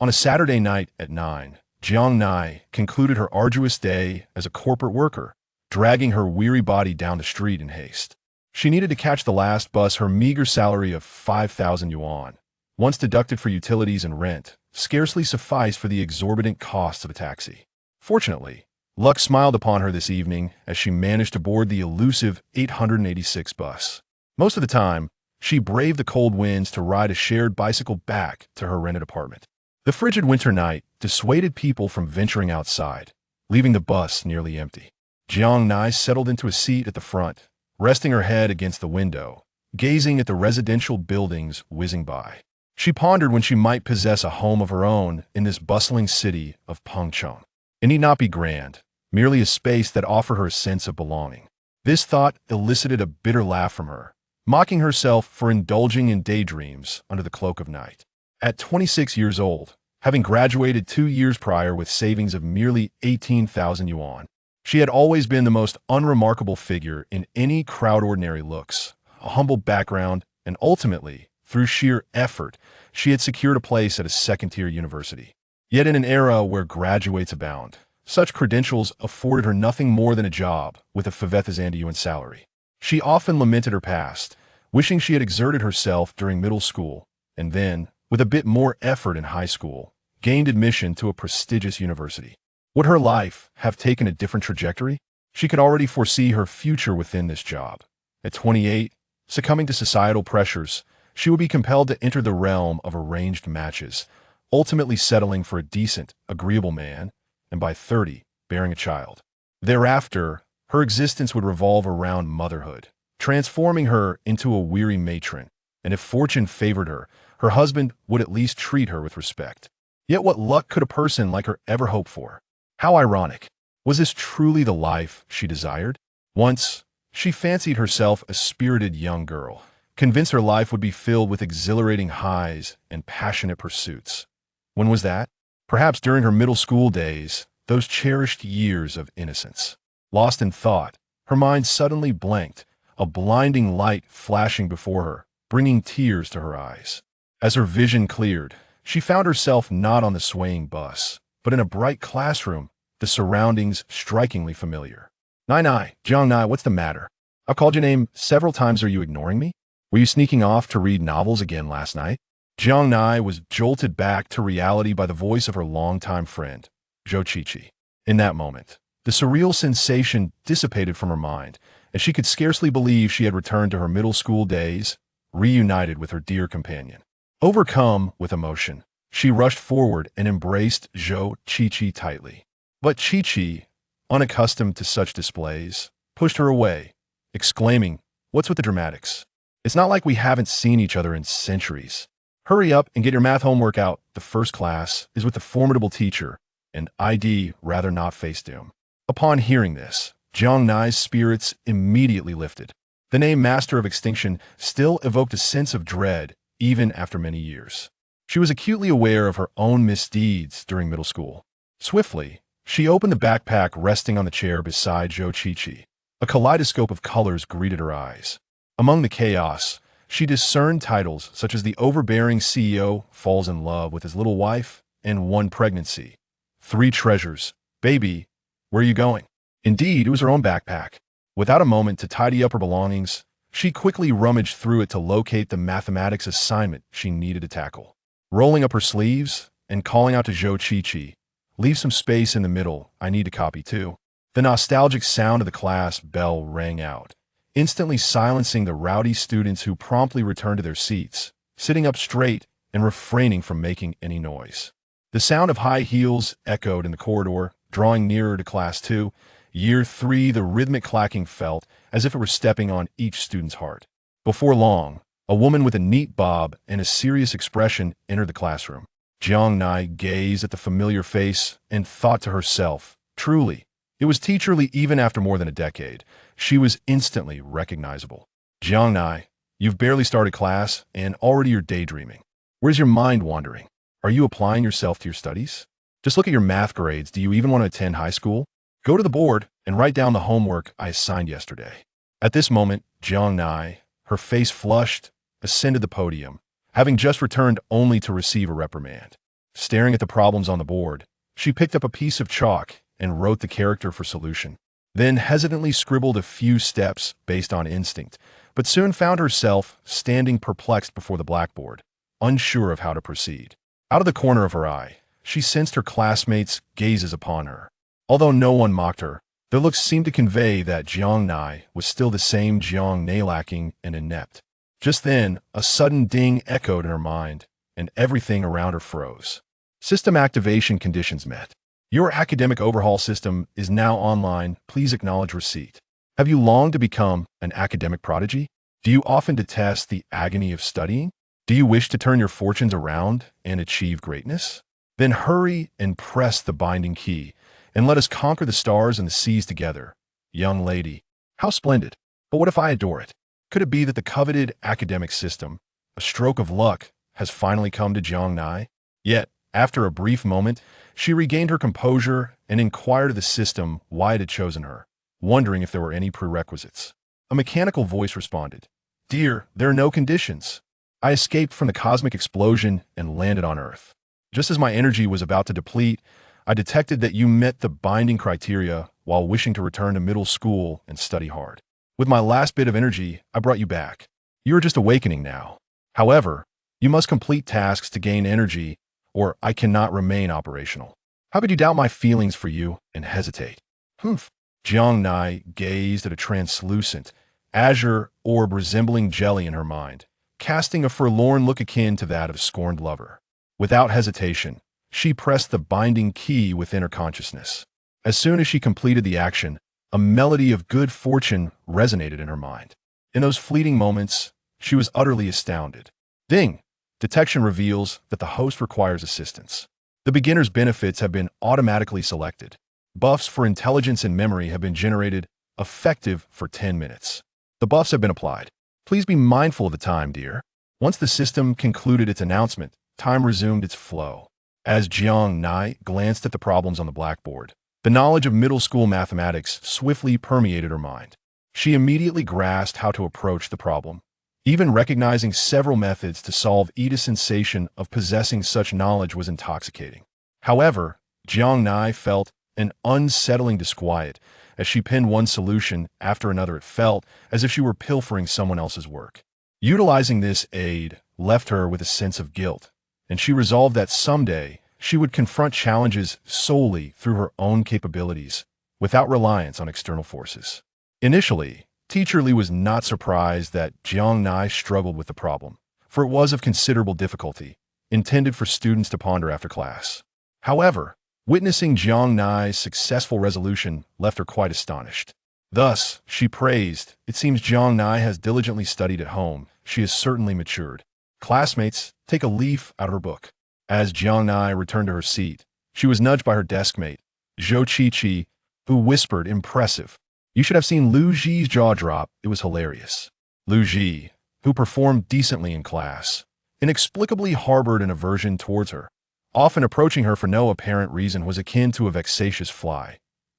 On a Saturday night at 9, Jiang Nai concluded her arduous day as a corporate worker, dragging her weary body down the street in haste. She needed to catch the last bus. Her meager salary of 5,000 yuan, once deducted for utilities and rent, scarcely sufficed for the exorbitant costs of a taxi. Fortunately, luck smiled upon her this evening as she managed to board the elusive 886 bus. Most of the time, she braved the cold winds to ride a shared bicycle back to her rented apartment. The frigid winter night dissuaded people from venturing outside, leaving the bus nearly empty. Jiang Nai settled into a seat at the front, resting her head against the window, gazing at the residential buildings whizzing by. She pondered when she might possess a home of her own in this bustling city of Pengcheng. It need not be grand, merely a space that offered her a sense of belonging. This thought elicited a bitter laugh from her, mocking herself for indulging in daydreams under the cloak of night. At 26 years old, having graduated 2 years prior with savings of merely 18,000 yuan, she had always been the most unremarkable figure in any crowd. Ordinary looks, a humble background, and ultimately, through sheer effort, she had secured a place at a second-tier university. Yet in an era where graduates abound, such credentials afforded her nothing more than a job with a 5,000 yuan salary. She often lamented her past, wishing she had exerted herself during middle school, and then, with a bit more effort in high school, gained admission to a prestigious university. Would her life have taken a different trajectory? She could already foresee her future within this job. At 28, succumbing to societal pressures, she would be compelled to enter the realm of arranged matches, ultimately settling for a decent, agreeable man, and by 30, bearing a child. Thereafter, her existence would revolve around motherhood, transforming her into a weary matron, and if fortune favored her, her husband would at least treat her with respect. Yet what luck could a person like her ever hope for? How ironic. Was this truly the life she desired? Once, she fancied herself a spirited young girl, convinced her life would be filled with exhilarating highs and passionate pursuits. When was that? Perhaps during her middle school days, those cherished years of innocence. Lost in thought, her mind suddenly blanked, a blinding light flashing before her, bringing tears to her eyes. As her vision cleared, she found herself not on the swaying bus, but in a bright classroom, the surroundings strikingly familiar. Nai, Jiang Nai, what's the matter? I've called your name several times. Are you ignoring me? Were you sneaking off to read novels again last night? Jiang Nai was jolted back to reality by the voice of her longtime friend, Zhou Qiqi. In that moment, the surreal sensation dissipated from her mind, and she could scarcely believe she had returned to her middle school days, reunited with her dear companion. Overcome with emotion, she rushed forward and embraced Zhou Qiqi tightly. But Qiqi, unaccustomed to such displays, pushed her away, exclaiming, "What's with the dramatics? It's not like we haven't seen each other in centuries. Hurry up and get your math homework out. The first class is with the formidable teacher, and I'd rather not face doom." Upon hearing this, Jiang Nai's spirits immediately lifted. The name Master of Extinction still evoked a sense of dread, even after many years. She was acutely aware of her own misdeeds during middle school. Swiftly, she opened the backpack resting on the chair beside Zhou Qiqi. A kaleidoscope of colors greeted her eyes. Among the chaos, she discerned titles such as "The Overbearing CEO Falls in Love with His Little Wife" and "One Pregnancy." 3 treasures. Baby, where are you going? Indeed, it was her own backpack. Without a moment to tidy up her belongings, she quickly rummaged through it to locate the mathematics assignment she needed to tackle. Rolling up her sleeves and calling out to Zhou Qiqi, "Leave some space in the middle, I need to copy too." The nostalgic sound of the class bell rang out, instantly silencing the rowdy students who promptly returned to their seats, sitting up straight and refraining from making any noise. The sound of high heels echoed in the corridor, drawing nearer to Class 2. Year 3, the rhythmic clacking felt as if it were stepping on each student's heart. Before long, a woman with a neat bob and a serious expression entered the classroom. Jiang Nai gazed at the familiar face and thought to herself, truly, it was Teacher Li. Even after more than a decade, she was instantly recognizable. "Jiang Nai, you've barely started class and already you're daydreaming. Where's your mind wandering? Are you applying yourself to your studies? Just look at your math grades. Do you even want to attend high school? Go to the board and write down the homework I assigned yesterday." At this moment, Jiang Nai, her face flushed, ascended the podium, having just returned only to receive a reprimand. Staring at the problems on the board, she picked up a piece of chalk and wrote the character for solution. Then hesitantly scribbled a few steps based on instinct, but soon found herself standing perplexed before the blackboard, unsure of how to proceed. Out of the corner of her eye, she sensed her classmates' gazes upon her. Although no one mocked her, their looks seemed to convey that Jiang Nai was still the same Jiang Nai, lacking and inept. Just then, a sudden ding echoed in her mind, and everything around her froze. System activation conditions met. Your academic overhaul system is now online. Please acknowledge receipt. Have you longed to become an academic prodigy? Do you often detest the agony of studying? Do you wish to turn your fortunes around and achieve greatness? Then hurry and press the binding key, and let us conquer the stars and the seas together. Young lady, how splendid! But what if I adore it? Could it be that the coveted academic system, a stroke of luck, has finally come to Jiang Nai? Yet, after a brief moment, she regained her composure and inquired of the system why it had chosen her, wondering if there were any prerequisites. A mechanical voice responded, "Dear, there are no conditions. I escaped from the cosmic explosion and landed on Earth. Just as my energy was about to deplete, I detected that you met the binding criteria while wishing to return to middle school and study hard. With my last bit of energy, I brought you back. You are just awakening now. However, you must complete tasks to gain energy, or I cannot remain operational. How could you doubt my feelings for you and hesitate?" Humph. Jiang Nai gazed at a translucent, azure orb resembling jelly in her mind, casting a forlorn look akin to that of a scorned lover. Without hesitation, she pressed the binding key within her consciousness. As soon as she completed the action, a melody of good fortune resonated in her mind. In those fleeting moments, she was utterly astounded. Ding! Detection reveals that the host requires assistance. The beginner's benefits have been automatically selected. Buffs for intelligence and memory have been generated, effective for 10 minutes. The buffs have been applied. Please be mindful of the time, dear. Once the system concluded its announcement, time resumed its flow. As Jiang Nai glanced at the problems on the blackboard, the knowledge of middle school mathematics swiftly permeated her mind. She immediately grasped how to approach the problem. Even recognizing several methods to solve the sensation of possessing such knowledge was intoxicating. However, Jiang Nai felt an unsettling disquiet as she pinned one solution after another. It felt as if she were pilfering someone else's work. Utilizing this aid left her with a sense of guilt, and she resolved that someday she would confront challenges solely through her own capabilities, without reliance on external forces. Initially, Teacher Li was not surprised that Jiang Nai struggled with the problem, for it was of considerable difficulty, intended for students to ponder after class. However, witnessing Jiang Nai's successful resolution left her quite astonished. Thus, she praised, "It seems Jiang Nai has diligently studied at home. She has certainly matured. Classmates, take a leaf out of her book." As Jiang Nai returned to her seat, she was nudged by her deskmate, Zhou Qiqi, who whispered, "Impressive. You should have seen Lu Ji's jaw drop. It was hilarious." Lu Ji, who performed decently in class, inexplicably harbored an aversion towards her. Often approaching her for no apparent reason was akin to a vexatious fly,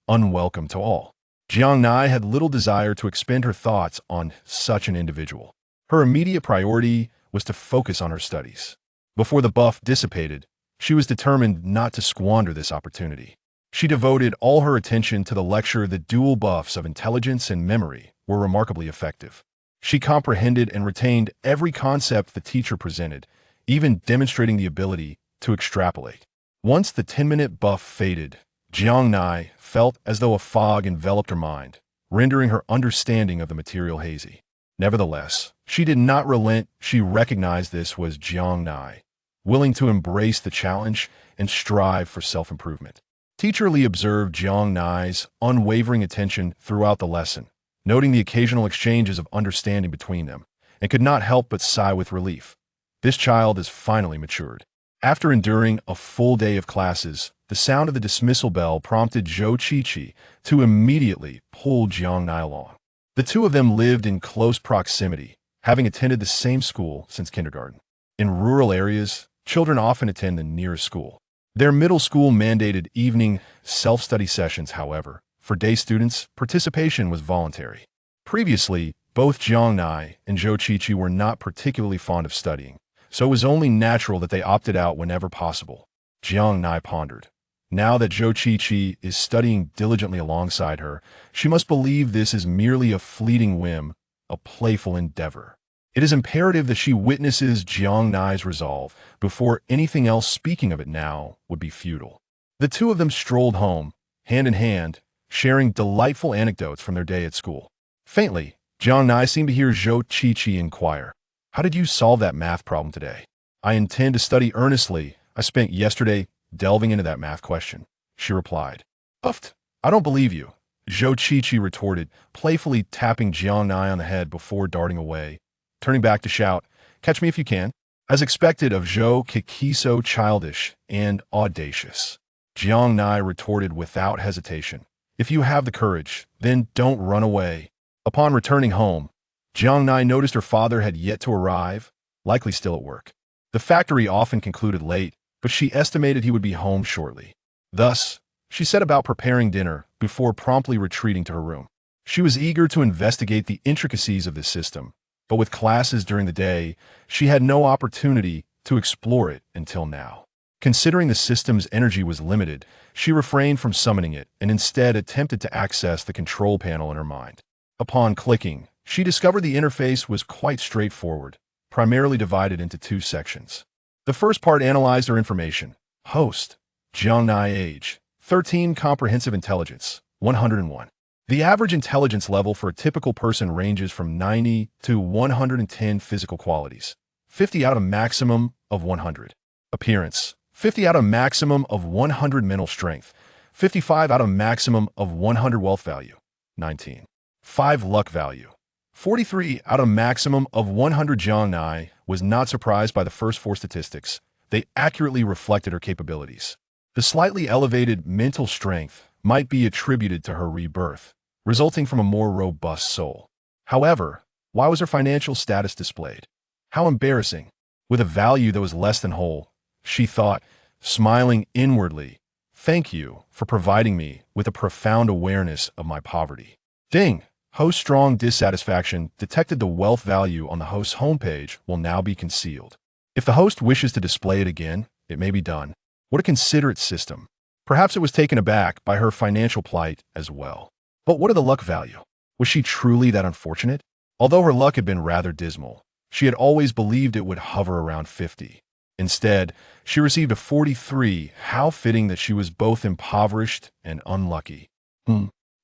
unwelcome to all. Jiang Nai had little desire to expend her thoughts on such an individual. Her immediate priority was to focus on her studies. Before the buff dissipated, she was determined not to squander this opportunity. She devoted all her attention to the lecture. The dual buffs of intelligence and memory were remarkably effective. She comprehended and retained every concept the teacher presented, even demonstrating the ability to extrapolate. Once the 10-minute buff faded, Jiang Nai felt as though a fog enveloped her mind, rendering her understanding of the material hazy. Nevertheless, she did not relent. She recognized this was Jiang Nai, willing to embrace the challenge and strive for self-improvement. Teacher Li observed Jiang Nai's unwavering attention throughout the lesson, noting the occasional exchanges of understanding between them, and could not help but sigh with relief. This child has finally matured. After enduring a full day of classes, the sound of the dismissal bell prompted Zhou Qiqi to immediately pull Jiang Nai along. The two of them lived in close proximity, having attended the same school since kindergarten. In rural areas, children often attend the nearest school. Their middle school mandated evening self-study sessions. However, for day students, participation was voluntary. Previously, both Jiang Nai and Zhou Qiqi were not particularly fond of studying, so it was only natural that they opted out whenever possible. Jiang Nai pondered. Now that Zhou Qiqi is studying diligently alongside her, she must believe this is merely a fleeting whim, a playful endeavor. It is imperative that she witnesses Jiang Nai's resolve before anything else speaking of it now would be futile. The two of them strolled home, hand in hand, sharing delightful anecdotes from their day at school. Faintly, Jiang Nai seemed to hear Zhou Qiqi inquire, "How did you solve that math problem today?" "I intend to study earnestly. I spent yesterday delving into that math question," she replied. "Uffed, I don't believe you," Zhou Qiqi retorted, playfully tapping Jiang Nai on the head before darting away, turning back to shout, "Catch me if you can." As expected of Zhou Qiqi, so childish and audacious, Jiang Nai retorted without hesitation, "If you have the courage, then don't run away." Upon returning home, Jiang Nai noticed her father had yet to arrive, likely still at work. The factory often concluded late, but she estimated he would be home shortly. Thus, she set about preparing dinner before promptly retreating to her room. She was eager to investigate the intricacies of this system, but with classes during the day, she had no opportunity to explore it until now. Considering the system's energy was limited, she refrained from summoning it and instead attempted to access the control panel in her mind. Upon clicking, she discovered the interface was quite straightforward, primarily divided into two sections. The first part analyzed her information. Host, Jiang Nai, age, 13, comprehensive intelligence, 101. The average intelligence level for a typical person ranges from 90 to 110 physical qualities, 50 out of maximum of 100. Appearance, 50 out of maximum of 100 mental strength, 55 out of maximum of 100 wealth value, 19. 5 luck value, 43 out of maximum of 100. Jiang Nai was not surprised by the first four statistics. They accurately reflected her capabilities. The slightly elevated mental strength might be attributed to her rebirth, resulting from a more robust soul. However, why was her financial status displayed? How embarrassing. With a value that was less than whole, she thought, smiling inwardly, "Thank you for providing me with a profound awareness of my poverty." Ding! Host's strong dissatisfaction detected the wealth value on the host's homepage will now be concealed. If the host wishes to display it again, it may be done. What a considerate system. Perhaps it was taken aback by her financial plight as well. But what of the luck value? Was she truly that unfortunate? Although her luck had been rather dismal, she had always believed it would hover around 50. Instead, she received a 43. How fitting that she was both impoverished and unlucky.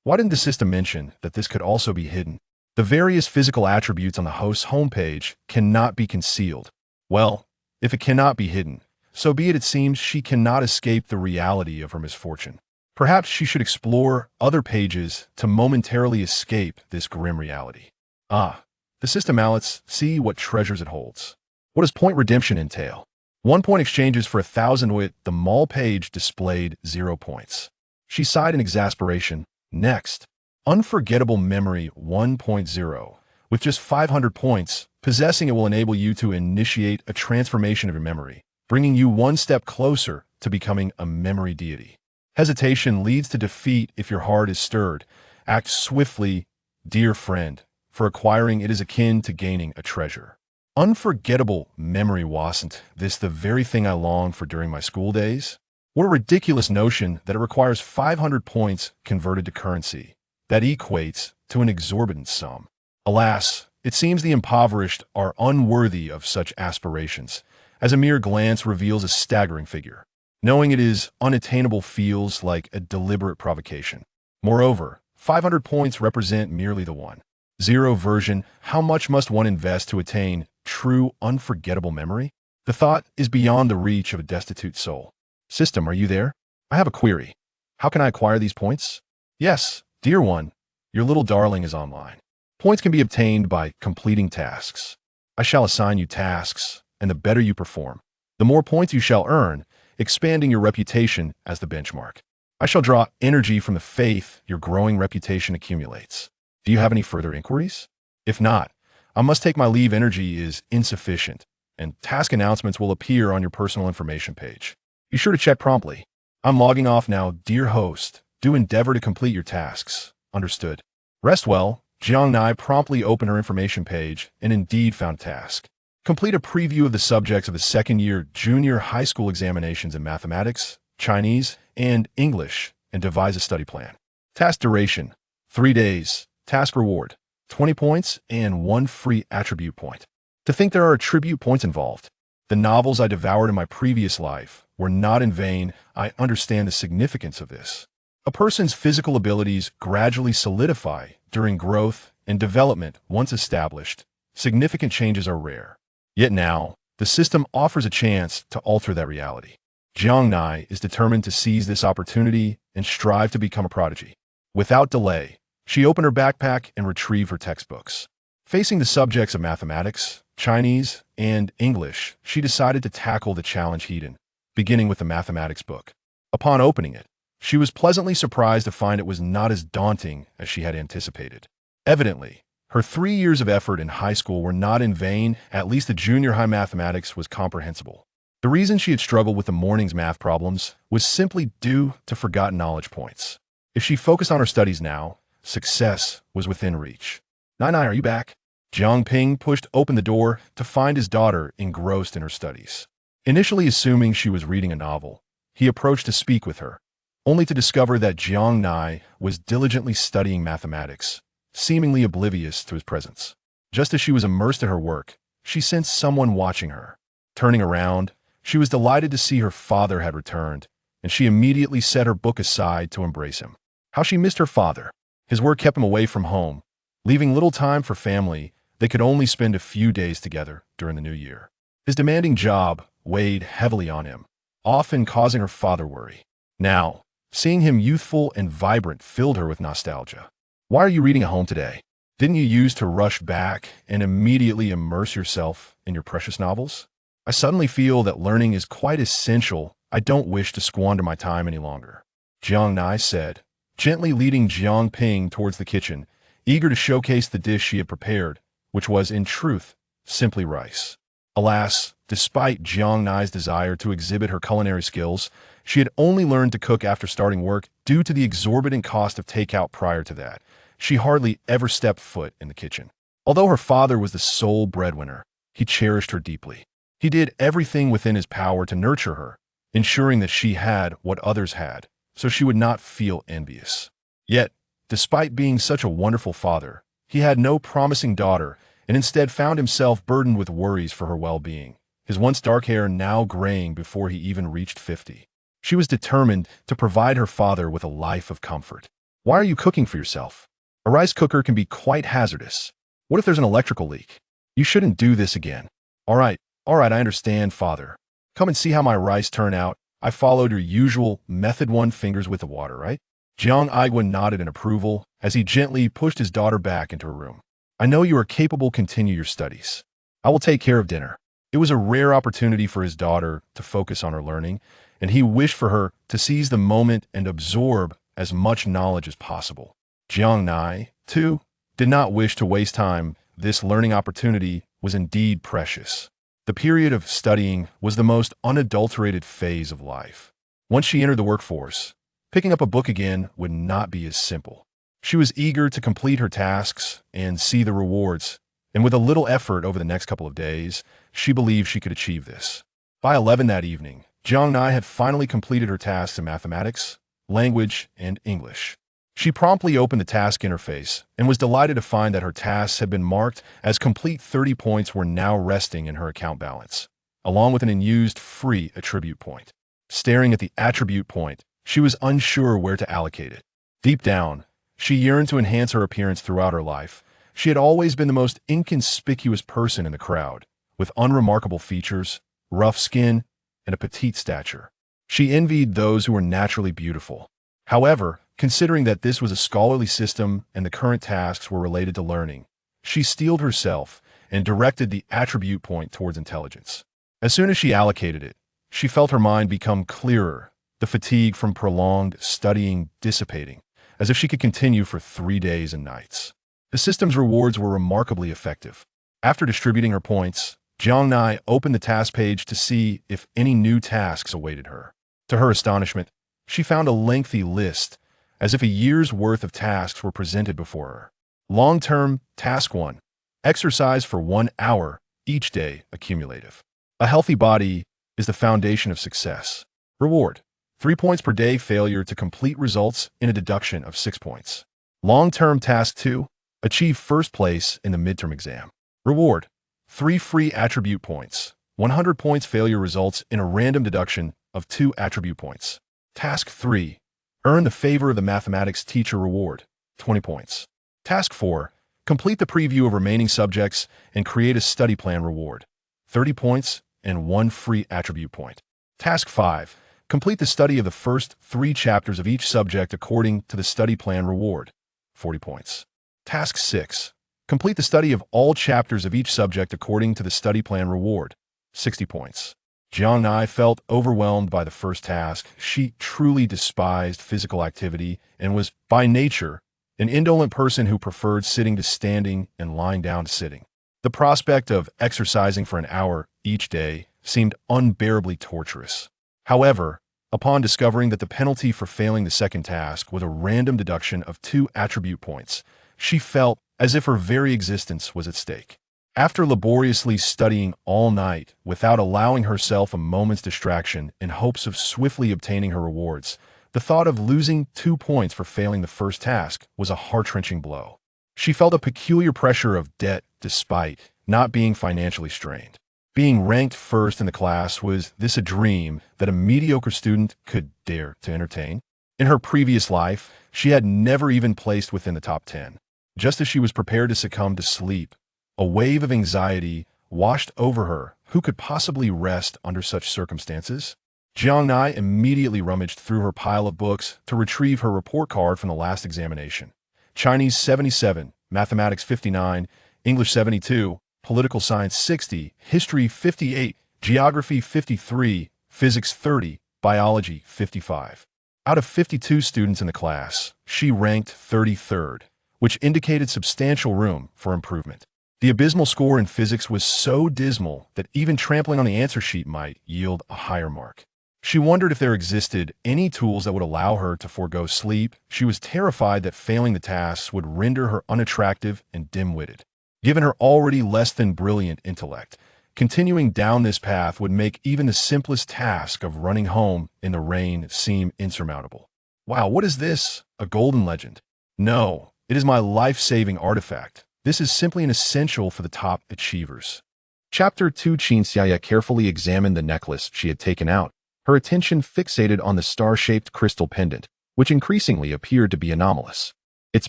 Why didn't the system mention that this could also be hidden? The various physical attributes on the host's homepage cannot be concealed. Well, if it cannot be hidden, so be it. It seems she cannot escape the reality of her misfortune. Perhaps she should explore other pages to momentarily escape this grim reality. Ah, the system. Let's see what treasures it holds. What does point redemption entail? 1 point exchanges for 1,000 wit. The mall page displayed 0 points. She sighed in exasperation. Next, unforgettable memory 1.0. With just 500 points, possessing it will enable you to initiate a transformation of your memory, bringing you one step closer to becoming a memory deity. Hesitation leads to defeat. If your heart is stirred, act swiftly, dear friend, for acquiring it is akin to gaining a treasure. Unforgettable memory. Wasn't this the very thing I longed for during my school days? What a ridiculous notion that it requires 500 points converted to currency. That equates to an exorbitant sum. Alas, it seems the impoverished are unworthy of such aspirations, as a mere glance reveals a staggering figure. Knowing it is unattainable feels like a deliberate provocation. Moreover, 500 points represent merely the 1.0 version. How much must one invest to attain true unforgettable memory? The thought is beyond the reach of a destitute soul. System, are you there? I have a query. How can I acquire these points? Yes, dear one, your little darling is online. Points can be obtained by completing tasks. I shall assign you tasks, and the better you perform, the more points you shall earn, expanding your reputation as the benchmark. I shall draw energy from the faith your growing reputation accumulates. Do you have any further inquiries? If not, I must take my leave. Energy is insufficient, and task announcements will appear on your personal information page. Be sure to check promptly. I'm logging off now, dear host. Do endeavor to complete your tasks. Understood. Rest well. Jiang Nai promptly opened her information page and indeed found task. Complete a preview of the subjects of the second-year junior high school examinations in mathematics, Chinese, and English, and devise a study plan. Task duration, 3 days. Task reward, 20 points and 1 free attribute point. To think there are attribute points involved. The novels I devoured in my previous life were not in vain. I understand the significance of this. A person's physical abilities gradually solidify during growth and development. Once established, significant changes are rare. Yet now, the system offers a chance to alter that reality. Jiang Nai is determined to seize this opportunity and strive to become a prodigy. Without delay, she opened her backpack and retrieved her textbooks. Facing the subjects of mathematics, Chinese, and English, she decided to tackle the challenge head-on, beginning with the mathematics book. Upon opening it, she was pleasantly surprised to find it was not as daunting as she had anticipated. Evidently, her 3 years of effort in high school were not in vain. At least the junior high mathematics was comprehensible. The reason she had struggled with the morning's math problems was simply due to forgotten knowledge points. If she focused on her studies now, success was within reach. Nai, are you back? Jiang Ping pushed open the door to find his daughter engrossed in her studies. Initially assuming she was reading a novel, he approached to speak with her, only to discover that Jiang Nai was diligently studying mathematics, seemingly oblivious to his presence. Just as she was immersed in her work, she sensed someone watching her. Turning around, she was delighted to see her father had returned, and she immediately set her book aside to embrace him. How she missed her father. His work kept him away from home, leaving little time for family. They could only spend a few days together during the new year. His demanding job weighed heavily on him, often causing her father worry. Now, seeing him youthful and vibrant filled her with nostalgia. Why are you reading at home today? Didn't you use to rush back and immediately immerse yourself in your precious novels? I suddenly feel that learning is quite essential. I don't wish to squander my time any longer. Jiang Nai said, gently leading Jiang Ping towards the kitchen, eager to showcase the dish she had prepared, which was, in truth, simply rice. Alas, despite Jiang Nai's desire to exhibit her culinary skills, she had only learned to cook after starting work due to the exorbitant cost of takeout. Prior to that, she hardly ever stepped foot in the kitchen. Although her father was the sole breadwinner, he cherished her deeply. He did everything within his power to nurture her, ensuring that she had what others had, so she would not feel envious. Yet, despite being such a wonderful father, he had no promising daughter and instead found himself burdened with worries for her well-being, his once dark hair now graying before he even reached 50. She was determined to provide her father with a life of comfort. Why are you cooking for yourself? A rice cooker can be quite hazardous. What if there's an electrical leak? You shouldn't do this again. All right, I understand, father. Come and see how my rice turned out. I followed your usual method, 1 fingers with the water, right? Jiang Igwan nodded in approval as he gently pushed his daughter back into her room. I know you are capable. Continue your studies. I will take care of dinner. It was a rare opportunity for his daughter to focus on her learning, and he wished for her to seize the moment and absorb as much knowledge as possible. Jiang Nai, too, did not wish to waste time. This learning opportunity was indeed precious. The period of studying was the most unadulterated phase of life. Once she entered the workforce, picking up a book again would not be as simple. She was eager to complete her tasks and see the rewards, and with a little effort over the next couple of days, she believed she could achieve this. By 11 that evening, Jiang Nai had finally completed her tasks in mathematics, language, and English. She promptly opened the task interface and was delighted to find that her tasks had been marked as complete. 30 points were now resting in her account balance, along with an unused free attribute point. Staring at the attribute point, she was unsure where to allocate it. Deep down, she yearned to enhance her appearance throughout her life. She had always been the most inconspicuous person in the crowd, with unremarkable features, rough skin, and a petite stature. She envied those who were naturally beautiful. However, considering that this was a scholarly system and the current tasks were related to learning, she steeled herself and directed the attribute point towards intelligence. As soon as she allocated it, she felt her mind become clearer, the fatigue from prolonged studying dissipating, as if she could continue for 3 days and nights. The system's rewards were remarkably effective. After distributing her points, Jiang Nai opened the task page to see if any new tasks awaited her. To her astonishment, she found a lengthy list, as if a year's worth of tasks were presented before her. Long-term, Task 1. Exercise for 1 hour, each day accumulative. A healthy body is the foundation of success. Reward: 3 points per day. Failure to complete results in a deduction of 6 points. Long-term task 2. Achieve first place in the midterm exam. Reward: 3 free attribute points. 100 points. Failure results in a random deduction of 2 attribute points. Task 3. Earn the favor of the mathematics teacher. Reward: 20 points. Task 4. Complete the preview of remaining subjects and create a study plan. Reward: 30 points and 1 free attribute point. Task 5. Complete the study of the first 3 chapters of each subject according to the study plan. Reward: 40 points. Task 6. Complete the study of all chapters of each subject according to the study plan. Reward: 60 points. Jiang Nai felt overwhelmed by the first task. She truly despised physical activity and was, by nature, an indolent person who preferred sitting to standing and lying down to sitting. The prospect of exercising for an hour each day seemed unbearably torturous. However, upon discovering that the penalty for failing the second task was a random deduction of 2 attribute points, she felt as if her very existence was at stake. After laboriously studying all night without allowing herself a moment's distraction in hopes of swiftly obtaining her rewards, the thought of losing 2 points for failing the first task was a heart-wrenching blow. She felt a peculiar pressure of debt despite not being financially strained. Being ranked first in the class, was this a dream that a mediocre student could dare to entertain? In her previous life, she had never even placed within the top 10. Just as she was prepared to succumb to sleep, a wave of anxiety washed over her. Who could possibly rest under such circumstances? Jiang Nai immediately rummaged through her pile of books to retrieve her report card from the last examination. Chinese 77, Mathematics 59, English 72, Political Science 60, History 58, Geography 53, Physics 30, Biology 55. Out of 52 students in the class, she ranked 33rd, which indicated substantial room for improvement. The abysmal score in physics was so dismal that even trampling on the answer sheet might yield a higher mark. She wondered if there existed any tools that would allow her to forego sleep. She was terrified that failing the tasks would render her unattractive and dim-witted. Given her already less than brilliant intellect, continuing down this path would make even the simplest task of running home in the rain seem insurmountable. Wow, what is this? A golden legend? No, it is my life-saving artifact. This is simply an essential for the top achievers. Chapter 2. Qin Xiaoya carefully examined the necklace she had taken out, her attention fixated on the star-shaped crystal pendant, which increasingly appeared to be anomalous. Its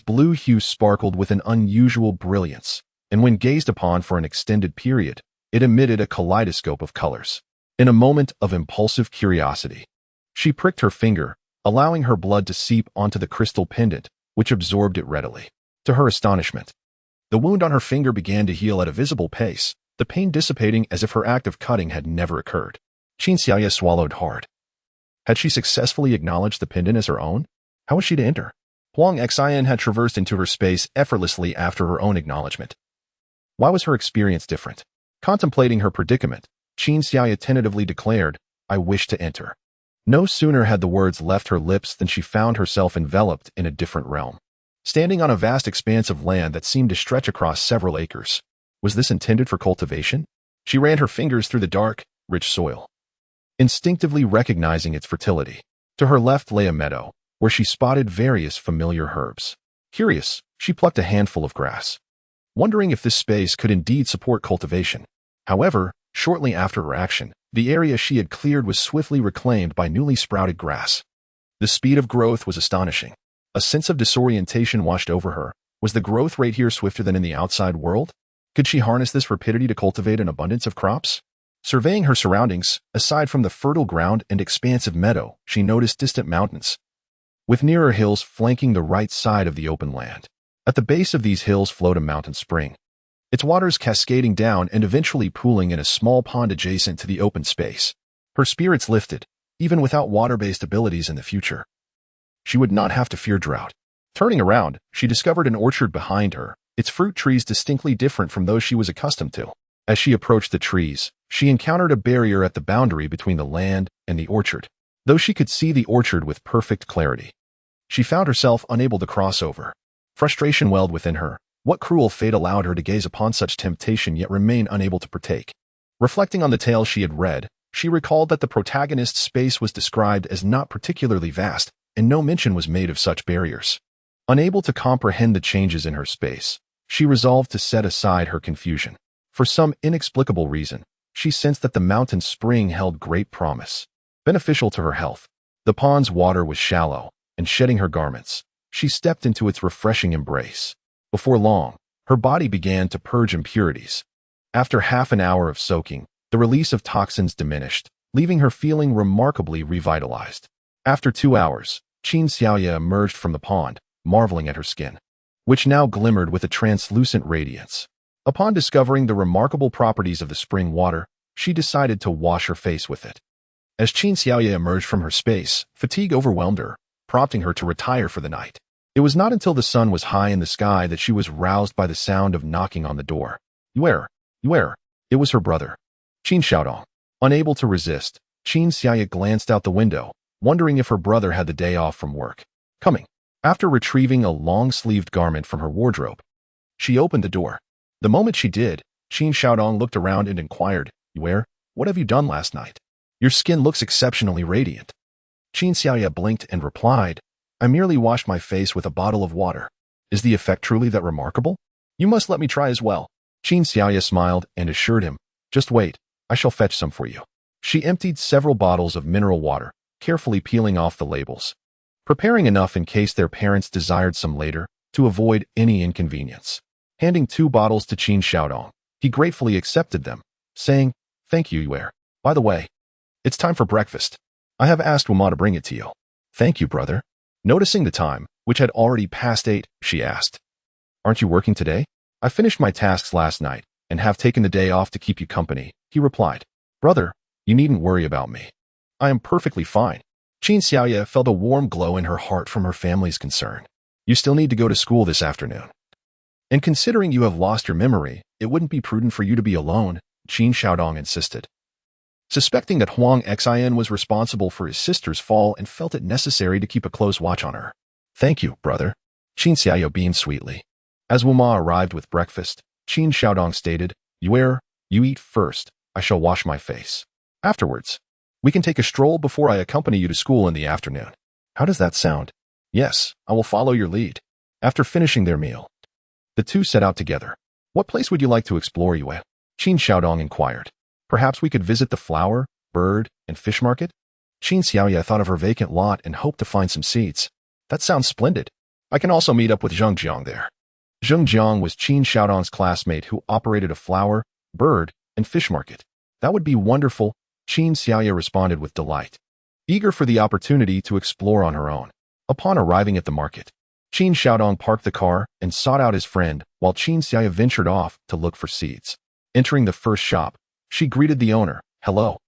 blue hue sparkled with an unusual brilliance, and when gazed upon for an extended period, it emitted a kaleidoscope of colors. In a moment of impulsive curiosity, she pricked her finger, allowing her blood to seep onto the crystal pendant, which absorbed it readily. To her astonishment, the wound on her finger began to heal at a visible pace, the pain dissipating as if her act of cutting had never occurred. Qin Xiaoya swallowed hard. Had she successfully acknowledged the pendant as her own? How was she to enter? Huang Xian had traversed into her space effortlessly after her own acknowledgement. Why was her experience different? Contemplating her predicament, Qin Xiaoya tentatively declared, "I wish to enter." No sooner had the words left her lips than she found herself enveloped in a different realm. Standing on a vast expanse of land that seemed to stretch across several acres. Was this intended for cultivation? She ran her fingers through the dark, rich soil, instinctively recognizing its fertility. To her left lay a meadow, where she spotted various familiar herbs. Curious, she plucked a handful of grass, wondering if this space could indeed support cultivation. However, shortly after her action, the area she had cleared was swiftly reclaimed by newly sprouted grass. The speed of growth was astonishing. A sense of disorientation washed over her. Was the growth rate here swifter than in the outside world? Could she harness this rapidity to cultivate an abundance of crops? Surveying her surroundings, aside from the fertile ground and expansive meadow, she noticed distant mountains, with nearer hills flanking the right side of the open land. At the base of these hills flowed a mountain spring, its waters cascading down and eventually pooling in a small pond adjacent to the open space. Her spirits lifted. Even without water-based abilities in the future, she would not have to fear drought. Turning around, she discovered an orchard behind her, its fruit trees distinctly different from those she was accustomed to. As she approached the trees, she encountered a barrier at the boundary between the land and the orchard. Though she could see the orchard with perfect clarity, she found herself unable to cross over. Frustration welled within her. What cruel fate allowed her to gaze upon such temptation yet remain unable to partake? Reflecting on the tale she had read, she recalled that the protagonist's space was described as not particularly vast, and no mention was made of such barriers. Unable to comprehend the changes in her space, she resolved to set aside her confusion. For some inexplicable reason, she sensed that the mountain spring held great promise, beneficial to her health. The pond's water was shallow, and shedding her garments, she stepped into its refreshing embrace. Before long, her body began to purge impurities. After half an hour of soaking, the release of toxins diminished, leaving her feeling remarkably revitalized. After 2 hours, Qin Xiaoya emerged from the pond, marveling at her skin, which now glimmered with a translucent radiance. Upon discovering the remarkable properties of the spring water, she decided to wash her face with it. As Qin Xiaoya emerged from her space, fatigue overwhelmed her, prompting her to retire for the night. It was not until the sun was high in the sky that she was roused by the sound of knocking on the door. Yuer, Yuer. It was her brother, Qin Xiaodong. Unable to resist, Qin Xiaoya glanced out the window, wondering if her brother had the day off from work. Coming. After retrieving a long-sleeved garment from her wardrobe, she opened the door. The moment she did, Qin Xiaodong looked around and inquired, Yuer, what have you done last night? Your skin looks exceptionally radiant. Qin Xiaoya blinked and replied, I merely washed my face with a bottle of water. Is the effect truly that remarkable? You must let me try as well. Qin Xiaoya smiled and assured him, just wait, I shall fetch some for you. She emptied several bottles of mineral water, carefully peeling off the labels, preparing enough in case their parents desired some later, to avoid any inconvenience. Handing 2 bottles to Qin Xiaodong, he gratefully accepted them, saying, Thank you, Yuer. By the way, it's time for breakfast. I have asked Wuma to bring it to you. Thank you, brother. Noticing the time, which had already passed 8, she asked, Aren't you working today? I finished my tasks last night, and have taken the day off to keep you company, he replied. Brother, you needn't worry about me. I am perfectly fine. Qin Xiaoya felt a warm glow in her heart from her family's concern. You still need to go to school this afternoon. And considering you have lost your memory, it wouldn't be prudent for you to be alone, Qin Xiaodong insisted. Suspecting that Huang Xin was responsible for his sister's fall and felt it necessary to keep a close watch on her. Thank you, brother. Qin Xiaoya beamed sweetly. As Wuma arrived with breakfast, Qin Xiaodong stated, Yuer, you eat first, I shall wash my face. Afterwards, we can take a stroll before I accompany you to school in the afternoon. How does that sound? Yes, I will follow your lead. After finishing their meal, the two set out together. What place would you like to explore, Yuer? Qin Xiaodong inquired. Perhaps we could visit the flower, bird, and fish market? Qin Xiaoya thought of her vacant lot and hoped to find some seeds. That sounds splendid. I can also meet up with Zheng Jiang there. Zheng Jiang was Qin Xiaodong's classmate who operated a flower, bird, and fish market. That would be wonderful, Qin Xiaoya responded with delight, eager for the opportunity to explore on her own. Upon arriving at the market, Qin Xiaodong parked the car and sought out his friend, while Qin Xiaoya ventured off to look for seeds. Entering the first shop, she greeted the owner. Hello.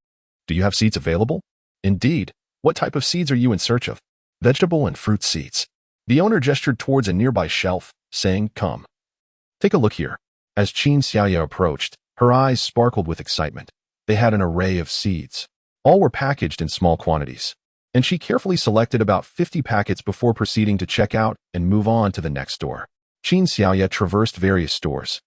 Do you have seeds available? Indeed. What type of seeds are you in search of? Vegetable and fruit seeds. The owner gestured towards a nearby shelf, saying, Come. Take a look here. As Qin Xiaoya approached, her eyes sparkled with excitement. They had an array of seeds. All were packaged in small quantities, and she carefully selected about 50 packets before proceeding to check out and move on to the next store. Qin Xiaoya traversed various stores,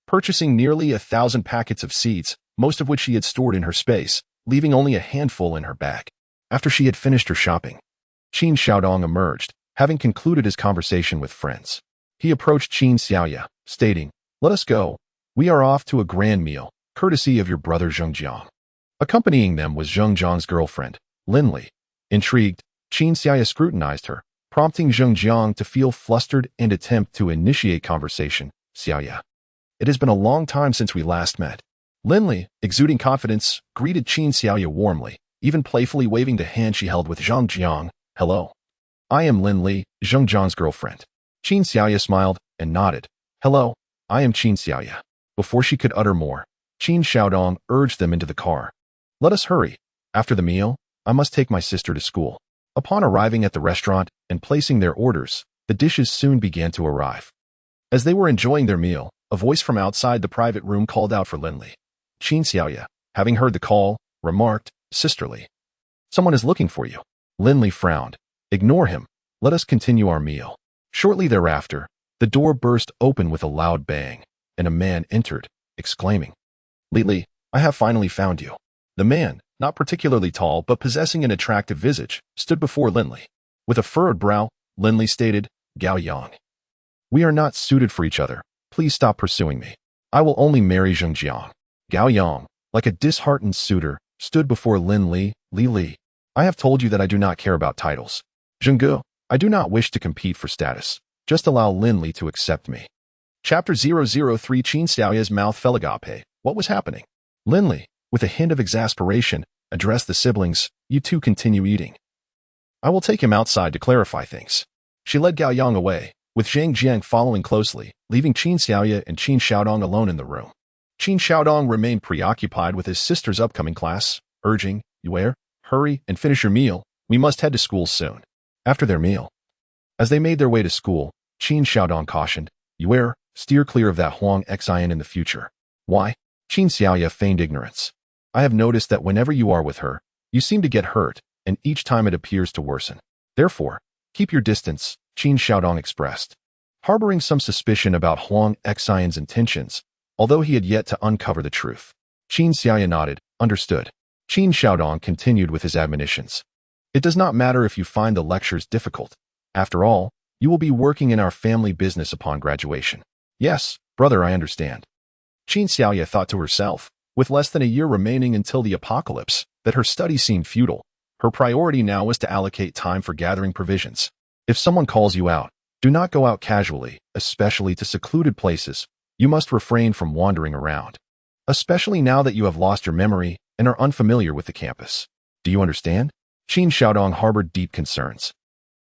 purchasing nearly 1,000 packets of seeds, most of which she had stored in her space, leaving only a handful in her bag. After she had finished her shopping, Qin Xiaodong emerged, having concluded his conversation with friends. He approached Qin Xiaoya, stating, Let us go. We are off to a grand meal, courtesy of your brother Zheng Jiang. Accompanying them was Zheng Jiang's girlfriend, Lin Li. Intrigued, Qin Xiaoya scrutinized her, prompting Zheng Jiang to feel flustered and attempt to initiate conversation. Xiaoya. It has been a long time since we last met. Lin Li, exuding confidence, greeted Qin Xiaoya warmly, even playfully waving the hand she held with Zheng Jiang. Hello. I am Lin Li, Zheng Jiang's girlfriend. Qin Xiaoya smiled and nodded. Hello, I am Qin Xiaoya. Before she could utter more, Qin Xiaodong urged them into the car. Let us hurry. After the meal, I must take my sister to school. Upon arriving at the restaurant and placing their orders, the dishes soon began to arrive. As they were enjoying their meal, a voice from outside the private room called out for Lin Li. Qin Xiaoya, having heard the call, remarked, Sisterly. Someone is looking for you. Lin Li frowned. Ignore him. Let us continue our meal. Shortly thereafter, The door burst open with a loud bang, and a man entered, exclaiming, "Li, I have finally found you." The man, not particularly tall but possessing an attractive visage, stood before Linley. With a furrowed brow, Linley stated, "Gao Yang, we are not suited for each other. Please stop pursuing me. I will only marry Zheng Jiang." Gao Yang, like a disheartened suitor, stood before Linley. Li, I have told you that I do not care about titles. Zhenggu, I do not wish to compete for status. Just allow Linley to accept me. Chapter 003. Qin Xiaoya's mouth fell agape. What was happening? Linley, with a hint of exasperation, addressed the siblings. "You two continue eating. I will take him outside to clarify things." She led Gao Yang away, with Zhang Jiang following closely, leaving Qin Xiaoya and Qin Xiaodong alone in the room. Qin Xiaodong remained preoccupied with his sister's upcoming class, urging, "Yue, hurry and finish your meal. We must head to school soon." After their meal, as they made their way to school, Qin Xiaodong cautioned, "Yue, steer clear of that Huang Xian in the future." "Why?" Qin Xiaoya feigned ignorance. "I have noticed that whenever you are with her, you seem to get hurt, and each time it appears to worsen. Therefore, keep your distance," Qin Xiaodong expressed. Harboring some suspicion about Huang Xian's intentions, although he had yet to uncover the truth. Qin Xiaoya nodded, understood. Qin Xiaodong continued with his admonitions. "It does not matter if you find the lectures difficult. After all, you will be working in our family business upon graduation." "Yes, brother, I understand." Qin Xiaoya thought to herself, with less than a year remaining until the apocalypse, that her study seemed futile. Her priority now was to allocate time for gathering provisions. If someone calls you out, do not go out casually, especially to secluded places. You must refrain from wandering around, especially now that you have lost your memory and are unfamiliar with the campus. Do you understand? Qin Xiaodong harbored deep concerns.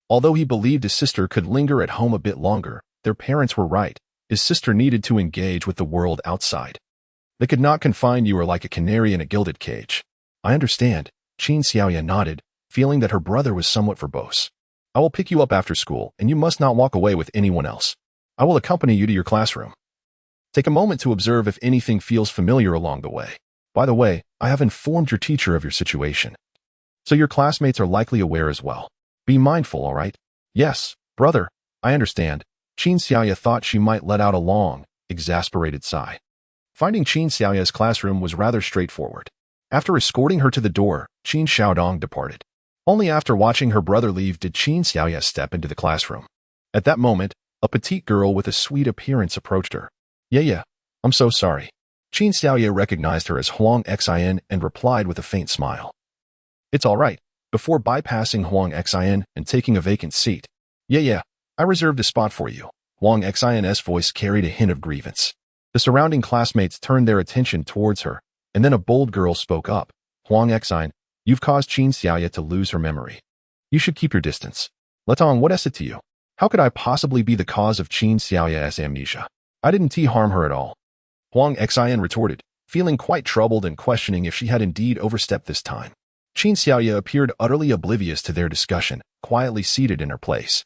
Although he believed his sister could linger at home a bit longer, their parents were right. His sister needed to engage with the world outside. They could not confine you like a canary in a gilded cage. "I understand," Qin Xiaoya nodded, feeling that her brother was somewhat verbose. "I will pick you up after school, and you must not walk away with anyone else. I will accompany you to your classroom. Take a moment to observe if anything feels familiar along the way. By the way, I have informed your teacher of your situation, so your classmates are likely aware as well. Be mindful, all right?" "Yes, brother, I understand." Qin Xiaoya thought she might let out a long, exasperated sigh. Finding Qin Xiaoya's classroom was rather straightforward. After escorting her to the door, Qin Xiaodong departed. Only after watching her brother leave did Qin Xiaoya step into the classroom. At that moment, a petite girl with a sweet appearance approached her. Yeah, I'm so sorry." Qin Xiaoya recognized her as Huang Xian and replied with a faint smile. "It's all right." Before bypassing Huang Xian and taking a vacant seat. Yeah, I reserved a spot for you." Huang Xian's voice carried a hint of grievance. The surrounding classmates turned their attention towards her, and then a bold girl spoke up. "Huang Xian, you've caused Qin Xiaoya to lose her memory. You should keep your distance." "Letong, what is it to you? How could I possibly be the cause of Qin Xiaoya's amnesia? I didn't harm her at all." Huang Xian retorted, feeling quite troubled and questioning if she had indeed overstepped this time. Qin Xiaoya appeared utterly oblivious to their discussion, quietly seated in her place.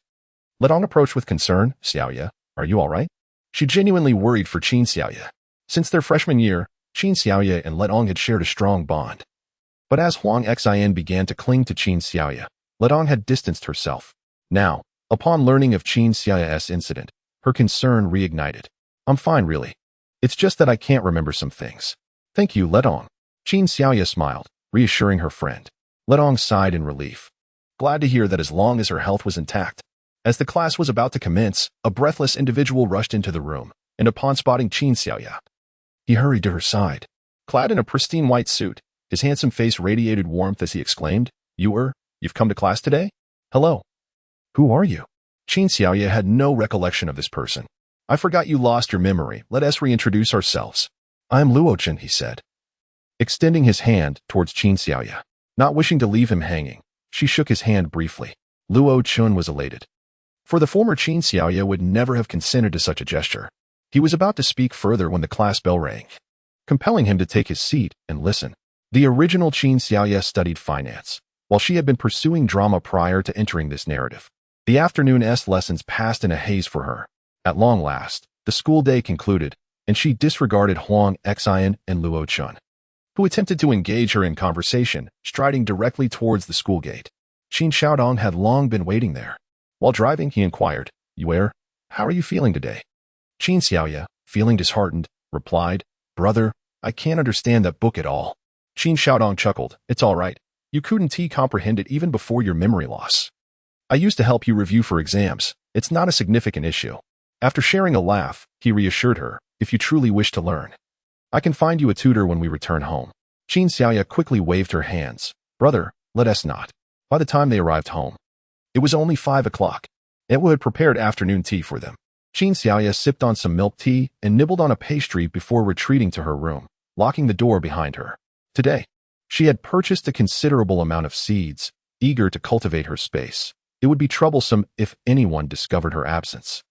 Letong approached with concern. "Xiaoya, are you all right?" She genuinely worried for Qin Xiaoya. Since their freshman year, Qin Xiaoya and Letong had shared a strong bond. But as Huang Xian began to cling to Qin Xiaoya, Letong had distanced herself. Now, upon learning of Qin Xiaoya's incident, her concern reignited. "I'm fine, really. It's just that I can't remember some things." "Thank you, Letong." Qin Xiaoya smiled, reassuring her friend. Letong sighed in relief, glad to hear that as long as her health was intact. As the class was about to commence, a breathless individual rushed into the room, and upon spotting Qin Xiaoya, he hurried to her side. Clad in a pristine white suit, his handsome face radiated warmth as he exclaimed, "You've come to class today? Hello. Who are you?" Qin Xiaoya had no recollection of this person. "I forgot you lost your memory. Let us reintroduce ourselves. I am Luo Chen," he said, extending his hand towards Qin Xiaoya. Not wishing to leave him hanging, she shook his hand briefly. Luo Chen was elated. For the former Qin Xiaoya would never have consented to such a gesture. He was about to speak further when the class bell rang, compelling him to take his seat and listen. The original Qin Xiaoya studied finance, while she had been pursuing drama prior to entering this narrative. The afternoon's lessons passed in a haze for her. At long last, the school day concluded, and she disregarded Huang Xian and Luo Chen, who attempted to engage her in conversation, striding directly towards the school gate. Qin Xiaodong had long been waiting there. While driving, he inquired, "Yue, how are you feeling today? Qin Xiaoya, feeling disheartened, replied, Brother, I can't understand that book at all. Qin Xiaodong chuckled, It's all right. You couldn't comprehend it even before your memory loss. I used to help you review for exams. It's not a significant issue. After sharing a laugh, he reassured her, If you truly wish to learn, I can find you a tutor when we return home. Qin Xiaoya quickly waved her hands. Brother, let us not. By the time they arrived home, it was only 5 o'clock. Ewa had prepared afternoon tea for them. Qin Xiaoya sipped on some milk tea and nibbled on a pastry before retreating to her room, locking the door behind her. Today, she had purchased a considerable amount of seeds, eager to cultivate her space. It would be troublesome if anyone discovered her absence.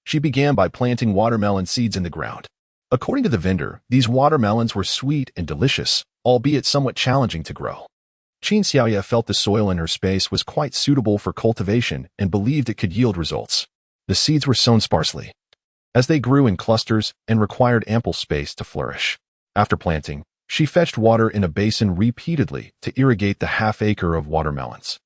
She began by planting watermelon seeds in the ground. According to the vendor, these watermelons were sweet and delicious, albeit somewhat challenging to grow. Qin Xiaoya felt the soil in her space was quite suitable for cultivation and believed it could yield results. The seeds were sown sparsely, as they grew in clusters and required ample space to flourish. After planting, she fetched water in a basin repeatedly to irrigate the half-acre of watermelons,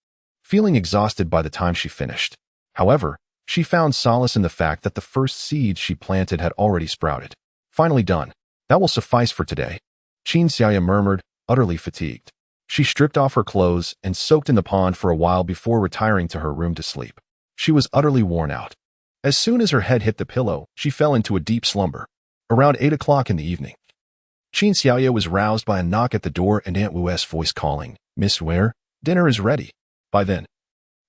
feeling exhausted by the time she finished. However, she found solace in the fact that the first seeds she planted had already sprouted. Finally done. That will suffice for today. Qin Xiaoya murmured, utterly fatigued. She stripped off her clothes and soaked in the pond for a while before retiring to her room to sleep. She was utterly worn out. As soon as her head hit the pillow, she fell into a deep slumber. Around 8 o'clock in the evening, Qin Xiaoya was roused by a knock at the door and Aunt Wu's voice calling, Miss Ware, dinner is ready. By then,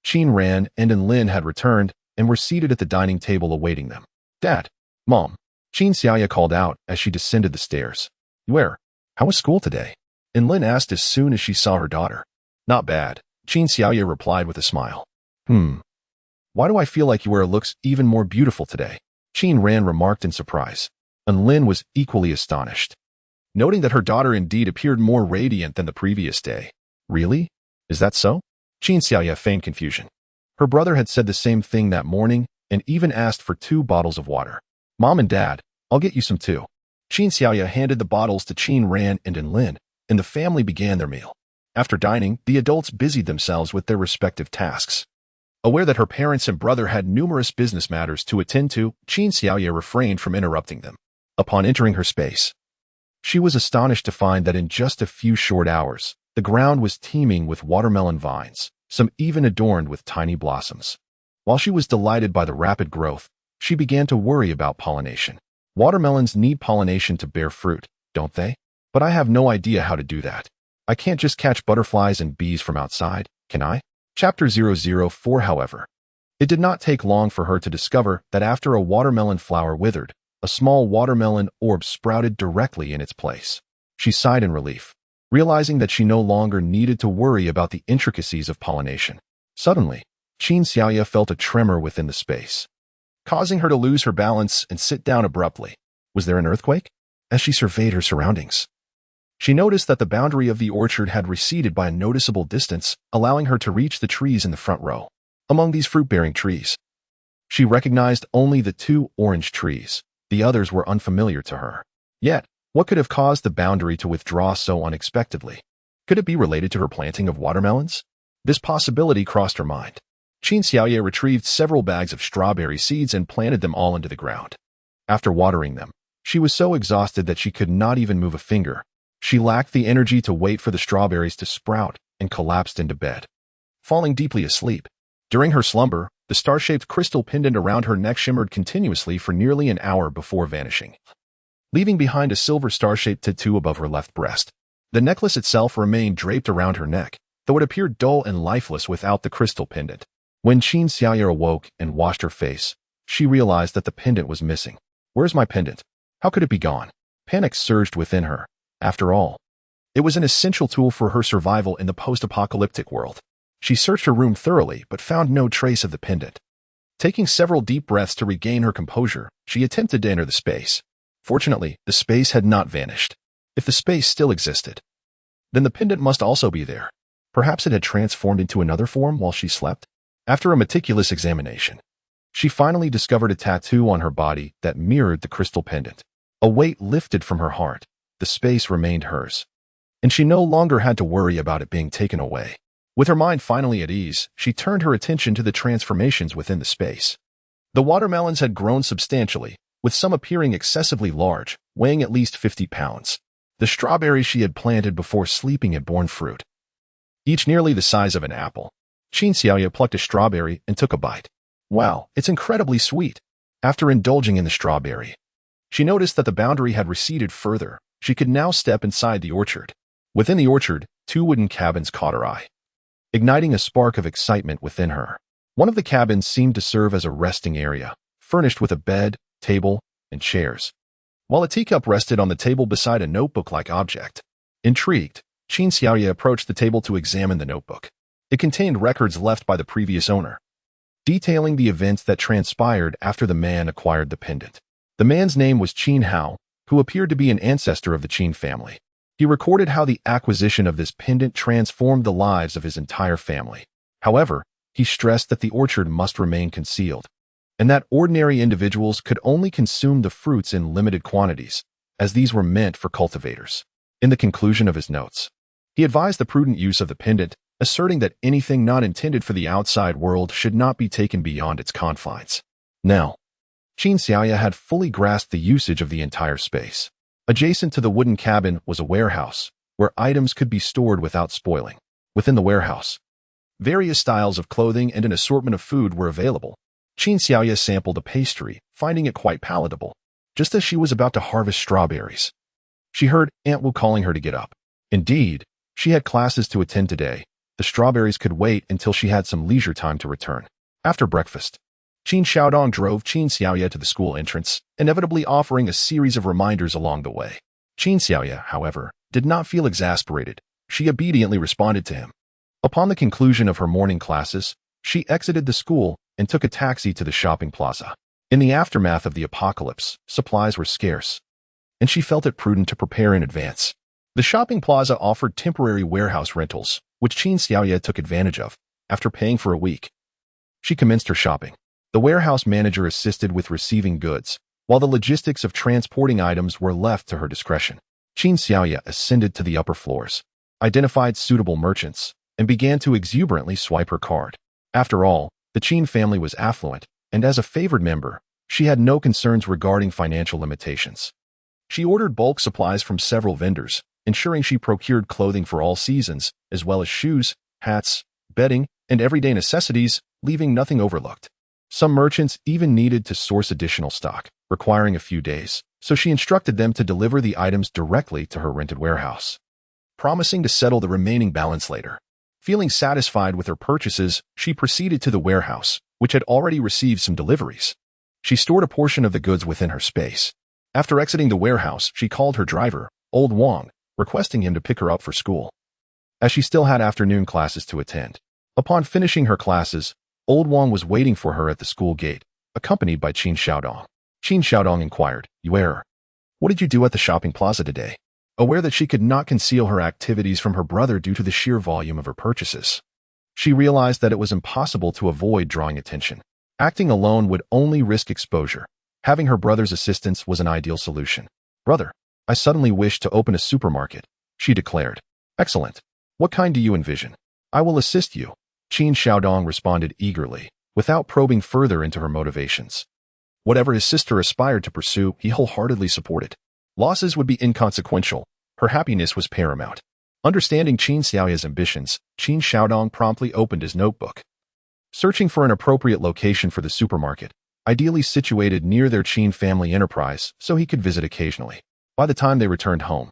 Qin ran and Lin had returned and were seated at the dining table awaiting them. Dad, Mom, Qin Xiaoya called out as she descended the stairs. Where? How was school today? And Lin asked as soon as she saw her daughter. Not bad, Qin Xiaoya replied with a smile. Why do I feel like Yuera looks even more beautiful today? Qin Ran remarked in surprise. And Lin was equally astonished, noting that her daughter indeed appeared more radiant than the previous day. Really? Is that so? Qin Xiaoya feigned confusion. Her brother had said the same thing that morning and even asked for 2 bottles of water. Mom and Dad, I'll get you some too. Qin Xiaoya handed the bottles to Qin Ran and Lin, and the family began their meal. After dining, the adults busied themselves with their respective tasks. Aware that her parents and brother had numerous business matters to attend to, Qin Xiaoya refrained from interrupting them. Upon entering her space, she was astonished to find that in just a few short hours, the ground was teeming with watermelon vines, some even adorned with tiny blossoms. While she was delighted by the rapid growth, she began to worry about pollination. Watermelons need pollination to bear fruit, don't they? But I have no idea how to do that. I can't just catch butterflies and bees from outside, can I? Chapter 004 However, it did not take long for her to discover that after a watermelon flower withered, a small watermelon orb sprouted directly in its place. She sighed in relief, realizing that she no longer needed to worry about the intricacies of pollination. Suddenly, Qin Xiaoya felt a tremor within the space, causing her to lose her balance and sit down abruptly. Was there an earthquake? As she surveyed her surroundings, she noticed that the boundary of the orchard had receded by a noticeable distance, allowing her to reach the trees in the front row. Among these fruit-bearing trees, she recognized only the 2 orange trees. The others were unfamiliar to her. Yet, what could have caused the boundary to withdraw so unexpectedly? Could it be related to her planting of watermelons? This possibility crossed her mind. Qin Xiaoya retrieved several bags of strawberry seeds and planted them all into the ground. After watering them, she was so exhausted that she could not even move a finger. She lacked the energy to wait for the strawberries to sprout and collapsed into bed, falling deeply asleep. During her slumber, the star-shaped crystal pendant around her neck shimmered continuously for nearly an hour before vanishing, leaving behind a silver star-shaped tattoo above her left breast. The necklace itself remained draped around her neck, though it appeared dull and lifeless without the crystal pendant. When Qin Xiaoya awoke and washed her face, she realized that the pendant was missing. Where's my pendant? How could it be gone? Panic surged within her. After all, it was an essential tool for her survival in the post-apocalyptic world. She searched her room thoroughly but found no trace of the pendant. Taking several deep breaths to regain her composure, she attempted to enter the space. Fortunately, the space had not vanished. If the space still existed, then the pendant must also be there. Perhaps it had transformed into another form while she slept. After a meticulous examination, she finally discovered a tattoo on her body that mirrored the crystal pendant. A weight lifted from her heart. The space remained hers, and she no longer had to worry about it being taken away. With her mind finally at ease, she turned her attention to the transformations within the space. The watermelons had grown substantially, with some appearing excessively large, weighing at least 50 pounds. The strawberries she had planted before sleeping had borne fruit, each nearly the size of an apple. Qin Xiaoya plucked a strawberry and took a bite. Wow, it's incredibly sweet. After indulging in the strawberry, she noticed that the boundary had receded further. She could now step inside the orchard. Within the orchard, 2 wooden cabins caught her eye, igniting a spark of excitement within her. One of the cabins seemed to serve as a resting area, furnished with a bed, table, and chairs, while a teacup rested on the table beside a notebook-like object. Intrigued, Qin Xiaoya approached the table to examine the notebook. It contained records left by the previous owner, detailing the events that transpired after the man acquired the pendant. The man's name was Qin Hao, who appeared to be an ancestor of the Qin family. He recorded how the acquisition of this pendant transformed the lives of his entire family. However, he stressed that the orchard must remain concealed, and that ordinary individuals could only consume the fruits in limited quantities, as these were meant for cultivators. In the conclusion of his notes, he advised the prudent use of the pendant, asserting that anything not intended for the outside world should not be taken beyond its confines. Now, Qin Xiaoya had fully grasped the usage of the entire space. Adjacent to the wooden cabin was a warehouse, where items could be stored without spoiling. Within the warehouse, various styles of clothing and an assortment of food were available. Qin Xiaoya sampled a pastry, finding it quite palatable. Just as she was about to harvest strawberries, she heard Aunt Wu calling her to get up. Indeed, she had classes to attend today. The strawberries could wait until she had some leisure time to return. After breakfast, Qin Xiaodong drove Qin Xiaoya to the school entrance, inevitably offering a series of reminders along the way. Qin Xiaoya, however, did not feel exasperated. She obediently responded to him. Upon the conclusion of her morning classes, she exited the school and took a taxi to the shopping plaza. In the aftermath of the apocalypse, supplies were scarce, and she felt it prudent to prepare in advance. The shopping plaza offered temporary warehouse rentals, which Qin Xiaoya took advantage of. After paying for a week, she commenced her shopping. The warehouse manager assisted with receiving goods, while the logistics of transporting items were left to her discretion. Qin Xiaoya ascended to the upper floors, identified suitable merchants, and began to exuberantly swipe her card. After all, the Qin family was affluent, and as a favored member, she had no concerns regarding financial limitations. She ordered bulk supplies from several vendors, ensuring she procured clothing for all seasons, as well as shoes, hats, bedding, and everyday necessities, leaving nothing overlooked. Some merchants even needed to source additional stock, requiring a few days, so she instructed them to deliver the items directly to her rented warehouse, promising to settle the remaining balance later. Feeling satisfied with her purchases, she proceeded to the warehouse, which had already received some deliveries. She stored a portion of the goods within her space. After exiting the warehouse, she called her driver, Old Wang, requesting him to pick her up for school, as she still had afternoon classes to attend. Upon finishing her classes, Old Wang was waiting for her at the school gate, accompanied by Qin Xiaodong. Qin Xiaodong inquired, "You error. What did you do at the shopping plaza today?" Aware that she could not conceal her activities from her brother due to the sheer volume of her purchases, she realized that it was impossible to avoid drawing attention. Acting alone would only risk exposure. Having her brother's assistance was an ideal solution. "Brother, I suddenly wish to open a supermarket," she declared. "Excellent. What kind do you envision? I will assist you," Qin Xiaodong responded eagerly, without probing further into her motivations. Whatever his sister aspired to pursue, he wholeheartedly supported. Losses would be inconsequential. Her happiness was paramount. Understanding Qin Xiaoya's ambitions, Qin Xiaodong promptly opened his notebook, searching for an appropriate location for the supermarket, ideally situated near their Qin family enterprise so he could visit occasionally. By the time they returned home,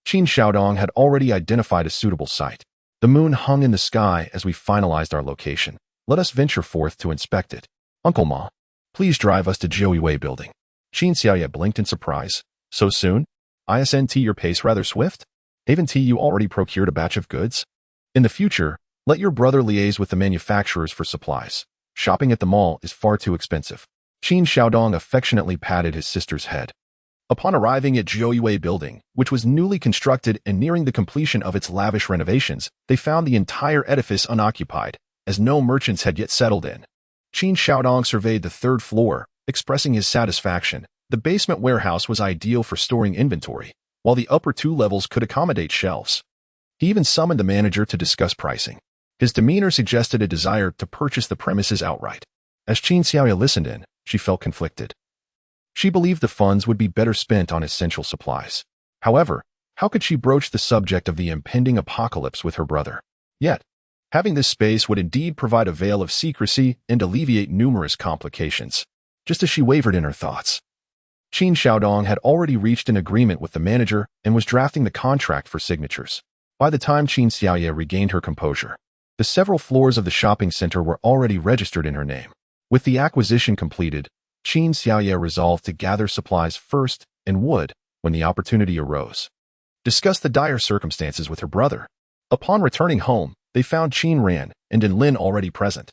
Qin Xiaodong had already identified a suitable site. "The moon hung in the sky as we finalized our location. Let us venture forth to inspect it. Uncle Ma, please drive us to Joey Wei building." Qin Xiaoya blinked in surprise. "So soon? Isn't your pace rather swift? Haven't you already procured a batch of goods? In the future, let your brother liaise with the manufacturers for supplies. Shopping at the mall is far too expensive." Qin Xiaodong affectionately patted his sister's head. Upon arriving at Joey Wei building, which was newly constructed and nearing the completion of its lavish renovations, they found the entire edifice unoccupied, as no merchants had yet settled in. Qin Xiaodong surveyed the third floor, expressing his satisfaction. The basement warehouse was ideal for storing inventory, while the upper 2 levels could accommodate shelves. He even summoned the manager to discuss pricing. His demeanor suggested a desire to purchase the premises outright. As Qin Xiaoya listened in, she felt conflicted. She believed the funds would be better spent on essential supplies. However, how could she broach the subject of the impending apocalypse with her brother? Yet, having this space would indeed provide a veil of secrecy and alleviate numerous complications. Just as she wavered in her thoughts, Qin Xiaodong had already reached an agreement with the manager and was drafting the contract for signatures. By the time Qin Xiaoye regained her composure, the several floors of the shopping center were already registered in her name. With the acquisition completed, Qin Xiaoye resolved to gather supplies first and would, when the opportunity arose, discuss the dire circumstances with her brother. Upon returning home, they found Qin Ran and Lin already present.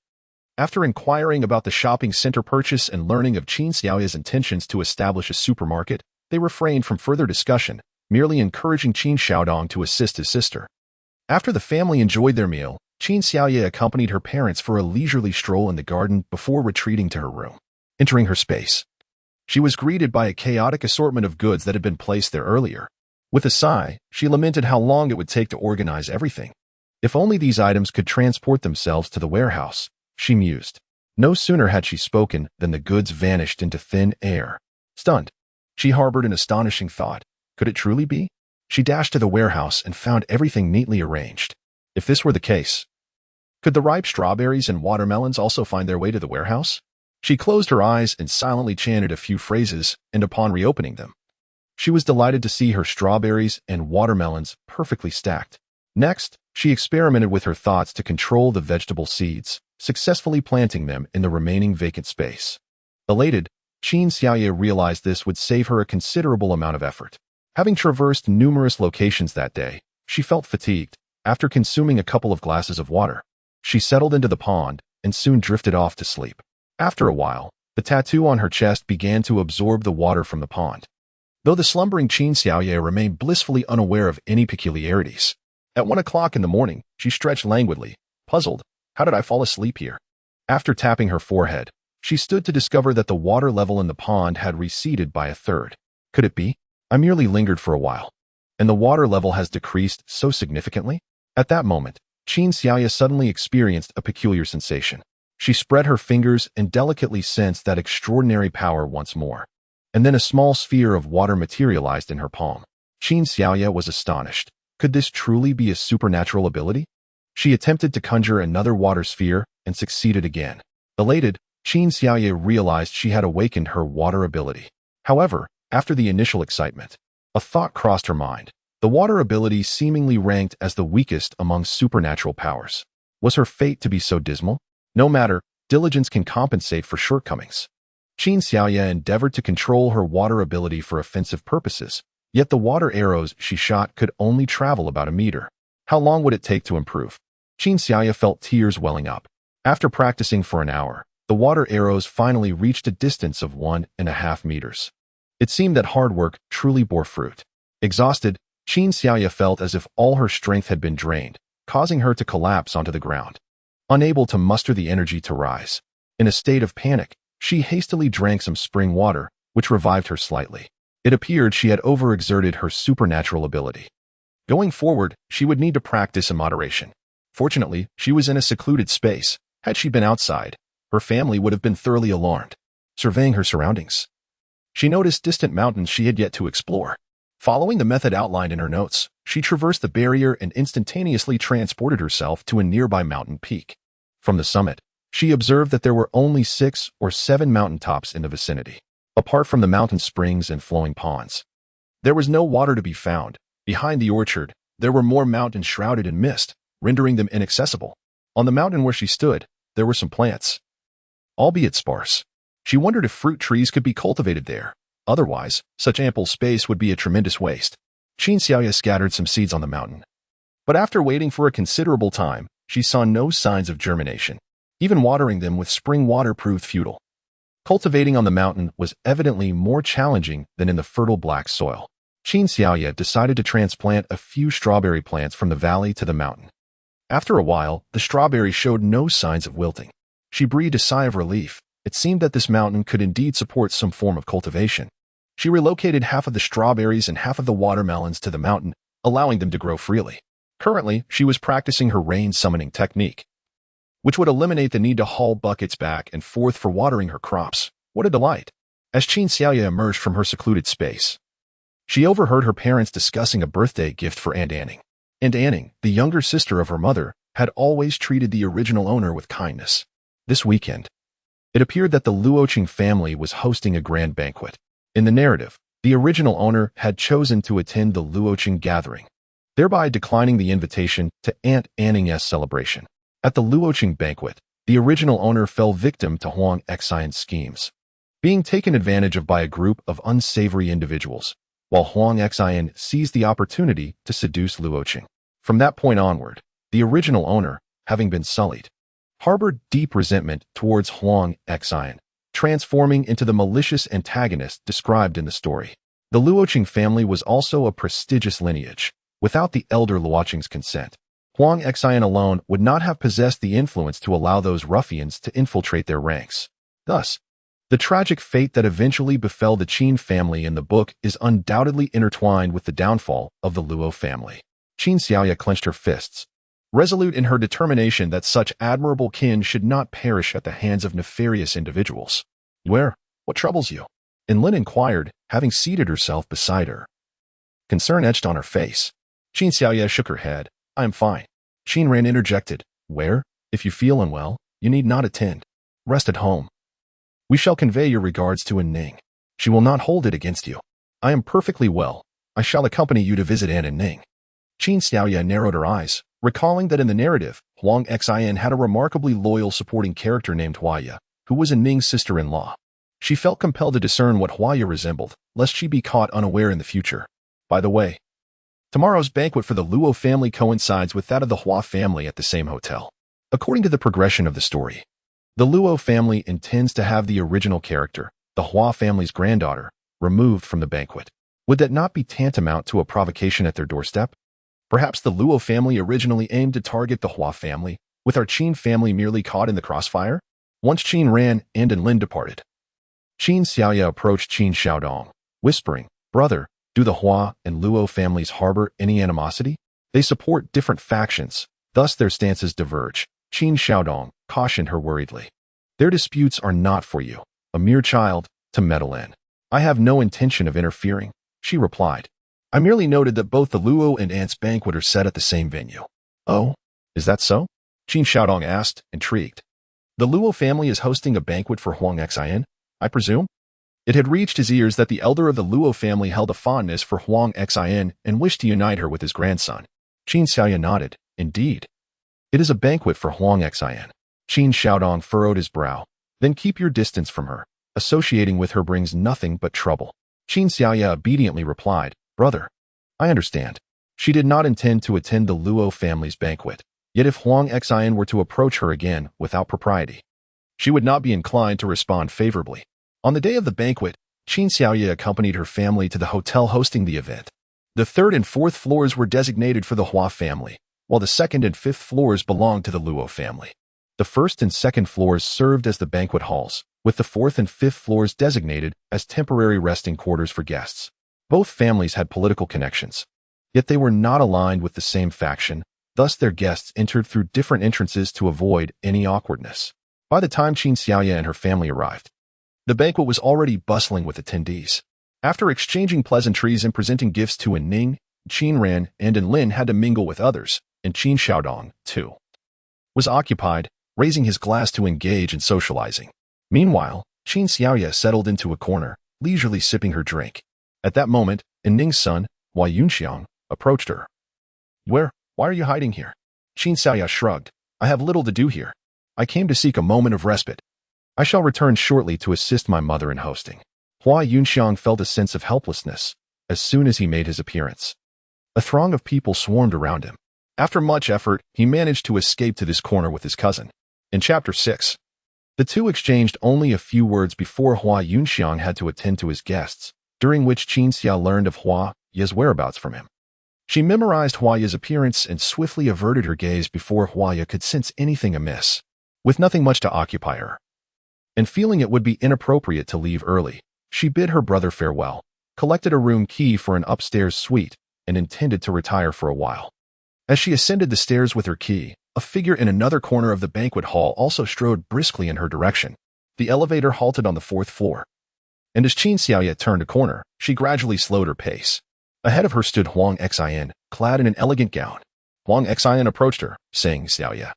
After inquiring about the shopping center purchase and learning of Qin Xiaoye's intentions to establish a supermarket, they refrained from further discussion, merely encouraging Qin Xiaodong to assist his sister. After the family enjoyed their meal, Qin Xiaoye accompanied her parents for a leisurely stroll in the garden before retreating to her room. Entering her space, she was greeted by a chaotic assortment of goods that had been placed there earlier. With a sigh, she lamented how long it would take to organize everything. If only these items could transport themselves to the warehouse, she mused. No sooner had she spoken than the goods vanished into thin air. Stunned, she harbored an astonishing thought. Could it truly be? She dashed to the warehouse and found everything neatly arranged. If this were the case, could the ripe strawberries and watermelons also find their way to the warehouse? She closed her eyes and silently chanted a few phrases, and upon reopening them, she was delighted to see her strawberries and watermelons perfectly stacked. Next, she experimented with her thoughts to control the vegetable seeds, successfully planting them in the remaining vacant space. Elated, Qin Xiaoye realized this would save her a considerable amount of effort. Having traversed numerous locations that day, she felt fatigued. After consuming a couple of glasses of water, she settled into the pond and soon drifted off to sleep. After a while, the tattoo on her chest began to absorb the water from the pond, though the slumbering Qin Xiaoye remained blissfully unaware of any peculiarities. At 1 o'clock in the morning, she stretched languidly, puzzled. How did I fall asleep here? After tapping her forehead, she stood to discover that the water level in the pond had receded by a third. Could it be? I merely lingered for a while, and the water level has decreased so significantly? At that moment, Qin Xiaoye suddenly experienced a peculiar sensation. She spread her fingers and delicately sensed that extraordinary power once more. And then a small sphere of water materialized in her palm. Qin Xiaoye was astonished. Could this truly be a supernatural ability? She attempted to conjure another water sphere and succeeded again. Elated, Qin Xiaoye realized she had awakened her water ability. However, after the initial excitement, a thought crossed her mind. The water ability seemingly ranked as the weakest among supernatural powers. Was her fate to be so dismal? No matter, diligence can compensate for shortcomings. Qin Xiaoye endeavored to control her water ability for offensive purposes, yet the water arrows she shot could only travel about a meter. How long would it take to improve? Qin Xiaoye felt tears welling up. After practicing for an hour, the water arrows finally reached a distance of 1.5 meters. It seemed that hard work truly bore fruit. Exhausted, Qin Xiaoye felt as if all her strength had been drained, causing her to collapse onto the ground. Unable to muster the energy to rise, in a state of panic, she hastily drank some spring water, which revived her slightly. It appeared she had overexerted her supernatural ability. Going forward, she would need to practice in moderation. Fortunately, she was in a secluded space. Had she been outside, her family would have been thoroughly alarmed. Surveying her surroundings, she noticed distant mountains she had yet to explore. Following the method outlined in her notes, she traversed the barrier and instantaneously transported herself to a nearby mountain peak. From the summit, she observed that there were only 6 or 7 mountaintops in the vicinity. Apart from the mountain springs and flowing ponds, there was no water to be found. Behind the orchard, there were more mountains shrouded in mist, rendering them inaccessible. On the mountain where she stood, there were some plants, albeit sparse. She wondered if fruit trees could be cultivated there. Otherwise, such ample space would be a tremendous waste. Qin Xiaoye scattered some seeds on the mountain. But after waiting for a considerable time, she saw no signs of germination. Even watering them with spring water proved futile. Cultivating on the mountain was evidently more challenging than in the fertile black soil. Qin Xiaoye decided to transplant a few strawberry plants from the valley to the mountain. After a while, the strawberries showed no signs of wilting. She breathed a sigh of relief. It seemed that this mountain could indeed support some form of cultivation. She relocated half of the strawberries and half of the watermelons to the mountain, allowing them to grow freely. Currently, she was practicing her rain summoning technique, which would eliminate the need to haul buckets back and forth for watering her crops. What a delight! As Qin Xiaoya emerged from her secluded space, she overheard her parents discussing a birthday gift for Aunt Anning. Aunt Anning, the younger sister of her mother, had always treated the original owner with kindness. This weekend, it appeared that the Luoqing family was hosting a grand banquet. In the narrative, the original owner had chosen to attend the Luoqing gathering, thereby declining the invitation to Aunt Anning's celebration. At the Luoqing banquet, the original owner fell victim to Huang Xian's schemes, being taken advantage of by a group of unsavory individuals, while Huang Xian seized the opportunity to seduce Luoqing. From that point onward, the original owner, having been sullied, harbored deep resentment towards Huang Xian, transforming into the malicious antagonist described in the story. The Luoqing family was also a prestigious lineage. Without the elder Luoqing's consent, Huang Xian alone would not have possessed the influence to allow those ruffians to infiltrate their ranks. Thus, the tragic fate that eventually befell the Qin family in the book is undoubtedly intertwined with the downfall of the Luo family. Qin Xiaoya clenched her fists, resolute in her determination that such admirable kin should not perish at the hands of nefarious individuals. What troubles you? And Lin inquired, having seated herself beside her. Concern etched on her face. Qin Xiaoya shook her head. I am fine. Qin Ran interjected. If you feel unwell, you need not attend. Rest at home. We shall convey your regards to Ning. She will not hold it against you. I am perfectly well. I shall accompany you to visit Aunt Ning. Qin Xiaoya narrowed her eyes, recalling that in the narrative, Huang Xian had a remarkably loyal supporting character named Huaya, who was Ning's sister-in-law. She felt compelled to discern what Huaya resembled, lest she be caught unaware in the future. By the way, tomorrow's banquet for the Luo family coincides with that of the Hua family at the same hotel. According to the progression of the story, the Luo family intends to have the original character, the Hua family's granddaughter, removed from the banquet. Would that not be tantamount to a provocation at their doorstep? Perhaps the Luo family originally aimed to target the Hua family, with our Qin family merely caught in the crossfire? Once Qin Ran and Lin departed, Qin Xiaoya approached Qin Xiaodong, whispering, Brother, do the Hua and Luo families harbor any animosity? They support different factions, thus their stances diverge. Qin Xiaodong cautioned her worriedly. Their disputes are not for you, a mere child, to meddle in. I have no intention of interfering, she replied. I merely noted that both the Luo and Aunt's banquet are set at the same venue. Oh, is that so? Qin Xiaodong asked, intrigued. The Luo family is hosting a banquet for Huang Xian, I presume? It had reached his ears that the elder of the Luo family held a fondness for Huang Xian and wished to unite her with his grandson. Qin Xiaoya nodded. Indeed. It is a banquet for Huang Xian. Qin Xiaodong furrowed his brow. Then keep your distance from her. Associating with her brings nothing but trouble. Qin Xiaoya obediently replied, Brother, I understand. She did not intend to attend the Luo family's banquet. Yet if Huang Xian were to approach her again without propriety, she would not be inclined to respond favorably. On the day of the banquet, Qin Xiaoya accompanied her family to the hotel hosting the event. The third and fourth floors were designated for the Hua family, while the second and fifth floors belonged to the Luo family. The first and second floors served as the banquet halls, with the fourth and fifth floors designated as temporary resting quarters for guests. Both families had political connections, yet they were not aligned with the same faction, thus their guests entered through different entrances to avoid any awkwardness. By the time Qin Xiaoya and her family arrived, the banquet was already bustling with attendees. After exchanging pleasantries and presenting gifts to Ning, Qin Ran and Lin had to mingle with others, and Qin Xiaodong, too, was occupied, raising his glass to engage in socializing. Meanwhile, Qin Xiaoya settled into a corner, leisurely sipping her drink. At that moment, Ning's son, Hua Yunxiang, approached her. Why are you hiding here? Qin Xiaoya shrugged. I have little to do here. I came to seek a moment of respite. I shall return shortly to assist my mother in hosting. Hua Yunxiang felt a sense of helplessness as soon as he made his appearance. A throng of people swarmed around him. After much effort, he managed to escape to this corner with his cousin. In Chapter 6, the two exchanged only a few words before Hua Yunxiang had to attend to his guests, during which Qin Xia learned of Hua Ye's whereabouts from him. She memorized Hua Ye's appearance and swiftly averted her gaze before Hua Ye could sense anything amiss. With nothing much to occupy her, and feeling it would be inappropriate to leave early, she bid her brother farewell, collected a room key for an upstairs suite, and intended to retire for a while. As she ascended the stairs with her key, a figure in another corner of the banquet hall also strode briskly in her direction. The elevator halted on the fourth floor, and as Qin Xiaoya turned a corner, she gradually slowed her pace. Ahead of her stood Huang Xian, clad in an elegant gown. Huang Xian approached her, saying, "Xiaoya,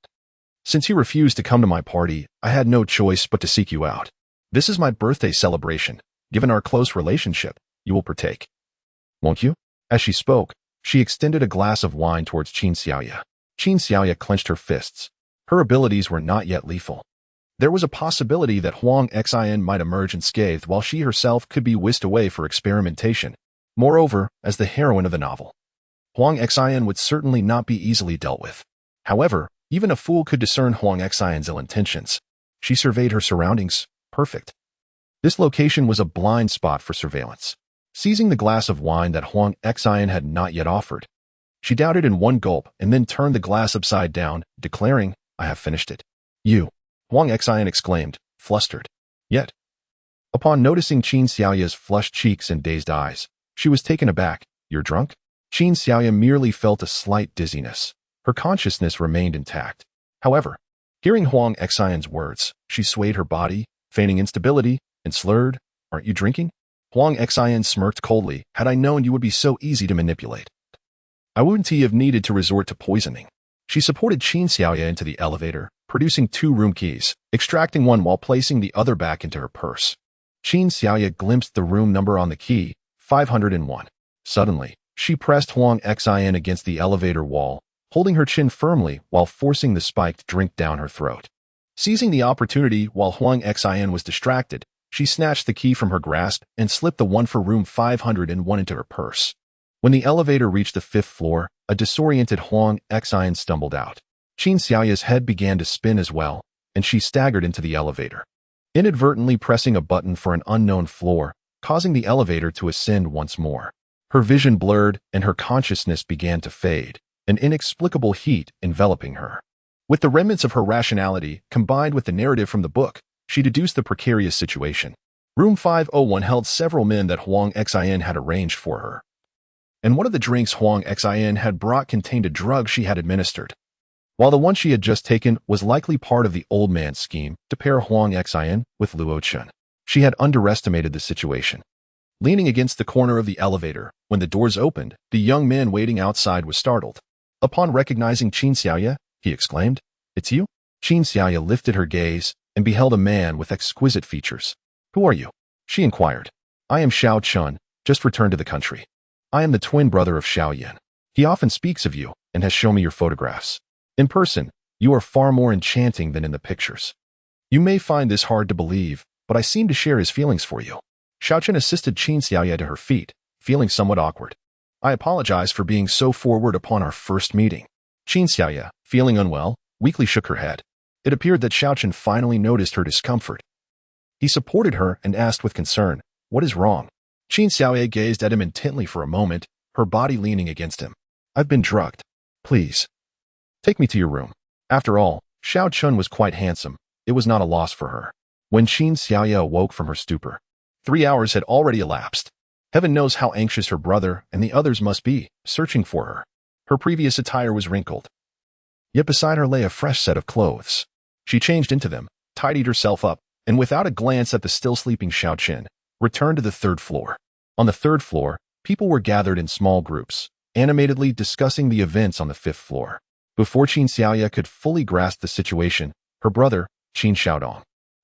since you refused to come to my party, I had no choice but to seek you out. This is my birthday celebration. Given our close relationship, you will partake, won't you?" As she spoke, she extended a glass of wine towards Qin Xiaoya. Qin Xiaoya clenched her fists. Her abilities were not yet lethal. There was a possibility that Huang Xian might emerge unscathed while she herself could be whisked away for experimentation. Moreover, as the heroine of the novel, Huang Xian would certainly not be easily dealt with. However, even a fool could discern Huang Xian's ill intentions. She surveyed her surroundings. Perfect. This location was a blind spot for surveillance. Seizing the glass of wine that Huang Xian had not yet offered, she downed it in one gulp and then turned the glass upside down, declaring, "I have finished it." "You," Huang Xian exclaimed, flustered. Yet, upon noticing Qin Xiaoya's flushed cheeks and dazed eyes, she was taken aback. "You're drunk?" Qin Xiaoya merely felt a slight dizziness. Her consciousness remained intact. However, hearing Huang Xian's words, she swayed her body, feigning instability, and slurred, "Aren't you drinking?" Huang Xian smirked coldly. "Had I known you would be so easy to manipulate, I wouldn't have needed to resort to poisoning." She supported Qin Xiaoya into the elevator, producing 2 room keys, extracting one while placing the other back into her purse. Qin Xiaoya glimpsed the room number on the key, 501. Suddenly, she pressed Huang Xian against the elevator wall, holding her chin firmly while forcing the spiked drink down her throat. Seizing the opportunity while Huang Xian was distracted, she snatched the key from her grasp and slipped the one for room 501 into her purse. When the elevator reached the 5th floor, a disoriented Huang Xian stumbled out. Qin Xiaoya's head began to spin as well, and she staggered into the elevator, inadvertently pressing a button for an unknown floor, causing the elevator to ascend once more. Her vision blurred and her consciousness began to fade, an inexplicable heat enveloping her. With the remnants of her rationality combined with the narrative from the book, she deduced the precarious situation. Room 501 held several men that Huang Xian had arranged for her, and one of the drinks Huang Xian had brought contained a drug she had administered, while the one she had just taken was likely part of the old man's scheme to pair Huang Xian with Luo Chun. She had underestimated the situation. Leaning against the corner of the elevator, when the doors opened, the young man waiting outside was startled. Upon recognizing Qin Xiaoya, he exclaimed, "It's you?" Qin Xiaoya lifted her gaze and beheld a man with exquisite features. "Who are you?" she inquired. "I am Xiao Chun, just returned to the country. I am the twin brother of Xiao Yan. He often speaks of you and has shown me your photographs. In person, you are far more enchanting than in the pictures. You may find this hard to believe, but I seem to share his feelings for you." Xiao Chen assisted Qin Xiaoya to her feet, feeling somewhat awkward. "I apologize for being so forward upon our first meeting." Qin Xiaoya, feeling unwell, weakly shook her head. It appeared that Xiao Chen finally noticed her discomfort. He supported her and asked with concern, "What is wrong?" Qin Xiaoya gazed at him intently for a moment, her body leaning against him. "I've been drugged. Please, take me to your room." After all, Xiao Chun was quite handsome. It was not a loss for her. When Qin Xiaoya awoke from her stupor, 3 hours had already elapsed. Heaven knows how anxious her brother and the others must be, searching for her. Her previous attire was wrinkled, yet beside her lay a fresh set of clothes. She changed into them, tidied herself up, and without a glance at the still sleeping Xiao Chen, returned to the 3rd floor. On the 3rd floor, people were gathered in small groups, animatedly discussing the events on the 5th floor. Before Qin Xiaoya could fully grasp the situation, her brother, Qin Xiaodong,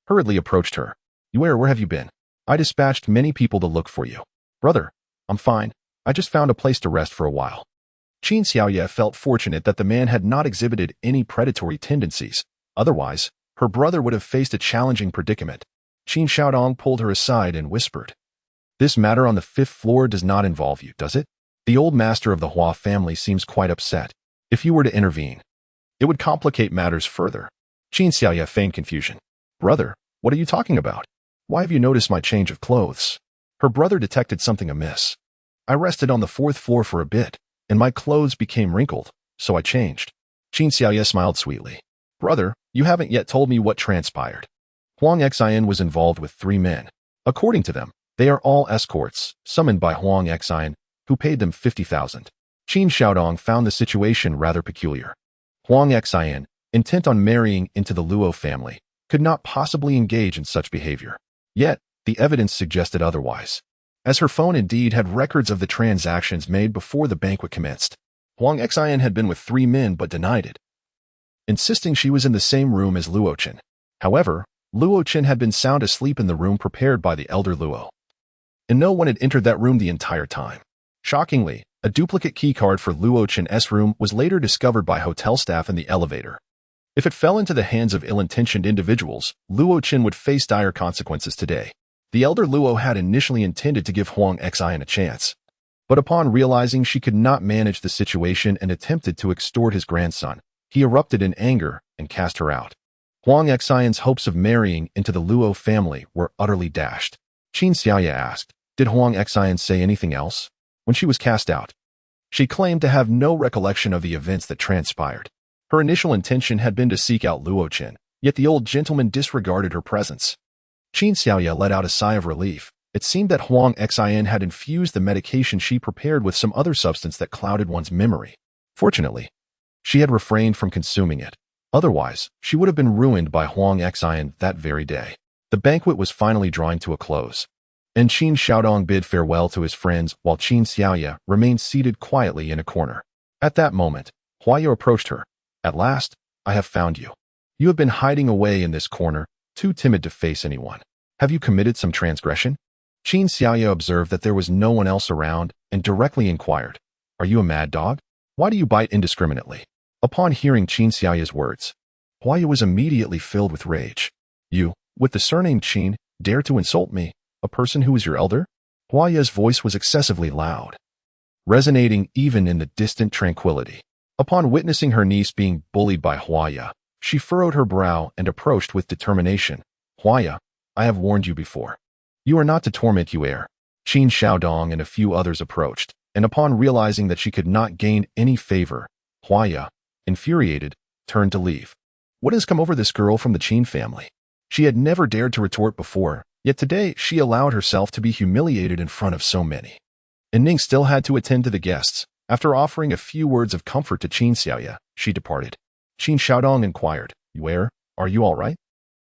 hurriedly approached her. Where have you been? I dispatched many people to look for you." "Brother, I'm fine. I just found a place to rest for a while." Qin Xiaoya felt fortunate that the man had not exhibited any predatory tendencies. Otherwise, her brother would have faced a challenging predicament. Qin Xiaodong pulled her aside and whispered, "This matter on the 5th floor does not involve you, does it? The old master of the Hua family seems quite upset. If you were to intervene, it would complicate matters further." Qin Xiaoya feigned confusion. "Brother, what are you talking about? Why have you noticed my change of clothes?" Her brother detected something amiss. "I rested on the 4th floor for a bit, and my clothes became wrinkled, so I changed." Qin Xiaoya smiled sweetly. "Brother, you haven't yet told me what transpired." Huang Xian was involved with 3 men. According to them, they are all escorts, summoned by Huang Xian, who paid them 50,000. Qin Xiaodong found the situation rather peculiar. Huang Xian, intent on marrying into the Luo family, could not possibly engage in such behavior. Yet, the evidence suggested otherwise, as her phone indeed had records of the transactions made before the banquet commenced. Huang Xian had been with 3 men but denied it, insisting she was in the same room as Luo Chen. However, Luo Chen had been sound asleep in the room prepared by the elder Luo, and no one had entered that room the entire time. Shockingly, a duplicate keycard for Luo Chen's room was later discovered by hotel staff in the elevator. If it fell into the hands of ill-intentioned individuals, Luo Chen would face dire consequences today. The elder Luo had initially intended to give Huang Xian a chance, but upon realizing she could not manage the situation and attempted to extort his grandson, he erupted in anger and cast her out. Huang Xian's hopes of marrying into the Luo family were utterly dashed. Qin Xiaoya asked, "Did Huang Xian say anything else?" When she was cast out, she claimed to have no recollection of the events that transpired. Her initial intention had been to seek out Luo Chen, yet the old gentleman disregarded her presence. Qin Xiaoya let out a sigh of relief. It seemed that Huang Xian had infused the medication she prepared with some other substance that clouded one's memory. Fortunately, she had refrained from consuming it. Otherwise, she would have been ruined by Huang Xian that very day. The banquet was finally drawing to a close, and Qin Xiaodong bid farewell to his friends while Qin Xiaoya remained seated quietly in a corner. At that moment, Huayu approached her. "At last, I have found you. You have been hiding away in this corner, too timid to face anyone. Have you committed some transgression?" Qin Xiaoya observed that there was no one else around and directly inquired, "Are you a mad dog? Why do you bite indiscriminately?" Upon hearing Qin Xiaoya's words, Huayu was immediately filled with rage. "You, with the surname Qin, dare to insult me, a person who is your elder?" Huayu's voice was excessively loud, resonating even in the distant tranquility. Upon witnessing her niece being bullied by Huayu, she furrowed her brow and approached with determination. "Huayu, I have warned you before. You are not to torment Yu'er." Qin Xiaodong and a few others approached, and upon realizing that she could not gain any favor, Huayu, infuriated, turned to leave. What has come over this girl from the Qin family? She had never dared to retort before, yet today she allowed herself to be humiliated in front of so many. And Ning still had to attend to the guests. After offering a few words of comfort to Qin Xiaoya, she departed. Qin Xiaodong inquired, "Yu'er, are you all right?"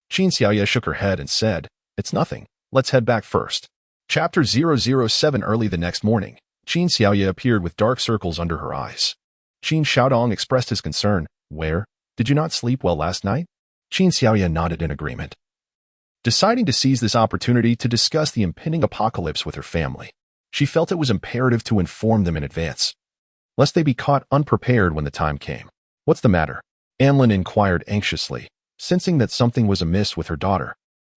Qin Xiaoya shook her head and said, "It's nothing. Let's head back first." Chapter 007. Early the next morning, Qin Xiaoya appeared with dark circles under her eyes. Qin Xiaodong expressed his concern. "Where? Did you not sleep well last night?" Qin Xiaoya nodded in agreement, deciding to seize this opportunity to discuss the impending apocalypse with her family. She felt it was imperative to inform them in advance, lest they be caught unprepared when the time came. "What's the matter?" Anlin inquired anxiously, sensing that something was amiss with her daughter,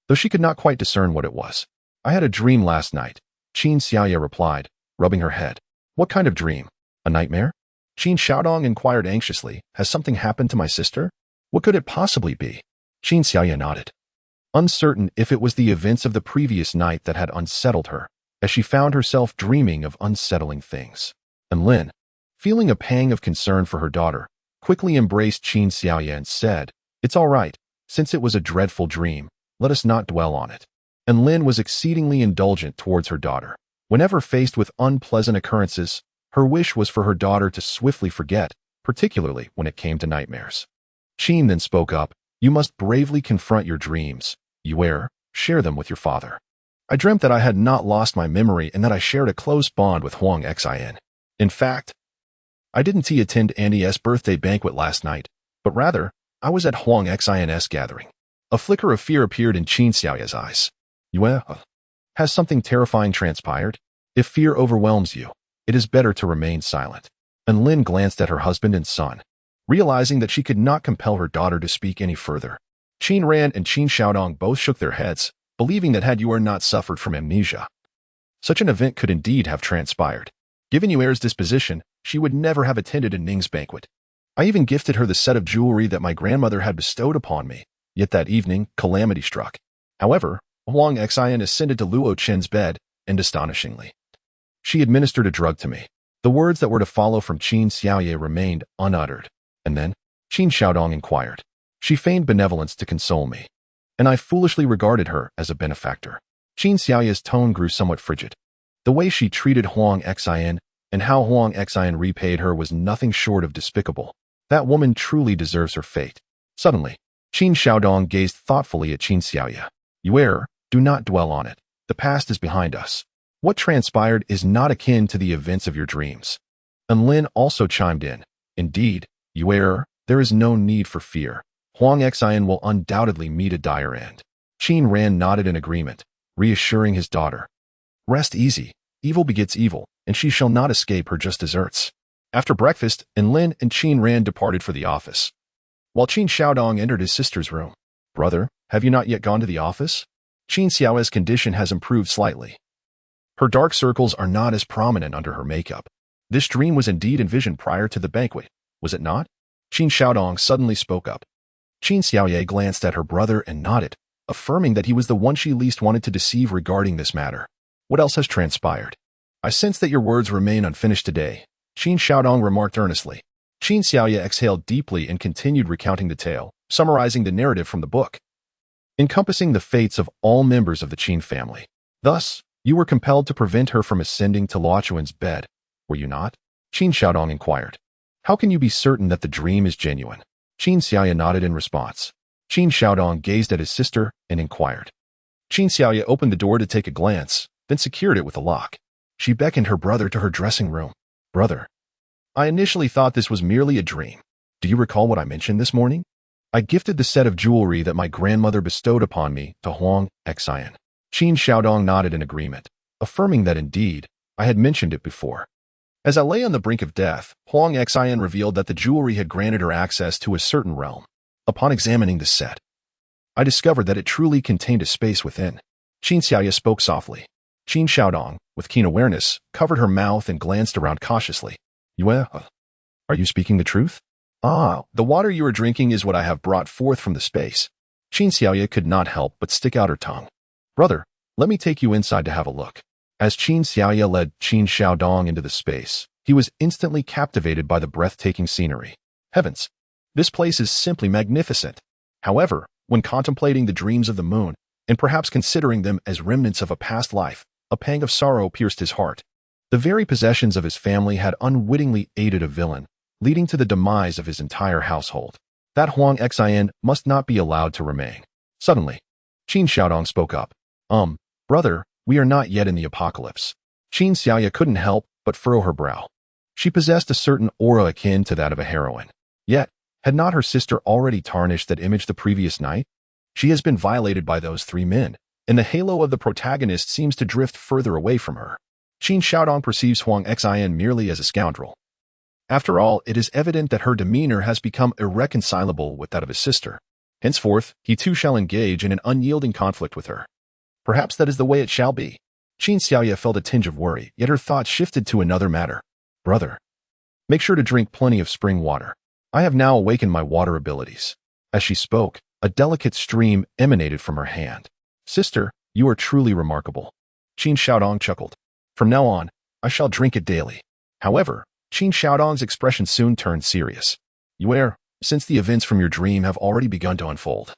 though she could not quite discern what it was. "I had a dream last night," Qin Xiaoya replied, rubbing her head. "What kind of dream? A nightmare?" Qin Xiaodong inquired anxiously, "Has something happened to my sister? What could it possibly be?" Qin Xiaoya nodded, uncertain if it was the events of the previous night that had unsettled her, as she found herself dreaming of unsettling things. And Lin, feeling a pang of concern for her daughter, quickly embraced Qin Xiaoya and said, "It's all right. Since it was a dreadful dream, let us not dwell on it." And Lin was exceedingly indulgent towards her daughter. Whenever faced with unpleasant occurrences, her wish was for her daughter to swiftly forget, particularly when it came to nightmares. Qin then spoke up, "You must bravely confront your dreams. Yu'er, share them with your father." "I dreamt that I had not lost my memory and that I shared a close bond with Huang Xian. In fact, I didn't attend Annie's birthday banquet last night, but rather, I was at Huang Xian's gathering." A flicker of fear appeared in Qin Xiaoya's eyes. "Yu'er, has something terrifying transpired? If fear overwhelms you, it is better to remain silent." And Lin glanced at her husband and son, realizing that she could not compel her daughter to speak any further. Qin Ran and Qin Xiaodong both shook their heads, believing that had Yu'er not suffered from amnesia, such an event could indeed have transpired. Given Yu'er's disposition, she would never have attended a Ning's banquet. "I even gifted her the set of jewelry that my grandmother had bestowed upon me, yet that evening, calamity struck. However, Huang Xian ascended to Luo Chen's bed, and astonishingly, she administered a drug to me." The words that were to follow from Qin Xiaoya remained unuttered. And then, Qin Xiaodong inquired. "She feigned benevolence to console me, and I foolishly regarded her as a benefactor." Qin Xiaoya's tone grew somewhat frigid. The way she treated Huang Xian and how Huang Xian repaid her was nothing short of despicable. That woman truly deserves her fate. Suddenly, Qin Xiaodong gazed thoughtfully at Qin Xiaoye. You do not dwell on it. The past is behind us. What transpired is not akin to the events of your dreams. And Lin also chimed in. Indeed, there is no need for fear. Huang Xian will undoubtedly meet a dire end. Qin Ran nodded in agreement, reassuring his daughter. Rest easy. Evil begets evil, and she shall not escape her just deserts. After breakfast, Lin and Qin Ran departed for the office. While Qin Xiaodong entered his sister's room. Brother, have you not yet gone to the office? Qin Xiaoye's condition has improved slightly. Her dark circles are not as prominent under her makeup. This dream was indeed envisioned prior to the banquet, was it not? Qin Xiaodong suddenly spoke up. Qin Xiaoye glanced at her brother and nodded, affirming that he was the one she least wanted to deceive regarding this matter. What else has transpired? I sense that your words remain unfinished today, Qin Xiaodong remarked earnestly. Qin Xiaoye exhaled deeply and continued recounting the tale, summarizing the narrative from the book, encompassing the fates of all members of the Qin family. Thus, you were compelled to prevent her from ascending to Luochuan's bed, were you not? Qin Xiaodong inquired. How can you be certain that the dream is genuine? Qin Xiaoye nodded in response. Qin Xiaodong gazed at his sister and inquired. Qin Xiaoye opened the door to take a glance, then secured it with a lock. She beckoned her brother to her dressing room. Brother, I initially thought this was merely a dream. Do you recall what I mentioned this morning? I gifted the set of jewelry that my grandmother bestowed upon me to Huang Xian. Qin Xiaodong nodded in agreement, affirming that indeed, I had mentioned it before. As I lay on the brink of death, Huang Xian revealed that the jewelry had granted her access to a certain realm. Upon examining the set, I discovered that it truly contained a space within. Qin Xiaoye spoke softly. Qin Xiaodong, with keen awareness, covered her mouth and glanced around cautiously. Are you speaking the truth? The water you are drinking is what I have brought forth from the space. Qin Xiaoye could not help but stick out her tongue. Brother, let me take you inside to have a look. As Qin Xiaoye led Qin Xiaodong into the space, he was instantly captivated by the breathtaking scenery. Heavens, this place is simply magnificent. However, when contemplating the dreams of the moon, and perhaps considering them as remnants of a past life, a pang of sorrow pierced his heart. The very possessions of his family had unwittingly aided a villain, leading to the demise of his entire household. That Huang Xian must not be allowed to remain. Suddenly, Qin Xiaodong spoke up. Brother, we are not yet in the apocalypse. Qin Xiaoye couldn't help but furrow her brow. She possessed a certain aura akin to that of a heroine. Yet, had not her sister already tarnished that image the previous night? She has been violated by those three men, and the halo of the protagonist seems to drift further away from her. Qin Xiaodong perceives Huang Xian merely as a scoundrel. After all, it is evident that her demeanor has become irreconcilable with that of his sister. Henceforth, he too shall engage in an unyielding conflict with her. Perhaps that is the way it shall be. Qin Xiaoye felt a tinge of worry, yet her thoughts shifted to another matter. Brother, make sure to drink plenty of spring water. I have now awakened my water abilities. As she spoke, a delicate stream emanated from her hand. Sister, you are truly remarkable. Qin Xiaodong chuckled. From now on, I shall drink it daily. However, Qin Xiaodong's expression soon turned serious. Since the events from your dream have already begun to unfold,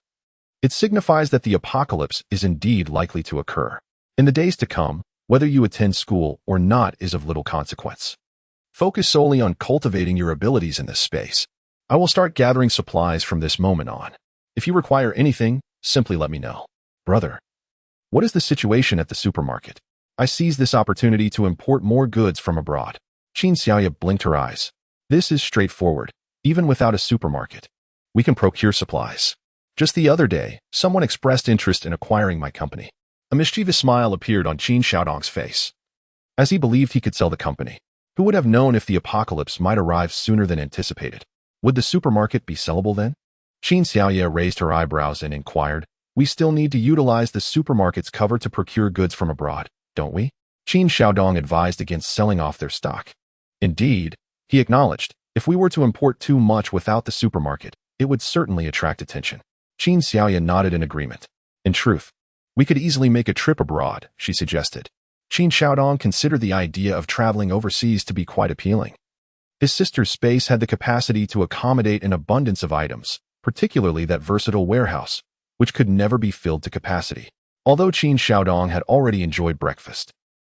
it signifies that the apocalypse is indeed likely to occur. In the days to come, whether you attend school or not is of little consequence. Focus solely on cultivating your abilities in this space. I will start gathering supplies from this moment on. If you require anything, simply let me know. Brother, what is the situation at the supermarket? I seized this opportunity to import more goods from abroad. Qin Xiaoye blinked her eyes. This is straightforward. Even without a supermarket, we can procure supplies. Just the other day, someone expressed interest in acquiring my company. A mischievous smile appeared on Qin Xiaodong's face. As he believed he could sell the company, who would have known if the apocalypse might arrive sooner than anticipated? Would the supermarket be sellable then? Qin Xiaoye raised her eyebrows and inquired, We still need to utilize the supermarket's cover to procure goods from abroad, don't we? Qin Xiaodong advised against selling off their stock. Indeed, he acknowledged, if we were to import too much without the supermarket, it would certainly attract attention. Qin Xiaoye nodded in agreement. In truth, we could easily make a trip abroad, she suggested. Qin Xiaodong considered the idea of traveling overseas to be quite appealing. His sister's space had the capacity to accommodate an abundance of items, particularly that versatile warehouse, which could never be filled to capacity. Although Qin Xiaodong had already enjoyed breakfast,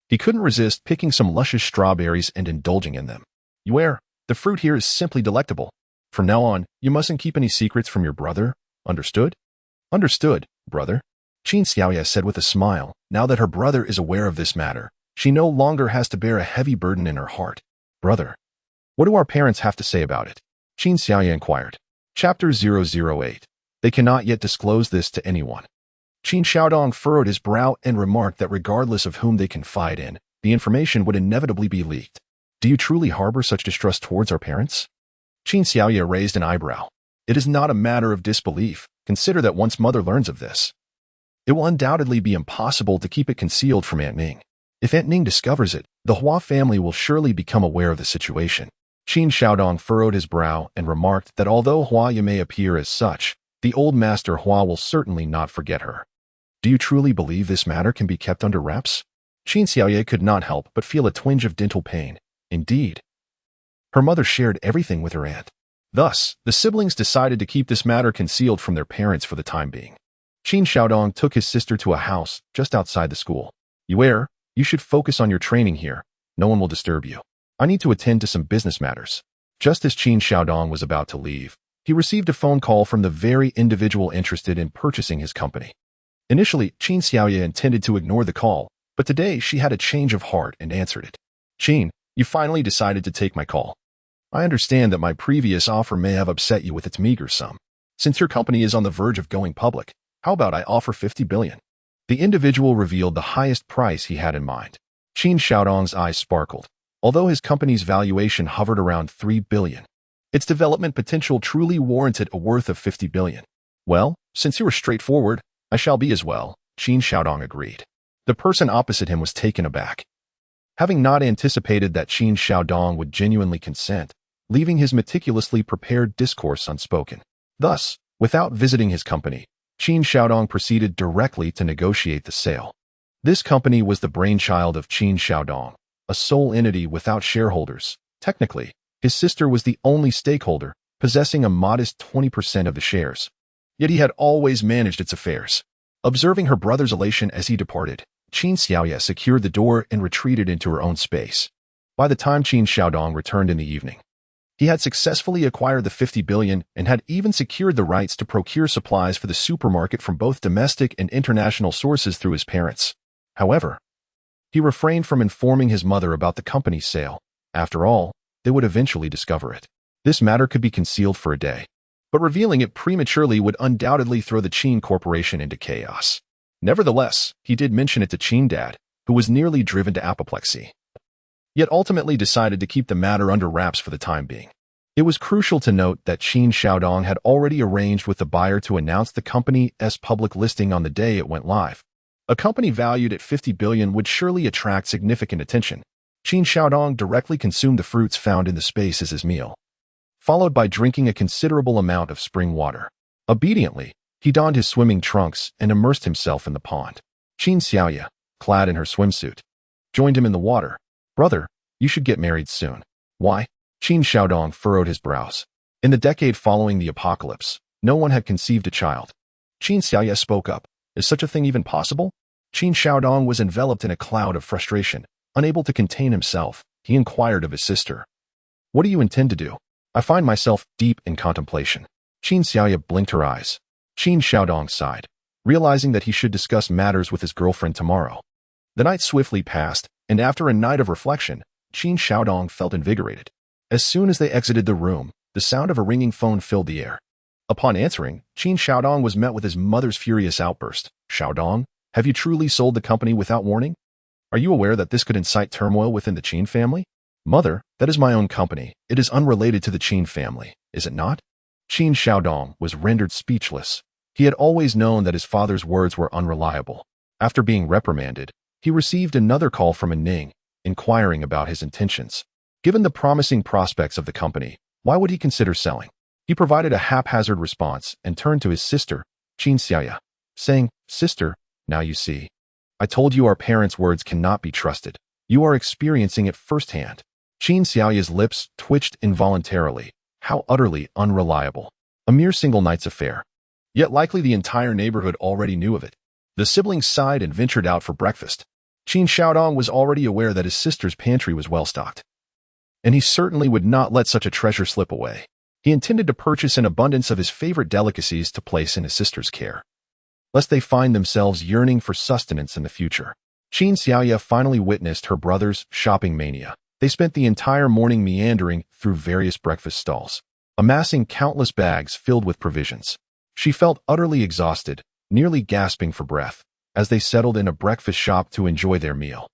he couldn't resist picking some luscious strawberries and indulging in them. The fruit here is simply delectable. From now on, you mustn't keep any secrets from your brother, Understood? Understood, brother. Qin Xiaoya said with a smile. Now that her brother is aware of this matter, she no longer has to bear a heavy burden in her heart. Brother, what do our parents have to say about it? Qin Xiaoya inquired. Chapter 008. They cannot yet disclose this to anyone. Qin Xiaodong furrowed his brow and remarked that regardless of whom they confide in, the information would inevitably be leaked. Do you truly harbor such distrust towards our parents? Qin Xiaoya raised an eyebrow. It is not a matter of disbelief. Consider that once mother learns of this, it will undoubtedly be impossible to keep it concealed from Aunt Ning. If Aunt Ning discovers it, the Hua family will surely become aware of the situation. Qin Xiaodong furrowed his brow and remarked that although Huaya may appear as such, the old master Hua will certainly not forget her. Do you truly believe this matter can be kept under wraps? Qin Xiaoye could not help but feel a twinge of dental pain. Indeed, her mother shared everything with her aunt. Thus, the siblings decided to keep this matter concealed from their parents for the time being. Qin Xiaodong took his sister to a house just outside the school. You should focus on your training here. No one will disturb you. I need to attend to some business matters. Just as Qin Xiaodong was about to leave, he received a phone call from the very individual interested in purchasing his company. Initially, Qin Xiaoye intended to ignore the call, but today she had a change of heart and answered it. Qin, you finally decided to take my call. I understand that my previous offer may have upset you with its meager sum. Since your company is on the verge of going public, how about I offer 50 billion? The individual revealed the highest price he had in mind. Qin Xiaodong's eyes sparkled. Although his company's valuation hovered around 3 billion, its development potential truly warranted a worth of 50 billion. Well, since you were straightforward, I shall be as well, Qin Xiaodong agreed. The person opposite him was taken aback. Having not anticipated that Qin Xiaodong would genuinely consent, leaving his meticulously prepared discourse unspoken. Thus, without visiting his company, Qin Xiaodong proceeded directly to negotiate the sale. This company was the brainchild of Qin Xiaodong, a sole entity without shareholders. Technically, his sister was the only stakeholder, possessing a modest 20% of the shares. Yet he had always managed its affairs. Observing her brother's elation as he departed, Qin Xiaoye secured the door and retreated into her own space. By the time Qin Xiaodong returned in the evening, he had successfully acquired the 50 billion and had even secured the rights to procure supplies for the supermarket from both domestic and international sources through his parents. However, he refrained from informing his mother about the company's sale. After all, they would eventually discover it. This matter could be concealed for a day, but revealing it prematurely would undoubtedly throw the Qin Corporation into chaos. Nevertheless, he did mention it to Qin Dad, who was nearly driven to apoplexy, yet ultimately decided to keep the matter under wraps for the time being. It was crucial to note that Qin Xiaodong had already arranged with the buyer to announce the company's public listing on the day it went live. A company valued at 50 billion would surely attract significant attention. Qin Xiaodong directly consumed the fruits found in the space as his meal, followed by drinking a considerable amount of spring water. Obediently, he donned his swimming trunks and immersed himself in the pond. Qin Xiaoye, clad in her swimsuit, joined him in the water. Brother, you should get married soon. Why? Qin Xiaodong furrowed his brows. In the decade following the apocalypse, no one had conceived a child. Qin Xiaoye spoke up. Is such a thing even possible? Qin Xiaodong was enveloped in a cloud of frustration. Unable to contain himself, he inquired of his sister. What do you intend to do? I find myself deep in contemplation. Qin Xiaoye blinked her eyes. Qin Xiaodong sighed, realizing that he should discuss matters with his girlfriend tomorrow. The night swiftly passed, and after a night of reflection, Qin Xiaodong felt invigorated. As soon as they exited the room, the sound of a ringing phone filled the air. Upon answering, Qin Xiaodong was met with his mother's furious outburst. Xiaodong, have you truly sold the company without warning? Are you aware that this could incite turmoil within the Qin family? Mother, that is my own company. It is unrelated to the Qin family, is it not? Qin Xiaodong was rendered speechless. He had always known that his father's words were unreliable. After being reprimanded, he received another call from Ning, inquiring about his intentions. Given the promising prospects of the company, why would he consider selling? He provided a haphazard response and turned to his sister, Qin Xiaoye, saying, Sister, now you see. I told you our parents' words cannot be trusted. You are experiencing it firsthand. Qin Xiaoye's lips twitched involuntarily. How utterly unreliable. A mere single night's affair. Yet likely the entire neighborhood already knew of it. The siblings sighed and ventured out for breakfast. Qin Xiaodong was already aware that his sister's pantry was well stocked, and he certainly would not let such a treasure slip away. He intended to purchase an abundance of his favorite delicacies to place in his sister's care, lest they find themselves yearning for sustenance in the future. Qin Xiaoya finally witnessed her brother's shopping mania. They spent the entire morning meandering through various breakfast stalls, amassing countless bags filled with provisions. She felt utterly exhausted, nearly gasping for breath, as they settled in a breakfast shop to enjoy their meal.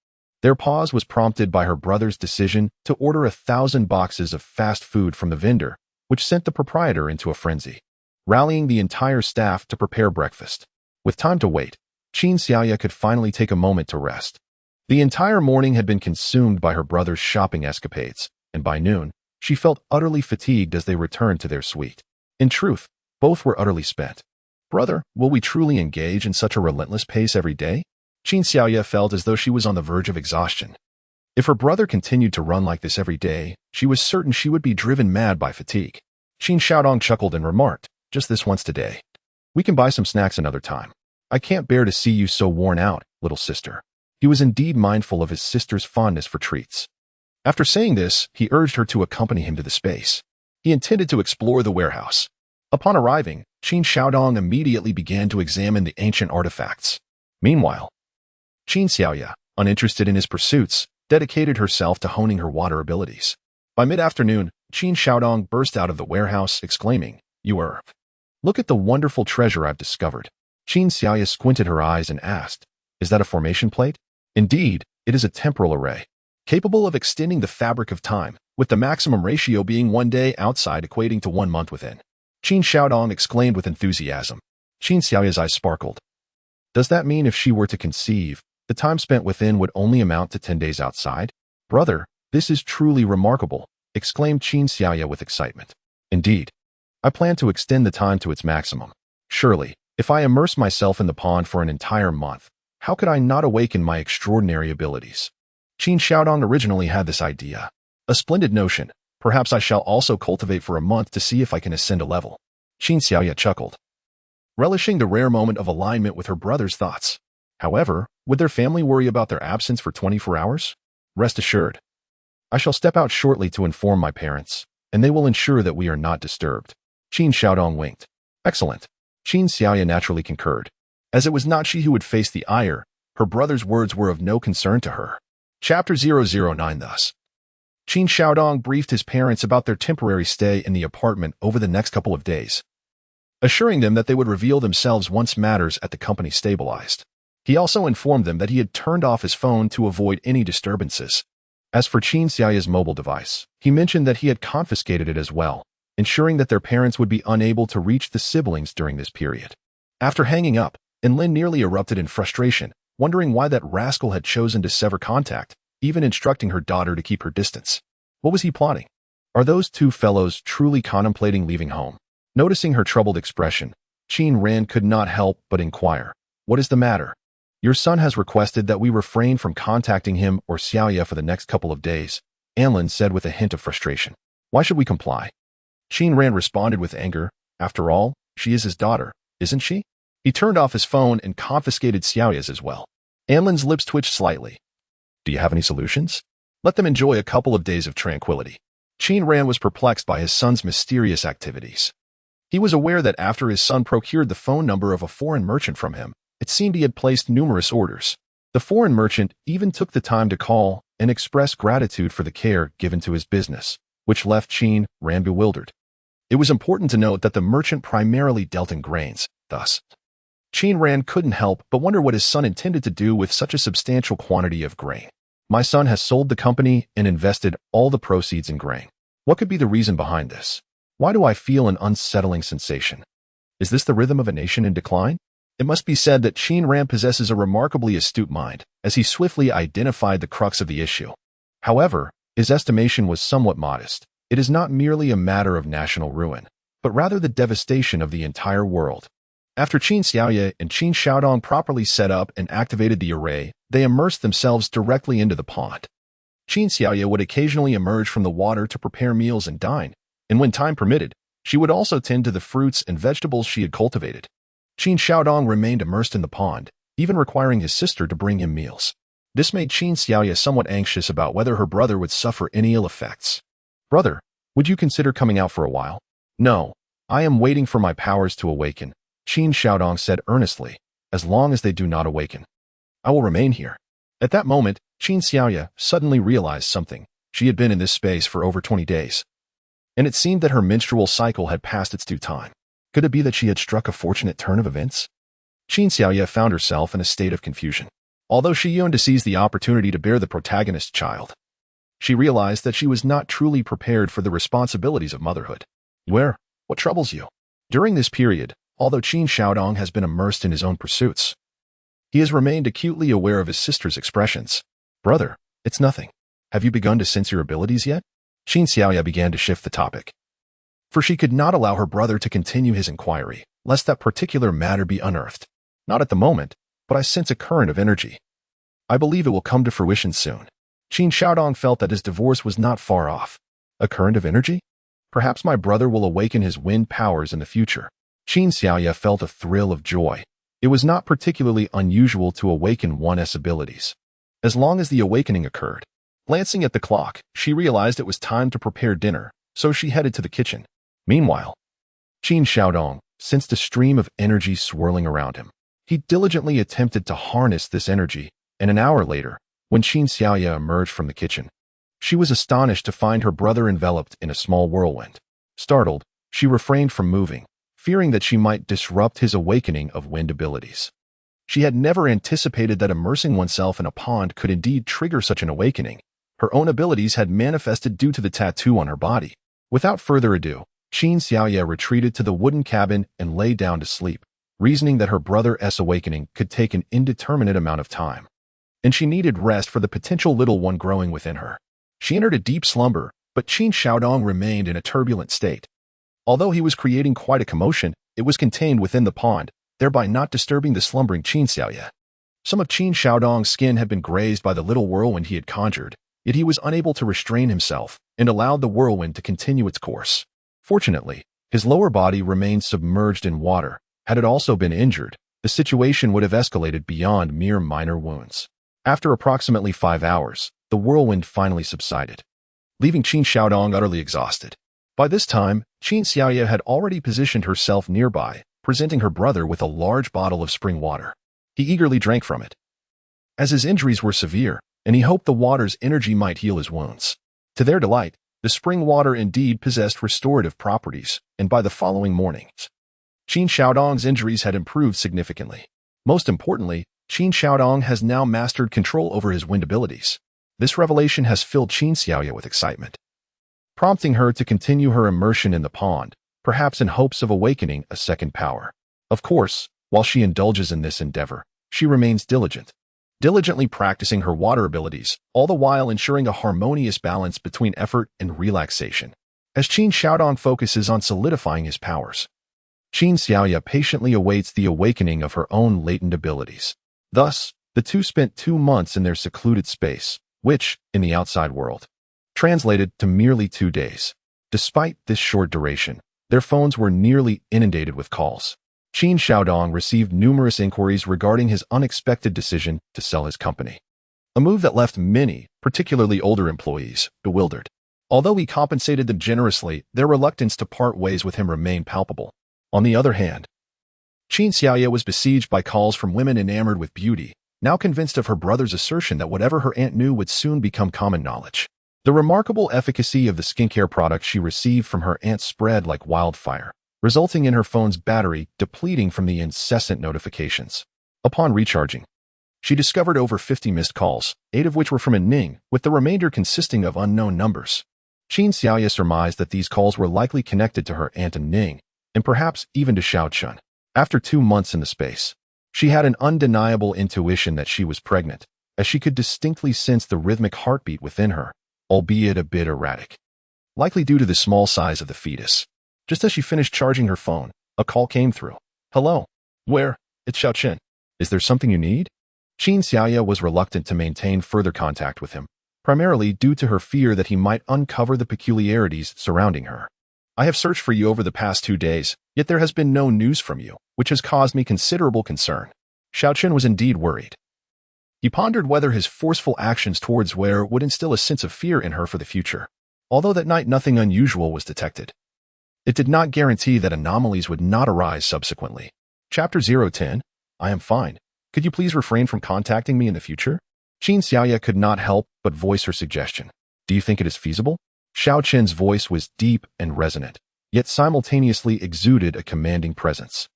Their pause was prompted by her brother's decision to order 1,000 boxes of fast food from the vendor, which sent the proprietor into a frenzy, rallying the entire staff to prepare breakfast. With time to wait, Qin Xiaoya could finally take a moment to rest. The entire morning had been consumed by her brother's shopping escapades, and by noon, she felt utterly fatigued as they returned to their suite. In truth, both were utterly spent. Brother, will we truly engage in such a relentless pace every day? Qin Xiaoya felt as though she was on the verge of exhaustion. If her brother continued to run like this every day, she was certain she would be driven mad by fatigue. Qin Xiaodong chuckled and remarked, just this once today. We can buy some snacks another time. I can't bear to see you so worn out, little sister. He was indeed mindful of his sister's fondness for treats. After saying this, he urged her to accompany him to the space. He intended to explore the warehouse. Upon arriving, Qin Xiaodong immediately began to examine the ancient artifacts. Meanwhile, Qin Xiaoya, uninterested in his pursuits, dedicated herself to honing her water abilities. By mid-afternoon, Qin Xiaodong burst out of the warehouse, exclaiming, "You are! Look at the wonderful treasure I've discovered." Qin Xiaoya squinted her eyes and asked, "Is that a formation plate?" "Indeed, it is a temporal array, capable of extending the fabric of time, with the maximum ratio being 1 day outside equating to 1 month within." Qin Xiaodong exclaimed with enthusiasm. Qin Xiaoya's eyes sparkled. Does that mean if she were to conceive, the time spent within would only amount to 10 days outside? Brother, this is truly remarkable, exclaimed Qin Xiaoya with excitement. Indeed, I plan to extend the time to its maximum. Surely, if I immerse myself in the pond for an entire month, how could I not awaken my extraordinary abilities? Qin Xiaodong originally had this idea. A splendid notion. Perhaps I shall also cultivate for a month to see if I can ascend a level. Qin Xiaoya chuckled, relishing the rare moment of alignment with her brother's thoughts. However, would their family worry about their absence for 24 hours? Rest assured, I shall step out shortly to inform my parents, and they will ensure that we are not disturbed. Qin Xiaodong winked. Excellent. Qin Xiaoya naturally concurred. As it was not she who would face the ire, her brother's words were of no concern to her. Chapter 009 Thus, Qin Xiaodong briefed his parents about their temporary stay in the apartment over the next couple of days, assuring them that they would reveal themselves once matters at the company stabilized. He also informed them that he had turned off his phone to avoid any disturbances. As for Qin Xiaoya's mobile device, he mentioned that he had confiscated it as well, ensuring that their parents would be unable to reach the siblings during this period. After hanging up, Enlin nearly erupted in frustration, wondering why that rascal had chosen to sever contact, even instructing her daughter to keep her distance. What was he plotting? Are those two fellows truly contemplating leaving home? Noticing her troubled expression, Qin Ran could not help but inquire, "What is the matter?" "Your son has requested that we refrain from contacting him or Xiaoya for the next couple of days," Anlin said with a hint of frustration. "Why should we comply?" Qin Ran responded with anger. After all, she is his daughter, isn't she? He turned off his phone and confiscated Xiaoya's as well. Anlin's lips twitched slightly. "Do you have any solutions? Let them enjoy a couple of days of tranquility." Qin Ran was perplexed by his son's mysterious activities. He was aware that after his son procured the phone number of a foreign merchant from him, it seemed he had placed numerous orders. The foreign merchant even took the time to call and express gratitude for the care given to his business, which left Qin Ran bewildered. It was important to note that the merchant primarily dealt in grains, thus, Qin Ran couldn't help but wonder what his son intended to do with such a substantial quantity of grain. "My son has sold the company and invested all the proceeds in grain. What could be the reason behind this? Why do I feel an unsettling sensation? Is this the rhythm of a nation in decline?" It must be said that Qin Ran possesses a remarkably astute mind, as he swiftly identified the crux of the issue. However, his estimation was somewhat modest. It is not merely a matter of national ruin, but rather the devastation of the entire world. After Qin Xiaoya and Qin Xiaodong properly set up and activated the array, they immersed themselves directly into the pond. Qin Xiaoya would occasionally emerge from the water to prepare meals and dine, and when time permitted, she would also tend to the fruits and vegetables she had cultivated. Qin Xiaodong remained immersed in the pond, even requiring his sister to bring him meals. This made Qin Xiaoya somewhat anxious about whether her brother would suffer any ill effects. "Brother, would you consider coming out for a while?" No, I am waiting for my powers to awaken, Qin Xiaodong said earnestly. As long as they do not awaken, I will remain here. At that moment, Qin Xiaoya suddenly realized something. She had been in this space for over 20 days, and it seemed that her menstrual cycle had passed its due time. Could it be that she had struck a fortunate turn of events? Qin Xiaoya found herself in a state of confusion. Although she yearned to seize the opportunity to bear the protagonist's child, she realized that she was not truly prepared for the responsibilities of motherhood. What troubles you? During this period, although Qin Xiaodong has been immersed in his own pursuits, he has remained acutely aware of his sister's expressions. Brother, it's nothing. Have you begun to sense your abilities yet? Qin Xiaoya began to shift the topic, for she could not allow her brother to continue his inquiry, lest that particular matter be unearthed. Not at the moment, but I sense a current of energy. I believe it will come to fruition soon. Qin Xiaodong felt that his divorce was not far off. A current of energy? Perhaps my brother will awaken his wind powers in the future. Qin Xiaoya felt a thrill of joy. It was not particularly unusual to awaken one's abilities, as long as the awakening occurred. Glancing at the clock, she realized it was time to prepare dinner, so she headed to the kitchen. Meanwhile, Qin Xiaodong sensed a stream of energy swirling around him. He diligently attempted to harness this energy, and an hour later, when Qin Xiaoya emerged from the kitchen, she was astonished to find her brother enveloped in a small whirlwind. Startled, she refrained from moving, fearing that she might disrupt his awakening of wind abilities. She had never anticipated that immersing oneself in a pond could indeed trigger such an awakening. Her own abilities had manifested due to the tattoo on her body. Without further ado, Qin Xiaoya retreated to the wooden cabin and lay down to sleep, reasoning that her brother's awakening could take an indeterminate amount of time, and she needed rest for the potential little one growing within her. She entered a deep slumber, but Qin Xiaodong remained in a turbulent state. Although he was creating quite a commotion, it was contained within the pond, thereby not disturbing the slumbering Qin Xiaoya. Some of Qin Xiaodong's skin had been grazed by the little whirlwind he had conjured, yet he was unable to restrain himself and allowed the whirlwind to continue its course. Fortunately, his lower body remained submerged in water. Had it also been injured, the situation would have escalated beyond mere minor wounds. After approximately 5 hours, the whirlwind finally subsided, leaving Qin Xiaodong utterly exhausted. By this time, Qin Xiaoya had already positioned herself nearby, presenting her brother with a large bottle of spring water. He eagerly drank from it, as his injuries were severe, and he hoped the water's energy might heal his wounds. To their delight, the spring water indeed possessed restorative properties, and by the following morning, Qin Xiaodong's injuries had improved significantly. Most importantly, Qin Xiaodong has now mastered control over his wind abilities. This revelation has filled Qin Xiaoya with excitement, prompting her to continue her immersion in the pond, perhaps in hopes of awakening a second power. Of course, while she indulges in this endeavor, she remains diligently practicing her water abilities, all the while ensuring a harmonious balance between effort and relaxation. As Qin Xiaodong focuses on solidifying his powers, Qin Xiaoya patiently awaits the awakening of her own latent abilities. Thus, the two spent 2 months in their secluded space, which, in the outside world, translated to merely 2 days. Despite this short duration, their phones were nearly inundated with calls. Qin Xiaodong received numerous inquiries regarding his unexpected decision to sell his company, a move that left many, particularly older employees, bewildered. Although he compensated them generously, their reluctance to part ways with him remained palpable. On the other hand, Qin Xiaoya was besieged by calls from women enamored with beauty, now convinced of her brother's assertion that whatever her aunt knew would soon become common knowledge. The remarkable efficacy of the skincare products she received from her aunt spread like wildfire, resulting in her phone's battery depleting from the incessant notifications. Upon recharging, she discovered over 50 missed calls, 8 of which were from Ning, with the remainder consisting of unknown numbers. Qin Xiaoya surmised that these calls were likely connected to her aunt Ning, and perhaps even to Xiao Chun. After 2 months in the space, she had an undeniable intuition that she was pregnant, as she could distinctly sense the rhythmic heartbeat within her, albeit a bit erratic, likely due to the small size of the fetus. Just as she finished charging her phone, a call came through. Hello? Where? It's Xiao Chen. Is there something you need? Qin Xiaoya was reluctant to maintain further contact with him, primarily due to her fear that he might uncover the peculiarities surrounding her. I have searched for you over the past 2 days, yet there has been no news from you, which has caused me considerable concern. Xiao Chen was indeed worried. He pondered whether his forceful actions towards Ware would instill a sense of fear in her for the future. Although that night nothing unusual was detected, It did not guarantee that anomalies would not arise subsequently. Chapter 010. I am fine. Could you please refrain from contacting me in the future? Qin Xiaoya could not help but voice her suggestion. Do you think it is feasible? Xiao Qin's voice was deep and resonant, yet simultaneously exuded a commanding presence.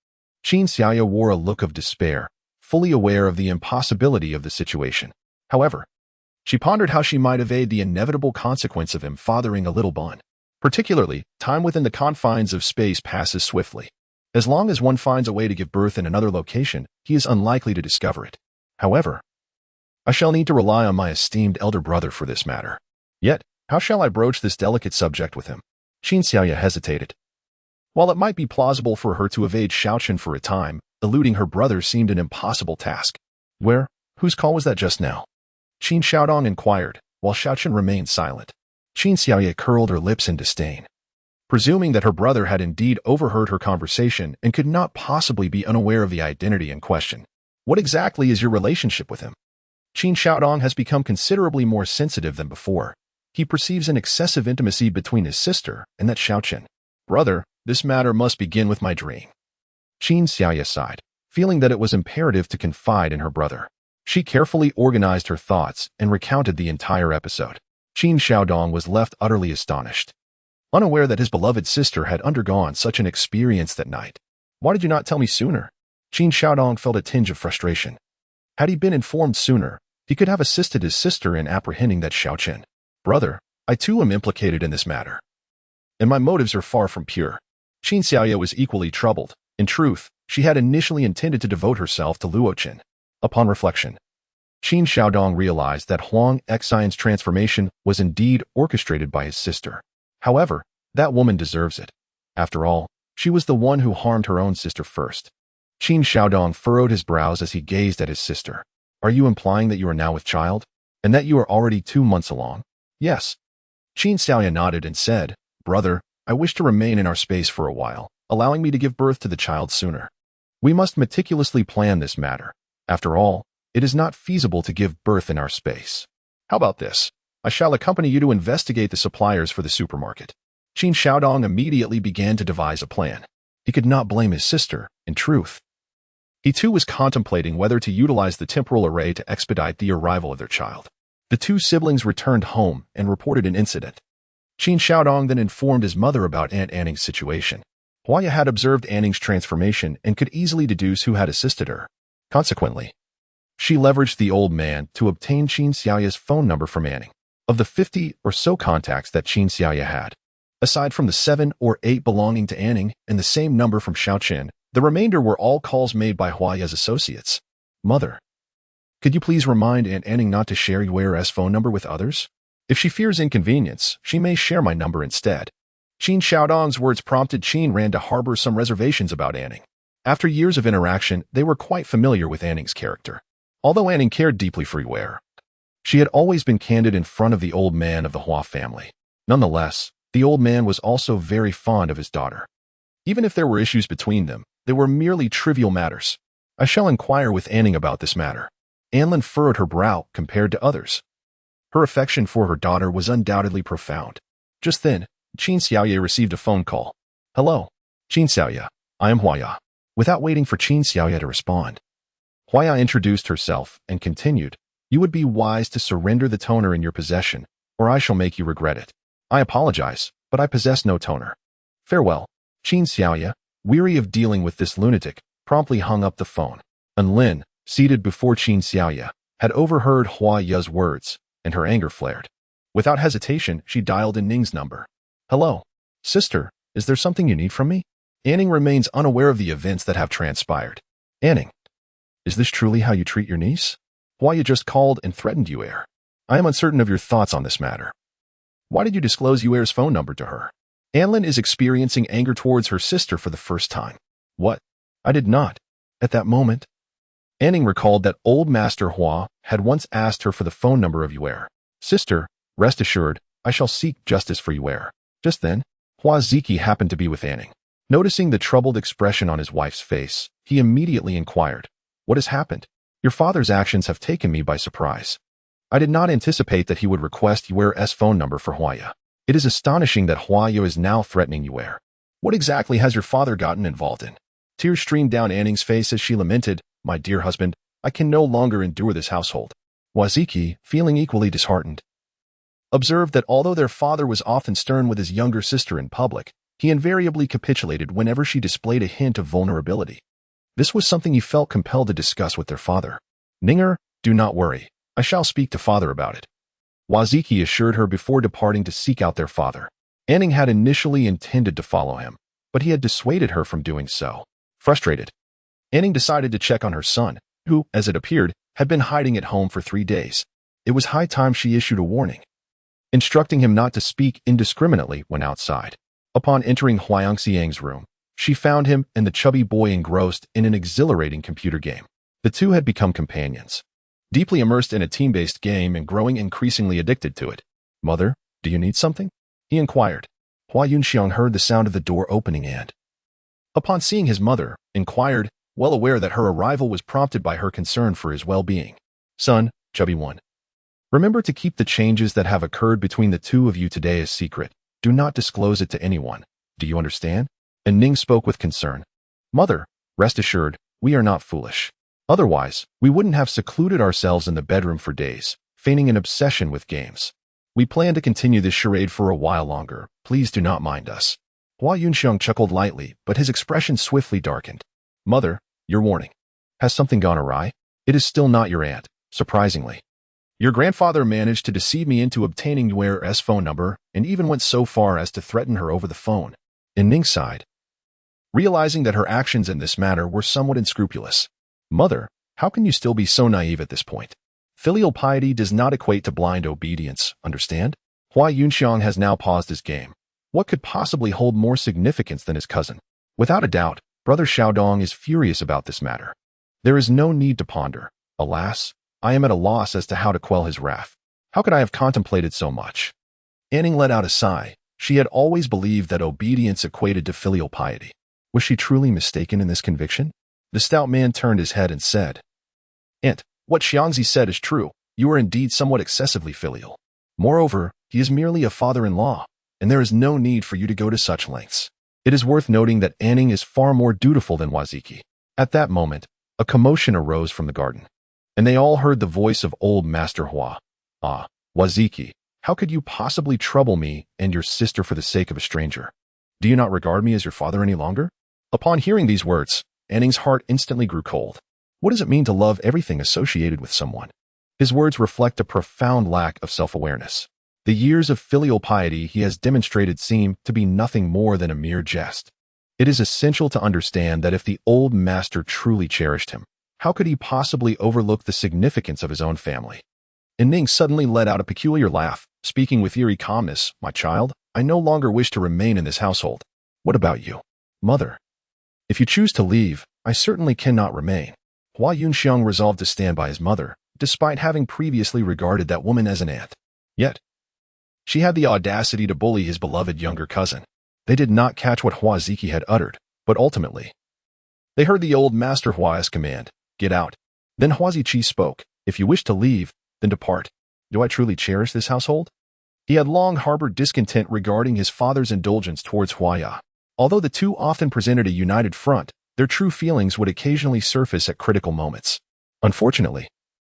Qin Xiaoya wore a look of despair, fully aware of the impossibility of the situation. However, she pondered how she might evade the inevitable consequence of him fathering a little Bun. Particularly, time within the confines of space passes swiftly. As long as one finds a way to give birth in another location, he is unlikely to discover it. However, I shall need to rely on my esteemed elder brother for this matter. Yet, how shall I broach this delicate subject with him? Qin Xiaoya hesitated. While it might be plausible for her to evade Xiaoqin for a time, eluding her brother seemed an impossible task. Whose call was that just now? Qin Xiaodong inquired, while Xiaoqin remained silent. Qin Xiaoya curled her lips in disdain. Presuming that her brother had indeed overheard her conversation and could not possibly be unaware of the identity in question. What exactly is your relationship with him? Qin Xiaodong has become considerably more sensitive than before. He perceives an excessive intimacy between his sister and that Xiaoqin. Brother, this matter must begin with my dream. Qin Xiaoya sighed, feeling that it was imperative to confide in her brother. She carefully organized her thoughts and recounted the entire episode. Qin Xiaodong was left utterly astonished, unaware that his beloved sister had undergone such an experience that night. Why did you not tell me sooner? Qin Xiaodong felt a tinge of frustration. Had he been informed sooner, he could have assisted his sister in apprehending that Xiaoqin. Brother, I too am implicated in this matter, and my motives are far from pure. Qin Xiaoya was equally troubled. In truth, she had initially intended to devote herself to Luoqin. Upon reflection, Qin Xiaodong realized that Huang Xian's transformation was indeed orchestrated by his sister. However, that woman deserves it. After all, she was the one who harmed her own sister first. Qin Xiaodong furrowed his brows as he gazed at his sister. Are you implying that you are now with child? And that you are already 2 months along? Yes. Qin Xiaoya nodded and said, Brother, I wish to remain in our space for a while, allowing me to give birth to the child sooner. We must meticulously plan this matter. After all, it is not feasible to give birth in our space. How about this? I shall accompany you to investigate the suppliers for the supermarket. Qin Xiaodong immediately began to devise a plan. He could not blame his sister, in truth. He too was contemplating whether to utilize the temporal array to expedite the arrival of their child. The two siblings returned home and reported an incident. Qin Xiaodong then informed his mother about Aunt Anning's situation. Huaya had observed Anning's transformation and could easily deduce who had assisted her. Consequently, she leveraged the old man to obtain Qin Xiaoya's phone number from Anning. Of the 50 or so contacts that Qin Xiaoya had, aside from the 7 or 8 belonging to Anning and the same number from Xiaoqin, the remainder were all calls made by Huaya's associates. Mother, could you please remind Aunt Anning not to share Yuer's phone number with others? If she fears inconvenience, she may share my number instead. Qin Xiaodong's words prompted Qin Ran to harbor some reservations about Anning. After years of interaction, they were quite familiar with Anning's character. Although Anning cared deeply for Yuer, she had always been candid in front of the old man of the Hua family. Nonetheless, the old man was also very fond of his daughter. Even if there were issues between them, they were merely trivial matters. I shall inquire with Anning about this matter. Anlin furrowed her brow compared to others. Her affection for her daughter was undoubtedly profound. Just then, Qin Xiaoya received a phone call. Hello, Qin Xiaoya, I am Huaya. Without waiting for Qin Xiaoya to respond, Huaya introduced herself and continued, You would be wise to surrender the toner in your possession, or I shall make you regret it. I apologize, but I possess no toner. Farewell. Qin Xiaoya, weary of dealing with this lunatic, promptly hung up the phone. Anlin, seated before Qin Xiaoya, had overheard Huaya's words, and her anger flared. Without hesitation, she dialed in Ning's number. Hello, sister, is there something you need from me? Anning remains unaware of the events that have transpired. Anning, is this truly how you treat your niece? Huaya just called and threatened Yuer. I am uncertain of your thoughts on this matter. Why did you disclose Yuer's phone number to her? Anlin is experiencing anger towards her sister for the first time. What? I did not. At that moment, Anning recalled that old Master Hua had once asked her for the phone number of Yuer. Sister, rest assured, I shall seek justice for Yuer. Just then, Hua Ziki happened to be with Anning. Noticing the troubled expression on his wife's face, he immediately inquired, What has happened? Your father's actions have taken me by surprise. I did not anticipate that he would request Yuer's phone number for Huaya. It is astonishing that Huaya is now threatening Yuer. What exactly has your father gotten involved in? Tears streamed down Anning's face as she lamented, "My dear husband, I can no longer endure this household." Waziki, feeling equally disheartened, observed that although their father was often stern with his younger sister in public, he invariably capitulated whenever she displayed a hint of vulnerability. This was something he felt compelled to discuss with their father. "Ninger, do not worry. I shall speak to father about it," Waziki assured her before departing to seek out their father. Anning had initially intended to follow him, but he had dissuaded her from doing so. Frustrated, Anning decided to check on her son, who, as it appeared, had been hiding at home for 3 days. It was high time she issued a warning, instructing him not to speak indiscriminately when outside. Upon entering Huang Xiang's room, she found him and the chubby boy engrossed in an exhilarating computer game. The two had become companions, deeply immersed in a team-based game and growing increasingly addicted to it. "Mother, do you need something?" he inquired. Hua Yunxiang heard the sound of the door opening and, upon seeing his mother, inquired, well aware that her arrival was prompted by her concern for his well-being. "Son, chubby one, remember to keep the changes that have occurred between the two of you today a secret. Do not disclose it to anyone. Do you understand?" And Ning spoke with concern. "Mother, rest assured, we are not foolish. Otherwise, we wouldn't have secluded ourselves in the bedroom for days, feigning an obsession with games. We plan to continue this charade for a while longer. Please do not mind us." Hua Yunxiang chuckled lightly, but his expression swiftly darkened. "Mother, your warning. Has something gone awry? It is still not your aunt, surprisingly. Your grandfather managed to deceive me into obtaining Yuer's phone number and even went so far as to threaten her over the phone." And Ning sighed, realizing that her actions in this matter were somewhat unscrupulous. "Mother, how can you still be so naive at this point? Filial piety does not equate to blind obedience, understand?" Hua Yunxiang has now paused his game. What could possibly hold more significance than his cousin? Without a doubt, Brother Xiaodong is furious about this matter. There is no need to ponder. Alas, I am at a loss as to how to quell his wrath. How could I have contemplated so much? Anning let out a sigh. She had always believed that obedience equated to filial piety. Was she truly mistaken in this conviction? The stout man turned his head and said, "Aunt, what Xiangzi said is true. You are indeed somewhat excessively filial. Moreover, he is merely a father-in-law, and there is no need for you to go to such lengths." It is worth noting that Anning is far more dutiful than Waziki. At that moment, a commotion arose from the garden, and they all heard the voice of old Master Hua. "Ah, Waziki, how could you possibly trouble me and your sister for the sake of a stranger? Do you not regard me as your father any longer?" Upon hearing these words, Anning's heart instantly grew cold. What does it mean to love everything associated with someone? His words reflect a profound lack of self-awareness. The years of filial piety he has demonstrated seem to be nothing more than a mere jest. It is essential to understand that if the old master truly cherished him, how could he possibly overlook the significance of his own family? And Ning suddenly let out a peculiar laugh, speaking with eerie calmness. "My child, I no longer wish to remain in this household. What about you, mother? If you choose to leave, I certainly cannot remain." Hua Yunxiang resolved to stand by his mother, despite having previously regarded that woman as an aunt. Yet, she had the audacity to bully his beloved younger cousin. They did not catch what Hua Ziki had uttered, but ultimately, they heard the old Master Hua's command, "Get out." Then Hua Ziqi spoke, "If you wish to leave, then depart. Do I truly cherish this household?" He had long harbored discontent regarding his father's indulgence towards Huaya. Although the two often presented a united front, their true feelings would occasionally surface at critical moments. Unfortunately,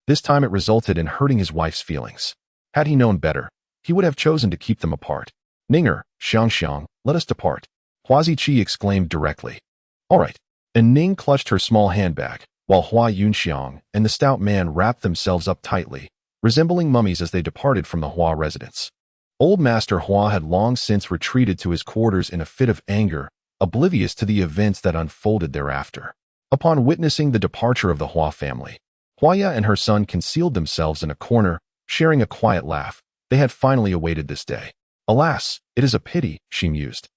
this time it resulted in hurting his wife's feelings. Had he known better, he would have chosen to keep them apart. "Ninger, Xiang, let us depart," Hua Ziqi exclaimed directly. "All right." And Ning clutched her small handbag, while Hua Yunxiang and the stout man wrapped themselves up tightly, resembling mummies as they departed from the Hua residence. Old Master Hua had long since retreated to his quarters in a fit of anger, oblivious to the events that unfolded thereafter. Upon witnessing the departure of the Hua family, Huaya and her son concealed themselves in a corner, sharing a quiet laugh. They had finally awaited this day. "Alas, it is a pity," she mused.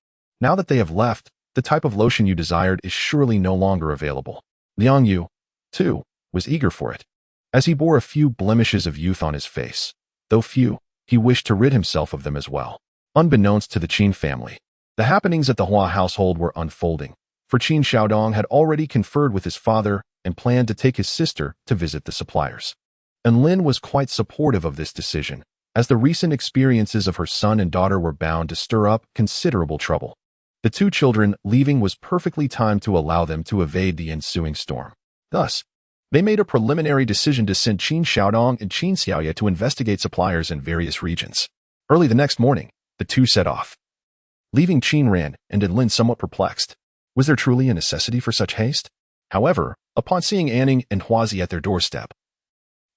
"Now that they have left, the type of lotion you desired is surely no longer available." Liang Yu, too, was eager for it. As he bore a few blemishes of youth on his face, though few, he wished to rid himself of them as well. Unbeknownst to the Qin family, the happenings at the Hua household were unfolding, for Qin Xiaodong had already conferred with his father and planned to take his sister to visit the suppliers. And Lin was quite supportive of this decision, as the recent experiences of her son and daughter were bound to stir up considerable trouble. The two children leaving was perfectly timed to allow them to evade the ensuing storm. Thus, they made a preliminary decision to send Qin Xiaodong and Qin Xiaoye to investigate suppliers in various regions. Early the next morning, the two set off, leaving Qin Ran and Lin somewhat perplexed. Was there truly a necessity for such haste? However, upon seeing Anning and Huazi at their doorstep,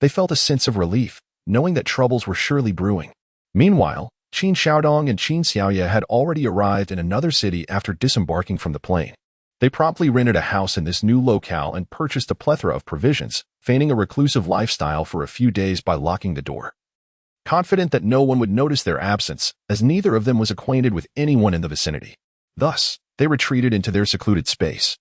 they felt a sense of relief, knowing that troubles were surely brewing. Meanwhile, Qin Xiaodong and Qin Xiaoye had already arrived in another city after disembarking from the plane. They promptly rented a house in this new locale and purchased a plethora of provisions, feigning a reclusive lifestyle for a few days by locking the door. Confident that no one would notice their absence, as neither of them was acquainted with anyone in the vicinity. Thus, they retreated into their secluded space,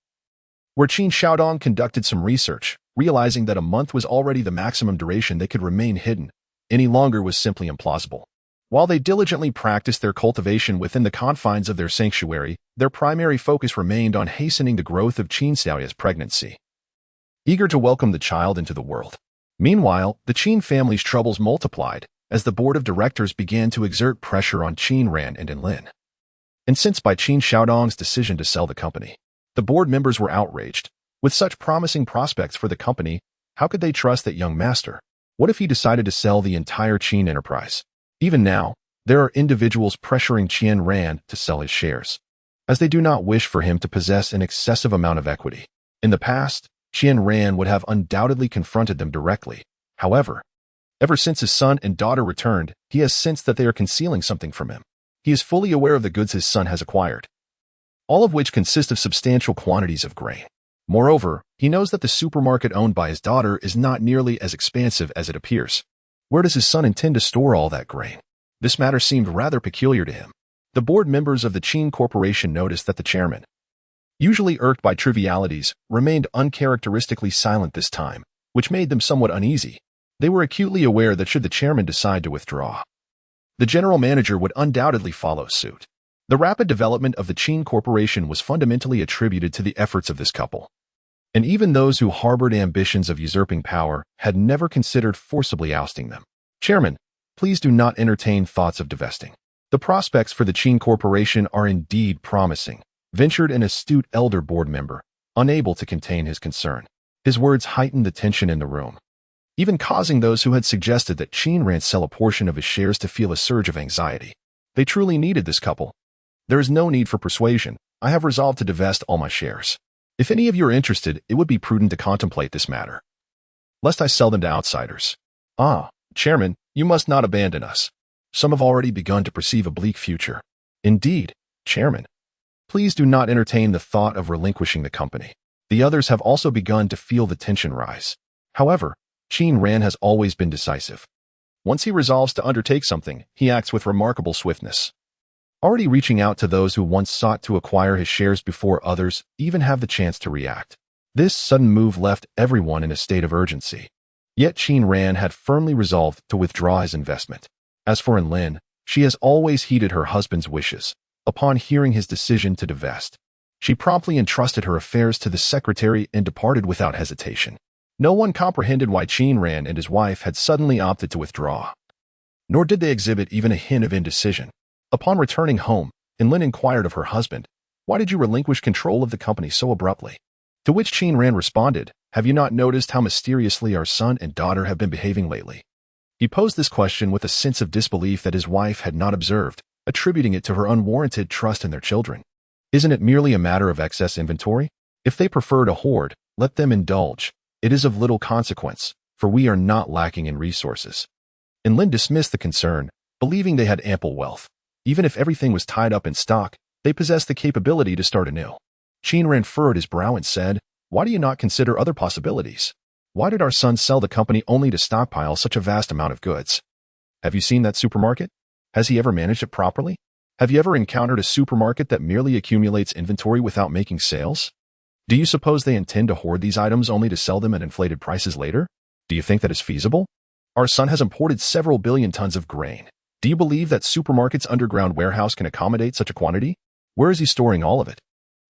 where Qin Xiaodong conducted some research, realizing that a month was already the maximum duration they could remain hidden. Any longer was simply implausible. While they diligently practiced their cultivation within the confines of their sanctuary, their primary focus remained on hastening the growth of Qin Xiaoye's pregnancy, eager to welcome the child into the world. Meanwhile, the Qin family's troubles multiplied as the board of directors began to exert pressure on Qin Ran and Lin. Incensed by Qin Xiaodong's decision to sell the company, the board members were outraged. With such promising prospects for the company, how could they trust that young master? What if he decided to sell the entire Qin enterprise? Even now, there are individuals pressuring Qin Ran to sell his shares, as they do not wish for him to possess an excessive amount of equity. In the past, Qin Ran would have undoubtedly confronted them directly. However, ever since his son and daughter returned, he has sensed that they are concealing something from him. He is fully aware of the goods his son has acquired, all of which consist of substantial quantities of grain. Moreover, he knows that the supermarket owned by his daughter is not nearly as expansive as it appears. Where does his son intend to store all that grain? This matter seemed rather peculiar to him. The board members of the Qin Corporation noticed that the chairman, usually irked by trivialities, remained uncharacteristically silent this time, which made them somewhat uneasy. They were acutely aware that should the chairman decide to withdraw, the general manager would undoubtedly follow suit. The rapid development of the Qin Corporation was fundamentally attributed to the efforts of this couple, and even those who harbored ambitions of usurping power had never considered forcibly ousting them. Chairman, please do not entertain thoughts of divesting. The prospects for the Qin Corporation are indeed promising, ventured an astute elder board member, unable to contain his concern. His words heightened the tension in the room, even causing those who had suggested that Qin Ran sell a portion of his shares to feel a surge of anxiety. They truly needed this couple. There is no need for persuasion. I have resolved to divest all my shares. If any of you are interested, it would be prudent to contemplate this matter, lest I sell them to outsiders. Ah, Chairman, you must not abandon us. Some have already begun to perceive a bleak future. Indeed, Chairman. Please do not entertain the thought of relinquishing the company. The others have also begun to feel the tension rise. However, Qin Ran has always been decisive. Once he resolves to undertake something, he acts with remarkable swiftness, already reaching out to those who once sought to acquire his shares before others even have the chance to react. This sudden move left everyone in a state of urgency. Yet Qin Ran had firmly resolved to withdraw his investment. As for Lin, she has always heeded her husband's wishes. Upon hearing his decision to divest, she promptly entrusted her affairs to the secretary and departed without hesitation. No one comprehended why Qin Ran and his wife had suddenly opted to withdraw, nor did they exhibit even a hint of indecision. Upon returning home, Lin inquired of her husband, "Why did you relinquish control of the company so abruptly?" To which Qin Ran responded, "Have you not noticed how mysteriously our son and daughter have been behaving lately?" He posed this question with a sense of disbelief that his wife had not observed, attributing it to her unwarranted trust in their children. Isn't it merely a matter of excess inventory? If they prefer to hoard, let them indulge. It is of little consequence, for we are not lacking in resources. Lin dismissed the concern, believing they had ample wealth. Even if everything was tied up in stock, they possessed the capability to start anew. Qin Ran furrowed his brow and said, "Why do you not consider other possibilities? Why did our son sell the company only to stockpile such a vast amount of goods? Have you seen that supermarket? Has he ever managed it properly? Have you ever encountered a supermarket that merely accumulates inventory without making sales? Do you suppose they intend to hoard these items only to sell them at inflated prices later? Do you think that is feasible? Our son has imported several billion tons of grain. Do you believe that supermarket's underground warehouse can accommodate such a quantity? Where is he storing all of it?"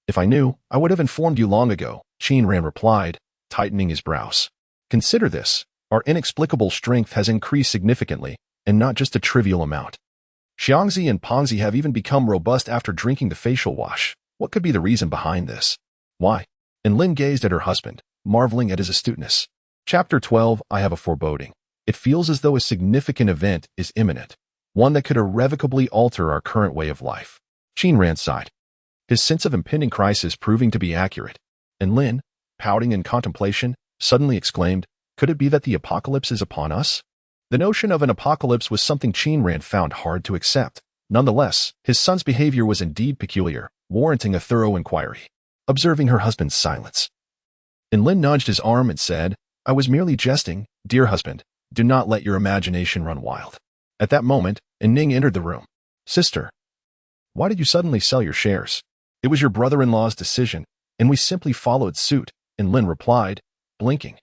"If I knew, I would have informed you long ago," Qin Ran replied, tightening his brows. "Consider this. Our inexplicable strength has increased significantly, and not just a trivial amount. Xiangzi and Pongzi have even become robust after drinking the facial wash. What could be the reason behind this? Why? And Lin gazed at her husband, marveling at his astuteness. Chapter 12. I have a foreboding. It feels as though a significant event is imminent, one that could irrevocably alter our current way of life. Qin Ran sighed, his sense of impending crisis proving to be accurate. And Lin, pouting in contemplation, suddenly exclaimed, could it be that the apocalypse is upon us? The notion of an apocalypse was something Qin Ran found hard to accept. Nonetheless, his son's behavior was indeed peculiar, warranting a thorough inquiry. Observing her husband's silence, and Lin nudged his arm and said, I was merely jesting, dear husband. Do not let your imagination run wild. At that moment, Ning entered the room. Sister, why did you suddenly sell your shares? It was your brother-in-law's decision, and we simply followed suit, and Lin replied, blinking.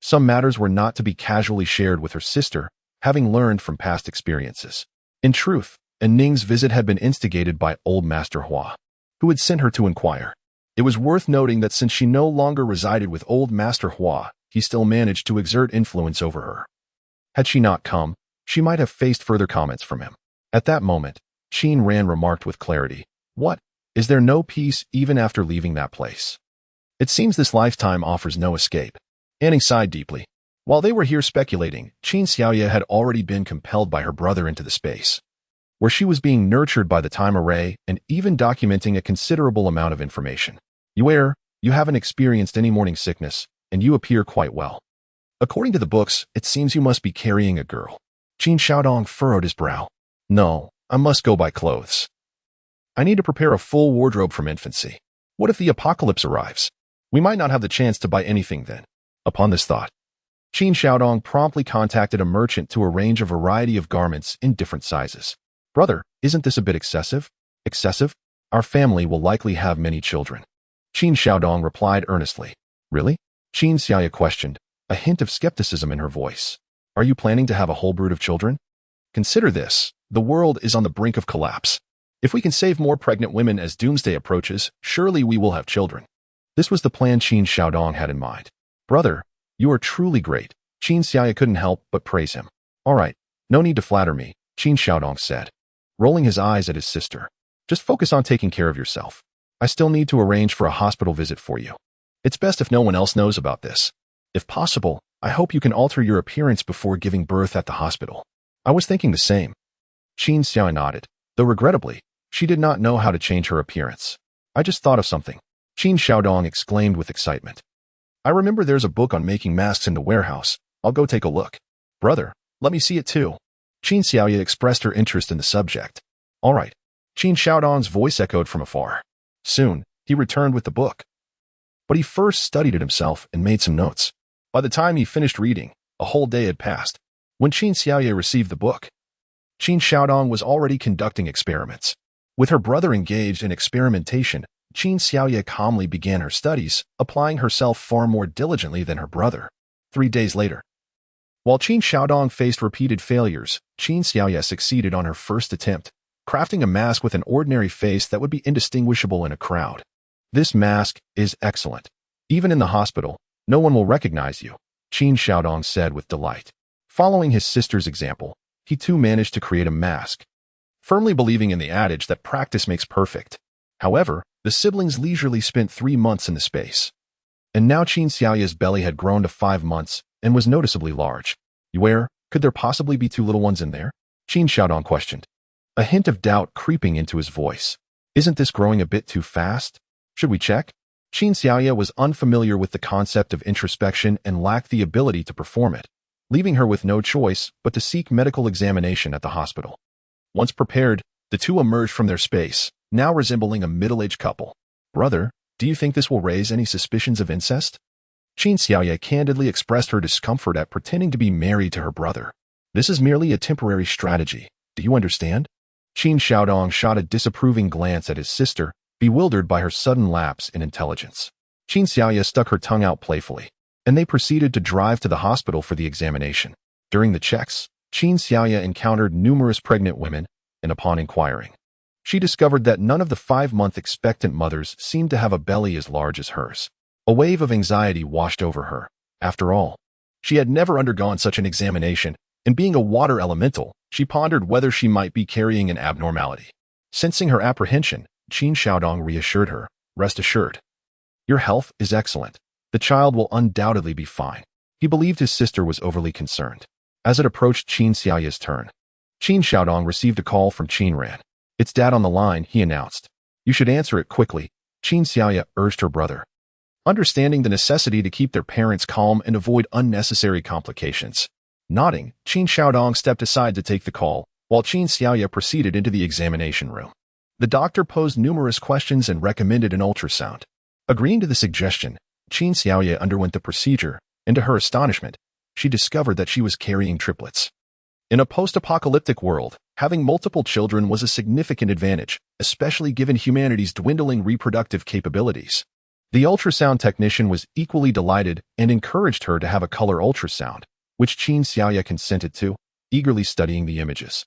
Some matters were not to be casually shared with her sister, having learned from past experiences. In truth, Ning's visit had been instigated by old Master Hua, who had sent her to inquire. It was worth noting that since she no longer resided with old Master Hua, he still managed to exert influence over her. Had she not come, she might have faced further comments from him. At that moment, Qin Ran remarked with clarity, what? Is there no peace even after leaving that place? It seems this lifetime offers no escape. Anning sighed deeply. While they were here speculating, Qin Xiaoye had already been compelled by her brother into the space, where she was being nurtured by the time array and even documenting a considerable amount of information. You haven't experienced any morning sickness, and you appear quite well. According to the books, it seems you must be carrying a girl. Qin Xiaodong furrowed his brow. No, I must go buy clothes. I need to prepare a full wardrobe from infancy. What if the apocalypse arrives? We might not have the chance to buy anything then. Upon this thought, Qin Xiaodong promptly contacted a merchant to arrange a variety of garments in different sizes. Brother, isn't this a bit excessive? Excessive? Our family will likely have many children. Qin Xiaodong replied earnestly. Really? Qin Xiaoye questioned, a hint of skepticism in her voice. Are you planning to have a whole brood of children? Consider this. The world is on the brink of collapse. If we can save more pregnant women as doomsday approaches, surely we will have children. This was the plan Qin Xiaodong had in mind. Brother, you are truly great. Qin Xiaoye couldn't help but praise him. All right, no need to flatter me, Qin Xiaodong said, rolling his eyes at his sister. Just focus on taking care of yourself. I still need to arrange for a hospital visit for you. It's best if no one else knows about this. If possible, I hope you can alter your appearance before giving birth at the hospital. I was thinking the same. Qin Xiaoye nodded, though regrettably, she did not know how to change her appearance. I just thought of something. Qin Xiaodong exclaimed with excitement. I remember there's a book on making masks in the warehouse. I'll go take a look. Brother, let me see it too. Qin Xiaoye expressed her interest in the subject. All right. Qin Xiaodong's voice echoed from afar. Soon, he returned with the book. But he first studied it himself and made some notes. By the time he finished reading, a whole day had passed. When Qin Xiaoye received the book, Qin Xiaodong was already conducting experiments. With her brother engaged in experimentation, Qin Xiaoye calmly began her studies, applying herself far more diligently than her brother. 3 days later, while Qin Xiaodong faced repeated failures, Qin Xiaoye succeeded on her first attempt, crafting a mask with an ordinary face that would be indistinguishable in a crowd. This mask is excellent. Even in the hospital, no one will recognize you, Qin Xiaodong said with delight. Following his sister's example, he too managed to create a mask, firmly believing in the adage that practice makes perfect. However, the siblings leisurely spent 3 months in the space. And now Qin Xiaoye's belly had grown to 5 months and was noticeably large. Could there possibly be 2 little ones in there? Qin Xiaodong questioned, a hint of doubt creeping into his voice. Isn't this growing a bit too fast? Should we check? Qin Xiaoye was unfamiliar with the concept of introspection and lacked the ability to perform it, leaving her with no choice but to seek medical examination at the hospital. Once prepared, the two emerged from their space, now resembling a middle-aged couple. Brother, do you think this will raise any suspicions of incest? Qin Xiaoye candidly expressed her discomfort at pretending to be married to her brother. This is merely a temporary strategy. Do you understand? Qin Xiaodong shot a disapproving glance at his sister, bewildered by her sudden lapse in intelligence. Qin Xiaoye stuck her tongue out playfully, and they proceeded to drive to the hospital for the examination. During the checks, Qin Xiaoye encountered numerous pregnant women, and upon inquiring, she discovered that none of the 5-month expectant mothers seemed to have a belly as large as hers. A wave of anxiety washed over her. After all, she had never undergone such an examination, and being a water elemental, She pondered whether she might be carrying an abnormality. Sensing her apprehension, Qin Xiaodong reassured her, "Rest assured. Your health is excellent. The child will undoubtedly be fine." He believed his sister was overly concerned. As it approached Qin Xiaoya's turn, Qin Xiaodong received a call from Qin Ran. "It's Dad on the line," he announced. "You should answer it quickly," Qin Xiaoya urged her brother. Understanding the necessity to keep their parents calm and avoid unnecessary complications. Nodding, Qin Xiaodong stepped aside to take the call, while Qin Xiaoya proceeded into the examination room. The doctor posed numerous questions and recommended an ultrasound. Agreeing to the suggestion, Qin Xiaoya underwent the procedure, and to her astonishment, she discovered that she was carrying triplets. In a post-apocalyptic world, having multiple children was a significant advantage, especially given humanity's dwindling reproductive capabilities. The ultrasound technician was equally delighted and encouraged her to have a color ultrasound, which Qin Xiaoya consented to, eagerly studying the images.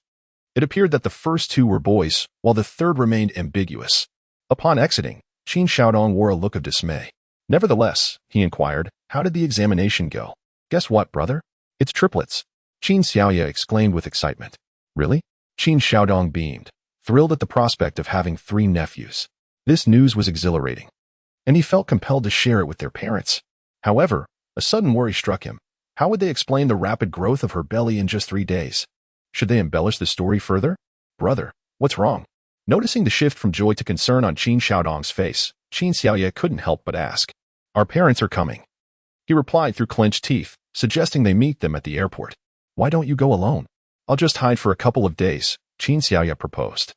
It appeared that the first two were boys, while the third remained ambiguous. Upon exiting, Qin Xiaodong wore a look of dismay. "Nevertheless," he inquired, "how did the examination go?" "Guess what, brother? It's triplets," Qin Xiaoya exclaimed with excitement. "Really?" Qin Xiaodong beamed, thrilled at the prospect of having 3 nephews. This news was exhilarating, and he felt compelled to share it with their parents. However, a sudden worry struck him. How would they explain the rapid growth of her belly in just 3 days? Should they embellish the story further? "Brother, what's wrong?" Noticing the shift from joy to concern on Qin Xiaodong's face, Qin Xiaoya couldn't help but ask. "Our parents are coming," he replied through clenched teeth, suggesting they meet them at the airport. "Why don't you go alone?" "I'll just hide for a couple of days," Qin Xiaoya proposed.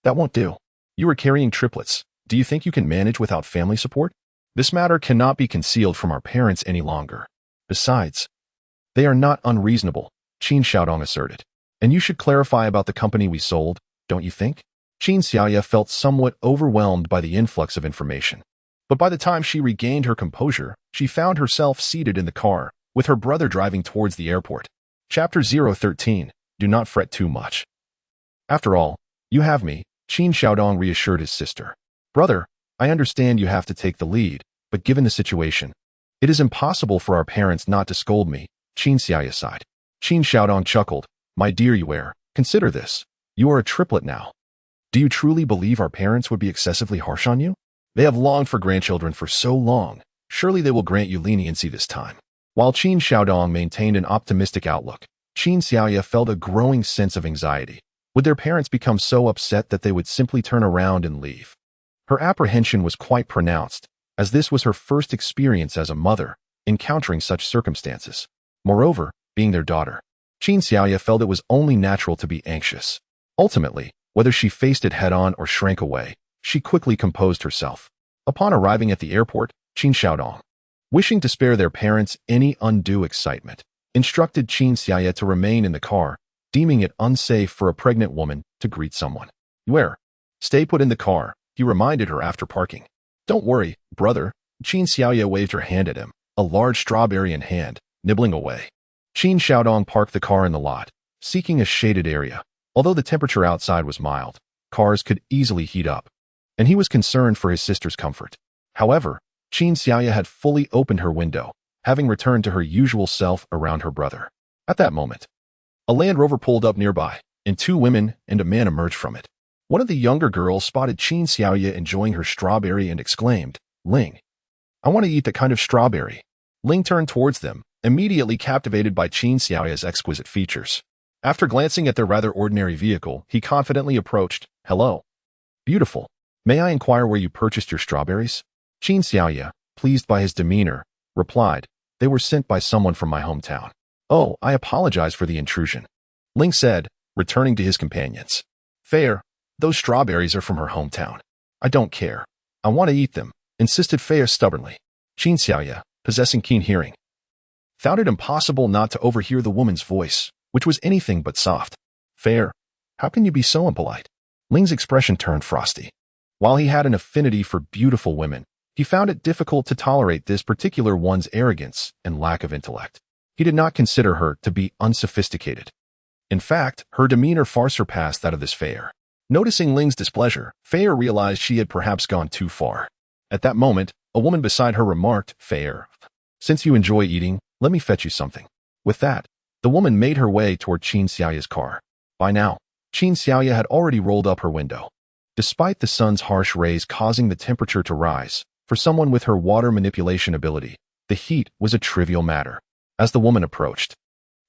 "That won't do. You are carrying triplets. Do you think you can manage without family support? This matter cannot be concealed from our parents any longer. Besides, they are not unreasonable," Qin Xiaodong asserted. "And you should clarify about the company we sold, don't you think?" Qin Xiaoya felt somewhat overwhelmed by the influx of information. But by the time she regained her composure, she found herself seated in the car, with her brother driving towards the airport. Chapter 013. Do not fret too much. "After all, you have me," Qin Xiaodong reassured his sister. "Brother, I understand you have to take the lead, but given the situation, it is impossible for our parents not to scold me," Qin Xiaoya sighed. Qin Xiaodong chuckled. "My dear Yuer, consider this. You are a triplet now. Do you truly believe our parents would be excessively harsh on you? They have longed for grandchildren for so long. Surely they will grant you leniency this time." While Qin Xiaodong maintained an optimistic outlook, Qin Xiaoya felt a growing sense of anxiety. Would their parents become so upset that they would simply turn around and leave? Her apprehension was quite pronounced, as this was her first experience as a mother, encountering such circumstances. Moreover, being their daughter, Qin Xiaoya felt it was only natural to be anxious. Ultimately, whether she faced it head-on or shrank away, she quickly composed herself. Upon arriving at the airport, Qin Xiaodong, wishing to spare their parents any undue excitement, instructed Qin Xiaoya to remain in the car, deeming it unsafe for a pregnant woman to greet someone. "Where? Stay put in the car," he reminded her after parking. "Don't worry, brother." Qin Xiaoya waved her hand at him, a large strawberry in hand, nibbling away. Qin Xiaodong parked the car in the lot, seeking a shaded area. Although the temperature outside was mild, cars could easily heat up, and he was concerned for his sister's comfort. However, Qin Xiaoya had fully opened her window, having returned to her usual self around her brother. At that moment, a Land Rover pulled up nearby, and 2 women and a man emerged from it. One of the younger girls spotted Qin Xiaoya enjoying her strawberry and exclaimed, "Ling, I want to eat that kind of strawberry." Ling turned towards them, immediately captivated by Qin Xiaoya's exquisite features. After glancing at their rather ordinary vehicle, he confidently approached. "Hello. Beautiful. May I inquire where you purchased your strawberries?" Qin Xiaoya, pleased by his demeanor, replied, "They were sent by someone from my hometown." "Oh, I apologize for the intrusion," Ling said, returning to his companions. "Fair, those strawberries are from her hometown. I don't care. I want to eat them," insisted Fair stubbornly. Qin Xiaoya, possessing keen hearing, found it impossible not to overhear the woman's voice, which was anything but soft. "Fair, how can you be so impolite?" Ling's expression turned frosty. While he had an affinity for beautiful women, he found it difficult to tolerate this particular one's arrogance and lack of intellect. He did not consider her to be unsophisticated. In fact, her demeanor far surpassed that of this Fair. Noticing Ling's displeasure, Fair realized she had perhaps gone too far. At that moment, a woman beside her remarked, "Fair, since you enjoy eating, let me fetch you something." With that, the woman made her way toward Qin Xiaoya's car. By now, Qin Xiaoya had already rolled up her window. Despite the sun's harsh rays causing the temperature to rise, for someone with her water manipulation ability, the heat was a trivial matter. As the woman approached,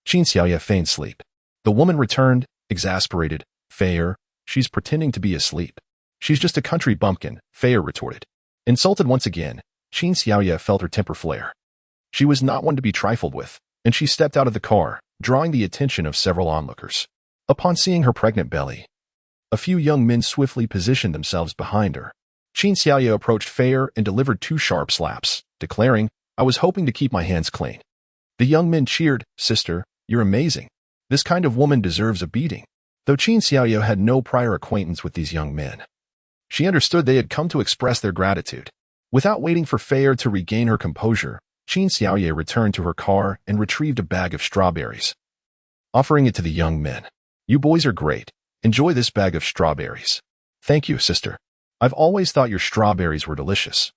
Qin Xiaoya feigned sleep. The woman returned, exasperated. Fair, she's pretending to be asleep. She's just a country bumpkin, Fair retorted. Insulted once again, Qin Xiaoya felt her temper flare. She was not one to be trifled with, and she stepped out of the car, drawing the attention of several onlookers. Upon seeing her pregnant belly, a few young men swiftly positioned themselves behind her. Qin Xiaoya approached Fair and delivered 2 sharp slaps, declaring, "I was hoping to keep my hands clean." The young men cheered, "Sister, you're amazing. This kind of woman deserves a beating." Though Qin Xiaoya had no prior acquaintance with these young men, she understood they had come to express their gratitude. Without waiting for Fair to regain her composure, Qin Xiaoya returned to her car and retrieved a bag of strawberries, offering it to the young men. "You boys are great. Enjoy this bag of strawberries." "Thank you, sister. I've always thought your strawberries were delicious,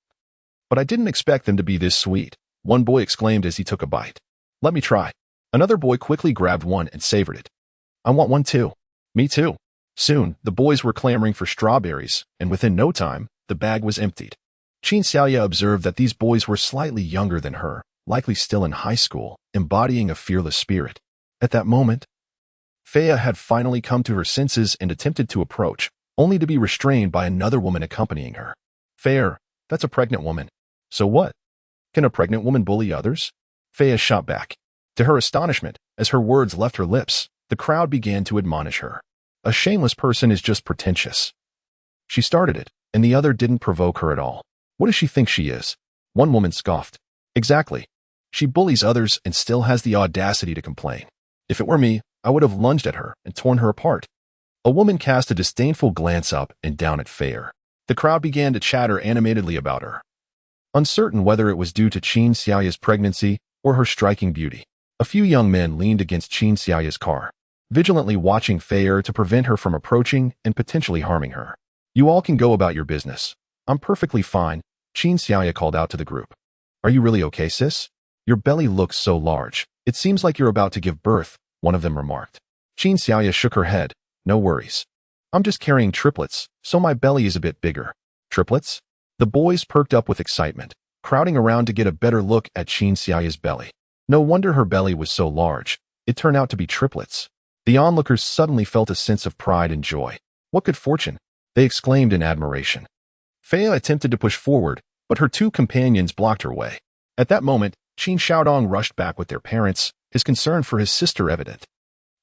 but I didn't expect them to be this sweet," one boy exclaimed as he took a bite. "Let me try." Another boy quickly grabbed one and savored it. "I want one too." "Me too." Soon, the boys were clamoring for strawberries, and within no time, the bag was emptied. Qin Xiaoya observed that these boys were slightly younger than her, likely still in high school, embodying a fearless spirit. At that moment, Fea had finally come to her senses and attempted to approach, only to be restrained by another woman accompanying her. "Fair, that's a pregnant woman." "So what? Can a pregnant woman bully others?" Fea shot back. To her astonishment, as her words left her lips, the crowd began to admonish her. "A shameless person is just pretentious. She started it, and the other didn't provoke her at all. What does she think she is?" One woman scoffed. "Exactly. She bullies others and still has the audacity to complain. If it were me, I would have lunged at her and torn her apart." A woman cast a disdainful glance up and down at Fair. The crowd began to chatter animatedly about her, uncertain whether it was due to Qin Xiaoya's pregnancy or her striking beauty. A few young men leaned against Qin Xiaoya's car, vigilantly watching Fair to prevent her from approaching and potentially harming her. "You all can go about your business. I'm perfectly fine," Qin Xiaoya called out to the group. "Are you really okay, sis? Your belly looks so large. It seems like you're about to give birth," one of them remarked. Qin Xiaoya shook her head. "No worries. I'm just carrying triplets, so my belly is a bit bigger." "Triplets?" The boys perked up with excitement, crowding around to get a better look at Qin Xiaoya's belly. No wonder her belly was so large. It turned out to be triplets. The onlookers suddenly felt a sense of pride and joy. "What good fortune!" they exclaimed in admiration. Fea attempted to push forward, but her 2 companions blocked her way. At that moment, Qin Xiaodong rushed back with their parents, his concern for his sister evident.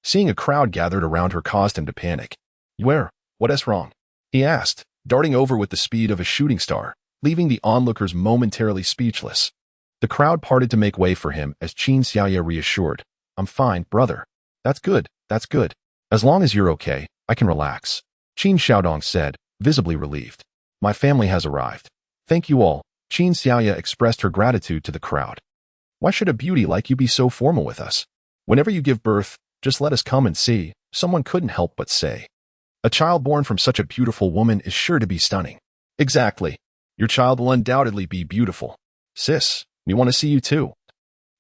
Seeing a crowd gathered around her caused him to panic. What is wrong?" he asked, darting over with the speed of a shooting star, leaving the onlookers momentarily speechless. The crowd parted to make way for him as Qin Xiaoya reassured, "I'm fine, brother." That's good. As long as you're okay, I can relax," Qin Xiaodong said, visibly relieved. "My family has arrived. Thank you all." Qin Xiaoya expressed her gratitude to the crowd. "Why should a beauty like you be so formal with us? Whenever you give birth, just let us come and see," someone couldn't help but say. "A child born from such a beautiful woman is sure to be stunning." "Exactly. Your child will undoubtedly be beautiful. Sis, we want to see you too,"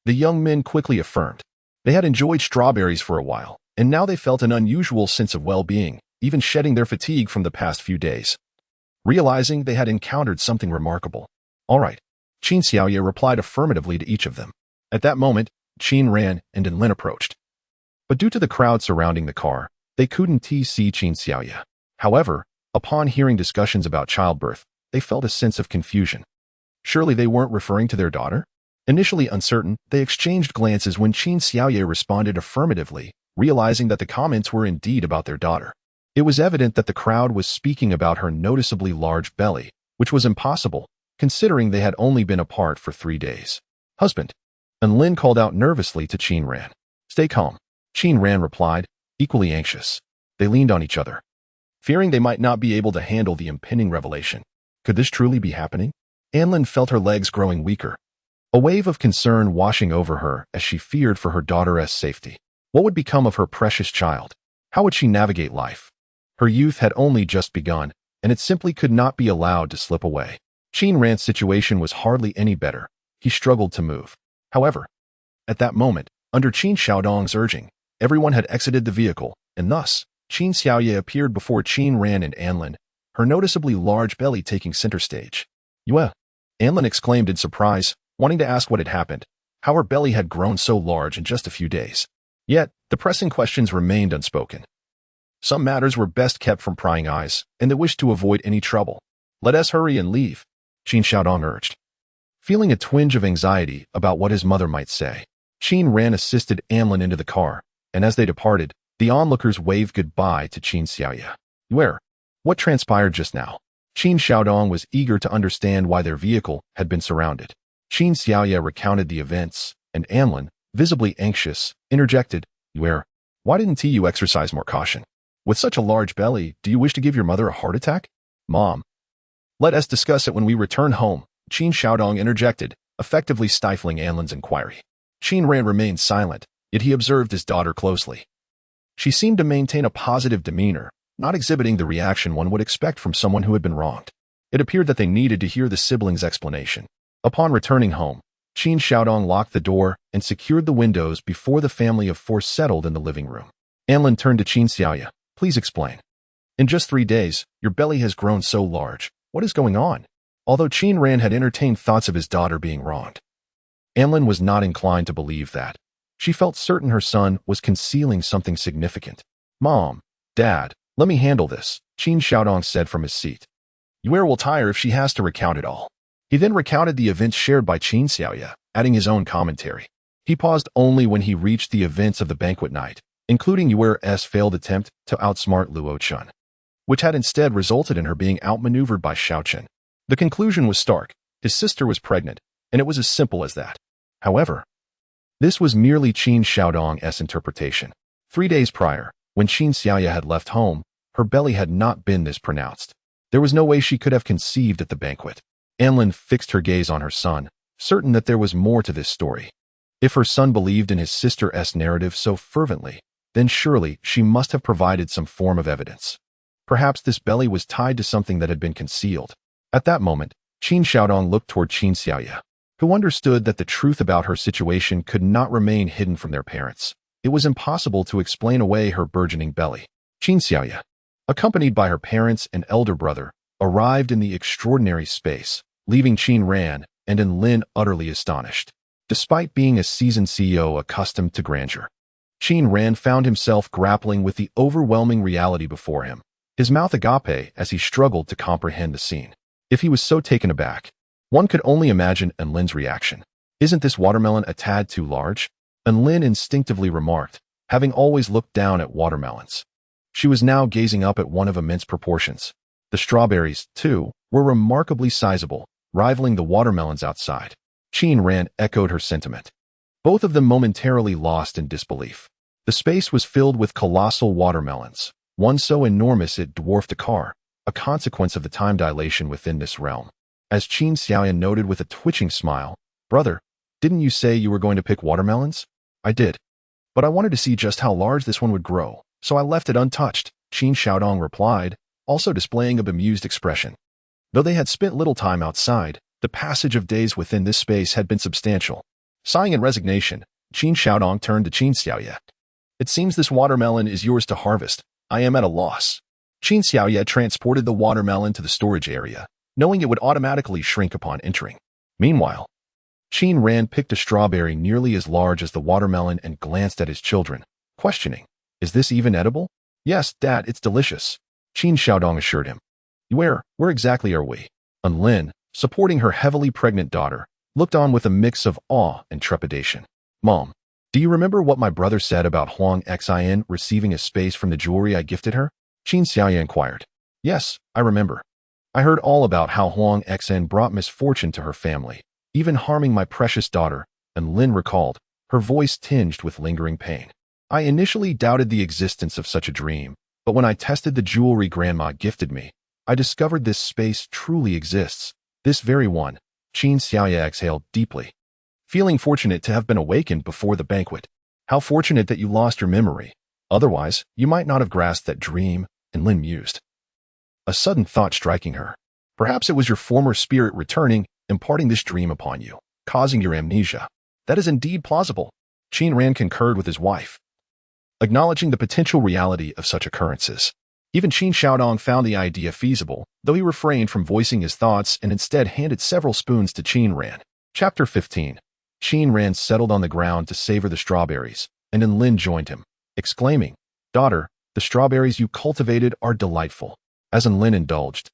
the young men quickly affirmed. They had enjoyed strawberries for a while, and now they felt an unusual sense of well-being, even shedding their fatigue from the past few days. Realizing they had encountered something remarkable. "All right," Qin Xiaoya replied affirmatively to each of them. At that moment, Qin ran and Lin approached. But due to the crowd surrounding the car, they couldn't see Qin Xiaoya. However, upon hearing discussions about childbirth, they felt a sense of confusion. Surely they weren't referring to their daughter? Initially uncertain, they exchanged glances when Qin Xiaoya responded affirmatively, realizing that the comments were indeed about their daughter. It was evident that the crowd was speaking about her noticeably large belly, which was impossible, considering they had only been apart for 3 days. "Husband," and Lin called out nervously to Qin Ran. "Stay calm," Qin Ran replied, equally anxious. They leaned on each other, fearing they might not be able to handle the impending revelation. Could this truly be happening? Anlin felt her legs growing weaker, a wave of concern washing over her as she feared for her daughter's safety. What would become of her precious child? How would she navigate life? Her youth had only just begun, and it simply could not be allowed to slip away. Qin Ran's situation was hardly any better. He struggled to move. However, at that moment, under Qin Xiaodong's urging, Everyone had exited the vehicle, and thus, Qin Xiaoye appeared before Qin Ran and Anlin, her noticeably large belly taking center stage. Yue! Anlin exclaimed in surprise, wanting to ask what had happened, how her belly had grown so large in just a few days. Yet, the pressing questions remained unspoken. Some matters were best kept from prying eyes, and they wished to avoid any trouble. Let us hurry and leave, Qin Xiaodong urged. Feeling a twinge of anxiety about what his mother might say, Qin Ran assisted Anlin into the car, and as they departed, the onlookers waved goodbye to Qin Xiaoye. Where? What transpired just now? Qin Xiaodong was eager to understand why their vehicle had been surrounded. Qin Xiaoye recounted the events, and Anlin, visibly anxious, interjected, Where? Why didn't you exercise more caution? With such a large belly, do you wish to give your mother a heart attack? Mom. Let us discuss it when we return home, Qin Xiaodong interjected, effectively stifling Anlin's inquiry. Qin Ran remained silent, yet he observed his daughter closely. She seemed to maintain a positive demeanor, not exhibiting the reaction one would expect from someone who had been wronged. It appeared that they needed to hear the siblings' explanation. Upon returning home, Qin Xiaodong locked the door and secured the windows before the family of four settled in the living room. Anlin turned to Qin Xiaoye. Please explain. In just 3 days, your belly has grown so large. What is going on? Although Qin Ran had entertained thoughts of his daughter being wronged, Anlin was not inclined to believe that. She felt certain her son was concealing something significant. Mom, Dad, let me handle this, Qin Xiaodong said from his seat. Yue will tire if she has to recount it all. He then recounted the events shared by Qin Xiaoye, adding his own commentary. He paused only when he reached the events of the banquet night, including Yue's failed attempt to outsmart Luo Chun, which had instead resulted in her being outmaneuvered by Xiao Chen. The conclusion was stark. His sister was pregnant, and it was as simple as that. However, this was merely Qin Xiaodong's interpretation. 3 days prior, when Qin Xiaoye had left home, her belly had not been this pronounced. There was no way she could have conceived at the banquet. Anlin fixed her gaze on her son, certain that there was more to this story. If her son believed in his sister's narrative so fervently, then surely she must have provided some form of evidence. Perhaps this belly was tied to something that had been concealed. At that moment, Qin Xiaodong looked toward Qin Xiaoye, who understood that the truth about her situation could not remain hidden from their parents. It was impossible to explain away her burgeoning belly. Qin Xiaoye, accompanied by her parents and elder brother, arrived in the extraordinary space, leaving Qin Ran and Anlin utterly astonished. Despite being a seasoned CEO accustomed to grandeur, Qin Ran found himself grappling with the overwhelming reality before him, his mouth agape as he struggled to comprehend the scene. If he was so taken aback, one could only imagine Anlin's reaction. Isn't this watermelon a tad too large? Anlin instinctively remarked, having always looked down at watermelons. She was now gazing up at one of immense proportions. The strawberries, too, were remarkably sizable, rivaling the watermelons outside. Qin Ran echoed her sentiment. Both of them momentarily lost in disbelief. The space was filled with colossal watermelons, one so enormous it dwarfed a car, a consequence of the time dilation within this realm. As Qin Xiaoyan noted with a twitching smile, Brother, didn't you say you were going to pick watermelons? I did. But I wanted to see just how large this one would grow, so I left it untouched, Qin Xiaodong replied, also displaying a bemused expression. Though they had spent little time outside, the passage of days within this space had been substantial. Sighing in resignation, Qin Xiaodong turned to Qin Xiaoye. It seems this watermelon is yours to harvest. I am at a loss. Qin Xiaoye transported the watermelon to the storage area, knowing it would automatically shrink upon entering. Meanwhile, Qin Ran picked a strawberry nearly as large as the watermelon and glanced at his children, questioning, Is this even edible? Yes, Dad, it's delicious, Qin Xiaodong assured him. Where exactly are we? Anlin, supporting her heavily pregnant daughter, looked on with a mix of awe and trepidation. Mom, do you remember what my brother said about Huang Xin receiving a space from the jewelry I gifted her? Qin Xiaoye inquired. Yes, I remember. I heard all about how Huang Xin brought misfortune to her family, even harming my precious daughter, and Lin recalled, her voice tinged with lingering pain. I initially doubted the existence of such a dream, but when I tested the jewelry Grandma gifted me, I discovered this space truly exists. This very one. Qin Xiaoye exhaled deeply, feeling fortunate to have been awakened before the banquet. How fortunate that you lost your memory. Otherwise, you might not have grasped that dream, and Lin mused. A sudden thought striking her. Perhaps it was your former spirit returning, imparting this dream upon you, causing your amnesia. That is indeed plausible. Qin Ran concurred with his wife. acknowledging the potential reality of such occurrences. Even Qin Xiaodong found the idea feasible, though he refrained from voicing his thoughts and instead handed several spoons to Qin Ran. Chapter 15. Qin Ran settled on the ground to savor the strawberries, and then Lin joined him, exclaiming, "Daughter, the strawberries you cultivated are delightful." As Lin indulged,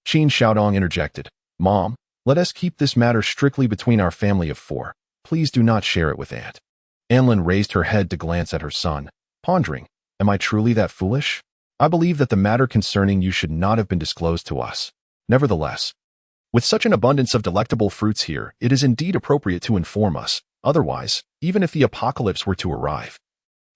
Qin Xiaodong interjected, "Mom, let us keep this matter strictly between our family of four. Please do not share it with Aunt." Anlin raised her head to glance at her son, pondering, "Am I truly that foolish? I believe that the matter concerning you should not have been disclosed to us. Nevertheless, with such an abundance of delectable fruits here, it is indeed appropriate to inform us. Otherwise, even if the apocalypse were to arrive,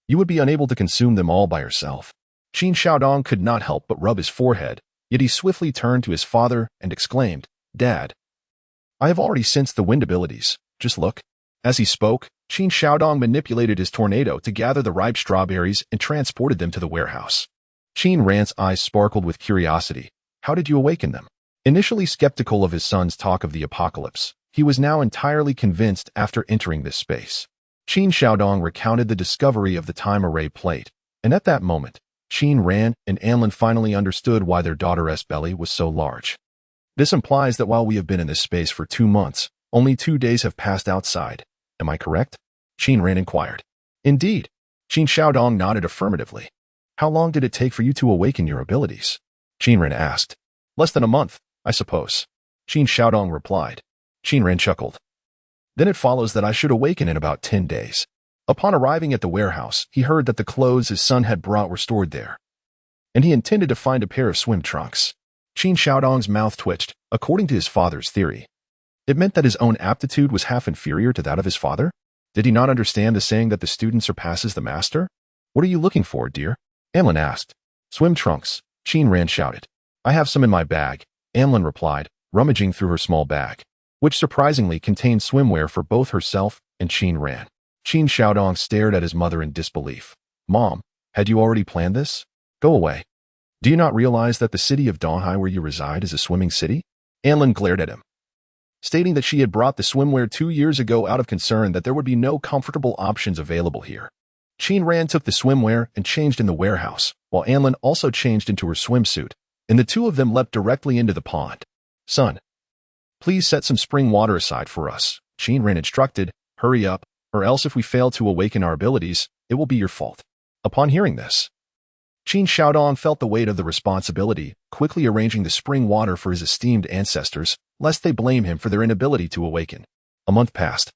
you would be unable to consume them all by yourself." Qin Xiaodong could not help but rub his forehead, yet he swiftly turned to his father and exclaimed, "Dad, I have already sensed the wind abilities. Just look." As he spoke, Qin Xiaodong manipulated his tornado to gather the ripe strawberries and transported them to the warehouse. Qin Ran's eyes sparkled with curiosity. "How did you awaken them?" Initially skeptical of his son's talk of the apocalypse, he was now entirely convinced after entering this space. Qin Xiaodong recounted the discovery of the time array plate, and at that moment, Qin Ran and Anlin finally understood why their daughter's belly was so large. "This implies that while we have been in this space for 2 months, only 2 days have passed outside. Am I correct?" Qin Ran inquired. "Indeed." Qin Xiaodong nodded affirmatively. "How long did it take for you to awaken your abilities?" Qin Ran asked. "Less than a month, I suppose," Qin Xiaodong replied. Qin Ran chuckled. "Then it follows that I should awaken in about 10 days. Upon arriving at the warehouse, he heard that the clothes his son had brought were stored there, and he intended to find a pair of swim trunks." Qin Xiaodong's mouth twitched. According to his father's theory, it meant that his own aptitude was half inferior to that of his father? Did he not understand the saying that the student surpasses the master? "What are you looking for, dear?" Anlin asked. "Swim trunks," Qin Ran shouted. "I have some in my bag," Anlin replied, rummaging through her small bag, which surprisingly contained swimwear for both herself and Qin Ran. Qin Xiaodong stared at his mother in disbelief. "Mom, had you already planned this? Go away. Do you not realize that the city of Donghai where you reside is a swimming city?" Anlin glared at him, stating that she had brought the swimwear 2 years ago out of concern that there would be no comfortable options available here. Qin Ran took the swimwear and changed in the warehouse, while Anlin also changed into her swimsuit, and the two of them leapt directly into the pond. "Son, please set some spring water aside for us," Qin Ran instructed. "Hurry up, or else if we fail to awaken our abilities, it will be your fault." Upon hearing this, Qin Xiaodong felt the weight of the responsibility, quickly arranging the spring water for his esteemed ancestors, lest they blame him for their inability to awaken. A month passed,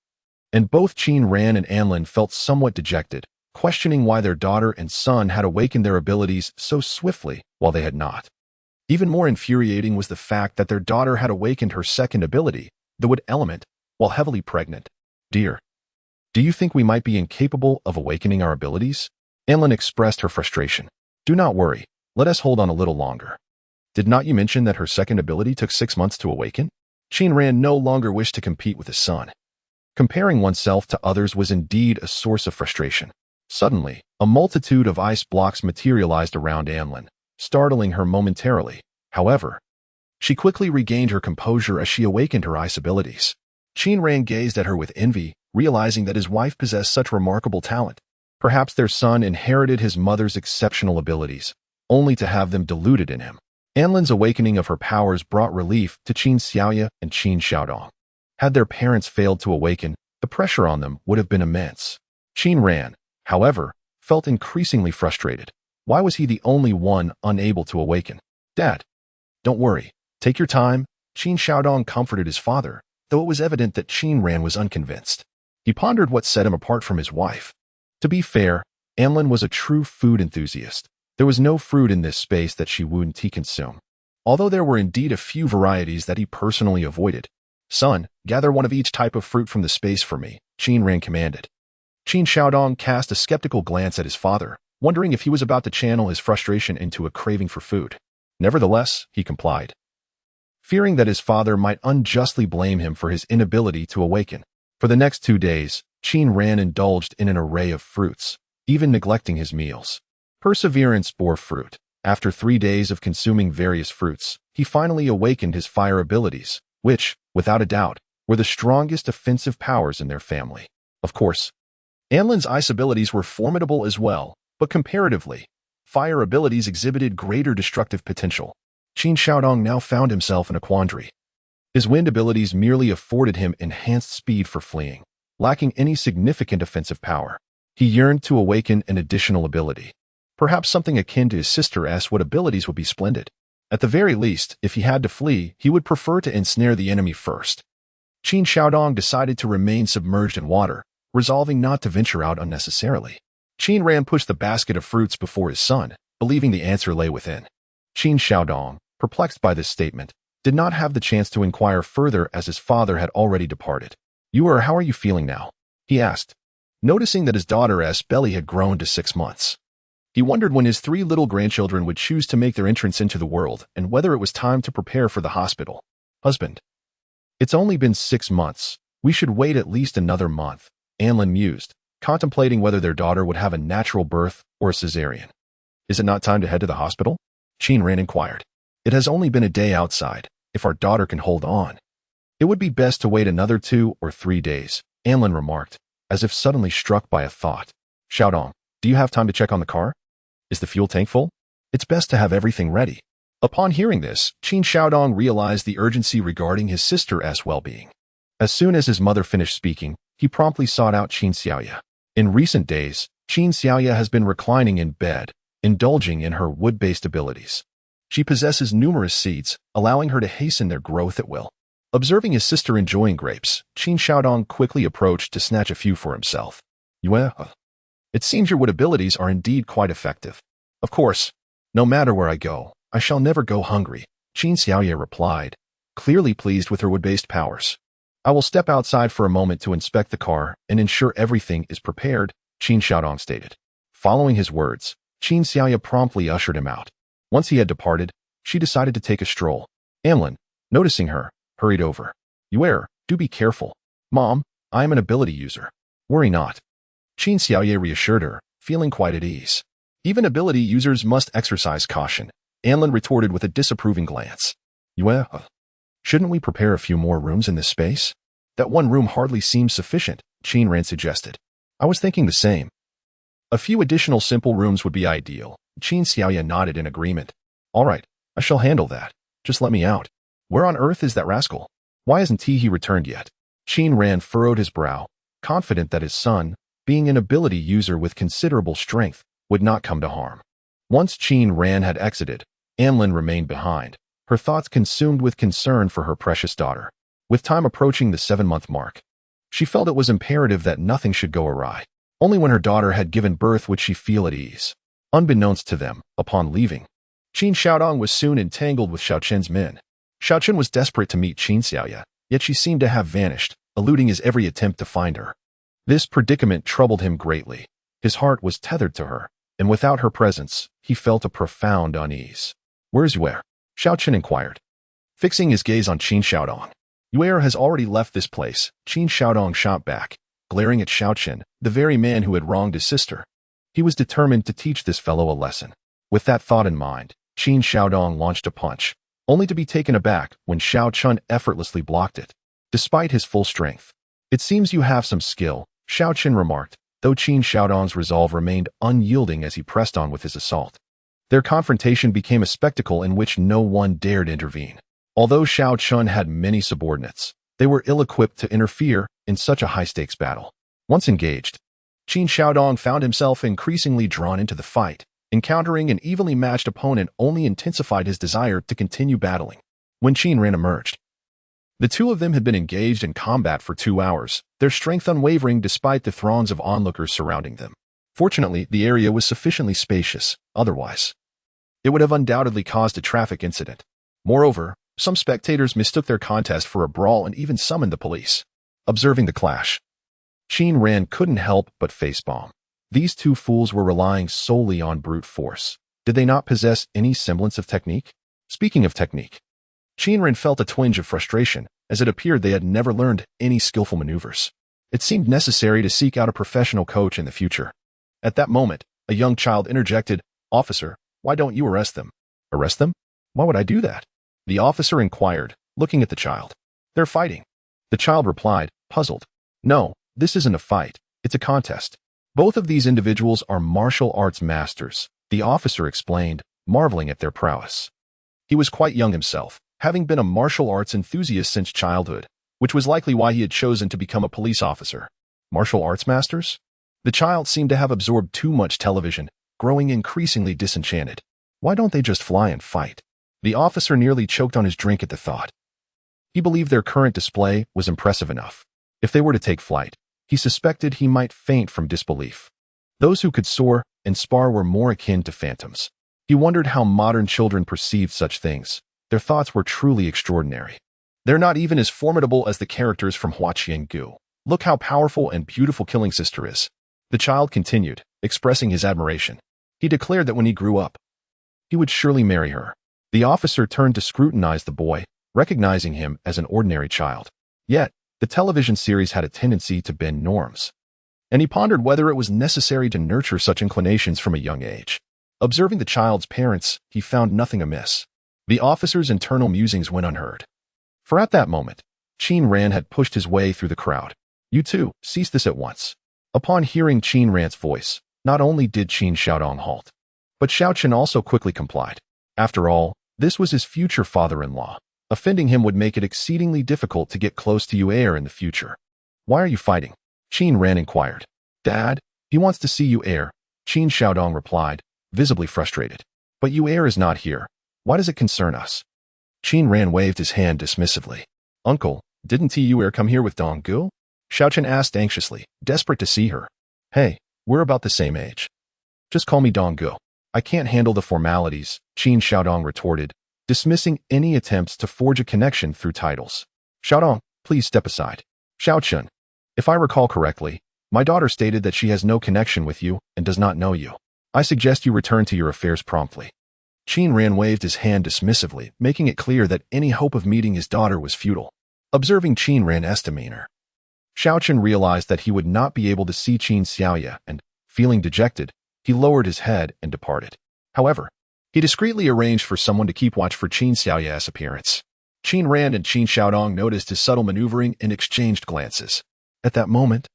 and both Qin Ran and Anlin felt somewhat dejected, questioning why their daughter and son had awakened their abilities so swiftly while they had not. Even more infuriating was the fact that their daughter had awakened her second ability, the wood element, while heavily pregnant. "Dear, do you think we might be incapable of awakening our abilities?" Anlin expressed her frustration. "Do not worry, let us hold on a little longer. Did not you mention that her second ability took 6 months to awaken?" Qin Ran no longer wished to compete with his son. Comparing oneself to others was indeed a source of frustration. Suddenly, a multitude of ice blocks materialized around Anlin, startling her momentarily. However, she quickly regained her composure as she awakened her ice abilities. Qin Ran gazed at her with envy, realizing that his wife possessed such remarkable talent. Perhaps their son inherited his mother's exceptional abilities, only to have them diluted in him. Anlin's awakening of her powers brought relief to Qin Xiaoya and Qin Xiaodong. Had their parents failed to awaken, the pressure on them would have been immense. Qin Ran, however, felt increasingly frustrated. Why was he the only one unable to awaken? "Dad, don't worry. Take your time," Qin Xiaodong comforted his father, though it was evident that Qin Ran was unconvinced. He pondered what set him apart from his wife. To be fair, Anlin was a true food enthusiast. There was no fruit in this space that she wouldn't consume, although there were indeed a few varieties that he personally avoided. "Son, gather one of each type of fruit from the space for me," Qin Ran commanded. Qin Xiaodong cast a skeptical glance at his father, wondering if he was about to channel his frustration into a craving for food. Nevertheless, he complied, fearing that his father might unjustly blame him for his inability to awaken. For the next 2 days, Qin Ran indulged in an array of fruits, even neglecting his meals. Perseverance bore fruit. After 3 days of consuming various fruits, he finally awakened his fire abilities, which, without a doubt, were the strongest offensive powers in their family. Of course, Anlin's ice abilities were formidable as well, but comparatively, fire abilities exhibited greater destructive potential. Qin Xiaodong now found himself in a quandary. His wind abilities merely afforded him enhanced speed for fleeing, lacking any significant offensive power. He yearned to awaken an additional ability. Perhaps something akin to his sister asked what abilities would be splendid. At the very least, if he had to flee, he would prefer to ensnare the enemy first. Qin Xiaodong decided to remain submerged in water, resolving not to venture out unnecessarily. Qin Ran pushed the basket of fruits before his son, believing the answer lay within. Qin Xiaodong, perplexed by this statement, did not have the chance to inquire further as his father had already departed. How are you feeling now? He asked, noticing that his daughter's belly had grown to 6 months. He wondered when his 3 little grandchildren would choose to make their entrance into the world and whether it was time to prepare for the hospital. Husband. It's only been 6 months. We should wait at least another month, Anlin mused, contemplating whether their daughter would have a natural birth or a cesarean. Is it not time to head to the hospital? Qin Ran inquired. It has only been a day outside. If our daughter can hold on, it would be best to wait another 2 or 3 days, Anlin remarked, as if suddenly struck by a thought. Xiaodong, do you have time to check on the car? Is the fuel tank full? It's best to have everything ready. Upon hearing this, Qin Xiaodong realized the urgency regarding his sister's well-being. As soon as his mother finished speaking, he promptly sought out Qin Xiaoya. In recent days, Qin Xiaoya has been reclining in bed, indulging in her wood-based abilities. She possesses numerous seeds, allowing her to hasten their growth at will. Observing his sister enjoying grapes, Qin Xiaodong quickly approached to snatch a few for himself. It seems your wood abilities are indeed quite effective. Of course, no matter where I go, I shall never go hungry, Qin Xiaoya replied, clearly pleased with her wood-based powers. I will step outside for a moment to inspect the car and ensure everything is prepared, Qin Xiaodong stated. Following his words, Qin Xiaoya promptly ushered him out. Once he had departed, she decided to take a stroll. Anlin, noticing her, hurried over. Do be careful. Mom, I am an ability user. Worry not. Qin Xiaoye reassured her, feeling quite at ease. Even ability users must exercise caution, Anlin retorted with a disapproving glance. Shouldn't we prepare a few more rooms in this space? That one room hardly seems sufficient, Qin Ran suggested. I was thinking the same. A few additional simple rooms would be ideal. Qin Xiaoya nodded in agreement. All right, I shall handle that. Just let me out. Where on earth is that rascal? Why hasn't he returned yet? Qin Ran furrowed his brow, confident that his son, being an ability user with considerable strength, would not come to harm. Once Qin Ran had exited, Anlin remained behind, her thoughts consumed with concern for her precious daughter. With time approaching the 7-month mark, she felt it was imperative that nothing should go awry. Only when her daughter had given birth would she feel at ease. Unbeknownst to them, upon leaving, Qin Xiaodong was soon entangled with Xiaoqin's men. Xiaoqin was desperate to meet Qin Xiaoya, yet she seemed to have vanished, eluding his every attempt to find her. This predicament troubled him greatly. His heart was tethered to her, and without her presence, he felt a profound unease. Where's Yue? Xiaoqin inquired, fixing his gaze on Qin Xiaodong. Yue has already left this place, Qin Xiaodong shot back, glaring at Xiaoqin, the very man who had wronged his sister. He was determined to teach this fellow a lesson. With that thought in mind, Qin Xiaodong launched a punch, only to be taken aback when Xiaoqin effortlessly blocked it. Despite his full strength, it seems you have some skill, Xiaoqin remarked, though Qin Xiaodong's resolve remained unyielding as he pressed on with his assault. Their confrontation became a spectacle in which no one dared intervene. Although Xiaoqin had many subordinates, they were ill-equipped to interfere in such a high-stakes battle. Once engaged, Qin Xiaodong found himself increasingly drawn into the fight. Encountering an evenly matched opponent only intensified his desire to continue battling. When Qin Ran emerged, the two of them had been engaged in combat for 2 hours, their strength unwavering despite the throngs of onlookers surrounding them. Fortunately, the area was sufficiently spacious, otherwise it would have undoubtedly caused a traffic incident. Moreover, some spectators mistook their contest for a brawl and even summoned the police. Observing the clash, Qin Ran couldn't help but facepalm. These two fools were relying solely on brute force. Did they not possess any semblance of technique? Speaking of technique, Qin Ran felt a twinge of frustration, as it appeared they had never learned any skillful maneuvers. It seemed necessary to seek out a professional coach in the future. At that moment, a young child interjected, "Officer, why don't you arrest them?" "Arrest them? Why would I do that?" the officer inquired, looking at the child. "They're fighting," the child replied, puzzled. "No, this isn't a fight, it's a contest. Both of these individuals are martial arts masters, the officer explained, marveling at their prowess. He was quite young himself, having been a martial arts enthusiast since childhood, which was likely why he had chosen to become a police officer. Martial arts masters? The child seemed to have absorbed too much television, growing increasingly disenchanted. Why don't they just fly and fight? The officer nearly choked on his drink at the thought. He believed their current display was impressive enough. If they were to take flight, he suspected he might faint from disbelief. Those who could soar and spar were more akin to phantoms. He wondered how modern children perceived such things. Their thoughts were truly extraordinary. They're not even as formidable as the characters from Hua Qian-gu. Look how powerful and beautiful Killing Sister is. The child continued, expressing his admiration. He declared that when he grew up, he would surely marry her. The officer turned to scrutinize the boy, recognizing him as an ordinary child. Yet, the television series had a tendency to bend norms, and he pondered whether it was necessary to nurture such inclinations from a young age. Observing the child's parents, he found nothing amiss. The officer's internal musings went unheard. For at that moment, Qin Ran had pushed his way through the crowd. You too, cease this at once. Upon hearing Qin Ran's voice, not only did Qin Xiaodong halt, but Xiao Chen also quickly complied. After all, this was his future father-in-law. Offending him would make it exceedingly difficult to get close to Yu Heir in the future. Why are you fighting? Qin Ran inquired. Dad, he wants to see Yu Heir, Qin Xiaodong replied, visibly frustrated. But Yu Heir is not here. Why does it concern us? Qin Ran waved his hand dismissively. Uncle, didn't Yu Heir come here with Dong Gu? Xiao Chen asked anxiously, desperate to see her. Hey, we're about the same age. Just call me Dong Gu. I can't handle the formalities, Qin Xiaodong retorted, dismissing any attempts to forge a connection through titles. Xiaodong, please step aside. Xiao Chen, if I recall correctly, my daughter stated that she has no connection with you and does not know you. I suggest you return to your affairs promptly. Qin Ran waved his hand dismissively, making it clear that any hope of meeting his daughter was futile. Observing Qin Ran's demeanor, Xiao Chen realized that he would not be able to see Qin Xiaoya and, feeling dejected, he lowered his head and departed. However, he discreetly arranged for someone to keep watch for Qin Xiaoya's appearance. Qin Ran and Qin Xiaodong noticed his subtle maneuvering and exchanged glances. At that moment,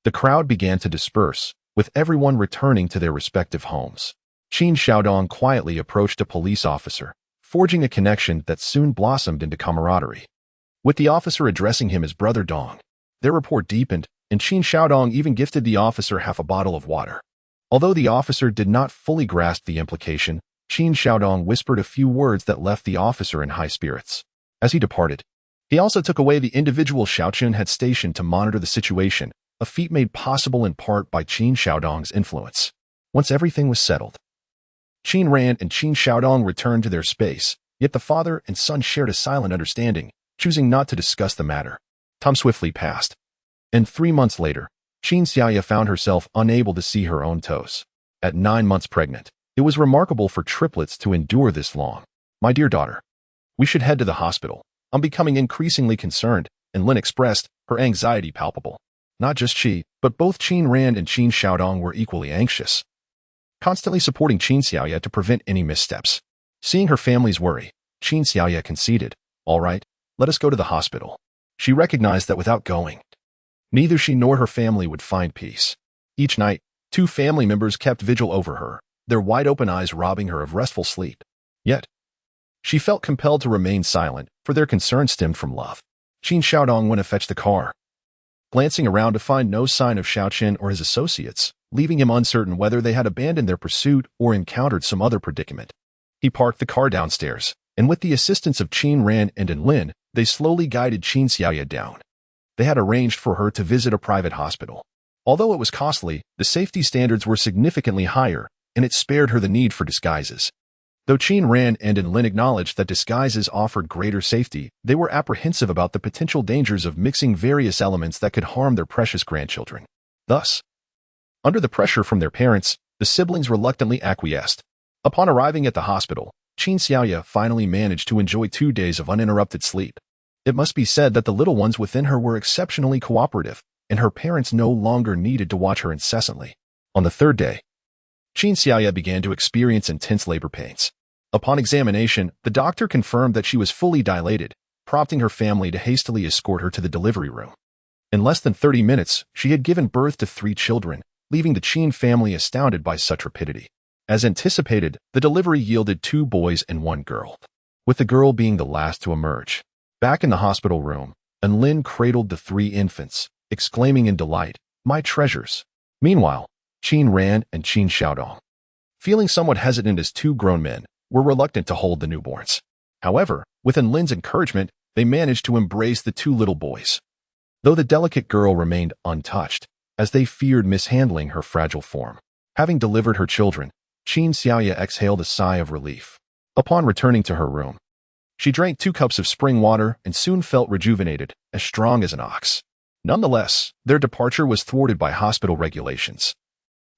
the crowd began to disperse, with everyone returning to their respective homes. Qin Xiaodong quietly approached a police officer, forging a connection that soon blossomed into camaraderie. With the officer addressing him as Brother Dong, their rapport deepened, and Qin Xiaodong even gifted the officer half a bottle of water. Although the officer did not fully grasp the implication, Qin Xiaodong whispered a few words that left the officer in high spirits. As he departed, he also took away the individual Xiao Chen had stationed to monitor the situation, a feat made possible in part by Qin Xiaodong's influence. Once everything was settled, Qin Ran and Qin Xiaodong returned to their space, yet the father and son shared a silent understanding, choosing not to discuss the matter. Time swiftly passed, and 3 months later, Qin Xiaoya found herself unable to see her own toes. At 9 months pregnant, it was remarkable for triplets to endure this long. My dear daughter, we should head to the hospital. I'm becoming increasingly concerned, and Lin expressed, her anxiety palpable. Not just she, but both Qin Ran and Qin Xiaodong were equally anxious, constantly supporting Qin Xiaoya to prevent any missteps. Seeing her family's worry, Qin Xiaoya conceded, all right, let us go to the hospital. She recognized that without going, neither she nor her family would find peace. Each night, 2 family members kept vigil over her, their wide-open eyes robbing her of restful sleep. Yet, she felt compelled to remain silent, for their concern stemmed from love. Qin Xiaodong went to fetch the car, glancing around to find no sign of Xiao Chen or his associates, leaving him uncertain whether they had abandoned their pursuit or encountered some other predicament. He parked the car downstairs, and with the assistance of Qin Ran and Lin, they slowly guided Qin Xiaoya down. They had arranged for her to visit a private hospital. Although it was costly, the safety standards were significantly higher, and it spared her the need for disguises. Though Qin Ran and Lin acknowledged that disguises offered greater safety, they were apprehensive about the potential dangers of mixing various elements that could harm their precious grandchildren. Thus, under the pressure from their parents, the siblings reluctantly acquiesced. Upon arriving at the hospital, Qin Xiaoya finally managed to enjoy 2 days of uninterrupted sleep. It must be said that the little ones within her were exceptionally cooperative, and her parents no longer needed to watch her incessantly. On the 3rd day, Qin Xiaoya began to experience intense labor pains. Upon examination, the doctor confirmed that she was fully dilated, prompting her family to hastily escort her to the delivery room. In less than 30 minutes, she had given birth to 3 children, leaving the Qin family astounded by such rapidity. As anticipated, the delivery yielded 2 boys and 1 girl, with the girl being the last to emerge. Back in the hospital room, Lin cradled the 3 infants, exclaiming in delight, "My treasures." Meanwhile, Qin Ran and Qin Xiaodong, feeling somewhat hesitant as 2 grown men, were reluctant to hold the newborns. However, with Lin's encouragement, they managed to embrace the 2 little boys, though the delicate girl remained untouched, as they feared mishandling her fragile form. Having delivered her children, Qin Xiaoya exhaled a sigh of relief. Upon returning to her room, she drank 2 cups of spring water and soon felt rejuvenated, as strong as an ox. Nonetheless, their departure was thwarted by hospital regulations,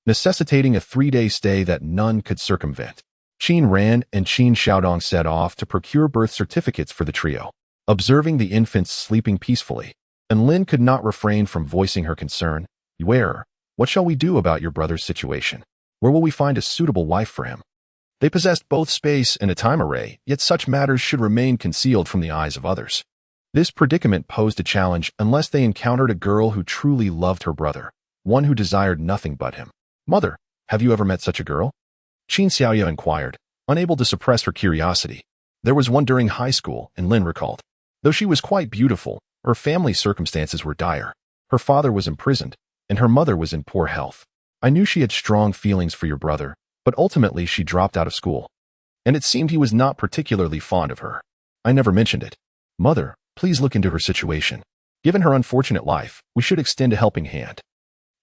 necessitating a 3-day stay that none could circumvent. Qin Ran and Qin Xiaodong set off to procure birth certificates for the trio. Observing the infants sleeping peacefully, Lin could not refrain from voicing her concern. "Where? What shall we do about your brother's situation? Where will we find a suitable wife for him?" They possessed both space and a time array, yet such matters should remain concealed from the eyes of others. This predicament posed a challenge unless they encountered a girl who truly loved her brother, one who desired nothing but him. "Mother, have you ever met such a girl?" Qin Xiaoya inquired, unable to suppress her curiosity. "There was one during high school," Lin recalled. "Though she was quite beautiful, her family circumstances were dire. Her father was imprisoned, and her mother was in poor health. I knew she had strong feelings for your brother, but ultimately she dropped out of school, and it seemed he was not particularly fond of her. I never mentioned it. Mother, please look into her situation. Given her unfortunate life, we should extend a helping hand."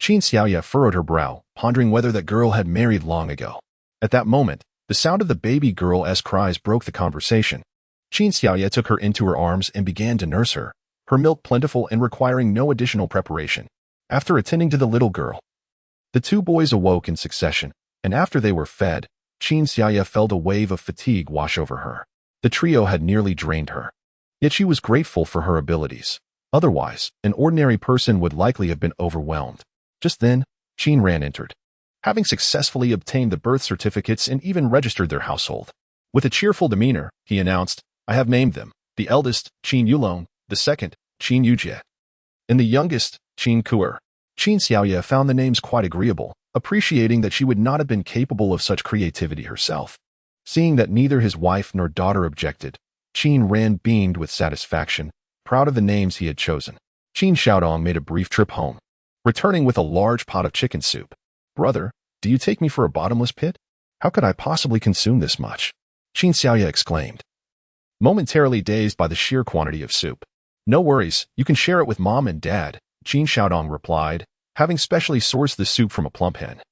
Qin Xiaoya furrowed her brow, pondering whether that girl had married long ago. At that moment, the sound of the baby girl's cries broke the conversation. Qin Xiaoya took her into her arms and began to nurse her, her milk plentiful and requiring no additional preparation. After attending to the little girl, the 2 boys awoke in succession, and after they were fed, Qin Xiaoya felt a wave of fatigue wash over her. The trio had nearly drained her. Yet she was grateful for her abilities. Otherwise, an ordinary person would likely have been overwhelmed. Just then, Qin Ran entered, having successfully obtained the birth certificates and even registered their household. With a cheerful demeanor, he announced, "I have named them, the eldest, Qin Yulong, the second, Qin Yujie, and the youngest, Qin Kuer." Qin Xiaoya found the names quite agreeable, appreciating that she would not have been capable of such creativity herself. Seeing that neither his wife nor daughter objected, Qin Ran beamed with satisfaction, proud of the names he had chosen. Qin Xiaodong made a brief trip home, returning with a large pot of chicken soup. "Brother, do you take me for a bottomless pit? How could I possibly consume this much?" Qin Xiaoya exclaimed, momentarily dazed by the sheer quantity of soup. "No worries, you can share it with Mom and Dad," Qin Xiaodong replied, having specially sourced the soup from a plump hen.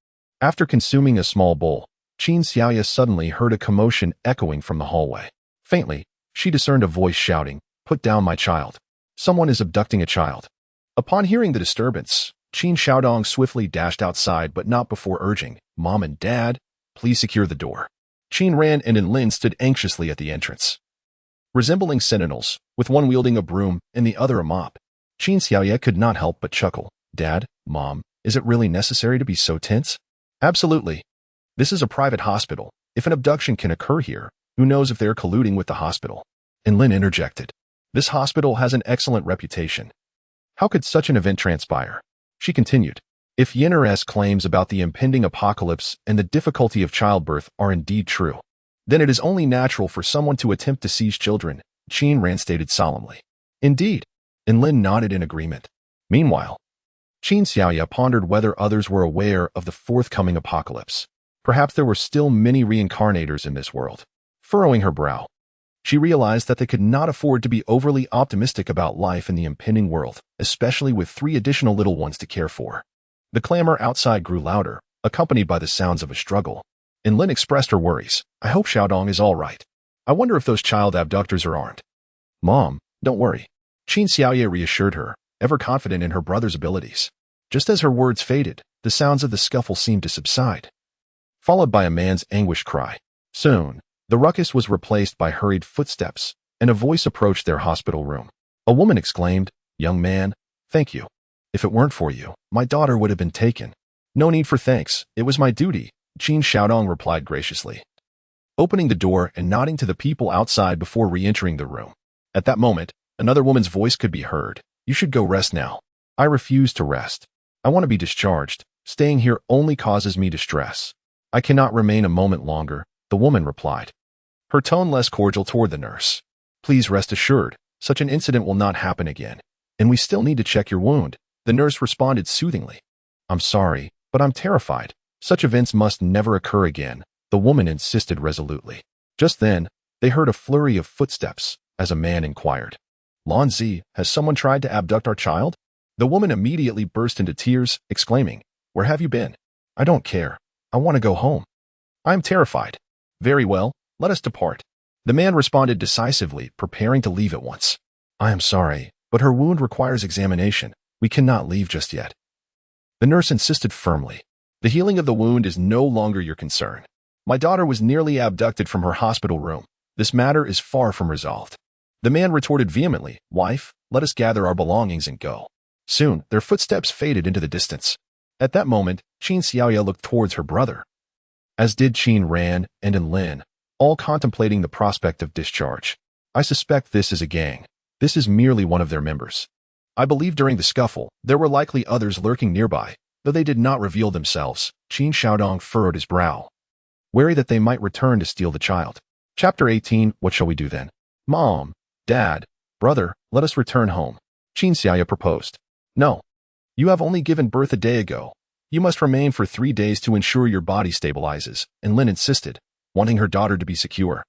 After consuming a small bowl, Qin Xiaoya suddenly heard a commotion echoing from the hallway. Faintly, she discerned a voice shouting, "Put down my child. Someone is abducting a child." Upon hearing the disturbance, Qin Xiaodong swiftly dashed outside, but not before urging, "Mom and Dad, please secure the door." Qin Ran and Lin stood anxiously at the entrance, resembling sentinels, with one wielding a broom and the other a mop. Qin Xiaoya could not help but chuckle. "Dad, Mom, is it really necessary to be so tense?" "Absolutely. This is a private hospital. If an abduction can occur here, who knows if they're colluding with the hospital?" And Lin interjected, "This hospital has an excellent reputation. How could such an event transpire?" She continued, "If Yenner's claims about the impending apocalypse and the difficulty of childbirth are indeed true, then it is only natural for someone to attempt to seize children," Qin Ran stated solemnly. "Indeed," and Lin nodded in agreement. Meanwhile, Qin Xiaoya pondered whether others were aware of the forthcoming apocalypse. Perhaps there were still many reincarnators in this world. Furrowing her brow, she realized that they could not afford to be overly optimistic about life in the impending world, especially with 3 additional little ones to care for. The clamor outside grew louder, accompanied by the sounds of a struggle, and Lin expressed her worries. "I hope Xiaodong is all right. I wonder if those child abductors are armed." "Mom, don't worry," Qin Xiaoya reassured her, ever confident in her brother's abilities. Just as her words faded, the sounds of the scuffle seemed to subside, followed by a man's anguished cry. Soon, the ruckus was replaced by hurried footsteps, and a voice approached their hospital room. A woman exclaimed, "Young man, thank you. If it weren't for you, my daughter would have been taken." "No need for thanks, it was my duty," Qin Xiaodong replied graciously, opening the door and nodding to the people outside before re-entering the room. At that moment, another woman's voice could be heard. "You should go rest now." "I refuse to rest. I want to be discharged," Staying here only causes me distress. I cannot remain a moment longer, the woman replied, her tone less cordial toward the nurse. Please rest assured, such an incident will not happen again. And we still need to check your wound, the nurse responded soothingly. I'm sorry, but I'm terrified. Such events must never occur again, the woman insisted resolutely. Just then, they heard a flurry of footsteps as a man inquired, Lon Z, has someone tried to abduct our child? The woman immediately burst into tears, exclaiming, Where have you been? I don't care. I want to go home. I am terrified. Very well, let us depart. The man responded decisively, preparing to leave at once. I am sorry, but her wound requires examination. We cannot leave just yet. The nurse insisted firmly. The healing of the wound is no longer your concern. My daughter was nearly abducted from her hospital room. This matter is far from resolved. The man retorted vehemently, Wife, let us gather our belongings and go. Soon, their footsteps faded into the distance. At that moment, Qin Xiaoya looked towards her brother, as did Qin Ran and Lin, all contemplating the prospect of discharge. I suspect this is a gang. This is merely one of their members. I believe during the scuffle, there were likely others lurking nearby, though they did not reveal themselves. Qin Xiaodong furrowed his brow, wary that they might return to steal the child. Chapter 18, What shall we do then? Mom, Dad, brother, let us return home. Qin Xiaoya proposed. No. You have only given birth a day ago. You must remain for 3 days to ensure your body stabilizes, and Lin insisted, wanting her daughter to be secure,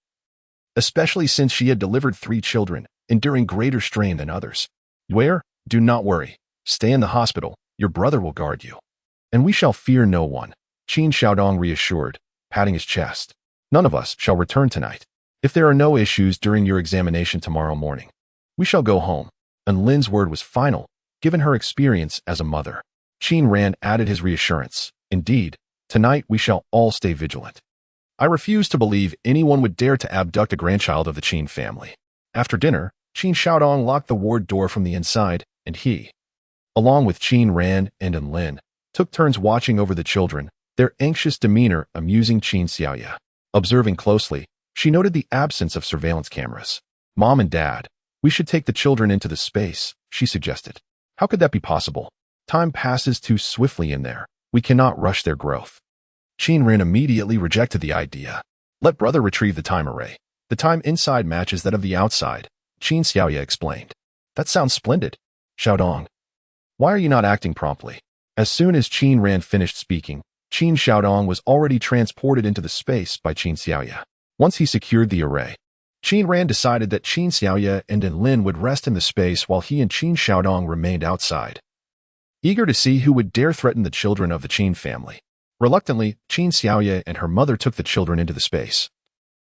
especially since she had delivered 3 children, enduring greater strain than others. Where? Do not worry. Stay in the hospital. Your brother will guard you. And we shall fear no one, Qin Xiaodong reassured, patting his chest. None of us shall return tonight. If there are no issues during your examination tomorrow morning, we shall go home. And Lin's word was final, given her experience as a mother. Qin Ran added his reassurance. Indeed, tonight we shall all stay vigilant. I refuse to believe anyone would dare to abduct a grandchild of the Qin family. After dinner, Qin Xiaodong locked the ward door from the inside, and he, along with Qin Ran and Lin, took turns watching over the children, their anxious demeanor amusing Qin Xiaoya. Observing closely, she noted the absence of surveillance cameras. Mom and Dad, we should take the children into the space, she suggested. How could that be possible? Time passes too swiftly in there. We cannot rush their growth. Qin Ran immediately rejected the idea. Let brother retrieve the time array. The time inside matches that of the outside, Qin Xiaoya explained. That sounds splendid. Xiaodong, why are you not acting promptly? As soon as Qin Ran finished speaking, Qin Xiaodong was already transported into the space by Qin Xiaoya. Once he secured the array, Qin Ran decided that Qin Xiaoya and Lin would rest in the space while he and Qin Xiaodong remained outside, eager to see who would dare threaten the children of the Qin family. Reluctantly, Qin Xiaoya and her mother took the children into the space,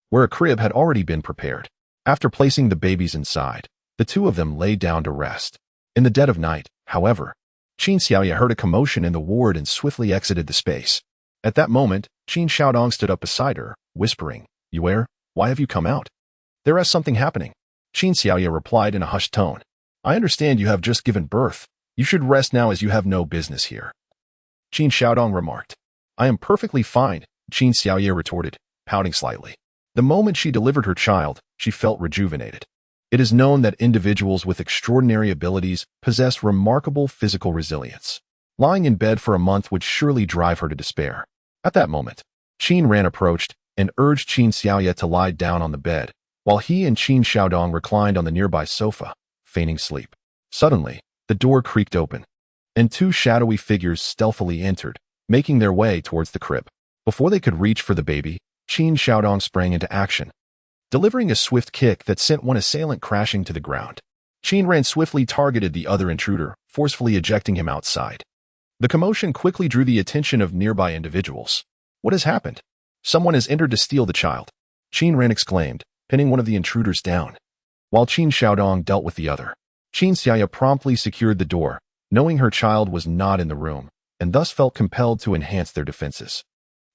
where a crib had already been prepared. After placing the babies inside, the two of them lay down to rest. In the dead of night, however, Qin Xiaoya heard a commotion in the ward and swiftly exited the space. At that moment, Qin Xiaodong stood up beside her, whispering, Yue, why have you come out? There is something happening. Qin Xiaoya replied in a hushed tone. I understand you have just given birth. You should rest now as you have no business here. Qin Xiaodong remarked. I am perfectly fine, Qin Xiaoya retorted, pouting slightly. The moment she delivered her child, she felt rejuvenated. It is known that individuals with extraordinary abilities possess remarkable physical resilience. Lying in bed for a month would surely drive her to despair. At that moment, Qin Ran approached and urged Qin Xiaoya to lie down on the bed, while he and Qin Xiaodong reclined on the nearby sofa, feigning sleep. Suddenly, the door creaked open, and 2 shadowy figures stealthily entered, making their way towards the crib. Before they could reach for the baby, Qin Xiaodong sprang into action, delivering a swift kick that sent one assailant crashing to the ground. Qin Ran swiftly targeted the other intruder, forcefully ejecting him outside. The commotion quickly drew the attention of nearby individuals. What has happened? Someone has entered to steal the child, Qin Ran exclaimed, pinning one of the intruders down. While Qin Xiaodong dealt with the other, Qin Xiaoya promptly secured the door, knowing her child was not in the room, and thus felt compelled to enhance their defenses.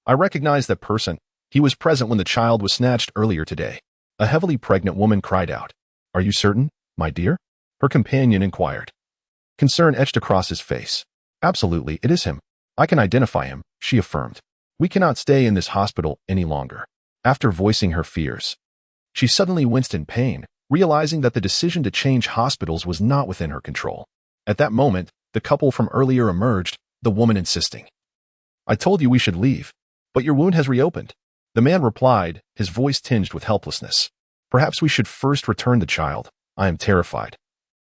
I recognize that person. He was present when the child was snatched earlier today. A heavily pregnant woman cried out. Are you certain, my dear? Her companion inquired. Concern etched across his face. Absolutely, it is him. I can identify him, she affirmed. We cannot stay in this hospital any longer. After voicing her fears, she suddenly winced in pain, realizing that the decision to change hospitals was not within her control. At that moment, the couple from earlier emerged, the woman insisting. I told you we should leave. But your wound has reopened. The man replied, his voice tinged with helplessness. Perhaps we should first return the child. I am terrified.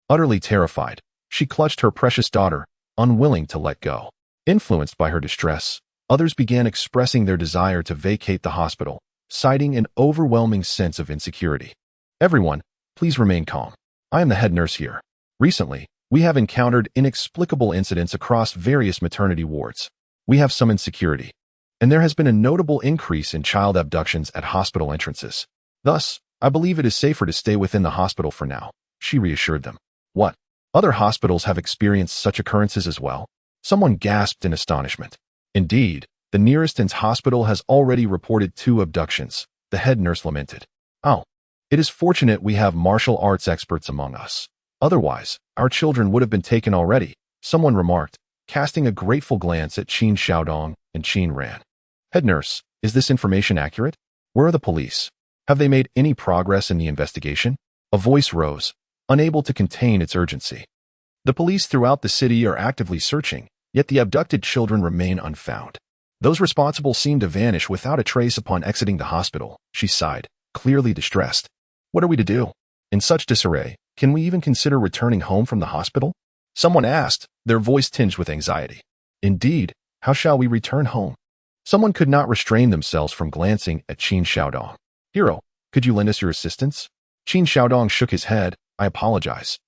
Utterly terrified, she clutched her precious daughter, unwilling to let go. Influenced by her distress, others began expressing their desire to vacate the hospital, citing an overwhelming sense of insecurity. Everyone, please remain calm. I am the head nurse here. Recently, we have encountered inexplicable incidents across various maternity wards. We have some insecurity, and there has been a notable increase in child abductions at hospital entrances. Thus, I believe it is safer to stay within the hospital for now, she reassured them. What? Other hospitals have experienced such occurrences as well? Someone gasped in astonishment. Indeed, the nearest hospital has already reported 2 abductions, the head nurse lamented. Oh, it is fortunate we have martial arts experts among us. Otherwise, our children would have been taken already, someone remarked, casting a grateful glance at Qin Xiaodong and Qin Ran. Head nurse, is this information accurate? Where are the police? Have they made any progress in the investigation? A voice rose, unable to contain its urgency. The police throughout the city are actively searching, yet the abducted children remain unfound. Those responsible seem to vanish without a trace upon exiting the hospital, she sighed, clearly distressed. What are we to do? In such disarray, can we even consider returning home from the hospital? Someone asked, their voice tinged with anxiety. Indeed, how shall we return home? Someone could not restrain themselves from glancing at Qin Xiaodong. Hero, could you lend us your assistance? Qin Xiaodong shook his head. I apologize.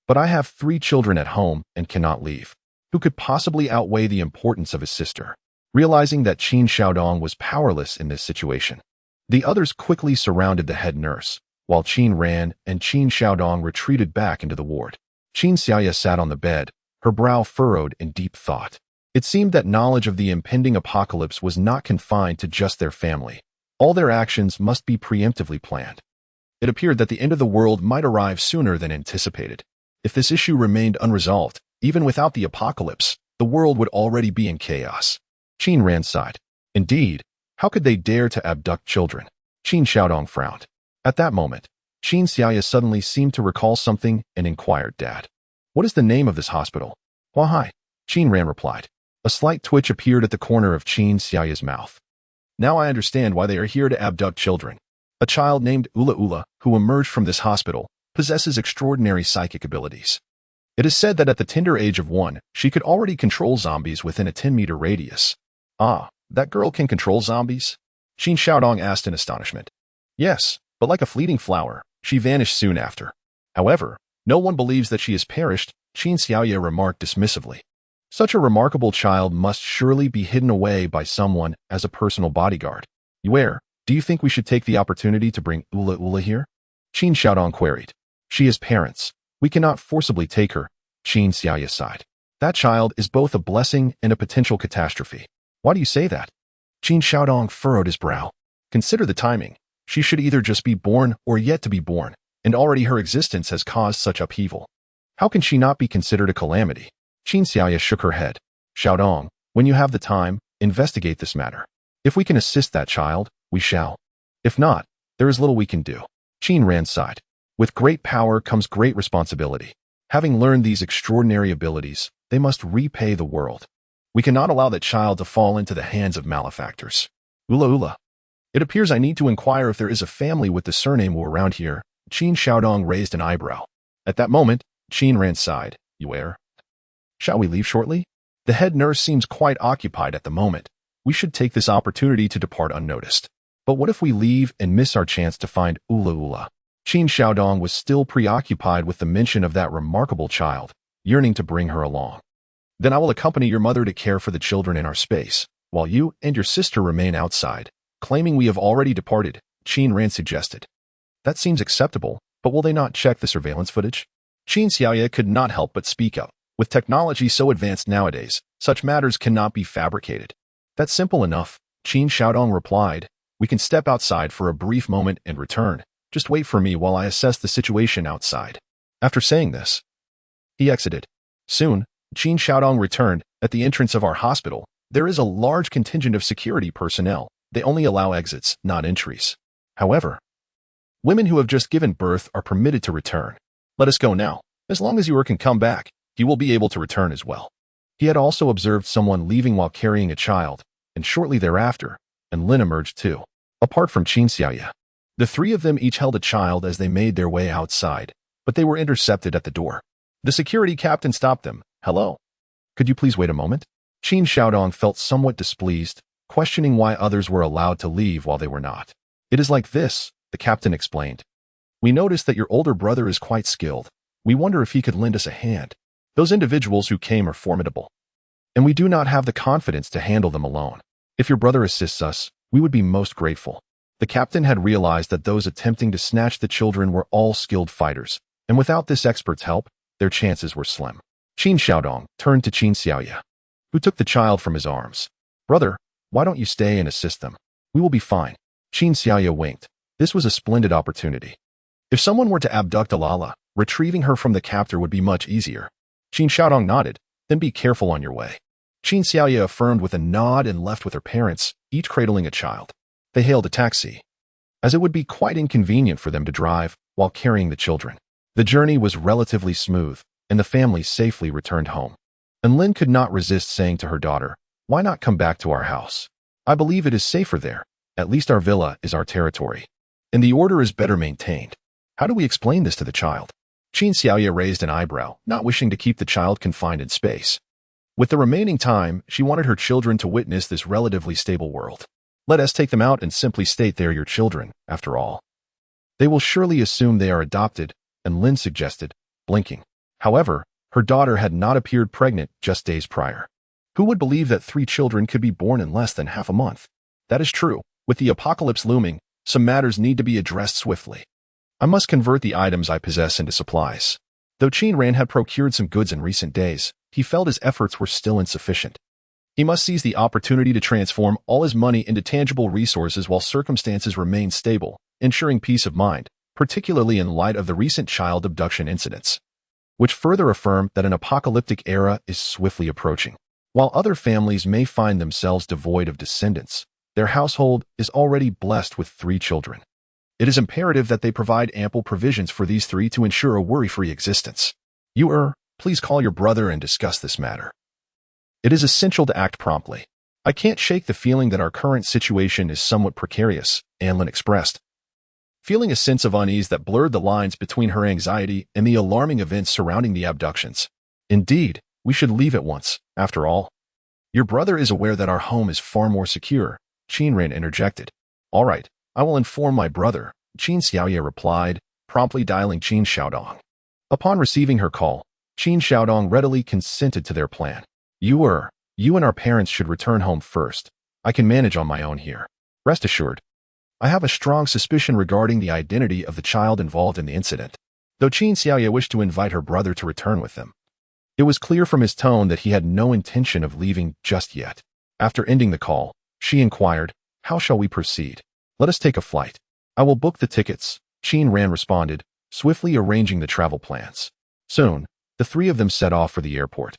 But I have 3 children at home and cannot leave. Who could possibly outweigh the importance of his sister? Realizing that Qin Xiaodong was powerless in this situation, the others quickly surrounded the head nurse, while Qin Ran and Qin Xiaodong retreated back into the ward. Qin Xiaoya sat on the bed, her brow furrowed in deep thought. It seemed that knowledge of the impending apocalypse was not confined to just their family. All their actions must be preemptively planned. It appeared that the end of the world might arrive sooner than anticipated. If this issue remained unresolved, even without the apocalypse, the world would already be in chaos. Qin Ran sighed. Indeed, how could they dare to abduct children? Qin Xiaodong frowned. At that moment, Qin Xiaoya suddenly seemed to recall something and inquired, Dad, what is the name of this hospital? Why? Qin Ran replied. A slight twitch appeared at the corner of Qin Xiaoya's mouth. Now I understand why they are here to abduct children. A child named Ula Ula, who emerged from this hospital, possesses extraordinary psychic abilities. It is said that at the tender age of 1, she could already control zombies within a 10-meter radius. Ah, that girl can control zombies? Qin Xiaodong asked in astonishment. Yes, but like a fleeting flower, she vanished soon after. However, no one believes that she has perished, Qin Xiaoya remarked dismissively. Such a remarkable child must surely be hidden away by someone as a personal bodyguard. Where, do you think we should take the opportunity to bring Ula Ula here? Qin Xiaodong queried. She has parents. We cannot forcibly take her, Qin Xiaoya sighed. That child is both a blessing and a potential catastrophe. Why do you say that? Qin Xiaodong furrowed his brow. Consider the timing. She should either just be born or yet to be born, and already her existence has caused such upheaval. How can she not be considered a calamity? Qin Xiaoya shook her head. Xiaodong, when you have the time, investigate this matter. If we can assist that child, we shall. If not, there is little we can do. Qin Ran sighed. With great power comes great responsibility. Having learned these extraordinary abilities, they must repay the world. We cannot allow that child to fall into the hands of malefactors. Ula Ula. It appears I need to inquire if there is a family with the surname Wu around here. Qin Xiaodong raised an eyebrow. At that moment, Qin Ran sighed. You Shall we leave shortly? The head nurse seems quite occupied at the moment. We should take this opportunity to depart unnoticed. But what if we leave and miss our chance to find Ula Ula? Qin Xiaodong was still preoccupied with the mention of that remarkable child, yearning to bring her along. Then I will accompany your mother to care for the children in our space, while you and your sister remain outside, claiming we have already departed, Qin Ran suggested. That seems acceptable, but will they not check the surveillance footage? Qin Xiaoya could not help but speak up. With technology so advanced nowadays, such matters cannot be fabricated. That's simple enough, Qin Xiaodong replied. We can step outside for a brief moment and return. Just wait for me while I assess the situation outside. After saying this, he exited. Soon, Qin Xiaodong returned. At the entrance of our hospital, there is a large contingent of security personnel. They only allow exits, not entries. However, women who have just given birth are permitted to return. Let us go now. As long as you can come back, you will be able to return as well. He had also observed someone leaving while carrying a child, and shortly thereafter, Lin emerged too. Apart from Qin Xiaoya, the three of them each held a child as they made their way outside, but they were intercepted at the door. The security captain stopped them. "Hello. Could you please wait a moment?" Qin Xiaodong felt somewhat displeased, questioning why others were allowed to leave while they were not. "It is like this," the captain explained. "We noticed that your older brother is quite skilled. We wonder if he could lend us a hand. Those individuals who came are formidable, and we do not have the confidence to handle them alone. If your brother assists us, we would be most grateful." The captain had realized that those attempting to snatch the children were all skilled fighters, and without this expert's help, their chances were slim. Qin Xiaodong turned to Qin Xiaoya, who took the child from his arms. "Brother, why don't you stay and assist them? We will be fine." Qin Xiaoya winked. This was a splendid opportunity. If someone were to abduct Alala, retrieving her from the captor would be much easier. Qin Xiaodong nodded. "Then be careful on your way." Qin Xiaoya affirmed with a nod and left with her parents, each cradling a child. They hailed a taxi, as it would be quite inconvenient for them to drive while carrying the children. The journey was relatively smooth, and the family safely returned home. And Lin could not resist saying to her daughter, "Why not come back to our house? I believe it is safer there. At least our villa is our territory, and the order is better maintained." How do we explain this to the child? Qin Xiaoya raised an eyebrow, not wishing to keep the child confined in space. With the remaining time, she wanted her children to witness this relatively stable world. Let us take them out and simply state they are your children, after all. They will surely assume they are adopted, and Lin suggested, blinking. However, her daughter had not appeared pregnant just days prior. Who would believe that 3 children could be born in less than half a month? That is true. With the apocalypse looming, some matters need to be addressed swiftly. I must convert the items I possess into supplies. Though Qin Ran had procured some goods in recent days, he felt his efforts were still insufficient. He must seize the opportunity to transform all his money into tangible resources while circumstances remain stable, ensuring peace of mind, particularly in light of the recent child abduction incidents, which further affirm that an apocalyptic era is swiftly approaching. While other families may find themselves devoid of descendants, their household is already blessed with 3 children. It is imperative that they provide ample provisions for these 3 to ensure a worry-free existence. Please call your brother and discuss this matter. It is essential to act promptly. I can't shake the feeling that our current situation is somewhat precarious, Anlin expressed, feeling a sense of unease that blurred the lines between her anxiety and the alarming events surrounding the abductions. Indeed, we should leave at once, after all. Your brother is aware that our home is far more secure, Qin Ran interjected. All right, I will inform my brother, Qin Xiaoya replied, promptly dialing Qin Xiaodong. Upon receiving her call, Qin Xiaodong readily consented to their plan. You and our parents should return home first. I can manage on my own here. Rest assured. I have a strong suspicion regarding the identity of the child involved in the incident. Though Qin Xiaoya wished to invite her brother to return with them, it was clear from his tone that he had no intention of leaving just yet. After ending the call, she inquired, "How shall we proceed?" "Let us take a flight. I will book the tickets," Qin Ran responded, swiftly arranging the travel plans. Soon, the 3 of them set off for the airport,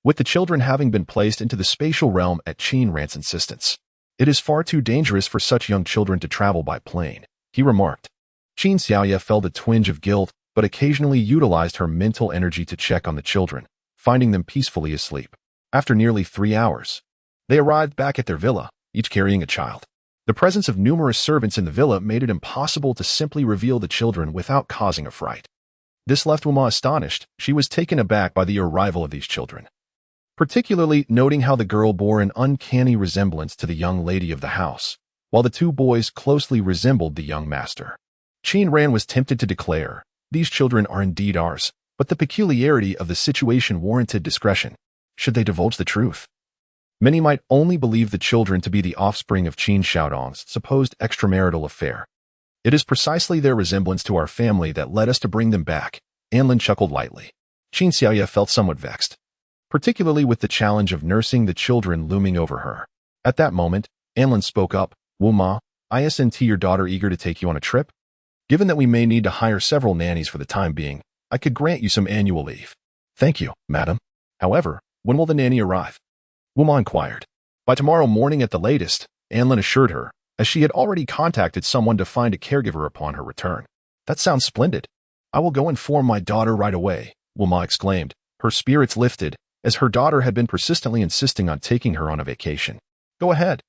with the children having been placed into the spatial realm at Qin Ran's insistence. "It is far too dangerous for such young children to travel by plane," he remarked. Qin Xiaoya felt a twinge of guilt, but occasionally utilized her mental energy to check on the children, finding them peacefully asleep. After nearly 3 hours, they arrived back at their villa, each carrying a child. The presence of numerous servants in the villa made it impossible to simply reveal the children without causing a fright. This left Wuma astonished. She was taken aback by the arrival of these children, particularly noting how the girl bore an uncanny resemblance to the young lady of the house, while the 2 boys closely resembled the young master. Qin Ran was tempted to declare, "These children are indeed ours," but the peculiarity of the situation warranted discretion. Should they divulge the truth? Many might only believe the children to be the offspring of Qin Xiaodong's supposed extramarital affair. "It is precisely their resemblance to our family that led us to bring them back," Anlin chuckled lightly. Qin Xiaoya felt somewhat vexed, particularly with the challenge of nursing the children looming over her. At that moment, Anlin spoke up, "Wuma, isn't your daughter eager to take you on a trip? Given that we may need to hire several nannies for the time being, I could grant you some annual leave." "Thank you, madam. However, when will the nanny arrive?" Wuma inquired. "By tomorrow morning at the latest," Anlin assured her, as she had already contacted someone to find a caregiver upon her return. "That sounds splendid. I will go inform my daughter right away," Wuma exclaimed, her spirits lifted, as her daughter had been persistently insisting on taking her on a vacation. Go ahead.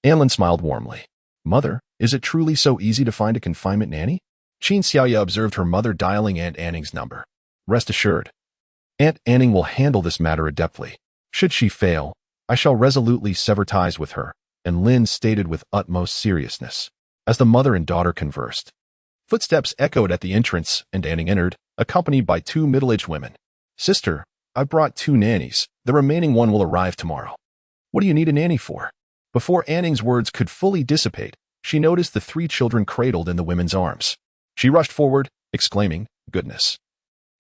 Anlin smiled warmly. Mother, is it truly so easy to find a confinement nanny? Qin Xiaoya observed her mother dialing Aunt Anning's number. Rest assured, Aunt Anning will handle this matter adeptly. Should she fail, I shall resolutely sever ties with her, and Lin stated with utmost seriousness, as the mother and daughter conversed. Footsteps echoed at the entrance, and Anning entered, accompanied by two middle-aged women. Sister, I brought two nannies. The remaining one will arrive tomorrow. What do you need a nanny for? Before Anning's words could fully dissipate, she noticed the three children cradled in the women's arms. She rushed forward, exclaiming, Goodness.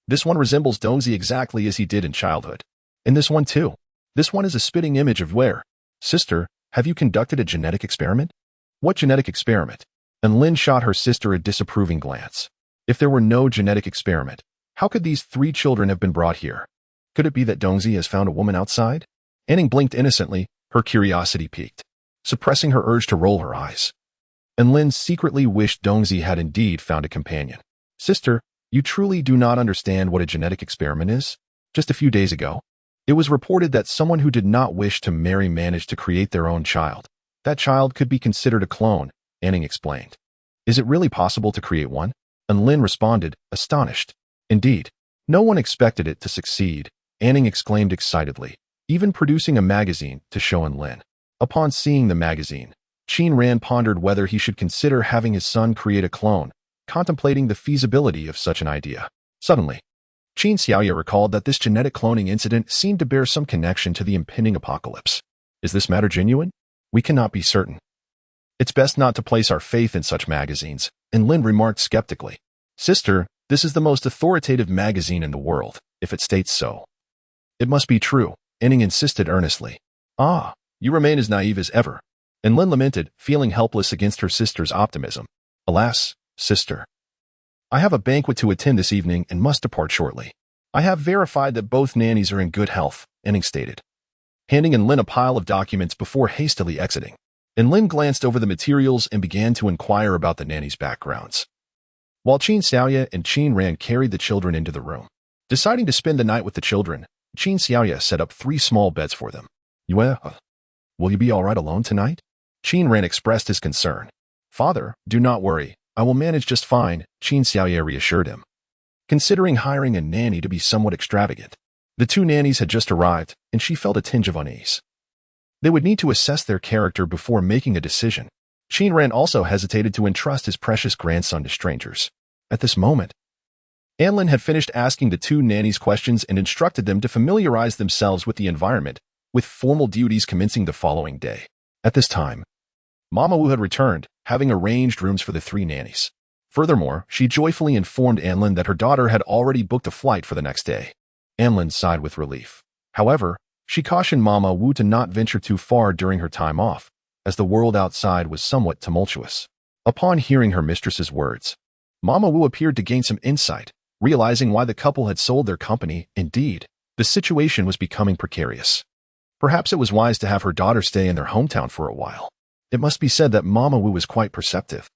This one resembles Dongzi exactly as he did in childhood. And this one too. This one is a spitting image of where? Sister, have you conducted a genetic experiment? What genetic experiment? And Lin shot her sister a disapproving glance. If there were no genetic experiment, how could these three children have been brought here? Could it be that Dongzi has found a woman outside? Anning blinked innocently, her curiosity piqued, suppressing her urge to roll her eyes. And Lin secretly wished Dongzi had indeed found a companion. Sister, you truly do not understand what a genetic experiment is? Just a few days ago, it was reported that someone who did not wish to marry managed to create their own child. That child could be considered a clone, Anning explained. Is it really possible to create one? And Lin responded, astonished. Indeed, no one expected it to succeed, Anning exclaimed excitedly, even producing a magazine to show Lin. Upon seeing the magazine, Qin Ran pondered whether he should consider having his son create a clone, contemplating the feasibility of such an idea. Suddenly, Qin Xiaoya recalled that this genetic cloning incident seemed to bear some connection to the impending apocalypse. Is this matter genuine? We cannot be certain. It's best not to place our faith in such magazines, and Lin remarked skeptically. Sister, this is the most authoritative magazine in the world, if it states so. It must be true, Anning insisted earnestly. Ah, you remain as naive as ever. And Lin lamented, feeling helpless against her sister's optimism. Alas, sister. I have a banquet to attend this evening and must depart shortly. I have verified that both nannies are in good health, Anning stated, handing Lin a pile of documents before hastily exiting. And Lin glanced over the materials and began to inquire about the nannies' backgrounds. While Qin Xiaoya and Qin Ran carried the children into the room. Deciding to spend the night with the children, Qin Xiaoya set up 3 small beds for them. Will you be all right alone tonight? Qin Ran expressed his concern. Father, do not worry. I will manage just fine, Qin Xiaoya reassured him. Considering hiring a nanny to be somewhat extravagant, the 2 nannies had just arrived, and she felt a tinge of unease. They would need to assess their character before making a decision. Qin Ran also hesitated to entrust his precious grandson to strangers. At this moment, Anlin had finished asking the 2 nannies questions and instructed them to familiarize themselves with the environment, with formal duties commencing the following day. At this time, Mama Wu had returned, having arranged rooms for the 3 nannies. Furthermore, she joyfully informed Anlin that her daughter had already booked a flight for the next day. Anlin sighed with relief. However, she cautioned Mama Wu to not venture too far during her time off, as the world outside was somewhat tumultuous. Upon hearing her mistress's words, Mama Wu appeared to gain some insight, realizing why the couple had sold their company. Indeed, the situation was becoming precarious. Perhaps it was wise to have her daughter stay in their hometown for a while. It must be said that Mama Wu was quite perceptive,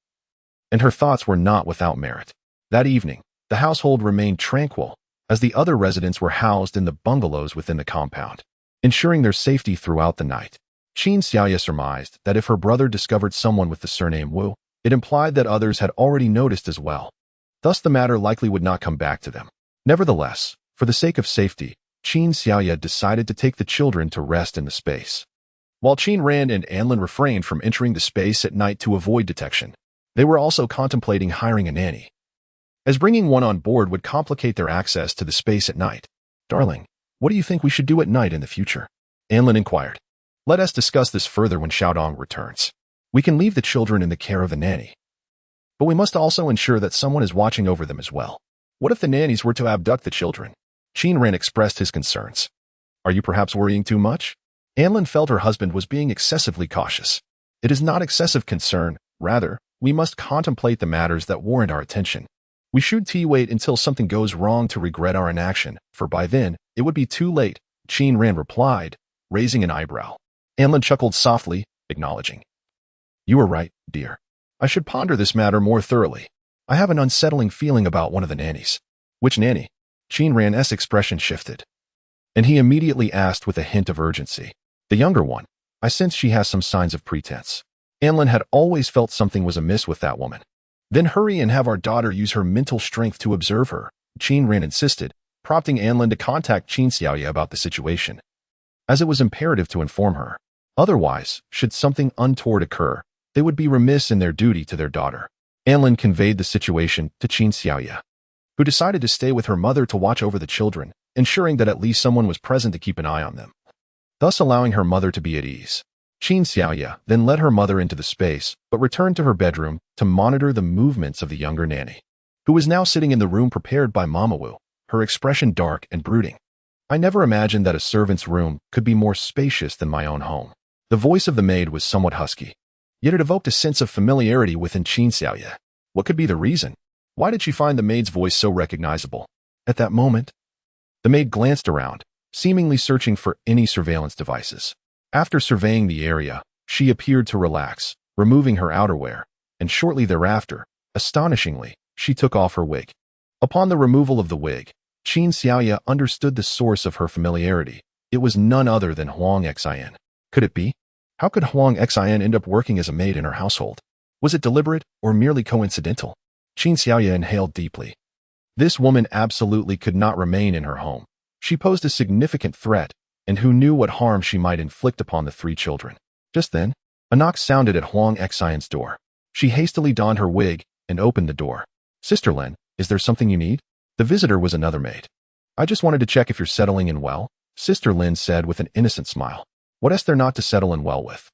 and her thoughts were not without merit. That evening, the household remained tranquil, as the other residents were housed in the bungalows within the compound, ensuring their safety throughout the night. Qin Xiaoya surmised that if her brother discovered someone with the surname Wu, it implied that others had already noticed as well. Thus the matter likely would not come back to them. Nevertheless, for the sake of safety, Qin Xiaoya decided to take the children to rest in the space. While Qin Ran and Anlin refrained from entering the space at night to avoid detection, they were also contemplating hiring a nanny, as bringing one on board would complicate their access to the space at night. Darling, what do you think we should do at night in the future? Anlin inquired. Let us discuss this further when Xiaodong returns. We can leave the children in the care of the nanny, but we must also ensure that someone is watching over them as well. What if the nannies were to abduct the children? Qin Ran expressed his concerns. Are you perhaps worrying too much? Anlin felt her husband was being excessively cautious. It is not excessive concern, rather, we must contemplate the matters that warrant our attention. We should wait until something goes wrong to regret our inaction, for by then, it would be too late, Qin Ran replied, raising an eyebrow. Anlin chuckled softly, acknowledging. You are right, dear. I should ponder this matter more thoroughly. I have an unsettling feeling about one of the nannies. Which nanny? Qin Ran's expression shifted, and he immediately asked with a hint of urgency. The younger one. I sense she has some signs of pretense. Anlin had always felt something was amiss with that woman. Then hurry and have our daughter use her mental strength to observe her, Qin Ran insisted, prompting Anlin to contact Qin Xiaoya about the situation, as it was imperative to inform her. Otherwise, should something untoward occur, they would be remiss in their duty to their daughter. Anlin conveyed the situation to Qin Xiaoya, who decided to stay with her mother to watch over the children, ensuring that at least someone was present to keep an eye on them, thus allowing her mother to be at ease. Qin Xiaoya then led her mother into the space, but returned to her bedroom to monitor the movements of the younger nanny, who was now sitting in the room prepared by Mama Wu, her expression dark and brooding. I never imagined that a servant's room could be more spacious than my own home. The voice of the maid was somewhat husky, yet it evoked a sense of familiarity within Qin Xiaoya. What could be the reason? Why did she find the maid's voice so recognizable? At that moment, the maid glanced around, seemingly searching for any surveillance devices. After surveying the area, she appeared to relax, removing her outerwear, and shortly thereafter, astonishingly, she took off her wig. Upon the removal of the wig, Qin Xiaoya understood the source of her familiarity. It was none other than Huang Xian. Could it be? How could Huang Xian end up working as a maid in her household? Was it deliberate or merely coincidental? Qin Xiaoya inhaled deeply. This woman absolutely could not remain in her home. She posed a significant threat, and who knew what harm she might inflict upon the three children. Just then, a knock sounded at Huang Xian's door. She hastily donned her wig and opened the door. "Sister Lin, is there something you need?" The visitor was another maid. "I just wanted to check if you're settling in well," Sister Lin said with an innocent smile. "What is there not to settle in well with?"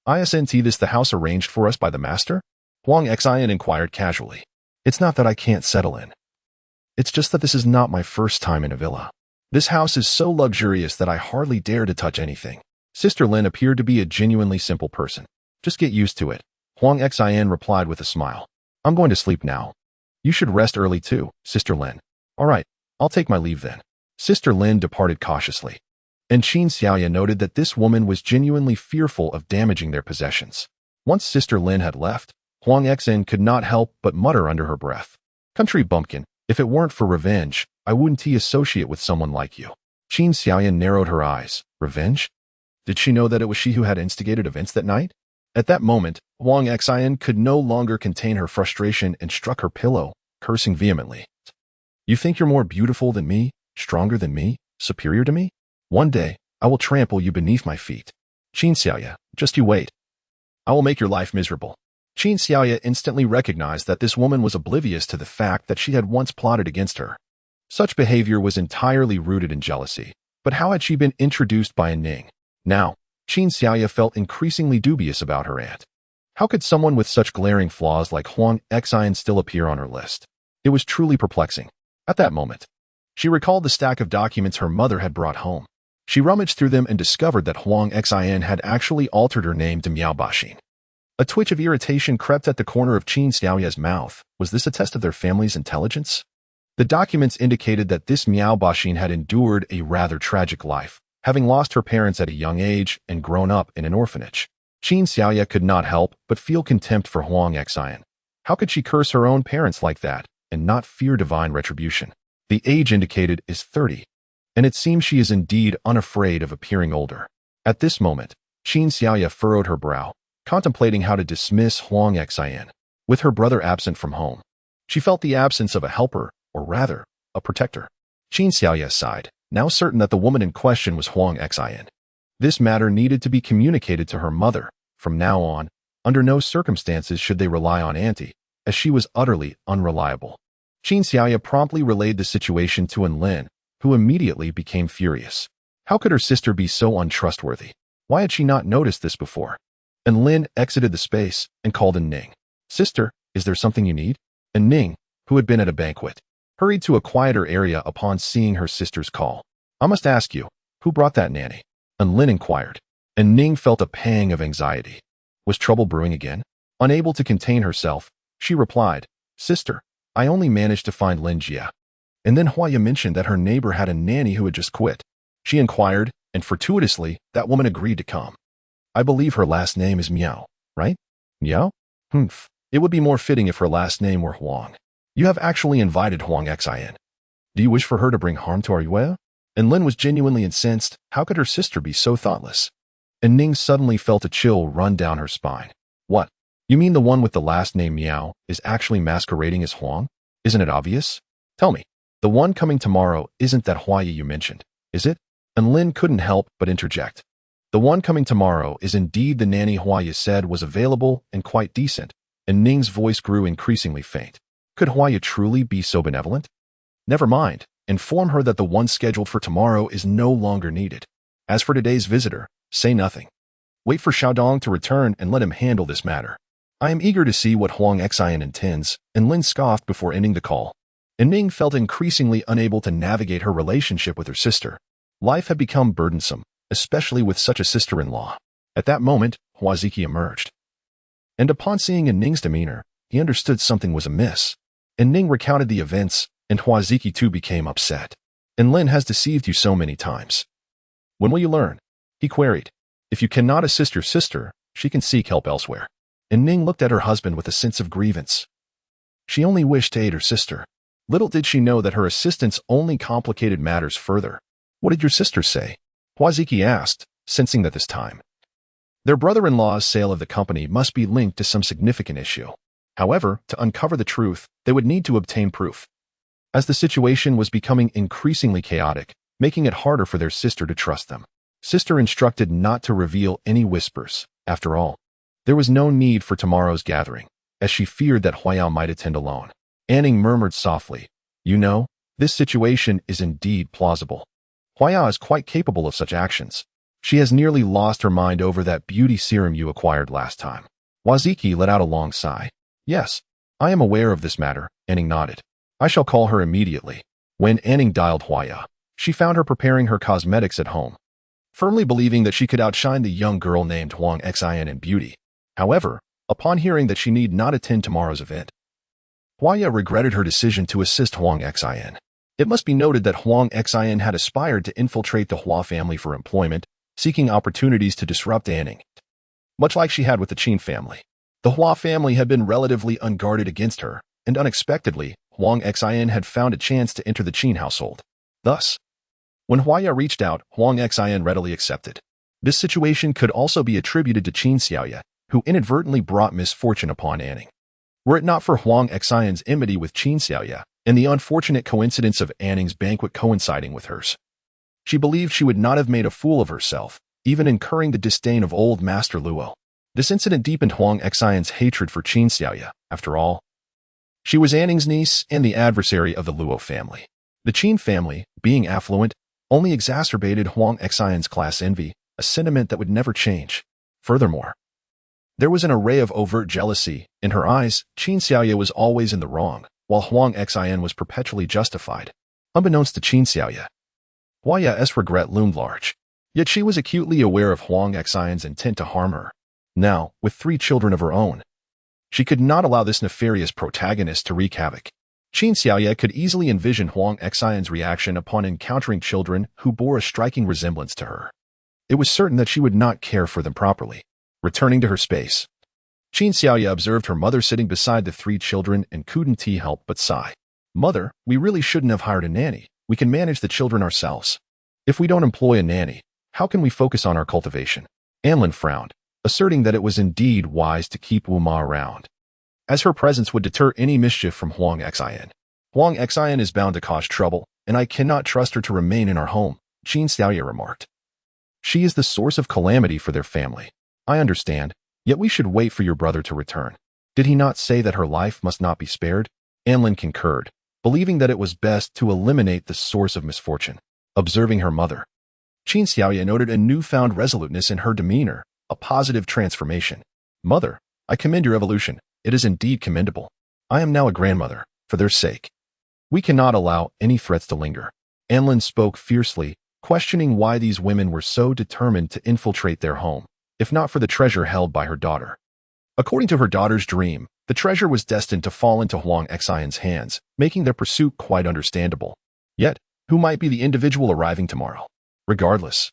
"Isn't this the house arranged for us by the master?" Huang Xian inquired casually. "It's not that I can't settle in. It's just that this is not my first time in a villa. This house is so luxurious that I hardly dare to touch anything." Sister Lin appeared to be a genuinely simple person. "Just get used to it," Huang Xian replied with a smile. "I'm going to sleep now. You should rest early too, Sister Lin." "All right, I'll take my leave then." Sister Lin departed cautiously, and Qin Xiaoya noted that this woman was genuinely fearful of damaging their possessions. Once Sister Lin had left, Huang Xian could not help but mutter under her breath, "Country bumpkin, if it weren't for revenge, I wouldn't associate with someone like you." Qin Xiaoya narrowed her eyes. Revenge? Did she know that it was she who had instigated events that night? At that moment, Huang Xian could no longer contain her frustration and struck her pillow, cursing vehemently. "You think you're more beautiful than me, stronger than me, superior to me? One day, I will trample you beneath my feet. Qin Xiaoya, just you wait. I will make your life miserable." Qin Xiaoya instantly recognized that this woman was oblivious to the fact that she had once plotted against her. Such behavior was entirely rooted in jealousy. But how had she been introduced by a Ning? Now, Qin Xiaoya felt increasingly dubious about her aunt. How could someone with such glaring flaws like Huang Xian still appear on her list? It was truly perplexing. At that moment, she recalled the stack of documents her mother had brought home. She rummaged through them and discovered that Huang Xian had actually altered her name to Miao Baxin. A twitch of irritation crept at the corner of Qin Xiaoya's mouth. Was this a test of their family's intelligence? The documents indicated that this Miao Baxin had endured a rather tragic life, having lost her parents at a young age and grown up in an orphanage. Qin Xiaoya could not help but feel contempt for Huang Xian. How could she curse her own parents like that and not fear divine retribution? The age indicated is 30, and it seems she is indeed unafraid of appearing older. At this moment, Qin Xiaoya furrowed her brow, contemplating how to dismiss Huang Xian. With her brother absent from home, she felt the absence of a helper, or rather, a protector. Qin Xiaoya sighed, now certain that the woman in question was Huang Xian. This matter needed to be communicated to her mother. From now on, under no circumstances should they rely on Auntie, as she was utterly unreliable. Qin Xiaoya promptly relayed the situation to Lin, who immediately became furious. How could her sister be so untrustworthy? Why had she not noticed this before? And Lin exited the space and called in Ning. "Sister, is there something you need?" And Ning, who had been at a banquet, hurried to a quieter area upon seeing her sister's call. "I must ask you, who brought that nanny?" And Lin inquired, and Ning felt a pang of anxiety. Was trouble brewing again? Unable to contain herself, she replied, "Sister, I only managed to find Lin Jia." And then Huaya mentioned that her neighbor had a nanny who had just quit. She inquired, and fortuitously, that woman agreed to come. "I believe her last name is Miao, right?" "Miao? Humph. It would be more fitting if her last name were Huang. You have actually invited Huang Xian. Do you wish for her to bring harm to our Yue?" And Lin was genuinely incensed. How could her sister be so thoughtless? and Ning suddenly felt a chill run down her spine. What? You mean the one with the last name Miao is actually masquerading as Huang? Isn't it obvious? Tell me, the one coming tomorrow isn't that Huaya you mentioned, is it? And Lin couldn't help but interject. The one coming tomorrow is indeed the nanny Huaya said was available and quite decent, and Ning's voice grew increasingly faint. Could Huaya truly be so benevolent? Never mind. Inform her that the one scheduled for tomorrow is no longer needed. As for today's visitor, say nothing. Wait for Xiaodong to return and let him handle this matter. I am eager to see what Huang Xian intends, and Lin scoffed before ending the call. And Ning felt increasingly unable to navigate her relationship with her sister. Life had become burdensome, especially with such a sister-in-law. At that moment, Huaziki emerged. And upon seeing Ning's demeanor, he understood something was amiss. And Ning recounted the events, and Huaziki too became upset. And Lin has deceived you so many times. When will you learn? He queried. If you cannot assist your sister, she can seek help elsewhere. And Ning looked at her husband with a sense of grievance. She only wished to aid her sister. Little did she know that her assistance only complicated matters further. What did your sister say? Huaziki asked, sensing that this time their brother-in-law's sale of the company must be linked to some significant issue. However, to uncover the truth, they would need to obtain proof. As the situation was becoming increasingly chaotic, making it harder for their sister to trust them, sister instructed not to reveal any whispers. After all, there was no need for tomorrow's gathering, as she feared that Huaya might attend alone. Anning murmured softly, You know, this situation is indeed plausible. Huaya is quite capable of such actions. She has nearly lost her mind over that beauty serum you acquired last time. Huaziki let out a long sigh. Yes, I am aware of this matter, Anning nodded. I shall call her immediately. When Anning dialed Huaya, she found her preparing her cosmetics at home, firmly believing that she could outshine the young girl named Huang Xian in beauty. However, upon hearing that she need not attend tomorrow's event, Huaya regretted her decision to assist Huang Xian. It must be noted that Huang Xian had aspired to infiltrate the Hua family for employment, seeking opportunities to disrupt Anning. Much like she had with the Qin family, the Hua family had been relatively unguarded against her, and unexpectedly, Huang Xian had found a chance to enter the Qin household. Thus, when Huaya reached out, Huang Xian readily accepted. This situation could also be attributed to Qin Xiaoya, who inadvertently brought misfortune upon Anning. Were it not for Huang Xian's enmity with Qin Xiaoya and the unfortunate coincidence of Anning's banquet coinciding with hers, she believed she would not have made a fool of herself, even incurring the disdain of old Master Luo. This incident deepened Huang Xian's hatred for Qin Xiaoya. After all, she was Anning's niece and the adversary of the Luo family. The Qin family, being affluent, only exacerbated Huang Xian's class envy, a sentiment that would never change. Furthermore, there was an array of overt jealousy. In her eyes, Qin Xiaoya was always in the wrong, while Huang Xian was perpetually justified. Unbeknownst to Qin Xiaoya, Huaya's regret loomed large. Yet she was acutely aware of Huang Xian's intent to harm her. Now, with 3 children of her own, she could not allow this nefarious protagonist to wreak havoc. Qin Xiaoya could easily envision Huang Xian's reaction upon encountering children who bore a striking resemblance to her. It was certain that she would not care for them properly. Returning to her space, Qin Xiaoya observed her mother sitting beside the 3 children and couldn't help but sigh. Mother, we really shouldn't have hired a nanny. We can manage the children ourselves. If we don't employ a nanny, how can we focus on our cultivation? Anlin frowned, asserting that it was indeed wise to keep Wu Ma around, as her presence would deter any mischief from Huang Xian. Huang Xian is bound to cause trouble, and I cannot trust her to remain in our home, Qin Xiaoya remarked. She is the source of calamity for their family. I understand, yet we should wait for your brother to return. Did he not say that her life must not be spared? Anlin concurred, believing that it was best to eliminate the source of misfortune. Observing her mother, Qin Xiaoya noted a newfound resoluteness in her demeanor, a positive transformation. Mother, I commend your evolution. It is indeed commendable. I am now a grandmother, for their sake. We cannot allow any threats to linger. Anlin spoke fiercely, questioning why these women were so determined to infiltrate their home, if not for the treasure held by her daughter. According to her daughter's dream, the treasure was destined to fall into Huang Xian's hands, making their pursuit quite understandable. Yet, who might be the individual arriving tomorrow? Regardless,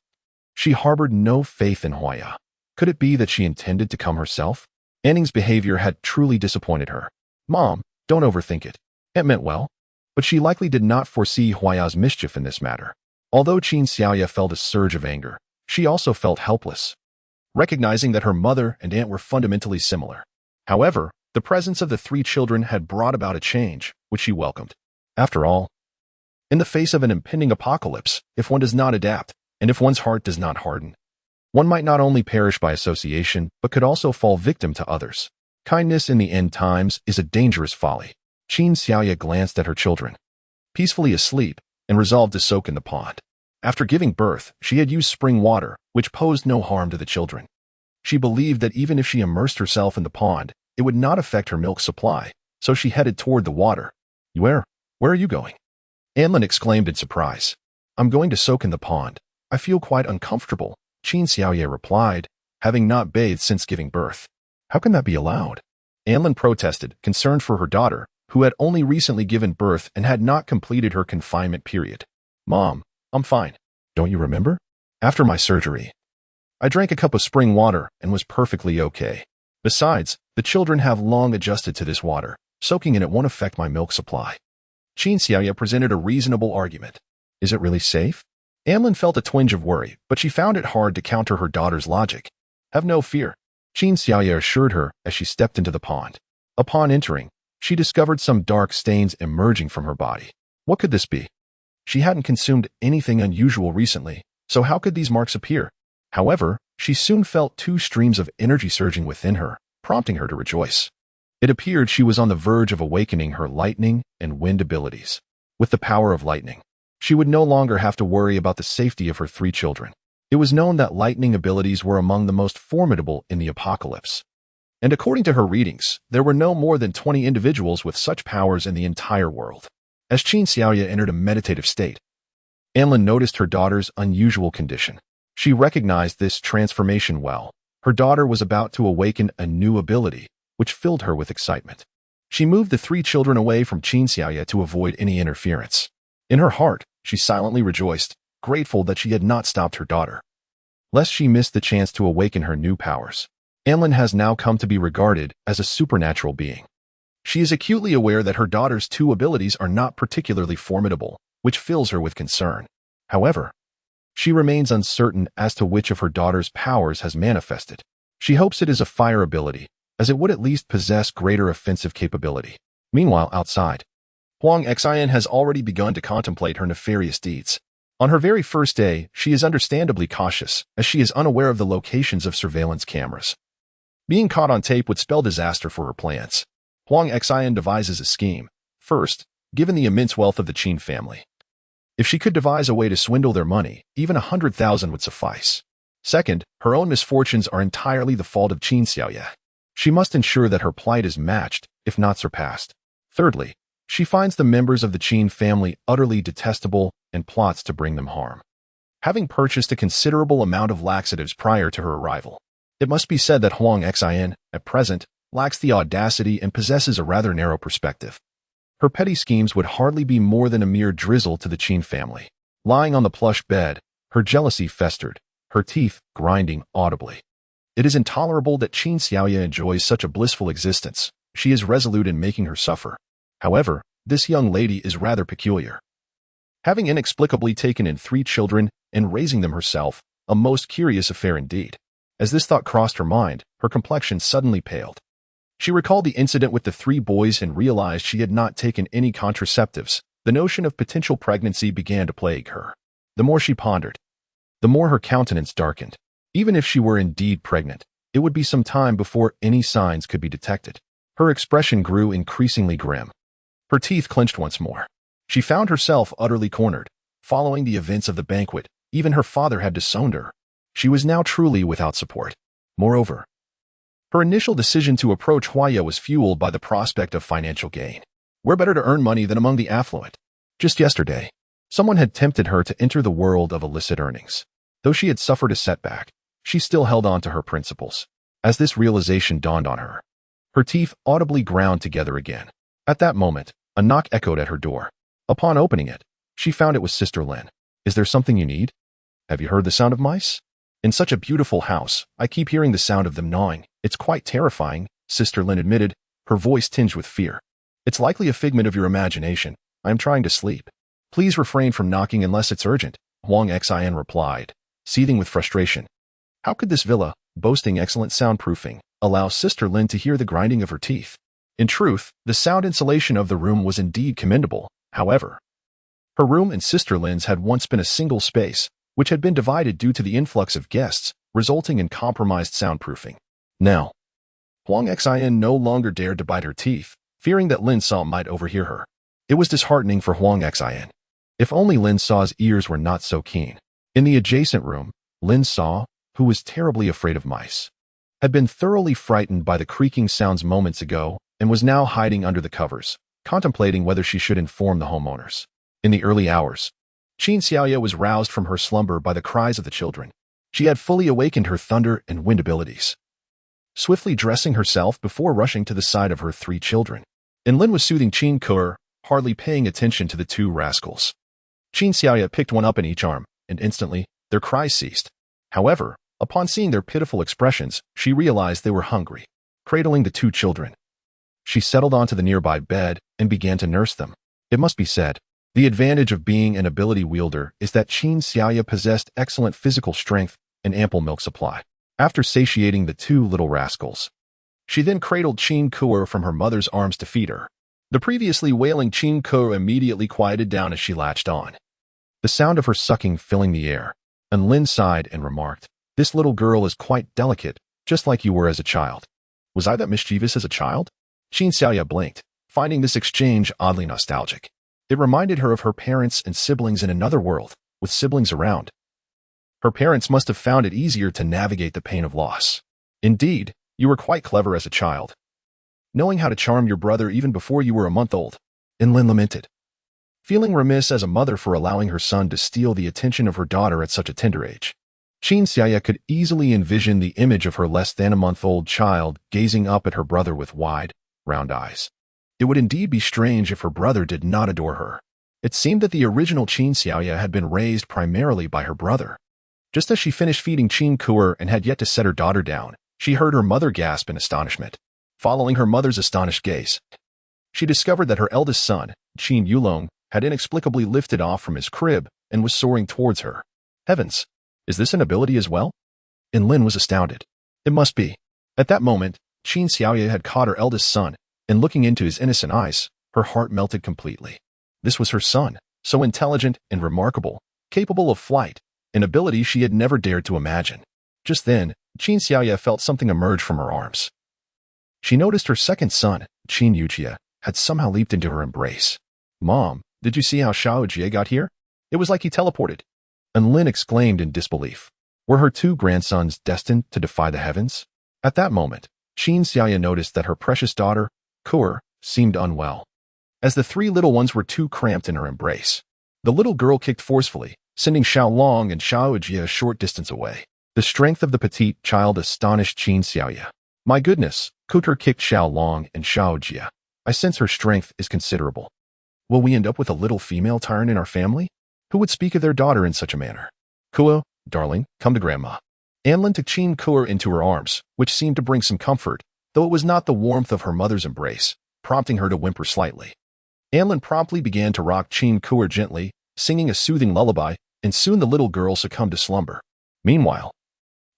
she harbored no faith in Huaya. Could it be that she intended to come herself? Anning's behavior had truly disappointed her. Mom, don't overthink it. It meant well, but she likely did not foresee Huaya's mischief in this matter. Although Qin Xiaoya felt a surge of anger, she also felt helpless. recognizing that her mother and aunt were fundamentally similar. However, the presence of the three children had brought about a change, which she welcomed. After all, in the face of an impending apocalypse, if one does not adapt, and if one's heart does not harden, one might not only perish by association, but could also fall victim to others. Kindness in the end times is a dangerous folly. Qin Xiaoya glanced at her children, peacefully asleep, and resolved to soak in the pond. After giving birth, she had used spring water, which posed no harm to the children. She believed that even if she immersed herself in the pond, it would not affect her milk supply, so she headed toward the water. Where are you going? Anlin exclaimed in surprise. I'm going to soak in the pond. I feel quite uncomfortable, Qin Xiaoye replied, having not bathed since giving birth. How can that be allowed? Anlin protested, concerned for her daughter, who had only recently given birth and had not completed her confinement period. Mom, I'm fine. Don't you remember? After my surgery, I drank a cup of spring water and was perfectly okay. Besides, the children have long adjusted to this water. Soaking in it won't affect my milk supply. Qin Xiaoya presented a reasonable argument. Is it really safe? Anlin felt a twinge of worry, but she found it hard to counter her daughter's logic. Have no fear, Qin Xiaoya assured her as she stepped into the pond. Upon entering, she discovered some dark stains emerging from her body. What could this be? She hadn't consumed anything unusual recently, so how could these marks appear? However, she soon felt two streams of energy surging within her, prompting her to rejoice. It appeared she was on the verge of awakening her lightning and wind abilities. With the power of lightning, she would no longer have to worry about the safety of her three children. It was known that lightning abilities were among the most formidable in the apocalypse. And according to her readings, there were no more than 20 individuals with such powers in the entire world. As Qin Xiaoya entered a meditative state, Anlin noticed her daughter's unusual condition. She recognized this transformation well. Her daughter was about to awaken a new ability, which filled her with excitement. She moved the three children away from Qin Xiaoya to avoid any interference. In her heart, she silently rejoiced, grateful that she had not stopped her daughter, lest she missed the chance to awaken her new powers. Anlin has now come to be regarded as a supernatural being. She is acutely aware that her daughter's two abilities are not particularly formidable, which fills her with concern. However, she remains uncertain as to which of her daughter's powers has manifested. She hopes it is a fire ability, as it would at least possess greater offensive capability. Meanwhile, outside, Huang Xian has already begun to contemplate her nefarious deeds. On her very first day, she is understandably cautious, as she is unaware of the locations of surveillance cameras. Being caught on tape would spell disaster for her plans. Huang Xian devises a scheme. First, given the immense wealth of the Qin family, if she could devise a way to swindle their money, even 100,000 would suffice. Second, her own misfortunes are entirely the fault of Qin Xiaoya. She must ensure that her plight is matched, if not surpassed. Thirdly, she finds the members of the Qin family utterly detestable and plots to bring them harm. Having purchased a considerable amount of laxatives prior to her arrival, it must be said that Huang Xian, at present, lacks the audacity and possesses a rather narrow perspective. Her petty schemes would hardly be more than a mere drizzle to the Qin family. Lying on the plush bed, her jealousy festered, her teeth grinding audibly. It is intolerable that Qin Xiaoya enjoys such a blissful existence. She is resolute in making her suffer. However, this young lady is rather peculiar. Having inexplicably taken in three children and raising them herself, a most curious affair indeed. As this thought crossed her mind, her complexion suddenly paled. She recalled the incident with the three boys and realized she had not taken any contraceptives. The notion of potential pregnancy began to plague her. The more she pondered, the more her countenance darkened. Even if she were indeed pregnant, it would be some time before any signs could be detected. Her expression grew increasingly grim. Her teeth clenched once more. She found herself utterly cornered. Following the events of the banquet, even her father had disowned her. She was now truly without support. Moreover, her initial decision to approach Huaya was fueled by the prospect of financial gain. Where better to earn money than among the affluent? Just yesterday, someone had tempted her to enter the world of illicit earnings. Though she had suffered a setback, she still held on to her principles. As this realization dawned on her, her teeth audibly ground together again. At that moment, a knock echoed at her door. Upon opening it, she found it was Sister Lin. Is there something you need? Have you heard the sound of mice? In such a beautiful house, I keep hearing the sound of them gnawing. It's quite terrifying, Sister Lin admitted, her voice tinged with fear. It's likely a figment of your imagination. I am trying to sleep. Please refrain from knocking unless it's urgent, Huang Xian replied, seething with frustration. How could this villa, boasting excellent soundproofing, allows Sister Lin to hear the grinding of her teeth. In truth, the sound insulation of the room was indeed commendable. However, her room and Sister Lin's had once been a single space, which had been divided due to the influx of guests, resulting in compromised soundproofing. Now, Huang Xin no longer dared to bite her teeth, fearing that Lin Saw might overhear her. It was disheartening for Huang Xin. If only Lin Saw's ears were not so keen. In the adjacent room, Lin Saw, who was terribly afraid of mice, had been thoroughly frightened by the creaking sounds moments ago and was now hiding under the covers, contemplating whether she should inform the homeowners. In the early hours, Qin Xiaoya was roused from her slumber by the cries of the children. She had fully awakened her thunder and wind abilities, swiftly dressing herself before rushing to the side of her 3 children. And Lin was soothing Qin Ke, hardly paying attention to the 2 rascals. Qin Xiaoya picked one up in each arm, and instantly, their cries ceased. However, upon seeing their pitiful expressions, she realized they were hungry. Cradling the 2 children, she settled onto the nearby bed and began to nurse them. It must be said, the advantage of being an ability wielder is that Qin Xiaoya possessed excellent physical strength and ample milk supply. After satiating the 2 little rascals, she then cradled Qin Ke from her mother's arms to feed her. The previously wailing Qin Ke immediately quieted down as she latched on, the sound of her sucking filling the air, and Lin sighed and remarked, "This little girl is quite delicate, just like you were as a child." Was I that mischievous as a child? Qin Xiaoya blinked, finding this exchange oddly nostalgic. It reminded her of her parents and siblings in another world, with siblings around. Her parents must have found it easier to navigate the pain of loss. Indeed, you were quite clever as a child, knowing how to charm your brother even before you were a month old. And Lin lamented, feeling remiss as a mother for allowing her son to steal the attention of her daughter at such a tender age. Qin Xiaoya could easily envision the image of her less than a month-old child gazing up at her brother with wide, round eyes. It would indeed be strange if her brother did not adore her. It seemed that the original Qin Xiaoya had been raised primarily by her brother. Just as she finished feeding Qin Ke and had yet to set her daughter down, she heard her mother gasp in astonishment. Following her mother's astonished gaze, she discovered that her eldest son, Qin Yulong, had inexplicably lifted off from his crib and was soaring towards her. Heavens! Is this an ability as well? And Lin was astounded. It must be. At that moment, Qin Xiaoya had caught her eldest son, and looking into his innocent eyes, her heart melted completely. This was her son, so intelligent and remarkable, capable of flight, an ability she had never dared to imagine. Just then, Qin Xiaoya felt something emerge from her arms. She noticed her second son, Qin Yuchia, had somehow leaped into her embrace. "Mom, did you see how Xiao Jie got here? It was like he teleported." And Lin exclaimed in disbelief. Were her 2 grandsons destined to defy the heavens? At that moment, Qin Xiaoya noticed that her precious daughter, Ke, seemed unwell, as the 3 little ones were too cramped in her embrace. The little girl kicked forcefully, sending Xiaolong and Xiao Jie a short distance away. The strength of the petite child astonished Qin Xiaoya. "My goodness," Ke kicked Xiaolong and Xiao Jie. "I sense her strength is considerable. Will we end up with a little female tyrant in our family? Who would speak of their daughter in such a manner? Ke, darling, come to Grandma." Anlin took Qin Ke into her arms, which seemed to bring some comfort, though it was not the warmth of her mother's embrace, prompting her to whimper slightly. Anlin promptly began to rock Qin Ke gently, singing a soothing lullaby, and soon the little girl succumbed to slumber. Meanwhile,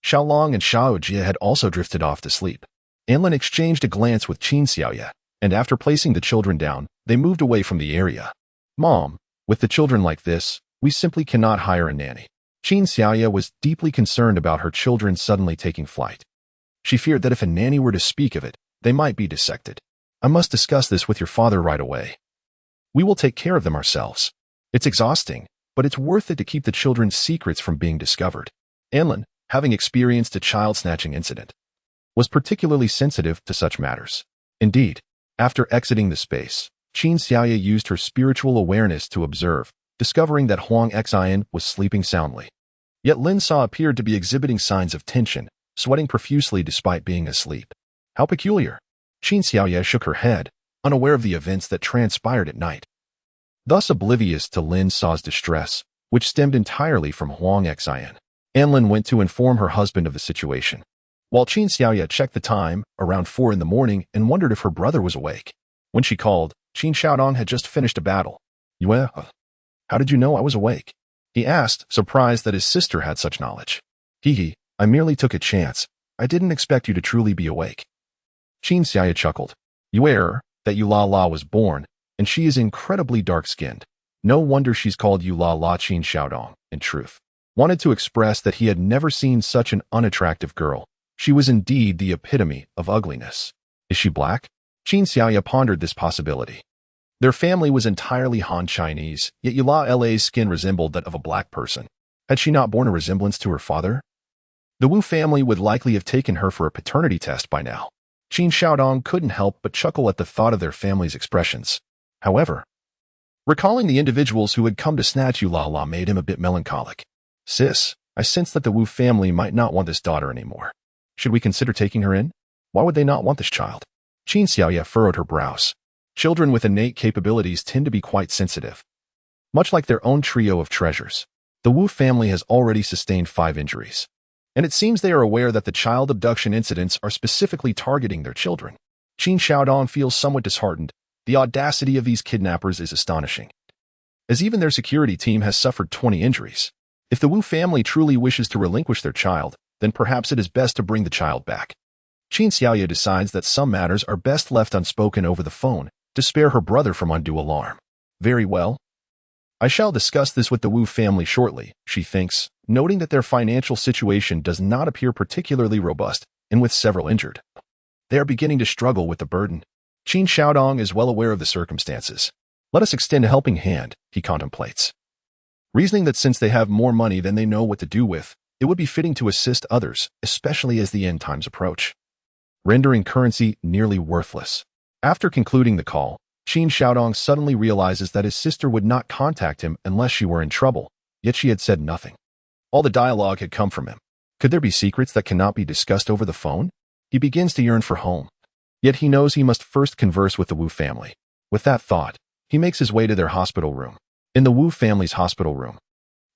Xiaolong and Xiao Jie had also drifted off to sleep. Anlin exchanged a glance with Qin Xiaoya, and after placing the children down, they moved away from the area. "Mom, with the children like this, we simply cannot hire a nanny." Qin Xiaoya was deeply concerned about her children suddenly taking flight. She feared that if a nanny were to speak of it, they might be dissected. "I must discuss this with your father right away. We will take care of them ourselves. It's exhausting, but it's worth it to keep the children's secrets from being discovered." Anlin, having experienced a child-snatching incident, was particularly sensitive to such matters. Indeed, after exiting the space, Qin Xiaoya used her spiritual awareness to observe, discovering that Huang Xin was sleeping soundly. Yet Lin Sa appeared to be exhibiting signs of tension, sweating profusely despite being asleep. How peculiar! Qin Xiaoya shook her head, unaware of the events that transpired at night. Thus oblivious to Lin Sa's distress, which stemmed entirely from Huang Xin. Anlin went to inform her husband of the situation, while Qin Xiaoya checked the time, around 4 in the morning, and wondered if her brother was awake. When she called, Qin Xiaodong had just finished a battle. "Yue, how did you know I was awake?" he asked, surprised that his sister had such knowledge. "Hee, I merely took a chance, I didn't expect you to truly be awake. Qin Xiaoya chuckled. You err that Yula La was born, and she is incredibly dark-skinned. No wonder she's called Yula La. Qin Xiaodong, in truth, wanted to express that he had never seen such an unattractive girl. She was indeed the epitome of ugliness. Is she black? Qin Xiaoya pondered this possibility. Their family was entirely Han Chinese, yet Yula La's skin resembled that of a black person. Had she not borne a resemblance to her father? The Wu family would likely have taken her for a paternity test by now. Qin Xiaodong couldn't help but chuckle at the thought of their family's expressions. However, recalling the individuals who had come to snatch Yula La made him a bit melancholic. Sis, I sense that the Wu family might not want this daughter anymore. Should we consider taking her in? Why would they not want this child? Qin Xiaoya furrowed her brows. Children with innate capabilities tend to be quite sensitive. Much like their own trio of treasures, the Wu family has already sustained 5 injuries. And it seems they are aware that the child abduction incidents are specifically targeting their children. Qin Xiaodong feels somewhat disheartened. The audacity of these kidnappers is astonishing, as even their security team has suffered 20 injuries. If the Wu family truly wishes to relinquish their child, then perhaps it is best to bring the child back. Qin Xiaoya decides that some matters are best left unspoken over the phone to spare her brother from undue alarm. Very well. I shall discuss this with the Wu family shortly, she thinks, noting that their financial situation does not appear particularly robust, and with several injured, they are beginning to struggle with the burden. Qin Xiaodong is well aware of the circumstances. Let us extend a helping hand, he contemplates, reasoning that since they have more money than they know what to do with, it would be fitting to assist others, especially as the end times approach, rendering currency nearly worthless. After concluding the call, Qin Xiaodong suddenly realizes that his sister would not contact him unless she were in trouble, yet she had said nothing. All the dialogue had come from him. Could there be secrets that cannot be discussed over the phone? He begins to yearn for home. Yet he knows he must first converse with the Wu family. With that thought, he makes his way to their hospital room. In the Wu family's hospital room,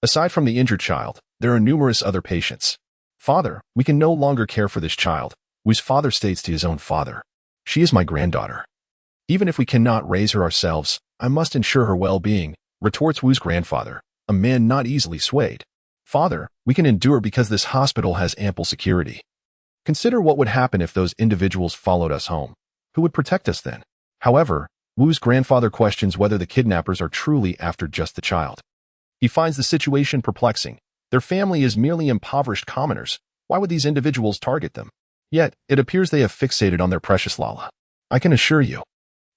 aside from the injured child, there are numerous other patients. Father, we can no longer care for this child, Wu's father states to his own father. She is my granddaughter. Even if we cannot raise her ourselves, I must ensure her well-being, retorts Wu's grandfather, a man not easily swayed. Father, we can endure because this hospital has ample security. Consider what would happen if those individuals followed us home. Who would protect us then? However, Wu's grandfather questions whether the kidnappers are truly after just the child. He finds the situation perplexing. Their family is merely impoverished commoners. Why would these individuals target them? Yet, it appears they have fixated on their precious Lala. I can assure you.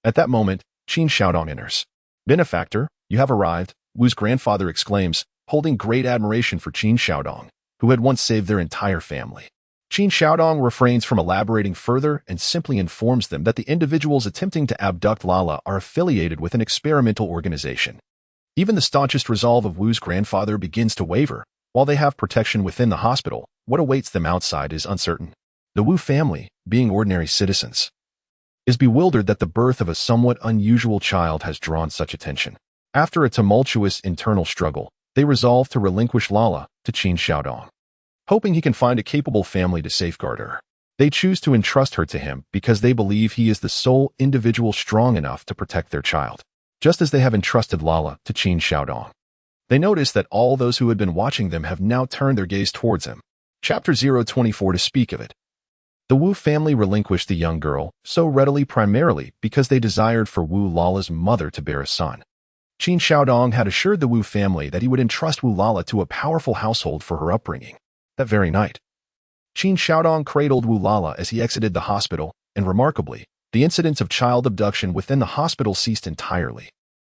At that moment, Qin Xiaodong enters. Benefactor, you have arrived, Wu's grandfather exclaims, holding great admiration for Qin Xiaodong, who had once saved their entire family. Qin Xiaodong refrains from elaborating further and simply informs them that the individuals attempting to abduct Lala are affiliated with an experimental organization. Even the staunchest resolve of Wu's grandfather begins to waver. While they have protection within the hospital, what awaits them outside is uncertain. The Wu family, being ordinary citizens, is bewildered that the birth of a somewhat unusual child has drawn such attention. After a tumultuous internal struggle, they resolve to relinquish Lala to Qin Xiaodong, hoping he can find a capable family to safeguard her. They choose to entrust her to him because they believe he is the sole individual strong enough to protect their child, just as they have entrusted Lala to Qin Xiaodong. They notice that all those who had been watching them have now turned their gaze towards him. Chapter 024 to speak of it. The Wu family relinquished the young girl so readily primarily because they desired for Wu Lala's mother to bear a son. Qin Xiaodong had assured the Wu family that he would entrust Wu Lala to a powerful household for her upbringing. That very night, Qin Xiaodong cradled Wu Lala as he exited the hospital, and remarkably, the incidents of child abduction within the hospital ceased entirely.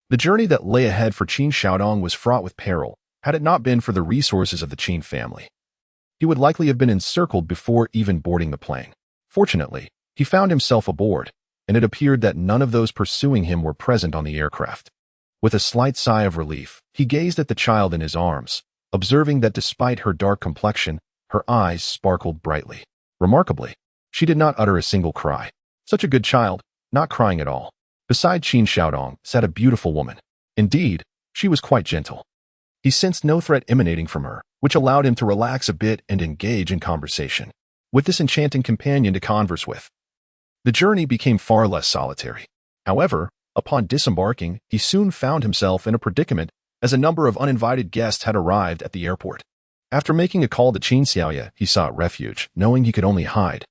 The journey that lay ahead for Qin Xiaodong was fraught with peril, had it not been for the resources of the Qin family. He would likely have been encircled before even boarding the plane. Fortunately, he found himself aboard, and it appeared that none of those pursuing him were present on the aircraft. With a slight sigh of relief, he gazed at the child in his arms, observing that despite her dark complexion, her eyes sparkled brightly. Remarkably, she did not utter a single cry. Such a good child, not crying at all. Beside Qin Xiaodong sat a beautiful woman. Indeed, she was quite gentle. He sensed no threat emanating from her, which allowed him to relax a bit and engage in conversation with this enchanting companion to converse with. The journey became far less solitary. However, upon disembarking, he soon found himself in a predicament as a number of uninvited guests had arrived at the airport. After making a call to Qin Xiaoye, he sought refuge, knowing he could only hide.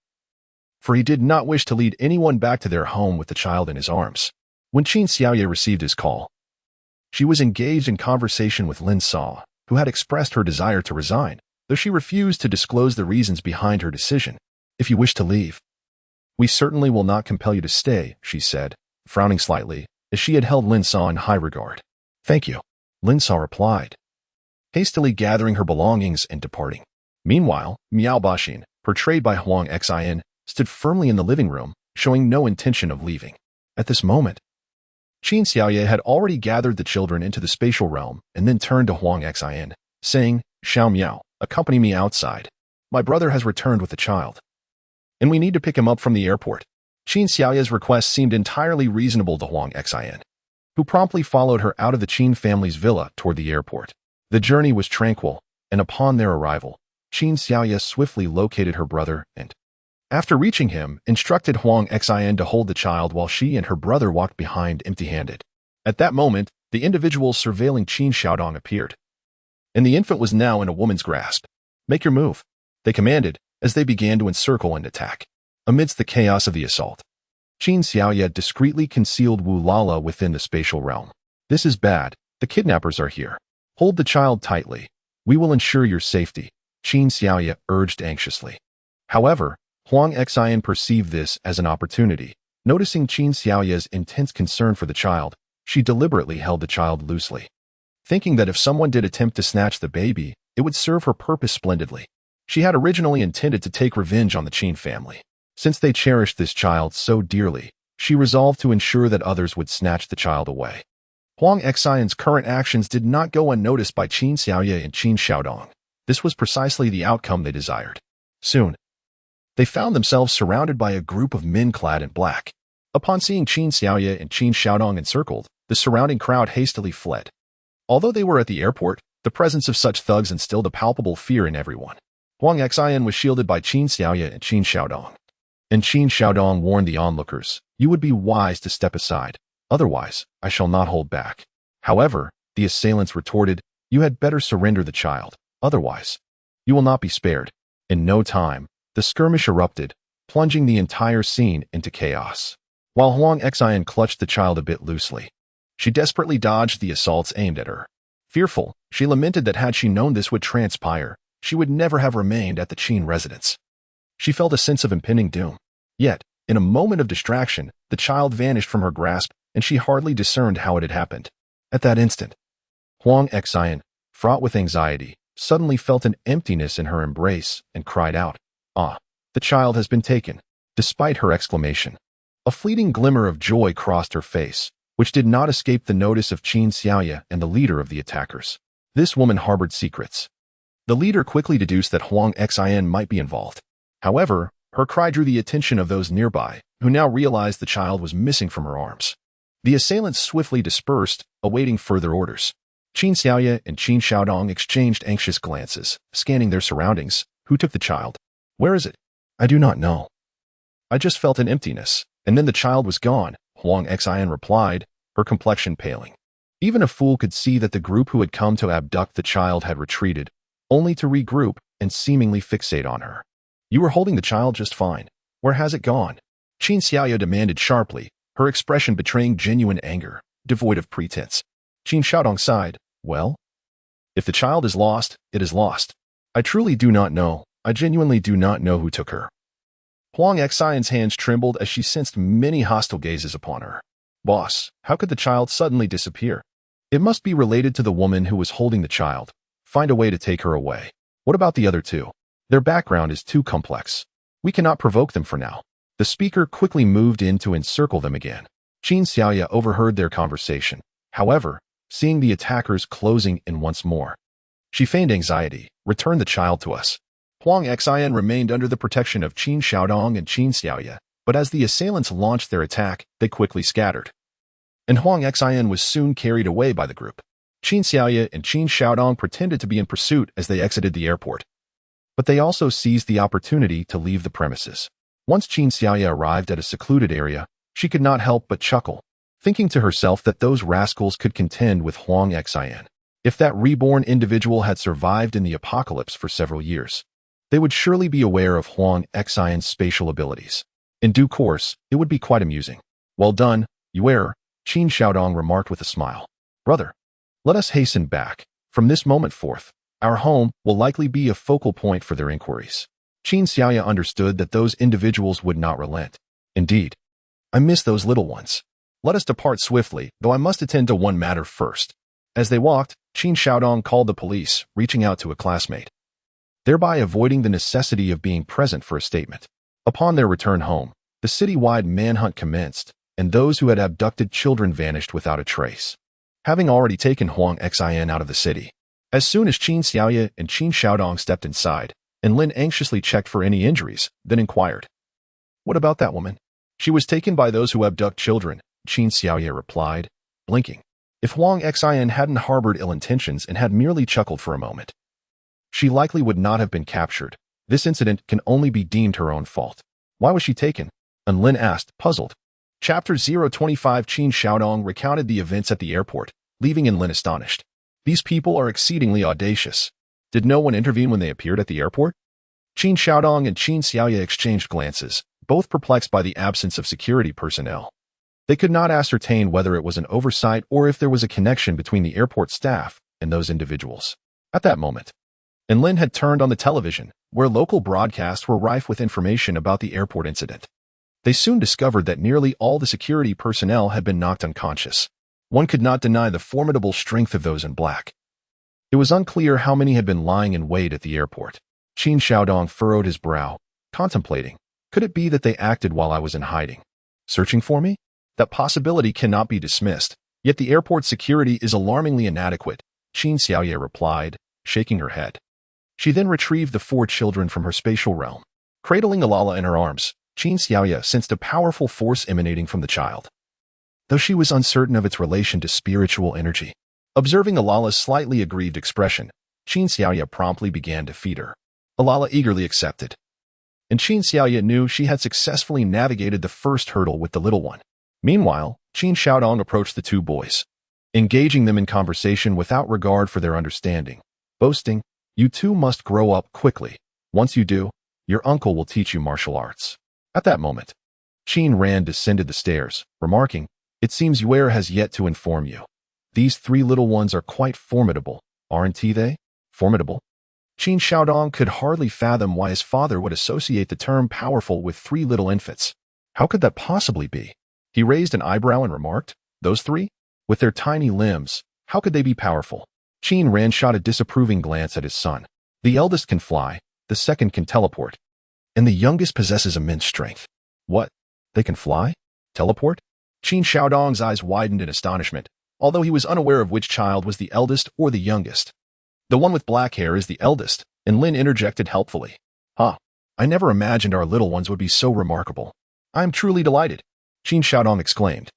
For he did not wish to lead anyone back to their home with the child in his arms. When Qin Xiaoye received his call, she was engaged in conversation with Lin Sa, who had expressed her desire to resign, though she refused to disclose the reasons behind her decision. If you wish to leave, we certainly will not compel you to stay, she said, frowning slightly, as she had held Lin Sa in high regard. Thank you, Lin Sa replied, hastily gathering her belongings and departing. Meanwhile, Miao Baxin, portrayed by Huang Xin, stood firmly in the living room, showing no intention of leaving. At this moment, Qin Xiaoye had already gathered the children into the spatial realm and then turned to Huang Xin, saying, Xiao Miao, accompany me outside. My brother has returned with the child, and we need to pick him up from the airport. Qin Xiaoye's request seemed entirely reasonable to Huang Xin, who promptly followed her out of the Qin family's villa toward the airport. The journey was tranquil, and upon their arrival, Qin Xiaoye swiftly located her brother and, after reaching him, instructed Huang Xin to hold the child while she and her brother walked behind empty-handed. At that moment, the individual surveilling Qin Xiaodong appeared, and the infant was now in a woman's grasp. Make your move, they commanded, as they began to encircle and attack. Amidst the chaos of the assault, Qin Xiaoye discreetly concealed Wu Lala within the spatial realm. This is bad. The kidnappers are here. Hold the child tightly. We will ensure your safety, Qin Xiaoye urged anxiously. However, Huang Xin perceived this as an opportunity. Noticing Qin Xiaoye's intense concern for the child, she deliberately held the child loosely, thinking that if someone did attempt to snatch the baby, it would serve her purpose splendidly. She had originally intended to take revenge on the Qin family. Since they cherished this child so dearly, she resolved to ensure that others would snatch the child away. Huang Xion's current actions did not go unnoticed by Qin Xiaoye and Qin Xiaodong. This was precisely the outcome they desired. Soon, they found themselves surrounded by a group of men clad in black. Upon seeing Qin Xiaoye and Qin Xiaodong encircled, the surrounding crowd hastily fled. Although they were at the airport, the presence of such thugs instilled a palpable fear in everyone. Huang Xian was shielded by Qin Xiaoye and Qin Xiaodong. And Qin Xiaodong warned the onlookers, you would be wise to step aside. Otherwise, I shall not hold back. However, the assailants retorted, you had better surrender the child. Otherwise, you will not be spared. In no time, the skirmish erupted, plunging the entire scene into chaos. While Huang Xian clutched the child a bit loosely, she desperately dodged the assaults aimed at her. Fearful, she lamented that had she known this would transpire, she would never have remained at the Qin residence. She felt a sense of impending doom. Yet, in a moment of distraction, the child vanished from her grasp, and she hardly discerned how it had happened. At that instant, Huang Xian, fraught with anxiety, suddenly felt an emptiness in her embrace and cried out, Ah, the child has been taken. Despite her exclamation, a fleeting glimmer of joy crossed her face, which did not escape the notice of Qin Xiaoye and the leader of the attackers. This woman harbored secrets. The leader quickly deduced that Huang Xian might be involved. However, her cry drew the attention of those nearby, who now realized the child was missing from her arms. The assailants swiftly dispersed, awaiting further orders. Qin Xiaoye and Qin Xiaodong exchanged anxious glances, scanning their surroundings. Who took the child? Where is it? I do not know. I just felt an emptiness, and then the child was gone, Huang Xian replied, her complexion paling. Even a fool could see that the group who had come to abduct the child had retreated, only to regroup and seemingly fixate on her. You were holding the child just fine. Where has it gone? Qin Xiaoye demanded sharply, her expression betraying genuine anger, devoid of pretense. Qin Xiaodong sighed, well, if the child is lost, it is lost. I truly do not know. I genuinely do not know who took her. Huang Xian's hands trembled as she sensed many hostile gazes upon her. Boss, how could the child suddenly disappear? It must be related to the woman who was holding the child. Find a way to take her away. What about the other two? Their background is too complex. We cannot provoke them for now. The speaker quickly moved in to encircle them again. Qin Xiaoye overheard their conversation. However, seeing the attackers closing in once more, she feigned anxiety. Return the child to us. Huang Xian remained under the protection of Qin Xiaodong and Qin Xiaoye, but as the assailants launched their attack, they quickly scattered. And Huang Xian was soon carried away by the group. Qin Xiaoye and Qin Xiaodong pretended to be in pursuit as they exited the airport. But they also seized the opportunity to leave the premises. Once Qin Xiaoye arrived at a secluded area, she could not help but chuckle, thinking to herself that those rascals could contend with Huang Xian. If that reborn individual had survived in the apocalypse for several years, they would surely be aware of Huang Xian's spatial abilities. In due course, it would be quite amusing. Well done, Yuer, Qin Xiaodong remarked with a smile. Brother, let us hasten back. From this moment forth, our home will likely be a focal point for their inquiries. Qin Xiaoya understood that those individuals would not relent. Indeed, I miss those little ones. Let us depart swiftly, though I must attend to one matter first. As they walked, Qin Xiaodong called the police, reaching out to a classmate, thereby avoiding the necessity of being present for a statement. Upon their return home, the city-wide manhunt commenced, and those who had abducted children vanished without a trace, having already taken Huang Xian out of the city. As soon as Qin Xiaoya and Qin Xiaodong stepped inside, and Lin anxiously checked for any injuries, then inquired, "What about that woman?" "She was taken by those who abduct children," Qin Xiaoya replied, blinking. If Huang Xian hadn't harbored ill intentions and had merely chuckled for a moment, she likely would not have been captured. This incident can only be deemed her own fault. Why was she taken? And Lin asked, puzzled. Chapter 025 Qin Xiaodong recounted the events at the airport, leaving Lin astonished. These people are exceedingly audacious. Did no one intervene when they appeared at the airport? Qin Xiaodong and Qin Xiaoya exchanged glances, both perplexed by the absence of security personnel. They could not ascertain whether it was an oversight or if there was a connection between the airport staff and those individuals. At that moment, Lin had turned on the television, where local broadcasts were rife with information about the airport incident. They soon discovered that nearly all the security personnel had been knocked unconscious. One could not deny the formidable strength of those in black. It was unclear how many had been lying in wait at the airport. Qin Xiaodong furrowed his brow, contemplating, could it be that they acted while I was in hiding, searching for me? That possibility cannot be dismissed, yet the airport security is alarmingly inadequate, Qin Xiaoya replied, shaking her head. She then retrieved the 4 children from her spatial realm. Cradling Alala in her arms, Qin Xiaoya sensed a powerful force emanating from the child, though she was uncertain of its relation to spiritual energy. Observing Alala's slightly aggrieved expression, Qin Xiaoya promptly began to feed her. Alala eagerly accepted, and Qin Xiaoya knew she had successfully navigated the first hurdle with the little one. Meanwhile, Qin Xiaodong approached the 2 boys, engaging them in conversation without regard for their understanding, boasting, "You two must grow up quickly. Once you do, your uncle will teach you martial arts." At that moment, Qin Ran descended the stairs, remarking, "It seems Yuer has yet to inform you. These 3 little ones are quite formidable, aren't they?" Formidable? Qin Xiaodong could hardly fathom why his father would associate the term powerful with 3 little infants. How could that possibly be? He raised an eyebrow and remarked, "Those 3? With their tiny limbs, how could they be powerful?" Qin Ran shot a disapproving glance at his son. The eldest can fly, the second can teleport, and the youngest possesses immense strength. What? They can fly? Teleport? Qin Xiaodong's eyes widened in astonishment, although he was unaware of which child was the eldest or the youngest. "The one with black hair is the eldest," and Lin interjected helpfully. "Huh. I never imagined our little ones would be so remarkable. I am truly delighted," Qin Xiaodong exclaimed,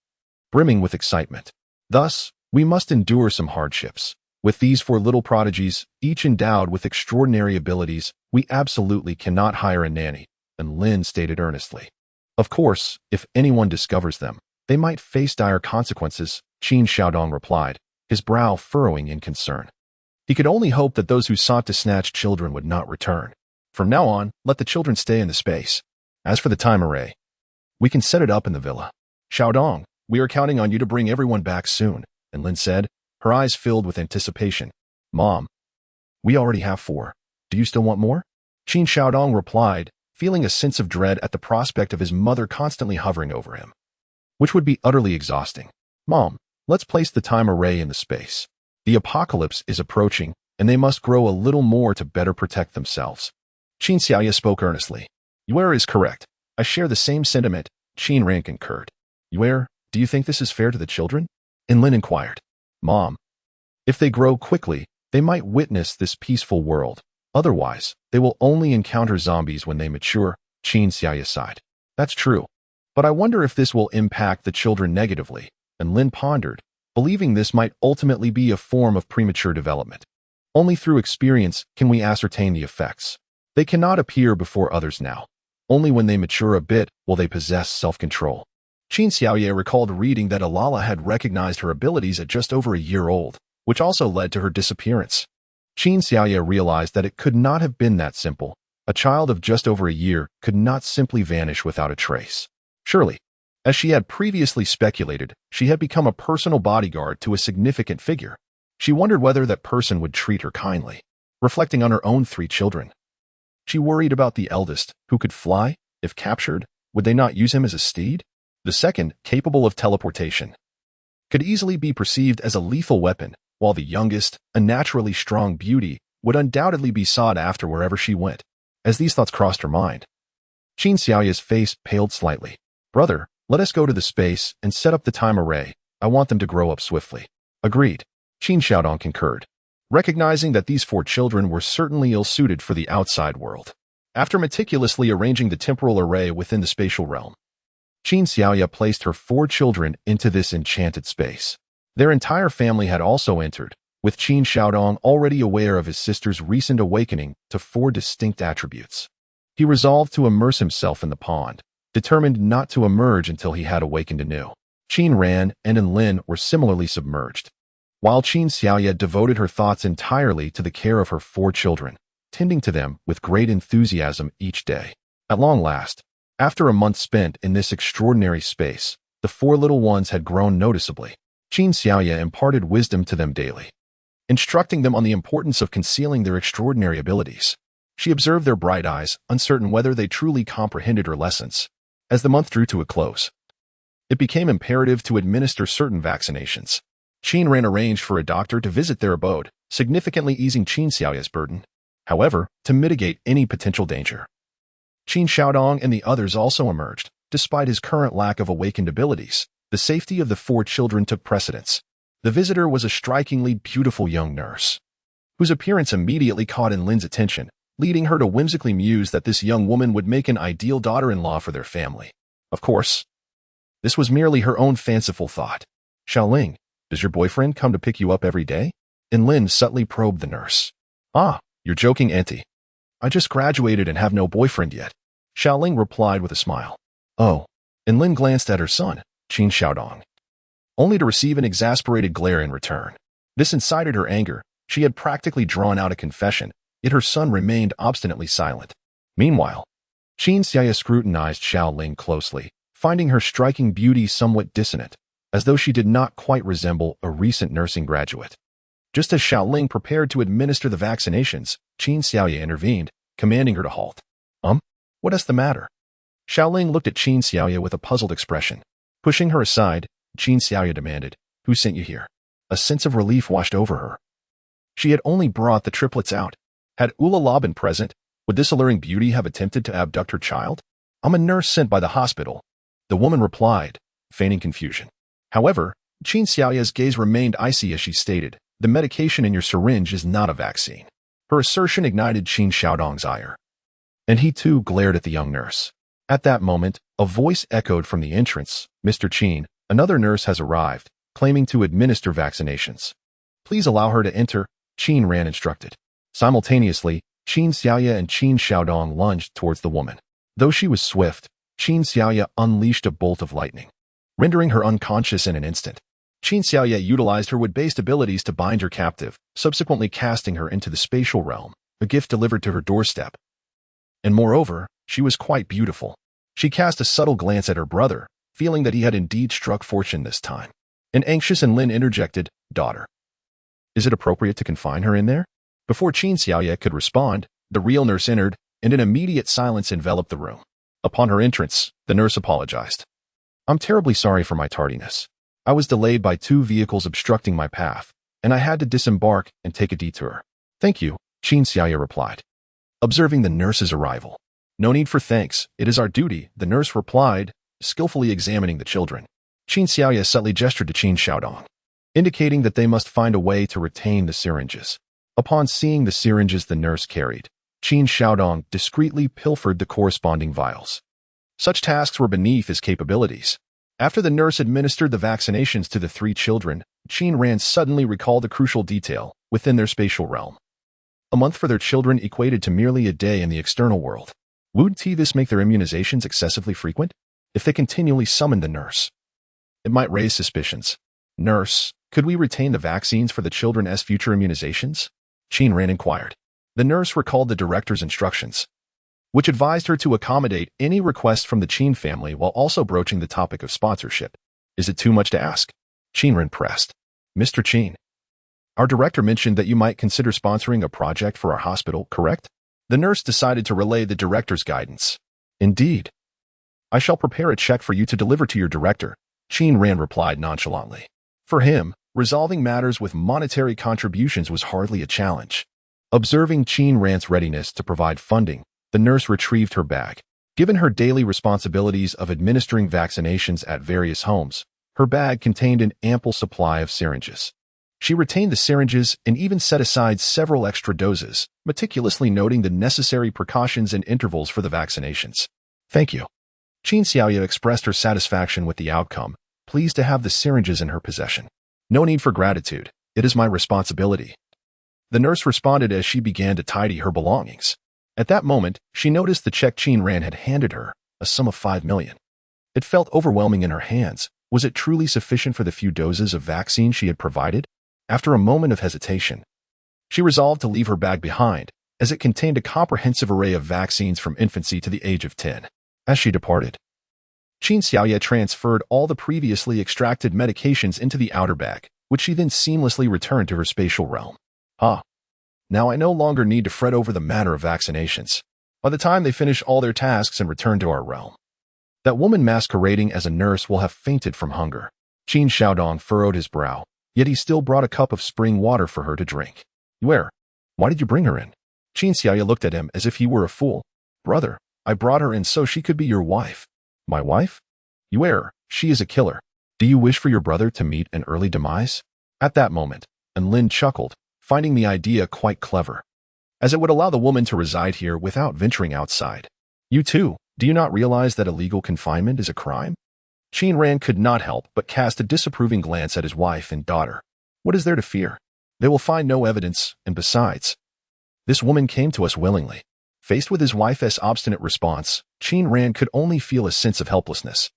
brimming with excitement. "Thus, we must endure some hardships. With these 4 little prodigies, each endowed with extraordinary abilities, we absolutely cannot hire a nanny," and Lin stated earnestly. "Of course, if anyone discovers them, they might face dire consequences," Qin Xiaodong replied, his brow furrowing in concern. He could only hope that those who sought to snatch children would not return. From now on, let the children stay in the space. As for the time array, we can set it up in the villa. Xiaodong, we are counting on you to bring everyone back soon, and Lin said, her eyes filled with anticipation. "Mom, we already have 4. Do you still want more?" Qin Xiaodong replied, feeling a sense of dread at the prospect of his mother constantly hovering over him, which would be utterly exhausting. "Mom, let's place the time array in the space. The apocalypse is approaching, and they must grow a little more to better protect themselves." Qin Xiaoya spoke earnestly. "Yuer is correct. I share the same sentiment," Qin Ran concurred. "Yuer, do you think this is fair to the children?" Lin inquired. "Mom, if they grow quickly, they might witness this peaceful world. Otherwise, they will only encounter zombies when they mature," Qin Xiaoya sighed. "That's true. But I wonder if this will impact the children negatively," and Lin pondered, believing this might ultimately be a form of premature development. Only through experience can we ascertain the effects. They cannot appear before others now. Only when they mature a bit will they possess self-control. Qin Xiaoya recalled reading that Alala had recognized her abilities at just over a year old. which also led to her disappearance. Qin Xiaoye realized that it could not have been that simple. A child of just over a year could not simply vanish without a trace. Surely, as she had previously speculated, she had become a personal bodyguard to a significant figure. She wondered whether that person would treat her kindly. Reflecting on her own 3 children, she worried about the eldest, who could fly. If captured, would they not use him as a steed? The second, capable of teleportation, could easily be perceived as a lethal weapon, while the youngest, a naturally strong beauty, would undoubtedly be sought after wherever she went. As these thoughts crossed her mind, Qin Xiaoye's face paled slightly. Brother, let us go to the space and set up the time array. I want them to grow up swiftly. Agreed. Qin Xiaodong concurred, recognizing that these 4 children were certainly ill-suited for the outside world. After meticulously arranging the temporal array within the spatial realm, Qin Xiaoye placed her 4 children into this enchanted space. Their entire family had also entered, with Qin Xiaodong already aware of his sister's recent awakening to 4 distinct attributes. He resolved to immerse himself in the pond, determined not to emerge until he had awakened anew. Qin Ran and Enlin were similarly submerged, while Qin Xiaoye devoted her thoughts entirely to the care of her 4 children, tending to them with great enthusiasm each day. At long last, after a month spent in this extraordinary space, the 4 little ones had grown noticeably. Qin Xiaoye imparted wisdom to them daily, instructing them on the importance of concealing their extraordinary abilities. She observed their bright eyes, uncertain whether they truly comprehended her lessons. As the month drew to a close, it became imperative to administer certain vaccinations. Qin Ran arranged for a doctor to visit their abode, significantly easing Qin Xiaoye's burden. However, to mitigate any potential danger, Qin Xiaodong and the others also emerged. Despite his current lack of awakened abilities, the safety of the 4 children took precedence. The visitor was a strikingly beautiful young nurse, whose appearance immediately caught Enlin's attention, leading her to whimsically muse that this young woman would make an ideal daughter-in-law for their family. Of course, this was merely her own fanciful thought. Xiaoling, does your boyfriend come to pick you up every day? Enlin subtly probed the nurse. Ah, you're joking, auntie. I just graduated and have no boyfriend yet. Xiaoling replied with a smile. Oh. Enlin glanced at her son, Qin Xiaodong, only to receive an exasperated glare in return. This incited her anger. She had practically drawn out a confession, yet her son remained obstinately silent. Meanwhile, Qin Xiaoye scrutinized Xiaoling closely, finding her striking beauty somewhat dissonant, as though she did not quite resemble a recent nursing graduate. Just as Xiaoling prepared to administer the vaccinations, Qin Xiaoye intervened, commanding her to halt. What is the matter? Xiaoling looked at Qin Xiaoye with a puzzled expression. Pushing her aside, Qin Xiaoye demanded, Who sent you here? A sense of relief washed over her. She had only brought the triplets out. Had Ulala been present, would this alluring beauty have attempted to abduct her child? I'm a nurse sent by the hospital, the woman replied, feigning confusion. However, Qin Xiaoye's gaze remained icy as she stated, The medication in your syringe is not a vaccine. Her assertion ignited Qin Xiaodong's ire, and he too glared at the young nurse. At that moment, a voice echoed from the entrance, Mr. Qin, another nurse has arrived, claiming to administer vaccinations. Please allow her to enter, Qin Ran instructed. Simultaneously, Qin Xiaoye and Qin Xiaodong lunged towards the woman. Though she was swift, Qin Xiaoye unleashed a bolt of lightning, rendering her unconscious in an instant. Qin Xiaoye utilized her wood-based abilities to bind her captive, subsequently casting her into the spatial realm, a gift delivered to her doorstep. And moreover, she was quite beautiful. She cast a subtle glance at her brother, feeling that he had indeed struck fortune this time. An anxious Enlin interjected, Daughter, is it appropriate to confine her in there? Before Qin Xiaoye could respond, the real nurse entered, and an immediate silence enveloped the room. Upon her entrance, the nurse apologized. I'm terribly sorry for my tardiness. I was delayed by 2 vehicles obstructing my path, and I had to disembark and take a detour. Thank you, Qin Xiaoye replied, observing the nurse's arrival. No need for thanks, it is our duty, the nurse replied, skillfully examining the children. Qin Xiaoye subtly gestured to Qin Xiaodong, indicating that they must find a way to retain the syringes. Upon seeing the syringes the nurse carried, Qin Xiaodong discreetly pilfered the corresponding vials. Such tasks were beneath his capabilities. After the nurse administered the vaccinations to the 3 children, Qin Ran suddenly recalled a crucial detail within their spatial realm. A month for their children equated to merely a day in the external world. Would this make their immunizations excessively frequent? If they continually summoned the nurse, it might raise suspicions. Nurse, Could we retain the vaccines for the children's future immunizations? Qin Ran inquired. The nurse recalled the director's instructions, which advised her to accommodate any requests from the Qin family while also broaching the topic of sponsorship. Is it too much to ask? Qin Ran pressed. Mr. Qin, our director mentioned that you might consider sponsoring a project for our hospital, correct? The nurse decided to relay the director's guidance. Indeed. I shall prepare a check for you to deliver to your director, Qin Ran replied nonchalantly. For him, resolving matters with monetary contributions was hardly a challenge. Observing Qin Ran's readiness to provide funding, the nurse retrieved her bag. Given her daily responsibilities of administering vaccinations at various homes, her bag contained an ample supply of syringes. She retained the syringes and even set aside several extra doses, meticulously noting the necessary precautions and intervals for the vaccinations. Thank you. Qin Xiaoya expressed her satisfaction with the outcome, pleased to have the syringes in her possession. No need for gratitude. It is my responsibility. The nurse responded as she began to tidy her belongings. At that moment, she noticed the check Qin Ran had handed her, a sum of 5 million. It felt overwhelming in her hands. Was it truly sufficient for the few doses of vaccine she had provided? After a moment of hesitation, she resolved to leave her bag behind, as it contained a comprehensive array of vaccines from infancy to the age of 10. As she departed, Qin Xiaoya transferred all the previously extracted medications into the outer bag, which she then seamlessly returned to her spatial realm. Now I no longer need to fret over the matter of vaccinations. By the time they finish all their tasks and return to our realm, that woman masquerading as a nurse will have fainted from hunger. Qin Xiaodong furrowed his brow, yet he still brought a cup of spring water for her to drink. Where? Why did you bring her in? Qin Xiaoya looked at him as if he were a fool. Brother, I brought her in so she could be your wife. My wife? You err. She is a killer. Do you wish for your brother to meet an early demise? At that moment, Lin chuckled, finding the idea quite clever, as it would allow the woman to reside here without venturing outside. You too, do you not realize that illegal confinement is a crime? Qin Ran could not help but cast a disapproving glance at his wife and daughter. What is there to fear? They will find no evidence, and besides, this woman came to us willingly. Faced with his wife's obstinate response, Qin Ran could only feel a sense of helplessness.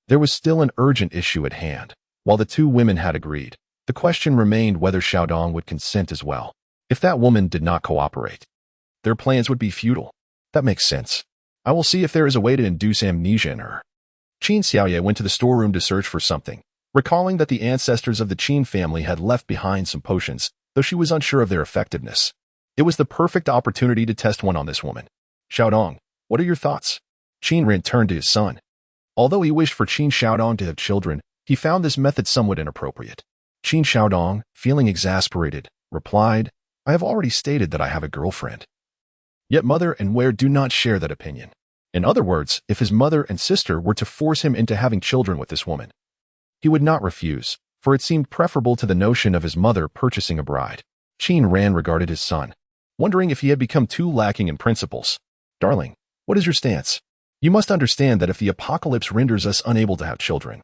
There was still an urgent issue at hand. While the two women had agreed, the question remained whether Xiaodong would consent as well. If that woman did not cooperate, their plans would be futile. That makes sense. I will see if there is a way to induce amnesia in her. Qin Xiaoye went to the storeroom to search for something, recalling that the ancestors of the Qin family had left behind some potions, though she was unsure of their effectiveness. It was the perfect opportunity to test one on this woman. Xiaodong, what are your thoughts? Qin Ran turned to his son. Although he wished for Qin Xiaodong to have children, he found this method somewhat inappropriate. Qin Xiaodong, feeling exasperated, replied, I have already stated that I have a girlfriend. Yet mother and Ware do not share that opinion. In other words, if his mother and sister were to force him into having children with this woman, he would not refuse, for it seemed preferable to the notion of his mother purchasing a bride. Qin Ran regarded his son, wondering if he had become too lacking in principles. Darling, what is your stance? You must understand that if the apocalypse renders us unable to have children,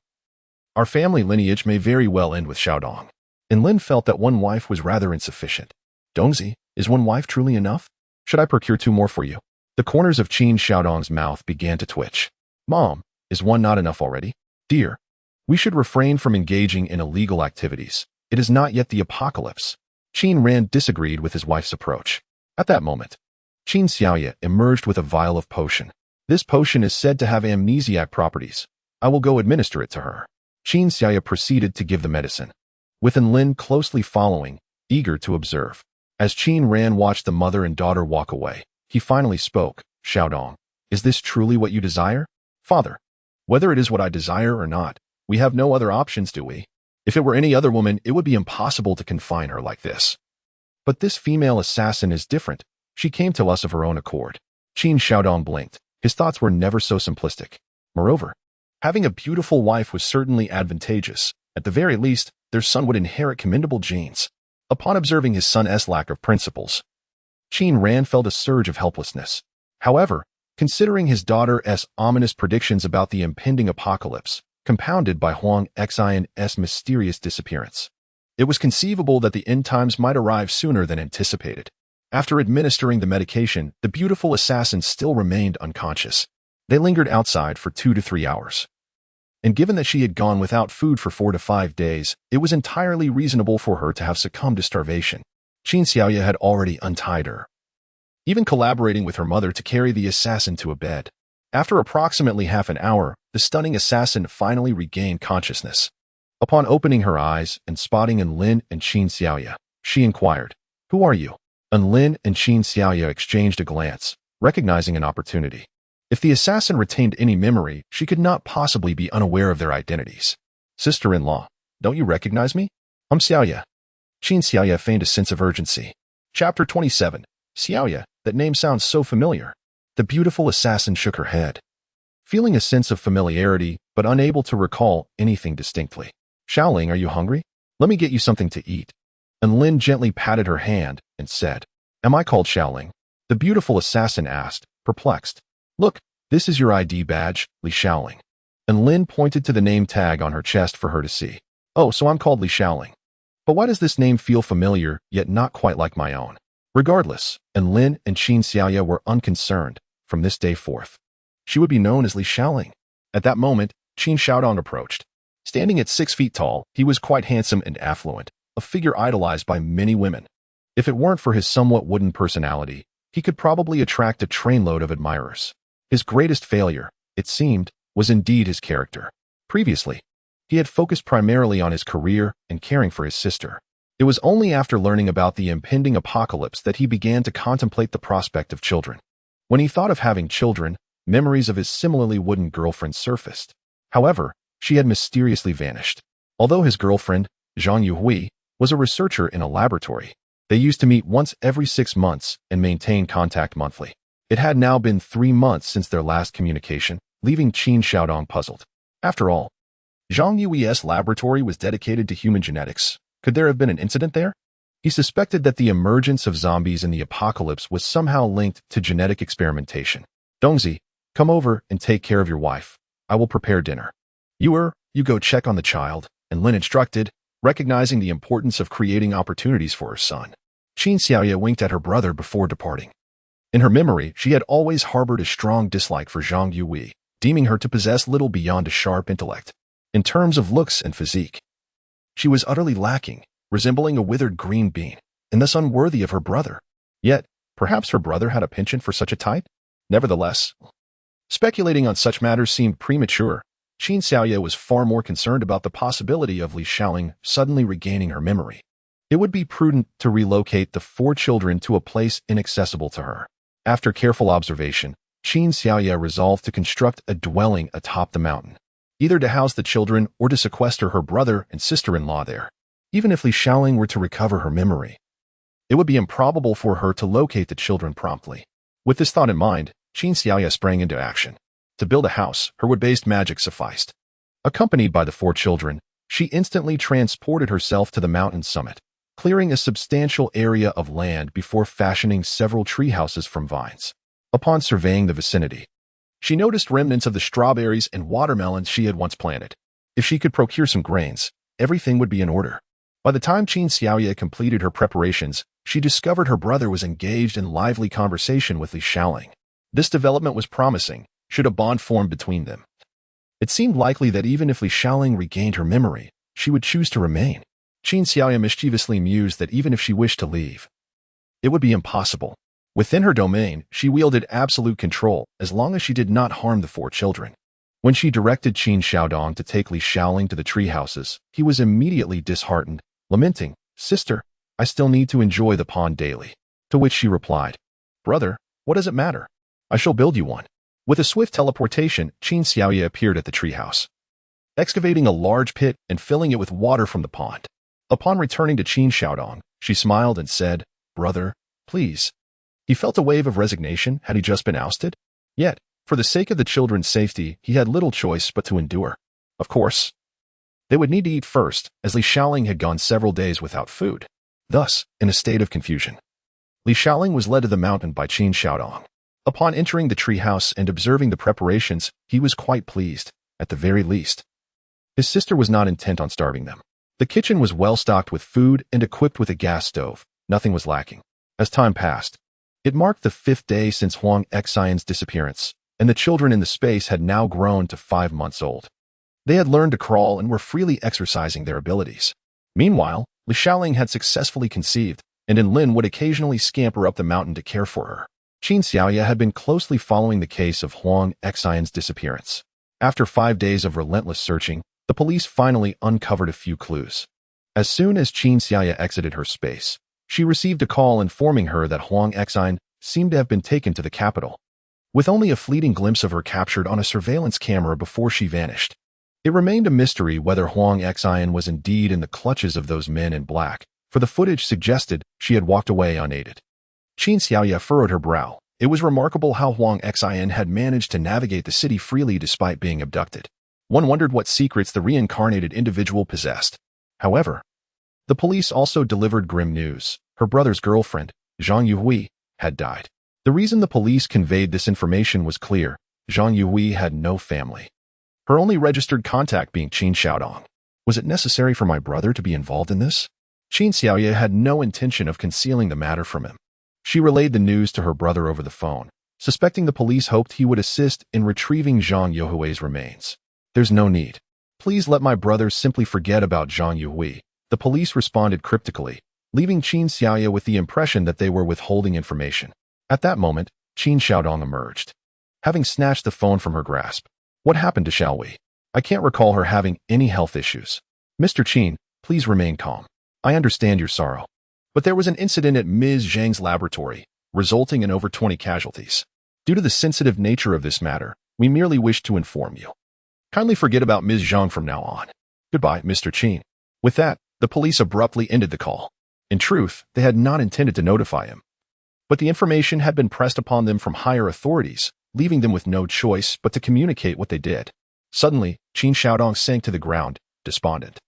our family lineage may very well end with Xiaodong. And Lin felt that one wife was rather insufficient. Dongzi, is one wife truly enough? Should I procure 2 more for you? The corners of Qin Xiaodong's mouth began to twitch. Mom, is one not enough already? Dear, we should refrain from engaging in illegal activities. It is not yet the apocalypse. Qin Ran disagreed with his wife's approach. At that moment, Qin Xiaoye emerged with a vial of potion. This potion is said to have amnesiac properties. I will go administer it to her. Qin Xiaoye proceeded to give the medicine, with Lin closely following, eager to observe. As Qin Ran watched the mother and daughter walk away, he finally spoke. Xiaodong, is this truly what you desire? Father, whether it is what I desire or not, we have no other options, do we? If it were any other woman, it would be impossible to confine her like this. But this female assassin is different. She came to us of her own accord. Qin Xiaodong blinked. His thoughts were never so simplistic. Moreover, having a beautiful wife was certainly advantageous. At the very least, their son would inherit commendable genes. Upon observing his son's lack of principles, Qin Ran felt a surge of helplessness. However, considering his daughter's ominous predictions about the impending apocalypse, compounded by Huang Xin's mysterious disappearance, it was conceivable that the end times might arrive sooner than anticipated. After administering the medication, the beautiful assassin still remained unconscious. They lingered outside for 2 to 3 hours. and given that she had gone without food for 4 to 5 days, it was entirely reasonable for her to have succumbed to starvation. Qin Xiaoya had already untied her, even collaborating with her mother to carry the assassin to a bed. After approximately half an hour, the stunning assassin finally regained consciousness. Upon opening her eyes and spotting Lin and Qin Xiaoya, she inquired, "Who are you?" Lin and Qin Xiaoya exchanged a glance, recognizing an opportunity. If the assassin retained any memory, she could not possibly be unaware of their identities. "Sister-in-law, don't you recognize me? I'm Xiaoya." Qin Xiaoya feigned a sense of urgency. Chapter 27. Xiaoya, that name sounds so familiar. The beautiful assassin shook her head, feeling a sense of familiarity, but unable to recall anything distinctly. "Xiaoling, are you hungry? Let me get you something to eat." Lin gently patted her hand and said, "Am I called Xiaoling?" The beautiful assassin asked, perplexed. "Look, this is your ID badge, Li Xiaoling." Lin pointed to the name tag on her chest for her to see. "Oh, so I'm called Li Xiaoling. But why does this name feel familiar, yet not quite like my own?" Regardless, Lin and Qin Xiaoya were unconcerned. From this day forth, she would be known as Li Xiaoling. At that moment, Qin Xiaodong approached. Standing at 6 feet tall, he was quite handsome and affluent, a figure idolized by many women. If it weren't for his somewhat wooden personality, he could probably attract a trainload of admirers. His greatest failure, it seemed, was indeed his character. Previously, he had focused primarily on his career and caring for his sister. It was only after learning about the impending apocalypse that he began to contemplate the prospect of children. When he thought of having children, memories of his similarly wooden girlfriend surfaced. However, she had mysteriously vanished. Although his girlfriend, Zhang Yuhui, was a researcher in a laboratory, they used to meet once every 6 months and maintain contact monthly. It had now been 3 months since their last communication, leaving Qin Xiaodong puzzled. After all, Zhang Yui's laboratory was dedicated to human genetics. Could there have been an incident there? He suspected that the emergence of zombies in the apocalypse was somehow linked to genetic experimentation. "Dongzi, come over and take care of your wife. I will prepare dinner. You go check on the child," and Lin instructed, recognizing the importance of creating opportunities for her son. Qin Xiaoya winked at her brother before departing. In her memory, she had always harbored a strong dislike for Zhang Yui, deeming her to possess little beyond a sharp intellect. In terms of looks and physique, she was utterly lacking, resembling a withered green bean, and thus unworthy of her brother. Yet, perhaps her brother had a penchant for such a type? Nevertheless, speculating on such matters seemed premature. Qin Xiaoya was far more concerned about the possibility of Li Xiaoling suddenly regaining her memory. It would be prudent to relocate the 4 children to a place inaccessible to her. After careful observation, Qin Xiaoya resolved to construct a dwelling atop the mountain, either to house the children or to sequester her brother and sister-in-law there. Even if Li Xiaoling were to recover her memory, it would be improbable for her to locate the children promptly. With this thought in mind, Qin Xiaoya sprang into action. To build a house, her wood-based magic sufficed. Accompanied by the 4 children, she instantly transported herself to the mountain summit, clearing a substantial area of land before fashioning several tree houses from vines. Upon surveying the vicinity, she noticed remnants of the strawberries and watermelons she had once planted. If she could procure some grains, everything would be in order. By the time Qin Xiaoya completed her preparations, she discovered her brother was engaged in lively conversation with Li Xiaoling. This development was promising, should a bond form between them. It seemed likely that even if Li Xiaoling regained her memory, she would choose to remain. Qin Xiaoya mischievously mused that even if she wished to leave, it would be impossible. Within her domain, she wielded absolute control as long as she did not harm the 4 children. When she directed Qin Xiaodong to take Li Xiaoling to the tree houses, he was immediately disheartened, lamenting, "Sister, I still need to enjoy the pond daily." To which she replied, "Brother, what does it matter? I shall build you one." With a swift teleportation, Qin Xiaoya appeared at the treehouse, excavating a large pit and filling it with water from the pond. Upon returning to Qin Xiaodong, she smiled and said, "Brother, please." He felt a wave of resignation had he just been ousted. Yet, for the sake of the children's safety, he had little choice but to endure. Of course, they would need to eat first, as Li Xiaoling had gone several days without food. Thus, in a state of confusion, Li Xiaoling was led to the mountain by Qin Xiaodong. Upon entering the treehouse and observing the preparations, he was quite pleased, at the very least. His sister was not intent on starving them. The kitchen was well stocked with food and equipped with a gas stove. Nothing was lacking. As time passed, it marked the 5th day since Huang Xian's disappearance, and the children in the space had now grown to 5 months old. They had learned to crawl and were freely exercising their abilities. Meanwhile, Li Xiaoling had successfully conceived, and Lin would occasionally scamper up the mountain to care for her. Qin Xiaoya had been closely following the case of Huang Xian's disappearance. After 5 days of relentless searching, the police finally uncovered a few clues. As soon as Qin Xiaoya exited her space, she received a call informing her that Huang Xian seemed to have been taken to the capital, with only a fleeting glimpse of her captured on a surveillance camera before she vanished. It remained a mystery whether Huang Xian was indeed in the clutches of those men in black, for the footage suggested she had walked away unaided. Qin Xiaoya furrowed her brow. It was remarkable how Huang Xian had managed to navigate the city freely despite being abducted. One wondered what secrets the reincarnated individual possessed. However, the police also delivered grim news. Her brother's girlfriend, Zhang Yuhui, had died. The reason the police conveyed this information was clear. Zhang Yuhui had no family, her only registered contact being Qin Xiaodong. Was it necessary for my brother to be involved in this? Qin Xiaoya had no intention of concealing the matter from him. She relayed the news to her brother over the phone, suspecting the police hoped he would assist in retrieving Zhang Yuhui's remains. There's no need. Please let my brother simply forget about Zhang Yuhui. The police responded cryptically, leaving Qin Xiaoya with the impression that they were withholding information. At that moment, Qin Xiaodong emerged, having snatched the phone from her grasp. What happened to Xiaowei? I can't recall her having any health issues. Mr. Qin, please remain calm. I understand your sorrow. But there was an incident at Ms. Zhang's laboratory, resulting in over 20 casualties. Due to the sensitive nature of this matter, we merely wish to inform you. Kindly forget about Ms. Zhang from now on. Goodbye, Mr. Qin. With that, the police abruptly ended the call. In truth, they had not intended to notify him. But the information had been pressed upon them from higher authorities, leaving them with no choice but to communicate what they did. Suddenly, Qin Xiaodong sank to the ground, despondent.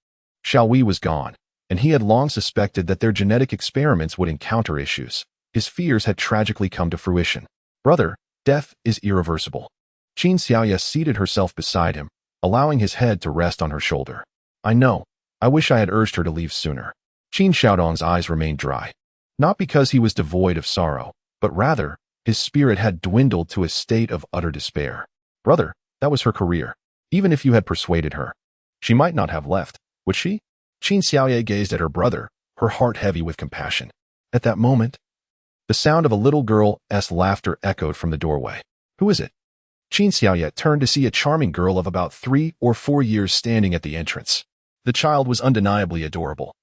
Xiaowei was gone, and he had long suspected that their genetic experiments would encounter issues. His fears had tragically come to fruition. Brother, death is irreversible. Qin Xiaoya seated herself beside him, allowing his head to rest on her shoulder. I know. I wish I had urged her to leave sooner. Qin Xiaodong's eyes remained dry. Not because he was devoid of sorrow, but rather, his spirit had dwindled to a state of utter despair. Brother, that was her career. Even if you had persuaded her, she might not have left, would she? Qin Xiaoya gazed at her brother, her heart heavy with compassion. At that moment, the sound of a little girl's laughter echoed from the doorway. Who is it? Qin Xiaoya turned to see a charming girl of about 3 or 4 years standing at the entrance. The child was undeniably adorable.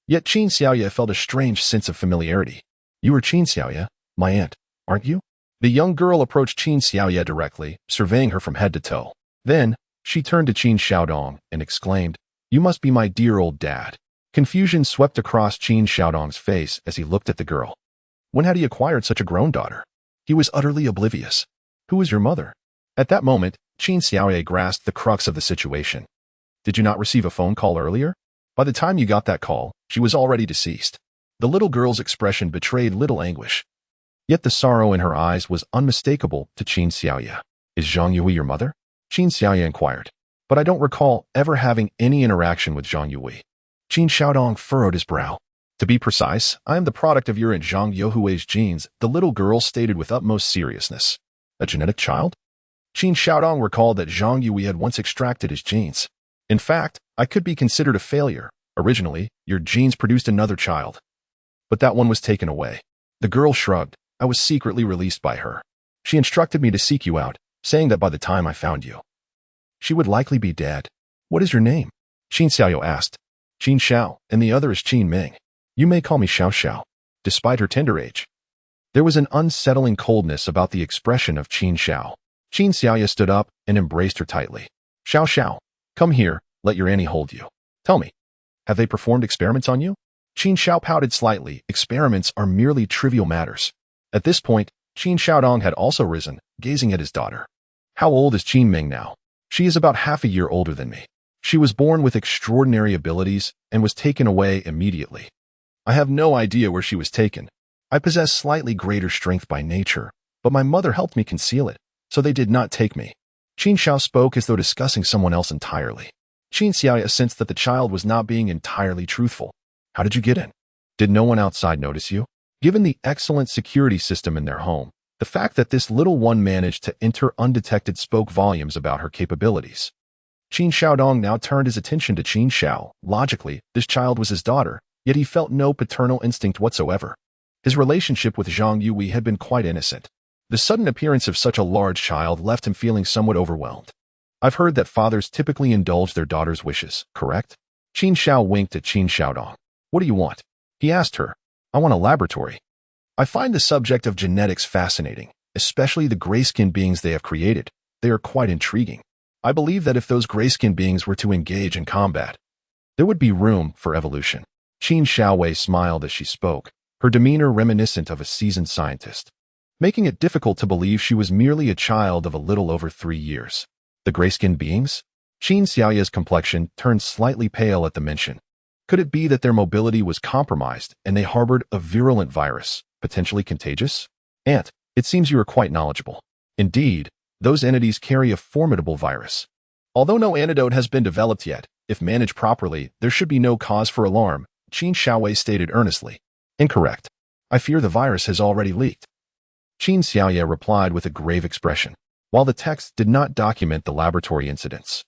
Yet Qin Xiaoya felt a strange sense of familiarity. You are Qin Xiaoya, my aunt, aren't you? The young girl approached Qin Xiaoya directly, surveying her from head to toe. Then, she turned to Qin Xiaodong and exclaimed, You must be my dear old dad. Confusion swept across Qin Xiaodong's face as he looked at the girl. When had he acquired such a grown daughter? He was utterly oblivious. Who is your mother? At that moment, Qin Xiaoya grasped the crux of the situation. Did you not receive a phone call earlier? By the time you got that call, she was already deceased. The little girl's expression betrayed little anguish. Yet the sorrow in her eyes was unmistakable to Qin Xiaoya. Is Zhang Yui your mother? Qin Xiaoya inquired. But I don't recall ever having any interaction with Zhang Yui. Qin Xiaodong furrowed his brow. To be precise, I am the product of your and Zhang Youhui's genes, the little girl stated with utmost seriousness. A genetic child? Qin Xiaodong recalled that Zhang Yui had once extracted his genes. In fact, I could be considered a failure. Originally, your genes produced another child. But that one was taken away. The girl shrugged. I was secretly released by her. She instructed me to seek you out, saying that by the time I found you, she would likely be dead. What is your name? Qin Xiaoyo asked. Qin Xiao, and the other is Qin Ming. You may call me Xiao Xiao. Despite her tender age, there was an unsettling coldness about the expression of Qin Xiao. Qin Xiaoya stood up and embraced her tightly. Xiao Xiao, come here, let your auntie hold you. Tell me, have they performed experiments on you? Qin Xiao pouted slightly. Experiments are merely trivial matters. At this point, Qin Xiaodong had also risen, gazing at his daughter. How old is Qin Ming now? She is about half a year older than me. She was born with extraordinary abilities and was taken away immediately. I have no idea where she was taken. I possess slightly greater strength by nature, but my mother helped me conceal it, so they did not take me. Qin Xiao spoke as though discussing someone else entirely. Qin Xiaoya sensed that the child was not being entirely truthful. How did you get in? Did no one outside notice you? Given the excellent security system in their home, the fact that this little one managed to enter undetected spoke volumes about her capabilities. Qin Xiaodong now turned his attention to Qin Xiao. Logically, this child was his daughter, yet he felt no paternal instinct whatsoever. His relationship with Zhang Yui had been quite innocent. The sudden appearance of such a large child left him feeling somewhat overwhelmed. I've heard that fathers typically indulge their daughters' wishes, correct? Qin Xiao winked at Qin Xiaodong. What do you want? He asked her. I want a laboratory. I find the subject of genetics fascinating, especially the gray-skinned beings they have created. They are quite intriguing. I believe that if those gray-skinned beings were to engage in combat, there would be room for evolution. Qin Xiaowei smiled as she spoke, her demeanor reminiscent of a seasoned scientist, making it difficult to believe she was merely a child of a little over 3 years. The gray-skinned beings? Qin Xiaoya's complexion turned slightly pale at the mention. Could it be that their mobility was compromised and they harbored a virulent virus, potentially contagious? Aunt, it seems you are quite knowledgeable. Indeed, those entities carry a formidable virus. Although no antidote has been developed yet, if managed properly, there should be no cause for alarm, Qin Xiaowei stated earnestly. Incorrect. I fear the virus has already leaked. Qin Xiaoya replied with a grave expression, while the text did not document the laboratory incidents.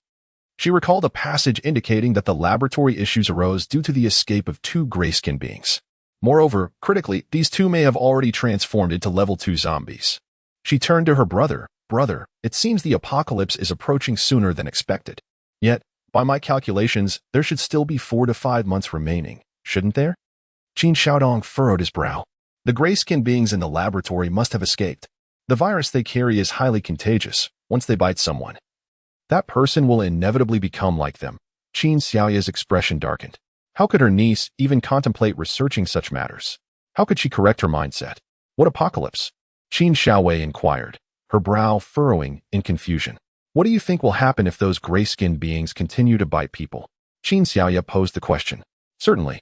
She recalled a passage indicating that the laboratory issues arose due to the escape of 2 gray-skinned beings. Moreover, critically, these 2 may have already transformed into level 2 zombies. She turned to her brother. Brother, it seems the apocalypse is approaching sooner than expected. Yet, by my calculations, there should still be 4 to 5 months remaining, shouldn't there? Qin Xiaodong furrowed his brow. The gray-skinned beings in the laboratory must have escaped. The virus they carry is highly contagious. Once they bite someone, that person will inevitably become like them. Qin Xiaoya's expression darkened. How could her niece even contemplate researching such matters? How could she correct her mindset? What apocalypse? Qin Xiaowei inquired, her brow furrowing in confusion. What do you think will happen if those gray-skinned beings continue to bite people? Qin Xiaoya posed the question. Certainly.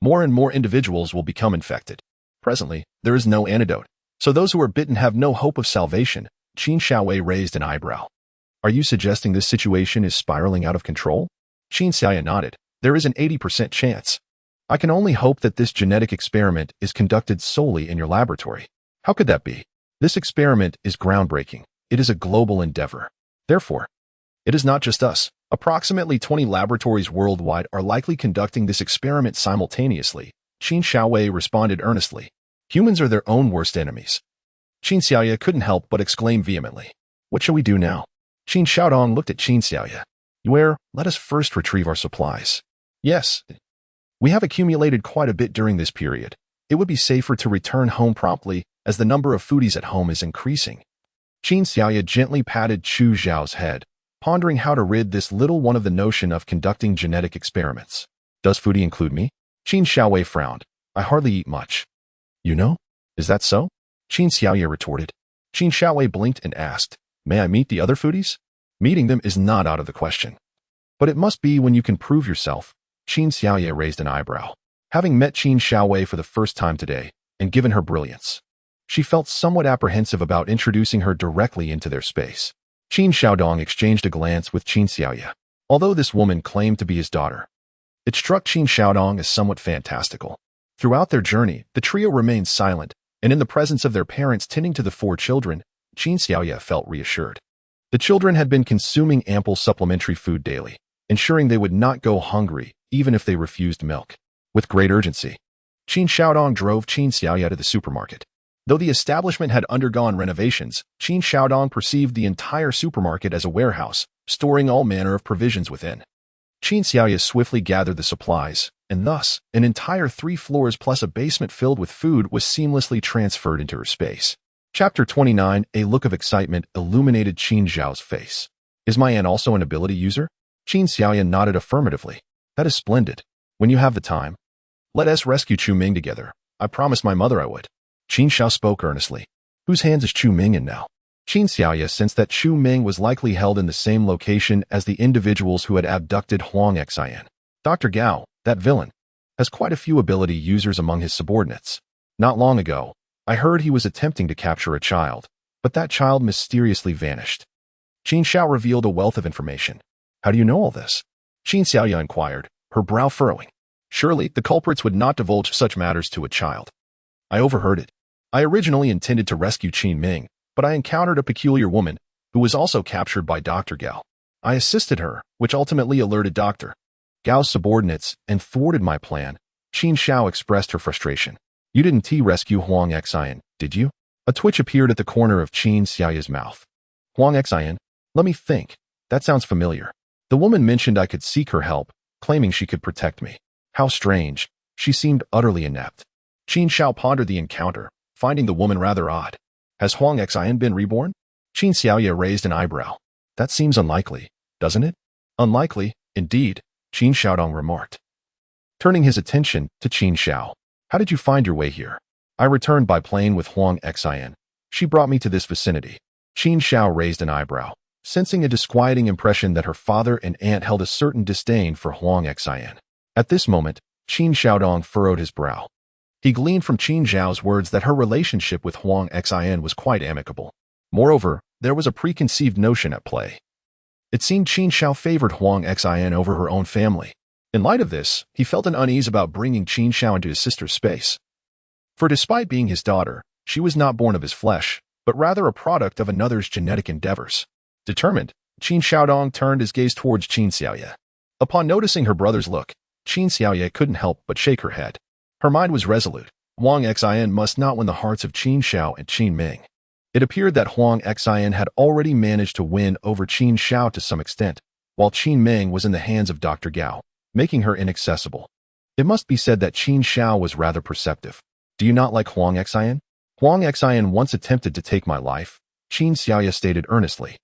More and more individuals will become infected. Presently, there is no antidote, so those who are bitten have no hope of salvation. Qin Xiaowei raised an eyebrow. Are you suggesting this situation is spiraling out of control? Qin Xiaoya nodded. There is an 80% chance. I can only hope that this genetic experiment is conducted solely in your laboratory. How could that be? This experiment is groundbreaking. It is a global endeavor. Therefore, it is not just us. Approximately 20 laboratories worldwide are likely conducting this experiment simultaneously. Qin Xiaowei responded earnestly. Humans are their own worst enemies. Qin Xiaoya couldn't help but exclaim vehemently. What shall we do now? Qin Xiaodong looked at Qin Xiaoya. Let us first retrieve our supplies. Yes. We have accumulated quite a bit during this period. It would be safer to return home promptly, as the number of foodies at home is increasing. Qin Xiaoya gently patted Chu Zhao's head, pondering how to rid this little one of the notion of conducting genetic experiments. Does foodie include me? Qin Xiaowei frowned. I hardly eat much. You know? Is that so? Qin Xiaoya retorted. Qin Xiaowei blinked and asked, May I meet the other foodies? Meeting them is not out of the question. But it must be when you can prove yourself. Qin Xiaoya raised an eyebrow. Having met Qin Xiaowei for the first time today, and given her brilliance, she felt somewhat apprehensive about introducing her directly into their space. Qin Xiaodong exchanged a glance with Qin Xiaoya. Although this woman claimed to be his daughter, it struck Qin Xiaodong as somewhat fantastical. Throughout their journey, the trio remained silent, and in the presence of their parents tending to the 4 children, Qin Xiaoya felt reassured. The children had been consuming ample supplementary food daily, ensuring they would not go hungry even if they refused milk. With great urgency, Qin Xiaodong drove Qin Xiaoya to the supermarket. Though the establishment had undergone renovations, Qin Xiaodong perceived the entire supermarket as a warehouse, storing all manner of provisions within. Qin Xiaoya swiftly gathered the supplies, and thus, an entire 3 floors plus a basement filled with food was seamlessly transferred into her space. Chapter 29, a look of excitement illuminated Qin Zhao's face. Is my aunt also an ability user? Qin Xiaoya nodded affirmatively. That is splendid. When you have the time, let us rescue Chu Ming together. I promised my mother I would. Qin Xiao spoke earnestly. Whose hands is Chu Ming in now? Qin Xiaoya sensed that Chu Ming was likely held in the same location as the individuals who had abducted Huang Xian. Dr. Gao, that villain, has quite a few ability users among his subordinates. Not long ago, I heard he was attempting to capture a child, but that child mysteriously vanished. Qin Xiao revealed a wealth of information. How do you know all this? Qin Xiaoya inquired, her brow furrowing. Surely, the culprits would not divulge such matters to a child. I overheard it. I originally intended to rescue Qin Ming, but I encountered a peculiar woman, who was also captured by Dr. Gao. I assisted her, which ultimately alerted Dr. Gao's subordinates and thwarted my plan. Qin Xiao expressed her frustration. You didn't rescue Huang Xian, did you? A twitch appeared at the corner of Qin Xiaoya's mouth. Huang Xian? Let me think. That sounds familiar. The woman mentioned I could seek her help, claiming she could protect me. How strange. She seemed utterly inept. Qin Xiao pondered the encounter, finding the woman rather odd. Has Huang Xian been reborn? Qin Xiaoya raised an eyebrow. That seems unlikely, doesn't it? Unlikely, indeed, Qin Xiaodong remarked. Turning his attention to Qin Xiao. How did you find your way here? I returned by plane with Huang Xian. She brought me to this vicinity. Qin Xiao raised an eyebrow, sensing a disquieting impression that her father and aunt held a certain disdain for Huang Xian. At this moment, Qin Xiaodong furrowed his brow. He gleaned from Qin Xiao's words that her relationship with Huang Xian was quite amicable. Moreover, there was a preconceived notion at play. It seemed Qin Xiao favored Huang Xian over her own family. In light of this, he felt an unease about bringing Qin Xiao into his sister's space. For despite being his daughter, she was not born of his flesh, but rather a product of another's genetic endeavors. Determined, Qin Xiaodong turned his gaze towards Qin Xiaoya. Upon noticing her brother's look, Qin Xiaoya couldn't help but shake her head. Her mind was resolute. Huang Xian must not win the hearts of Qin Xiao and Qin Ming. It appeared that Huang Xian had already managed to win over Qin Xiao to some extent, while Qin Ming was in the hands of Dr. Gao, making her inaccessible. It must be said that Qin Xiao was rather perceptive. Do you not like Huang Xian? Huang Xian once attempted to take my life, Qin Xiaoya stated earnestly.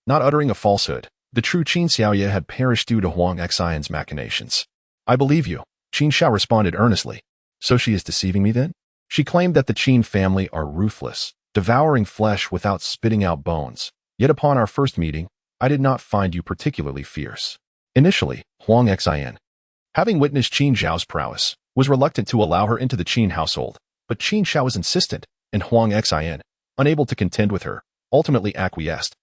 Not uttering a falsehood, the true Qin Xiaoya had perished due to Huang Xian's machinations. I believe you, Qin Xiao responded earnestly. So she is deceiving me then? She claimed that the Qin family are ruthless, devouring flesh without spitting out bones. Yet upon our first meeting, I did not find you particularly fierce. Initially, Huang Xian, having witnessed Qin Zhao's prowess, was reluctant to allow her into the Qin household, but Qin Xiao was insistent, and Huang Xian, unable to contend with her, ultimately acquiesced.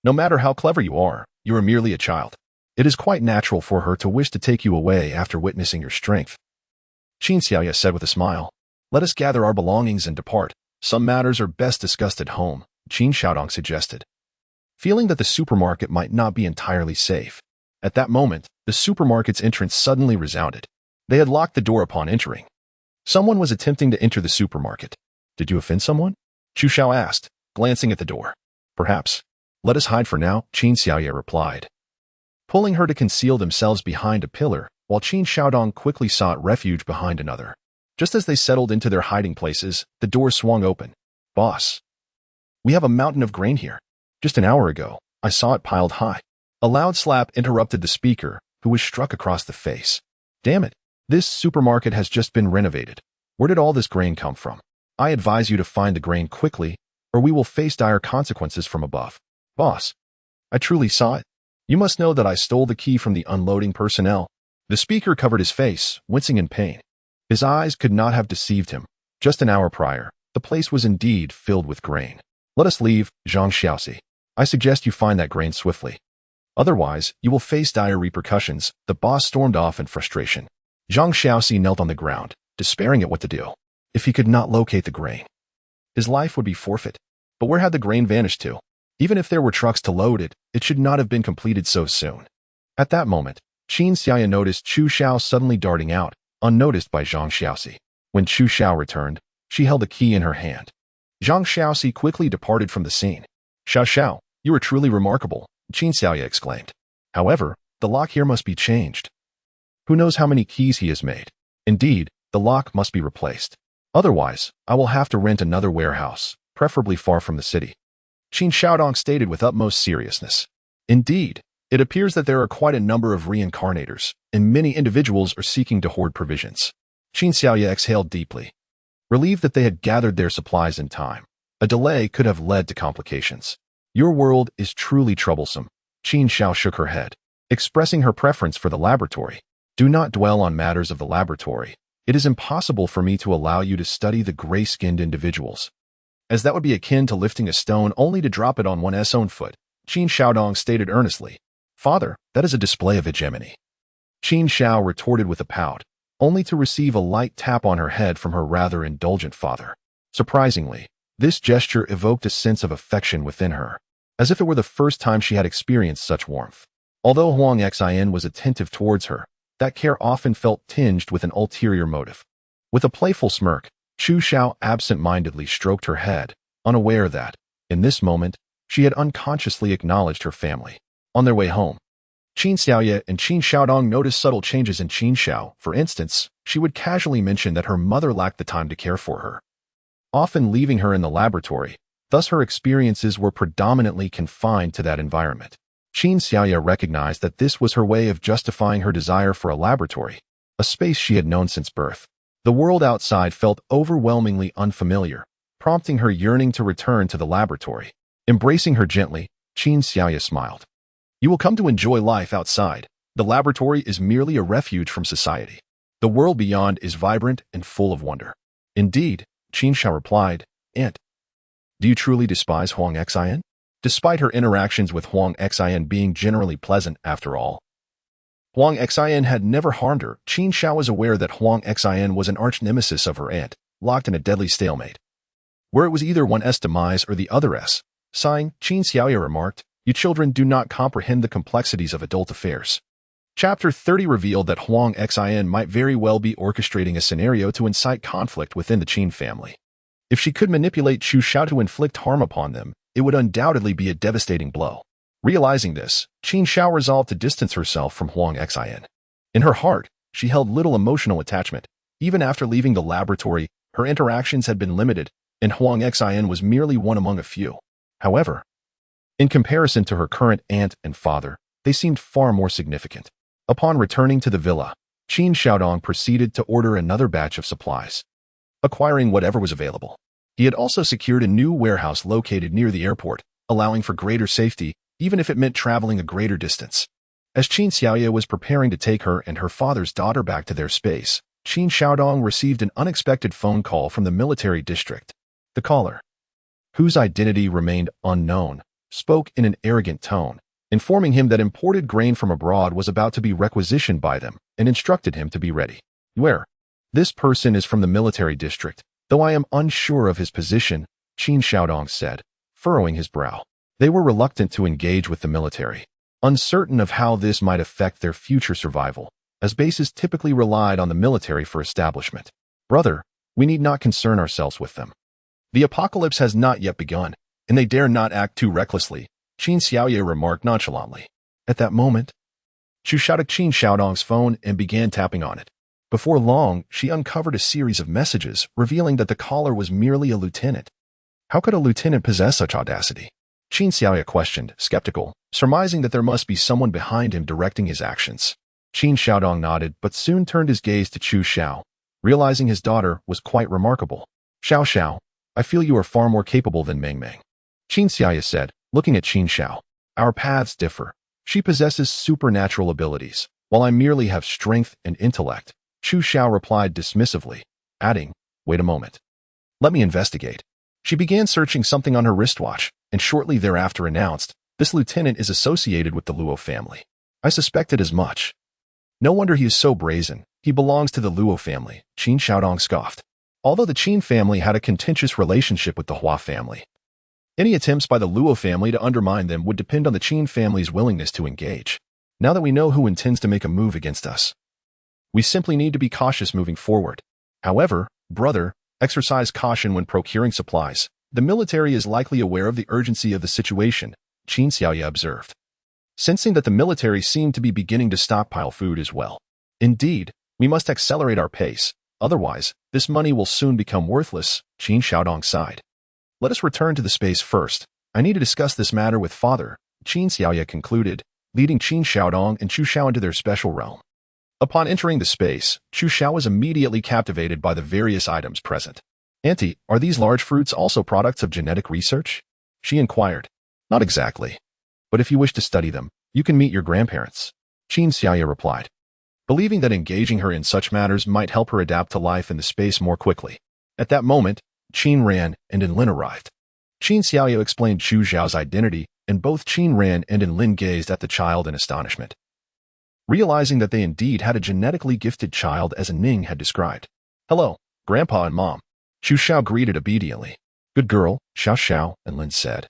No matter how clever you are merely a child. It is quite natural for her to wish to take you away after witnessing your strength. Qin Xiaoya said with a smile. Let us gather our belongings and depart. Some matters are best discussed at home, Qin Xiaodong suggested. Feeling that the supermarket might not be entirely safe. At that moment, the supermarket's entrance suddenly resounded. They had locked the door upon entering. Someone was attempting to enter the supermarket. Did you offend someone? Chu Xiao asked, glancing at the door. Perhaps. Let us hide for now, Qin Xiaoya replied. Pulling her to conceal themselves behind a pillar, while Qin Xiaodong quickly sought refuge behind another. Just as they settled into their hiding places, the door swung open. Boss. We have a mountain of grain here. Just an hour ago, I saw it piled high. A loud slap interrupted the speaker, who was struck across the face. Damn it. This supermarket has just been renovated. Where did all this grain come from? I advise you to find the grain quickly, or we will face dire consequences from above. Boss. I truly saw it. You must know that I stole the key from the unloading personnel. The speaker covered his face, wincing in pain. His eyes could not have deceived him. Just an hour prior, the place was indeed filled with grain. Let us leave, Zhang Xiaoxi. I suggest you find that grain swiftly. Otherwise, you will face dire repercussions. The boss stormed off in frustration. Zhang Xiaoxi knelt on the ground, despairing at what to do. If he could not locate the grain, his life would be forfeit. But where had the grain vanished to? Even if there were trucks to load it, it should not have been completed so soon. At that moment, Qin Xiaoya noticed Chu Xiao suddenly darting out, unnoticed by Zhang Xiaoxi. When Chu Xiao returned, she held a key in her hand. Zhang Xiaoxi quickly departed from the scene. Xiao Xiao, you are truly remarkable, Qin Xiaoya exclaimed. However, the lock here must be changed. Who knows how many keys he has made? Indeed, the lock must be replaced. Otherwise, I will have to rent another warehouse, preferably far from the city. Qin Xiaodong stated with utmost seriousness. Indeed, it appears that there are quite a number of reincarnators, and many individuals are seeking to hoard provisions. Qin Xiaoya exhaled deeply. Relieved that they had gathered their supplies in time, a delay could have led to complications. Your world is truly troublesome. Qin Xiao shook her head, expressing her preference for the laboratory. Do not dwell on matters of the laboratory. It is impossible for me to allow you to study the gray-skinned individuals, as that would be akin to lifting a stone only to drop it on one's own foot, Qin Xiaodong stated earnestly. Father, that is a display of hegemony. Qin Xiao retorted with a pout, only to receive a light tap on her head from her rather indulgent father. Surprisingly, this gesture evoked a sense of affection within her, as if it were the first time she had experienced such warmth. Although Huang Xin was attentive towards her, that care often felt tinged with an ulterior motive. With a playful smirk, Chu Xiao absent-mindedly stroked her head, unaware that, in this moment, she had unconsciously acknowledged her family. On their way home, Qin Xiaoye and Qin Xiaodong noticed subtle changes in Qin Xiao. For instance, she would casually mention that her mother lacked the time to care for her, often leaving her in the laboratory. Thus her experiences were predominantly confined to that environment. Qin Xiaoye recognized that this was her way of justifying her desire for a laboratory, a space she had known since birth. The world outside felt overwhelmingly unfamiliar, prompting her yearning to return to the laboratory. Embracing her gently, Qin Xiaoye smiled. You will come to enjoy life outside. The laboratory is merely a refuge from society. The world beyond is vibrant and full of wonder. Indeed, Qin Xiao replied, Aunt, do you truly despise Huang Xin? Despite her interactions with Huang Xin being generally pleasant after all, Huang Xin had never harmed her. Qin Xiao was aware that Huang Xin was an arch-nemesis of her aunt, locked in a deadly stalemate, where it was either one S demise or the other S. Sighing, Qin Xiaoye remarked, You children do not comprehend the complexities of adult affairs. Chapter 30 revealed that Huang Xin might very well be orchestrating a scenario to incite conflict within the Qin family. If she could manipulate Chu Xiao to inflict harm upon them, it would undoubtedly be a devastating blow. Realizing this, Qin Xiao resolved to distance herself from Huang Xin. In her heart, she held little emotional attachment. Even after leaving the laboratory, her interactions had been limited, and Huang Xin was merely one among a few. However, in comparison to her current aunt and father, they seemed far more significant. Upon returning to the villa, Qin Xiaodong proceeded to order another batch of supplies, acquiring whatever was available. He had also secured a new warehouse located near the airport, allowing for greater safety, even if it meant traveling a greater distance. As Qin Xiaoye was preparing to take her and her father's daughter back to their space, Qin Xiaodong received an unexpected phone call from the military district. The caller, whose identity remained unknown, spoke in an arrogant tone, informing him that imported grain from abroad was about to be requisitioned by them, and instructed him to be ready. Where? This person is from the military district, though I am unsure of his position, Qin Xiaodong said, furrowing his brow. They were reluctant to engage with the military, uncertain of how this might affect their future survival, as bases typically relied on the military for establishment. Brother, we need not concern ourselves with them. The apocalypse has not yet begun, and they dare not act too recklessly, Qin Xiaoye remarked nonchalantly. At that moment, Chu Xiao took Qin Xiaodong's phone and began tapping on it. Before long, she uncovered a series of messages, revealing that the caller was merely a lieutenant. How could a lieutenant possess such audacity? Qin Xiaoye questioned, skeptical, surmising that there must be someone behind him directing his actions. Qin Xiaodong nodded, but soon turned his gaze to Chu Xiao, realizing his daughter was quite remarkable. Xiao Xiao, I feel you are far more capable than Meng Meng, Qin Xiaoye said, looking at Qin Xiao. Our paths differ. She possesses supernatural abilities, while I merely have strength and intellect. Chu Xiao replied dismissively, adding, Wait a moment. Let me investigate. She began searching something on her wristwatch, and shortly thereafter announced, This lieutenant is associated with the Luo family. I suspected as much. No wonder he is so brazen. He belongs to the Luo family, Qin Xiaodong scoffed. Although the Qin family had a contentious relationship with the Hua family, any attempts by the Luo family to undermine them would depend on the Qin family's willingness to engage. Now that we know who intends to make a move against us, we simply need to be cautious moving forward. However, brother, exercise caution when procuring supplies. The military is likely aware of the urgency of the situation, Qin Xiaoye observed, sensing that the military seemed to be beginning to stockpile food as well. Indeed, we must accelerate our pace. Otherwise, this money will soon become worthless, Qin Xiaodong sighed. Let us return to the space first. I need to discuss this matter with father, Qin Xiaoye concluded, leading Qin Xiaodong and Chu Xiao into their special realm. Upon entering the space, Chu Xiao was immediately captivated by the various items present. Auntie, are these large fruits also products of genetic research? She inquired. Not exactly. But if you wish to study them, you can meet your grandparents, Qin Xiaoye replied, believing that engaging her in such matters might help her adapt to life in the space more quickly. At that moment, Qin Ran and Enlin arrived. Qin Xiaoye explained Chu Xiao's identity, and both Qin Ran and Enlin gazed at the child in astonishment, realizing that they indeed had a genetically gifted child as Ning had described. Hello, Grandpa and Mom. Chu Xiao greeted obediently. Good girl, Xiao Xiao, Enlin said,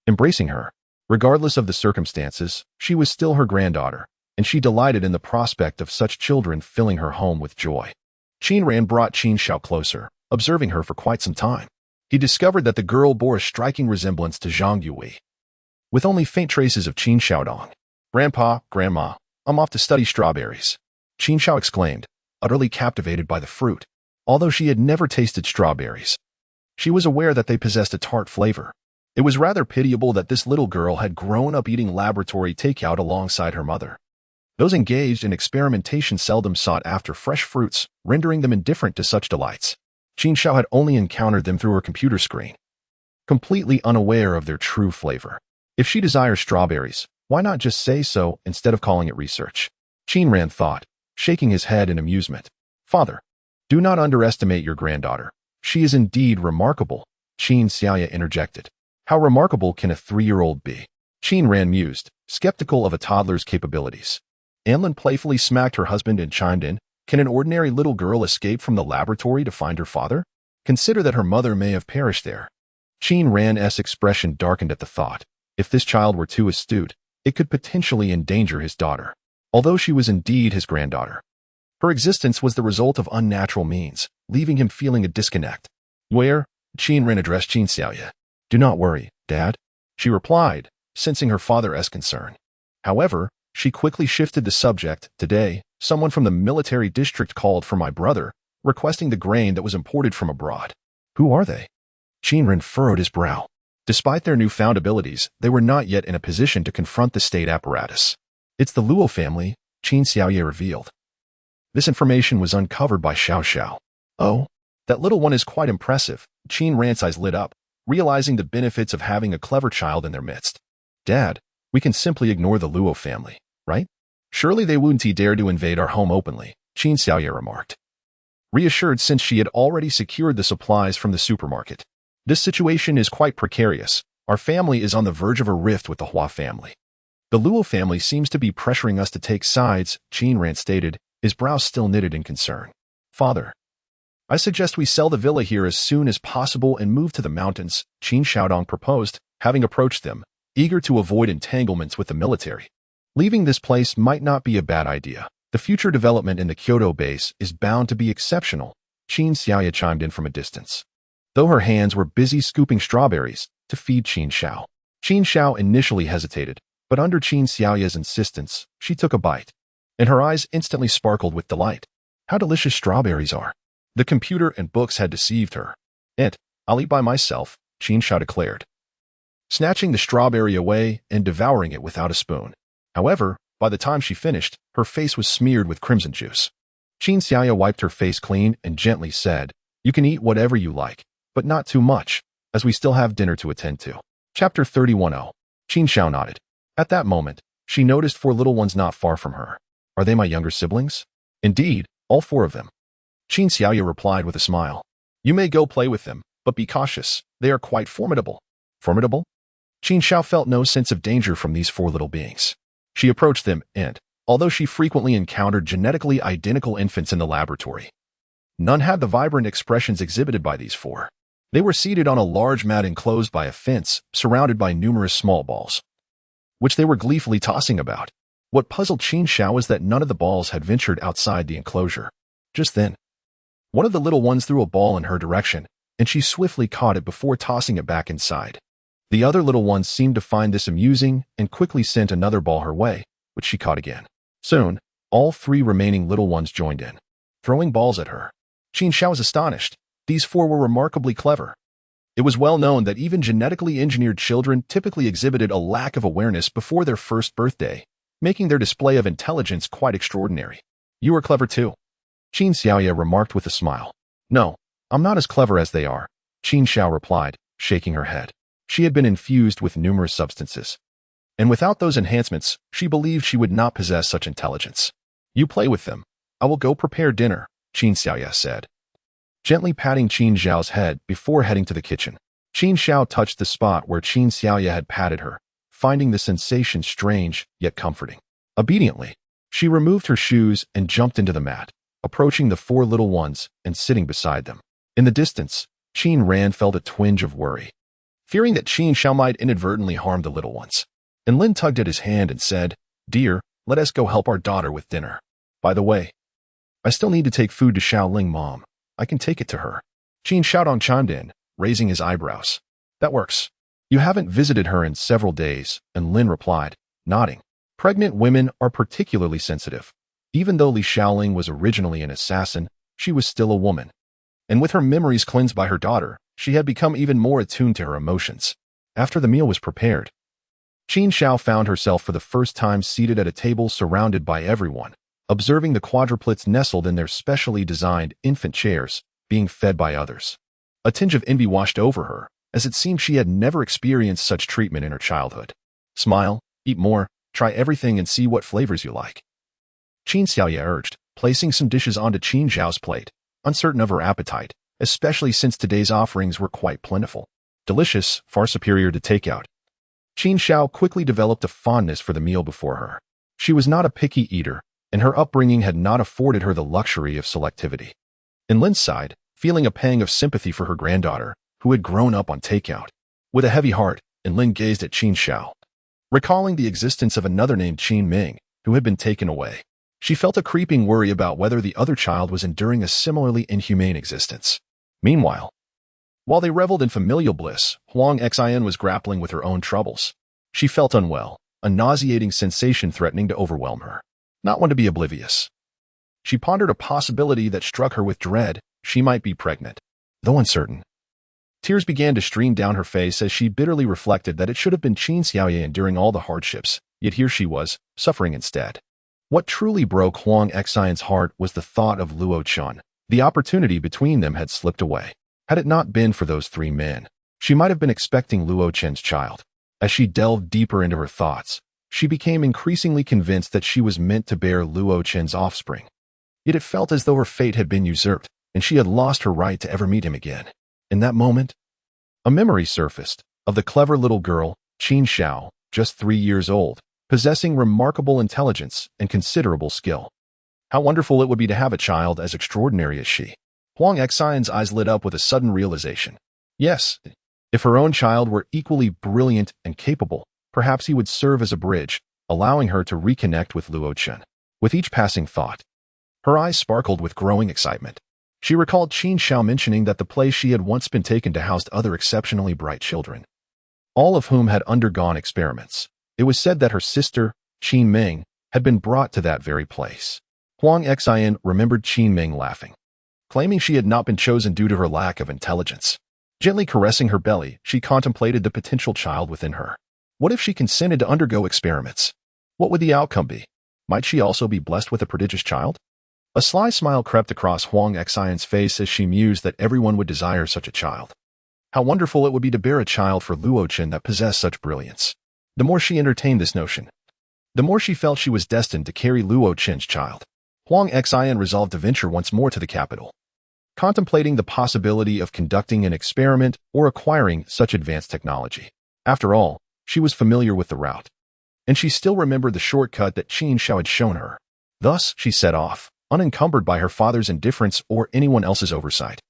embracing her. Regardless of the circumstances, she was still her granddaughter, and she delighted in the prospect of such children filling her home with joy. Qin Ran brought Qin Xiao closer, observing her for quite some time. He discovered that the girl bore a striking resemblance to Zhang Yui, with only faint traces of Qin Xiaodong. "Grandpa, Grandma, I'm off to study strawberries," Qin Xiao exclaimed, utterly captivated by the fruit. Although she had never tasted strawberries, she was aware that they possessed a tart flavor. It was rather pitiable that this little girl had grown up eating laboratory takeout alongside her mother. Those engaged in experimentation seldom sought after fresh fruits, rendering them indifferent to such delights. Qin Xiao had only encountered them through her computer screen, completely unaware of their true flavor. If she desires strawberries, why not just say so instead of calling it research? Qin Ran thought, shaking his head in amusement. "Father, do not underestimate your granddaughter. She is indeed remarkable," Qin Xiaoya interjected. "How remarkable can a 3-year-old be?" Qin Ran mused, skeptical of a toddler's capabilities. Anlin playfully smacked her husband and chimed in, "Can an ordinary little girl escape from the laboratory to find her father? Consider that her mother may have perished there." Qin Ran's expression darkened at the thought. If this child were too astute, it could potentially endanger his daughter. Although she was indeed his granddaughter, her existence was the result of unnatural means, leaving him feeling a disconnect. "Where?" Qin Ran addressed Qin Xiaoya. "Do not worry, Dad," she replied, sensing her father's concern. However, she quickly shifted the subject. "Today, someone from the military district called for my brother, requesting the grain that was imported from abroad." "Who are they?" Qin Ran furrowed his brow. Despite their newfound abilities, they were not yet in a position to confront the state apparatus. "It's the Luo family," Qin Xiaoye revealed. This information was uncovered by Xiao Xiao. "Oh, that little one is quite impressive." Qin Ran's eyes lit up, realizing the benefits of having a clever child in their midst. "Dad, we can simply ignore the Luo family, right? Surely they wouldn't dare to invade our home openly," Qin Xiaoye remarked, reassured since she had already secured the supplies from the supermarket. "This situation is quite precarious. Our family is on the verge of a rift with the Hua family. The Luo family seems to be pressuring us to take sides," Qin Ran stated, his brows still knitted in concern. "Father, I suggest we sell the villa here as soon as possible and move to the mountains," Qin Xiaodong proposed, having approached them, eager to avoid entanglements with the military. "Leaving this place might not be a bad idea. The future development in the Kyoto base is bound to be exceptional," Qin Xiaoya chimed in from a distance, though her hands were busy scooping strawberries to feed Qin Xiao. Qin Xiao initially hesitated, but under Qin Xiaoya's insistence, she took a bite, and her eyes instantly sparkled with delight. How delicious strawberries are! The computer and books had deceived her. "I'll eat by myself," Qin Xiao declared, snatching the strawberry away and devouring it without a spoon. However, by the time she finished, her face was smeared with crimson juice. Qin Xiaoya wiped her face clean and gently said, "You can eat whatever you like, but not too much, as we still have dinner to attend to." Chapter 31. Qin Xiao nodded. At that moment, she noticed 4 little ones not far from her. "Are they my younger siblings?" "Indeed, all 4 of them," Qin Xiaoya replied with a smile. "You may go play with them, but be cautious. They are quite formidable." "Formidable?" Qin Xiao felt no sense of danger from these 4 little beings. She approached them and, although she frequently encountered genetically identical infants in the laboratory, none had the vibrant expressions exhibited by these 4. They were seated on a large mat enclosed by a fence, surrounded by numerous small balls, which they were gleefully tossing about. What puzzled Qin Xiao was that none of the balls had ventured outside the enclosure. Just then, one of the little ones threw a ball in her direction, and she swiftly caught it before tossing it back inside. The other little ones seemed to find this amusing and quickly sent another ball her way, which she caught again. Soon, all 3 remaining little ones joined in, throwing balls at her. Qin Xiao was astonished. These 4 were remarkably clever. It was well known that even genetically engineered children typically exhibited a lack of awareness before their first birthday, making their display of intelligence quite extraordinary. "You are clever too," Qin Xiaoya remarked with a smile. "No, I'm not as clever as they are," Qin Xiao replied, shaking her head. She had been infused with numerous substances, and without those enhancements, she believed she would not possess such intelligence. "You play with them. I will go prepare dinner," Qin Xiaoya said, gently patting Qin Xiao's head before heading to the kitchen. Qin Xiao touched the spot where Qin Xiaoya had patted her, finding the sensation strange yet comforting. Obediently, she removed her shoes and jumped into the mat, approaching the 4 little ones and sitting beside them. In the distance, Qin Ran felt a twinge of worry, fearing that Qin Xiao might inadvertently harm the little ones. and Lin tugged at his hand and said, "Dear, let us go help our daughter with dinner. By the way, I still need to take food to Xiaoling, Mom. I can take it to her." Qin Xiaodong chimed in, raising his eyebrows. "That works. You haven't visited her in several days," and Lin replied, nodding. Pregnant women are particularly sensitive. Even though Li Xiaoling was originally an assassin, she was still a woman. And with her memories cleansed by her daughter, she had become even more attuned to her emotions. After the meal was prepared, Qin Xiao found herself for the first time seated at a table surrounded by everyone, observing the quadruplets nestled in their specially designed infant chairs, being fed by others. A tinge of envy washed over her, as it seemed she had never experienced such treatment in her childhood. "Smile, eat more, try everything and see what flavors you like," Qin Xiaoye urged, placing some dishes onto Qin Xiao's plate, uncertain of her appetite, especially since today's offerings were quite plentiful. Delicious, far superior to takeout. Qin Xiao quickly developed a fondness for the meal before her. She was not a picky eater, and her upbringing had not afforded her the luxury of selectivity. In Lin's side, feeling a pang of sympathy for her granddaughter, who had grown up on takeout. With a heavy heart, Lin gazed at Qin Xiao, recalling the existence of another named Qin Ming, who had been taken away. She felt a creeping worry about whether the other child was enduring a similarly inhumane existence. Meanwhile, while they reveled in familial bliss, Huang Xin was grappling with her own troubles. She felt unwell, a nauseating sensation threatening to overwhelm her. Not one to be oblivious. She pondered a possibility that struck her with dread: she might be pregnant. Though uncertain, tears began to stream down her face as she bitterly reflected that it should have been Qin Xiaoye enduring all the hardships, yet here she was, suffering instead. What truly broke Huang Xion's heart was the thought of Luo Chen. The opportunity between them had slipped away. Had it not been for those three men, she might have been expecting Luo Chen's child. As she delved deeper into her thoughts, she became increasingly convinced that she was meant to bear Luo Chen's offspring. Yet it felt as though her fate had been usurped, and she had lost her right to ever meet him again. In that moment, a memory surfaced of the clever little girl, Qin Xiao, just 3 years old, possessing remarkable intelligence and considerable skill. How wonderful it would be to have a child as extraordinary as she. Huang Xion's eyes lit up with a sudden realization. Yes, if her own child were equally brilliant and capable, perhaps he would serve as a bridge, allowing her to reconnect with Luo Chen. With each passing thought, her eyes sparkled with growing excitement. She recalled Qin Xiao mentioning that the place she had once been taken to housed other exceptionally bright children, all of whom had undergone experiments. It was said that her sister, Qin Ming, had been brought to that very place. Huang Xian remembered Qin Ming laughing, claiming she had not been chosen due to her lack of intelligence. Gently caressing her belly, she contemplated the potential child within her. What if she consented to undergo experiments? What would the outcome be? Might she also be blessed with a prodigious child? A sly smile crept across Huang Xion's face as she mused that everyone would desire such a child. How wonderful it would be to bear a child for Luo Chen that possessed such brilliance. The more she entertained this notion, the more she felt she was destined to carry Luo Chen's child. Huang Xian resolved to venture once more to the capital, contemplating the possibility of conducting an experiment or acquiring such advanced technology. After all, she was familiar with the route, and she still remembered the shortcut that Qin Xiao had shown her. Thus, she set off, unencumbered by her father's indifference or anyone else's oversight,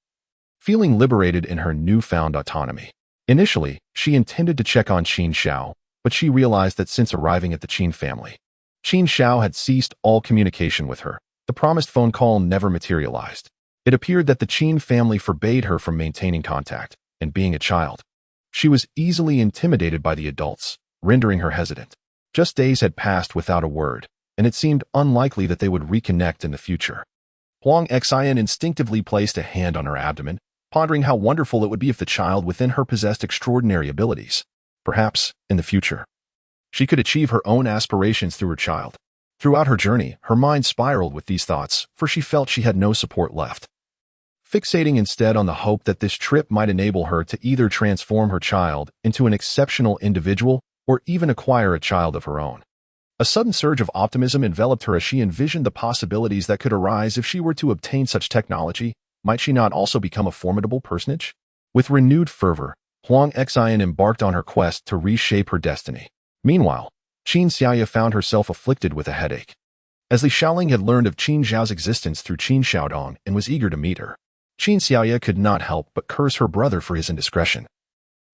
feeling liberated in her newfound autonomy. Initially, she intended to check on Qin Xiao, but she realized that since arriving at the Qin family, Qin Xiao had ceased all communication with her. The promised phone call never materialized. It appeared that the Qin family forbade her from maintaining contact, and being a child, she was easily intimidated by the adults, rendering her hesitant. Just days had passed without a word, and it seemed unlikely that they would reconnect in the future. Huang Xian instinctively placed a hand on her abdomen, pondering how wonderful it would be if the child within her possessed extraordinary abilities. Perhaps, in the future, she could achieve her own aspirations through her child. Throughout her journey, her mind spiraled with these thoughts, for she felt she had no support left. Fixating instead on the hope that this trip might enable her to either transform her child into an exceptional individual or even acquire a child of her own. A sudden surge of optimism enveloped her as she envisioned the possibilities that could arise if she were to obtain such technology. Might she not also become a formidable personage? With renewed fervor, Huang Xian embarked on her quest to reshape her destiny. Meanwhile, Qin Xiaoye found herself afflicted with a headache, as Li Xiaoling had learned of Qin Zhao's existence through Qin Xiaodong and was eager to meet her. Qin Xiaoye could not help but curse her brother for his indiscretion.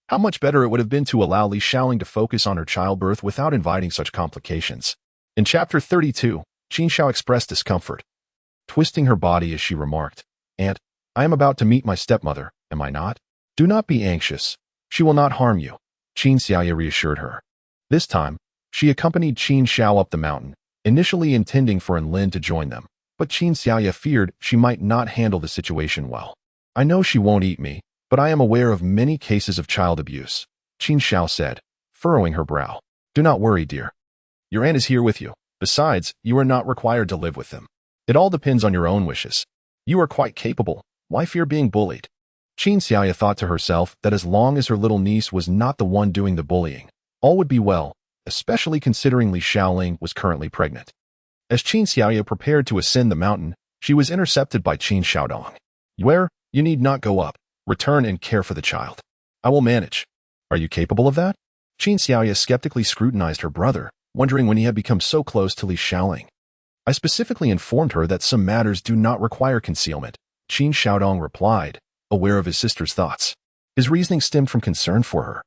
How much better it would have been to allow Li Shaoling to focus on her childbirth without inviting such complications. In Chapter 32, Qin Xiao expressed discomfort, twisting her body as she remarked, "Aunt, I am about to meet my stepmother, am I not? Do not be anxious. She will not harm you," Qin Xiaoya reassured her. This time, she accompanied Qin Xiao up the mountain, initially intending for Enlin to join them, but Qin Xiaoya feared she might not handle the situation well. "I know she won't eat me, but I am aware of many cases of child abuse," Qin Xiao said, furrowing her brow. "Do not worry, dear. Your aunt is here with you. Besides, you are not required to live with them. It all depends on your own wishes. You are quite capable. Why fear being bullied?" Qin Xiaoya thought to herself that as long as her little niece was not the one doing the bullying, all would be well, especially considering Li Shaoling was currently pregnant. As Qin Xiaoya prepared to ascend the mountain, she was intercepted by Qin Xiaodong. "Where? You need not go up. Return and care for the child. I will manage." "Are you capable of that?" Qin Xiaoya skeptically scrutinized her brother, wondering when he had become so close to Li Shaoling. "I specifically informed her that some matters do not require concealment," Qin Xiaodong replied, aware of his sister's thoughts. His reasoning stemmed from concern for her.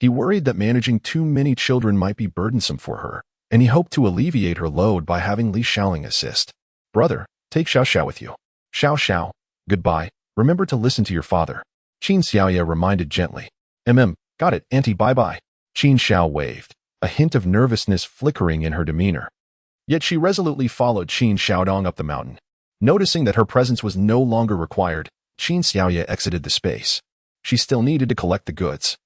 He worried that managing too many children might be burdensome for her, and he hoped to alleviate her load by having Li Shaoling assist. "Brother, take Xiao Xiao with you." "Xiao Xiao, goodbye. Remember to listen to your father," Qin Xiaoya reminded gently. Got it, auntie, bye-bye." Qin Xiao waved, a hint of nervousness flickering in her demeanor. Yet she resolutely followed Qin Xiaodong up the mountain. Noticing that her presence was no longer required, Qin Xiaoya exited the space. She still needed to collect the goods.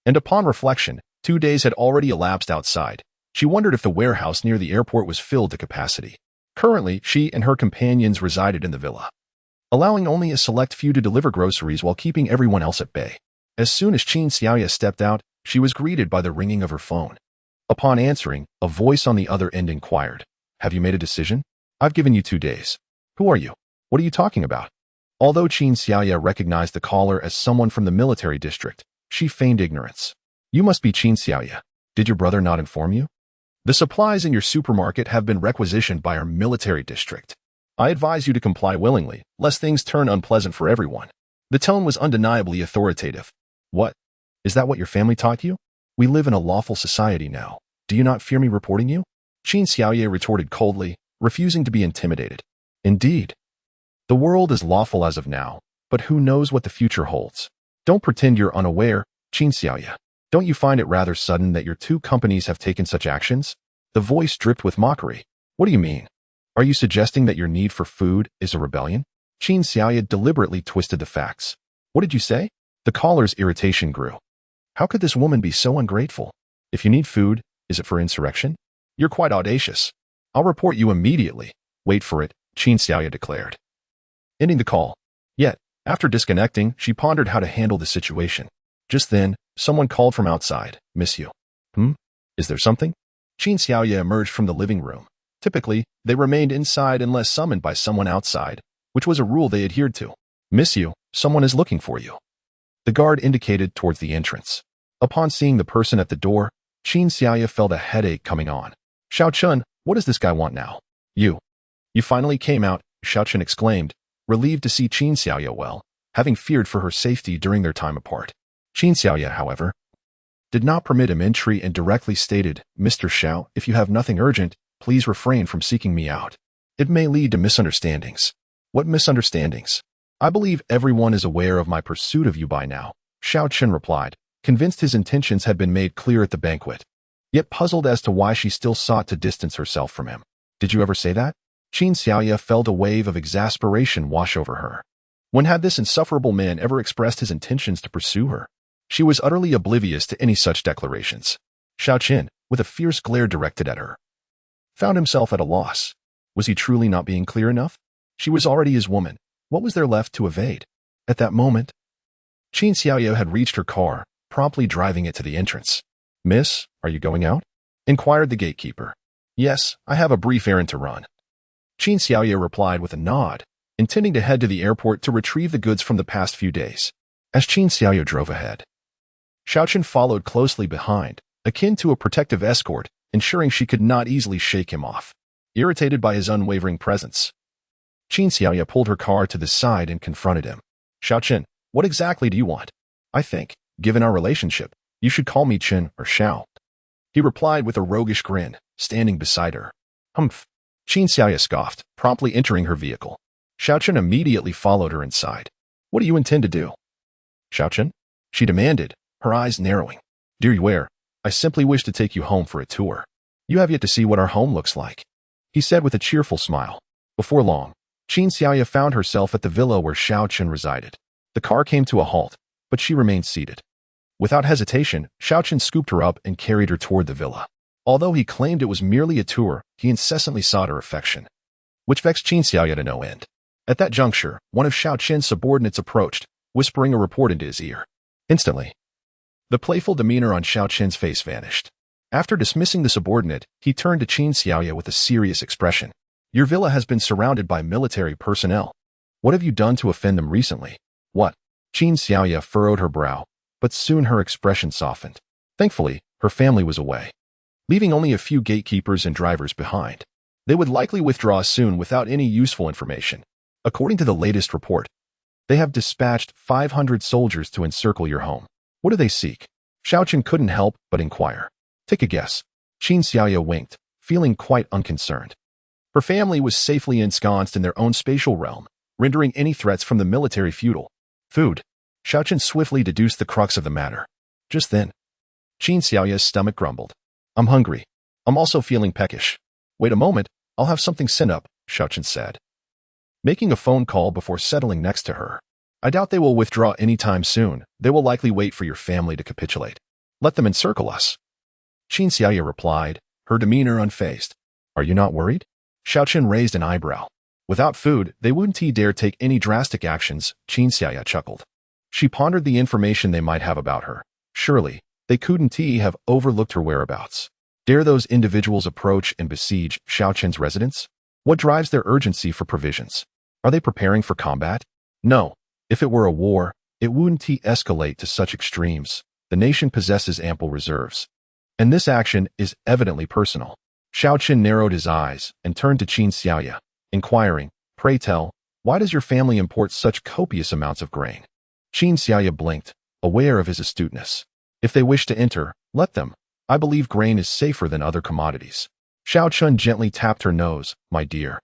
And upon reflection, 2 days had already elapsed outside. She wondered if the warehouse near the airport was filled to capacity. Currently, she and her companions resided in the villa, allowing only a select few to deliver groceries while keeping everyone else at bay. As soon as Qin Xiaoya stepped out, she was greeted by the ringing of her phone. Upon answering, a voice on the other end inquired, "Have you made a decision? I've given you 2 days. Who are you? What are you talking about?" Although Qin Xiaoya recognized the caller as someone from the military district, she feigned ignorance. "You must be Qin Xiaoya. Did your brother not inform you? The supplies in your supermarket have been requisitioned by our military district. I advise you to comply willingly, lest things turn unpleasant for everyone." The tone was undeniably authoritative. "What? Is that what your family taught you? We live in a lawful society now. Do you not fear me reporting you?" Qin Xiaoya retorted coldly, refusing to be intimidated. "Indeed. The world is lawful as of now, but who knows what the future holds? Don't pretend you're unaware, Qin Xiaoya. Don't you find it rather sudden that your 2 companies have taken such actions?" The voice dripped with mockery. "What do you mean? Are you suggesting that your need for food is a rebellion?" Qin Xiaoya deliberately twisted the facts. "What did you say?" The caller's irritation grew. How could this woman be so ungrateful? "If you need food, is it for insurrection? You're quite audacious. I'll report you immediately." "Wait for it," Qin Xiaoya declared, ending the call. Yet, after disconnecting, she pondered how to handle the situation. Just then, someone called from outside, "Miss you." Is there something?" Qin Xiaoya emerged from the living room. Typically, they remained inside unless summoned by someone outside, which was a rule they adhered to. "Miss you, someone is looking for you." The guard indicated towards the entrance. Upon seeing the person at the door, Qin Xiaoya felt a headache coming on. "Xiao Chun, what does this guy want now?" You finally came out," Xiao Chun exclaimed, relieved to see Qin Xiaoya well, having feared for her safety during their time apart. Qin Xiaoya, however, did not permit him entry and directly stated, "Mr. Xiao, if you have nothing urgent, please refrain from seeking me out. It may lead to misunderstandings." "What misunderstandings?" "I believe everyone is aware of my pursuit of you by now," Xiao Chun replied, convinced his intentions had been made clear at the banquet, yet puzzled as to why she still sought to distance herself from him. "Did you ever say that?" Qin Xiaoya felt a wave of exasperation wash over her. When had this insufferable man ever expressed his intentions to pursue her? She was utterly oblivious to any such declarations. Xiao Qin, with a fierce glare directed at her, found himself at a loss. Was he truly not being clear enough? She was already his woman. What was there left to evade? At that moment, Qin Xiaoya had reached her car, promptly driving it to the entrance. "Miss, are you going out?" inquired the gatekeeper. "Yes, I have a brief errand to run." Qin Xiaoya replied with a nod, intending to head to the airport to retrieve the goods from the past few days. As Qin Xiaoya drove ahead, Xiao Chun followed closely behind, akin to a protective escort, ensuring she could not easily shake him off. Irritated by his unwavering presence, Qin Xiaoya pulled her car to the side and confronted him. "Xiao Chun, what exactly do you want?" "I think, Given our relationship, you should call me Chen or Xiao. He replied with a roguish grin, standing beside her. Humph. Qin Xiaoya scoffed, promptly entering her vehicle. Xiao Chen immediately followed her inside. What do you intend to do? Xiao Chen? She demanded, her eyes narrowing. Dear Yue, I simply wish to take you home for a tour. You have yet to see what our home looks like, he said with a cheerful smile. Before long, Qin Xiaoya found herself at the villa where Xiao Chen resided. The car came to a halt, but she remained seated. Without hesitation, Xiao Chen scooped her up and carried her toward the villa. Although he claimed it was merely a tour, he incessantly sought her affection, which vexed Qin Xiaoya to no end. At that juncture, one of Xiao Chen's subordinates approached, whispering a report into his ear. Instantly, the playful demeanor on Xiao Chen's face vanished. After dismissing the subordinate, he turned to Qin Xiaoya with a serious expression. Your villa has been surrounded by military personnel. What have you done to offend them recently? What? Qin Xiaoya furrowed her brow, but soon her expression softened. Thankfully, her family was away, leaving only a few gatekeepers and drivers behind. They would likely withdraw soon without any useful information. According to the latest report, they have dispatched 500 soldiers to encircle your home. What do they seek? Xiao Chen couldn't help but inquire. Take a guess. Qin Xiaoya winked, feeling quite unconcerned. Her family was safely ensconced in their own spatial realm, rendering any threats from the military futile. Food. Xiao Chen swiftly deduced the crux of the matter. Just then, Qin Xiaoya's stomach grumbled. I'm hungry. I'm also feeling peckish. Wait a moment, I'll have something sent up, Xiao Chen said, making a phone call before settling next to her. I doubt they will withdraw anytime soon. They will likely wait for your family to capitulate. Let them encircle us. Qin Xiaoya replied, her demeanor unfazed. Are you not worried? Xiao Chen raised an eyebrow. Without food, they wouldn't dare take any drastic actions, Qin Xiaoya chuckled. She pondered the information they might have about her. Surely, they couldn't have overlooked her whereabouts. Dare those individuals approach and besiege Xiao Chen's residence? What drives their urgency for provisions? Are they preparing for combat? No. If it were a war, it wouldn't escalate to such extremes. The nation possesses ample reserves. And this action is evidently personal. Xiao Chen narrowed his eyes and turned to Qin Xiaoya, inquiring, pray tell, why does your family import such copious amounts of grain? Qin Xiaoya blinked, aware of his astuteness. If they wish to enter, let them. I believe grain is safer than other commodities. Xiao Chen gently tapped her nose. My dear,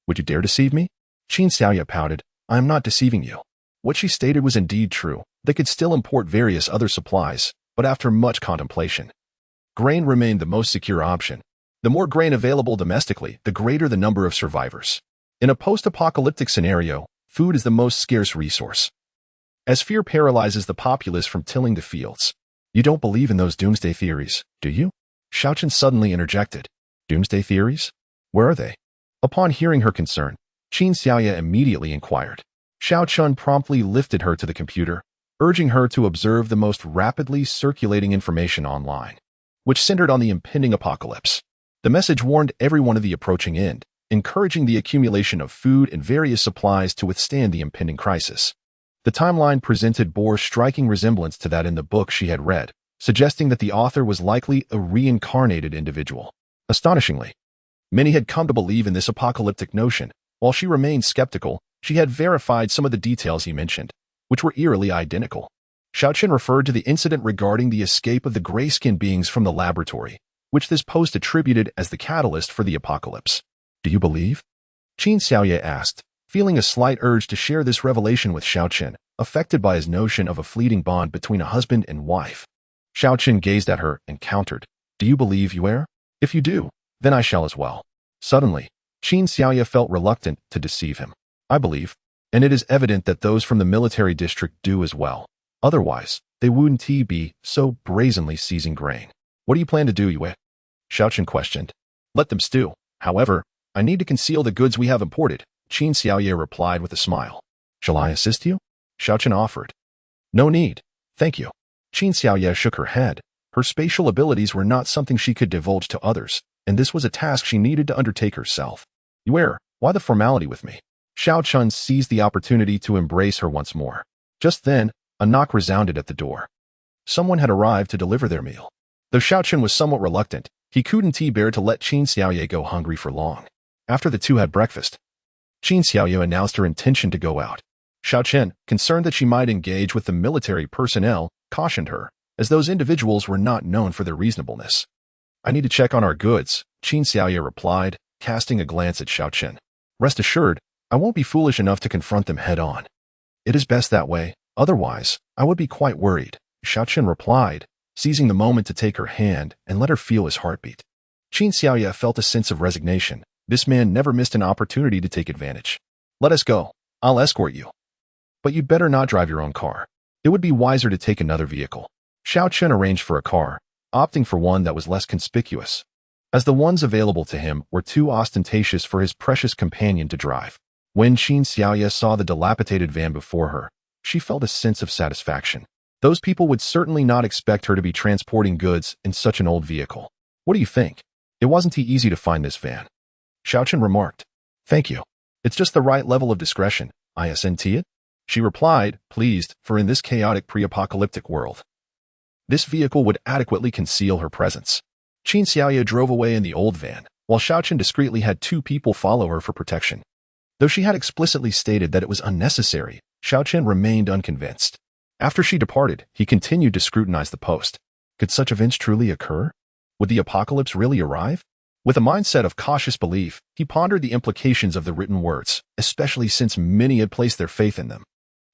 would you dare deceive me? Qin Xiaoya pouted. I am not deceiving you. What she stated was indeed true. They could still import various other supplies, but after much contemplation, grain remained the most secure option. The more grain available domestically, the greater the number of survivors. In a post-apocalyptic scenario, food is the most scarce resource, as fear paralyzes the populace from tilling the fields. You don't believe in those doomsday theories, do you? Xiao Chen suddenly interjected. Doomsday theories? Where are they? Upon hearing her concern, Qin Xiaoya immediately inquired. Xiao Chen promptly lifted her to the computer, urging her to observe the most rapidly circulating information online, which centered on the impending apocalypse. The message warned everyone of the approaching end, encouraging the accumulation of food and various supplies to withstand the impending crisis. The timeline presented bore striking resemblance to that in the book she had read, suggesting that the author was likely a reincarnated individual. Astonishingly, many had come to believe in this apocalyptic notion. While she remained skeptical, she had verified some of the details he mentioned, which were eerily identical. Xiao Chen referred to the incident regarding the escape of the gray-skinned beings from the laboratory, which this post attributed as the catalyst for the apocalypse. Do you believe? Qin Xiaoya asked, feeling a slight urge to share this revelation with Xiao Chen, affected by his notion of a fleeting bond between a husband and wife. Xiao Chen gazed at her and countered, Do you believe, Yue? If you do, then I shall as well. Suddenly, Qin Xiaoya felt reluctant to deceive him. I believe, and it is evident that those from the military district do as well. Otherwise, they wouldn't be so brazenly seizing grain. What do you plan to do, Yue? Xiao Chen questioned. Let them stew. However, I need to conceal the goods we have imported, Qin Xiaoya replied with a smile. Shall I assist you? Xiao Chen offered. No need. Thank you. Qin Xiaoya shook her head. Her spatial abilities were not something she could divulge to others, and this was a task she needed to undertake herself. Yue, why the formality with me? Xiao Chen seized the opportunity to embrace her once more. Just then, a knock resounded at the door. Someone had arrived to deliver their meal. Though Xiao Chen was somewhat reluctant, he couldn't bear to let Qin Xiaoya go hungry for long. After the two had breakfast, Qin Xiaoya announced her intention to go out. Xiao Chen, concerned that she might engage with the military personnel, cautioned her, as those individuals were not known for their reasonableness. "I need to check on our goods," Qin Xiaoye replied, casting a glance at Xiao Chen. "Rest assured, I won't be foolish enough to confront them head-on. It is best that way, otherwise, I would be quite worried," Xiao Chen replied, seizing the moment to take her hand and let her feel his heartbeat. Qin Xiaoye felt a sense of resignation. This man never missed an opportunity to take advantage. "Let us go. I'll escort you. But you'd better not drive your own car. It would be wiser to take another vehicle." Xiao Chen arranged for a car, opting for one that was less conspicuous, as the ones available to him were too ostentatious for his precious companion to drive. When Qin Xiaoye saw the dilapidated van before her, she felt a sense of satisfaction. Those people would certainly not expect her to be transporting goods in such an old vehicle. "What do you think? It wasn't too easy to find this van," Xiao Chen remarked. "Thank you. It's just the right level of discretion, isn't it?" she replied, pleased, for in this chaotic pre-apocalyptic world, this vehicle would adequately conceal her presence. Qin Xiaoye drove away in the old van, while Xiao Chen discreetly had 2 people follow her for protection. Though she had explicitly stated that it was unnecessary, Xiao Chen remained unconvinced. After she departed, he continued to scrutinize the post. Could such events truly occur? Would the apocalypse really arrive? With a mindset of cautious belief, he pondered the implications of the written words, especially since many had placed their faith in them.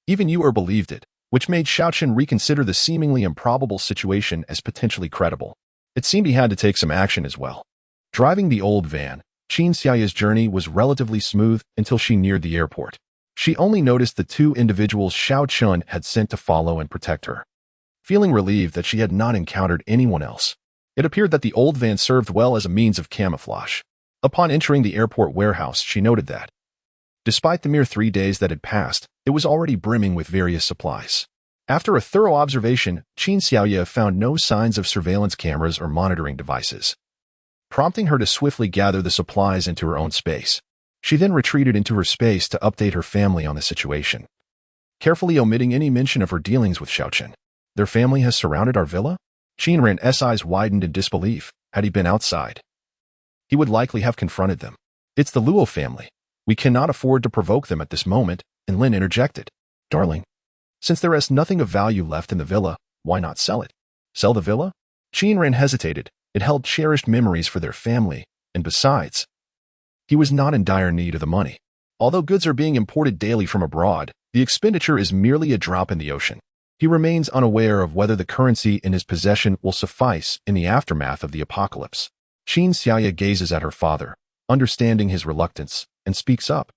Even Yu believed it, which made Xiao Chen reconsider the seemingly improbable situation as potentially credible. It seemed he had to take some action as well. Driving the old van, Qin Xiaoye's journey was relatively smooth until she neared the airport. She only noticed the 2 individuals Xiao Chen had sent to follow and protect her. Feeling relieved that she had not encountered anyone else, it appeared that the old van served well as a means of camouflage. Upon entering the airport warehouse, she noted that, despite the mere 3 days that had passed, it was already brimming with various supplies. After a thorough observation, Qin Xiaoye found no signs of surveillance cameras or monitoring devices, prompting her to swiftly gather the supplies into her own space. She then retreated into her space to update her family on the situation, carefully omitting any mention of her dealings with Xiao Chen. "Their family has surrounded our villa?" Qin Ran's eyes widened in disbelief. Had he been outside, he would likely have confronted them. "It's the Luo family. We cannot afford to provoke them at this moment," and Lin interjected. "Darling, since there is nothing of value left in the villa, why not sell it?" "Sell the villa?" Qin Ran hesitated. It held cherished memories for their family, and besides, he was not in dire need of the money. Although goods are being imported daily from abroad, the expenditure is merely a drop in the ocean. He remains unaware of whether the currency in his possession will suffice in the aftermath of the apocalypse. Qin Xiaoye gazes at her father, understanding his reluctance, and speaks up.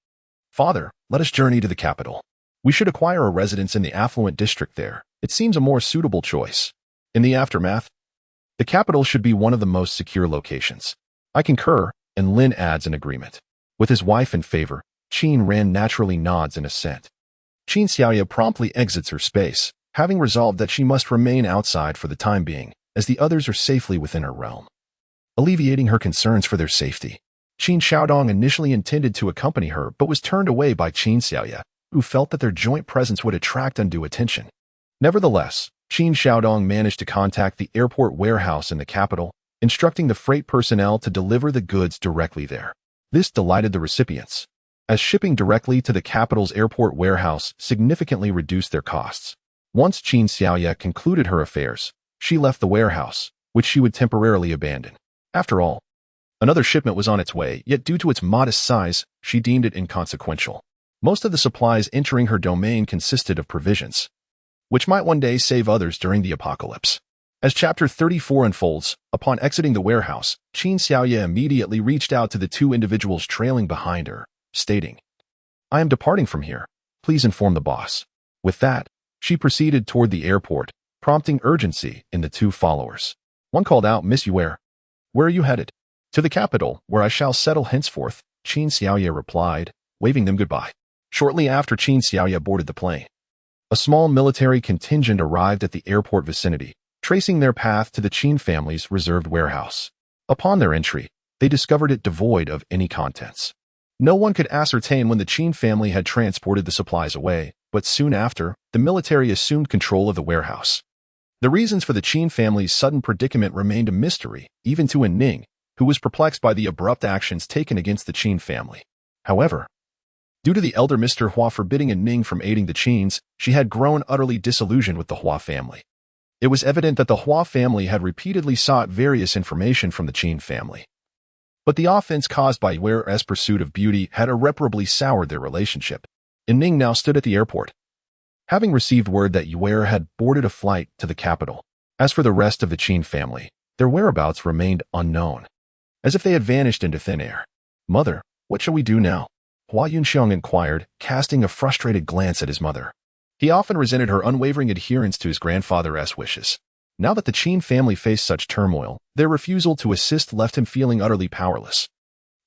"Father, let us journey to the capital. We should acquire a residence in the affluent district there. It seems a more suitable choice. In the aftermath, the capital should be one of the most secure locations." "I concur," and Lin adds in agreement. With his wife in favor, Qin Ran naturally nods in assent. Qin Xiaoye promptly exits her space, having resolved that she must remain outside for the time being, as the others are safely within her realm. Alleviating her concerns for their safety, Qin Xiaodong initially intended to accompany her but was turned away by Qin Xiaoye, who felt that their joint presence would attract undue attention. Nevertheless, Qin Xiaodong managed to contact the airport warehouse in the capital, instructing the freight personnel to deliver the goods directly there. This delighted the recipients, as shipping directly to the capital's airport warehouse significantly reduced their costs. Once Qin Xiaoye concluded her affairs, she left the warehouse, which she would temporarily abandon. After all, another shipment was on its way, yet due to its modest size, she deemed it inconsequential. Most of the supplies entering her domain consisted of provisions, which might one day save others during the apocalypse. As Chapter 34 unfolds, upon exiting the warehouse, Qin Xiaoye immediately reached out to the 2 individuals trailing behind her, stating, "I am departing from here. Please inform the boss." With that, she proceeded toward the airport, prompting urgency in the 2 followers. One called out, "Miss Yue, where are you headed?" "To the capital, where I shall settle henceforth," Qin Xiaoye replied, waving them goodbye. Shortly after Qin Xiaoye boarded the plane, a small military contingent arrived at the airport vicinity, tracing their path to the Qin family's reserved warehouse. Upon their entry, they discovered it devoid of any contents. No one could ascertain when the Qin family had transported the supplies away, but soon after, the military assumed control of the warehouse. The reasons for the Qin family's sudden predicament remained a mystery, even to Ning, who was perplexed by the abrupt actions taken against the Qin family. However, due to the elder Mr. Hua forbidding Ning from aiding the Qins, she had grown utterly disillusioned with the Hua family. It was evident that the Hua family had repeatedly sought various information from the Qin family. But the offense caused by Yuer's pursuit of beauty had irreparably soured their relationship. Ning now stood at the airport, having received word that Yuer had boarded a flight to the capital. As for the rest of the Qin family, their whereabouts remained unknown, as if they had vanished into thin air. "Mother, what shall we do now?" Hua Yunxiang inquired, casting a frustrated glance at his mother. He often resented her unwavering adherence to his grandfather's wishes. Now that the Qin family faced such turmoil, their refusal to assist left him feeling utterly powerless.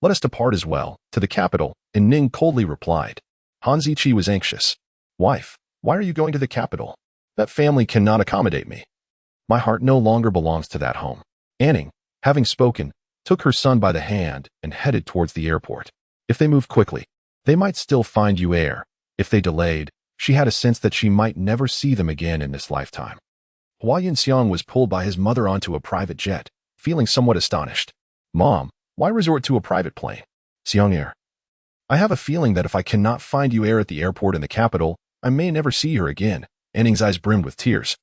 "Let us depart as well, to the capital," Ning coldly replied. Han Ziqi was anxious. "Wife, why are you going to the capital? That family cannot accommodate me. My heart no longer belongs to that home." Anning, having spoken, took her son by the hand and headed towards the airport. If they moved quickly, they might still find Yuer. If they delayed, she had a sense that she might never see them again in this lifetime. Hua Yunxiang was pulled by his mother onto a private jet, feeling somewhat astonished. "Mom, why resort to a private plane?" "Xiang, I have a feeling that if I cannot find Yuer at the airport in the capital, I may never see her again." Anning's eyes brimmed with tears,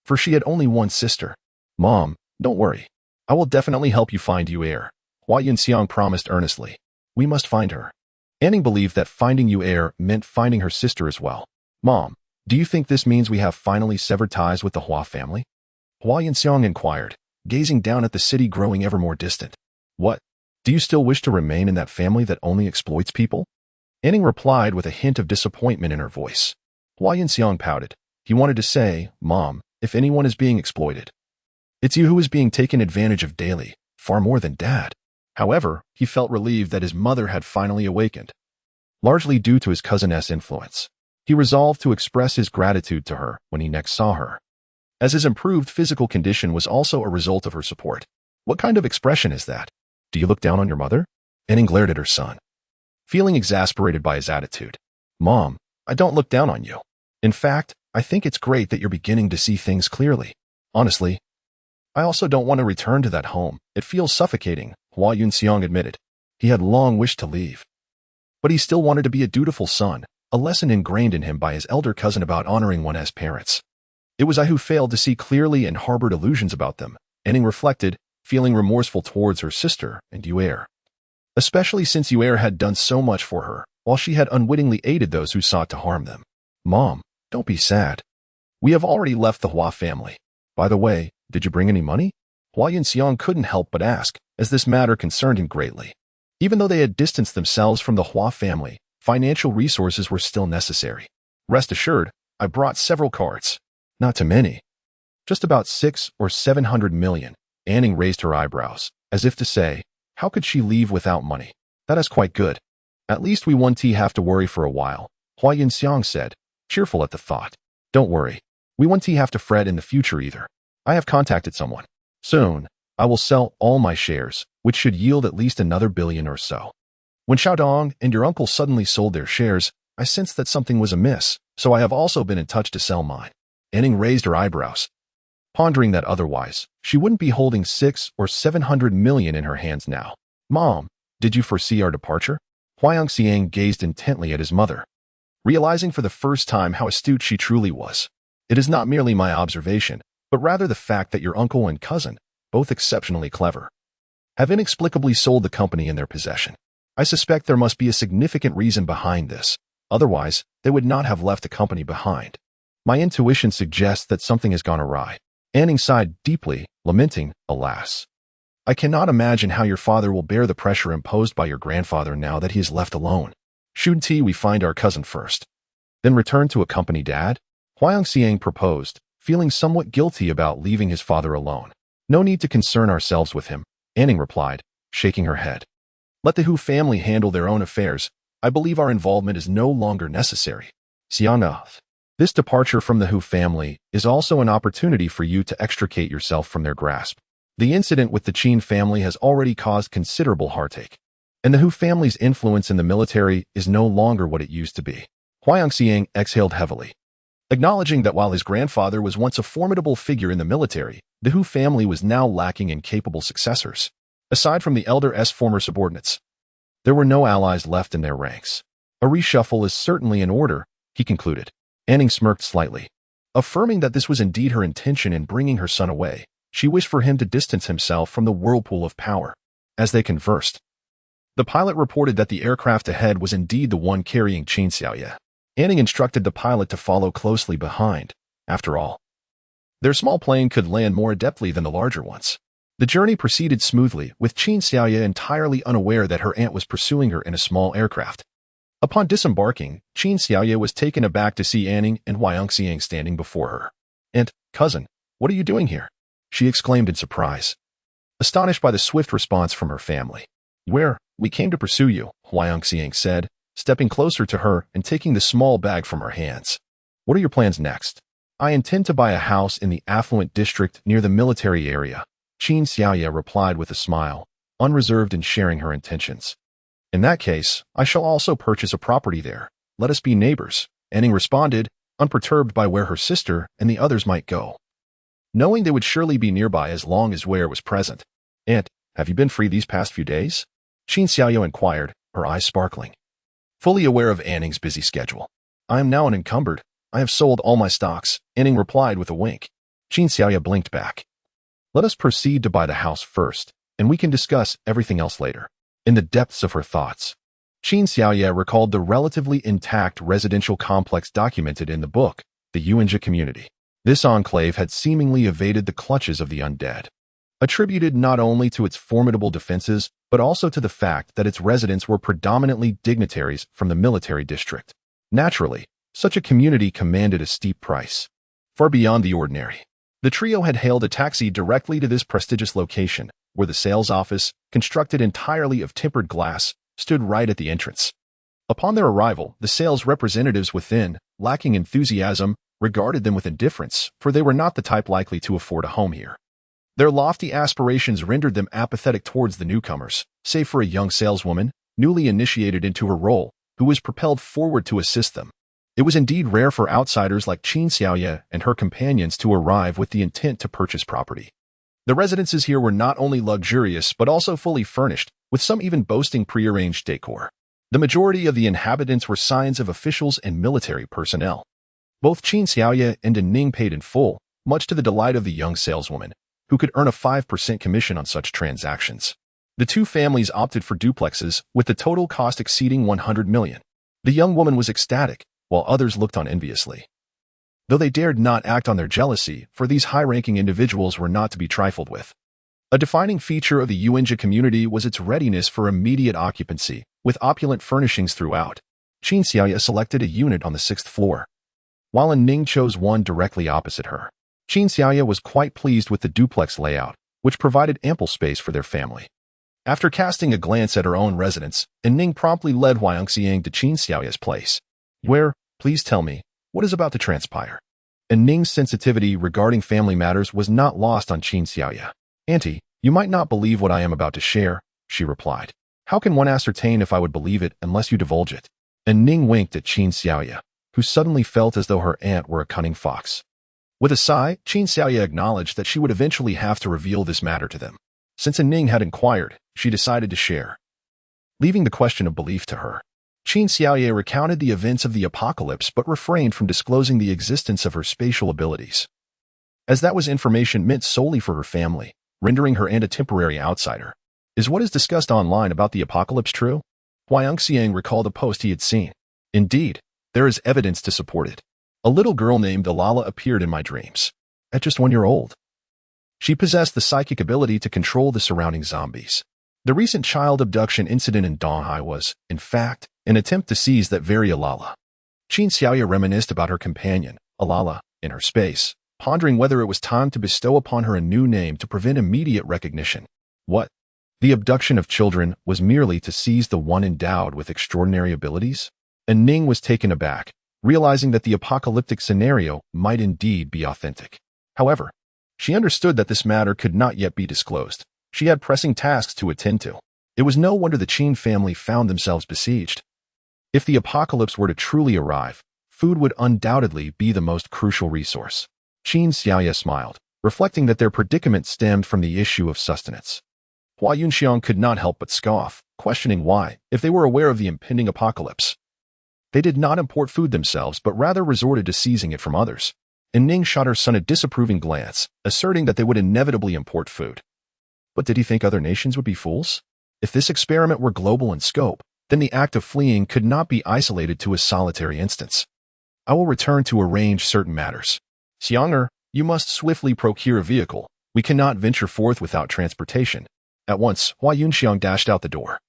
for she had only one sister. "Mom, don't worry. I will definitely help you find Yuer," Hua Yunxiang promised earnestly. "We must find her." Anning believed that finding Yuer meant finding her sister as well. "Mom, do you think this means we have finally severed ties with the Hua family?" Hua Yunxiang inquired, gazing down at the city growing ever more distant. "What? Do you still wish to remain in that family that only exploits people?" Anning replied with a hint of disappointment in her voice. Hua Yunxiang pouted. He wanted to say, "Mom, if anyone is being exploited, it's you who is being taken advantage of daily, far more than Dad." However, he felt relieved that his mother had finally awakened, largely due to his cousin's influence. He resolved to express his gratitude to her when he next saw her, as his improved physical condition was also a result of her support. "What kind of expression is that? Do you look down on your mother?" Anning glared at her son, feeling exasperated by his attitude. "Mom, I don't look down on you. In fact, I think it's great that you're beginning to see things clearly. Honestly, I also don't want to return to that home. It feels suffocating," Hua Yunxiang admitted. He had long wished to leave, but he still wanted to be a dutiful son, a lesson ingrained in him by his elder cousin about honoring one's parents. It was I who failed to see clearly and harbored illusions about them, Anning reflected, feeling remorseful towards her sister and Yuer, especially since Yuer had done so much for her, while she had unwittingly aided those who sought to harm them. "Mom, don't be sad. We have already left the Hua family. By the way, did you bring any money?" Hua Yunxiang couldn't help but ask, as this matter concerned him greatly. Even though they had distanced themselves from the Hua family, financial resources were still necessary. "Rest assured, I brought several cards. Not too many. Just about 600 or 700 million. Anning raised her eyebrows, as if to say, how could she leave without money? "That is quite good. At least we won't have to worry for a while," Hua Yunxiang said, cheerful at the thought. "Don't worry. We won't have to fret in the future either. I have contacted someone. Soon, I will sell all my shares, which should yield at least another billion or so." "When Xiaodong and your uncle suddenly sold their shares, I sensed that something was amiss, so I have also been in touch to sell mine." Anning raised her eyebrows, pondering that otherwise, she wouldn't be holding 600 or 700 million in her hands now. "Mom, did you foresee our departure?" Huang Xiang gazed intently at his mother, realizing for the first time how astute she truly was. "It is not merely my observation, but rather the fact that your uncle and cousin, both exceptionally clever, have inexplicably sold the company in their possession. I suspect there must be a significant reason behind this. Otherwise, they would not have left the company behind. My intuition suggests that something has gone awry." Anning sighed deeply, lamenting, "Alas, I cannot imagine how your father will bear the pressure imposed by your grandfather now that he is left alone. Shouldn't we find our cousin first, then return to accompany Dad?" Huang Xiang proposed, feeling somewhat guilty about leaving his father alone. "No need to concern ourselves with him," Anning replied, shaking her head. "Let the Hu family handle their own affairs. I believe our involvement is no longer necessary." "Xiang, this departure from the Hu family is also an opportunity for you to extricate yourself from their grasp. The incident with the Qin family has already caused considerable heartache, and the Hu family's influence in the military is no longer what it used to be." Huang Xiang exhaled heavily, acknowledging that while his grandfather was once a formidable figure in the military, the Hu family was now lacking in capable successors. Aside from the elder's former subordinates, there were no allies left in their ranks. "A reshuffle is certainly in order," he concluded. Anning smirked slightly. Affirming that this was indeed her intention in bringing her son away, she wished for him to distance himself from the whirlpool of power. As they conversed, the pilot reported that the aircraft ahead was indeed the one carrying Qin Xiaoye. Anning instructed the pilot to follow closely behind. After all, their small plane could land more adeptly than the larger ones. The journey proceeded smoothly, with Qin Xiaoye entirely unaware that her aunt was pursuing her in a small aircraft. Upon disembarking, Qin Xiaoye was taken aback to see Anning and Huang Xiang standing before her. "Aunt, cousin, what are you doing here?" she exclaimed in surprise, astonished by the swift response from her family. "We came to pursue you," Huang Xiang said, stepping closer to her and taking the small bag from her hands. "What are your plans next?" "I intend to buy a house in the affluent district near the military area," Qin Xiaoye replied with a smile, unreserved in sharing her intentions. "In that case, I shall also purchase a property there. Let us be neighbors," Anning responded, unperturbed by where her sister and the others might go, knowing they would surely be nearby as long as Ware was present. "Aunt, have you been free these past few days?" Qin Xiaoye inquired, her eyes sparkling. Fully aware of Anning's busy schedule. "I am now unencumbered. I have sold all my stocks," Anning replied with a wink. Qin Xiaoye blinked back. "Let us proceed to buy the house first, and we can discuss everything else later." In the depths of her thoughts, Qin Xiaoye recalled the relatively intact residential complex documented in the book, the Yuanjia Community. This enclave had seemingly evaded the clutches of the undead, attributed not only to its formidable defenses, but also to the fact that its residents were predominantly dignitaries from the military district. Naturally, such a community commanded a steep price, far beyond the ordinary. The trio had hailed a taxi directly to this prestigious location, where the sales office, constructed entirely of tempered glass, stood right at the entrance. Upon their arrival, the sales representatives within, lacking enthusiasm, regarded them with indifference, for they were not the type likely to afford a home here. Their lofty aspirations rendered them apathetic towards the newcomers, save for a young saleswoman, newly initiated into her role, who was propelled forward to assist them. It was indeed rare for outsiders like Qin Xiaoye and her companions to arrive with the intent to purchase property. The residences here were not only luxurious but also fully furnished, with some even boasting prearranged decor. The majority of the inhabitants were signs of officials and military personnel. Both Qin Xiaoye and Ning paid in full, much to the delight of the young saleswoman, who could earn a 5% commission on such transactions. The two families opted for duplexes, with the total cost exceeding 100 million. The young woman was ecstatic, while others looked on enviously, though they dared not act on their jealousy, for these high-ranking individuals were not to be trifled with. A defining feature of the Yuanjia community was its readiness for immediate occupancy, with opulent furnishings throughout. Qin Xiaoye selected a unit on the 6th floor, while Ning chose one directly opposite her. Qin Xiaoye was quite pleased with the duplex layout, which provided ample space for their family. After casting a glance at her own residence, Ning promptly led Huang Xiang to Qin Xiaoye's place. "Where, please tell me, what is about to transpire?" Ning's sensitivity regarding family matters was not lost on Qin Xiaoye. "Auntie, you might not believe what I am about to share," she replied. "How can one ascertain if I would believe it unless you divulge it?" Ning winked at Qin Xiaoye, who suddenly felt as though her aunt were a cunning fox. With a sigh, Qin Xiaoye acknowledged that she would eventually have to reveal this matter to them. Since Ning had inquired, she decided to share, leaving the question of belief to her. Qin Xiaoye recounted the events of the apocalypse but refrained from disclosing the existence of her spatial abilities, as that was information meant solely for her family, rendering her aunt a temporary outsider. "Is what is discussed online about the apocalypse true?" Huang Xiang recalled a post he had seen. "Indeed, there is evidence to support it. A little girl named Alala appeared in my dreams. At just 1 year old, she possessed the psychic ability to control the surrounding zombies. The recent child abduction incident in Donghai was, in fact, an attempt to seize that very Alala." Qin Xiaoye reminisced about her companion, Alala, in her space, pondering whether it was time to bestow upon her a new name to prevent immediate recognition. What? The abduction of children was merely to seize the one endowed with extraordinary abilities? Ning was taken aback, realizing that the apocalyptic scenario might indeed be authentic. However, she understood that this matter could not yet be disclosed. She had pressing tasks to attend to. It was no wonder the Qin family found themselves besieged. If the apocalypse were to truly arrive, food would undoubtedly be the most crucial resource. Qin Xiaoye smiled, reflecting that their predicament stemmed from the issue of sustenance. Hua Yunxiang could not help but scoff, questioning why, if they were aware of the impending apocalypse, they did not import food themselves but rather resorted to seizing it from others. and Ning shot her son a disapproving glance, asserting that they would inevitably import food. But did he think other nations would be fools? If this experiment were global in scope, then the act of fleeing could not be isolated to a solitary instance. I will return to arrange certain matters. Xianger, you must swiftly procure a vehicle. We cannot venture forth without transportation. At once, Hua Yunxiang dashed out the door.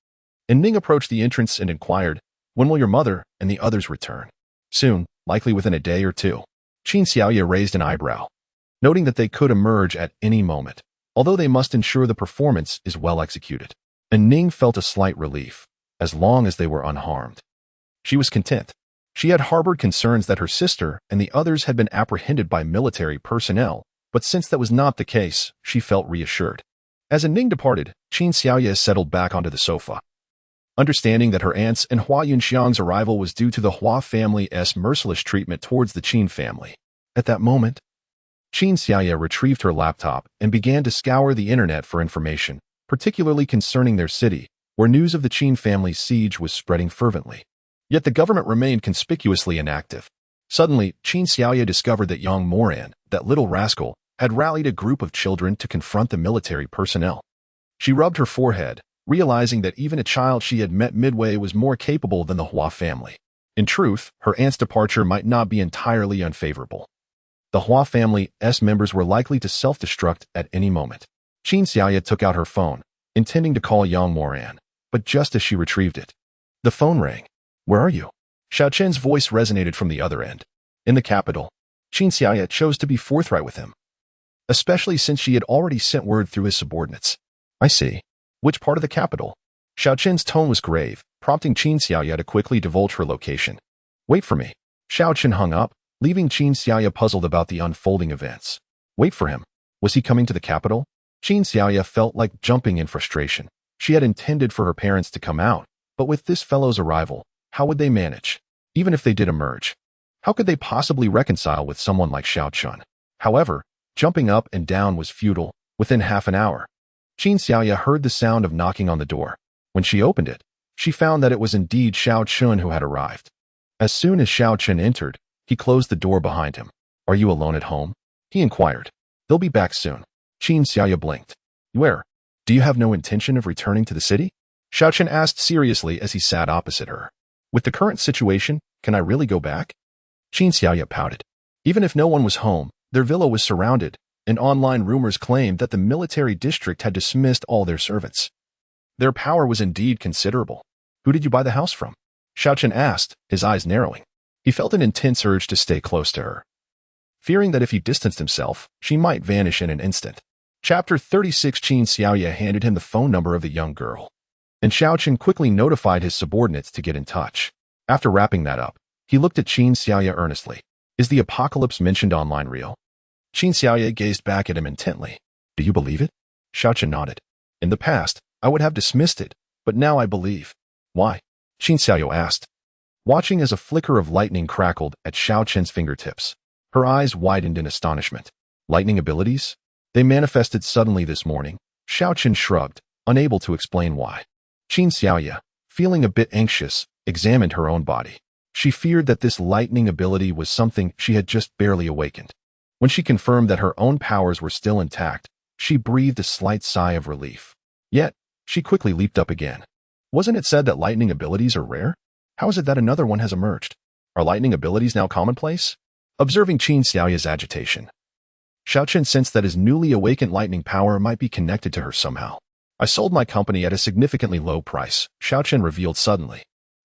And Ning approached the entrance and inquired, when will your mother and the others return? Soon, likely within a day or two. Qin Xiaoye raised an eyebrow, noting that they could emerge at any moment, although they must ensure the performance is well executed. And Ning felt a slight relief, as long as they were unharmed. She was content. She had harbored concerns that her sister and the others had been apprehended by military personnel, but since that was not the case, she felt reassured. As Ning departed, Qin Xiaoye settled back onto the sofa. Understanding that her aunt's and Hua Yunxiang's arrival was due to the Hua family's merciless treatment towards the Qin family. At that moment, Qin Xiaoye retrieved her laptop and began to scour the internet for information, particularly concerning their city, where news of the Qin family's siege was spreading fervently. Yet the government remained conspicuously inactive. Suddenly, Qin Xiaoye discovered that Yang Moran, that little rascal, had rallied a group of children to confront the military personnel. She rubbed her forehead, realizing that even a child she had met midway was more capable than the Hua family. In truth, her aunt's departure might not be entirely unfavorable. The Hua family's members were likely to self-destruct at any moment. Qin Xiaoye took out her phone, intending to call Yang Moran, but just as she retrieved it, the phone rang. Where are you? Xiao Chen's voice resonated from the other end. In the capital. Qin Xiaoye chose to be forthright with him, especially since she had already sent word through his subordinates. I see. Which part of the capital? Xiao Chen's tone was grave, prompting Qin Xiaoye to quickly divulge her location. Wait for me. Xiao Chen hung up, leaving Qin Xiaoye puzzled about the unfolding events. Wait for him. Was he coming to the capital? Qin Xiaoye felt like jumping in frustration. She had intended for her parents to come out, but with this fellow's arrival, how would they manage? Even if they did emerge, how could they possibly reconcile with someone like Xiao Chun? However, jumping up and down was futile. Within half an hour, Qin Xiaoye heard the sound of knocking on the door. When she opened it, she found that it was indeed Xiao Chun who had arrived. As soon as Xiao Chun entered, he closed the door behind him. Are you alone at home? He inquired. They'll be back soon. Qin Xiaoye blinked. Where? Do you have no intention of returning to the city? Xiao Chun asked seriously as he sat opposite her. With the current situation, can I really go back? Qin Xiaoye pouted. Even if no one was home, their villa was surrounded, and online rumors claimed that the military district had dismissed all their servants. Their power was indeed considerable. Who did you buy the house from? Xiao Chen asked, his eyes narrowing. He felt an intense urge to stay close to her, fearing that if he distanced himself, she might vanish in an instant. Chapter 36. Qin Xiaoye handed him the phone number of the young girl, and Xiao Chen quickly notified his subordinates to get in touch. After wrapping that up, he looked at Qin Xiaoye earnestly. Is the apocalypse mentioned online real? Qin Xiaoye gazed back at him intently. Do you believe it? Xiao Chen nodded. In the past, I would have dismissed it, but now I believe. Why? Qin Xiaoye asked, watching as a flicker of lightning crackled at Xiao Chen's fingertips. Her eyes widened in astonishment. Lightning abilities? They manifested suddenly this morning. Xiao Chen shrugged, unable to explain why. Qin Xiaoye, feeling a bit anxious, examined her own body. She feared that this lightning ability was something she had just barely awakened. When she confirmed that her own powers were still intact, she breathed a slight sigh of relief. Yet, she quickly leaped up again. Wasn't it said that lightning abilities are rare? How is it that another one has emerged? Are lightning abilities now commonplace? Observing Qin Xiaoye's agitation, Xiao Chen sensed that his newly awakened lightning power might be connected to her somehow. I sold my company at a significantly low price, Xiao Chen revealed suddenly.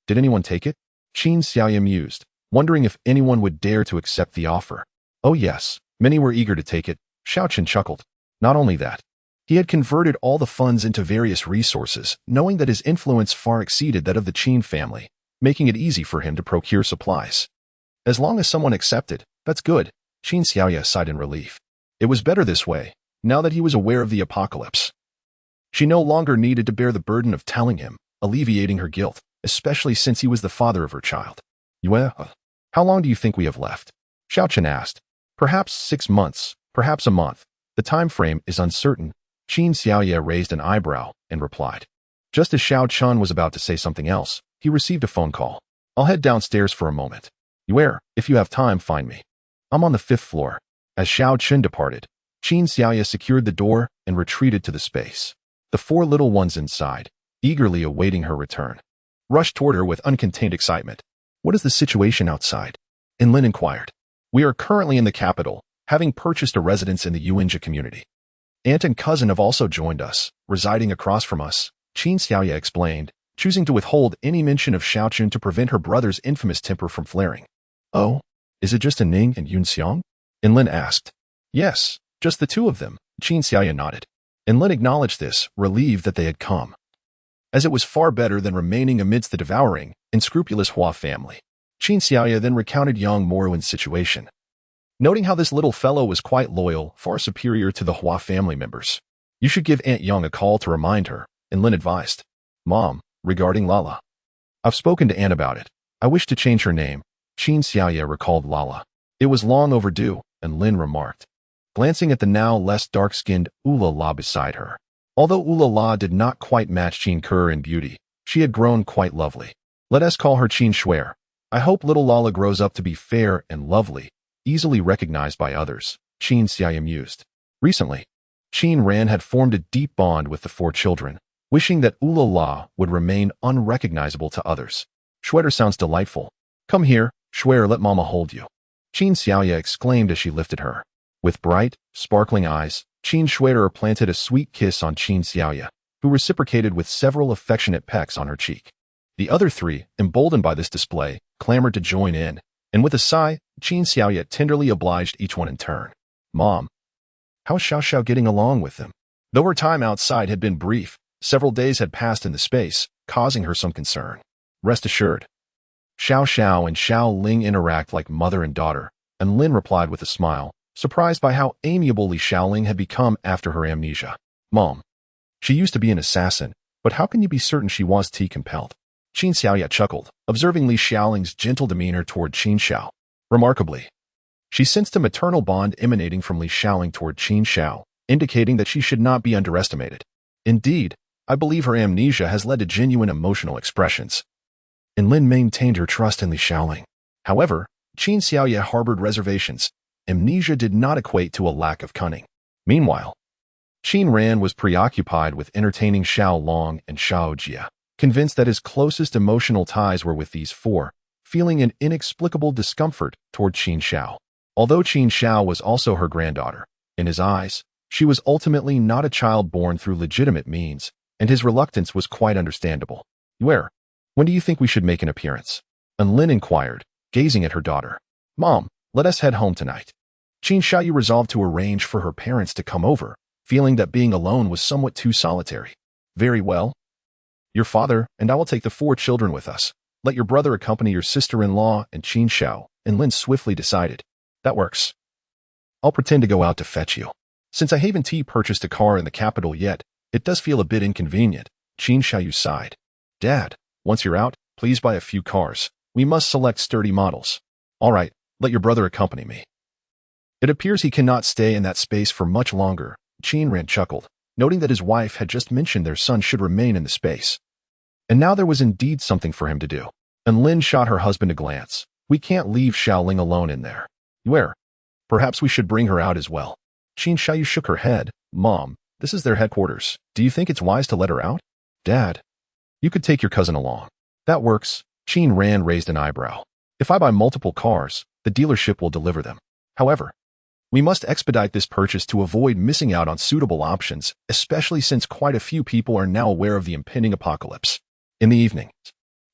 Did anyone take it? Qin Xiaoye mused, wondering if anyone would dare to accept the offer. Oh yes, many were eager to take it, Xiao Chen chuckled. Not only that, he had converted all the funds into various resources, knowing that his influence far exceeded that of the Qin family, making it easy for him to procure supplies. As long as someone accepted, that's good, Qin Xiaoye sighed in relief. It was better this way, now that he was aware of the apocalypse. She no longer needed to bear the burden of telling him, alleviating her guilt, especially since he was the father of her child. How long do you think we have left? Xiao Chen asked. Perhaps 6 months, perhaps a month. The time frame is uncertain. Qin Xiaoye raised an eyebrow and replied. Just as Xiao Chun was about to say something else, he received a phone call. I'll head downstairs for a moment. If you have time, find me. I'm on the 5th floor. As Xiao Chen departed, Qin Xiaoya secured the door and retreated to the space. The 4 little ones inside, eagerly awaiting her return, rushed toward her with uncontained excitement. What is the situation outside? Lin inquired. We are currently in the capital, having purchased a residence in the Yuanjia community. Aunt and cousin have also joined us, residing across from us, Qin Xiaoya explained, choosing to withhold any mention of Xiao Chun to prevent her brother's infamous temper from flaring. Oh, is it just Ning and Yun Xiang? Lin asked. Yes, just the 2 of them, Qin Xiaoya nodded. Lin acknowledged this, relieved that they had come, as it was far better than remaining amidst the devouring, unscrupulous Hua family. Qin Xiaoya then recounted Yang Moruan's situation, noting how this little fellow was quite loyal, far superior to the Hua family members. You should give Aunt Yang a call to remind her, Lin advised. Mom, regarding Lala. I've spoken to Aunt about it. I wish to change her name. Qin Xiaoya recalled Lala. It was long overdue, Lin remarked, glancing at the now less dark-skinned Ulala beside her. Although Ulala did not quite match Qin Ke in beauty, she had grown quite lovely. Let us call her Qin Shuer. I hope little Lala grows up to be fair and lovely, easily recognized by others, Qin Xiaoya mused. Recently, Qin Ran had formed a deep bond with the 4 children, wishing that Ulala would remain unrecognizable to others. Shuer sounds delightful. Come here, Shuer, let Mama hold you. Qin Xiaoya exclaimed as she lifted her. With bright, sparkling eyes, Qin Shuer planted a sweet kiss on Qin Xiaoya, who reciprocated with several affectionate pecks on her cheek. The other 3, emboldened by this display, clamored to join in, and with a sigh, Qin Xiaoya tenderly obliged each one in turn. Mom, how's Xiao Xiao getting along with them? Though her time outside had been brief, several days had passed in the space, causing her some concern. Rest assured, Xiao Xiao and Xiao Ling interact like mother and daughter, Lin replied with a smile, surprised by how amiable Li Xiaoling had become after her amnesia. Mom, she used to be an assassin, but how can you be certain she was compelled? Qin Xiaoya chuckled, observing Li Xiaoling's gentle demeanor toward Qin Xiao. Remarkably, she sensed a maternal bond emanating from Li Xiaoling toward Qin Xiao, indicating that she should not be underestimated. Indeed, I believe her amnesia has led to genuine emotional expressions. Lin maintained her trust in Li Xiaoling. However, Qin Xiaoya harbored reservations. Amnesia did not equate to a lack of cunning. Meanwhile, Qin Ran was preoccupied with entertaining Xiao Long and Xiao Jia, convinced that his closest emotional ties were with these 4, feeling an inexplicable discomfort toward Qin Xiao. Although Qin Xiao was also her granddaughter, in his eyes, she was ultimately not a child born through legitimate means, and his reluctance was quite understandable. When do you think we should make an appearance? Lin inquired, gazing at her daughter. Mom, let us head home tonight. Qin Xiaoyu resolved to arrange for her parents to come over, feeling that being alone was somewhat too solitary. Very well. Your father and I will take the 4 children with us. Let your brother accompany your sister-in-law and Qin Xiao, Lin swiftly decided. That works. I'll pretend to go out to fetch you. Since I haven't purchased a car in the capital yet, it does feel a bit inconvenient, Qin Xiaoyu sighed. Dad, once you're out, please buy a few cars. We must select sturdy models. All right, let your brother accompany me. It appears he cannot stay in that space for much longer, Qin Ran chuckled, noting that his wife had just mentioned their son should remain in the space. And now there was indeed something for him to do. Lin shot her husband a glance. We can't leave Xiaoling alone in there. Perhaps we should bring her out as well. Qin Xiaoyu shook her head. Mom, this is their headquarters. Do you think it's wise to let her out? Dad, you could take your cousin along. That works. Qin Ran raised an eyebrow. If I buy multiple cars, the dealership will deliver them. However, we must expedite this purchase to avoid missing out on suitable options, especially since quite a few people are now aware of the impending apocalypse. In the evening,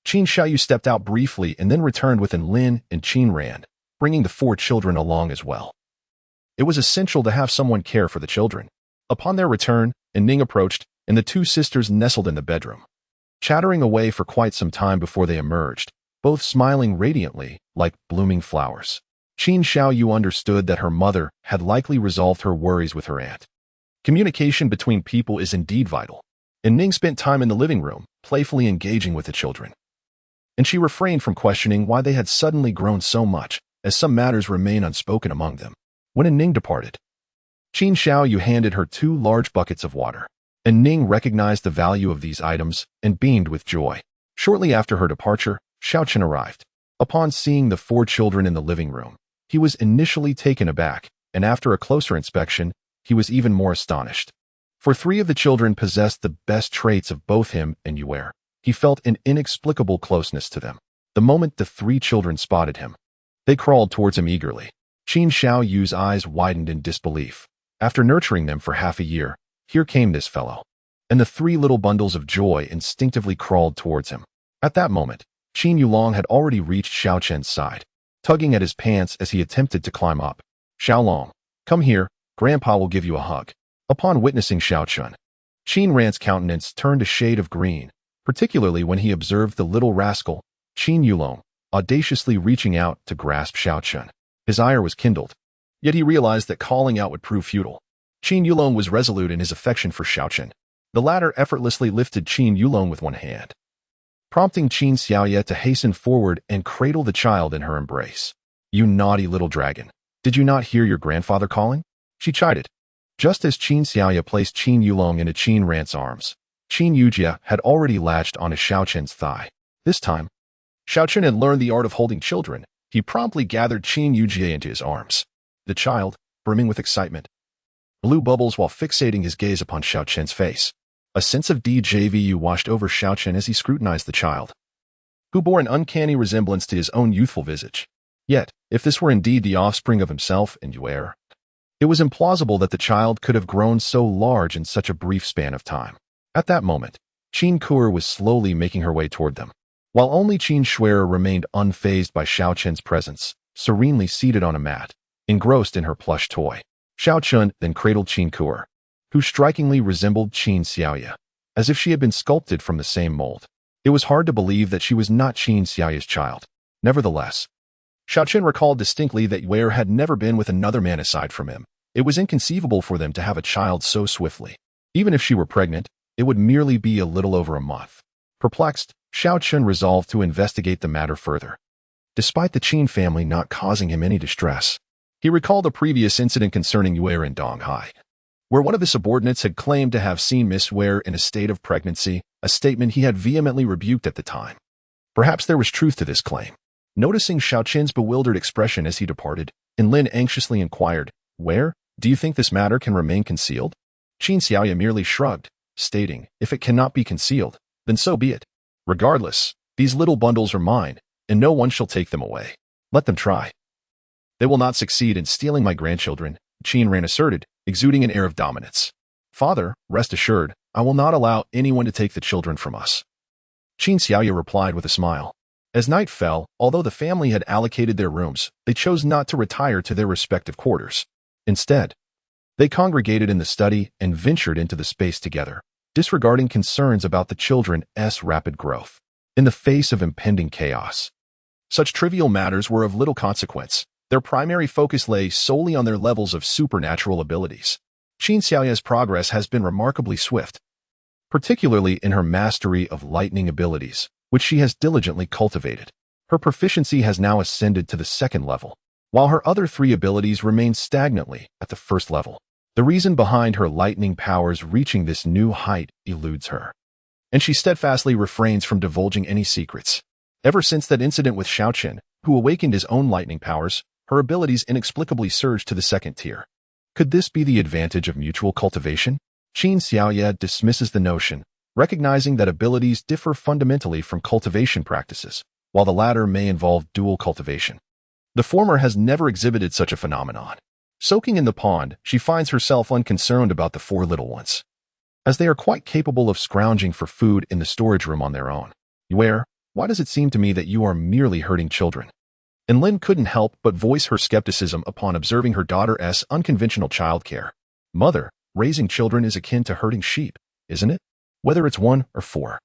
Qin Xiaoyu stepped out briefly and then returned with Lin and Qin Ran, bringing the 4 children along as well. It was essential to have someone care for the children. Upon their return, Ning approached, and the 2 sisters nestled in the bedroom, chattering away for quite some time before they emerged, both smiling radiantly, like blooming flowers. Qin Xiaoyu understood that her mother had likely resolved her worries with her aunt. Communication between people is indeed vital, and Ning spent time in the living room, playfully engaging with the children. And she refrained from questioning why they had suddenly grown so much, as some matters remain unspoken among them. When Ning departed, Qin Xiaoyu handed her 2 large buckets of water, and Ning recognized the value of these items and beamed with joy. Shortly after her departure, Xiao Chen arrived. Upon seeing the 4 children in the living room, He was initially taken aback, and after a closer inspection, he was even more astonished. For 3 of the children possessed the best traits of both him and Yue. He felt an inexplicable closeness to them. The moment the 3 children spotted him, they crawled towards him eagerly. Qin Xiaoyu's eyes widened in disbelief. After nurturing them for half a year, here came this fellow. And the 3 little bundles of joy instinctively crawled towards him. At that moment, Qin Yulong had already reached Xiao Chen's side, tugging at his pants as he attempted to climb up. Xiaolong, come here, Grandpa will give you a hug. Upon witnessing Xiao Chen, Qin Ran's countenance turned a shade of green, particularly when he observed the little rascal, Qin Yulong, audaciously reaching out to grasp Xiao Chen. His ire was kindled, yet he realized that calling out would prove futile. Qin Yulong was resolute in his affection for Xiao Chen. The latter effortlessly lifted Qin Yulong with one hand, prompting Qin Xiaoye to hasten forward and cradle the child in her embrace. You naughty little dragon. Did you not hear your grandfather calling? She chided. Just as Qin Xiaoye placed Qin Yulong into Qin Ran's arms, Qin Yujie had already latched onto Xiao Chen's thigh. This time, Xiao Chen had learned the art of holding children. He promptly gathered Qin Yujie into his arms. The child, brimming with excitement, blew bubbles while fixating his gaze upon Xiao Chen's face. A sense of deja vu washed over Xiao Chen as he scrutinized the child, who bore an uncanny resemblance to his own youthful visage. Yet, if this were indeed the offspring of himself and Yue, it was implausible that the child could have grown so large in such a brief span of time. At that moment, Qin Kuer was slowly making her way toward them, while only Qin Shuer remained unfazed by Xiao Chen's presence, serenely seated on a mat, engrossed in her plush toy. Xiao Chen then cradled Qin Kuer, who strikingly resembled Qin Xiaoye, as if she had been sculpted from the same mold. It was hard to believe that she was not Qin Xiaoye's child. Nevertheless, Xiao Chen recalled distinctly that Yue had never been with another man aside from him. It was inconceivable for them to have a child so swiftly. Even if she were pregnant, it would merely be a little over a month. Perplexed, Xiao Chen resolved to investigate the matter further. Despite the Qin family not causing him any distress, he recalled a previous incident concerning Yue in Donghai, where one of the subordinates had claimed to have seen Miss Yue in a state of pregnancy, a statement he had vehemently rebuked at the time. Perhaps there was truth to this claim. Noticing Xiao Chen's bewildered expression as he departed, Lin anxiously inquired, Where? Do you think this matter can remain concealed? Qin Xiaoye merely shrugged, stating, If it cannot be concealed, then so be it. Regardless, these little bundles are mine, and no one shall take them away. Let them try. They will not succeed in stealing my grandchildren, Qin Ran asserted, exuding an air of dominance. Father, rest assured, I will not allow anyone to take the children from us. Qin Xiaoye replied with a smile. As night fell, although the family had allocated their rooms, they chose not to retire to their respective quarters. Instead, they congregated in the study and ventured into the space together, disregarding concerns about the children's rapid growth. In the face of impending chaos, such trivial matters were of little consequence. Their primary focus lay solely on their levels of supernatural abilities. Qin Xiaoye's progress has been remarkably swift, particularly in her mastery of lightning abilities, which she has diligently cultivated. Her proficiency has now ascended to the 2nd level, while her other 3 abilities remain stagnantly at the 1st level. The reason behind her lightning powers reaching this new height eludes her, and she steadfastly refrains from divulging any secrets. Ever since that incident with Xiao Chen, who awakened his own lightning powers, her abilities inexplicably surged to the 2nd tier. Could this be the advantage of mutual cultivation? Qin Xiaoye dismisses the notion, recognizing that abilities differ fundamentally from cultivation practices, while the latter may involve dual cultivation. The former has never exhibited such a phenomenon. Soaking in the pond, she finds herself unconcerned about the 4 little ones, as they are quite capable of scrounging for food in the storage room on their own. Yue, why does it seem to me that you are merely hurting children? And Lin couldn't help but voice her skepticism upon observing her daughter's unconventional childcare. Mother, raising children is akin to herding sheep, isn't it? Whether it's 1 or 4.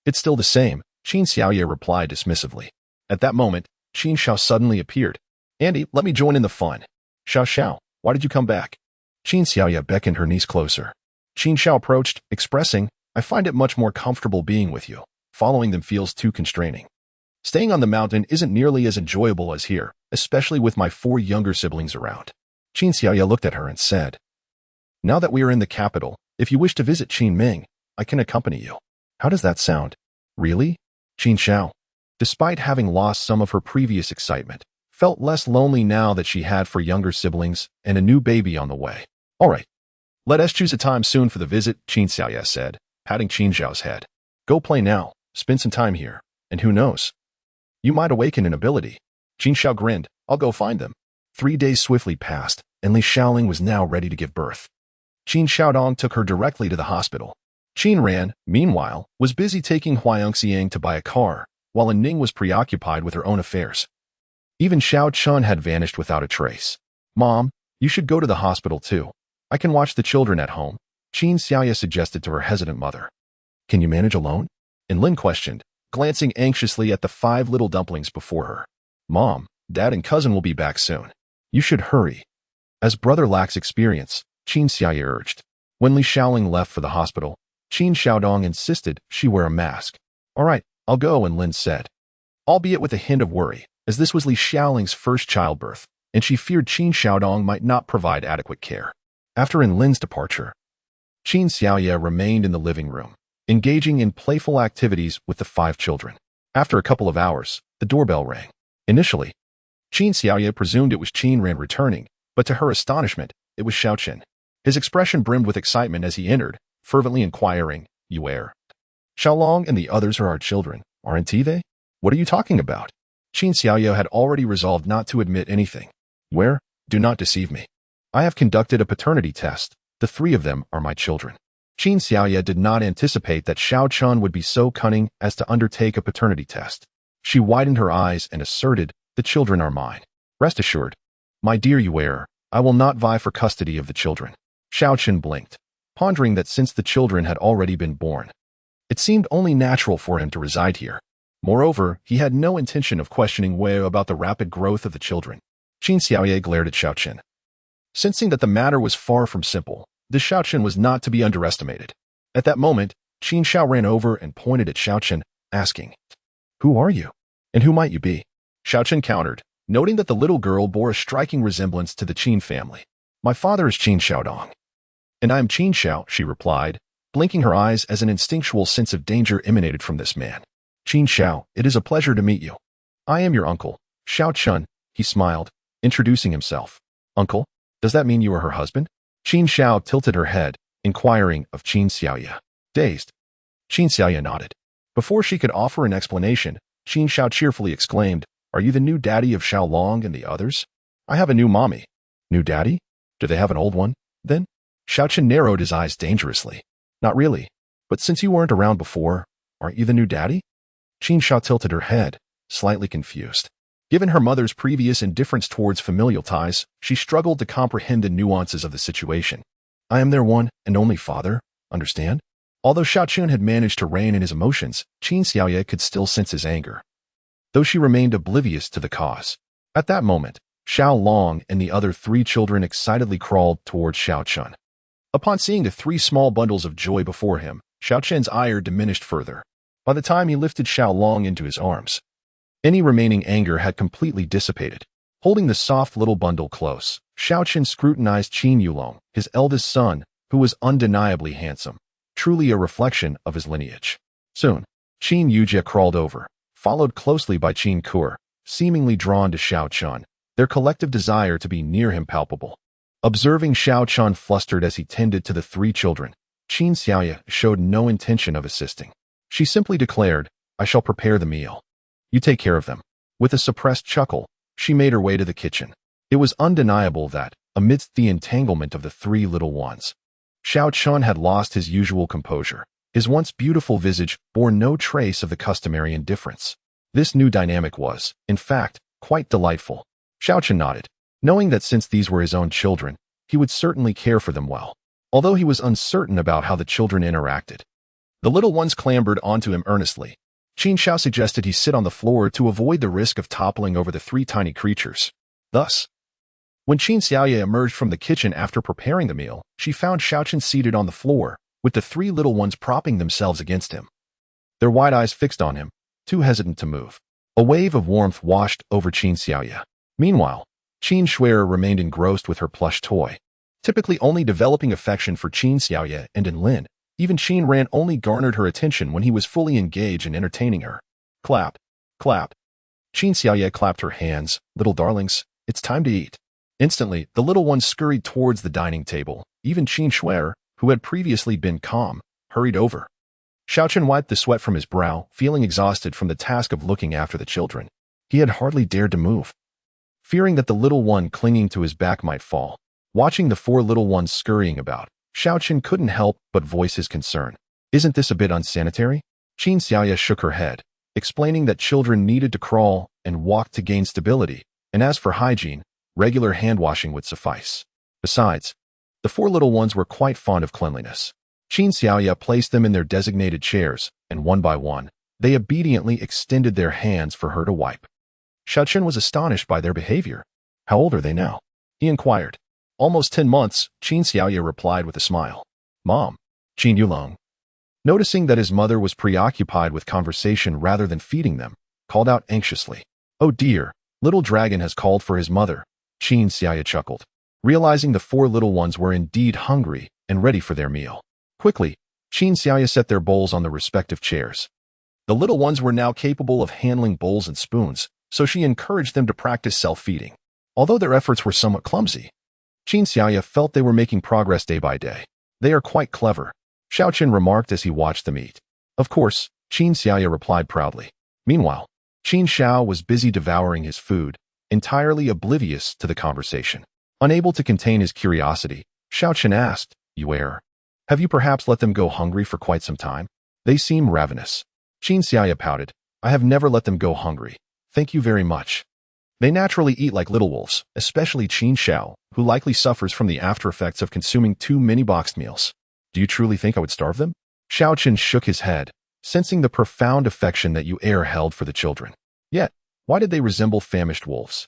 It's still the same, Qin Xiaoye replied dismissively. At that moment, Qin Xiao suddenly appeared. Andy, let me join in the fun. Xiao, why did you come back? Qin Xiaoye beckoned her niece closer. Qin Xiao approached, expressing, I find it much more comfortable being with you. Following them feels too constraining. Staying on the mountain isn't nearly as enjoyable as here, especially with my 4 younger siblings around. Qin Xiaoye looked at her and said, Now that we are in the capital, if you wish to visit Qinming, I can accompany you. How does that sound? Really? Qin Xiao, despite having lost some of her previous excitement, felt less lonely now that she had 4 younger siblings and a new baby on the way. All right, let us choose a time soon for the visit, Qin Xiaoye said, patting Qin Zhao's head. Go play now, spend some time here, and who knows? You might awaken an ability. Qin Xiao grinned. I'll go find them. 3 days swiftly passed, and Li Xiaoling was now ready to give birth. Qin Xiaodong took her directly to the hospital. Qin Ran, meanwhile, was busy taking Huayong Xiang to buy a car, while Ning was preoccupied with her own affairs. Even Xiao Chun had vanished without a trace. Mom, you should go to the hospital too. I can watch the children at home, Qin Xiaoye suggested to her hesitant mother. Can you manage alone? And Lin questioned, glancing anxiously at the 5 little dumplings before her. Mom, Dad and cousin will be back soon. You should hurry. As brother lacks experience, Qin Xiaoye urged. When Li Xiaoling left for the hospital, Qin Xiaodong insisted she wear a mask. All right, I'll go, and Lin said, albeit with a hint of worry, as this was Li Xiaoling's first childbirth, and she feared Qin Xiaodong might not provide adequate care. After Lin's departure, Qin Xiaoye remained in the living room, engaging in playful activities with the 5 children. After a couple of hours, the doorbell rang. Initially, Qin Xiaoye presumed it was Qin Ran returning, but to her astonishment, it was Xiaoqin. His expression brimmed with excitement as he entered, fervently inquiring, You where? Xiaolong and the others are our children, aren't they? What are you talking about? Qin Xiaoye had already resolved not to admit anything. Where? Do not deceive me. I have conducted a paternity test. The 3 of them are my children. Qin Xiaoye did not anticipate that Xiao Chun would be so cunning as to undertake a paternity test. She widened her eyes and asserted, The children are mine. Rest assured, my dear Yuer, I will not vie for custody of the children. Xiaoqin blinked, pondering that since the children had already been born, it seemed only natural for him to reside here. Moreover, he had no intention of questioning Wei about the rapid growth of the children. Qin Xiaoye glared at Xiaoqin. Sensing that the matter was far from simple, this Xiaoqin was not to be underestimated. At that moment, Qin Xiao ran over and pointed at Xiaoqin, asking, Who are you? And who might you be? Xiaoqin countered, noting that the little girl bore a striking resemblance to the Qin family. My father is Qin Xiaodong. And I am Qin Xiao, she replied, blinking her eyes as an instinctual sense of danger emanated from this man. Qin Xiao, it is a pleasure to meet you. I am your uncle, Xiao Chun, he smiled, introducing himself. Uncle? Does that mean you are her husband? Qin Xiao tilted her head, inquiring of Qin Xiaoye. Dazed. Qin Xiaoye nodded. Before she could offer an explanation, Qin Xiao cheerfully exclaimed, Are you the new daddy of Xiaolong and the others? I have a new mommy. New daddy? Do they have an old one, then? Xiaoqin narrowed his eyes dangerously. Not really. But since you weren't around before, aren't you the new daddy? Qin Xiao tilted her head, slightly confused. Given her mother's previous indifference towards familial ties, she struggled to comprehend the nuances of the situation. I am their one and only father, understand? Although Xiaoqin had managed to rein in his emotions, Qin Xiaoye could still sense his anger, though she remained oblivious to the cause. At that moment, Xiaolong and the other 3 children excitedly crawled towards Xiaoqin. Upon seeing the 3 small bundles of joy before him, Xiaoqin's ire diminished further. By the time he lifted Xiaolong into his arms, any remaining anger had completely dissipated. Holding the soft little bundle close, Xiaoqin scrutinized Qin Yulong, his eldest son, who was undeniably handsome, truly a reflection of his lineage. Soon, Qin Yujie crawled over, followed closely by Qin Kur, seemingly drawn to Xiaoqin, their collective desire to be near him palpable. Observing Xiaoqin flustered as he tended to the 3 children, Qin Xiaoye showed no intention of assisting. She simply declared, I shall prepare the meal. You take care of them. With a suppressed chuckle, she made her way to the kitchen. It was undeniable that, amidst the entanglement of the 3 little ones, Xiaoqin had lost his usual composure. His once beautiful visage bore no trace of the customary indifference. This new dynamic was, in fact, quite delightful. Xiaoqin nodded, knowing that since these were his own children, he would certainly care for them well, although he was uncertain about how the children interacted. The little ones clambered onto him earnestly. Qin Xiao suggested he sit on the floor to avoid the risk of toppling over the 3 tiny creatures. Thus, when Qin Xiaoye emerged from the kitchen after preparing the meal, she found Xiaoqin seated on the floor, with the 3 little ones propping themselves against him, their wide eyes fixed on him, too hesitant to move. A wave of warmth washed over Qin Xiaoye. Meanwhile, Qin Shuer remained engrossed with her plush toy. Typically only developing affection for Qin Xiaoye and Lin, even Qin Ran only garnered her attention when he was fully engaged in entertaining her. Clap, clap. Qin Xiaoye clapped her hands. Little darlings, it's time to eat. Instantly, the little ones scurried towards the dining table. Even Qin Shuer, who had previously been calm, hurried over. Xiaochen wiped the sweat from his brow, feeling exhausted from the task of looking after the children. He had hardly dared to move, fearing that the little one clinging to his back might fall. Watching the 4 little ones scurrying about, Xiaochen couldn't help but voice his concern. Isn't this a bit unsanitary? Qin Xiaoye shook her head, explaining that children needed to crawl and walk to gain stability, and as for hygiene, regular hand-washing would suffice. Besides, the 4 little ones were quite fond of cleanliness. Qin Xiaoye placed them in their designated chairs, and one by one, they obediently extended their hands for her to wipe. Xiaochen was astonished by their behavior. How old are they now? He inquired. Almost 10 months, Qin Xiaoye replied with a smile. Mom, Qin Yulong, noticing that his mother was preoccupied with conversation rather than feeding them, called out anxiously. Oh dear, little dragon has called for his mother. Qin Xiaoye chuckled, realizing the 4 little ones were indeed hungry and ready for their meal. Quickly, Qin Xiaoye set their bowls on the respective chairs. The little ones were now capable of handling bowls and spoons, so she encouraged them to practice self-feeding. Although their efforts were somewhat clumsy, Qin Xiaoye felt they were making progress day by day. They are quite clever, Xiaochen remarked as he watched them eat. Of course, Qin Xiaoye replied proudly. Meanwhile, Qin Shao was busy devouring his food, entirely oblivious to the conversation. Unable to contain his curiosity, Xiaochen asked, You err. Have you perhaps let them go hungry for quite some time? They seem ravenous. Qin Xiaoye pouted. I have never let them go hungry. Thank you very much. They naturally eat like little wolves, especially Qin Shao, who likely suffers from the after effects of consuming too many boxed meals. Do you truly think I would starve them? Xiaochen shook his head, sensing the profound affection that Yu Er held for the children. Yet, why did they resemble famished wolves?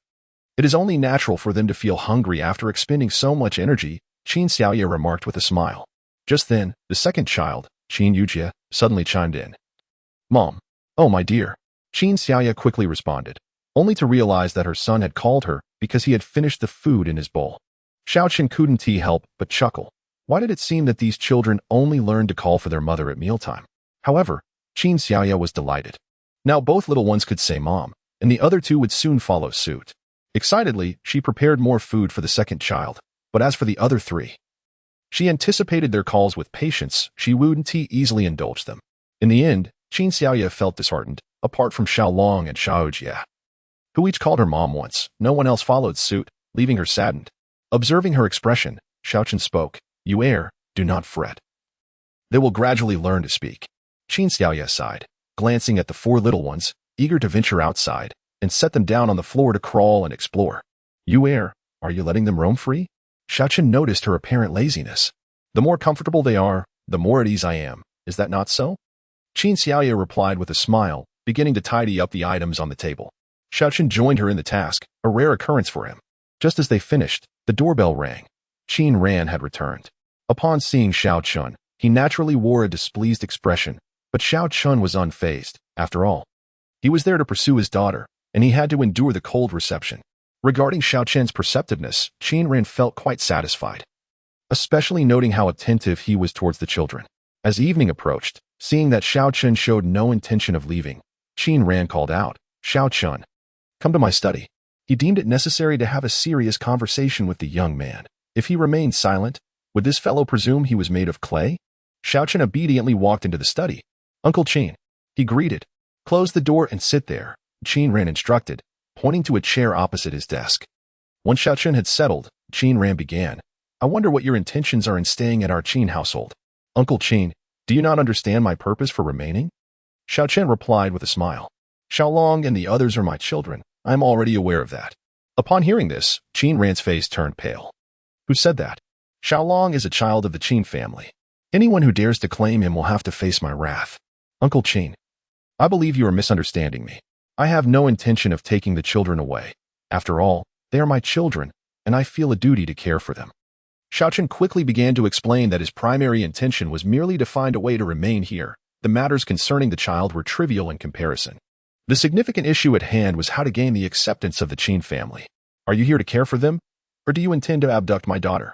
It is only natural for them to feel hungry after expending so much energy, Qin Xiaoye remarked with a smile. Just then, the second child, Qin Yujie, suddenly chimed in. Mom. Oh, my dear. Qin Xiaoye quickly responded, only to realize that her son had called her because he had finished the food in his bowl. Xiaochen couldn't help but chuckle. Why did it seem that these children only learned to call for their mother at mealtime? However, Qin Xiaoye was delighted. Now both little ones could say mom, and the other 2 would soon follow suit. Excitedly, she prepared more food for the second child, but as for the other 3, she anticipated their calls with patience. She wouldn't easily indulge them. In the end, Qin Xiaoye felt disheartened, apart from Xiaolong and Xiaojie, who each called her mom once. No one else followed suit, leaving her saddened. Observing her expression, Xiaochen spoke. You err, do not fret. They will gradually learn to speak. Qin Xiaoye sighed, glancing at the 4 little ones, eager to venture outside, and set them down on the floor to crawl and explore. You err, are you letting them roam free? Xiaochen noticed her apparent laziness. The more comfortable they are, the more at ease I am. Is that not so? Qin Xiaoye replied with a smile, beginning to tidy up the items on the table. Xiaochen joined her in the task, a rare occurrence for him. Just as they finished, the doorbell rang. Qin Ran had returned. Upon seeing Xiaochun, he naturally wore a displeased expression, but Xiaochun was unfazed. After all, he was there to pursue his daughter, and he had to endure the cold reception. Regarding Xiaochun's perceptiveness, Qin Ran felt quite satisfied, especially noting how attentive he was towards the children. As evening approached, seeing that Xiaochun showed no intention of leaving, Qin Ran called out, Xiaochun, come to my study. He deemed it necessary to have a serious conversation with the young man. If he remained silent, would this fellow presume he was made of clay? Xiaochen obediently walked into the study. Uncle Qin, he greeted. Close the door and sit there, Qin Ran instructed, pointing to a chair opposite his desk. Once Xiaochen had settled, Qin Ran began. I wonder what your intentions are in staying at our Qin household. Uncle Qin, do you not understand my purpose for remaining? Xiaochen replied with a smile. Xiaolong and the others are my children. I am already aware of that. Upon hearing this, Qin Ran's face turned pale. Who said that? Xiaolong is a child of the Qin family. Anyone who dares to claim him will have to face my wrath. Uncle Qin, I believe you are misunderstanding me. I have no intention of taking the children away. After all, they are my children, and I feel a duty to care for them. Xiaochen quickly began to explain that his primary intention was merely to find a way to remain here. The matters concerning the child were trivial in comparison. The significant issue at hand was how to gain the acceptance of the Qin family. Are you here to care for them, or do you intend to abduct my daughter?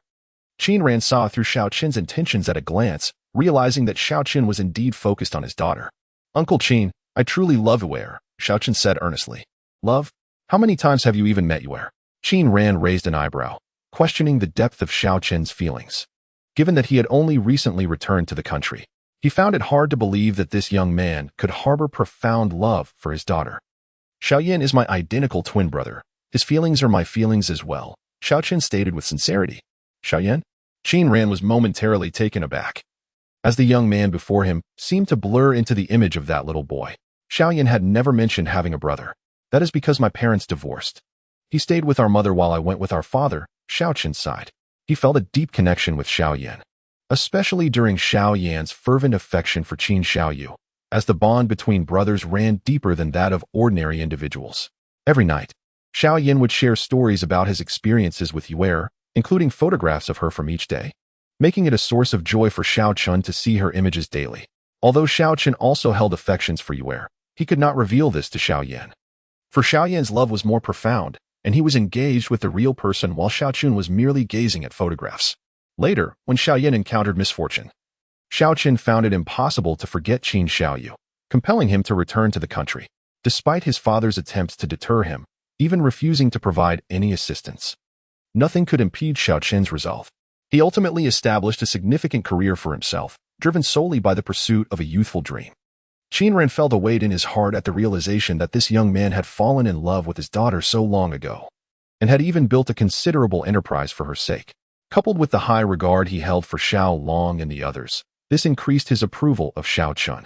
Qin Ran saw through Xiaoqin's intentions at a glance, realizing that Xiaoqin was indeed focused on his daughter. Uncle Qin, I truly love Ware, Xiaoqin said earnestly. Love? How many times have you even met Yue? Qin Ran raised an eyebrow, questioning the depth of Xiao Chen's feelings. Given that he had only recently returned to the country, he found it hard to believe that this young man could harbor profound love for his daughter. Xiaoyan is my identical twin brother. His feelings are my feelings as well, Xiao Chen stated with sincerity. Xiaoyan? Qin Ran was momentarily taken aback, as the young man before him seemed to blur into the image of that little boy. Xiaoyan had never mentioned having a brother. That is because my parents divorced. He stayed with our mother while I went with our father, Xiao Chen sighed. He felt a deep connection with Xiaoyan, especially during Xiaoyan's fervent affection for Qin Xiaoyu, as the bond between brothers ran deeper than that of ordinary individuals. Every night, Xiaoyan would share stories about his experiences with Yue, including photographs of her from each day, making it a source of joy for Xiao Chen to see her images daily. Although Xiao Chen also held affections for Yue, he could not reveal this to Xiaoyan. For Xiaoyan's love was more profound, and he was engaged with the real person while Xiao Chen was merely gazing at photographs. Later, when Xiaoyan encountered misfortune, Xiao Chen found it impossible to forget Qin Xiaoyu, compelling him to return to the country, despite his father's attempts to deter him, even refusing to provide any assistance. Nothing could impede Xiao Chen's resolve. He ultimately established a significant career for himself, driven solely by the pursuit of a youthful dream. Qin Ran felt a weight in his heart at the realization that this young man had fallen in love with his daughter so long ago, and had even built a considerable enterprise for her sake. Coupled with the high regard he held for Xiao Long and the others, this increased his approval of Xiao Chun.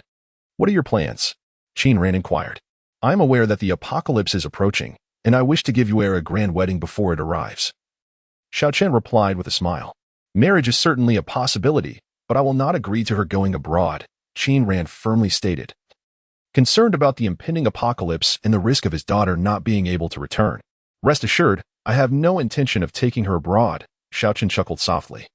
What are your plans? Qin Ran inquired. I am aware that the apocalypse is approaching, and I wish to give Yue a grand wedding before it arrives. Xiao Chen replied with a smile. Marriage is certainly a possibility, but I will not agree to her going abroad, Qin Ran firmly stated. Concerned about the impending apocalypse and the risk of his daughter not being able to return. Rest assured, I have no intention of taking her abroad, Xiao Chen chuckled softly.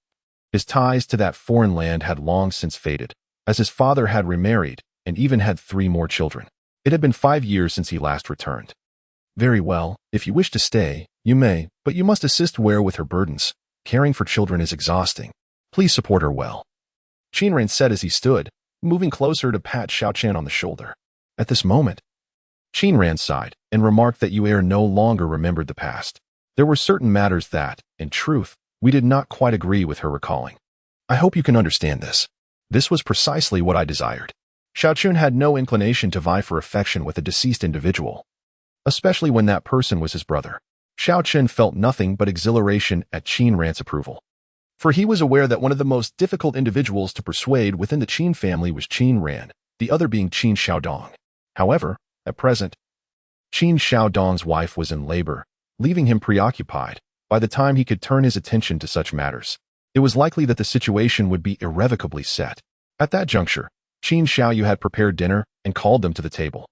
His ties to that foreign land had long since faded, as his father had remarried and even had 3 more children. It had been 5 years since he last returned. Very well, if you wish to stay, you may, but you must assist Ware with her burdens. Caring for children is exhausting. Please support her well. Qin Ran said as he stood, moving closer to pat Xiao Chen on the shoulder. At this moment, Qin Ran sighed and remarked that Yue no longer remembered the past. There were certain matters that, in truth, we did not quite agree with her recalling. I hope you can understand this. This was precisely what I desired. Xiao Chun had no inclination to vie for affection with a deceased individual, especially when that person was his brother. Xiao Chen felt nothing but exhilaration at Qin Ran's approval, for he was aware that one of the most difficult individuals to persuade within the Qin family was Qin Ran, the other being Qin Xiaodong. However, at present, Qin Xiaodong's wife was in labor, leaving him preoccupied. By the time he could turn his attention to such matters, it was likely that the situation would be irrevocably set. At that juncture, Qin Xiaoyu had prepared dinner and called them to the table.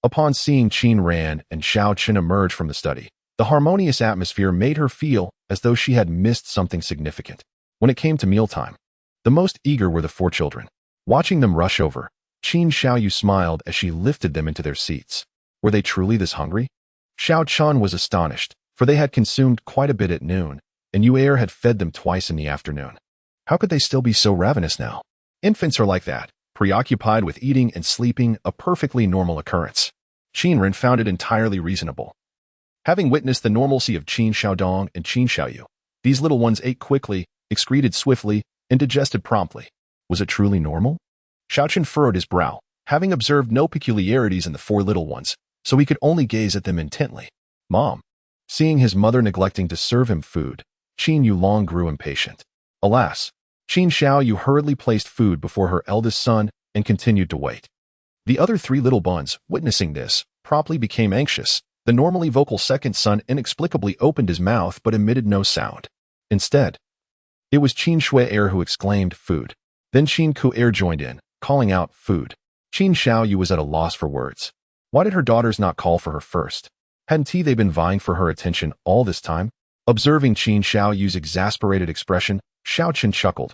Upon seeing Qin Ran and Xiao Chen emerge from the study, the harmonious atmosphere made her feel as though she had missed something significant. When it came to mealtime, the most eager were the 4 children. Watching them rush over, Qin Xiaoyu smiled as she lifted them into their seats. Were they truly this hungry? Xiao Chen was astonished, for they had consumed quite a bit at noon, and Yue had fed them twice in the afternoon. How could they still be so ravenous now? Infants are like that, preoccupied with eating and sleeping, a perfectly normal occurrence. Qin Ran found it entirely reasonable. Having witnessed the normalcy of Qin Xiaodong and Qin Xiaoyu, these little ones ate quickly, excreted swiftly, and digested promptly. Was it truly normal? Xiao Chen furrowed his brow, having observed no peculiarities in the 4 little ones, so he could only gaze at them intently. Mom. Seeing his mother neglecting to serve him food, Qin Yulong grew impatient. Alas, Qin Xiaoyu hurriedly placed food before her eldest son and continued to wait. The other 3 little buns, witnessing this, promptly became anxious. The normally vocal second son inexplicably opened his mouth but emitted no sound. Instead, it was Qin Shui-er who exclaimed, food. Then Qin Ku-er joined in, calling out, food. Qin Xiaoyu was at a loss for words. Why did her daughters not call for her first? Hadn't they been vying for her attention all this time? Observing Qin Xiaoyu's exasperated expression, Xiao Chen chuckled.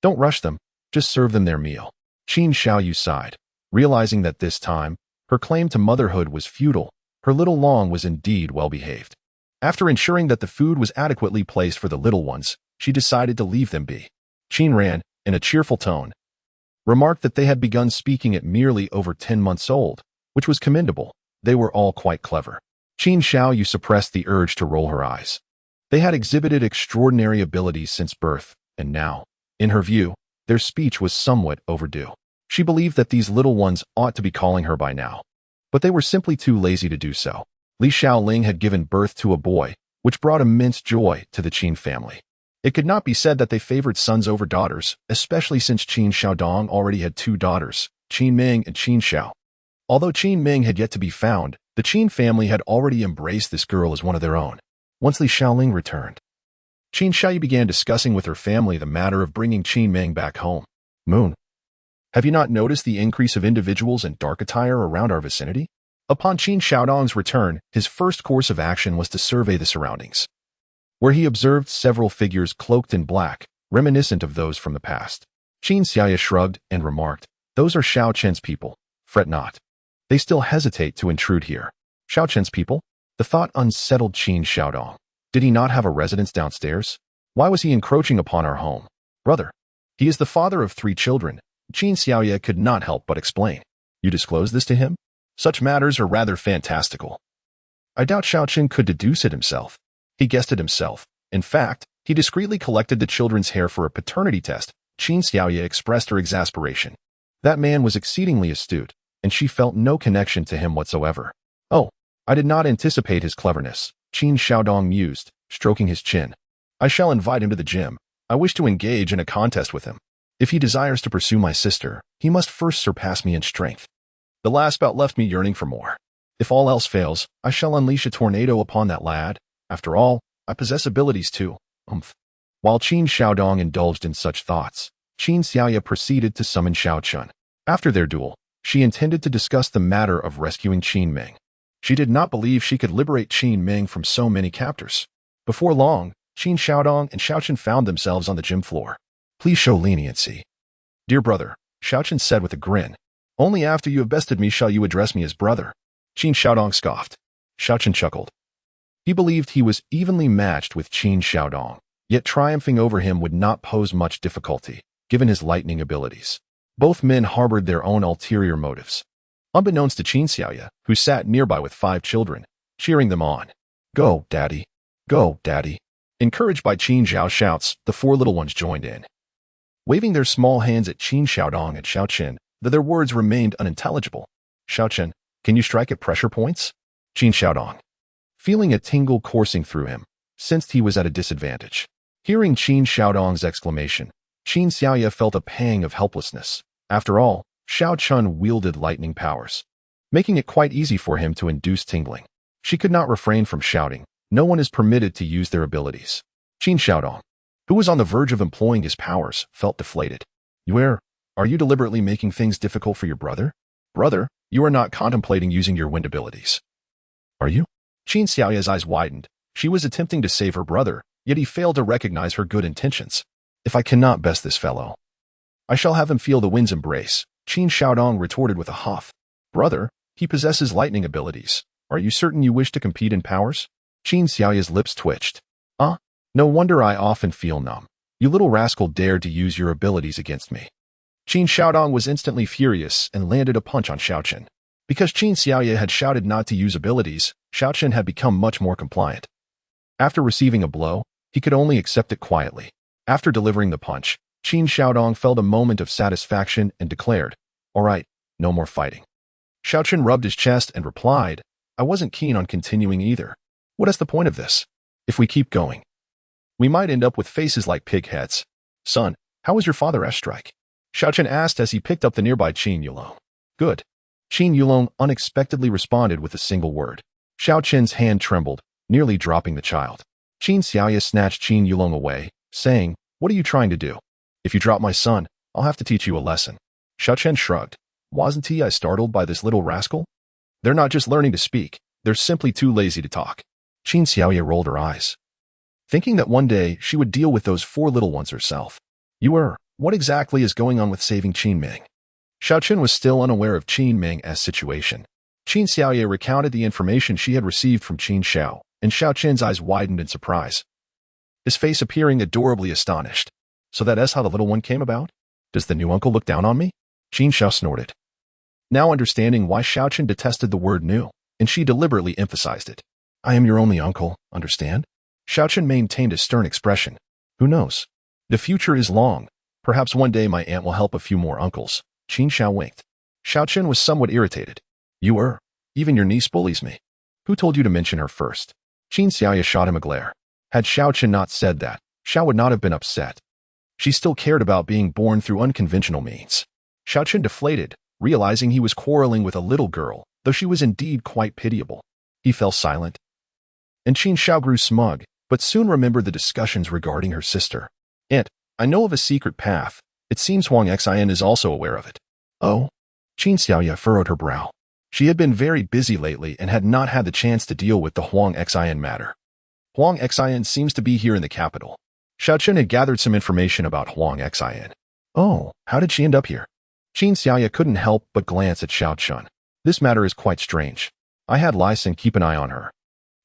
Don't rush them, just serve them their meal. Qin Xiaoyu sighed, realizing that this time, her claim to motherhood was futile. Her little Long was indeed well behaved. After ensuring that the food was adequately placed for the little ones, she decided to leave them be. Qin Ran, in a cheerful tone, remarked that they had begun speaking at merely over 10 months old, which was commendable. They were all quite clever. Qin Xiaoyu suppressed the urge to roll her eyes. They had exhibited extraordinary abilities since birth, and now, in her view, their speech was somewhat overdue. She believed that these little ones ought to be calling her by now, but they were simply too lazy to do so. Li Xiaoling had given birth to a boy, which brought immense joy to the Qin family. It could not be said that they favored sons over daughters, especially since Qin Xiaodong already had two daughters, Qin Ming and Qin Xiao. Although Qin Ming had yet to be found, the Qin family had already embraced this girl as one of their own. Once Li Xiaoling returned, Qin Xiaoyu began discussing with her family the matter of bringing Qin Ming back home. Moon, have you not noticed the increase of individuals in dark attire around our vicinity? Upon Qin Xiaodong's return, his first course of action was to survey the surroundings, where he observed several figures cloaked in black, reminiscent of those from the past. Qin Xiaoyu shrugged and remarked, "Those are Xiao Chen's people. Fret not. They still hesitate to intrude here." Xiao Chen's people? The thought unsettled Qin Xiaodong. Did he not have a residence downstairs? Why was he encroaching upon our home? Brother, he is the father of 3 children. Qin Xiaoyu could not help but explain. You disclosed this to him? Such matters are rather fantastical. I doubt Xiao Chen could deduce it himself. He guessed it himself. In fact, he discreetly collected the children's hair for a paternity test. Qin Xiaoyu expressed her exasperation. That man was exceedingly astute, and she felt no connection to him whatsoever. Oh, I did not anticipate his cleverness, Qin Xiaodong mused, stroking his chin. I shall invite him to the gym. I wish to engage in a contest with him. If he desires to pursue my sister, he must first surpass me in strength. The last bout left me yearning for more. If all else fails, I shall unleash a tornado upon that lad. After all, I possess abilities too. While Qin Xiaodong indulged in such thoughts, Qin Xiaoyu proceeded to summon Xiao Chun. After their duel, she intended to discuss the matter of rescuing Qin Ming. She did not believe she could liberate Qin Ming from so many captors. Before long, Qin Xiaodong and Xiao Chen found themselves on the gym floor. Please show leniency. Dear brother, Xiao Chen said with a grin. Only after you have bested me shall you address me as brother. Qin Xiaodong scoffed. Xiao Chen chuckled. He believed he was evenly matched with Qin Xiaodong, yet triumphing over him would not pose much difficulty, given his lightning abilities. Both men harbored their own ulterior motives. Unbeknownst to Qin Xiaoyu, who sat nearby with 5 children, cheering them on. Go, daddy. Go, daddy. Encouraged by Qin Xiao's shouts, the 4 little ones joined in, waving their small hands at Qin Xiaodong and Xiao Chen, though their words remained unintelligible. Xiao Chen, can you strike at pressure points? Qin Xiaodong, feeling a tingle coursing through him, sensed he was at a disadvantage. Hearing Qin Xiaodong's exclamation, Qin Xiaoyu felt a pang of helplessness. After all, Xiao Chun wielded lightning powers, making it quite easy for him to induce tingling. She could not refrain from shouting, no one is permitted to use their abilities. Qin Xiaodong, who was on the verge of employing his powers, felt deflated. Are you deliberately making things difficult for your brother? Brother, you are not contemplating using your wind abilities. Are you? Qin Xiaoyu's eyes widened. She was attempting to save her brother, yet he failed to recognize her good intentions. If I cannot best this fellow, I shall have him feel the wind's embrace, Qin Xiaodong retorted with a huff. Brother, he possesses lightning abilities. Are you certain you wish to compete in powers? Qin Xiaoyu's lips twitched. No wonder I often feel numb. You little rascal dared to use your abilities against me. Qin Xiaodong was instantly furious and landed a punch on Xiao Chen. Because Qin Xiaoyu had shouted not to use abilities, Xiao Chen had become much more compliant. After receiving a blow, he could only accept it quietly. After delivering the punch, Qin Xiaodong felt a moment of satisfaction and declared, all right, no more fighting. Xiao Chen rubbed his chest and replied, I wasn't keen on continuing either. What is the point of this? If we keep going, we might end up with faces like pig heads. Son, how was your father's strike? Xiao Chen asked as he picked up the nearby Qin Yulong. Good. Qin Yulong unexpectedly responded with a single word. Xiao Chen's hand trembled, nearly dropping the child. Qin Xiaoyu snatched Qin Yulong away, saying, What are you trying to do? If you drop my son, I'll have to teach you a lesson. Xiao Chen shrugged. Wasn't he startled by this little rascal? They're not just learning to speak, they're simply too lazy to talk. Qin Xiaoyu rolled her eyes, thinking that one day she would deal with those 4 little ones herself. What exactly is going on with saving Qin Ming? Xiao Chen was still unaware of Qin Ming's situation. Qin Xiaoyu recounted the information she had received from Qin Xiao, and Xiao Chen's eyes widened in surprise, his face appearing adorably astonished. So that is how the little one came about? Does the new uncle look down on me? Qin Xiao snorted, now understanding why Xiao Chen detested the word new. and she deliberately emphasized it. I am your only uncle, understand? Xiaochen maintained a stern expression. Who knows? The future is long. Perhaps one day my aunt will help a few more uncles. Qin Xiao winked. Xiaochen was somewhat irritated. You were? Even your niece bullies me. Who told you to mention her first? Qin Xiaoya shot him a glare. Had Xiaochen not said that, Xiao would not have been upset. She still cared about being born through unconventional means. Xiaochen deflated, realizing he was quarreling with a little girl, though she was indeed quite pitiable. He fell silent. And Qin Xiao grew smug, but soon remembered the discussions regarding her sister. Aunt, I know of a secret path. It seems Huang Xian is also aware of it. Oh? Qin Xiaoya furrowed her brow. She had been very busy lately and had not had the chance to deal with the Huang Xian matter. Huang Xian seems to be here in the capital. Xiaochen had gathered some information about Huang Xian. Oh, how did she end up here? Qin Xiaoya couldn't help but glance at Xiaochen. This matter is quite strange. I had Lai Sen keep an eye on her.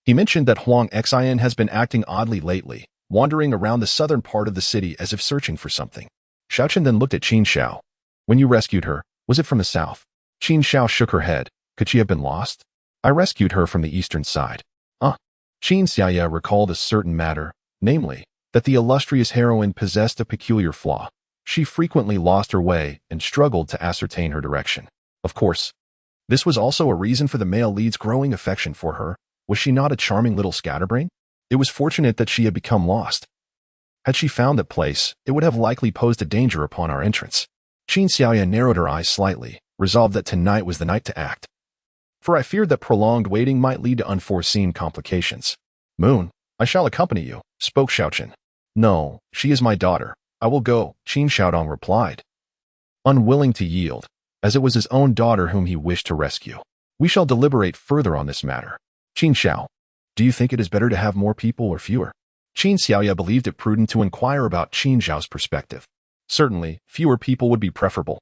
He mentioned that Huang Xian has been acting oddly lately, wandering around the southern part of the city as if searching for something. Xiaochen then looked at Qin Xiao. When you rescued her, was it from the south? Qin Xiao shook her head. Could she have been lost? I rescued her from the eastern side. Qin Xiaoya recalled a certain matter, namely, that the illustrious heroine possessed a peculiar flaw. She frequently lost her way and struggled to ascertain her direction. Of course, this was also a reason for the male lead's growing affection for her. Was she not a charming little scatterbrain? It was fortunate that she had become lost. Had she found that place, it would have likely posed a danger upon our entrance. Qin Xiaoya narrowed her eyes slightly, resolved that tonight was the night to act. For I feared that prolonged waiting might lead to unforeseen complications. Moon, I shall accompany you, spoke Xiaochen. No, she is my daughter. I will go, Qin Xiaodong replied, unwilling to yield, as it was his own daughter whom he wished to rescue. We shall deliberate further on this matter. Qin Xiao, do you think it is better to have more people or fewer? Qin Xiaoya believed it prudent to inquire about Qin Xiao's perspective. Certainly, fewer people would be preferable.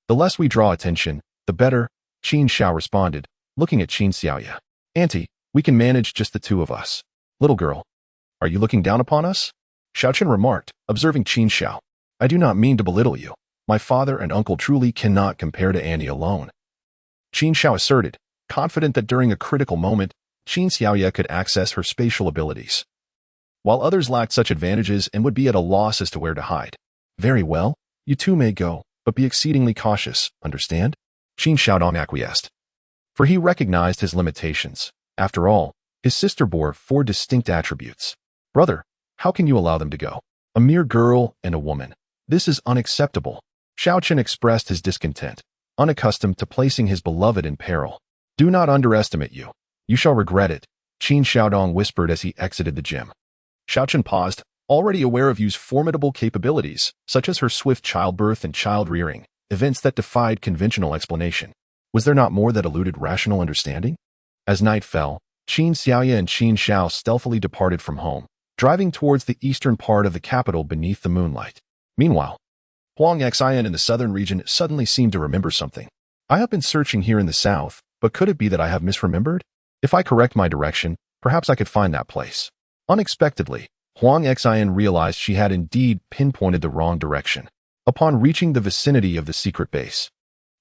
The less we draw attention, the better, Qin Xiao responded, looking at Qin Xiaoya. Auntie, we can manage just the two of us. Little girl, are you looking down upon us? Xiaochen remarked, observing Qin Xiao. I do not mean to belittle you. My father and uncle truly cannot compare to Annie alone. Qin Xiao asserted, confident that during a critical moment, Qin Xiaoya could access her spatial abilities, while others lacked such advantages and would be at a loss as to where to hide. Very well, you two may go, but be exceedingly cautious, understand? Qin Xiaodong acquiesced. For he recognized his limitations. After all, his sister bore 4 distinct attributes. Brother, how can you allow them to go? A mere girl and a woman. This is unacceptable. Xiaochen expressed his discontent, unaccustomed to placing his beloved in peril. Do not underestimate you. You shall regret it, Qin Xiaodong whispered as he exited the gym. Xiaochen paused, already aware of Yu's formidable capabilities, such as her swift childbirth and child-rearing, events that defied conventional explanation. Was there not more that eluded rational understanding? As night fell, Qin Xiaoya and Qin Xiao stealthily departed from home, driving towards the eastern part of the capital beneath the moonlight. Meanwhile, Huang Xian in the southern region suddenly seemed to remember something. I have been searching here in the south, but could it be that I have misremembered? If I correct my direction, perhaps I could find that place. Unexpectedly, Huang Xian realized she had indeed pinpointed the wrong direction. Upon reaching the vicinity of the secret base,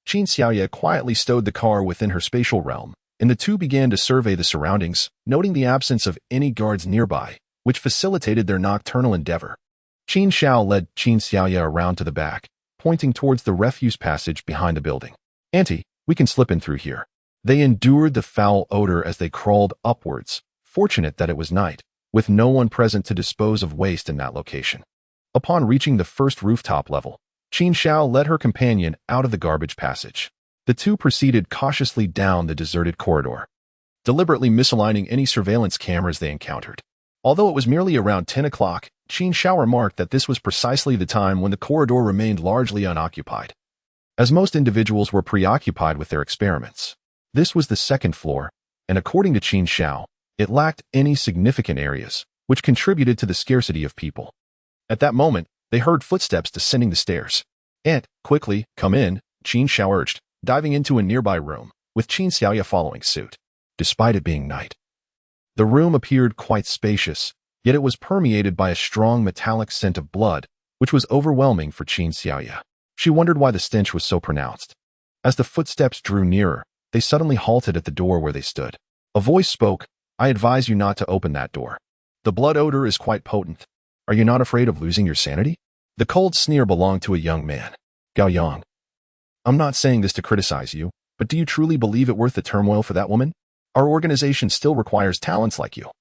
Qin Xiaoya quietly stowed the car within her spatial realm, and the two began to survey the surroundings, noting the absence of any guards nearby, which facilitated their nocturnal endeavor. Qin Xiao led Qin Xiaoya around to the back, pointing towards the refuse passage behind the building. Auntie, we can slip in through here. They endured the foul odor as they crawled upwards, fortunate that it was night, with no one present to dispose of waste in that location. Upon reaching the first rooftop level, Qin Xiao led her companion out of the garbage passage. The two proceeded cautiously down the deserted corridor, deliberately misaligning any surveillance cameras they encountered. Although it was merely around 10 o'clock, Qin Xiao remarked that this was precisely the time when the corridor remained largely unoccupied, as most individuals were preoccupied with their experiments. This was the second floor, and according to Qin Xiao, it lacked any significant areas, which contributed to the scarcity of people. At that moment, they heard footsteps descending the stairs. Aunt, quickly, come in, Qin Xiao urged, diving into a nearby room, with Qin Xiaoya following suit. Despite it being night, the room appeared quite spacious, yet it was permeated by a strong metallic scent of blood, which was overwhelming for Qin Xiaoya. She wondered why the stench was so pronounced. As the footsteps drew nearer, They suddenly halted at the door where they stood. A voice spoke, "I advise you not to open that door. The blood odor is quite potent. Are you not afraid of losing your sanity?" The cold sneer belonged to a young man. Gao Yang. "I'm not saying this to criticize you, but do you truly believe it worth the turmoil for that woman? Our organization still requires talents like you.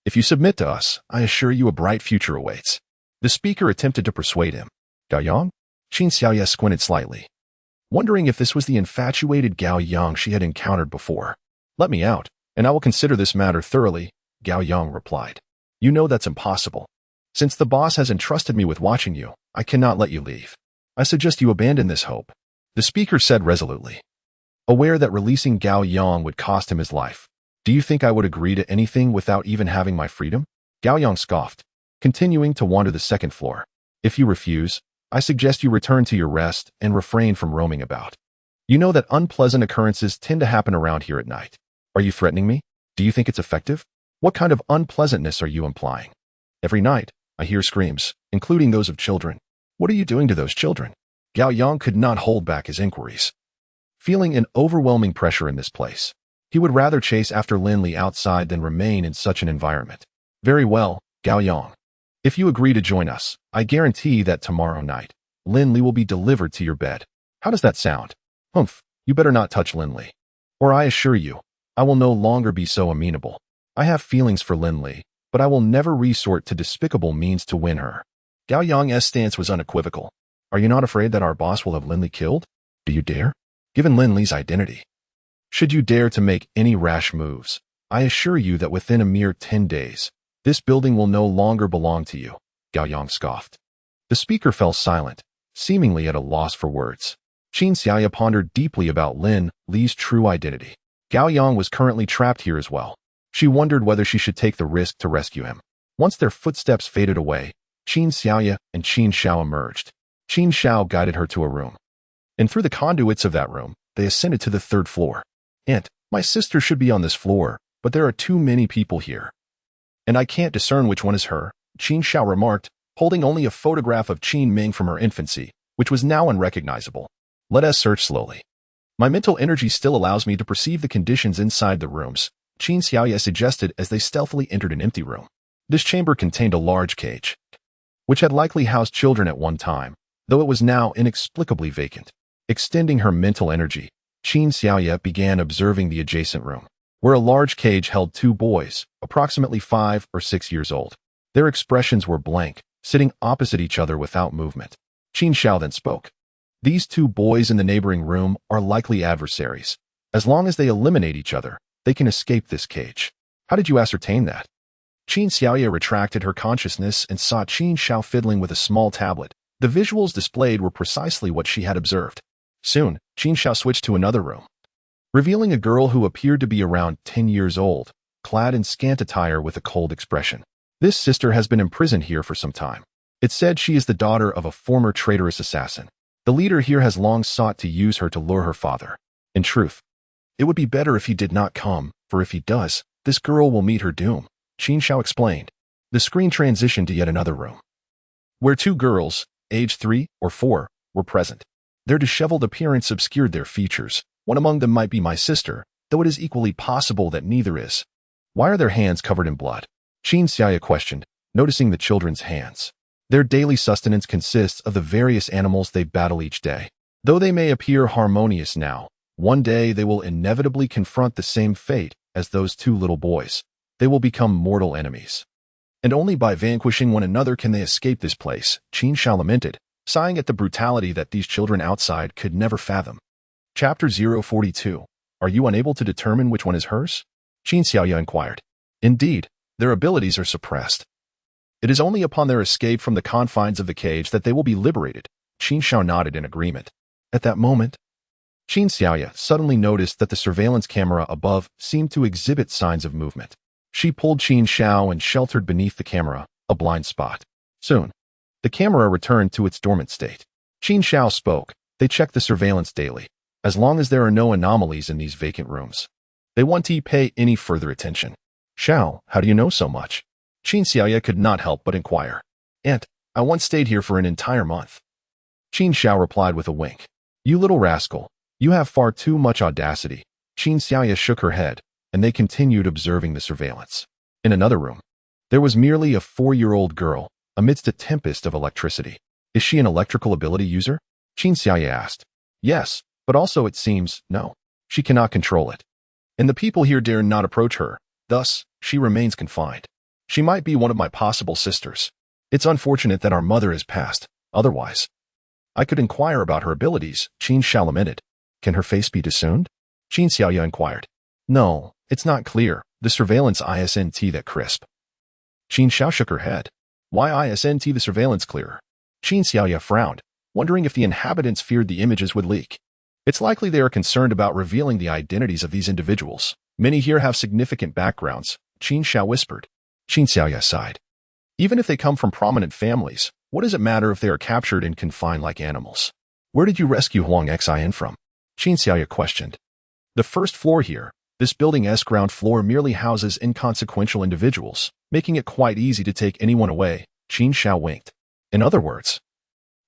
If you submit to us, I assure you a bright future awaits." The speaker attempted to persuade him. Gao Yang? Qin Xiaoye squinted slightly, wondering if this was the infatuated Gao Yang she had encountered before. "Let me out, and I will consider this matter thoroughly," Gao Yang replied. "You know that's impossible. Since the boss has entrusted me with watching you, I cannot let you leave. I suggest you abandon this hope," the speaker said resolutely, aware that releasing Gao Yang would cost him his life. "Do you think I would agree to anything without even having my freedom?" Gao Yang scoffed, continuing to wander the second floor. "If you refuse, I suggest you return to your rest and refrain from roaming about. You know that unpleasant occurrences tend to happen around here at night. Are you threatening me? Do you think it's effective? What kind of unpleasantness are you implying? Every night, I hear screams, including those of children. What are you doing to those children?" Gao Yang could not hold back his inquiries, feeling an overwhelming pressure in this place. He would rather chase after Lin Li outside than remain in such an environment. "Very well, Gao Yang. If you agree to join us, I guarantee that tomorrow night, Lin Li will be delivered to your bed. How does that sound?" "Humph, you better not touch Lin Li, or I assure you, I will no longer be so amenable. I have feelings for Lin Li, but I will never resort to despicable means to win her." Gao Yang's stance was unequivocal. "Are you not afraid that our boss will have Lin Li killed? Do you dare? Given Lin Li's identity, should you dare to make any rash moves, I assure you that within a mere 10 days, this building will no longer belong to you," Gao Yang scoffed. The speaker fell silent, seemingly at a loss for words. Qin Xiaoye pondered deeply about Lin Li's true identity. Gao Yang was currently trapped here as well. She wondered whether she should take the risk to rescue him. Once their footsteps faded away, Qin Xiaoye and Qin Shao emerged. Qin Shao guided her to a room, and through the conduits of that room, they ascended to the 3rd floor. "Aunt, my sister should be on this floor, but there are too many people here, and I can't discern which one is her," Qin Shao remarked, holding only a photograph of Qin Ming from her infancy, which was now unrecognizable. "Let us search slowly. My mental energy still allows me to perceive the conditions inside the rooms," Qin Xiaoye suggested as they stealthily entered an empty room. This chamber contained a large cage, which had likely housed children at one time, though it was now inexplicably vacant. Extending her mental energy, Qin Xiaoye began observing the adjacent room, where a large cage held 2 boys, approximately 5 or 6 years old. Their expressions were blank, sitting opposite each other without movement. Qin Shao then spoke. "These 2 boys in the neighboring room are likely adversaries. As long as they eliminate each other, they can escape this cage." "How did you ascertain that?" Qin Xiaoye retracted her consciousness and saw Qin Shao fiddling with a small tablet. The visuals displayed were precisely what she had observed. Soon, Qin Shao switched to another room, revealing a girl who appeared to be around 10 years old, clad in scant attire with a cold expression. "This sister has been imprisoned here for some time. It's said she is the daughter of a former traitorous assassin. The leader here has long sought to use her to lure her father. In truth, it would be better if he did not come, for if he does, this girl will meet her doom," Qin Shao explained. The screen transitioned to yet another room, where 2 girls, aged 3 or 4, were present. Their disheveled appearance obscured their features. One among them might be my sister, though it is equally possible that neither is. "Why are their hands covered in blood?" Qin Xiaoye questioned, noticing the children's hands. Their daily sustenance consists of the various animals they battle each day. Though they may appear harmonious now, one day they will inevitably confront the same fate as those 2 little boys. They will become mortal enemies. And only by vanquishing one another can they escape this place, Qin Shao lamented, sighing at the brutality that these children outside could never fathom. Chapter 042. Are you unable to determine which one is hers? Qin Xiaoye inquired. Indeed, their abilities are suppressed. It is only upon their escape from the confines of the cage that they will be liberated. Qin Shao nodded in agreement. At that moment, Qin Xiaoye suddenly noticed that the surveillance camera above seemed to exhibit signs of movement. She pulled Qin Shao and sheltered beneath the camera, a blind spot. Soon, the camera returned to its dormant state. Qin Shao spoke. They check the surveillance daily, as long as there are no anomalies in these vacant rooms. They won't pay any further attention. Shao, how do you know so much? Qin Xiaoye could not help but inquire. Aunt, I once stayed here for an entire month. Qin Shao replied with a wink. You little rascal, you have far too much audacity. Qin Xiaoya shook her head, and they continued observing the surveillance. In another room, there was merely a 4-year-old girl amidst a tempest of electricity. Is she an electrical ability user? Qin Xiaoya asked. Yes, but also it seems, no. She cannot control it. And the people here dare not approach her, thus, she remains confined. She might be one of my possible sisters. It's unfortunate that our mother has passed, otherwise I could inquire about her abilities, Qin Xiao lamented. Can her face be discerned? Qin Xiaoya inquired. No, it's not clear. The surveillance isn't that crisp. Qin Xiao shook her head. Why isn't the surveillance clearer? Qin Xiaoya frowned, wondering if the inhabitants feared the images would leak. It's likely they are concerned about revealing the identities of these individuals. Many here have significant backgrounds, Qin Xiao whispered. Qin Xiaoya sighed. Even if they come from prominent families, what does it matter if they are captured and confined like animals? Where did you rescue Huang Xin from? Qin Xiaoya questioned. The first floor here. This building's ground floor merely houses inconsequential individuals, making it quite easy to take anyone away, Qin Xiao winked. In other words,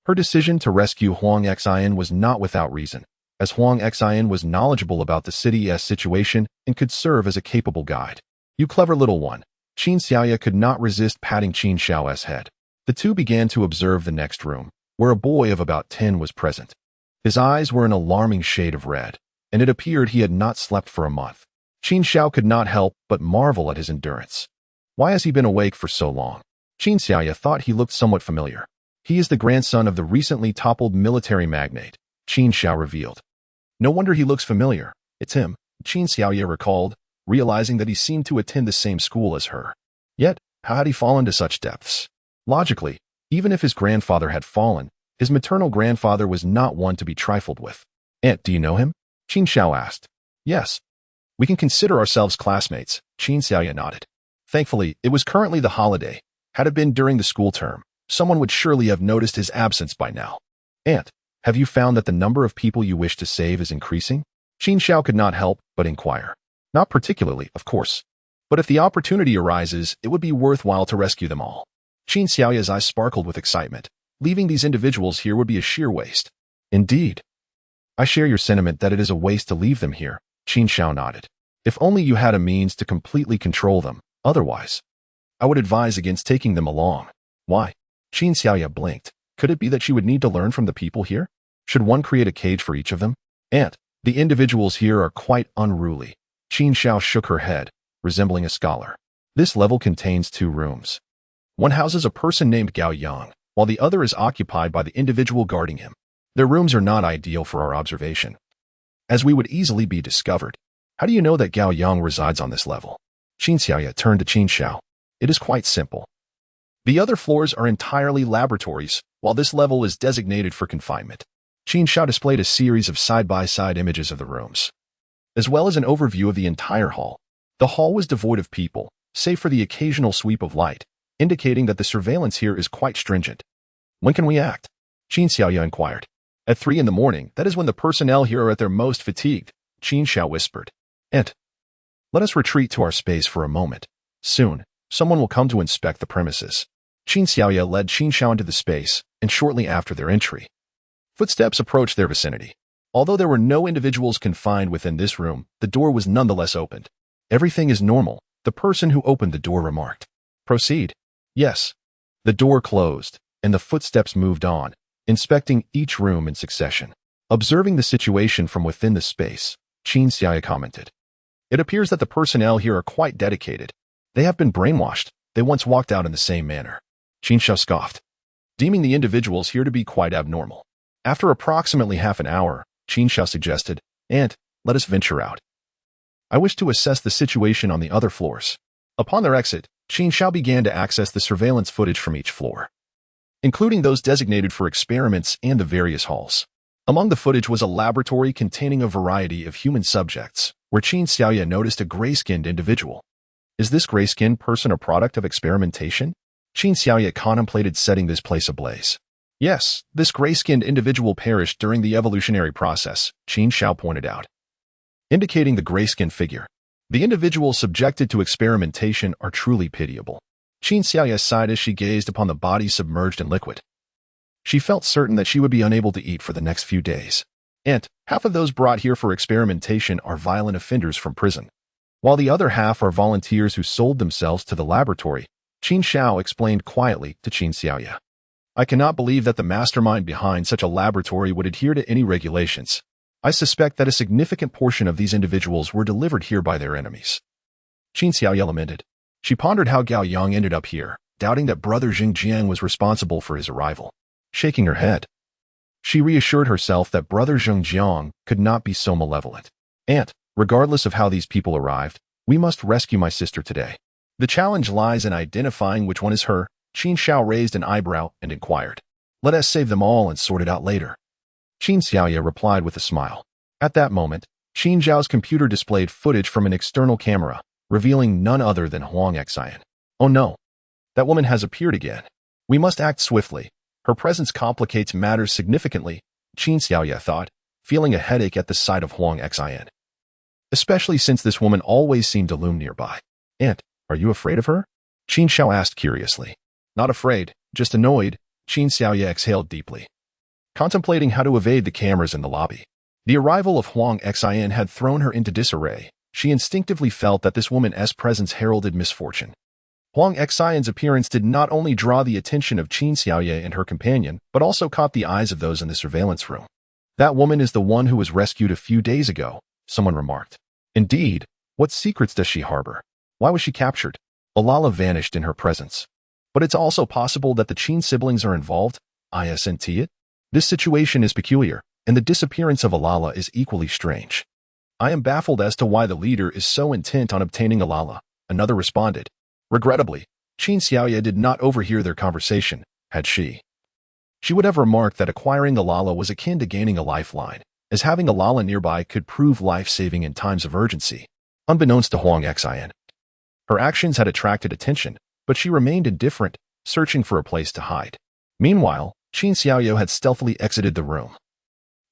her decision to rescue Huang Xin was not without reason, as Huang Xin was knowledgeable about the city's situation and could serve as a capable guide. You clever little one. Qin Xiaoya could not resist patting Qin Xiao's head. The two began to observe the next room, where a boy of about 10 was present. His eyes were an alarming shade of red, and it appeared he had not slept for a month. Qin Xiao could not help but marvel at his endurance. Why has he been awake for so long? Qin Xiaoya thought he looked somewhat familiar. He is the grandson of the recently toppled military magnate, Qin Xiao revealed. No wonder he looks familiar. It's him, Qin Xiaoya recalled, realizing that he seemed to attend the same school as her. Yet, how had he fallen to such depths? Logically, even if his grandfather had fallen, his maternal grandfather was not one to be trifled with. Aunt, do you know him? Qin Xiao asked. Yes. We can consider ourselves classmates, Qin Xiaoya nodded. Thankfully, it was currently the holiday. Had it been during the school term, someone would surely have noticed his absence by now. Aunt, have you found that the number of people you wish to save is increasing? Qin Xiao could not help but inquire. Not particularly, of course. But if the opportunity arises, it would be worthwhile to rescue them all. Qin Xiaoya's eyes sparkled with excitement. Leaving these individuals here would be a sheer waste. Indeed. I share your sentiment that it is a waste to leave them here, Qin Xiao nodded. If only you had a means to completely control them, otherwise, I would advise against taking them along. Why? Qin Xiaoya blinked. Could it be that she would need to learn from the people here? Should one create a cage for each of them? Aunt, the individuals here are quite unruly. Qin Xiao shook her head, resembling a scholar. This level contains 2 rooms. One houses a person named Gao Yang, while the other is occupied by the individual guarding him. Their rooms are not ideal for our observation, as we would easily be discovered. How do you know that Gao Yang resides on this level? Qin Xiaoya turned to Qin Xiao. It is quite simple. The other floors are entirely laboratories, while this level is designated for confinement. Qin Xiao displayed a series of side-by-side images of the rooms, as well as an overview of the entire hall. The hall was devoid of people, save for the occasional sweep of light, indicating that the surveillance here is quite stringent. When can we act? Qin Xiaoya inquired. At 3 in the morning, that is when the personnel here are at their most fatigued, Qin Xiao whispered. And let us retreat to our space for a moment. Soon, someone will come to inspect the premises. Qin Xiaoya led Qin Xiao into the space, and shortly after their entry, footsteps approached their vicinity. Although there were no individuals confined within this room, the door was nonetheless opened. Everything is normal, the person who opened the door remarked. Proceed. Yes. The door closed, and the footsteps moved on, inspecting each room in succession. Observing the situation from within the space, Qin Xiaoya commented. It appears that the personnel here are quite dedicated. They have been brainwashed. They once walked out in the same manner. Qin Xiao scoffed, deeming the individuals here to be quite abnormal. After approximately half an hour, Qin Xiao suggested, Aunt, let us venture out. I wish to assess the situation on the other floors. Upon their exit, Qin Xiao began to access the surveillance footage from each floor, including those designated for experiments and the various halls. Among the footage was a laboratory containing a variety of human subjects, where Qin Xiaoya noticed a gray-skinned individual. Is this gray-skinned person a product of experimentation? Qin Xiaoya contemplated setting this place ablaze. Yes, this gray-skinned individual perished during the evolutionary process, Qin Xiao pointed out, indicating the gray-skinned figure. The individuals subjected to experimentation are truly pitiable. Qin Xiaoya sighed as she gazed upon the body submerged in liquid. She felt certain that she would be unable to eat for the next few days. And half of those brought here for experimentation are violent offenders from prison, while the other half are volunteers who sold themselves to the laboratory, Qin Xiao explained quietly to Qin Xiaoye. I cannot believe that the mastermind behind such a laboratory would adhere to any regulations. I suspect that a significant portion of these individuals were delivered here by their enemies. Qin Xiaoye lamented. She pondered how Gao Yang ended up here, doubting that brother Xingjiang was responsible for his arrival. Shaking her head, she reassured herself that brother Xingjiang could not be so malevolent. And, regardless of how these people arrived, we must rescue my sister today. The challenge lies in identifying which one is her. Qin Xiao raised an eyebrow and inquired. Let us save them all and sort it out later. Qin Xiaoye replied with a smile. At that moment, Qin Zhao's computer displayed footage from an external camera, revealing none other than Huang Xian. Oh no! That woman has appeared again. We must act swiftly. Her presence complicates matters significantly, Qin Xiaoye thought, feeling a headache at the sight of Huang Xian. Especially since this woman always seemed to loom nearby. Aunt, are you afraid of her? Qin Xiao asked curiously. Not afraid, just annoyed, Qin Xiaoye exhaled deeply, contemplating how to evade the cameras in the lobby. The arrival of Huang Xian had thrown her into disarray. She instinctively felt that this woman's presence heralded misfortune. Huang Xian's appearance did not only draw the attention of Qin Xiaoye and her companion, but also caught the eyes of those in the surveillance room. That woman is the one who was rescued a few days ago, someone remarked. Indeed, what secrets does she harbor? Why was she captured? Alala vanished in her presence. But it's also possible that the Qin siblings are involved, isn't it? This situation is peculiar, and the disappearance of Alala is equally strange. I am baffled as to why the leader is so intent on obtaining Alala, another responded. Regrettably, Qin Xiaoye did not overhear their conversation, had she. She would have remarked that acquiring Alala was akin to gaining a lifeline, as having Alala nearby could prove life-saving in times of urgency, unbeknownst to Huang Xian. Her actions had attracted attention, but she remained indifferent, searching for a place to hide. Meanwhile, Qin Xiaoye had stealthily exited the room.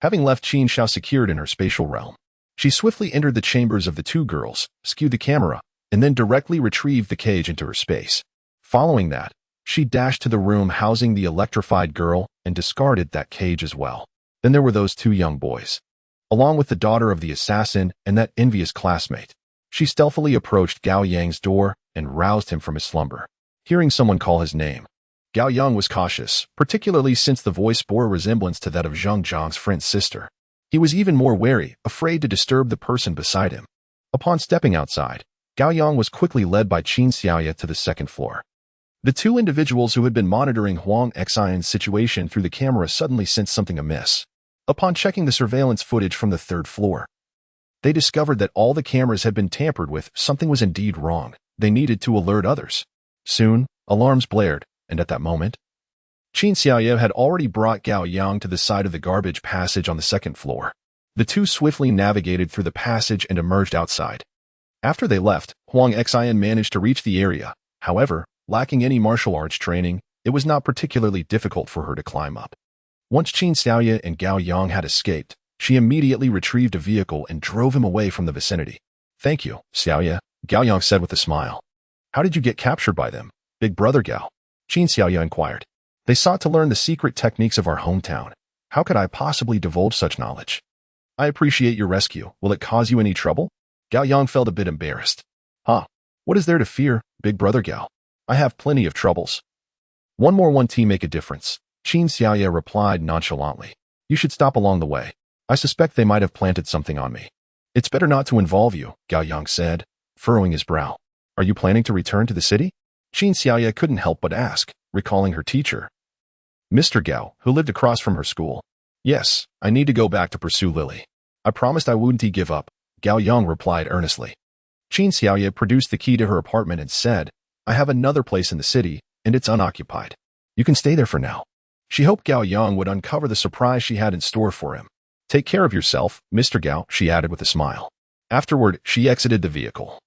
Having left Qin Xiao secured in her spatial realm, she swiftly entered the chambers of the two girls, skewed the camera, and then directly retrieved the cage into her space. Following that, she dashed to the room housing the electrified girl and discarded that cage as well. Then there were those two young boys, along with the daughter of the assassin and that envious classmate. She stealthily approached Gao Yang's door and roused him from his slumber. Hearing someone call his name, Gao Yang was cautious, particularly since the voice bore a resemblance to that of Zhang Zhang's friend's sister. He was even more wary, afraid to disturb the person beside him. Upon stepping outside, Gao Yang was quickly led by Qin Xiaoye to the second floor. The two individuals who had been monitoring Huang Xian's situation through the camera suddenly sensed something amiss. Upon checking the surveillance footage from the third floor, they discovered that all the cameras had been tampered with. Something was indeed wrong. They needed to alert others. Soon, alarms blared, and at that moment, Qin Xiaoye had already brought Gao Yang to the side of the garbage passage on the second floor. The two swiftly navigated through the passage and emerged outside. After they left, Huang Xian managed to reach the area. However, lacking any martial arts training, it was not particularly difficult for her to climb up. Once Qin Xiaoye and Gao Yang had escaped, she immediately retrieved a vehicle and drove him away from the vicinity. Thank you, Xiaoye, Gao Yang said with a smile. How did you get captured by them, big brother Gao? Qin Xiaoye inquired. They sought to learn the secret techniques of our hometown. How could I possibly divulge such knowledge? I appreciate your rescue. Will it cause you any trouble? Gao Yang felt a bit embarrassed. What is there to fear, big brother Gao? I have plenty of troubles. One tea make a difference, Qin Xiaoye replied nonchalantly. You should stop along the way. I suspect they might have planted something on me. It's better not to involve you, Gao Yang said, furrowing his brow. Are you planning to return to the city? Qin Xiaoye couldn't help but ask, recalling her teacher, Mr. Gao, who lived across from her school. Yes, I need to go back to pursue Lily. I promised I wouldn't give up, Gao Yang replied earnestly. Qin Xiaoye produced the key to her apartment and said, I have another place in the city, and it's unoccupied. You can stay there for now. She hoped Gao Yang would uncover the surprise she had in store for him. Take care of yourself, Mr. Gao, she added with a smile. Afterward, she exited the vehicle,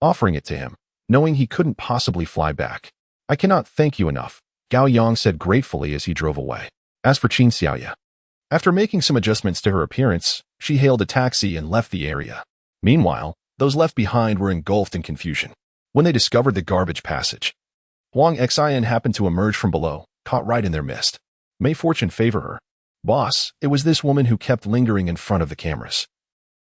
offering it to him, knowing he couldn't possibly fly back. I cannot thank you enough, Gao Yang said gratefully as he drove away. As for Qin Xiaoye, after making some adjustments to her appearance, she hailed a taxi and left the area. Meanwhile, those left behind were engulfed in confusion when they discovered the garbage passage. Huang Xian happened to emerge from below, caught right in their midst. May fortune favor her. Boss, it was this woman who kept lingering in front of the cameras.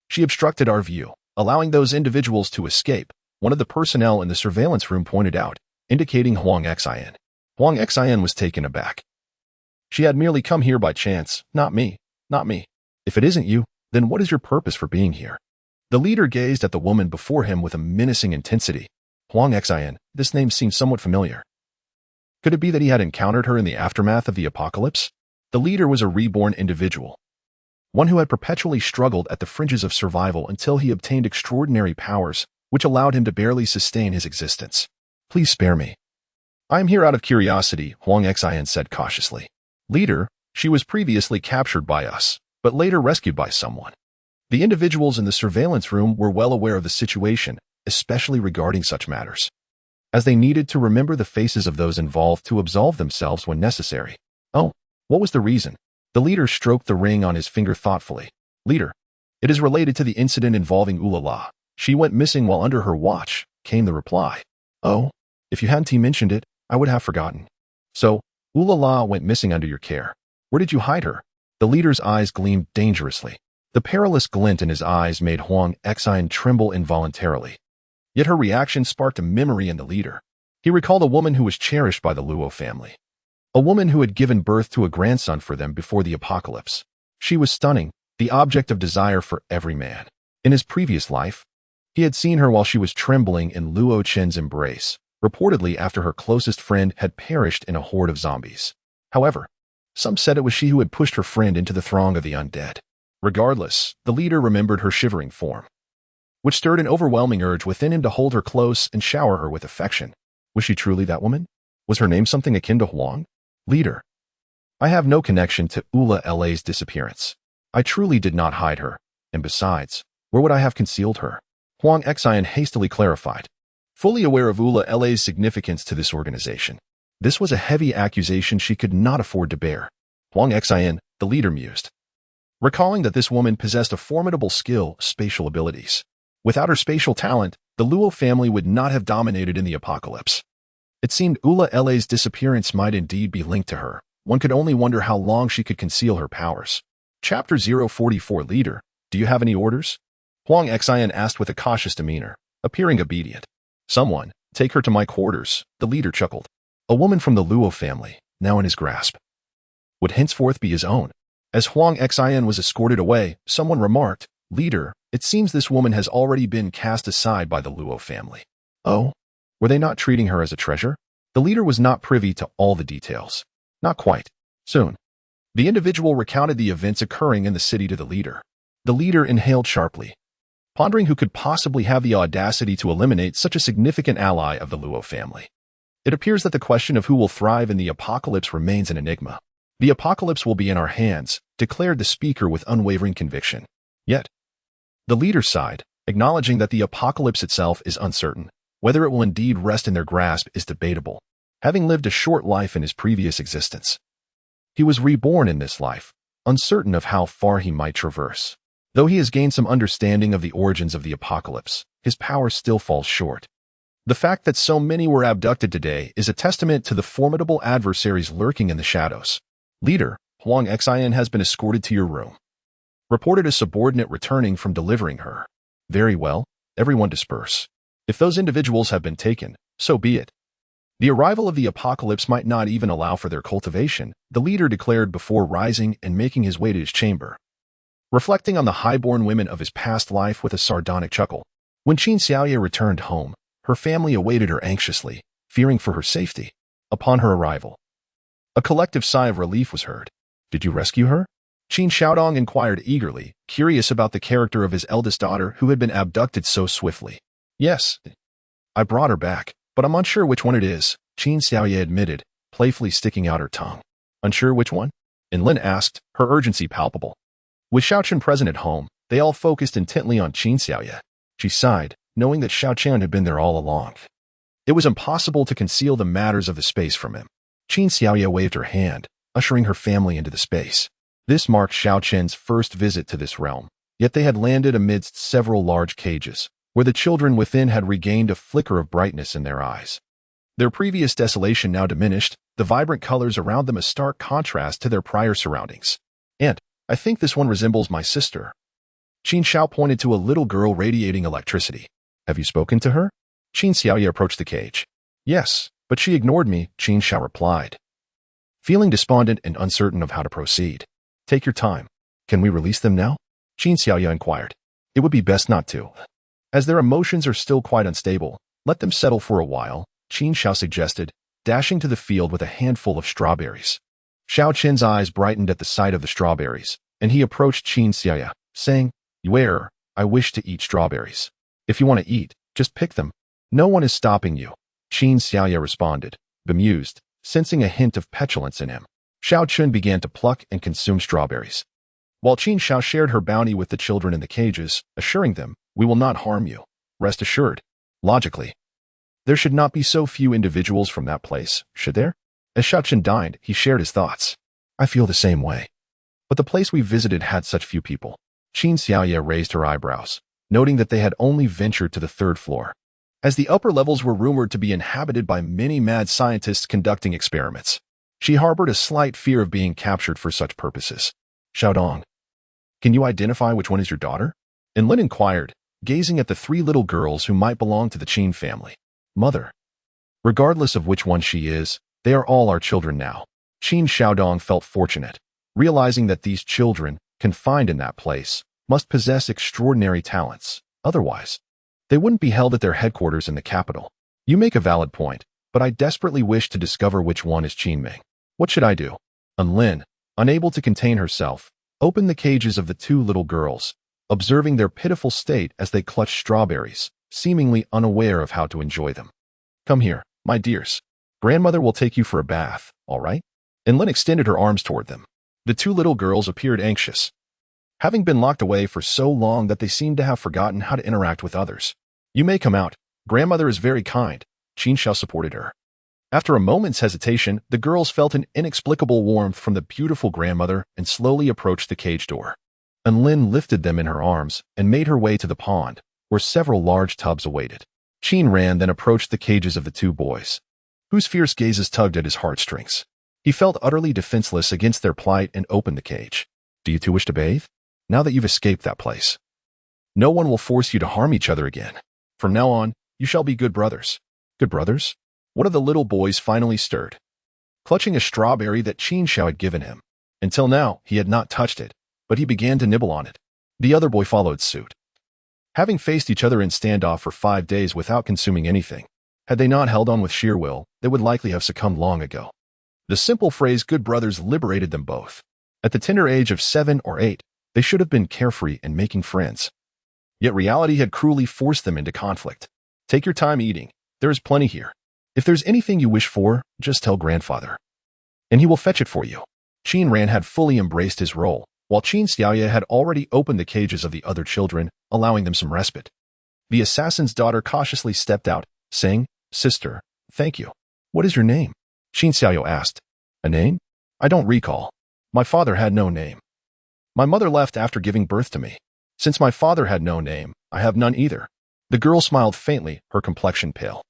She obstructed our view, allowing those individuals to escape, one of the personnel in the surveillance room pointed out, indicating Huang Xian. Huang Xian was taken aback. She had merely come here by chance, not me. If it isn't you, then what is your purpose for being here? The leader gazed at the woman before him with a menacing intensity. Huang Xian, this name seemed somewhat familiar. Could it be that he had encountered her in the aftermath of the apocalypse? The leader was a reborn individual, one who had perpetually struggled at the fringes of survival until he obtained extraordinary powers, which allowed him to barely sustain his existence. Please spare me. I am here out of curiosity, Huang Xian said cautiously. Leader, she was previously captured by us, but later rescued by someone. The individuals in the surveillance room were well aware of the situation, especially regarding such matters, as they needed to remember the faces of those involved to absolve themselves when necessary. Oh, what was the reason? The leader stroked the ring on his finger thoughtfully. Leader, it is related to the incident involving Ulala. She went missing while under her watch, came the reply. Oh, if you hadn't mentioned it, I would have forgotten. So, Ulala went missing under your care. Where did you hide her? The leader's eyes gleamed dangerously. The perilous glint in his eyes made Huang Xian tremble involuntarily. Yet her reaction sparked a memory in the leader. He recalled a woman who was cherished by the Luo family. A woman who had given birth to a grandson for them before the apocalypse. She was stunning, the object of desire for every man. In his previous life, he had seen her while she was trembling in Luo Chen's embrace, reportedly after her closest friend had perished in a horde of zombies. However, some said it was she who had pushed her friend into the throng of the undead. Regardless, the leader remembered her shivering form, which stirred an overwhelming urge within him to hold her close and shower her with affection. Was she truly that woman? Was her name something akin to Huang? Leader, I have no connection to Ulala's disappearance. I truly did not hide her, and besides, where would I have concealed her? Huang Xian hastily clarified, fully aware of Ulala's significance to this organization. This was a heavy accusation she could not afford to bear. Huang Xian, the leader mused, recalling that this woman possessed a formidable skill, spatial abilities. Without her spatial talent, the Luo family would not have dominated in the apocalypse. It seemed Ulala's disappearance might indeed be linked to her. One could only wonder how long she could conceal her powers. Chapter 044 Leader, do you have any orders? Huang Xian asked with a cautious demeanor, appearing obedient. Someone, take her to my quarters, the leader chuckled. A woman from the Luo family, now in his grasp, would henceforth be his own. As Huang Xian was escorted away, someone remarked, Leader, it seems this woman has already been cast aside by the Luo family. Oh? Were they not treating her as a treasure? The leader was not privy to all the details. Not quite. Soon, the individual recounted the events occurring in the city to the leader. The leader inhaled sharply, pondering who could possibly have the audacity to eliminate such a significant ally of the Luo family. It appears that the question of who will thrive in the apocalypse remains an enigma. The apocalypse will be in our hands, declared the speaker with unwavering conviction. Yet, the leader sighed, acknowledging that the apocalypse itself is uncertain. Whether it will indeed rest in their grasp is debatable. Having lived a short life in his previous existence, he was reborn in this life, uncertain of how far he might traverse. Though he has gained some understanding of the origins of the apocalypse, his power still falls short. The fact that so many were abducted today is a testament to the formidable adversaries lurking in the shadows. Leader, Huang Xian has been escorted to your room, reported a subordinate returning from delivering her. Very well, everyone disperse. If those individuals have been taken, so be it. The arrival of the apocalypse might not even allow for their cultivation, the leader declared before rising and making his way to his chamber, reflecting on the highborn women of his past life with a sardonic chuckle. When Qin Xiaoye returned home, her family awaited her anxiously, fearing for her safety. Upon her arrival, a collective sigh of relief was heard. Did you rescue her? Qin Xiaodong inquired eagerly, curious about the character of his eldest daughter who had been abducted so swiftly. Yes, I brought her back, but I'm unsure which one it is, Qin Xiaoye admitted, playfully sticking out her tongue. Unsure which one? Lin asked, her urgency palpable. With Xiaochen present at home, they all focused intently on Qin Xiaoye. She sighed, knowing that Xiaochen had been there all along. It was impossible to conceal the matters of the space from him. Qin Xiaoye waved her hand, ushering her family into the space. This marked Xiaochen's first visit to this realm, yet they had landed amidst several large cages, where the children within had regained a flicker of brightness in their eyes. Their previous desolation now diminished, the vibrant colors around them a stark contrast to their prior surroundings. I think this one resembles my sister. Qin Xiao pointed to a little girl radiating electricity. Have you spoken to her? Qin Xiaoye approached the cage. Yes, but she ignored me, Qin Xiao replied, feeling despondent and uncertain of how to proceed. Take your time. Can we release them now? Qin Xiaoye inquired. It would be best not to. As their emotions are still quite unstable, let them settle for a while, Qin Xiao suggested, dashing to the field with a handful of strawberries. Xiao Qin's eyes brightened at the sight of the strawberries, and he approached Qin Xiaoye, saying, You err, I wish to eat strawberries. If you want to eat, just pick them. No one is stopping you. Qin Xiaoye responded, bemused, sensing a hint of petulance in him. Xiao Qin began to pluck and consume strawberries, while Qin Xiao shared her bounty with the children in the cages, assuring them, We will not harm you. Rest assured. Logically, there should not be so few individuals from that place, should there? As Xiao Qin dined, he shared his thoughts. I feel the same way. But the place we visited had such few people. Qin Xiaoye raised her eyebrows, noting that they had only ventured to the third floor, as the upper levels were rumored to be inhabited by many mad scientists conducting experiments. She harbored a slight fear of being captured for such purposes. Xiaodong, can you identify which one is your daughter? Enlin inquired, gazing at the three little girls who might belong to the Qin family. Mother. Regardless of which one she is, they are all our children now. Qin Xiaodong felt fortunate, realizing that these children, confined in that place, must possess extraordinary talents. Otherwise, they wouldn't be held at their headquarters in the capital. You make a valid point, but I desperately wish to discover which one is Qin Ming. What should I do? Enlin, unable to contain herself, opened the cages of the two little girls, observing their pitiful state as they clutched strawberries, seemingly unaware of how to enjoy them. Come here, my dears. Grandmother will take you for a bath, all right? Enlin extended her arms toward them. The two little girls appeared anxious, having been locked away for so long that they seemed to have forgotten how to interact with others. You may come out. Grandmother is very kind. Qin Xiao supported her. After a moment's hesitation, the girls felt an inexplicable warmth from the beautiful grandmother and slowly approached the cage door. Enlin lifted them in her arms and made her way to the pond, where several large tubs awaited. Qin ran then approached the cages of the two boys, whose fierce gazes tugged at his heartstrings. He felt utterly defenseless against their plight and opened the cage. Do you two wish to bathe? Now that you've escaped that place, no one will force you to harm each other again. From now on, you shall be good brothers. Good brothers? One of the little boys finally stirred, clutching a strawberry that Qin Xiao had given him. Until now, he had not touched it, but he began to nibble on it. The other boy followed suit. Having faced each other in standoff for 5 days without consuming anything, had they not held on with sheer will, they would likely have succumbed long ago. The simple phrase good brothers liberated them both. At the tender age of 7 or 8, they should have been carefree and making friends. Yet reality had cruelly forced them into conflict. Take your time eating. There is plenty here. If there's anything you wish for, just tell grandfather, and he will fetch it for you. Qin Ran had fully embraced his role, while Qin Xiaoye had already opened the cages of the other children, allowing them some respite. The assassin's daughter cautiously stepped out, saying, Sister, thank you. What is your name? Qin Xiaoye asked. A name? I don't recall. My father had no name. My mother left after giving birth to me. Since my father had no name, I have none either. The girl smiled faintly, her complexion pale,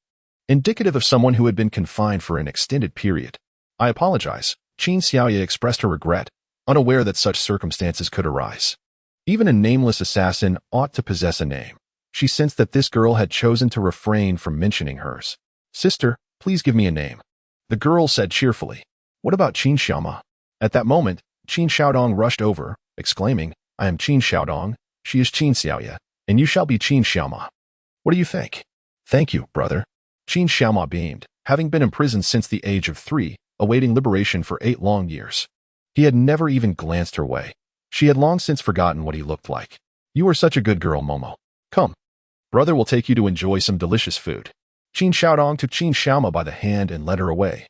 indicative of someone who had been confined for an extended period. I apologize. Qin Xiaoye expressed her regret, unaware that such circumstances could arise. Even a nameless assassin ought to possess a name. She sensed that this girl had chosen to refrain from mentioning hers. Sister, please give me a name. The girl said cheerfully. What about Qin Xiaoma? At that moment, Qin Xiaodong rushed over, exclaiming, I am Qin Xiaodong, she is Qin Xiaoye, and you shall be Qin Xiaoma. What do you think? Thank you, brother. Qin Xiaoma beamed, having been imprisoned since the age of 3, awaiting liberation for 8 long years. He had never even glanced her way. She had long since forgotten what he looked like. You are such a good girl, Momo. Come. Brother will take you to enjoy some delicious food. Qin Xiaodong took Qin Xiaoma by the hand and led her away,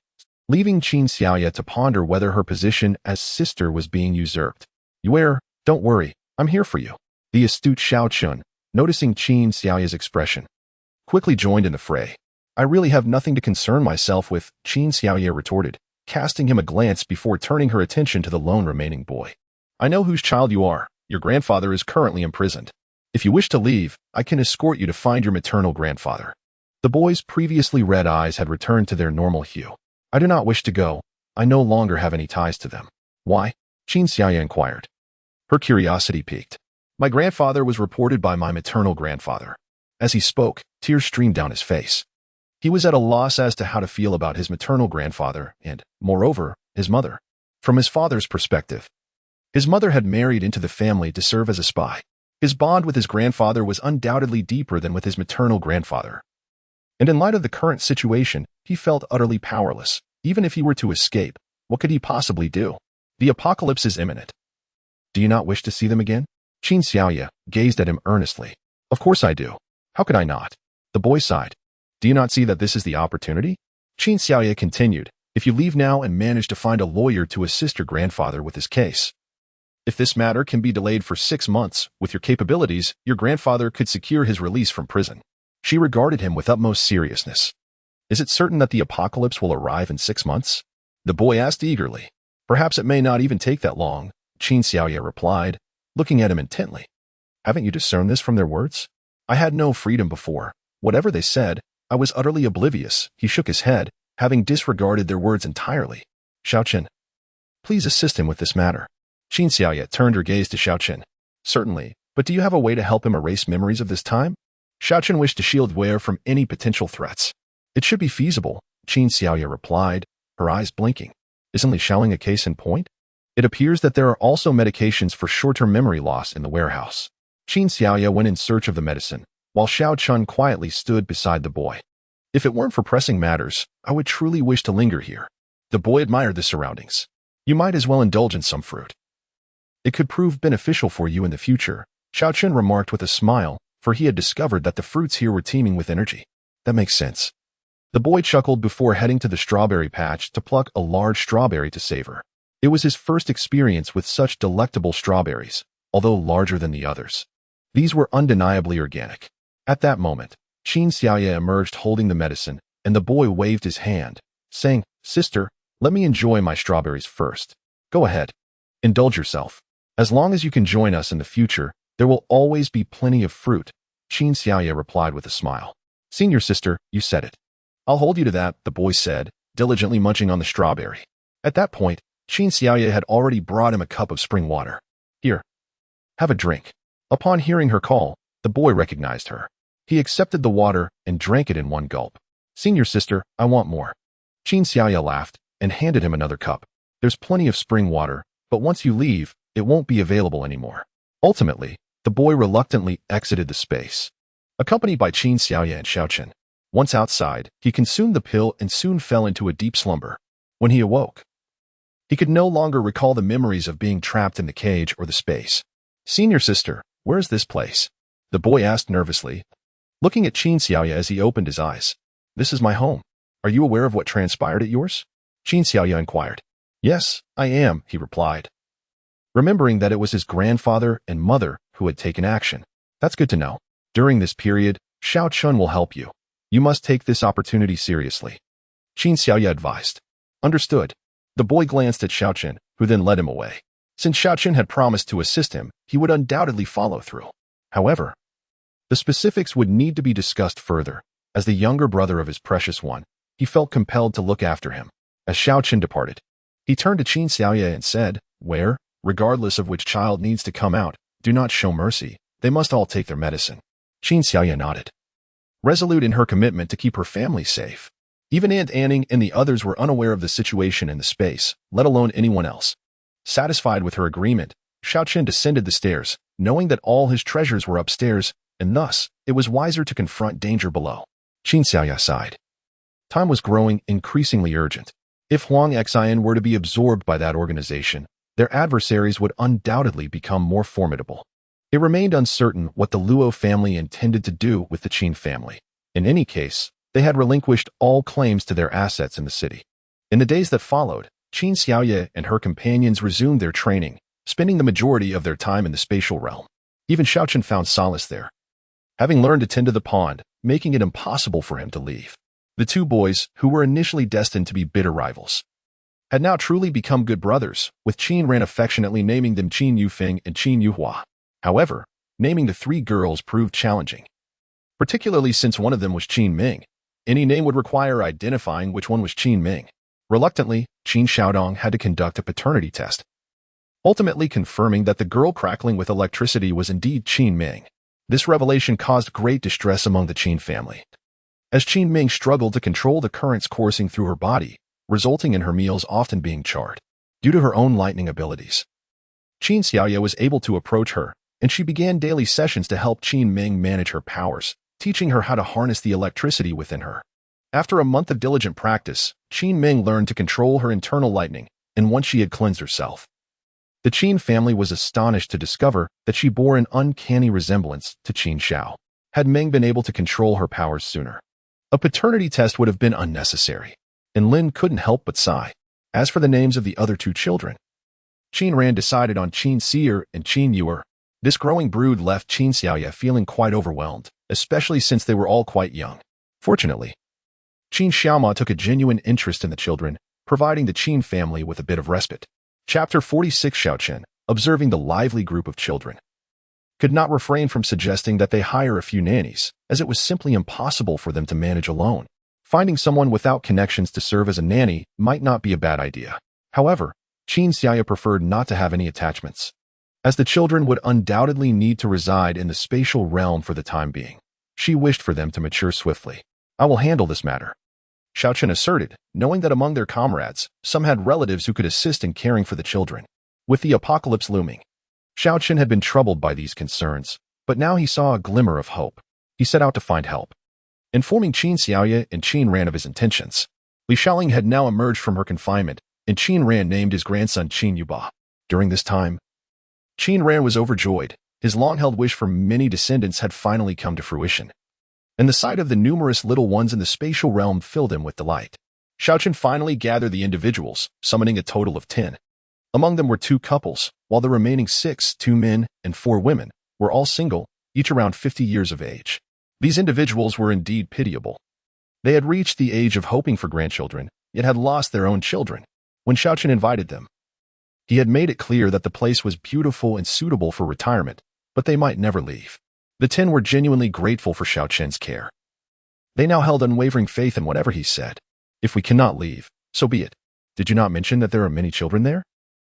leaving Qin Xiaoye to ponder whether her position as sister was being usurped. Don't worry, I'm here for you. The astute Xiao Chun, noticing Qin Xiaoye's expression, quickly joined in the fray. I really have nothing to concern myself with, Qin Xiaoye retorted, casting him a glance before turning her attention to the lone remaining boy. I know whose child you are. Your grandfather is currently imprisoned. If you wish to leave, I can escort you to find your maternal grandfather. The boy's previously red eyes had returned to their normal hue. I do not wish to go. I no longer have any ties to them. Why? Qin Xiaoye inquired. Her curiosity piqued. My grandfather was reported by my maternal grandfather. As he spoke, tears streamed down his face. He was at a loss as to how to feel about his maternal grandfather and, moreover, his mother. From his father's perspective, his mother had married into the family to serve as a spy. His bond with his grandfather was undoubtedly deeper than with his maternal grandfather. And in light of the current situation, he felt utterly powerless. Even if he were to escape, what could he possibly do? The apocalypse is imminent. Do you not wish to see them again? Qin Xiaoya gazed at him earnestly. Of course I do. How could I not? The boy sighed. Do you not see that this is the opportunity? Qin Xiaoya continued. If you leave now and manage to find a lawyer to assist your grandfather with his case. If this matter can be delayed for 6 months, with your capabilities, your grandfather could secure his release from prison. She regarded him with utmost seriousness. Is it certain that the apocalypse will arrive in 6 months? The boy asked eagerly. Perhaps it may not even take that long, Qin Xiaoya replied, looking at him intently. Haven't you discerned this from their words? I had no freedom before. Whatever they said, I was utterly oblivious. He shook his head, having disregarded their words entirely. Xiaoqin, please assist him with this matter. Qin Xiaoya turned her gaze to Xiaoqin. Certainly, but do you have a way to help him erase memories of this time? Xiaoqin wished to shield Wei from any potential threats. It should be feasible, Qin Xiaoya replied, her eyes blinking. Isn't Li Xiaoling a case in point? It appears that there are also medications for short-term memory loss in the warehouse. Qin Xiaoya went in search of the medicine, while Xiaoqin quietly stood beside the boy. If it weren't for pressing matters, I would truly wish to linger here. The boy admired the surroundings. You might as well indulge in some fruit. It could prove beneficial for you in the future, Xiaoqin remarked with a smile, for he had discovered that the fruits here were teeming with energy. That makes sense. The boy chuckled before heading to the strawberry patch to pluck a large strawberry to savor. It was his first experience with such delectable strawberries, although larger than the others. These were undeniably organic. At that moment, Qin Xiaoya emerged holding the medicine, and the boy waved his hand, saying, Sister, let me enjoy my strawberries first. Go ahead. Indulge yourself. As long as you can join us in the future, there will always be plenty of fruit, Qin Xiaoya replied with a smile. Senior sister, you said it. I'll hold you to that, the boy said, diligently munching on the strawberry. At that point, Qin Xiaoya had already brought him a cup of spring water. Here. Have a drink. Upon hearing her call, the boy recognized her. He accepted the water and drank it in one gulp. Senior sister, I want more. Qin Xiaoya laughed and handed him another cup. There's plenty of spring water, but once you leave, it won't be available anymore. Ultimately, the boy reluctantly exited the space, accompanied by Qin Xiaoya and Xiaoqin. Once outside, he consumed the pill and soon fell into a deep slumber. When he awoke, he could no longer recall the memories of being trapped in the cage or the space. Senior sister, where is this place? The boy asked nervously, looking at Qin Xiaoya as he opened his eyes. This is my home. Are you aware of what transpired at yours? Qin Xiaoya inquired. Yes, I am, he replied, remembering that it was his grandfather and mother who had taken action. That's good to know. During this period, Xiaoqin will help you. You must take this opportunity seriously. Qin Xiaoya advised. Understood. The boy glanced at Xiaoqin, who then led him away. Since Xiaoqin had promised to assist him, he would undoubtedly follow through. However, the specifics would need to be discussed further. As the younger brother of his precious one, he felt compelled to look after him. As Xiaoqin departed, he turned to Qin Xiaoya and said, Where, regardless of which child needs to come out, do not show mercy. They must all take their medicine. Qin Xiaoya nodded, resolute in her commitment to keep her family safe. Even Aunt Anning and the others were unaware of the situation in the space, let alone anyone else. Satisfied with her agreement, Xiaoqin descended the stairs, knowing that all his treasures were upstairs, and thus, it was wiser to confront danger below. Qin Xiaoya sighed. Time was growing increasingly urgent. If Huang Xian were to be absorbed by that organization, their adversaries would undoubtedly become more formidable. It remained uncertain what the Luo family intended to do with the Qin family. In any case, they had relinquished all claims to their assets in the city. In the days that followed, Qin Xiaoya and her companions resumed their training, spending the majority of their time in the spatial realm. Even Xiaoqin found solace there, having learned to tend to the pond, making it impossible for him to leave. The two boys, who were initially destined to be bitter rivals, had now truly become good brothers, with Qin Ran affectionately naming them Qin Yufeng and Qin Yuhua. However, naming the three girls proved challenging, particularly since one of them was Qin Ming. Any name would require identifying which one was Qin Ming. Reluctantly, Qin Xiaodong had to conduct a paternity test. ultimately confirming that the girl crackling with electricity was indeed Qin Ming. This revelation caused great distress among the Qin family, as Qin Ming struggled to control the currents coursing through her body, resulting in her meals often being charred. Due to her own lightning abilities, Qin Xiaoye was able to approach her, and she began daily sessions to help Qin Ming manage her powers, teaching her how to harness the electricity within her. After a month of diligent practice, Qin Ming learned to control her internal lightning, and once she had cleansed herself, the Qin family was astonished to discover that she bore an uncanny resemblance to Qin Xiao. Had Ming been able to control her powers sooner, a paternity test would have been unnecessary, and Lin couldn't help but sigh. As for the names of the other two children, Qin Ran decided on Qin Seer and Qin Yuer. This growing brood left Qin Xiaoye feeling quite overwhelmed, especially since they were all quite young. Fortunately, Qin Xiaoma took a genuine interest in the children, providing the Qin family with a bit of respite. Chapter 46. Xiaochen, observing the lively group of children, could not refrain from suggesting that they hire a few nannies, as it was simply impossible for them to manage alone. Finding someone without connections to serve as a nanny might not be a bad idea. However, Qin Xiaoye preferred not to have any attachments, as the children would undoubtedly need to reside in the spatial realm for the time being. She wished for them to mature swiftly. I will handle this matter, Xiaochen asserted, knowing that among their comrades, some had relatives who could assist in caring for the children. With the apocalypse looming, Xiaochen had been troubled by these concerns, but now he saw a glimmer of hope. He set out to find help. Informing Qin Xiaoye and Qin Ran of his intentions, Li Xiaoling had now emerged from her confinement, and Qin Ran named his grandson Qin Yuba. During this time, Qin Ran was overjoyed. His long-held wish for many descendants had finally come to fruition, and the sight of the numerous little ones in the spatial realm filled him with delight. Xiaochen finally gathered the individuals, summoning a total of 10. Among them were 2 couples, while the remaining 6, 2 men and 4 women, were all single, each around 50 years of age. These individuals were indeed pitiable. They had reached the age of hoping for grandchildren, yet had lost their own children. When Xiaochen invited them, he had made it clear that the place was beautiful and suitable for retirement, but they might never leave. The 10 were genuinely grateful for Xiaochen's care. They now held unwavering faith in whatever he said. If we cannot leave, so be it. Did you not mention that there are many children there?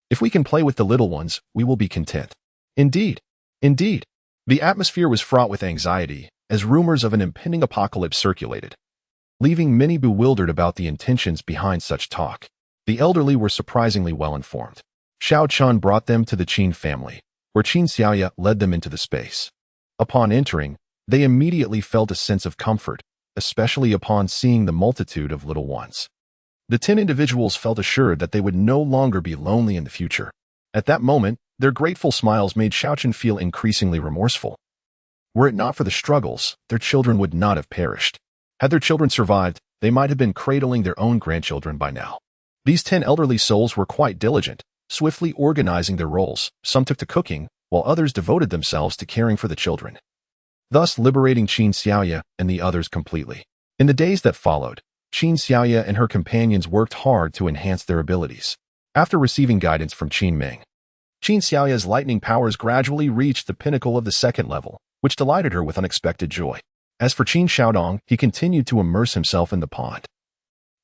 If we can play with the little ones, we will be content. Indeed. Indeed. The atmosphere was fraught with anxiety, as rumors of an impending apocalypse circulated, leaving many bewildered about the intentions behind such talk. The elderly were surprisingly well informed. Xiao Chun brought them to the Qin family, where Qin Xiaoye led them into the space. Upon entering, they immediately felt a sense of comfort, especially upon seeing the multitude of little ones. The 10 individuals felt assured that they would no longer be lonely in the future. At that moment, their grateful smiles made Xiaochen feel increasingly remorseful. Were it not for the struggles, their children would not have perished. Had their children survived, they might have been cradling their own grandchildren by now. These 10 elderly souls were quite diligent, swiftly organizing their roles. Some took to cooking, while others devoted themselves to caring for the children, thus liberating Qin Xiaoye and the others completely. In the days that followed, Qin Xiaoye and her companions worked hard to enhance their abilities. After receiving guidance from Qin Ming, Qin Xiaoye's lightning powers gradually reached the pinnacle of the 2nd level, which delighted her with unexpected joy. As for Qin Xiaodong, he continued to immerse himself in the pond.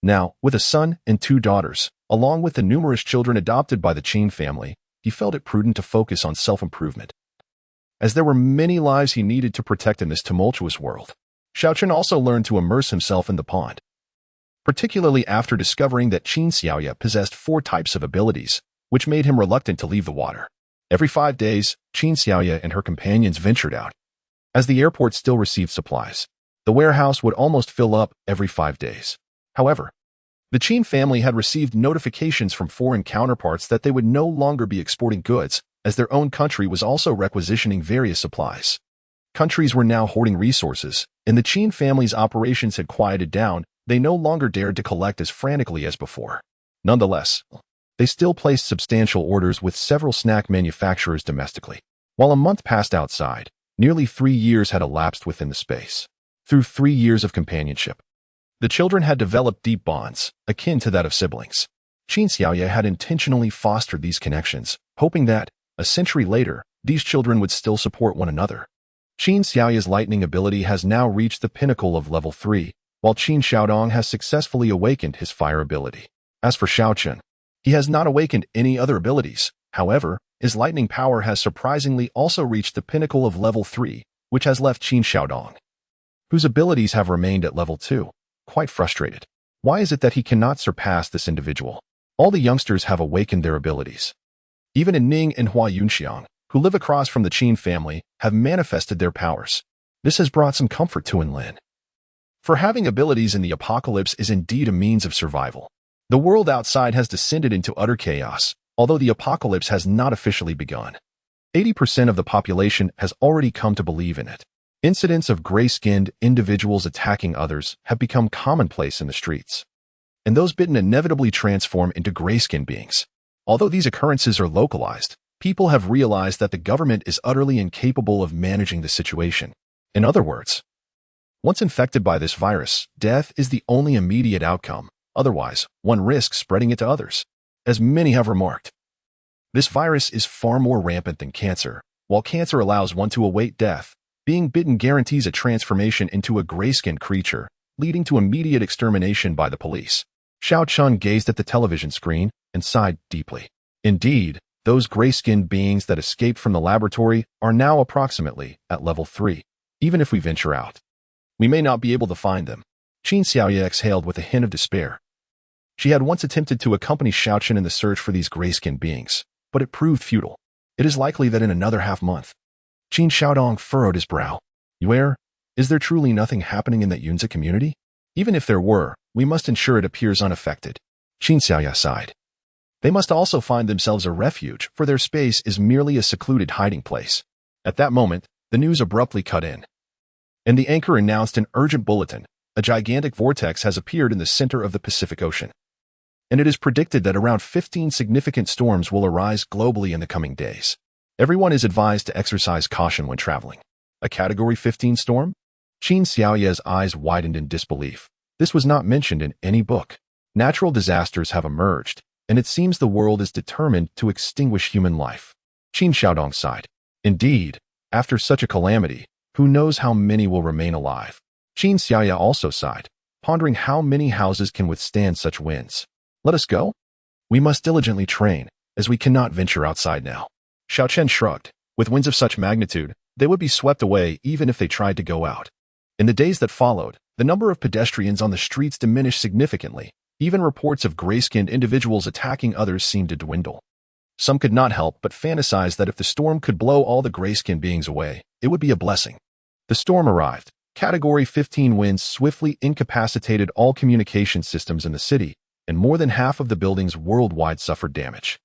Now, with a son and 2 daughters, along with the numerous children adopted by the Qin family, he felt it prudent to focus on self-improvement, as there were many lives he needed to protect in this tumultuous world. Xiaochen also learned to immerse himself in the pond, particularly after discovering that Qin Xiaoye possessed 4 types of abilities, which made him reluctant to leave the water. Every 5 days, Qin Xiaoye and her companions ventured out, as the airport still received supplies. The warehouse would almost fill up every 5 days. However, the Qin family had received notifications from foreign counterparts that they would no longer be exporting goods, as their own country was also requisitioning various supplies. Countries were now hoarding resources, and the Qin family's operations had quieted down. They no longer dared to collect as frantically as before. Nonetheless, they still placed substantial orders with several snack manufacturers domestically. While a month passed outside, nearly 3 years had elapsed within the space. Through 3 years of companionship, the children had developed deep bonds, akin to that of siblings. Qin Xiaoye had intentionally fostered these connections, hoping that, a century later, these children would still support one another. Qin Xiaoye's lightning ability has now reached the pinnacle of level 3, while Qin Xiaodong has successfully awakened his fire ability. As for Xiaochen, he has not awakened any other abilities. However, his lightning power has surprisingly also reached the pinnacle of level 3, which has left Qin Xiaodong, whose abilities have remained at level 2, quite frustrated. Why is it that he cannot surpass this individual? All the youngsters have awakened their abilities. Even in Ning and Hua Yunxiang, who live across from the Qin family, have manifested their powers. This has brought some comfort to Enlin. For having abilities in the apocalypse is indeed a means of survival. The world outside has descended into utter chaos, although the apocalypse has not officially begun. 80% of the population has already come to believe in it. Incidents of gray-skinned individuals attacking others have become commonplace in the streets. And those bitten inevitably transform into gray-skinned beings. Although these occurrences are localized, people have realized that the government is utterly incapable of managing the situation. In other words, once infected by this virus, death is the only immediate outcome. Otherwise, one risks spreading it to others. As many have remarked, this virus is far more rampant than cancer. While cancer allows one to await death, being bitten guarantees a transformation into a gray-skinned creature, leading to immediate extermination by the police. Xiao Chun gazed at the television screen and sighed deeply. Indeed, those gray-skinned beings that escaped from the laboratory are now approximately at level 3. Even if we venture out, we may not be able to find them. Qin Xiaoye exhaled with a hint of despair. She had once attempted to accompany Xiao Chun in the search for these gray-skinned beings, but it proved futile. It is likely that in another half-month. Qin Xiaodong furrowed his brow. Where? Is there truly nothing happening in that Yunzi community? Even if there were, we must ensure it appears unaffected. Qin Xiaoye sighed. They must also find themselves a refuge, for their space is merely a secluded hiding place. At that moment, the news abruptly cut in. And the anchor announced an urgent bulletin. A gigantic vortex has appeared in the center of the Pacific Ocean. And it is predicted that around 15 significant storms will arise globally in the coming days. Everyone is advised to exercise caution when traveling. A Category 15 storm? Qin Xiaoye's eyes widened in disbelief. This was not mentioned in any book. Natural disasters have emerged, and it seems the world is determined to extinguish human life. Qin Xiaodong sighed. Indeed, after such a calamity, who knows how many will remain alive? Qin Xiaoye also sighed, pondering how many houses can withstand such winds. Let us go? We must diligently train, as we cannot venture outside now. Xiao Chen shrugged. With winds of such magnitude, they would be swept away even if they tried to go out. In the days that followed, the number of pedestrians on the streets diminished significantly. Even reports of gray-skinned individuals attacking others seemed to dwindle. Some could not help but fantasize that if the storm could blow all the gray-skinned beings away, it would be a blessing. The storm arrived. Category 15 winds swiftly incapacitated all communication systems in the city, and more than half of the buildings worldwide suffered damage.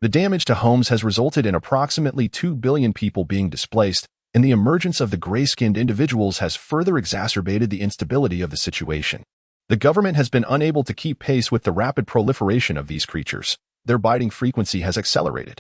The damage to homes has resulted in approximately 2 billion people being displaced, and the emergence of the gray-skinned individuals has further exacerbated the instability of the situation. The government has been unable to keep pace with the rapid proliferation of these creatures. Their biting frequency has accelerated.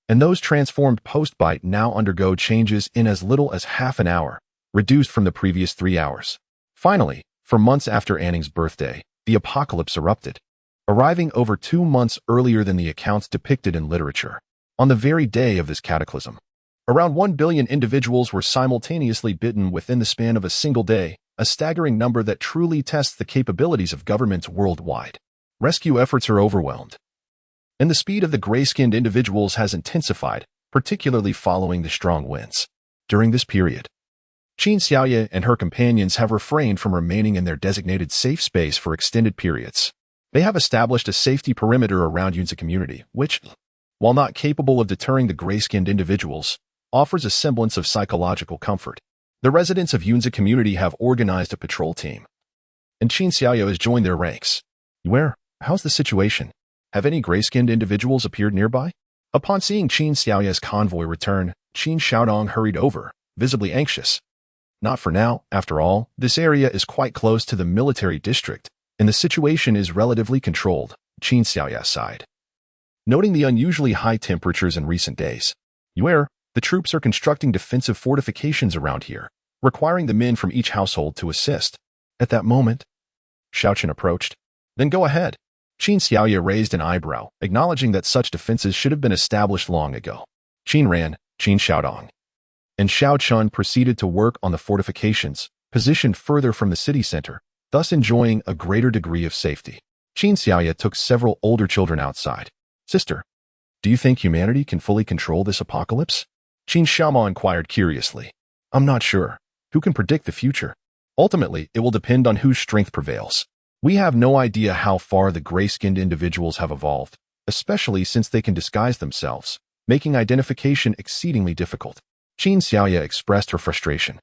And those transformed post-bite now undergo changes in as little as half an hour, reduced from the previous 3 hours. Finally, for months after Anning's birthday, the apocalypse erupted, arriving over 2 months earlier than the accounts depicted in literature. On the very day of this cataclysm, around 1 billion individuals were simultaneously bitten within the span of a single day, a staggering number that truly tests the capabilities of governments worldwide. Rescue efforts are overwhelmed, and the speed of the gray-skinned individuals has intensified, particularly following the strong winds. During this period, Qin Xiaoye and her companions have refrained from remaining in their designated safe space for extended periods. They have established a safety perimeter around Yunzi community, which, while not capable of deterring the gray-skinned individuals, offers a semblance of psychological comfort. The residents of Yunzi community have organized a patrol team, and Qin Xiaoye has joined their ranks. How's the situation? Have any gray-skinned individuals appeared nearby? Upon seeing Qin Xiaoye's convoy return, Qin Xiaodong hurried over, visibly anxious. Not for now, after all, this area is quite close to the military district, and the situation is relatively controlled, Qin Xiaoye sighed. Noting the unusually high temperatures in recent days, the troops are constructing defensive fortifications around here, requiring the men from each household to assist. At that moment, Xiao Chen approached. Then go ahead. Qin Xiaoye raised an eyebrow, acknowledging that such defenses should have been established long ago. Qin ran, Qin Xiaodong, and Xiao Chun proceeded to work on the fortifications, positioned further from the city center, thus enjoying a greater degree of safety. Qin Xiaoye took several older children outside. Sister, Do you think humanity can fully control this apocalypse? Qin Xiaoma inquired curiously. I'm not sure. Who can predict the future? Ultimately, it will depend on whose strength prevails. We have no idea how far the gray-skinned individuals have evolved, especially since they can disguise themselves, making identification exceedingly difficult. Qin Xiaoya expressed her frustration,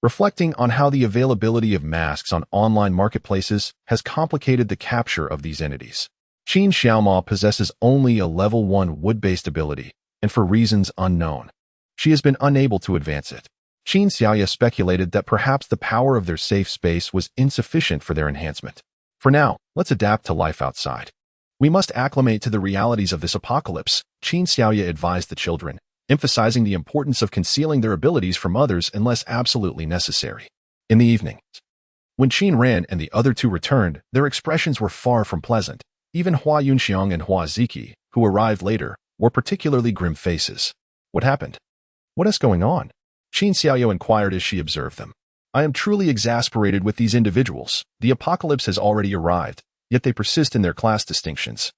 reflecting on how the availability of masks on online marketplaces has complicated the capture of these entities. Qin Xiaoma possesses only a level 1 wood-based ability, and for reasons unknown, she has been unable to advance it. Qin Xiaoya speculated that perhaps the power of their safe space was insufficient for their enhancement. For now, let's adapt to life outside. We must acclimate to the realities of this apocalypse, Qin Xiaoya advised the children, emphasizing the importance of concealing their abilities from others unless absolutely necessary. In the evening, when Qin Ran and the other two returned, their expressions were far from pleasant. Even Hua Yunxiang and Hua Ziki, who arrived later, were particularly grim faces. What happened? What is going on? Qin Xiaoya inquired as she observed them. I am truly exasperated with these individuals. The apocalypse has already arrived, yet they persist in their class distinctions.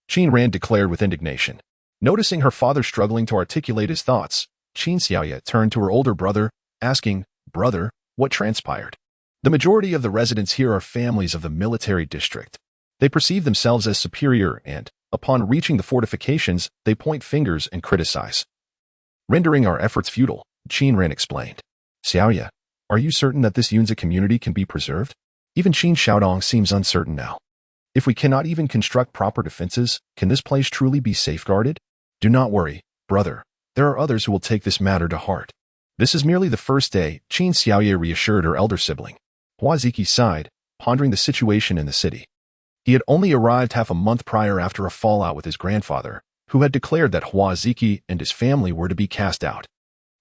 Qin Ran declared with indignation. Noticing her father struggling to articulate his thoughts, Qin Xiaoya turned to her older brother, asking, Brother, what transpired? The majority of the residents here are families of the military district. They perceive themselves as superior and, upon reaching the fortifications, they point fingers and criticize. Rendering our efforts futile, Qin Ran explained. Xiaoya, are you certain that this Yunzi community can be preserved? Even Qin Xiaodong seems uncertain now. If we cannot even construct proper defenses, can this place truly be safeguarded? Do not worry, brother. There are others who will take this matter to heart. This is merely the first day, Qin Xiaoya reassured her elder sibling. Hua Ziki sighed, pondering the situation in the city. He had only arrived half a month prior after a fallout with his grandfather, who had declared that Hua Ziki and his family were to be cast out.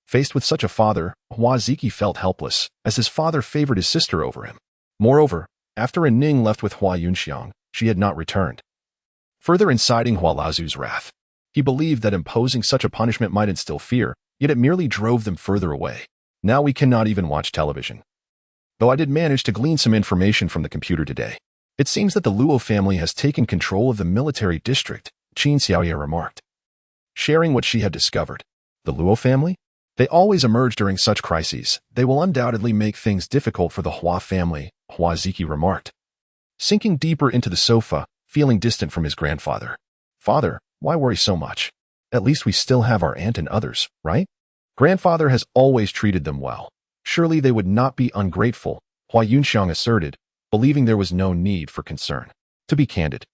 Faced with such a father, Hua Ziki felt helpless, as his father favored his sister over him. Moreover, after Ning left with Hua Yunxiang, she had not returned, further inciting Hua Laozu's wrath. He believed that imposing such a punishment might instill fear, yet it merely drove them further away. Now we cannot even watch television. Though I did manage to glean some information from the computer today. It seems that the Luo family has taken control of the military district, Qin Xiaoya remarked, sharing what she had discovered. The Luo family? They always emerge during such crises. They will undoubtedly make things difficult for the Hua family, Hua Ziki remarked, sinking deeper into the sofa, feeling distant from his grandfather. Father, why worry so much? At least we still have our aunt and others, right? Grandfather has always treated them well. Surely they would not be ungrateful, Hua Yunxiang asserted, believing there was no need for concern. To be candid,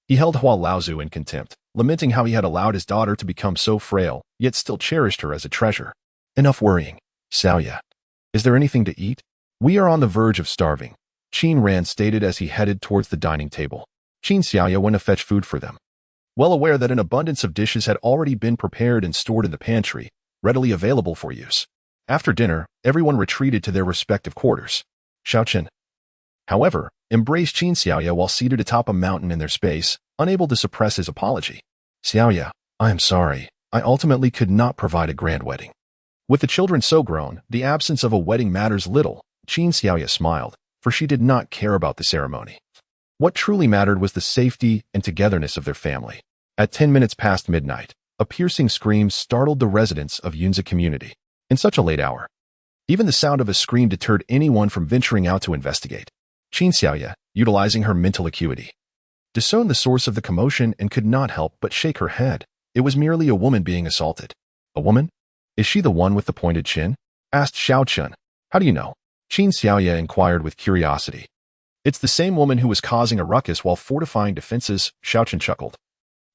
he held Hua Laozu in contempt, lamenting how he had allowed his daughter to become so frail, yet still cherished her as a treasure. Enough worrying. Xiaoya, is there anything to eat? We are on the verge of starving, Qin Ran stated as he headed towards the dining table. Qin Xiaoya went to fetch food for them. Well aware that an abundance of dishes had already been prepared and stored in the pantry, readily available for use. After dinner, everyone retreated to their respective quarters. Xiaochen, however, embraced Qin Xiaoya while seated atop a mountain in their space, unable to suppress his apology. Xiaoya, I am sorry. I ultimately could not provide a grand wedding. With the children so grown, the absence of a wedding matters little, Qin Xiaoya smiled, for she did not care about the ceremony. What truly mattered was the safety and togetherness of their family. At 10 minutes past midnight, a piercing scream startled the residents of Yunzi community. In such a late hour, even the sound of a scream deterred anyone from venturing out to investigate. Qin Xiaoya, utilizing her mental acuity, discerned the source of the commotion and could not help but shake her head. It was merely a woman being assaulted. A woman? Is she the one with the pointed chin? Asked Xiaochun. How do you know? Qin Xiaoya inquired with curiosity. It's the same woman who was causing a ruckus while fortifying defenses, Xiaochun chuckled,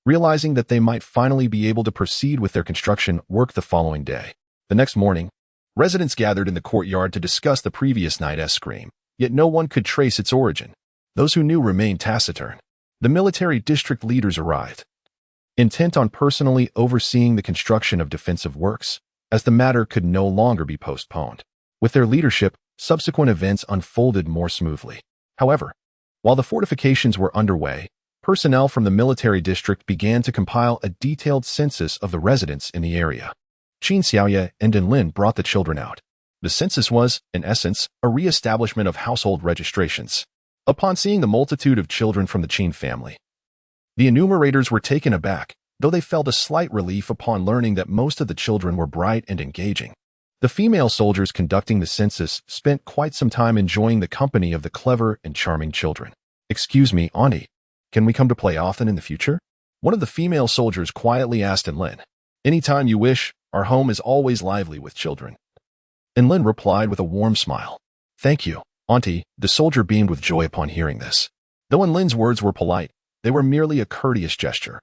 realizing that they might finally be able to proceed with their construction work the following day. The next morning, residents gathered in the courtyard to discuss the previous night's scream, yet no one could trace its origin. Those who knew remained taciturn. The military district leaders arrived, intent on personally overseeing the construction of defensive works, as the matter could no longer be postponed. With their leadership, subsequent events unfolded more smoothly. However, while the fortifications were underway, personnel from the military district began to compile a detailed census of the residents in the area. Qin Xiaoya and Lin brought the children out. The census was, in essence, a re-establishment of household registrations. Upon seeing the multitude of children from the Qin family, the enumerators were taken aback, though they felt a slight relief upon learning that most of the children were bright and engaging. The female soldiers conducting the census spent quite some time enjoying the company of the clever and charming children. "Excuse me, Auntie, can we come to play often in the future?" one of the female soldiers quietly asked Enlin. "Anytime you wish, our home is always lively with children." Enlin replied with a warm smile. "Thank you, Auntie." The soldier beamed with joy upon hearing this. Though Enlin's words were polite, they were merely a courteous gesture.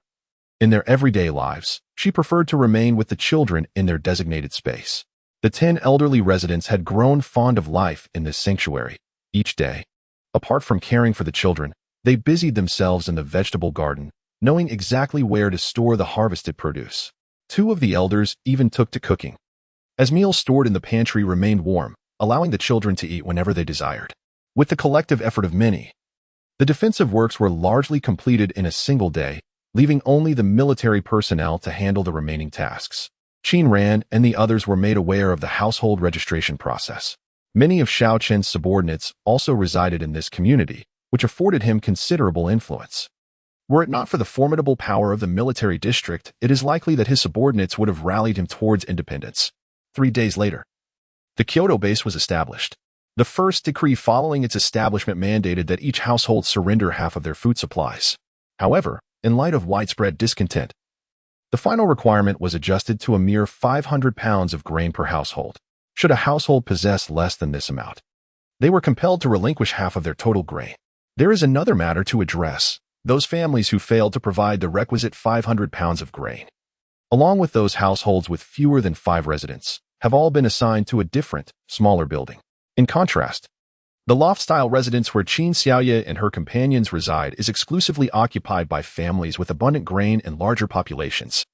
In their everyday lives, she preferred to remain with the children in their designated space. The 10 elderly residents had grown fond of life in this sanctuary. Each day, apart from caring for the children, they busied themselves in the vegetable garden, knowing exactly where to store the harvested produce. 2 of the elders even took to cooking, as meals stored in the pantry remained warm, allowing the children to eat whenever they desired. With the collective effort of many, the defensive works were largely completed in a single day, leaving only the military personnel to handle the remaining tasks. Qin Ran and the others were made aware of the household registration process. Many of Xiao Chen's subordinates also resided in this community, which afforded him considerable influence. Were it not for the formidable power of the military district, it is likely that his subordinates would have rallied him towards independence. 3 days later, the Kyoto base was established. The first decree following its establishment mandated that each household surrender half of their food supplies. However, in light of widespread discontent, the final requirement was adjusted to a mere 500 pounds of grain per household. Should a household possess less than this amount, they were compelled to relinquish half of their total grain. There is another matter to address: those families who failed to provide the requisite 500 pounds of grain, along with those households with fewer than 5 residents, have all been assigned to a different, smaller building. In contrast, the loft-style residence where Qin Xiaoye and her companions reside is exclusively occupied by families with abundant grain and larger populations.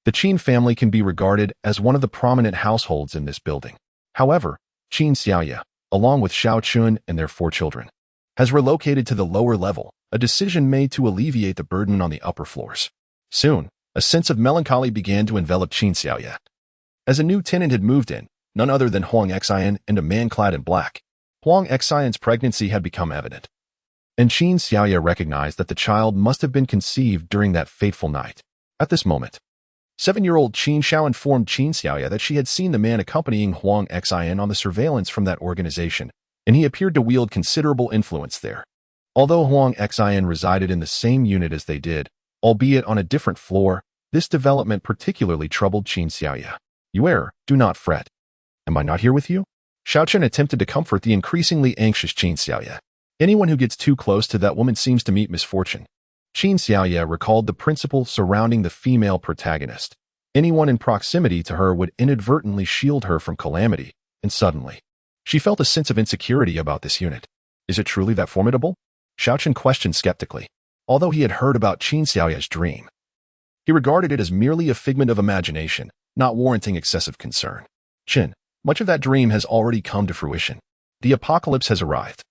The Qin family can be regarded as one of the prominent households in this building. However, Qin Xiaoye, along with Xiao Chun and their 4 children, has relocated to the lower level, a decision made to alleviate the burden on the upper floors. Soon, a sense of melancholy began to envelop Qin Xiaoye. As a new tenant had moved in, none other than Huang Xian and a man clad in black, Huang Xian's pregnancy had become evident, and Qin Xiaoye recognized that the child must have been conceived during that fateful night. At this moment, 7-year-old Qin Xiao informed Qin Xiaoye that she had seen the man accompanying Huang Xian on the surveillance from that organization, and he appeared to wield considerable influence there. Although Huang Xian resided in the same unit as they did, albeit on a different floor, this development particularly troubled Qin Xiaoye. "You do not fret. Am I not here with you?" Xiao Chen attempted to comfort the increasingly anxious Qin Xiaoye. "Anyone who gets too close to that woman seems to meet misfortune." Qin Xiaoye recalled the principle surrounding the female protagonist. Anyone in proximity to her would inadvertently shield her from calamity, and suddenly, she felt a sense of insecurity about this unit. "Is it truly that formidable?" Xiao Chen questioned skeptically. Although he had heard about Qin Xiaoye's dream, he regarded it as merely a figment of imagination, not warranting excessive concern. "Qin, much of that dream has already come to fruition. The apocalypse has arrived.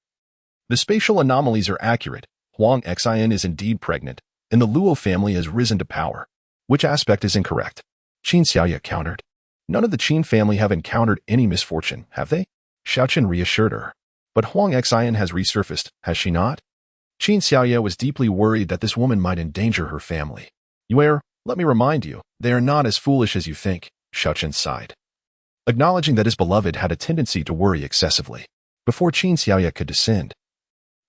The spatial anomalies are accurate. Huang Xian is indeed pregnant, and the Luo family has risen to power. Which aspect is incorrect?" Qin Xiaoye countered. "None of the Qin family have encountered any misfortune, have they?" Xiao Chen reassured her. "But Huang Xian has resurfaced, has she not?" Qin Xiaoye was deeply worried that this woman might endanger her family. Let me remind you, they are not as foolish as you think," Xiao Chen sighed, acknowledging that his beloved had a tendency to worry excessively. Before Qin Xiaoye could descend,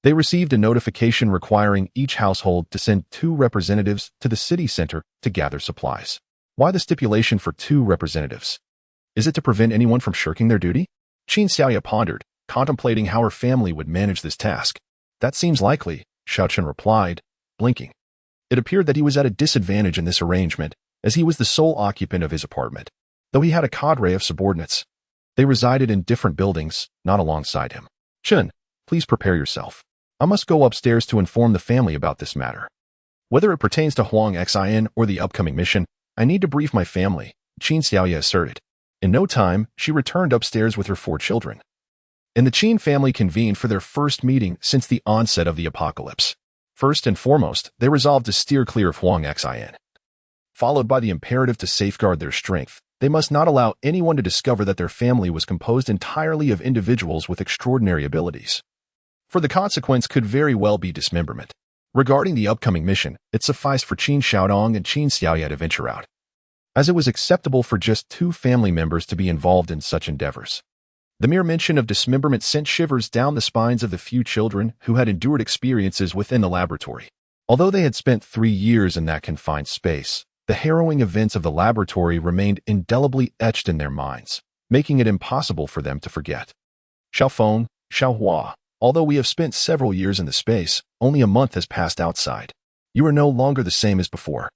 they received a notification requiring each household to send 2 representatives to the city center to gather supplies. Why the stipulation for 2 representatives? Is it to prevent anyone from shirking their duty? Qin Xiaoye pondered, contemplating how her family would manage this task. "That seems likely," Xiao Chen replied, blinking. It appeared that he was at a disadvantage in this arrangement, as he was the sole occupant of his apartment, though he had a cadre of subordinates. They resided in different buildings, not alongside him. "Chen, please prepare yourself. I must go upstairs to inform the family about this matter. Whether it pertains to Huang Xian or the upcoming mission, I need to brief my family," Qin Xiaoye asserted. In no time, she returned upstairs with her 4 children, and the Qin family convened for their first meeting since the onset of the apocalypse. First and foremost, they resolved to steer clear of Huang Xian. Followed by the imperative to safeguard their strength, they must not allow anyone to discover that their family was composed entirely of individuals with extraordinary abilities. For the consequence could very well be dismemberment. Regarding the upcoming mission, it sufficed for Qin Xiaodong and Qin Xiaoya to venture out, as it was acceptable for just 2 family members to be involved in such endeavors. The mere mention of dismemberment sent shivers down the spines of the few children who had endured experiences within the laboratory. Although they had spent 3 years in that confined space, the harrowing events of the laboratory remained indelibly etched in their minds, making it impossible for them to forget. Xiaofeng, Xiaohua, although we have spent several years in the space, only a month has passed outside. You are no longer the same as before.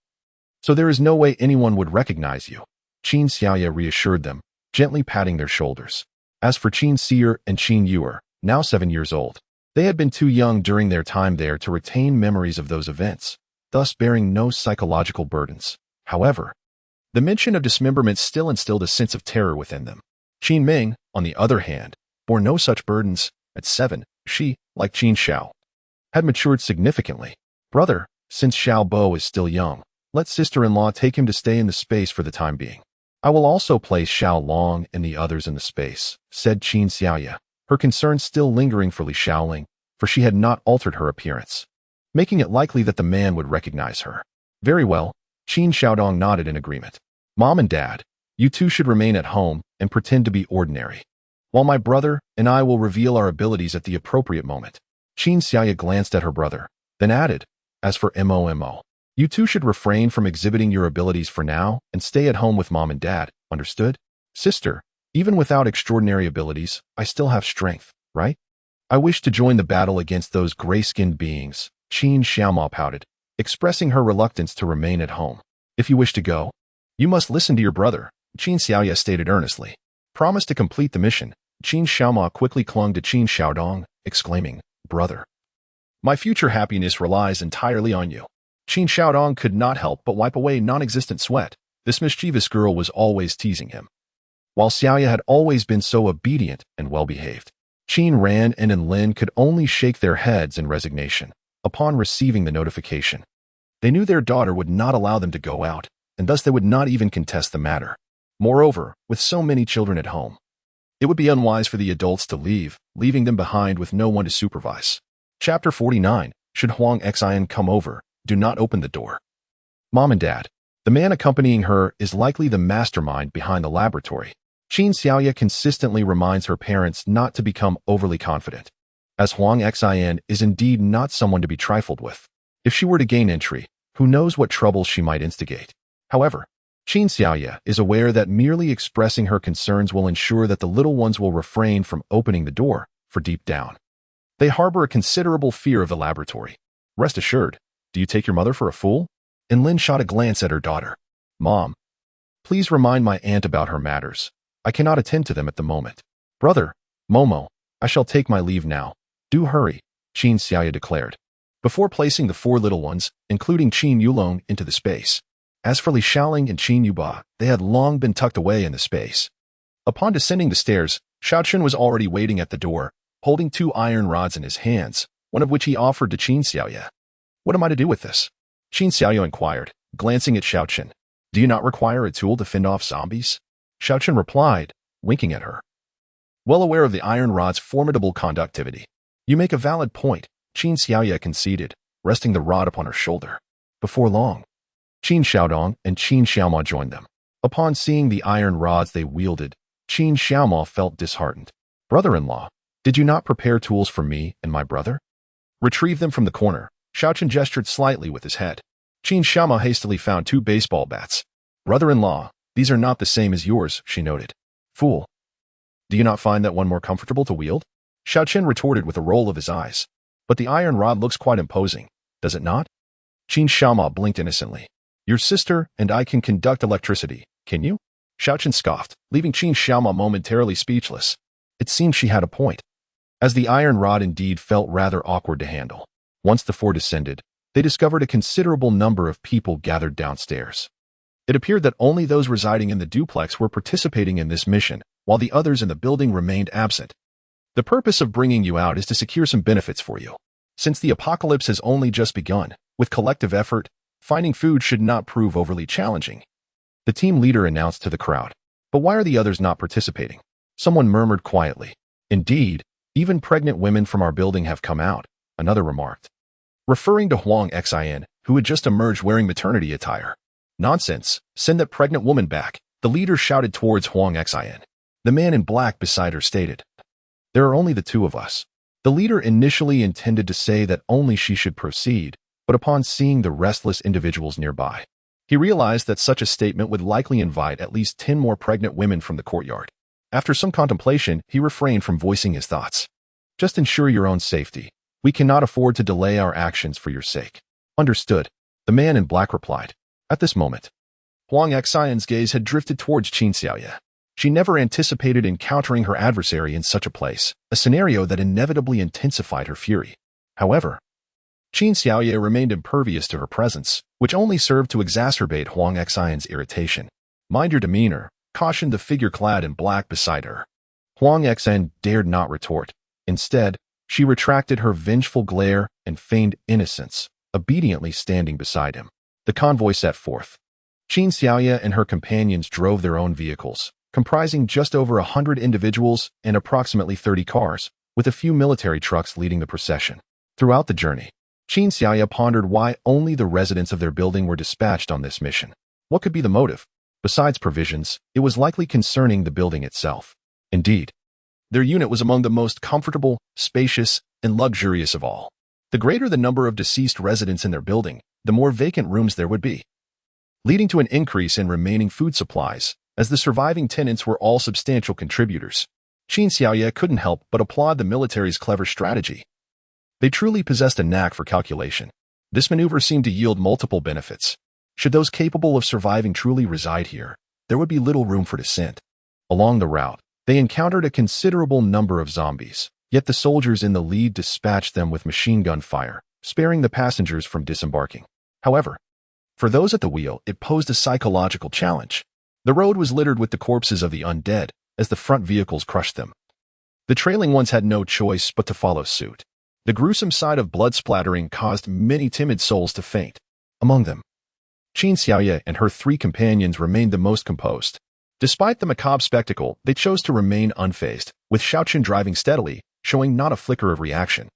So there is no way anyone would recognize you. Qin Xiaoya reassured them, gently patting their shoulders. As for Qin Seer and Qin Yuer, now 7 years old, they had been too young during their time there to retain memories of those events, thus bearing no psychological burdens. However, the mention of dismemberment still instilled a sense of terror within them. Qin Ming, on the other hand, bore no such burdens. At 7, she, like Qin Xiao, had matured significantly. Brother, since Xiao Bo is still young, let sister-in-law take him to stay in the space for the time being. I will also place Xiao Long and the others in the space, said Qin Xiaoya, her concern still lingering for Li Xiaoling, for she had not altered her appearance, making it likely that the man would recognize her. Very well, Qin Xiaodong nodded in agreement. Mom and Dad, you two should remain at home and pretend to be ordinary, while my brother and I will reveal our abilities at the appropriate moment. Qin Xiaoya glanced at her brother, then added, as for Momo, you two should refrain from exhibiting your abilities for now and stay at home with Mom and Dad, understood? Sister, even without extraordinary abilities, I still have strength, right? I wish to join the battle against those gray-skinned beings, Qin Xiaomao pouted, expressing her reluctance to remain at home. If you wish to go, you must listen to your brother, Qin Xiaoya stated earnestly. Promise to complete the mission. Qin Xiaomao quickly clung to Qin Xiaodong, exclaiming, Brother, my future happiness relies entirely on you. Qin Xiaodong could not help but wipe away non-existent sweat. This mischievous girl was always teasing him, while Xiaoya had always been so obedient and well-behaved. Qin Ran and Lin could only shake their heads in resignation upon receiving the notification. They knew their daughter would not allow them to go out, and thus they would not even contest the matter. Moreover, with so many children at home, it would be unwise for the adults to leave, leaving them behind with no one to supervise. Chapter 49. Should Huang Xian come over, do not open the door. Mom and Dad, the man accompanying her is likely the mastermind behind the laboratory. Qin Xiaoya consistently reminds her parents not to become overly confident, as Huang Xian is indeed not someone to be trifled with. If she were to gain entry, who knows what troubles she might instigate. However, Qin Xiaoya is aware that merely expressing her concerns will ensure that the little ones will refrain from opening the door, for deep down, they harbor a considerable fear of the laboratory. Rest assured, do you take your mother for a fool? And Lin shot a glance at her daughter. Mom, please remind my aunt about her matters. I cannot attend to them at the moment. Brother, Momo, I shall take my leave now. Do hurry, Qin Xiaoya declared, before placing the 4 little ones, including Qin Yulong, into the space. As for Li Xiaoling and Qin Yuba, they had long been tucked away in the space. Upon descending the stairs, Xiaochun was already waiting at the door, holding 2 iron rods in his hands, one of which he offered to Qin Xiaoya. What am I to do with this? Qin Xiaoya inquired, glancing at Xiaochun. Do you not require a tool to fend off zombies? Xiaochun replied, winking at her. Well aware of the iron rod's formidable conductivity. You make a valid point, Qin Xiaoya conceded, resting the rod upon her shoulder. Before long, Qin Xiaodong and Qin Xiaomao joined them. Upon seeing the iron rods they wielded, Qin Xiaomao felt disheartened. Brother-in-law, did you not prepare tools for me and my brother? Retrieve them from the corner. Xiaochun gestured slightly with his head. Qin Xiaomao hastily found 2 baseball bats. Brother-in-law, these are not the same as yours, she noted. Fool. Do you not find that one more comfortable to wield? Xiaochun retorted with a roll of his eyes. But the iron rod looks quite imposing, does it not? Qin Xiaomao blinked innocently. Your sister and I can conduct electricity, can you? Xiaochun scoffed, leaving Qin Xiaomao momentarily speechless. It seemed she had a point, as the iron rod indeed felt rather awkward to handle. Once the 4 descended, they discovered a considerable number of people gathered downstairs. It appeared that only those residing in the duplex were participating in this mission, while the others in the building remained absent. The purpose of bringing you out is to secure some benefits for you. Since the apocalypse has only just begun, with collective effort, finding food should not prove overly challenging. The team leader announced to the crowd. But why are the others not participating? Someone murmured quietly. Indeed, even pregnant women from our building have come out, another remarked. referring to Huang Xin, who had just emerged wearing maternity attire. Nonsense, send that pregnant woman back, the leader shouted towards Huang Xin. The man in black beside her stated, there are only the two of us. The leader initially intended to say that only she should proceed, but upon seeing the restless individuals nearby, he realized that such a statement would likely invite at least 10 more pregnant women from the courtyard. After some contemplation, he refrained from voicing his thoughts. Just ensure your own safety. We cannot afford to delay our actions for your sake. Understood, the man in black replied. At this moment, Huang Xin's gaze had drifted towards Qin Xiaoye. She never anticipated encountering her adversary in such a place, a scenario that inevitably intensified her fury. However, Qin Xiaoye remained impervious to her presence, which only served to exacerbate Huang Xin's irritation. Mind your demeanor, cautioned the figure clad in black beside her. Huang Xin dared not retort. Instead, she retracted her vengeful glare and feigned innocence, obediently standing beside him. The convoy set forth. Qin Xiaoye and her companions drove their own vehicles, comprising just over 100 individuals and approximately 30 cars, with a few military trucks leading the procession. Throughout the journey, Qin Xiaoye pondered why only the residents of their building were dispatched on this mission. What could be the motive? Besides provisions, it was likely concerning the building itself. Indeed, their unit was among the most comfortable, spacious, and luxurious of all. The greater the number of deceased residents in their building, the more vacant rooms there would be, leading to an increase in remaining food supplies, as the surviving tenants were all substantial contributors. Qin Xiaoye couldn't help but applaud the military's clever strategy. They truly possessed a knack for calculation. This maneuver seemed to yield multiple benefits. Should those capable of surviving truly reside here, there would be little room for dissent. Along the route, they encountered a considerable number of zombies, yet the soldiers in the lead dispatched them with machine gun fire, sparing the passengers from disembarking. However, for those at the wheel, it posed a psychological challenge. The road was littered with the corpses of the undead, as the front vehicles crushed them. The trailing ones had no choice but to follow suit. The gruesome sight of blood splattering caused many timid souls to faint. Among them, Qin Xiaoye and her 3 companions remained the most composed. Despite the macabre spectacle, they chose to remain unfazed, with Xiaoqun driving steadily, showing not a flicker of reaction.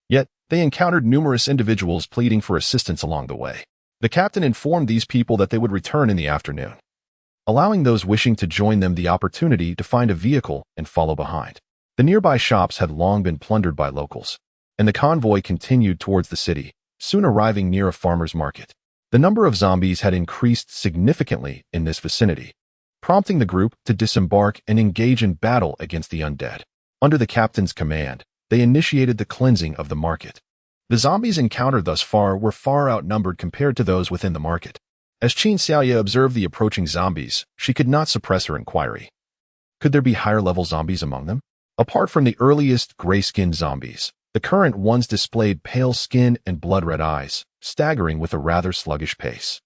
Yet, they encountered numerous individuals pleading for assistance along the way. The captain informed these people that they would return in the afternoon, allowing those wishing to join them the opportunity to find a vehicle and follow behind. The nearby shops had long been plundered by locals, and the convoy continued towards the city, soon arriving near a farmer's market. The number of zombies had increased significantly in this vicinity, prompting the group to disembark and engage in battle against the undead. Under the captain's command, they initiated the cleansing of the market. The zombies encountered thus far were far outnumbered compared to those within the market. As Qin Xiaoye observed the approaching zombies, she could not suppress her inquiry. Could there be higher-level zombies among them? Apart from the earliest gray-skinned zombies, the current ones displayed pale skin and blood-red eyes, staggering with a rather sluggish pace.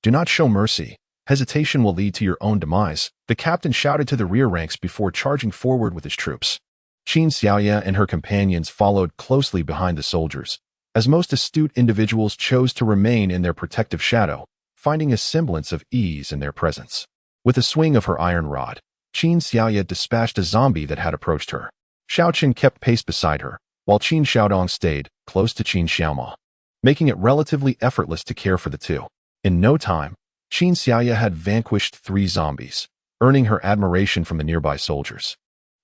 Do not show mercy. Hesitation will lead to your own demise, the captain shouted to the rear ranks before charging forward with his troops. Qin Xiaoye and her companions followed closely behind the soldiers, as most astute individuals chose to remain in their protective shadow, finding a semblance of ease in their presence. With a swing of her iron rod, Qin Xiaoye dispatched a zombie that had approached her. Xiaoqun kept pace beside her, while Qin Xiaodong stayed close to Qin Xiaoma, making it relatively effortless to care for the two. In no time, Qin Xiaoye had vanquished 3 zombies, earning her admiration from the nearby soldiers,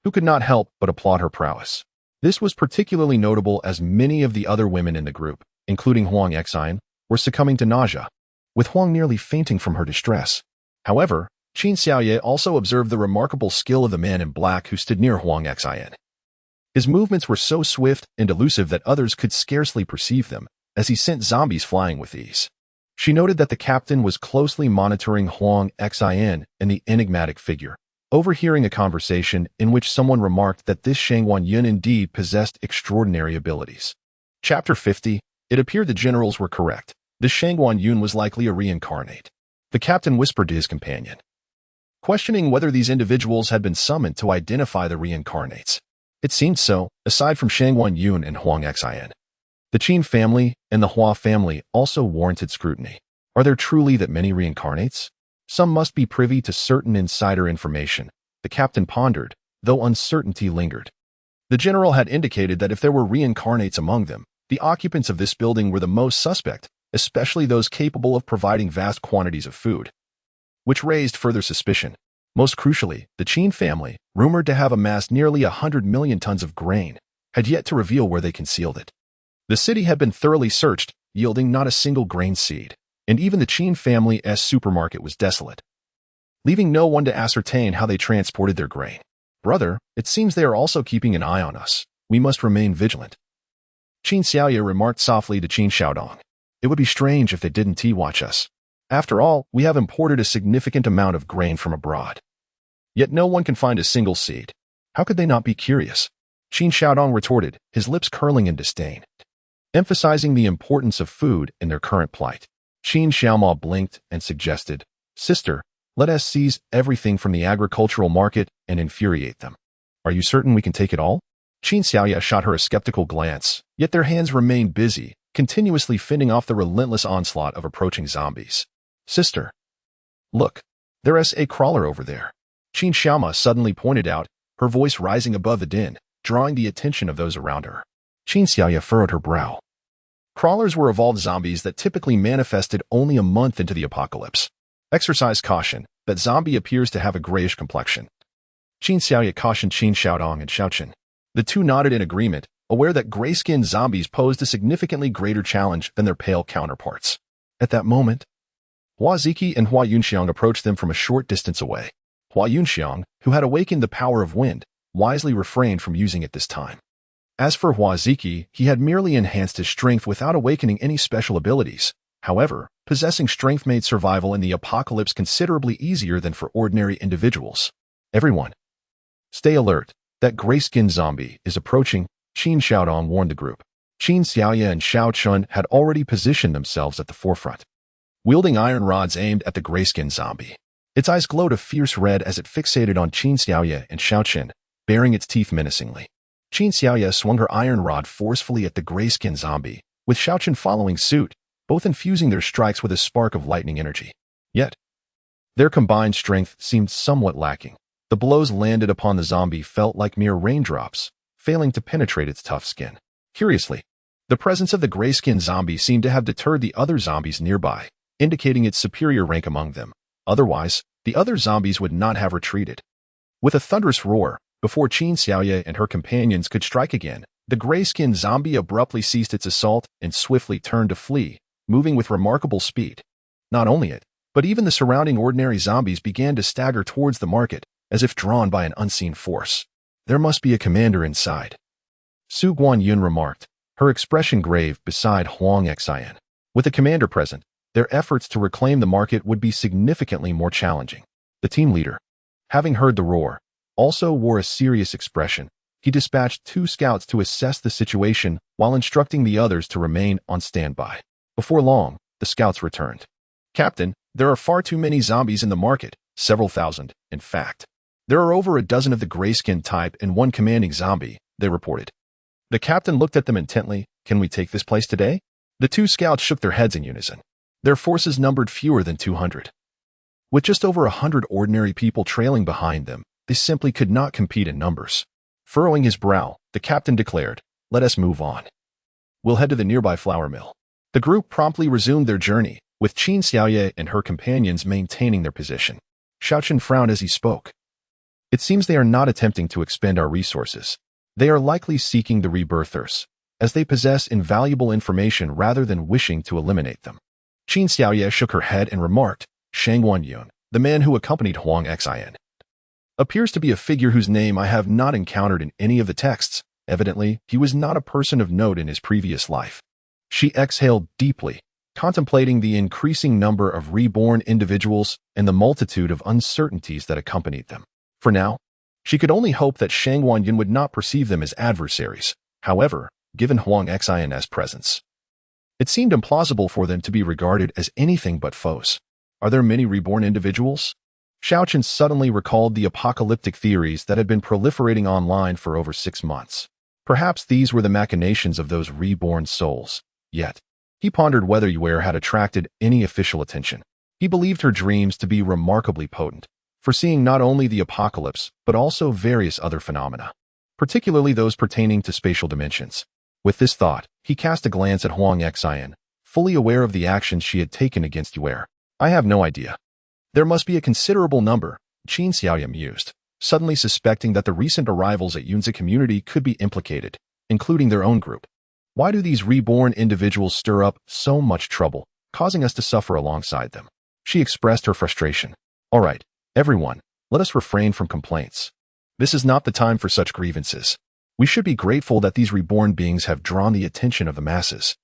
who could not help but applaud her prowess. This was particularly notable as many of the other women in the group, including Huang Xin, were succumbing to nausea, with Huang nearly fainting from her distress. However, Qin Xiaoye also observed the remarkable skill of the man in black who stood near Huang Xin. His movements were so swift and elusive that others could scarcely perceive them, as he sent zombies flying with ease. She noted that the captain was closely monitoring Huang Xin and the enigmatic figure, overhearing a conversation in which someone remarked that this Shangguan Yun indeed possessed extraordinary abilities. Chapter 50. It appeared the generals were correct. This Shangguan Yun was likely a reincarnate. The captain whispered to his companion, questioning whether these individuals had been summoned to identify the reincarnates. It seemed so, aside from Shangguan Yun and Huang Xin. The Qin family and the Hua family also warranted scrutiny. Are there truly that many reincarnates? Some must be privy to certain insider information, the captain pondered, though uncertainty lingered. The general had indicated that if there were reincarnates among them, The occupants of this building were the most suspect, especially those capable of providing vast quantities of food, which raised further suspicion. Most crucially, the Qin family, rumored to have amassed nearly 100 million tons of grain, had yet to reveal where they concealed it. The city had been thoroughly searched, yielding not a single grain seed, and even the Qin family's supermarket was desolate, leaving no one to ascertain how they transported their grain. Brother, it seems they are also keeping an eye on us. We must remain vigilant. Qin Xiaoye remarked softly to Qin Xiaodong. It would be strange if they didn't watch us. After all, we have imported a significant amount of grain from abroad. Yet no one can find a single seed. How could they not be curious? Qin Xiaodong retorted, his lips curling in disdain, emphasizing the importance of food in their current plight. Qin Xiaomao blinked and suggested, Sister, let us seize everything from the agricultural market and infuriate them. Are you certain we can take it all? Qin Xiaoye shot her a skeptical glance, yet their hands remained busy, continuously fending off the relentless onslaught of approaching zombies. Sister, look, there's a crawler over there. Qin Xiaoma suddenly pointed out, her voice rising above the din, drawing the attention of those around her. Qin Xiaoye furrowed her brow. Crawlers were evolved zombies that typically manifested only a month into the apocalypse. Exercise caution, that zombie appears to have a grayish complexion. Qin Xiaoye cautioned Qin Xiaodong and Xiaoqin. The two nodded in agreement, aware that gray-skinned zombies posed a significantly greater challenge than their pale counterparts. At that moment, Hua Ziki and Hua Yunxiang approached them from a short distance away. Hua Yunxiang, who had awakened the power of wind, wisely refrained from using it this time. As for Hua Ziki, he had merely enhanced his strength without awakening any special abilities. However, possessing strength made survival in the apocalypse considerably easier than for ordinary individuals. Everyone, stay alert. That gray-skinned zombie is approaching, Qin Xiaodong warned the group. Qin Xiaoye and Xiaoqun had already positioned themselves at the forefront, wielding iron rods aimed at the gray-skinned zombie. Its eyes glowed a fierce red as it fixated on Qin Xiaoye and Xiaoqun, baring its teeth menacingly. Qin Xiaoye swung her iron rod forcefully at the gray-skinned zombie, with Xiaoqun following suit, both infusing their strikes with a spark of lightning energy. Yet, their combined strength seemed somewhat lacking. The blows landed upon the zombie felt like mere raindrops, failing to penetrate its tough skin. Curiously, the presence of the gray-skinned zombie seemed to have deterred the other zombies nearby, indicating its superior rank among them. Otherwise, the other zombies would not have retreated. With a thunderous roar, before Qin Xiaoye and her companions could strike again, the gray-skinned zombie abruptly ceased its assault and swiftly turned to flee, moving with remarkable speed. Not only it, but even the surrounding ordinary zombies began to stagger towards the market, as if drawn by an unseen force. There must be a commander inside, Su Guanyun remarked, her expression grave beside Huang Xian. With a commander present, their efforts to reclaim the market would be significantly more challenging. The team leader, having heard the roar, also wore a serious expression. He dispatched 2 scouts to assess the situation while instructing the others to remain on standby. Before long, the scouts returned. Captain, there are far too many zombies in the market, several thousand, in fact. There are over a dozen of the gray-skinned type and 1 commanding zombie, they reported. The captain looked at them intently. Can we take this place today? The 2 scouts shook their heads in unison. Their forces numbered fewer than 200. With just over 100 ordinary people trailing behind them, they simply could not compete in numbers. Furrowing his brow, the captain declared, let us move on. We'll head to the nearby flour mill. The group promptly resumed their journey, with Qin Xiaoye and her companions maintaining their position. Xiaoqun frowned as he spoke. It seems they are not attempting to expend our resources. They are likely seeking the rebirthers, as they possess invaluable information rather than wishing to eliminate them. Qin Xiaoye shook her head and remarked, Shang Guanyun, the man who accompanied Huang Xian, appears to be a figure whose name I have not encountered in any of the texts. Evidently, he was not a person of note in his previous life. She exhaled deeply, contemplating the increasing number of reborn individuals and the multitude of uncertainties that accompanied them. For now, she could only hope that Shang Guanyun would not perceive them as adversaries. However, given Huang Xian's presence, it seemed implausible for them to be regarded as anything but foes. Are there many reborn individuals? Xiaoqun suddenly recalled the apocalyptic theories that had been proliferating online for over 6 months. Perhaps these were the machinations of those reborn souls. Yet, he pondered whether Yuer had attracted any official attention. He believed her dreams to be remarkably potent, foreseeing not only the apocalypse, but also various other phenomena, particularly those pertaining to spatial dimensions. With this thought, He cast a glance at Huang Xian, fully aware of the actions she had taken against Yue. I have no idea. There must be a considerable number, Qin Xiaoya mused, suddenly suspecting that the recent arrivals at Yunzi community could be implicated, including their own group. Why do these reborn individuals stir up so much trouble, causing us to suffer alongside them? She expressed her frustration. All right, everyone, let us refrain from complaints. This is not the time for such grievances. We should be grateful that these reborn beings have drawn the attention of the masses.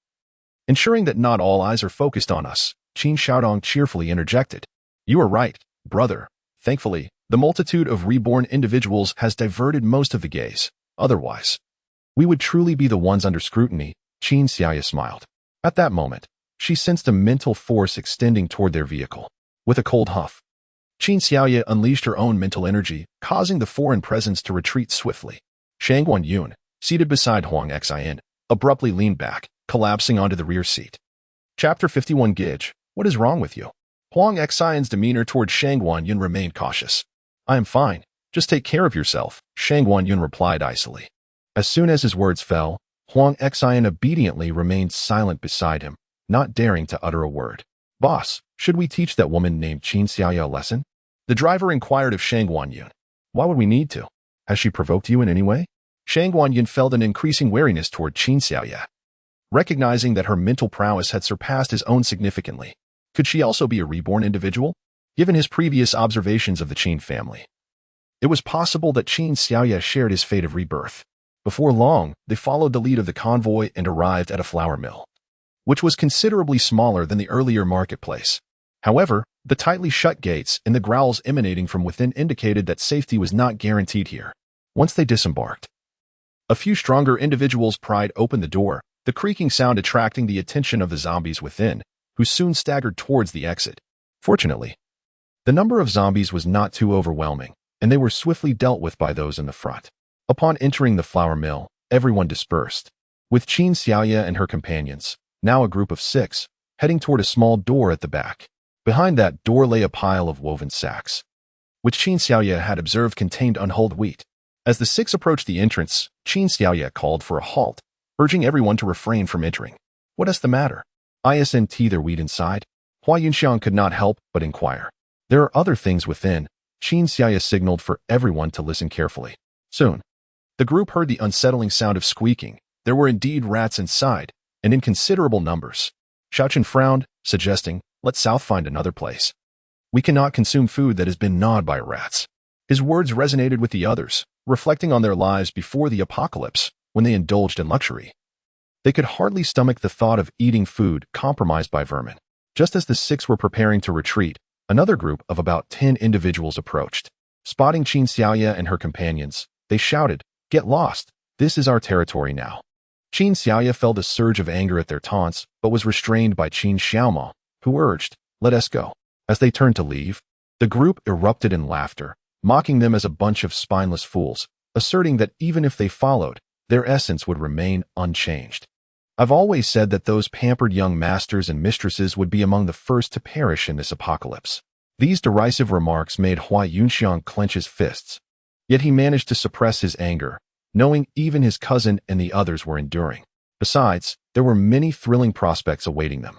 Ensuring that not all eyes are focused on us, Qin Xiaodong cheerfully interjected. You are right, brother. Thankfully, the multitude of reborn individuals has diverted most of the gaze. Otherwise, we would truly be the ones under scrutiny, Qin Xiaoya smiled. At that moment, she sensed a mental force extending toward their vehicle. With a cold huff, Qin Xiaoya unleashed her own mental energy, causing the foreign presence to retreat swiftly. Shangguan Yun, seated beside Huang Xian, abruptly leaned back, collapsing onto the rear seat. Chapter 51 Gage, what is wrong with you? Huang Xian's demeanor toward Shangguan Yun remained cautious. I am fine. Just take care of yourself, Shangguan Yun replied icily. As soon as his words fell, Huang Xian obediently remained silent beside him, not daring to utter a word. Boss, should we teach that woman named Qin Xiaoya a lesson? The driver inquired of Shangguan Yun. Why would we need to? Has she provoked you in any way? Shangguan Yun felt an increasing wariness toward Qin Xiaoya. Recognizing that her mental prowess had surpassed his own significantly, could she also be a reborn individual? Given his previous observations of the Qin family, it was possible that Qin Xiaoya shared his fate of rebirth. Before long, they followed the lead of the convoy and arrived at a flour mill, which was considerably smaller than the earlier marketplace. However, the tightly shut gates and the growls emanating from within indicated that safety was not guaranteed here. Once they disembarked, a few stronger individuals pried open the door, the creaking sound attracting the attention of the zombies within, who soon staggered towards the exit. Fortunately, the number of zombies was not too overwhelming, and they were swiftly dealt with by those in the front. Upon entering the flour mill, everyone dispersed, with Qin Xiaoya and her companions, now a group of 6, heading toward a small door at the back. Behind that door lay a pile of woven sacks, which Qin Xiaoya had observed contained unhulled wheat. As the 6 approached the entrance, Qin Xiaoya called for a halt, urging everyone to refrain from entering. What is the matter? Isn't there wheat inside? Hua Yunxiang could not help but inquire. There are other things within. Qin Xiaoya signaled for everyone to listen carefully. Soon, the group heard the unsettling sound of squeaking. There were indeed rats inside, and in considerable numbers. Xiaochen frowned, suggesting, let South find another place. We cannot consume food that has been gnawed by rats. His words resonated with the others, reflecting on their lives before the apocalypse, when they indulged in luxury. They could hardly stomach the thought of eating food compromised by vermin. Just as the 6 were preparing to retreat, another group of about 10 individuals approached. Spotting Qin Xiaoya and her companions, they shouted, Get lost! This is our territory now. Qin Xiaoya felt a surge of anger at their taunts, but was restrained by Qin Xiaomao, who urged, Let us go. As they turned to leave, the group erupted in laughter, mocking them as a bunch of spineless fools, asserting that even if they followed, their essence would remain unchanged. I've always said that those pampered young masters and mistresses would be among the first to perish in this apocalypse. These derisive remarks made Hua Yunxiang clench his fists. Yet he managed to suppress his anger, knowing even his cousin and the others were enduring. Besides, there were many thrilling prospects awaiting them.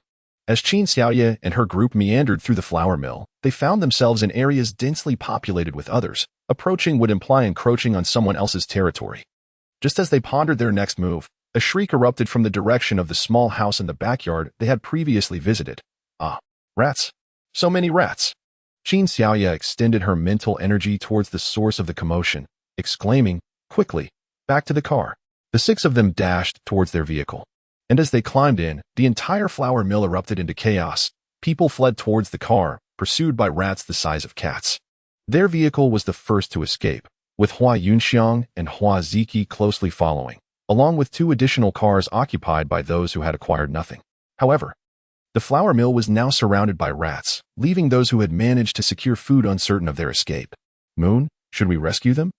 As Qin Xiaoya and her group meandered through the flour mill, they found themselves in areas densely populated with others. Approaching would imply encroaching on someone else's territory. Just as they pondered their next move, a shriek erupted from the direction of the small house in the backyard they had previously visited. Ah, rats. So many rats. Qin Xiaoya extended her mental energy towards the source of the commotion, exclaiming, quickly, back to the car. The 6 of them dashed towards their vehicle. And as they climbed in, the entire flour mill erupted into chaos. People fled towards the car, pursued by rats the size of cats. Their vehicle was the first to escape, with Hua Yunxiang and Hua Ziki closely following, along with 2 additional cars occupied by those who had acquired nothing. However, the flour mill was now surrounded by rats, leaving those who had managed to secure food uncertain of their escape. Moon, should we rescue them?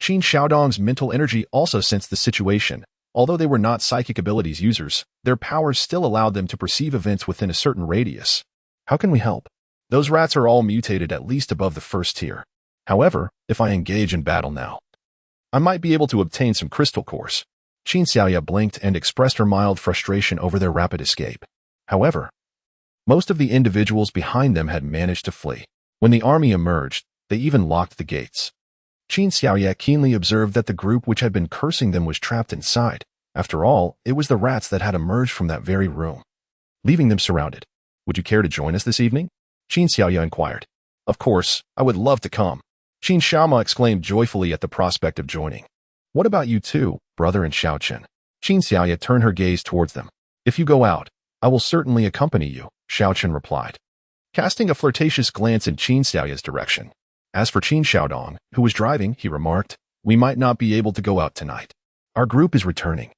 Qin Xiaodong's mental energy also sensed the situation. Although they were not psychic abilities users, their powers still allowed them to perceive events within a certain radius. How can we help? Those rats are all mutated at least above the first tier. However, if I engage in battle now, I might be able to obtain some crystal cores. Qin Xiaoya blinked and expressed her mild frustration over their rapid escape. However, most of the individuals behind them had managed to flee. When the army emerged, they even locked the gates. Qin Xiaoya keenly observed that the group which had been cursing them was trapped inside. After all, it was the rats that had emerged from that very room, leaving them surrounded. "Would you care to join us this evening?" Qin Xiaoya inquired. "Of course, I would love to come." Qin Xiaoma exclaimed joyfully at the prospect of joining. "What about you too, brother and Xiaochen?" Qin Xiaoya turned her gaze towards them. "If you go out, I will certainly accompany you," Xiaochen replied, casting a flirtatious glance in Qin Xiaoya's direction. As for Qin Xiaodong, who was driving, he remarked, "We might not be able to go out tonight. Our group is returning,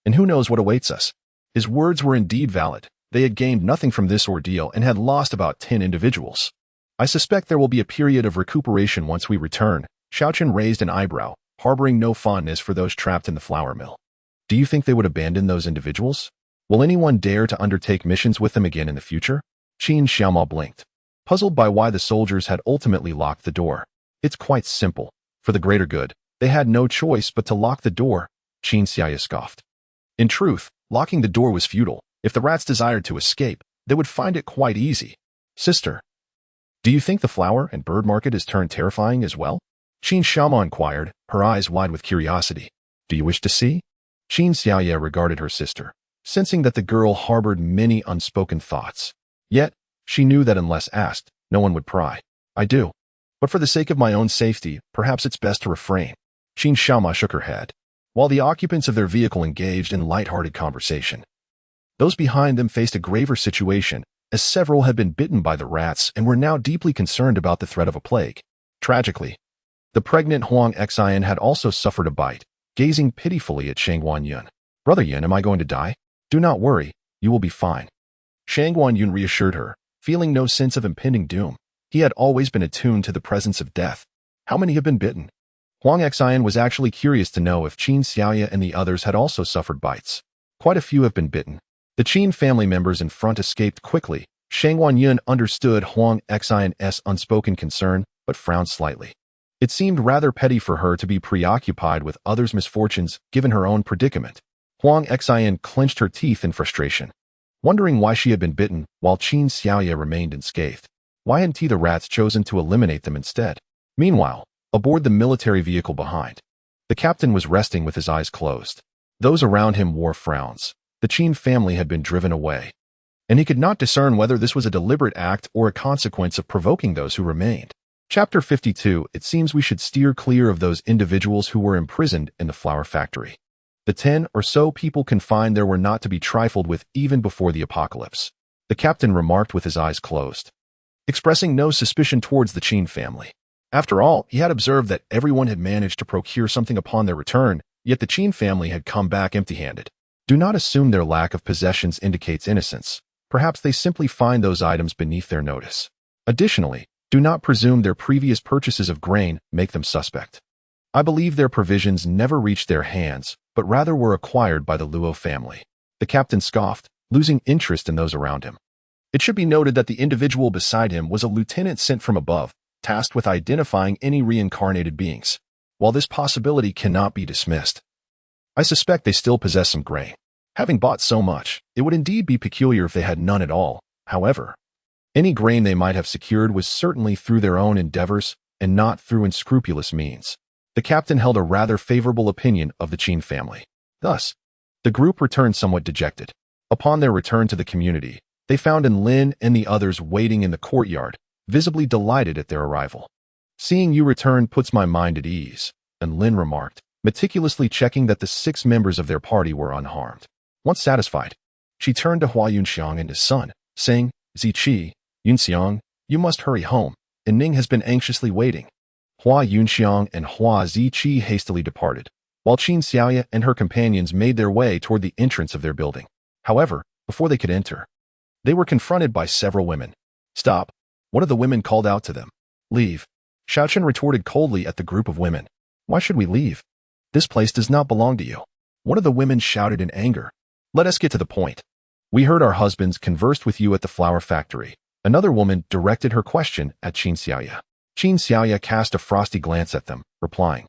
and who knows what awaits us." His words were indeed valid. They had gained nothing from this ordeal and had lost about 10 individuals. "I suspect there will be a period of recuperation once we return." Xiaochen raised an eyebrow, harboring no fondness for those trapped in the flour mill. "Do you think they would abandon those individuals? Will anyone dare to undertake missions with them again in the future?" Qin Xiaoma blinked, puzzled by why the soldiers had ultimately locked the door. "It's quite simple. For the greater good, they had no choice but to lock the door," Qin Xiaoya scoffed. In truth, locking the door was futile. If the rats desired to escape, they would find it quite easy. "Sister, do you think the flower and bird market is turned terrifying as well?" Qin Xiaoma inquired, her eyes wide with curiosity. "Do you wish to see?" Qin Xiaoya regarded her sister, sensing that the girl harbored many unspoken thoughts. Yet, she knew that unless asked, no one would pry. "I do. But for the sake of my own safety, perhaps it's best to refrain." Qin Xiaoma shook her head, while the occupants of their vehicle engaged in light-hearted conversation. Those behind them faced a graver situation, as several had been bitten by the rats and were now deeply concerned about the threat of a plague. Tragically, the pregnant Huang Xian had also suffered a bite, gazing pitifully at Shang Guanyun. "Brother Yin, am I going to die?" "Do not worry, you will be fine." Shang Guanyun reassured her, feeling no sense of impending doom. He had always been attuned to the presence of death. "How many have been bitten?" Huang Xian was actually curious to know if Qin Xiaoya and the others had also suffered bites. "Quite a few have been bitten." The Qin family members in front escaped quickly. Shang Guanyun understood Huang Xian's unspoken concern, but frowned slightly. It seemed rather petty for her to be preoccupied with others' misfortunes given her own predicament. Huang Xian clenched her teeth in frustration, wondering why she had been bitten while Qin Xiaoya remained unscathed. Why hadn't the rats chosen to eliminate them instead? Meanwhile, aboard the military vehicle behind, the captain was resting with his eyes closed. Those around him wore frowns. The Qin family had been driven away, and he could not discern whether this was a deliberate act or a consequence of provoking those who remained. Chapter 52. It seems we should steer clear of those individuals who were imprisoned in the flour factory. The 10 or so people confined there were not to be trifled with even before the apocalypse, the captain remarked with his eyes closed, expressing no suspicion towards the Qin family. After all, he had observed that everyone had managed to procure something upon their return, yet the Qin family had come back empty-handed. Do not assume their lack of possessions indicates innocence. Perhaps they simply find those items beneath their notice. Additionally, do not presume their previous purchases of grain make them suspect. I believe their provisions never reached their hands, but rather were acquired by the Luo family. The captain scoffed, losing interest in those around him. It should be noted that the individual beside him was a lieutenant sent from above, tasked with identifying any reincarnated beings. While this possibility cannot be dismissed, I suspect they still possess some grain. Having bought so much, it would indeed be peculiar if they had none at all. However, any grain they might have secured was certainly through their own endeavors and not through unscrupulous means. The captain held a rather favorable opinion of the Qin family. Thus, the group returned somewhat dejected. Upon their return to the community, they found Lin and the others waiting in the courtyard, visibly delighted at their arrival. "Seeing you return puts my mind at ease," Lin remarked, meticulously checking that the 6 members of their party were unharmed. Once satisfied, she turned to Hua Yunxiang and his son, saying, "Ziqi, Yunxiang, you must hurry home, and Ning has been anxiously waiting." Hua Yunxiang and Hua Ziqi hastily departed, while Qin Xiaoya and her companions made their way toward the entrance of their building. However, before they could enter, they were confronted by several women. "Stop!" One of the women called out to them. "Leave." Xiaochen retorted coldly at the group of women. "Why should we leave? This place does not belong to you." One of the women shouted in anger. "Let us get to the point. We heard our husbands conversed with you at the flour factory." Another woman directed her question at Qin Xiaoya. Qin Xiaoya cast a frosty glance at them, replying,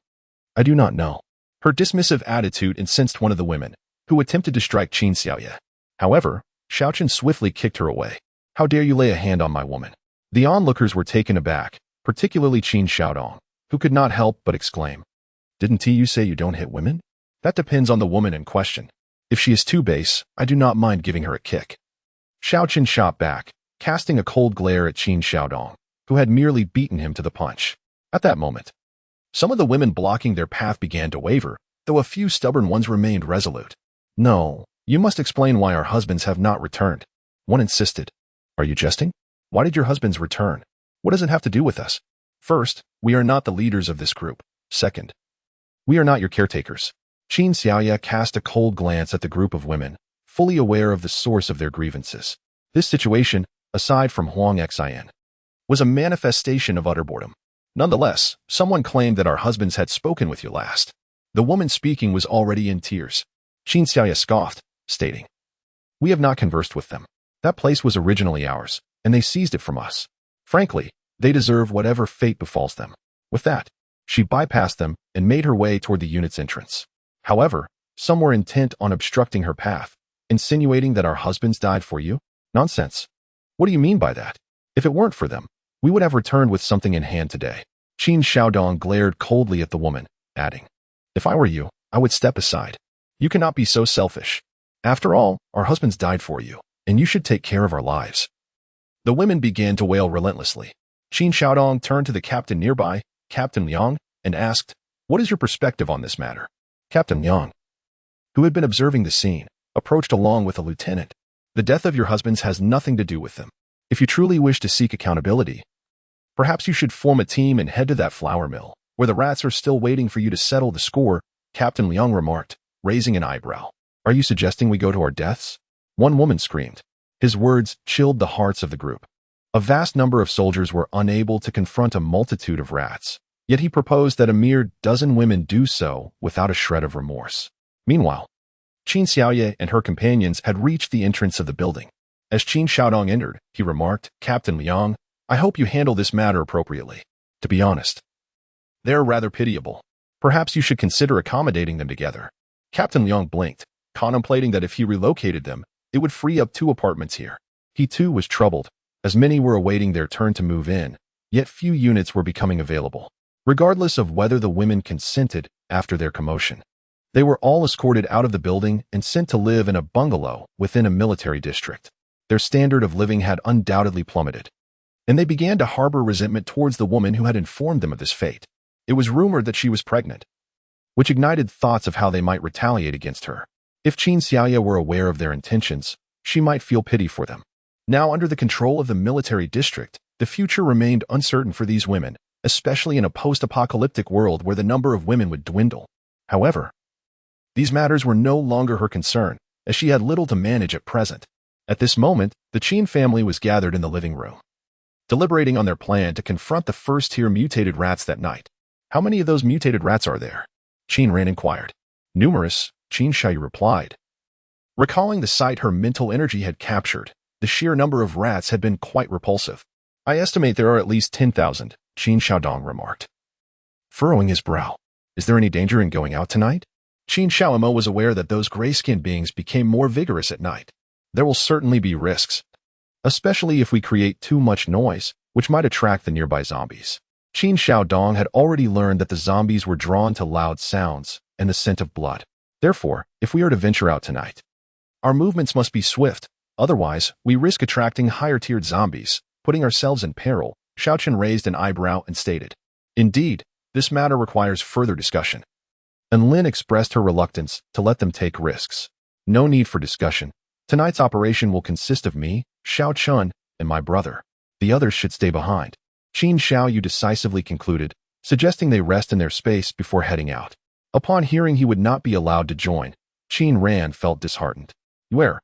"I do not know." Her dismissive attitude incensed one of the women, who attempted to strike Qin Xiaoye. However, Xiaochen swiftly kicked her away. "How dare you lay a hand on my woman?" The onlookers were taken aback, particularly Qin Xiaodong, who could not help but exclaim, "Didn't you say you don't hit women?" "That depends on the woman in question. If she is too base, I do not mind giving her a kick." Xiaochen shot back, casting a cold glare at Qin Xiaodong, who had merely beaten him to the punch. At that moment, some of the women blocking their path began to waver, though a few stubborn ones remained resolute. "No, you must explain why our husbands have not returned," one insisted. "Are you jesting? Why did your husbands return? What does it have to do with us? First, we are not the leaders of this group. Second, we are not your caretakers." Qin Xiaoye cast a cold glance at the group of women, fully aware of the source of their grievances. This situation, aside from Huang Xian, was a manifestation of utter boredom. Nonetheless, someone claimed that our husbands had spoken with you last. The woman speaking was already in tears. Qin Xiaoye scoffed, stating, "We have not conversed with them. That place was originally ours, and they seized it from us. Frankly, they deserve whatever fate befalls them." With that, she bypassed them and made her way toward the unit's entrance. However, some were intent on obstructing her path, insinuating that our husbands died for you. Nonsense. What do you mean by that? If it weren't for them, we would have returned with something in hand today. Qin Xiaodong glared coldly at the woman, adding, "If I were you, I would step aside. You cannot be so selfish. After all, our husbands died for you, and you should take care of our lives." The women began to wail relentlessly. Qin Xiaodong turned to the captain nearby, Captain Liang, and asked, "What is your perspective on this matter?" Captain Liang, who had been observing the scene, approached along with a lieutenant. "The death of your husbands has nothing to do with them. If you truly wish to seek accountability, perhaps you should form a team and head to that flour mill, where the rats are still waiting for you to settle the score," Captain Liang remarked, raising an eyebrow. "Are you suggesting we go to our deaths?" One woman screamed. His words chilled the hearts of the group. A vast number of soldiers were unable to confront a multitude of rats, yet he proposed that a mere dozen women do so without a shred of remorse. Meanwhile, Qin Xiaoye and her companions had reached the entrance of the building. As Qin Xiaodong entered, he remarked, "Captain Liang, I hope you handle this matter appropriately. To be honest, they're rather pitiable. Perhaps you should consider accommodating them together." Captain Liang blinked, contemplating that if he relocated them, it would free up 2 apartments here. He too was troubled, as many were awaiting their turn to move in, yet few units were becoming available. Regardless of whether the women consented after their commotion, they were all escorted out of the building and sent to live in a bungalow within a military district. Their standard of living had undoubtedly plummeted, and they began to harbor resentment towards the woman who had informed them of this fate. It was rumored that she was pregnant, which ignited thoughts of how they might retaliate against her. If Qin Xiaoye were aware of their intentions, she might feel pity for them. Now under the control of the military district, the future remained uncertain for these women, especially in a post-apocalyptic world where the number of women would dwindle. However, these matters were no longer her concern, as she had little to manage at present. At this moment, the Qin family was gathered in the living room, deliberating on their plan to confront the first-tier mutated rats that night. "How many of those mutated rats are there?" Qin Ran inquired. "Numerous," Qin Shai replied. Recalling the sight her mental energy had captured, the sheer number of rats had been quite repulsive. "I estimate there are at least 10,000, Qin Xiaodong remarked, furrowing his brow. "Is there any danger in going out tonight?" Qin Xiaomo was aware that those gray-skinned beings became more vigorous at night. "There will certainly be risks, especially if we create too much noise, which might attract the nearby zombies." Qin Xiaodong had already learned that the zombies were drawn to loud sounds and the scent of blood. Therefore, if we are to venture out tonight, our movements must be swift, otherwise we risk attracting higher-tiered zombies, putting ourselves in peril. Xiaochen raised an eyebrow and stated, "Indeed, this matter requires further discussion." And Lin expressed her reluctance to let them take risks. "No need for discussion. Tonight's operation will consist of me, Xiao Chun, and my brother. The others should stay behind," Qin Xiaoyu decisively concluded, suggesting they rest in their space before heading out. Upon hearing he would not be allowed to join, Qin Ran felt disheartened. "Where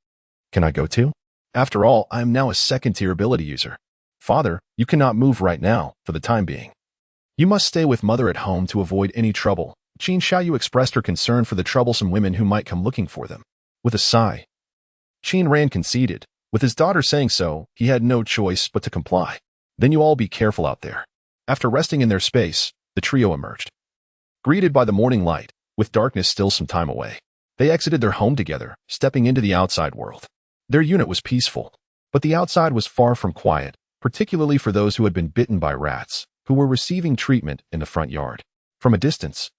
can I go to? After all, I am now a second-tier ability user." "Father, you cannot move right now, for the time being. You must stay with mother at home to avoid any trouble." Qin Xiaoyu expressed her concern for the troublesome women who might come looking for them. With a sigh, Qin Ran conceded. With his daughter saying so, he had no choice but to comply. "Then you all be careful out there." After resting in their space, the trio emerged, greeted by the morning light, with darkness still some time away. They exited their home together, stepping into the outside world. Their unit was peaceful, but the outside was far from quiet, particularly for those who had been bitten by rats, who were receiving treatment in the front yard. From a distance,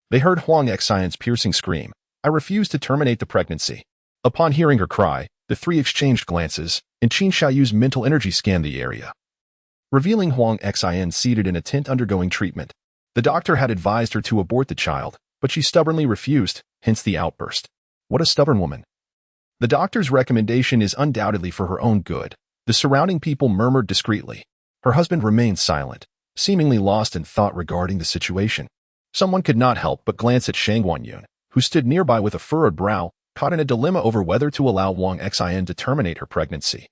they heard Huang Xian's piercing scream, "I refuse to terminate the pregnancy." Upon hearing her cry, the three exchanged glances, and Qin Xiaoyu's mental energy scanned the area, revealing Huang Xian seated in a tent undergoing treatment. The doctor had advised her to abort the child, but she stubbornly refused, hence the outburst. What a stubborn woman. The doctor's recommendation is undoubtedly for her own good. The surrounding people murmured discreetly. Her husband remained silent, seemingly lost in thought regarding the situation. Someone could not help but glance at Shang Guanyun, who stood nearby with a furrowed brow, caught in a dilemma over whether to allow Huang Xian to terminate her pregnancy.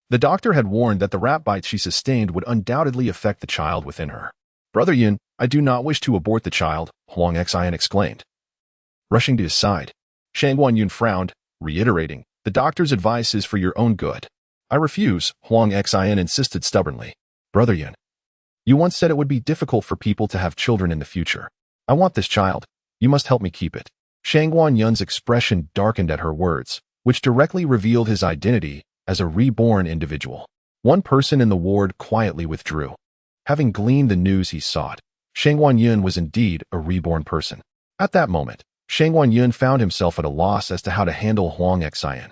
The doctor had warned that the rat bite she sustained would undoubtedly affect the child within her. "Brother Yun, I do not wish to abort the child," Huang Xian exclaimed. Rushing to his side, Shang Guanyun frowned, reiterating, "The doctor's advice is for your own good." "I refuse," Huang Xian insisted stubbornly. "Brother Yun, you once said it would be difficult for people to have children in the future. I want this child. You must help me keep it." Shang Guanyun's expression darkened at her words, which directly revealed his identity as a reborn individual. One person in the ward quietly withdrew. Having gleaned the news he sought, Shang Guanyun was indeed a reborn person. At that moment, Shang Guanyun found himself at a loss as to how to handle Huang Xian.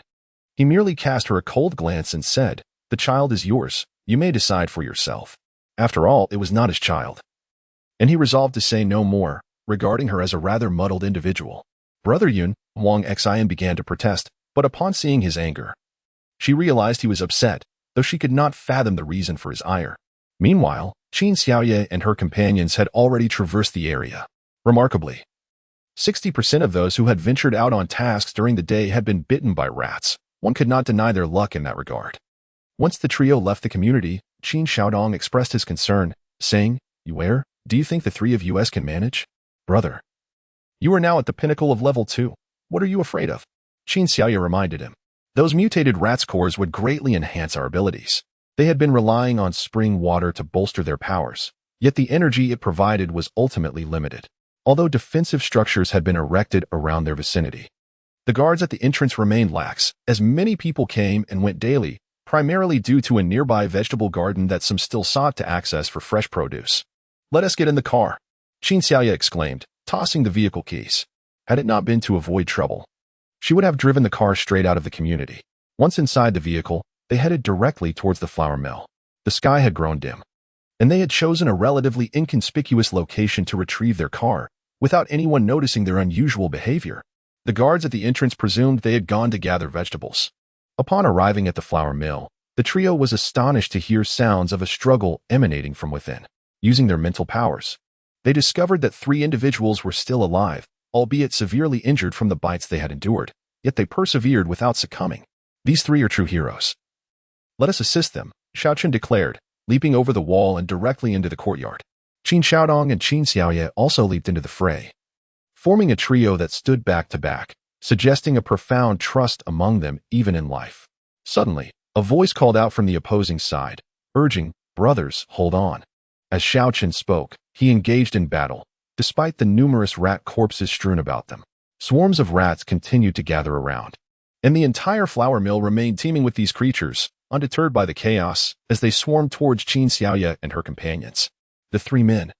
He merely cast her a cold glance and said, "The child is yours. You may decide for yourself." After all, it was not his child. And he resolved to say no more, regarding her as a rather muddled individual. "Brother Yun," Huang Xian began to protest, but upon seeing his anger, she realized he was upset, though she could not fathom the reason for his ire. Meanwhile, Qin Xiaoye and her companions had already traversed the area. Remarkably, 60% of those who had ventured out on tasks during the day had been bitten by rats. One could not deny their luck in that regard. Once the trio left the community, Qin Xiaodong expressed his concern, saying, "Yuer, do you think the three of us can manage?" "Brother, you are now at the pinnacle of level 2. What are you afraid of?" Qin Xiaoye reminded him. "Those mutated rats' cores would greatly enhance our abilities." They had been relying on spring water to bolster their powers, yet the energy it provided was ultimately limited. Although defensive structures had been erected around their vicinity, the guards at the entrance remained lax, as many people came and went daily, primarily due to a nearby vegetable garden that some still sought to access for fresh produce. "Let us get in the car," Qin Xiaoye exclaimed, tossing the vehicle keys. Had it not been to avoid trouble, she would have driven the car straight out of the community. Once inside the vehicle, they headed directly towards the flour mill. The sky had grown dim, and they had chosen a relatively inconspicuous location to retrieve their car, without anyone noticing their unusual behavior. The guards at the entrance presumed they had gone to gather vegetables. Upon arriving at the flour mill, the trio was astonished to hear sounds of a struggle emanating from within. Using their mental powers, they discovered that 3 individuals were still alive, albeit severely injured from the bites they had endured, yet they persevered without succumbing. "These 3 are true heroes. Let us assist them," Xiaochen declared, leaping over the wall and directly into the courtyard. Qin Xiaodong and Qin Xiaoye also leaped into the fray, forming a trio that stood back to back, suggesting a profound trust among them even in life. Suddenly, a voice called out from the opposing side, urging, "Brothers, hold on." As Xiaochen spoke, he engaged in battle, despite the numerous rat corpses strewn about them. Swarms of rats continued to gather around, and the entire flour mill remained teeming with these creatures, undeterred by the chaos, as they swarmed towards Qin Xiaoye and her companions. The 3 men,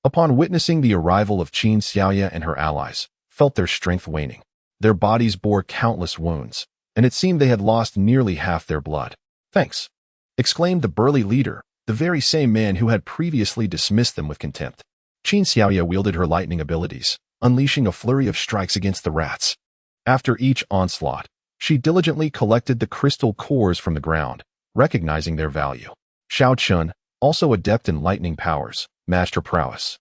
upon witnessing the arrival of Qin Xiaoye and her allies, felt their strength waning. Their bodies bore countless wounds, and it seemed they had lost nearly half their blood. "Thanks," exclaimed the burly leader, the very same man who had previously dismissed them with contempt. Qin Xiaoye wielded her lightning abilities, unleashing a flurry of strikes against the rats. After each onslaught, she diligently collected the crystal cores from the ground, recognizing their value. Xiao Chun, also adept in lightning powers, matched her prowess,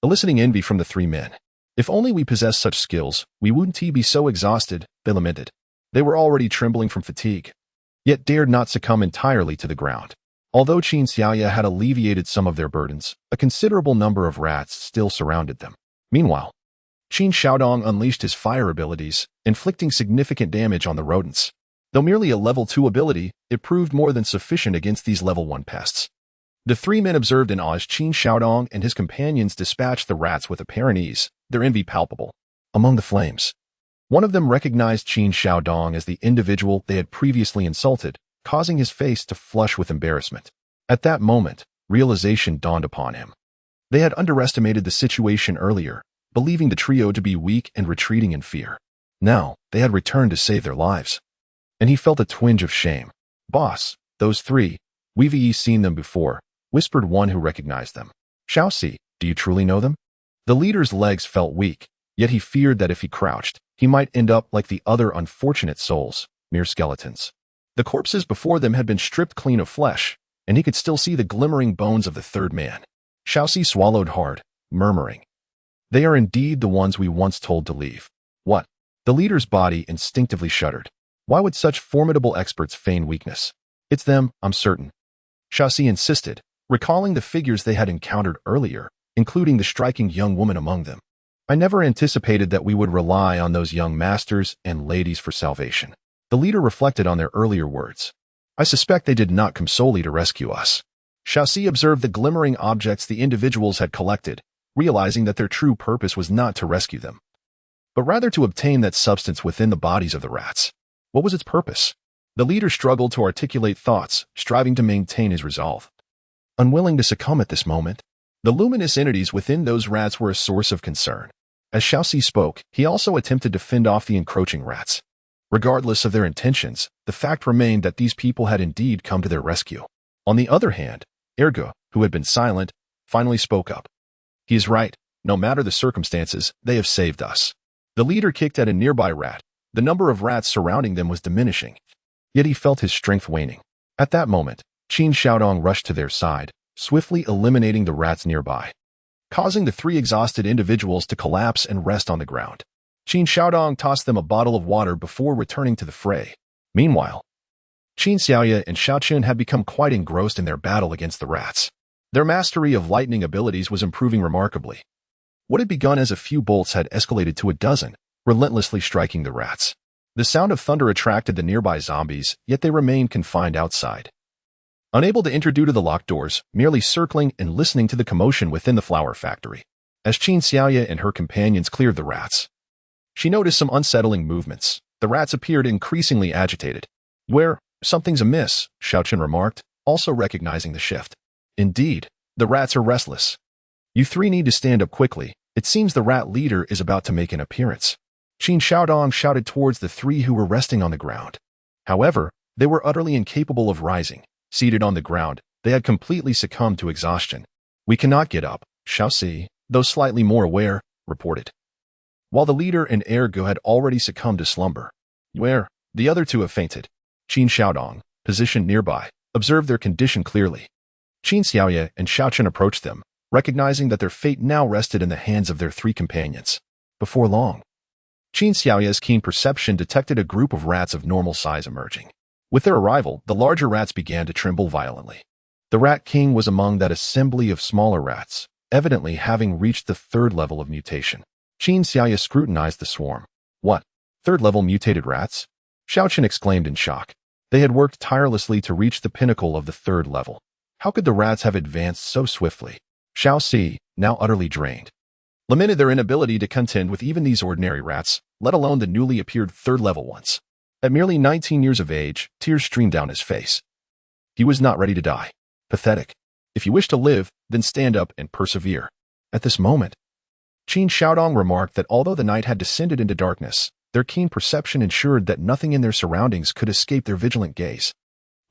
eliciting envy from the 3 men. "If only we possessed such skills, we wouldn't be so exhausted," they lamented. They were already trembling from fatigue, yet dared not succumb entirely to the ground. Although Qin Xiaoye had alleviated some of their burdens, a considerable number of rats still surrounded them. Meanwhile, Qin Xiaodong unleashed his fire abilities, inflicting significant damage on the rodents. Though merely a level 2 ability, it proved more than sufficient against these level 1 pests. The 3 men observed in awe as Qin Xiaodong and his companions dispatched the rats with apparent ease, their envy palpable. among the flames. One of them recognized Qin Xiaodong as the individual they had previously insulted, causing his face to flush with embarrassment. At that moment, realization dawned upon him. They had underestimated the situation earlier, believing the trio to be weak and retreating in fear. Now, they had returned to save their lives. And he felt a twinge of shame. "Boss, those three, we've seen them before," whispered one who recognized them. "Xiaoxi, do you truly know them?" The leader's legs felt weak, yet he feared that if he crouched, he might end up like the other unfortunate souls, mere skeletons. The corpses before them had been stripped clean of flesh, and he could still see the glimmering bones of the third man. Xiaoxi swallowed hard, murmuring, "They are indeed the ones we once told to leave." What? The leader's body instinctively shuddered. Why would such formidable experts feign weakness? "It's them, I'm certain," Xiaoxi insisted, recalling the figures they had encountered earlier, including the striking young woman among them. "I never anticipated that we would rely on those young masters and ladies for salvation." The leader reflected on their earlier words. "I suspect they did not come solely to rescue us." Xiaoxi observed the glimmering objects the individuals had collected, realizing that their true purpose was not to rescue them, but rather to obtain that substance within the bodies of the rats. What was its purpose? The leader struggled to articulate thoughts, striving to maintain his resolve. Unwilling to succumb at this moment, the luminous entities within those rats were a source of concern. As Xiaoxi spoke, he also attempted to fend off the encroaching rats. Regardless of their intentions, the fact remained that these people had indeed come to their rescue. On the other hand, Ergo, who had been silent, finally spoke up. "He is right. No matter the circumstances, they have saved us." The leader kicked at a nearby rat. The number of rats surrounding them was diminishing, yet he felt his strength waning. At that moment, Qin Xiaodong rushed to their side, swiftly eliminating the rats nearby, causing the three exhausted individuals to collapse and rest on the ground. Qin Xiaodong tossed them a bottle of water before returning to the fray. Meanwhile, Qin Xiaoya and Xiaochun had become quite engrossed in their battle against the rats. Their mastery of lightning abilities was improving remarkably. What had begun as a few bolts had escalated to a dozen, relentlessly striking the rats. The sound of thunder attracted the nearby zombies, yet they remained confined outside, unable to enter due to the locked doors, merely circling and listening to the commotion within the flower factory. As Qin Xiaoya and her companions cleared the rats, she noticed some unsettling movements. The rats appeared increasingly agitated. "Something's amiss," Xiaochun remarked, also recognizing the shift. "Indeed, the rats are restless. You three need to stand up quickly. It seems the rat leader is about to make an appearance." Qin Xiaodong shouted towards the three who were resting on the ground. However, they were utterly incapable of rising. Seated on the ground, they had completely succumbed to exhaustion. "We cannot get up," Xiaoxi, though slightly more aware, reported. While the leader and Ergo had already succumbed to slumber. The other two have fainted." Qin Xiaodong, positioned nearby, observed their condition clearly. Qin Xiaoya and Xiaochun approached them, recognizing that their fate now rested in the hands of their three companions. Before long, Qin Xiaoya's keen perception detected a group of rats of normal size emerging. With their arrival, the larger rats began to tremble violently. The Rat King was among that assembly of smaller rats, evidently having reached the third level of mutation. Qin Xiaoya scrutinized the swarm. "What? Third-level mutated rats?" Xiaochun exclaimed in shock. They had worked tirelessly to reach the pinnacle of the third level. How could the rats have advanced so swiftly? Xiaoxi, now utterly drained, lamented their inability to contend with even these ordinary rats, let alone the newly appeared third-level ones. At merely 19 years of age, tears streamed down his face. He was not ready to die. Pathetic. If you wish to live, then stand up and persevere. At this moment, Qin Xiaodong remarked that although the night had descended into darkness, their keen perception ensured that nothing in their surroundings could escape their vigilant gaze.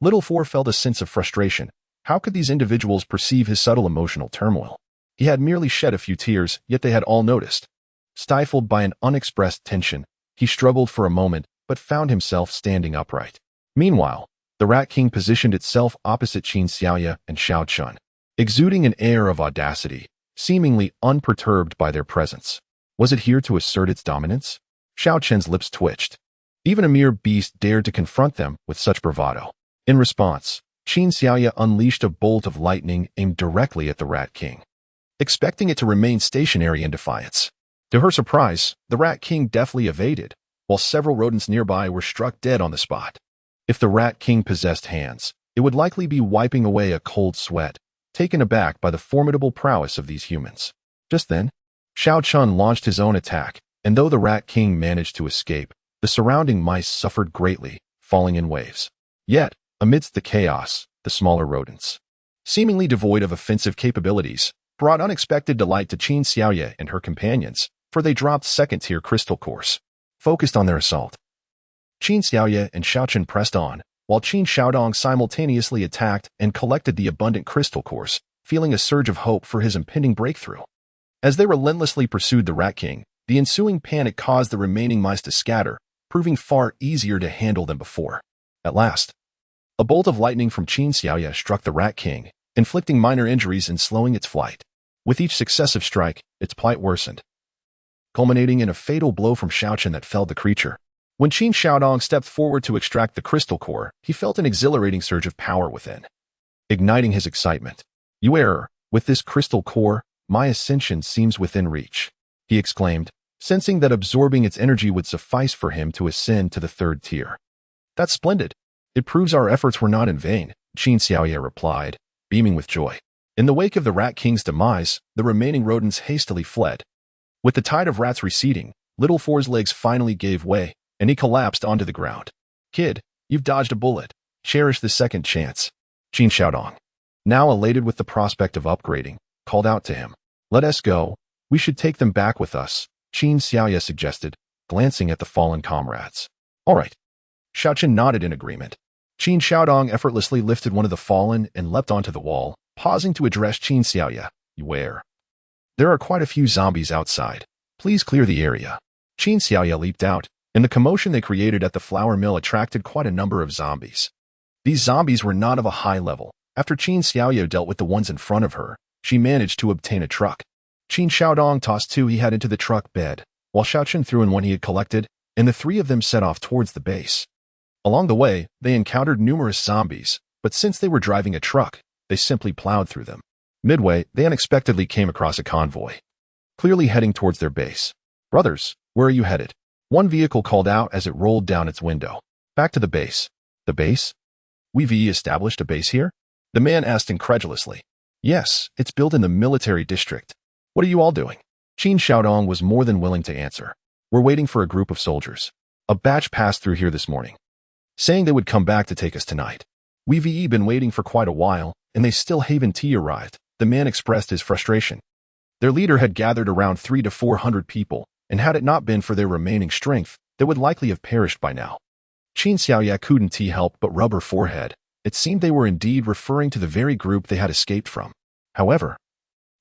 Little Four felt a sense of frustration. How could these individuals perceive his subtle emotional turmoil? He had merely shed a few tears, yet they had all noticed. Stifled by an unexpressed tension, he struggled for a moment, but found himself standing upright. Meanwhile, the Rat King positioned itself opposite Qin Xiaoya and Xiaochun, exuding an air of audacity, seemingly unperturbed by their presence. Was it here to assert its dominance? Xiaochun's lips twitched. Even a mere beast dared to confront them with such bravado. In response, Qin Xiaoya unleashed a bolt of lightning aimed directly at the Rat King, expecting it to remain stationary in defiance. To her surprise, the Rat King deftly evaded, while several rodents nearby were struck dead on the spot. If the Rat King possessed hands, it would likely be wiping away a cold sweat, taken aback by the formidable prowess of these humans. Just then, Xiaochun launched his own attack, And though the Rat King managed to escape, the surrounding mice suffered greatly, falling in waves. Yet, amidst the chaos, the smaller rodents, seemingly devoid of offensive capabilities, brought unexpected delight to Qin Xiaoye and her companions, for they dropped second-tier crystal cores, focused on their assault. Qin Xiaoye and Xiaochen pressed on, while Qin Xiaodong simultaneously attacked and collected the abundant crystal cores, feeling a surge of hope for his impending breakthrough. As they relentlessly pursued the Rat King, the ensuing panic caused the remaining mice to scatter, proving far easier to handle than before. At last, a bolt of lightning from Qin Xiaoye struck the Rat King, inflicting minor injuries and slowing its flight. With each successive strike, its plight worsened, culminating in a fatal blow from Xiaochen that felled the creature. When Qin Xiaodong stepped forward to extract the crystal core, he felt an exhilarating surge of power within, igniting his excitement. "You err. With this crystal core, my ascension seems within reach," he exclaimed, sensing that absorbing its energy would suffice for him to ascend to the third tier. "That's splendid. It proves our efforts were not in vain," Qin Xiaoye replied, beaming with joy. In the wake of the Rat King's demise, the remaining rodents hastily fled. With the tide of rats receding, Little Four's legs finally gave way, and he collapsed onto the ground. "Kid, you've dodged a bullet. Cherish the second chance," Qin Xiaodong, now elated with the prospect of upgrading, called out to him. "Let us go. We should take them back with us," Qin Xiaoye suggested, glancing at the fallen comrades. "All right." Xiaochen nodded in agreement. Qin Xiaodong effortlessly lifted one of the fallen and leapt onto the wall, pausing to address Qin Xiaoye. "You err. There are quite a few zombies outside. Please clear the area." Qin Xiaoye leaped out, and the commotion they created at the flour mill attracted quite a number of zombies. These zombies were not of a high level. After Qin Xiaoye dealt with the ones in front of her, she managed to obtain a truck. Qin Xiaodong tossed two he had into the truck bed, while Xiaochen threw in one he had collected, and the three of them set off towards the base. Along the way, they encountered numerous zombies, but since they were driving a truck, they simply plowed through them. Midway, they unexpectedly came across a convoy, clearly heading towards their base. "Brothers, where are you headed?" One vehicle called out as it rolled down its window. "Back to the base." "The base? We've established a base here?" the man asked incredulously. "Yes, it's built in the military district." "What are you all doing?" Qin Xiaodong was more than willing to answer. "We're waiting for a group of soldiers. A batch passed through here this morning, saying they would come back to take us tonight. We've been waiting for quite a while, and they still haven't arrived." The man expressed his frustration. Their leader had gathered around 300 to 400 people, and had it not been for their remaining strength, they would likely have perished by now. Qin Xiaoye couldn't help but rub her forehead. It seemed they were indeed referring to the very group they had escaped from. However,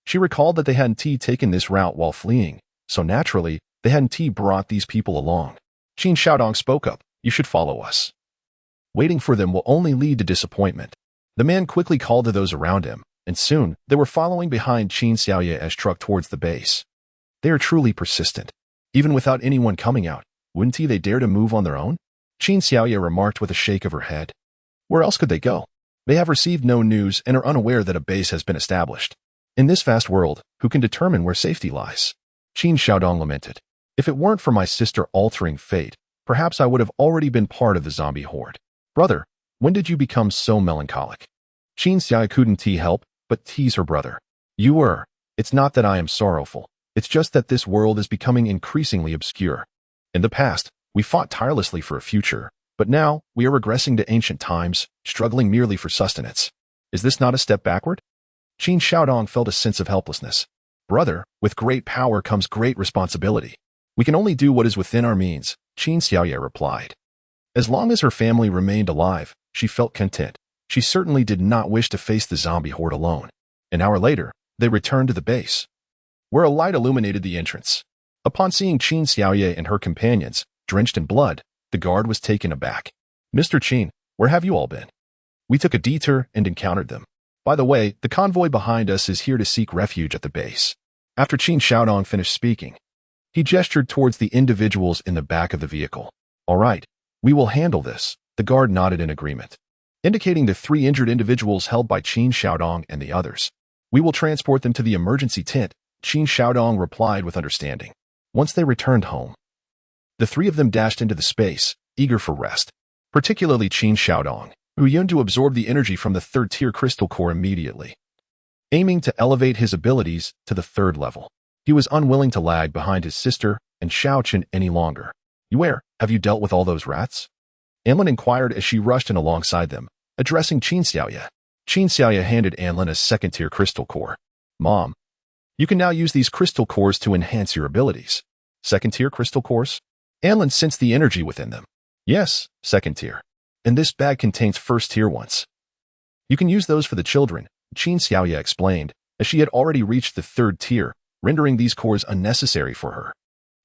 she recalled that they hadn't taken this route while fleeing, so naturally, they hadn't brought these people along. Qin Xiaodong spoke up. "You should follow us. Waiting for them will only lead to disappointment." The man quickly called to those around him, and soon, they were following behind Qin Xiaoye as truck towards the base. They are truly persistent. Even without anyone coming out, wouldn't they dare to move on their own? Qin Xiaoye remarked with a shake of her head. Where else could they go? They have received no news and are unaware that a base has been established. In this vast world, who can determine where safety lies? Qin Xiaodong lamented. If it weren't for my sister altering fate, perhaps I would have already been part of the zombie horde. Brother, when did you become so melancholic? Qin Xiaoye couldn't help but tease her brother. You were. It's not that I am sorrowful. It's just that this world is becoming increasingly obscure. In the past, we fought tirelessly for a future, but now we are regressing to ancient times, struggling merely for sustenance. Is this not a step backward? Qin Xiaodong felt a sense of helplessness. Brother, with great power comes great responsibility. We can only do what is within our means, Qin Xiaoye replied. As long as her family remained alive, she felt content. She certainly did not wish to face the zombie horde alone. An hour later, they returned to the base, where a light illuminated the entrance. Upon seeing Qin Xiaoye and her companions, drenched in blood, the guard was taken aback. Mr. Qin, where have you all been? We took a detour and encountered them. By the way, the convoy behind us is here to seek refuge at the base. After Qin Xiaodong finished speaking, he gestured towards the individuals in the back of the vehicle. All right, we will handle this. The guard nodded in agreement, indicating the 3 injured individuals held by Qin Xiaodong and the others. We will transport them to the emergency tent, Qin Xiaodong replied with understanding. Once they returned home, the 3 of them dashed into the space, eager for rest, particularly Qin Xiaodong, who yearned to absorb the energy from the 3rd-tier crystal core immediately, aiming to elevate his abilities to the 3rd level. He was unwilling to lag behind his sister and Xiaochen any longer. "Where have you dealt with all those rats?" Anlin inquired as she rushed in alongside them, addressing Qin Xiaoya. Qin Xiaoya handed Anlin a second-tier crystal core. "Mom, you can now use these crystal cores to enhance your abilities." "Second-tier crystal cores?" Anlin sensed the energy within them. "Yes, second-tier. And this bag contains first-tier ones. You can use those for the children," Qin Xiaoya explained, as she had already reached the third tier, rendering these cores unnecessary for her.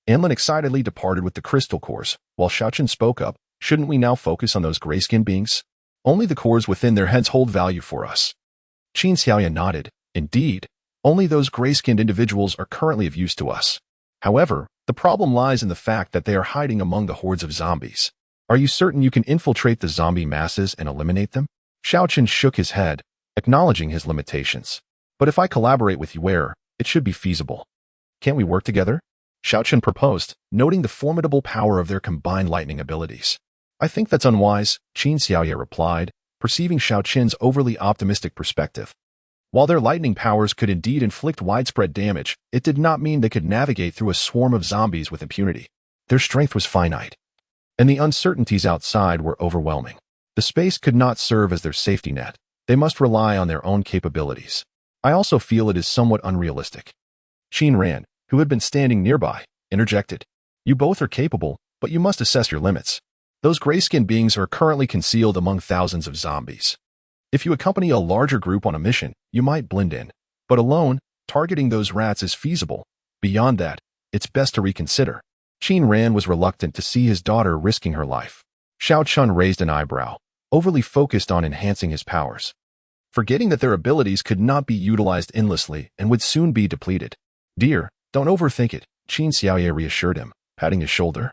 Anlin excitedly departed with the crystal cores, while Xiaochen spoke up, "Shouldn't we now focus on those gray-skinned beings? Only the cores within their heads hold value for us." Qin Xiaoya nodded. "Indeed, only those gray-skinned individuals are currently of use to us. However, the problem lies in the fact that they are hiding among the hordes of zombies. Are you certain you can infiltrate the zombie masses and eliminate them?" Xiaochen shook his head, acknowledging his limitations. "But if I collaborate with Yuer, it should be feasible. Can't we work together?" Xiaochen proposed, noting the formidable power of their combined lightning abilities. "I think that's unwise," Qin Xiaoya replied, perceiving Xiaochen's overly optimistic perspective. While their lightning powers could indeed inflict widespread damage, it did not mean they could navigate through a swarm of zombies with impunity. Their strength was finite, and the uncertainties outside were overwhelming. The space could not serve as their safety net. They must rely on their own capabilities. "I also feel it is somewhat unrealistic." Qin Ran, who had been standing nearby, interjected. "You both are capable, but you must assess your limits. Those gray-skinned beings are currently concealed among thousands of zombies. If you accompany a larger group on a mission, you might blend in. But alone, targeting those rats is feasible. Beyond that, it's best to reconsider." Qin Ran was reluctant to see his daughter risking her life. Xiao Chun raised an eyebrow, overly focused on enhancing his powers, forgetting that their abilities could not be utilized endlessly and would soon be depleted. "Dear, don't overthink it," Qin Xiaoye reassured him, patting his shoulder.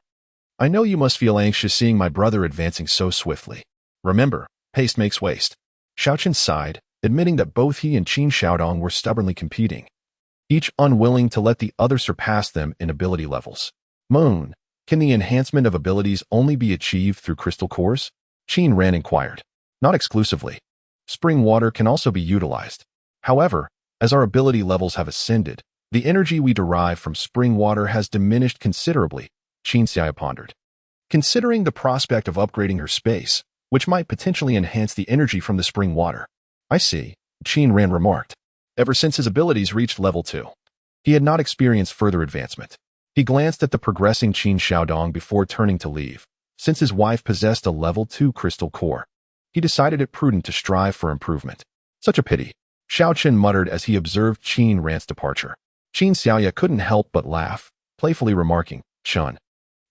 "I know you must feel anxious seeing my brother advancing so swiftly. Remember, haste makes waste." Xiaochen sighed, admitting that both he and Qin Xiaodong were stubbornly competing, each unwilling to let the other surpass them in ability levels. "Moon, can the enhancement of abilities only be achieved through crystal cores?" Qin Ran inquired. "Not exclusively. Spring water can also be utilized. However, as our ability levels have ascended, the energy we derive from spring water has diminished considerably," Qin Xiaoya pondered. Considering the prospect of upgrading her space, which might potentially enhance the energy from the spring water. "I see," Qin Ran remarked. Ever since his abilities reached level 2, he had not experienced further advancement. He glanced at the progressing Qin Xiaodong before turning to leave. Since his wife possessed a level 2 crystal core, he decided it prudent to strive for improvement. "Such a pity," Xiaochen muttered as he observed Qin Ran's departure. Qin Xiaoya couldn't help but laugh, playfully remarking, "Shun,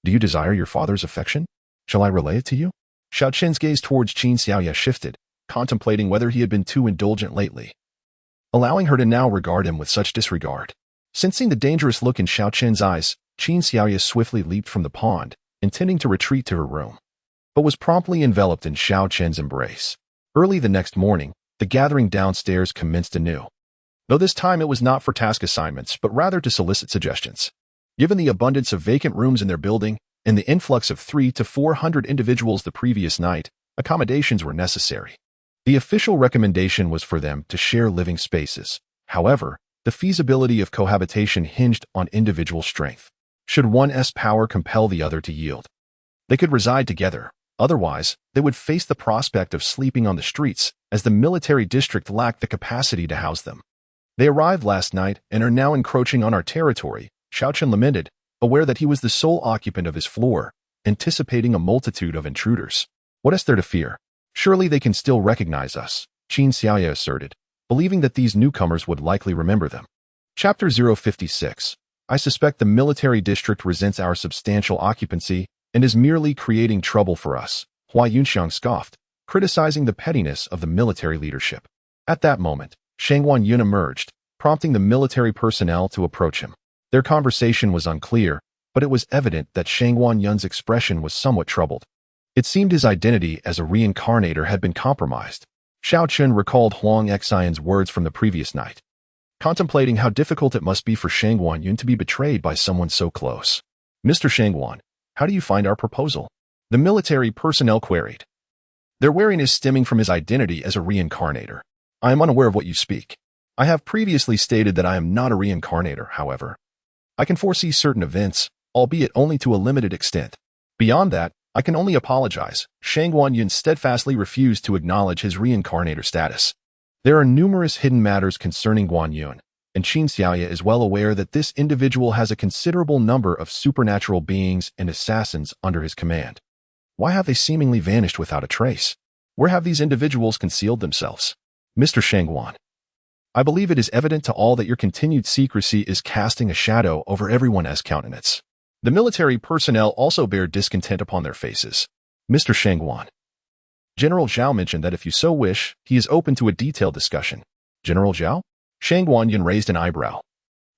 do you desire your father's affection? Shall I relay it to you?" Xiaochen's gaze towards Qin Xiaoya shifted, contemplating whether he had been too indulgent lately, allowing her to now regard him with such disregard. Sensing the dangerous look in Xiaochen's eyes, Qin Xiaoya swiftly leaped from the pond, intending to retreat to her room, but was promptly enveloped in Xiaochen's embrace. Early the next morning, the gathering downstairs commenced anew, though this time it was not for task assignments but rather to solicit suggestions. Given the abundance of vacant rooms in their building, and the influx of 300 to 400 individuals the previous night, accommodations were necessary. The official recommendation was for them to share living spaces. However, the feasibility of cohabitation hinged on individual strength. Should one's power compel the other to yield, they could reside together. Otherwise, they would face the prospect of sleeping on the streets, as the military district lacked the capacity to house them. "They arrived last night and are now encroaching on our territory," Xiaochen lamented, aware that he was the sole occupant of his floor, anticipating a multitude of intruders. "What is there to fear? Surely they can still recognize us," Qin Xiaoya asserted, believing that these newcomers would likely remember them. Chapter 056. "I suspect the military district resents our substantial occupancy and is merely creating trouble for us," Hua Yunxiang scoffed, criticizing the pettiness of the military leadership. At that moment, Shangguan Yun emerged, prompting the military personnel to approach him. Their conversation was unclear, but it was evident that Shangguan Yun's expression was somewhat troubled. It seemed his identity as a reincarnator had been compromised. Xiao Chun recalled Huang Xian's words from the previous night, contemplating how difficult it must be for Shangguan Yun to be betrayed by someone so close. "Mr. Shangguan, how do you find our proposal?" the military personnel queried, their wariness stemming from his identity as a reincarnator. "I am unaware of what you speak. I have previously stated that I am not a reincarnator, however. I can foresee certain events, albeit only to a limited extent. Beyond that, I can only apologize. Shang Guanyun steadfastly refused to acknowledge his reincarnator status. There are numerous hidden matters concerning Guanyun, and Qin Xiaoya is well aware that this individual has a considerable number of supernatural beings and assassins under his command. Why have they seemingly vanished without a trace? Where have these individuals concealed themselves? Mr. Shangguan, I believe it is evident to all that your continued secrecy is casting a shadow over everyone's countenance. The military personnel also bear discontent upon their faces. Mr. Shangguan, General Zhao mentioned that if you so wish, he is open to a detailed discussion. General Zhao? Shang Guanyun raised an eyebrow,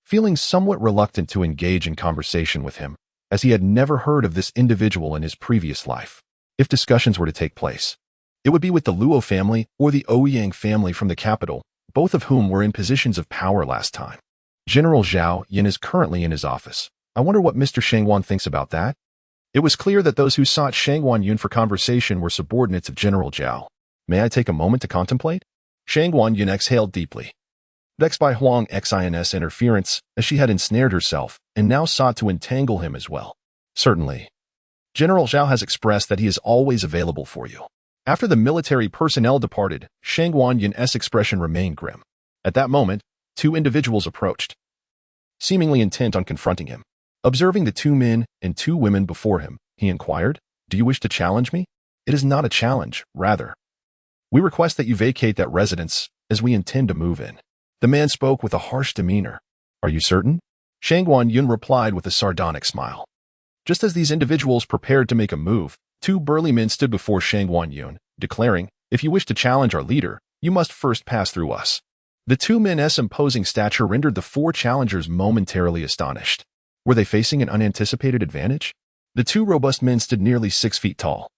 feeling somewhat reluctant to engage in conversation with him, as he had never heard of this individual in his previous life. If discussions were to take place, it would be with the Luo family or the Ouyang family from the capital, both of whom were in positions of power last time. General Zhao Yin is currently in his office. I wonder what Mr. Shangguan thinks about that? It was clear that those who sought Shang Guanyun for conversation were subordinates of General Zhao. May I take a moment to contemplate? Shang Guanyun exhaled deeply, vexed by Huang Xin's interference, as she had ensnared herself, and now sought to entangle him as well. Certainly. General Zhao has expressed that he is always available for you. After the military personnel departed, Shang Guanyun's expression remained grim. At that moment, two individuals approached, seemingly intent on confronting him. Observing the two men and two women before him, he inquired, "Do you wish to challenge me?" "It is not a challenge, rather. We request that you vacate that residence, as we intend to move in." The man spoke with a harsh demeanor. "Are you certain?" Shang Guanyun replied with a sardonic smile. Just as these individuals prepared to make a move, two burly men stood before Shang Guanyun, declaring, "If you wish to challenge our leader, you must first pass through us." The two men's imposing stature rendered the four challengers momentarily astonished. Were they facing an unanticipated advantage? The two robust men stood nearly 6 feet tall,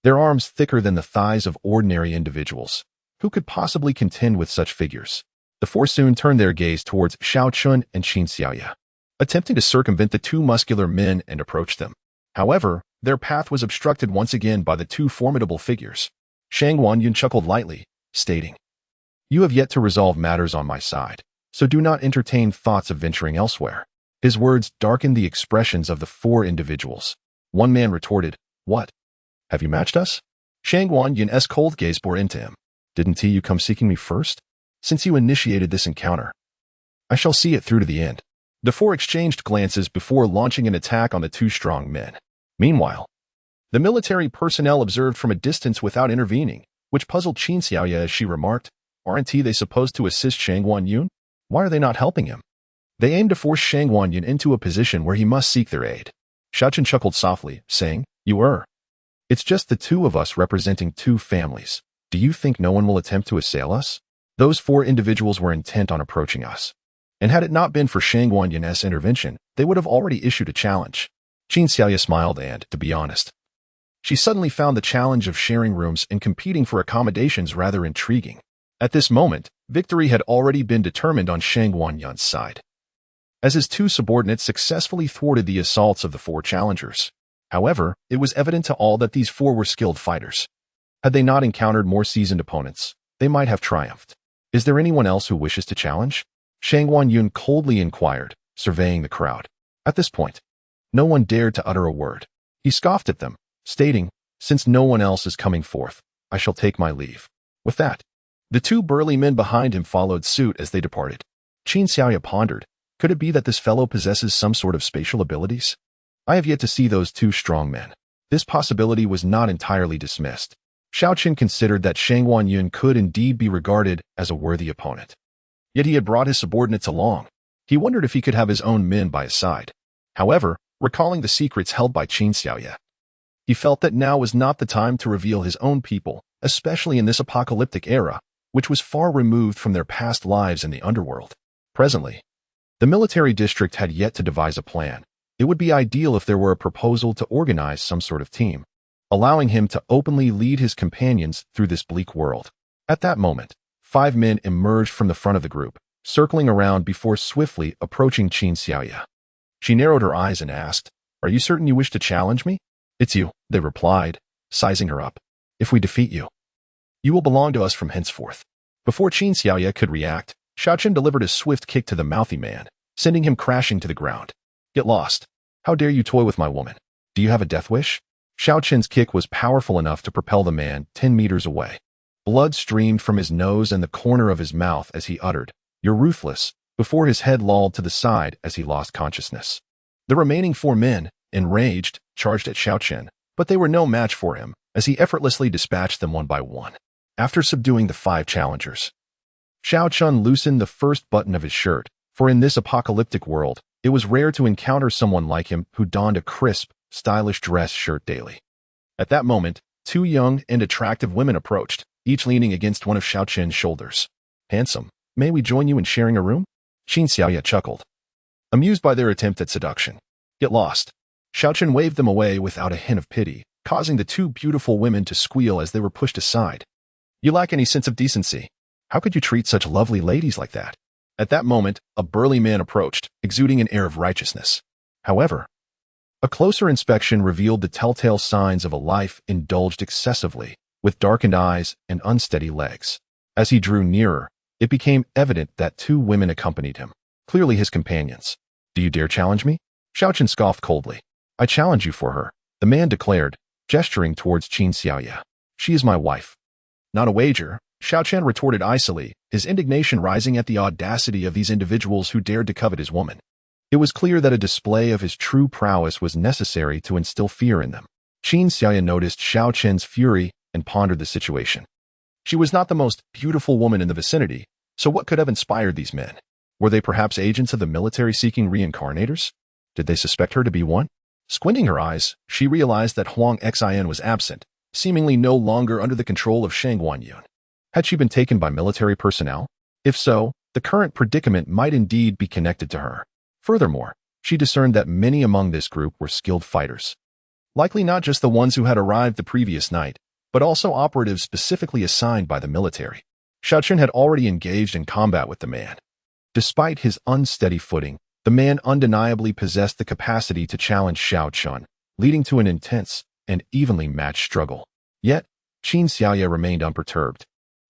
their arms thicker than the thighs of ordinary individuals. Who could possibly contend with such figures? The four soon turned their gaze towards Xiao Chun and Qin Xiaoya, attempting to circumvent the two muscular men and approach them. However, their path was obstructed once again by the two formidable figures. Shang Guanyun chuckled lightly, stating, "You have yet to resolve matters on my side, so do not entertain thoughts of venturing elsewhere." His words darkened the expressions of the four individuals. One man retorted, "What? Have you matched us?" Shang Guanyun's cold gaze bore into him. "Didn't you come seeking me first? Since you initiated this encounter, I shall see it through to the end." The four exchanged glances before launching an attack on the two strong men. Meanwhile, the military personnel observed from a distance without intervening, which puzzled Qin Xiaoya as she remarked, "Aren't they supposed to assist Shang Guanyun? Why are they not helping him?" They aimed to force Shang Guanyun into a position where he must seek their aid. Xiaochen chuckled softly, saying, "You err. It's just the two of us representing two families. Do you think no one will attempt to assail us?" Those four individuals were intent on approaching us, and had it not been for Shang Guanyun's intervention, they would have already issued a challenge. Qin Xiaoya smiled and, to be honest, she suddenly found the challenge of sharing rooms and competing for accommodations rather intriguing. At this moment, victory had already been determined on Shang Guanyun's side, as his two subordinates successfully thwarted the assaults of the four challengers. However, it was evident to all that these four were skilled fighters. Had they not encountered more seasoned opponents, they might have triumphed. "Is there anyone else who wishes to challenge?" Shang Guanyun coldly inquired, surveying the crowd. At this point, no one dared to utter a word. He scoffed at them, stating, "Since no one else is coming forth, I shall take my leave." With that, the two burly men behind him followed suit as they departed. Qin Xiaoya pondered, could it be that this fellow possesses some sort of spatial abilities? I have yet to see those two strong men. This possibility was not entirely dismissed. Xiaochen considered that Shang Guanyun could indeed be regarded as a worthy opponent. Yet he had brought his subordinates along. He wondered if he could have his own men by his side. However, recalling the secrets held by Qin Xiaoya, he felt that now was not the time to reveal his own people, especially in this apocalyptic era, which was far removed from their past lives in the underworld. Presently, the military district had yet to devise a plan. It would be ideal if there were a proposal to organize some sort of team, allowing him to openly lead his companions through this bleak world. At that moment, 5 men emerged from the front of the group, circling around before swiftly approaching Qin Xiaoya. She narrowed her eyes and asked, "Are you certain you wish to challenge me?" "It's you," they replied, sizing her up. "If we defeat you, you will belong to us from henceforth." Before Qin Xiaoya could react, Xiaochen delivered a swift kick to the mouthy man, sending him crashing to the ground. Get lost. How dare you toy with my woman? Do you have a death wish? Xiao Qin's kick was powerful enough to propel the man 10 meters away. Blood streamed from his nose and the corner of his mouth as he uttered, "You're ruthless," before his head lolled to the side as he lost consciousness. The remaining 4 men, enraged, charged at Xiao Qin, but they were no match for him as he effortlessly dispatched them one by one. After subduing the 5 challengers, Xiao Qin loosened the first button of his shirt, for in this apocalyptic world, it was rare to encounter someone like him who donned a crisp, stylish dress shirt daily. At that moment, 2 young and attractive women approached, each leaning against one of Xiao Qin's shoulders. "Handsome, may we join you in sharing a room?" Qin Xiaoya chuckled, amused by their attempt at seduction. "Get lost." Xiao Qin waved them away without a hint of pity, causing the 2 beautiful women to squeal as they were pushed aside. "You lack any sense of decency. How could you treat such lovely ladies like that?" At that moment, a burly man approached, exuding an air of righteousness. However, a closer inspection revealed the telltale signs of a life indulged excessively, with darkened eyes and unsteady legs. As he drew nearer, it became evident that 2 women accompanied him, clearly his companions. "Do you dare challenge me?" Xiao Qin scoffed coldly. "I challenge you for her," the man declared, gesturing towards Qin Xiaoya. "She is my wife." "Not a wager," Xiao Qin retorted icily, his indignation rising at the audacity of these individuals who dared to covet his woman. It was clear that a display of his true prowess was necessary to instill fear in them. Qin Xiaoya noticed Xiao Qin's fury and pondered the situation. She was not the most beautiful woman in the vicinity, so what could have inspired these men? Were they perhaps agents of the military seeking reincarnators? Did they suspect her to be one? Squinting her eyes, she realized that Huang Xin was absent, seemingly no longer under the control of Shang Guanyun. Had she been taken by military personnel? If so, the current predicament might indeed be connected to her. Furthermore, she discerned that many among this group were skilled fighters. Likely not just the ones who had arrived the previous night, but also operatives specifically assigned by the military. Xiao Qin had already engaged in combat with the man. Despite his unsteady footing, the man undeniably possessed the capacity to challenge Xiao Qin, leading to an intense and evenly matched struggle. Yet, Qin Xiaoya remained unperturbed,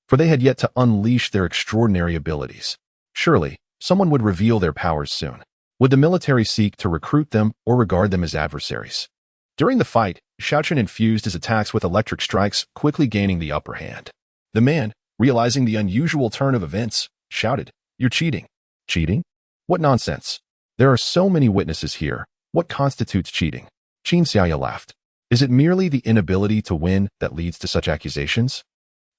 for they had yet to unleash their extraordinary abilities. Surely, someone would reveal their powers soon. Would the military seek to recruit them or regard them as adversaries? During the fight, Xiao Qin infused his attacks with electric strikes, quickly gaining the upper hand. The man, realizing the unusual turn of events, shouted, "You're cheating." "Cheating? What nonsense. There are so many witnesses here. What constitutes cheating?" Qin Xiaoya laughed. "Is it merely the inability to win that leads to such accusations?"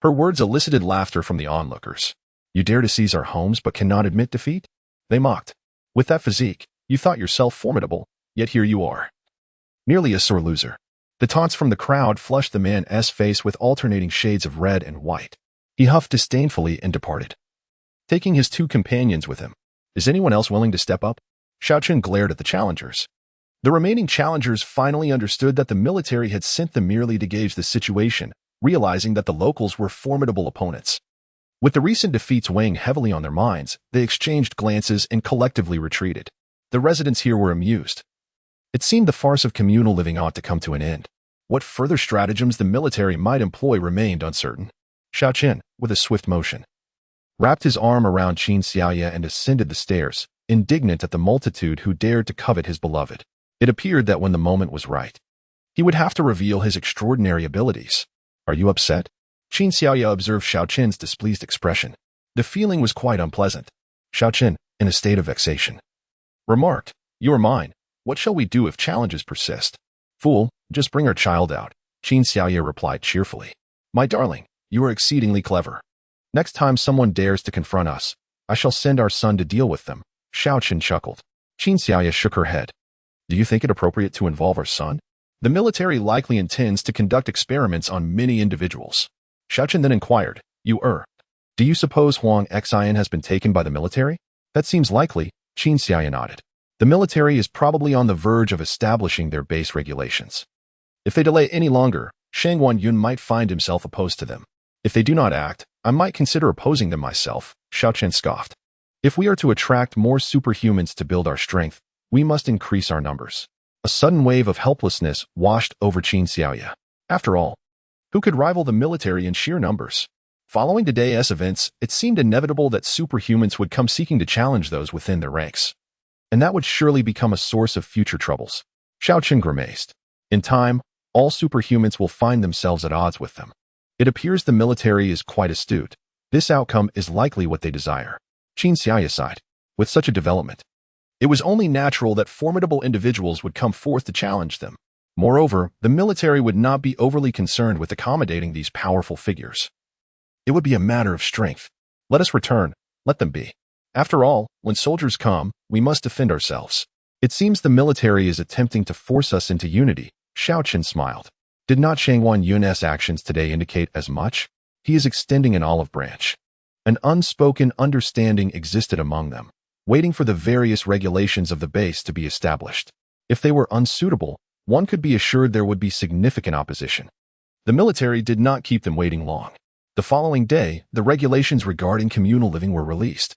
Her words elicited laughter from the onlookers. "You dare to seize our homes but cannot admit defeat?" They mocked. "With that physique, you thought yourself formidable, yet here you are. Nearly a sore loser." The taunts from the crowd flushed the man's face with alternating shades of red and white. He huffed disdainfully and departed, taking his 2 companions with him. "Is anyone else willing to step up?" Xiao Qin glared at the challengers. The remaining challengers finally understood that the military had sent them merely to gauge the situation, realizing that the locals were formidable opponents. With the recent defeats weighing heavily on their minds, they exchanged glances and collectively retreated. The residents here were amused. It seemed the farce of communal living ought to come to an end. What further stratagems the military might employ remained uncertain. Xiao Qin, with a swift motion, wrapped his arm around Qin Xiaoya and ascended the stairs, indignant at the multitude who dared to covet his beloved. It appeared that when the moment was right, he would have to reveal his extraordinary abilities. "Are you upset?" Qin Xiaoya observed Xiao Qin's displeased expression. The feeling was quite unpleasant. Xiao Qin, in a state of vexation, remarked, "You are mine. What shall we do if challenges persist?" "Fool, just bring our child out," Qin Xiaoya replied cheerfully. "My darling, you are exceedingly clever. Next time someone dares to confront us, I shall send our son to deal with them." Xiao Qin chuckled. Qin Xiaoya shook her head. "Do you think it appropriate to involve our son? The military likely intends to conduct experiments on many individuals." Xiao Qin then inquired, Do you suppose Huang Xin has been taken by the military?" "That seems likely," Qin Xiaoya nodded. "The military is probably on the verge of establishing their base regulations. If they delay any longer, Shang Guanyun might find himself opposed to them. If they do not act, I might consider opposing them myself," Xiao Qin scoffed. "If we are to attract more superhumans to build our strength, we must increase our numbers." A sudden wave of helplessness washed over Qin Xiaoya. After all, who could rival the military in sheer numbers? Following today's events, it seemed inevitable that superhumans would come seeking to challenge those within their ranks. and that would surely become a source of future troubles. Xiao Qin grimaced. In time, all superhumans will find themselves at odds with them. It appears the military is quite astute. This outcome is likely what they desire. Qin Xiaoya sighed. With such a development, it was only natural that formidable individuals would come forth to challenge them. Moreover, the military would not be overly concerned with accommodating these powerful figures. It would be a matter of strength. Let us return. Let them be. After all, when soldiers come, we must defend ourselves. It seems the military is attempting to force us into unity. Xiao Qin smiled. Did not Shangwan Yun's actions today indicate as much? He is extending an olive branch. An unspoken understanding existed among them, waiting for the various regulations of the base to be established. If they were unsuitable, one could be assured there would be significant opposition. The military did not keep them waiting long. The following day, the regulations regarding communal living were released.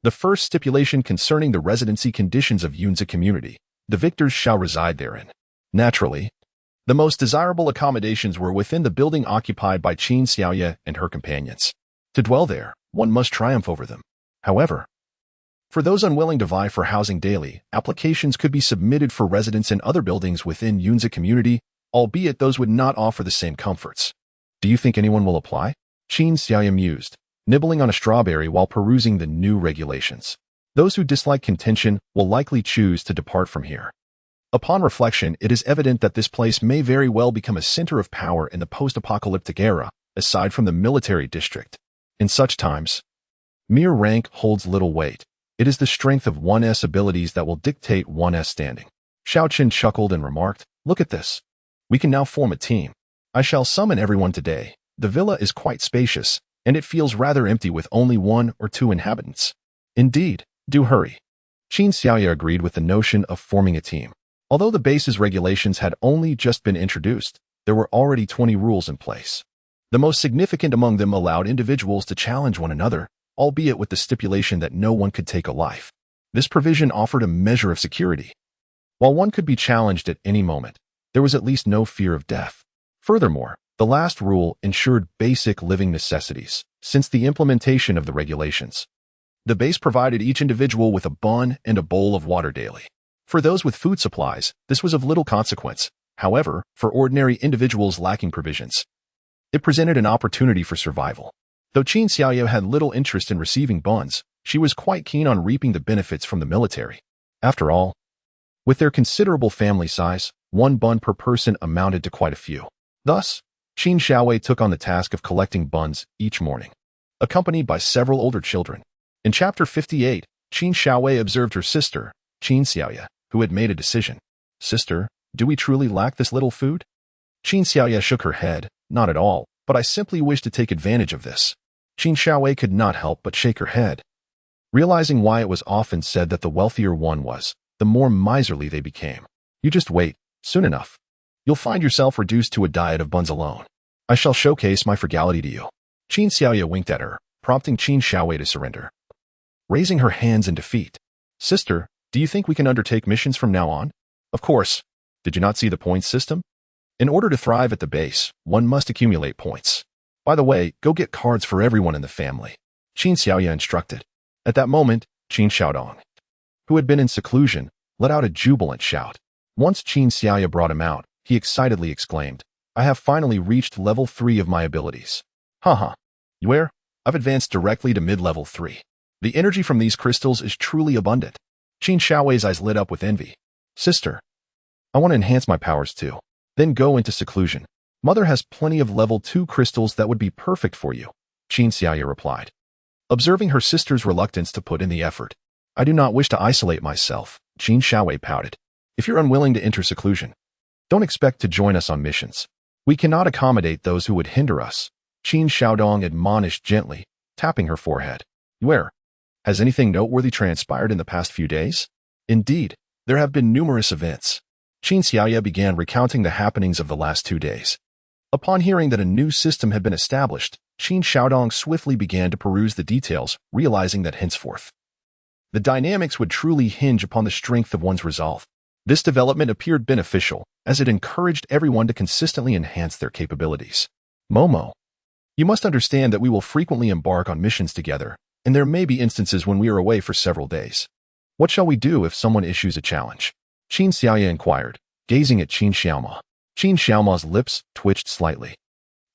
The first stipulation concerning the residency conditions of Yun's community. The victors shall reside therein. Naturally, the most desirable accommodations were within the building occupied by Qin Xiaoya and her companions. To dwell there, one must triumph over them. However, for those unwilling to vie for housing daily, applications could be submitted for residence in other buildings within Yun's community, albeit those would not offer the same comforts. Do you think anyone will apply? Qin Xiaoya mused, nibbling on a strawberry while perusing the new regulations. Those who dislike contention will likely choose to depart from here. Upon reflection, it is evident that this place may very well become a center of power in the post-apocalyptic era, aside from the military district. In such times, mere rank holds little weight. It is the strength of one's abilities that will dictate one's standing. Xiao Qin chuckled and remarked, "Look at this. We can now form a team. I shall summon everyone today. The villa is quite spacious, and it feels rather empty with only 1 or 2 inhabitants." Indeed, do hurry. Qin Xiaoya agreed with the notion of forming a team. Although the base's regulations had only just been introduced, there were already 20 rules in place. The most significant among them allowed individuals to challenge one another, albeit with the stipulation that no one could take a life. This provision offered a measure of security. While one could be challenged at any moment, there was at least no fear of death. Furthermore, the last rule ensured basic living necessities. Since the implementation of the regulations, the base provided each individual with a bun and a bowl of water daily. For those with food supplies, this was of little consequence. However, for ordinary individuals lacking provisions, it presented an opportunity for survival. Though Qin Xiaoya had little interest in receiving buns, she was quite keen on reaping the benefits from the military. After all, with their considerable family size, 1 bun per person amounted to quite a few. Thus, Qin Xiaoya took on the task of collecting buns each morning, accompanied by several older children. In Chapter 58, Qin Xiaoya observed her sister, Qin Xiaoya, who had made a decision. "Sister, do we truly lack this little food?" Qin Xiaoya shook her head. "Not at all, but I simply wish to take advantage of this." Qin Xiaoya could not help but shake her head, realizing why it was often said that the wealthier one was, the more miserly they became. "You just wait. Soon enough, you'll find yourself reduced to a diet of buns alone. I shall showcase my frugality to you." Qin Xiaoya winked at her, prompting Qin Xiaoya to surrender. Raising her hands in defeat, "Sister, do you think we can undertake missions from now on?" "Of course. Did you not see the points system? In order to thrive at the base, one must accumulate points. By the way, go get cards for everyone in the family," Qin Xiaoya instructed. At that moment, Qin Xiaodong, who had been in seclusion, let out a jubilant shout. Once Qin Xiaoya brought him out, he excitedly exclaimed, "I have finally reached level 3 of my abilities. Haha. Where? I've advanced directly to mid-level 3. The energy from these crystals is truly abundant." Qin Xiaoya's eyes lit up with envy. "Sister, I want to enhance my powers too. Then go into seclusion. Mother has plenty of level 2 crystals that would be perfect for you," Qin Xiaoya replied. Observing her sister's reluctance to put in the effort, "I do not wish to isolate myself," Qin Xiaoya pouted. "If you're unwilling to enter seclusion, don't expect to join us on missions. We cannot accommodate those who would hinder us," Qin Xiaodong admonished gently, tapping her forehead. "Where? Has anything noteworthy transpired in the past few days?" "Indeed, there have been numerous events." Qin Xiaoya began recounting the happenings of the last 2 days. Upon hearing that a new system had been established, Qin Xiaodong swiftly began to peruse the details, realizing that henceforth, the dynamics would truly hinge upon the strength of one's resolve. This development appeared beneficial, as it encouraged everyone to consistently enhance their capabilities. "Momo, you must understand that we will frequently embark on missions together, and there may be instances when we are away for several days. What shall we do if someone issues a challenge? Qin Xiaoya inquired, gazing at Qin Xiaoma. Qin Xiaoma's lips twitched slightly.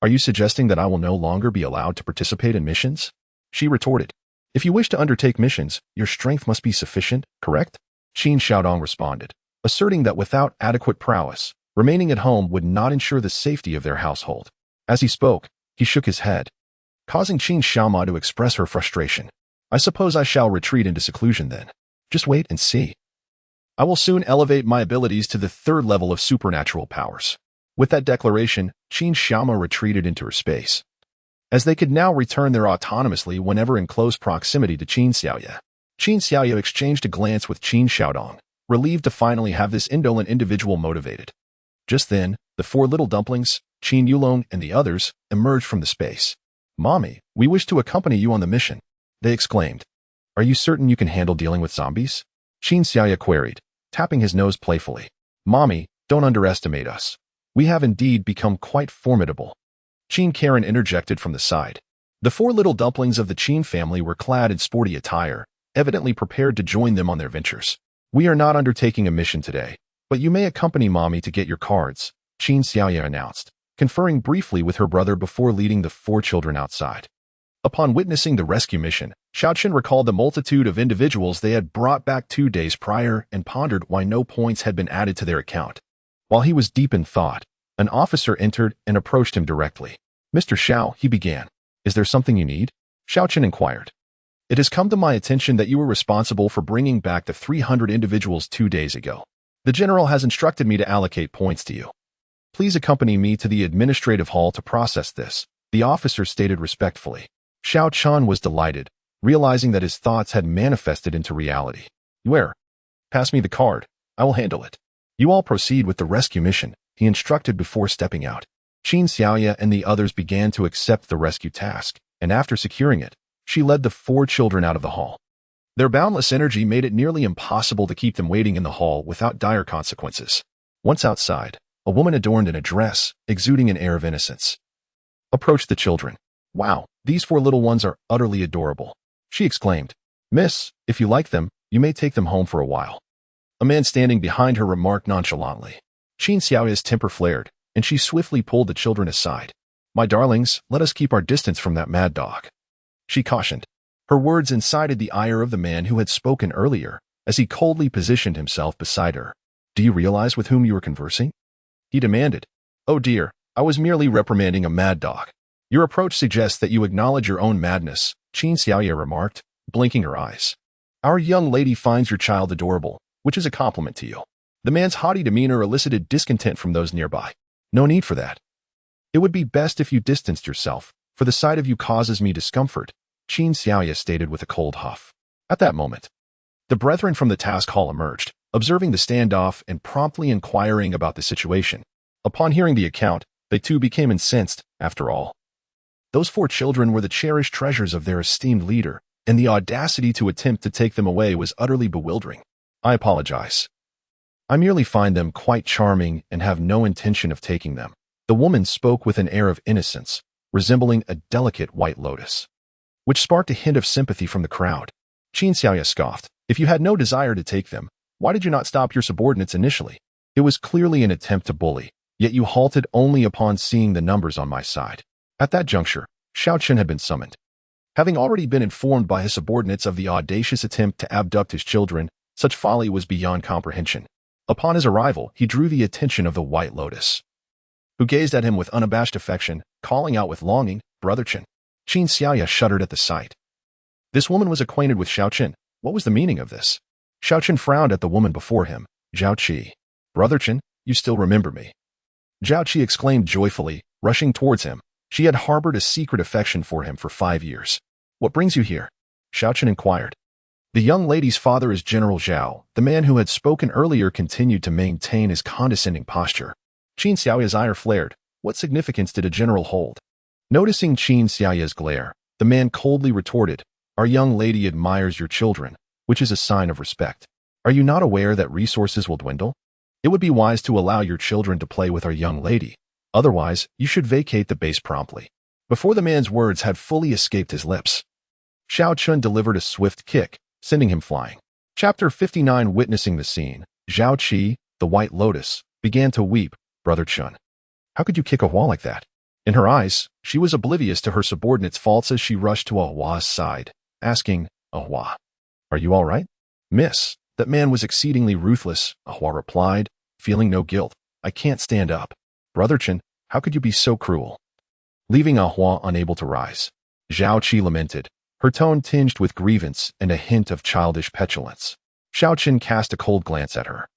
Are you suggesting that I will no longer be allowed to participate in missions? She retorted. If you wish to undertake missions, your strength must be sufficient, correct? Qin Xiaodong responded, asserting that without adequate prowess, remaining at home would not ensure the safety of their household. As he spoke, he shook his head, causing Qin Xiaoma to express her frustration. I suppose I shall retreat into seclusion then. Just wait and see. I will soon elevate my abilities to the third level of supernatural powers. With that declaration, Qin Xiaoma retreated into her space, as they could now return there autonomously whenever in close proximity to Qin Xiaoya. Qin Xiaoya exchanged a glance with Qin Xiaodong, relieved to finally have this indolent individual motivated. Just then, the four little dumplings, Qin Yulong and the others, emerged from the space. Mommy, we wish to accompany you on the mission, they exclaimed. Are you certain you can handle dealing with zombies? Qin Xiaoya queried, tapping his nose playfully. Mommy, don't underestimate us. We have indeed become quite formidable. Qin Karen interjected from the side. The four little dumplings of the Qin family were clad in sporty attire, evidently prepared to join them on their ventures. We are not undertaking a mission today, but you may accompany Mommy to get your cards, Qin Xiaoya announced, conferring briefly with her brother before leading the four children outside. Upon witnessing the rescue mission, Xiaoqin recalled the multitude of individuals they had brought back 2 days prior and pondered why no points had been added to their account. While he was deep in thought, an officer entered and approached him directly. Mr. Xiao, he began. Is there something you need? Xiaoqin inquired. It has come to my attention that you were responsible for bringing back the 300 individuals 2 days ago. The general has instructed me to allocate points to you. Please accompany me to the administrative hall to process this, the officer stated respectfully. Xiao Chan was delighted, realizing that his thoughts had manifested into reality. Where? Pass me the card. I will handle it. You all proceed with the rescue mission, he instructed before stepping out. Qin Xiaoya and the others began to accept the rescue task, and after securing it, she led the four children out of the hall. Their boundless energy made it nearly impossible to keep them waiting in the hall without dire consequences. Once outside, a woman adorned in a dress, exuding an air of innocence, approached the children. Wow, these four little ones are utterly adorable, she exclaimed. Miss, if you like them, you may take them home for a while. A man standing behind her remarked nonchalantly. Qin Xiaoya's temper flared, and she swiftly pulled the children aside. My darlings, let us keep our distance from that mad dog, she cautioned. Her words incited the ire of the man who had spoken earlier, as he coldly positioned himself beside her. Do you realize with whom you are conversing? He demanded. Oh dear, I was merely reprimanding a mad dog. Your approach suggests that you acknowledge your own madness, Qin Xiaoya remarked, blinking her eyes. Our young lady finds your child adorable, which is a compliment to you. The man's haughty demeanor elicited discontent from those nearby. No need for that. It would be best if you distanced yourself, for the sight of you causes me discomfort, Qin Xiaoya stated with a cold huff. At that moment, the brethren from the task hall emerged, observing the standoff and promptly inquiring about the situation. Upon hearing the account, they too became incensed, after all. Those four children were the cherished treasures of their esteemed leader, and the audacity to attempt to take them away was utterly bewildering. I apologize. I merely find them quite charming and have no intention of taking them. The woman spoke with an air of innocence, resembling a delicate white lotus, which sparked a hint of sympathy from the crowd. Qin Xiaoya scoffed. If you had no desire to take them, why did you not stop your subordinates initially? It was clearly an attempt to bully, yet you halted only upon seeing the numbers on my side. At that juncture, Xiao Chen had been summoned. Having already been informed by his subordinates of the audacious attempt to abduct his children, such folly was beyond comprehension. Upon his arrival, he drew the attention of the White Lotus, who gazed at him with unabashed affection, calling out with longing, Brother Chen. Qin Xiaoya shuddered at the sight. This woman was acquainted with Xiao Chen. What was the meaning of this? Xiao Chen frowned at the woman before him. Zhao Qi. Brother Chen, you still remember me. Zhao Qi exclaimed joyfully, rushing towards him. She had harbored a secret affection for him for 5 years. What brings you here? Xiao Chen inquired. The young lady's father is General Zhao. The man who had spoken earlier continued to maintain his condescending posture. Qin Xiaoya's ire flared. What significance did a general hold? Noticing Qin Xiaoya's glare, the man coldly retorted, Our young lady admires your children, which is a sign of respect. Are you not aware that resources will dwindle? It would be wise to allow your children to play with our young lady. Otherwise, you should vacate the base promptly. Before the man's words had fully escaped his lips, Xiao Chun delivered a swift kick, sending him flying. Chapter 59. Witnessing the scene, Zhao Qi, the White Lotus, began to weep. Brother Chun, how could you kick a wall like that? In her eyes, she was oblivious to her subordinate's faults as she rushed to Ahua's side, asking, Ahua, are you all right? Miss, that man was exceedingly ruthless, Ahua replied, feeling no guilt. I can't stand up. Brother Chen, how could you be so cruel? Leaving Ahua unable to rise, Zhao Qi lamented, her tone tinged with grievance and a hint of childish petulance. Xiao Qin cast a cold glance at her.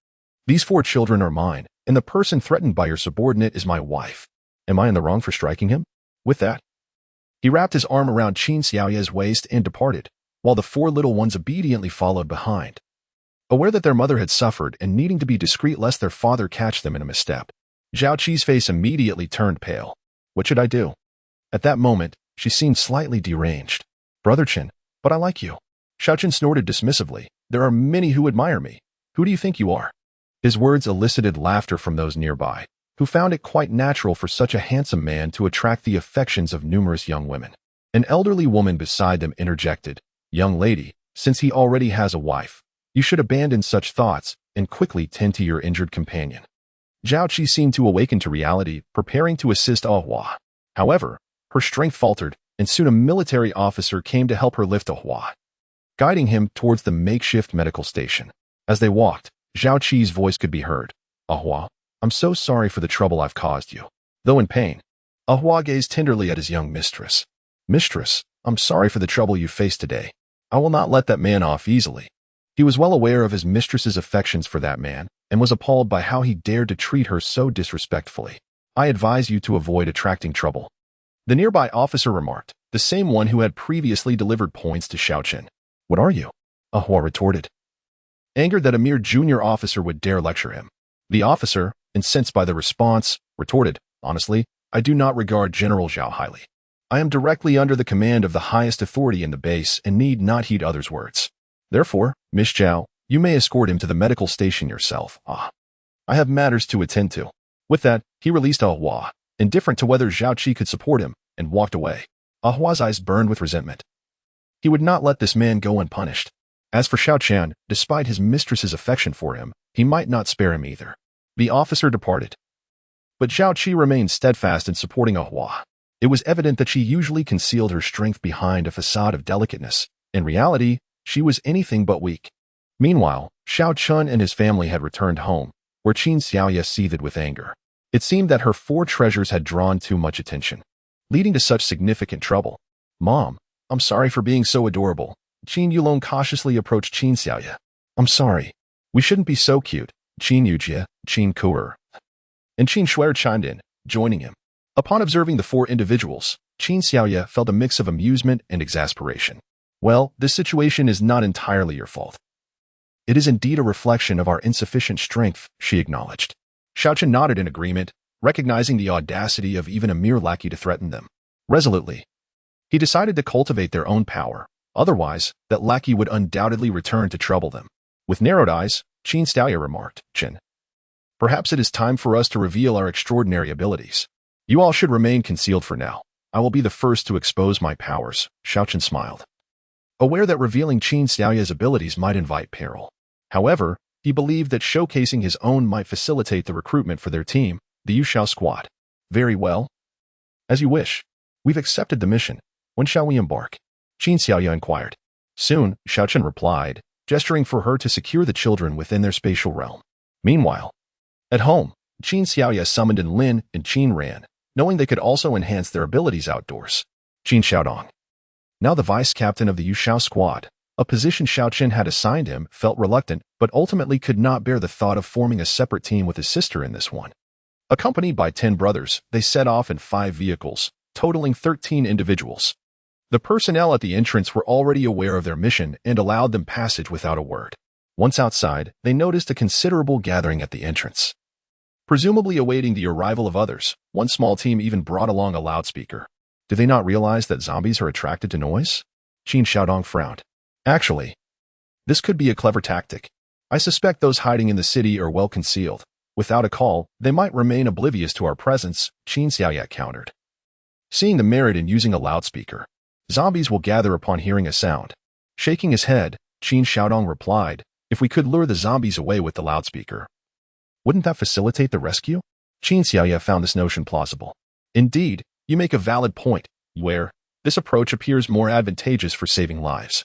These 4 children are mine, and the person threatened by your subordinate is my wife. Am I in the wrong for striking him? With that, he wrapped his arm around Qin Xiaoya's waist and departed, while the 4 little ones obediently followed behind. Aware that their mother had suffered and needing to be discreet lest their father catch them in a misstep, Zhao Qi's face immediately turned pale. What should I do? At that moment, she seemed slightly deranged. Brother Chen, but I like you. Xiao Chen snorted dismissively. There are many who admire me. Who do you think you are? His words elicited laughter from those nearby, who found it quite natural for such a handsome man to attract the affections of numerous young women. An elderly woman beside them interjected, Young lady, since he already has a wife, you should abandon such thoughts and quickly tend to your injured companion. Zhao Qi seemed to awaken to reality, preparing to assist Ahua. However, her strength faltered, and soon a military officer came to help her lift Ahua, guiding him towards the makeshift medical station. As they walked, Zhao Qi's voice could be heard. Ahua, I'm so sorry for the trouble I've caused you. Though in pain, Ahua gazed tenderly at his young mistress. Mistress, I'm sorry for the trouble you faced today. I will not let that man off easily. He was well aware of his mistress's affections for that man, and was appalled by how he dared to treat her so disrespectfully. I advise you to avoid attracting trouble. The nearby officer remarked, the same one who had previously delivered points to Xiao Chen. What are you? Ahua retorted, angered that a mere junior officer would dare lecture him. The officer, incensed by the response, retorted, honestly, I do not regard General Zhao highly. I am directly under the command of the highest authority in the base and need not heed others' words. Therefore, Miss Zhao, you may escort him to the medical station yourself. I have matters to attend to. With that, he released Ahua, indifferent to whether Zhao Qi could support him, and walked away. Ahua's eyes burned with resentment. He would not let this man go unpunished. As for Xiao Qian, despite his mistress's affection for him, he might not spare him either. The officer departed. But Zhao Qi remained steadfast in supporting Ahua. It was evident that she usually concealed her strength behind a facade of delicateness. In reality, she was anything but weak. Meanwhile, Xiao Chun and his family had returned home, where Qin Xiaoya seethed with anger. It seemed that her 4 treasures had drawn too much attention, leading to such significant trouble. Mom, I'm sorry for being so adorable. Qin Yulong cautiously approached Qin Xiaoya. I'm sorry. We shouldn't be so cute. Qin Yujie, Qin Kuer, and Qin Shuer chimed in, joining him. Upon observing the 4 individuals, Qin Xiaoya felt a mix of amusement and exasperation. Well, this situation is not entirely your fault. It is indeed a reflection of our insufficient strength, she acknowledged. Xiao Chen nodded in agreement, recognizing the audacity of even a mere lackey to threaten them. Resolutely, he decided to cultivate their own power. Otherwise, that lackey would undoubtedly return to trouble them. With narrowed eyes, Qin Xiaoya remarked, Chen, perhaps it is time for us to reveal our extraordinary abilities. You all should remain concealed for now. I will be the first to expose my powers. Xiao Chen smiled, aware that revealing Qin Xiaoya's abilities might invite peril. However, he believed that showcasing his own might facilitate the recruitment for their team, the Yushao squad. Very well. As you wish. We've accepted the mission. When shall we embark? Qin Xiaoya inquired. Soon, Xiao Chen replied, gesturing for her to secure the children within their spatial realm. Meanwhile, at home, Qin Xiaoya summoned in Lin and Qin Ran, knowing they could also enhance their abilities outdoors. Qin Xiaodong, now the vice-captain of the Yushao squad, a position Xiao Chen had assigned him, felt reluctant, but ultimately could not bear the thought of forming a separate team with his sister in this one. Accompanied by 10 brothers, they set off in 5 vehicles, totaling 13 individuals. The personnel at the entrance were already aware of their mission and allowed them passage without a word. Once outside, they noticed a considerable gathering at the entrance. Presumably awaiting the arrival of others, one small team even brought along a loudspeaker. Do they not realize that zombies are attracted to noise? Qin Xiaodong frowned. Actually, this could be a clever tactic. I suspect those hiding in the city are well concealed. Without a call, they might remain oblivious to our presence, Qin Xiaoya countered. Seeing the merit in using a loudspeaker, zombies will gather upon hearing a sound. Shaking his head, Qin Xiaodong replied, if we could lure the zombies away with the loudspeaker. Wouldn't that facilitate the rescue? Qin Xiaoya found this notion plausible. Indeed, you make a valid point, where this approach appears more advantageous for saving lives.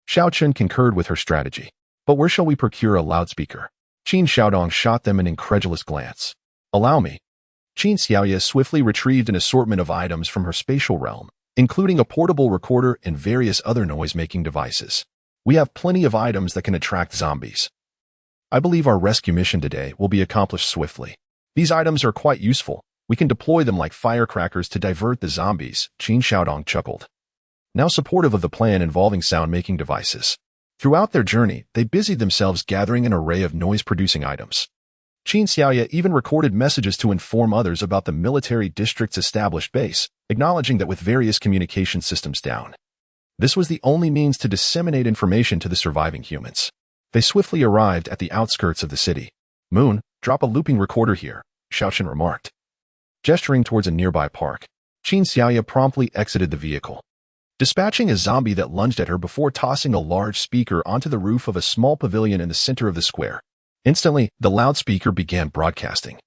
Xiao Chun concurred with her strategy. But where shall we procure a loudspeaker? Qin Xiaodong shot them an incredulous glance. Allow me. Qin Xiaoya swiftly retrieved an assortment of items from her spatial realm, including a portable recorder and various other noise-making devices. We have plenty of items that can attract zombies. I believe our rescue mission today will be accomplished swiftly. These items are quite useful. We can deploy them like firecrackers to divert the zombies, Qin Xiaodong chuckled. Now supportive of the plan involving sound-making devices. Throughout their journey, they busied themselves gathering an array of noise-producing items. Qin Xiaoya even recorded messages to inform others about the military district's established base, acknowledging that with various communication systems down, this was the only means to disseminate information to the surviving humans. They swiftly arrived at the outskirts of the city. Moon, drop a looping recorder here, Xiaochen remarked. Gesturing towards a nearby park, Qin Xiaoya promptly exited the vehicle, dispatching a zombie that lunged at her before tossing a large speaker onto the roof of a small pavilion in the center of the square. Instantly, the loudspeaker began broadcasting,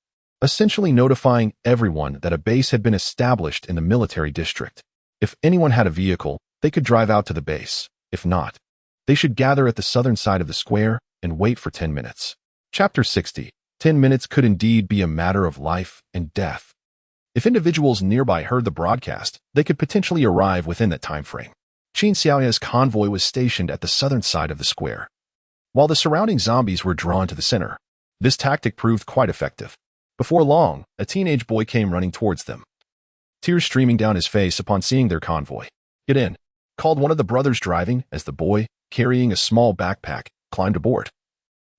essentially notifying everyone that a base had been established in the military district. If anyone had a vehicle, they could drive out to the base. If not, they should gather at the southern side of the square and wait for 10 minutes. Chapter 60. 10 minutes could indeed be a matter of life and death. If individuals nearby heard the broadcast, they could potentially arrive within that time frame. Qin Xiaoya's convoy was stationed at the southern side of the square, while the surrounding zombies were drawn to the center. This tactic proved quite effective. Before long, a teenage boy came running towards them, tears streaming down his face upon seeing their convoy. Get in, called one of the brothers driving as the boy, carrying a small backpack, climbed aboard.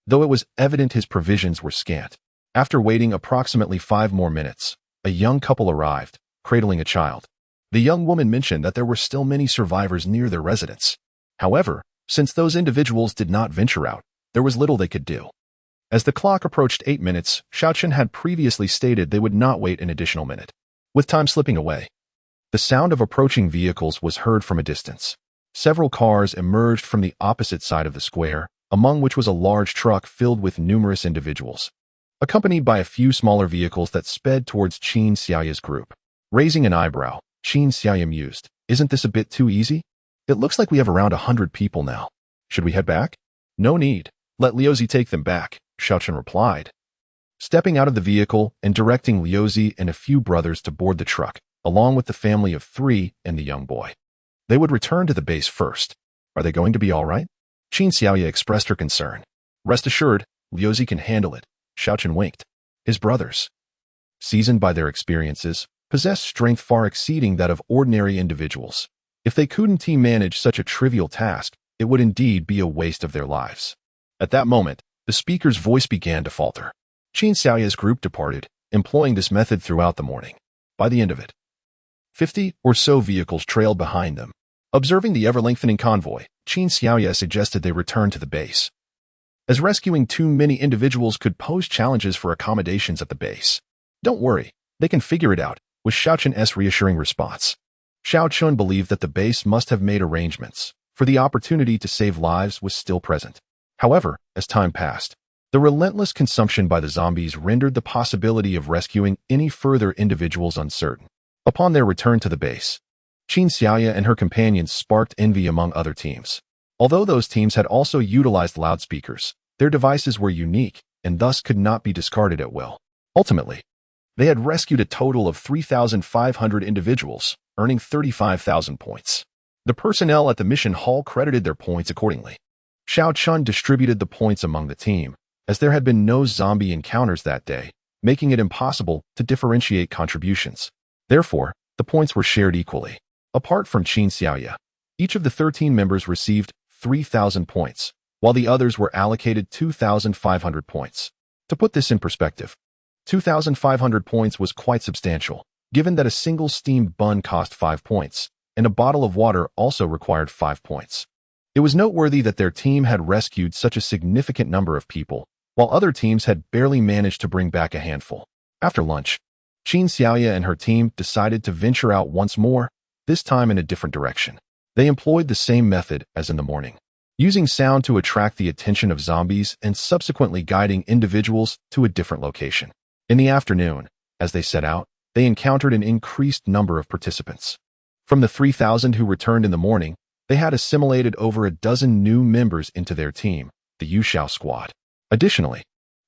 Though it was evident his provisions were scant, after waiting approximately 5 more minutes, a young couple arrived, cradling a child. The young woman mentioned that there were still many survivors near their residence. However, since those individuals did not venture out, there was little they could do. As the clock approached 8 minutes, Xiaochen had previously stated they would not wait an additional minute. With time slipping away, the sound of approaching vehicles was heard from a distance. Several cars emerged from the opposite side of the square, among which was a large truck filled with numerous individuals, accompanied by a few smaller vehicles that sped towards Qin Xiaoya's group. Raising an eyebrow, Qin Xiaoya mused, isn't this a bit too easy? It looks like we have around 100 people now. Should we head back? No need. Let Liuzi take them back, Xiaochen replied, stepping out of the vehicle and directing Liuzi and a few brothers to board the truck, along with the family of 3 and the young boy. They would return to the base first. Are they going to be all right? Qin Xiaoya expressed her concern. Rest assured, Liuzi can handle it, Xiaochen winked. His brothers, seasoned by their experiences, possessed strength far exceeding that of ordinary individuals. If they couldn't manage such a trivial task, it would indeed be a waste of their lives. At that moment, the speaker's voice began to falter. Qin Xiaoya's group departed, employing this method throughout the morning. By the end of it, 50 or so vehicles trailed behind them. Observing the ever-lengthening convoy, Qin Xiaoya suggested they return to the base, as rescuing too many individuals could pose challenges for accommodations at the base. Don't worry, they can figure it out, was Xiaochen's reassuring response. Xiao Chun believed that the base must have made arrangements, for the opportunity to save lives was still present. However, as time passed, the relentless consumption by the zombies rendered the possibility of rescuing any further individuals uncertain. Upon their return to the base, Qin Xiaoya and her companions sparked envy among other teams. Although those teams had also utilized loudspeakers, their devices were unique and thus could not be discarded at will. Ultimately, they had rescued a total of 3,500 individuals, earning 35,000 points. The personnel at the mission hall credited their points accordingly. Xiao Chun distributed the points among the team, as there had been no zombie encounters that day, making it impossible to differentiate contributions. Therefore, the points were shared equally. Apart from Qin Xiaoya, each of the 13 members received 3,000 points, while the others were allocated 2,500 points. To put this in perspective, 2,500 points was quite substantial, given that a single steamed bun cost 5 points, and a bottle of water also required 5 points. It was noteworthy that their team had rescued such a significant number of people, while other teams had barely managed to bring back a handful. After lunch, Qin Xiaoya and her team decided to venture out once more, this time in a different direction. They employed the same method as in the morning. using sound to attract the attention of zombies and subsequently guiding individuals to a different location. In the afternoon, as they set out, they encountered an increased number of participants. From the 3,000 who returned in the morning, they had assimilated over a dozen new members into their team, the Yushao Squad. Additionally,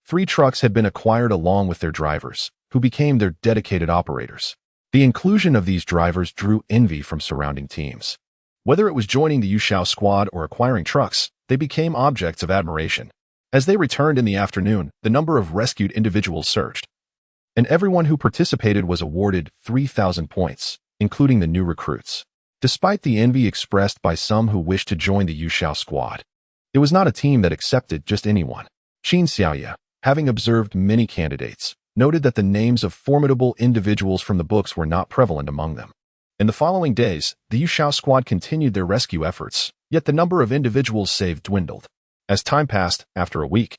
3 trucks had been acquired along with their drivers, who became their dedicated operators. The inclusion of these drivers drew envy from surrounding teams. Whether it was joining the Yushao Squad or acquiring trucks, they became objects of admiration. As they returned in the afternoon, the number of rescued individuals surged, and everyone who participated was awarded 3,000 points, including the new recruits. Despite the envy expressed by some who wished to join the Yushao Squad, it was not a team that accepted just anyone. Qin Xiaoya, having observed many candidates, noted that the names of formidable individuals from the books were not prevalent among them. In the following days, the Yushao Squad continued their rescue efforts, yet the number of individuals saved dwindled. As time passed, after a week,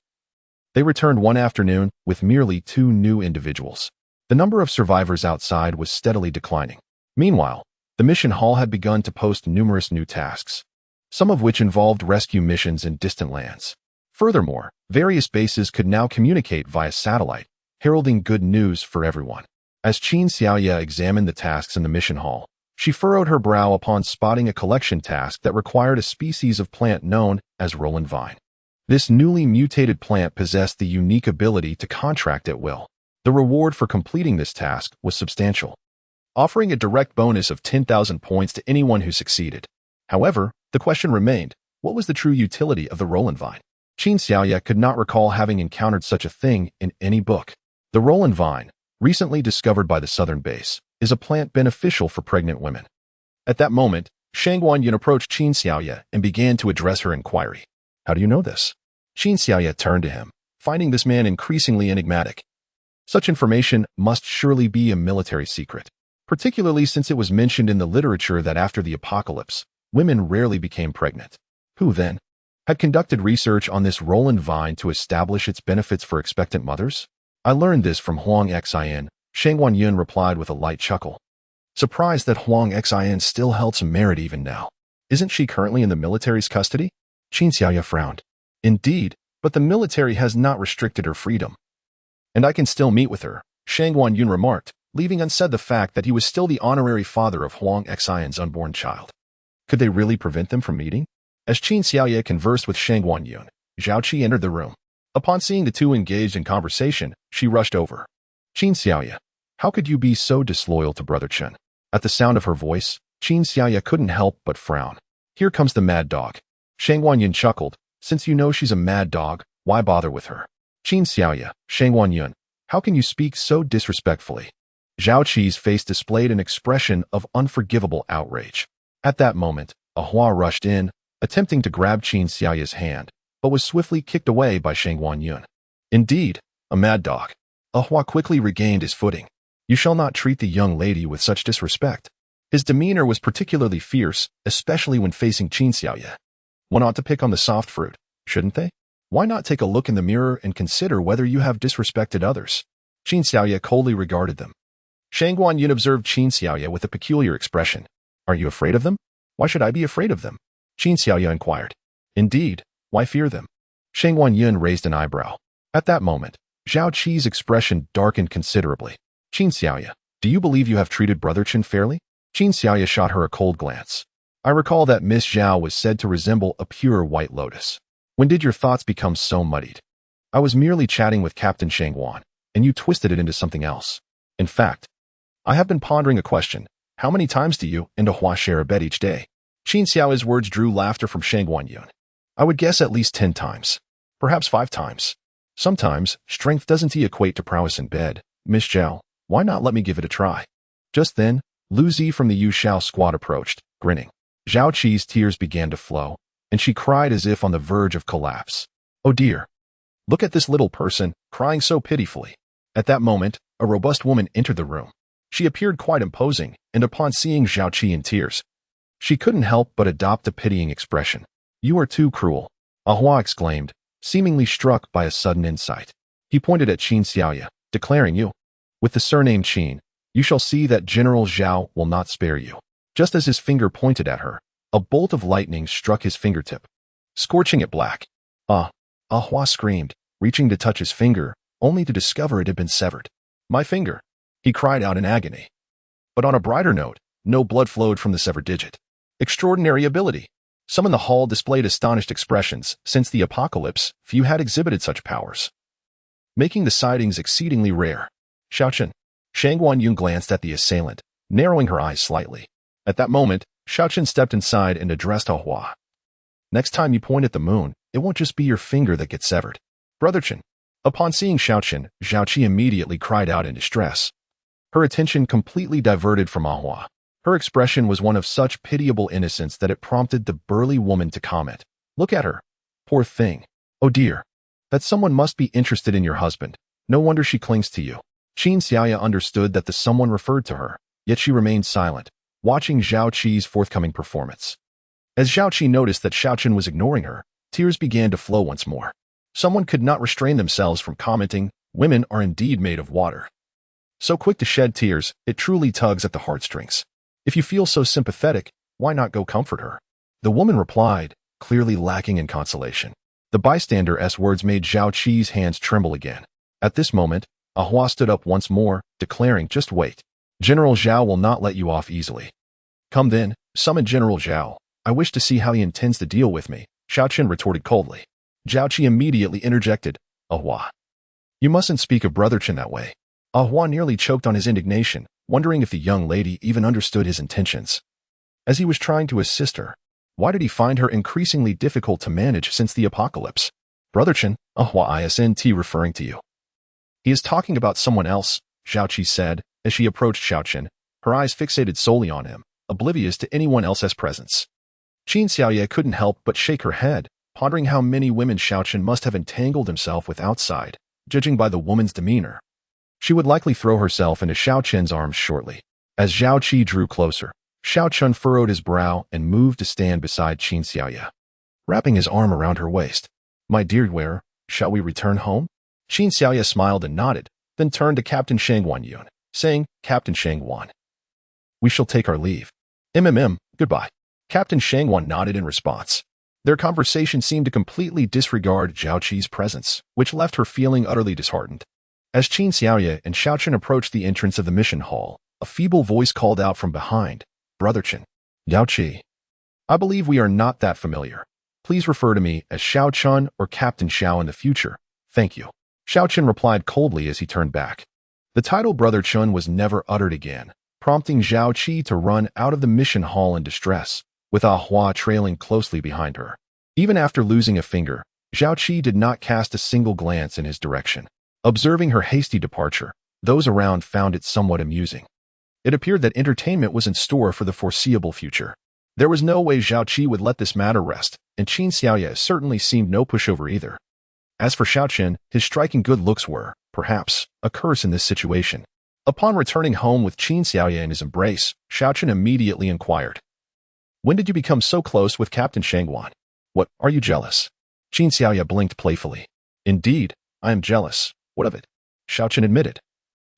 they returned one afternoon with merely 2 new individuals. The number of survivors outside was steadily declining. Meanwhile, the mission hall had begun to post numerous new tasks, some of which involved rescue missions in distant lands. Furthermore, various bases could now communicate via satellite, heralding good news for everyone. As Qin Xiaoya examined the tasks in the mission hall, she furrowed her brow upon spotting a collection task that required a species of plant known as Roland vine. This newly mutated plant possessed the unique ability to contract at will. The reward for completing this task was substantial, offering a direct bonus of 10,000 points to anyone who succeeded. However, the question remained, what was the true utility of the Roland vine? Qin Xiaoya could not recall having encountered such a thing in any book. The Roland vine, recently discovered by the southern base, is a plant beneficial for pregnant women. At that moment, Shang Guanyin approached Qin Xiaoya and began to address her inquiry. How do you know this? Qin Xiaoya turned to him, finding this man increasingly enigmatic. Such information must surely be a military secret, particularly since it was mentioned in the literature that after the apocalypse, women rarely became pregnant. Who, then, had conducted research on this Roland vine to establish its benefits for expectant mothers? I learned this from Huang Xin, Shang Guanyin replied with a light chuckle, surprised that Huang Xin still held some merit even now. Isn't she currently in the military's custody? Qin Xiaoya frowned. Indeed, but the military has not restricted her freedom. And I can still meet with her, Shang Guanyin remarked, leaving unsaid the fact that he was still the honorary father of Huang Xin's unborn child. Could they really prevent them from meeting? As Qin Xiaoya conversed with Shang Guanyin, Zhao Qi entered the room. Upon seeing the two engaged in conversation, she rushed over. Qin Xiaoya, how could you be so disloyal to Brother Chen? At the sound of her voice, Qin Xiaoya couldn't help but frown. Here comes the mad dog. Shang Guanyin chuckled. Since you know she's a mad dog, why bother with her? Qin Xiaoya, Shang Guanyin, how can you speak so disrespectfully? Zhao Qi's face displayed an expression of unforgivable outrage. At that moment, a Hua rushed in, attempting to grab Qin Xiaoya's hand, but was swiftly kicked away by Shang Guanyin. Indeed, a mad dog. A Hua quickly regained his footing. You shall not treat the young lady with such disrespect. His demeanor was particularly fierce, especially when facing Qin Xiaoya. One ought to pick on the soft fruit, shouldn't they? Why not take a look in the mirror and consider whether you have disrespected others? Qin Xiaoya coldly regarded them. Shang Guanyin observed Qin Xiaoya with a peculiar expression. Aren't you afraid of them? Why should I be afraid of them? Qin Xiaoya inquired. Indeed, why fear them? Shang Guanyin raised an eyebrow. At that moment, Zhao Qi's expression darkened considerably. Qin Xiaoya, do you believe you have treated Brother Chen fairly? Qin Xiaoya shot her a cold glance. I recall that Miss Zhao was said to resemble a pure white lotus. When did your thoughts become so muddied? I was merely chatting with Captain Shangguan, and you twisted it into something else. In fact, I have been pondering a question. How many times do you and a Hua share a bed each day? Qin Xiaoya's words drew laughter from Shang Guanyin. I would guess at least 10 times. Perhaps 5 times. Sometimes, strength doesn't equate to prowess in bed. Miss Zhao, why not let me give it a try? Just then, Lu Zi from the Yushao squad approached, grinning. Zhao Qi's tears began to flow, and she cried as if on the verge of collapse. Oh dear. Look at this little person, crying so pitifully. At that moment, a robust woman entered the room. She appeared quite imposing, and upon seeing Zhao Qi in tears, she couldn't help but adopt a pitying expression. You are too cruel, Ahua exclaimed, seemingly struck by a sudden insight. He pointed at Qin Xiaoya, declaring you, with the surname Qin, you shall see that General Zhao will not spare you. Just as his finger pointed at her, a bolt of lightning struck his fingertip. scorching it black. Ah! Ah Hua screamed, reaching to touch his finger, only to discover it had been severed. My finger! He cried out in agony. But on a brighter note, no blood flowed from the severed digit. Extraordinary ability. Some in the hall displayed astonished expressions. Since the apocalypse, few had exhibited such powers, making the sightings exceedingly rare. Xiaochen. Shang Guanyun glanced at the assailant, narrowing her eyes slightly. At that moment, Xiaochen stepped inside and addressed Ah Hua. Next time you point at the moon, it won't just be your finger that gets severed. Brother Chen. Upon seeing Xiaochen, Zhao Qi immediately cried out in distress. Her attention completely diverted from Ah Hua. Her expression was one of such pitiable innocence that it prompted the burly woman to comment. Look at her. Poor thing. Oh dear. That someone must be interested in your husband. No wonder she clings to you. Qin Xiaoya understood that the someone referred to her, yet she remained silent, watching Zhao Qi's forthcoming performance. As Zhao Qi noticed that Xiaochen was ignoring her, tears began to flow once more. Someone could not restrain themselves from commenting, women are indeed made of water. So quick to shed tears, it truly tugs at the heartstrings. If you feel so sympathetic, why not go comfort her? The woman replied, clearly lacking in consolation. The bystander's words made Zhao Qi's hands tremble again. At this moment, Ah Hua stood up once more, declaring, just wait. General Zhao will not let you off easily. Come then, summon General Zhao. I wish to see how he intends to deal with me, Xiaochen retorted coldly. Zhao Qi immediately interjected, Ah Hua. You mustn't speak of Brother Chen that way. Ah Hua nearly choked on his indignation, wondering if the young lady even understood his intentions. As he was trying to assist her, why did he find her increasingly difficult to manage since the apocalypse? Brother Chen, Ah Hua isn't referring to you. He is talking about someone else, Zhao Qi said, as she approached Xiaochen, her eyes fixated solely on him, oblivious to anyone else's presence. Qin Xiaoya couldn't help but shake her head, pondering how many women Xiaochen must have entangled himself with outside, judging by the woman's demeanor. She would likely throw herself into Xiaochen's arms shortly. As Zhao Qi drew closer, Xiaochen furrowed his brow and moved to stand beside Qin Xiaoya, wrapping his arm around her waist. My dear wearer, shall we return home? Qin Xiaoya smiled and nodded, then turned to Captain Shang Guanyun, saying, Captain Shang Guan. We shall take our leave. Goodbye. Captain Shang Guan nodded in response. Their conversation seemed to completely disregard Zhao Qi's presence, which left her feeling utterly disheartened. As Qin Xiaoya and Xiaochen approached the entrance of the mission hall, a feeble voice called out from behind, Brother Chen. Yao Qi. I believe we are not that familiar. Please refer to me as Xiaochen or Captain Xiao in the future. Thank you. Xiaochen replied coldly as he turned back. The title Brother Chen was never uttered again, prompting Zhao Qi to run out of the mission hall in distress, with Ah Hua trailing closely behind her. Even after losing a finger, Zhao Qi did not cast a single glance in his direction. Observing her hasty departure, those around found it somewhat amusing. It appeared that entertainment was in store for the foreseeable future. There was no way Zhao Qi would let this matter rest, and Qin Xiaoya certainly seemed no pushover either. As for Xiaochen, his striking good looks were, perhaps, a curse in this situation. Upon returning home with Qin Xiaoya in his embrace, Xiaochen immediately inquired, When did you become so close with Captain Shangguan? What, are you jealous? Qin Xiaoya blinked playfully. Indeed, I am jealous. What of it? Xiaochen admitted,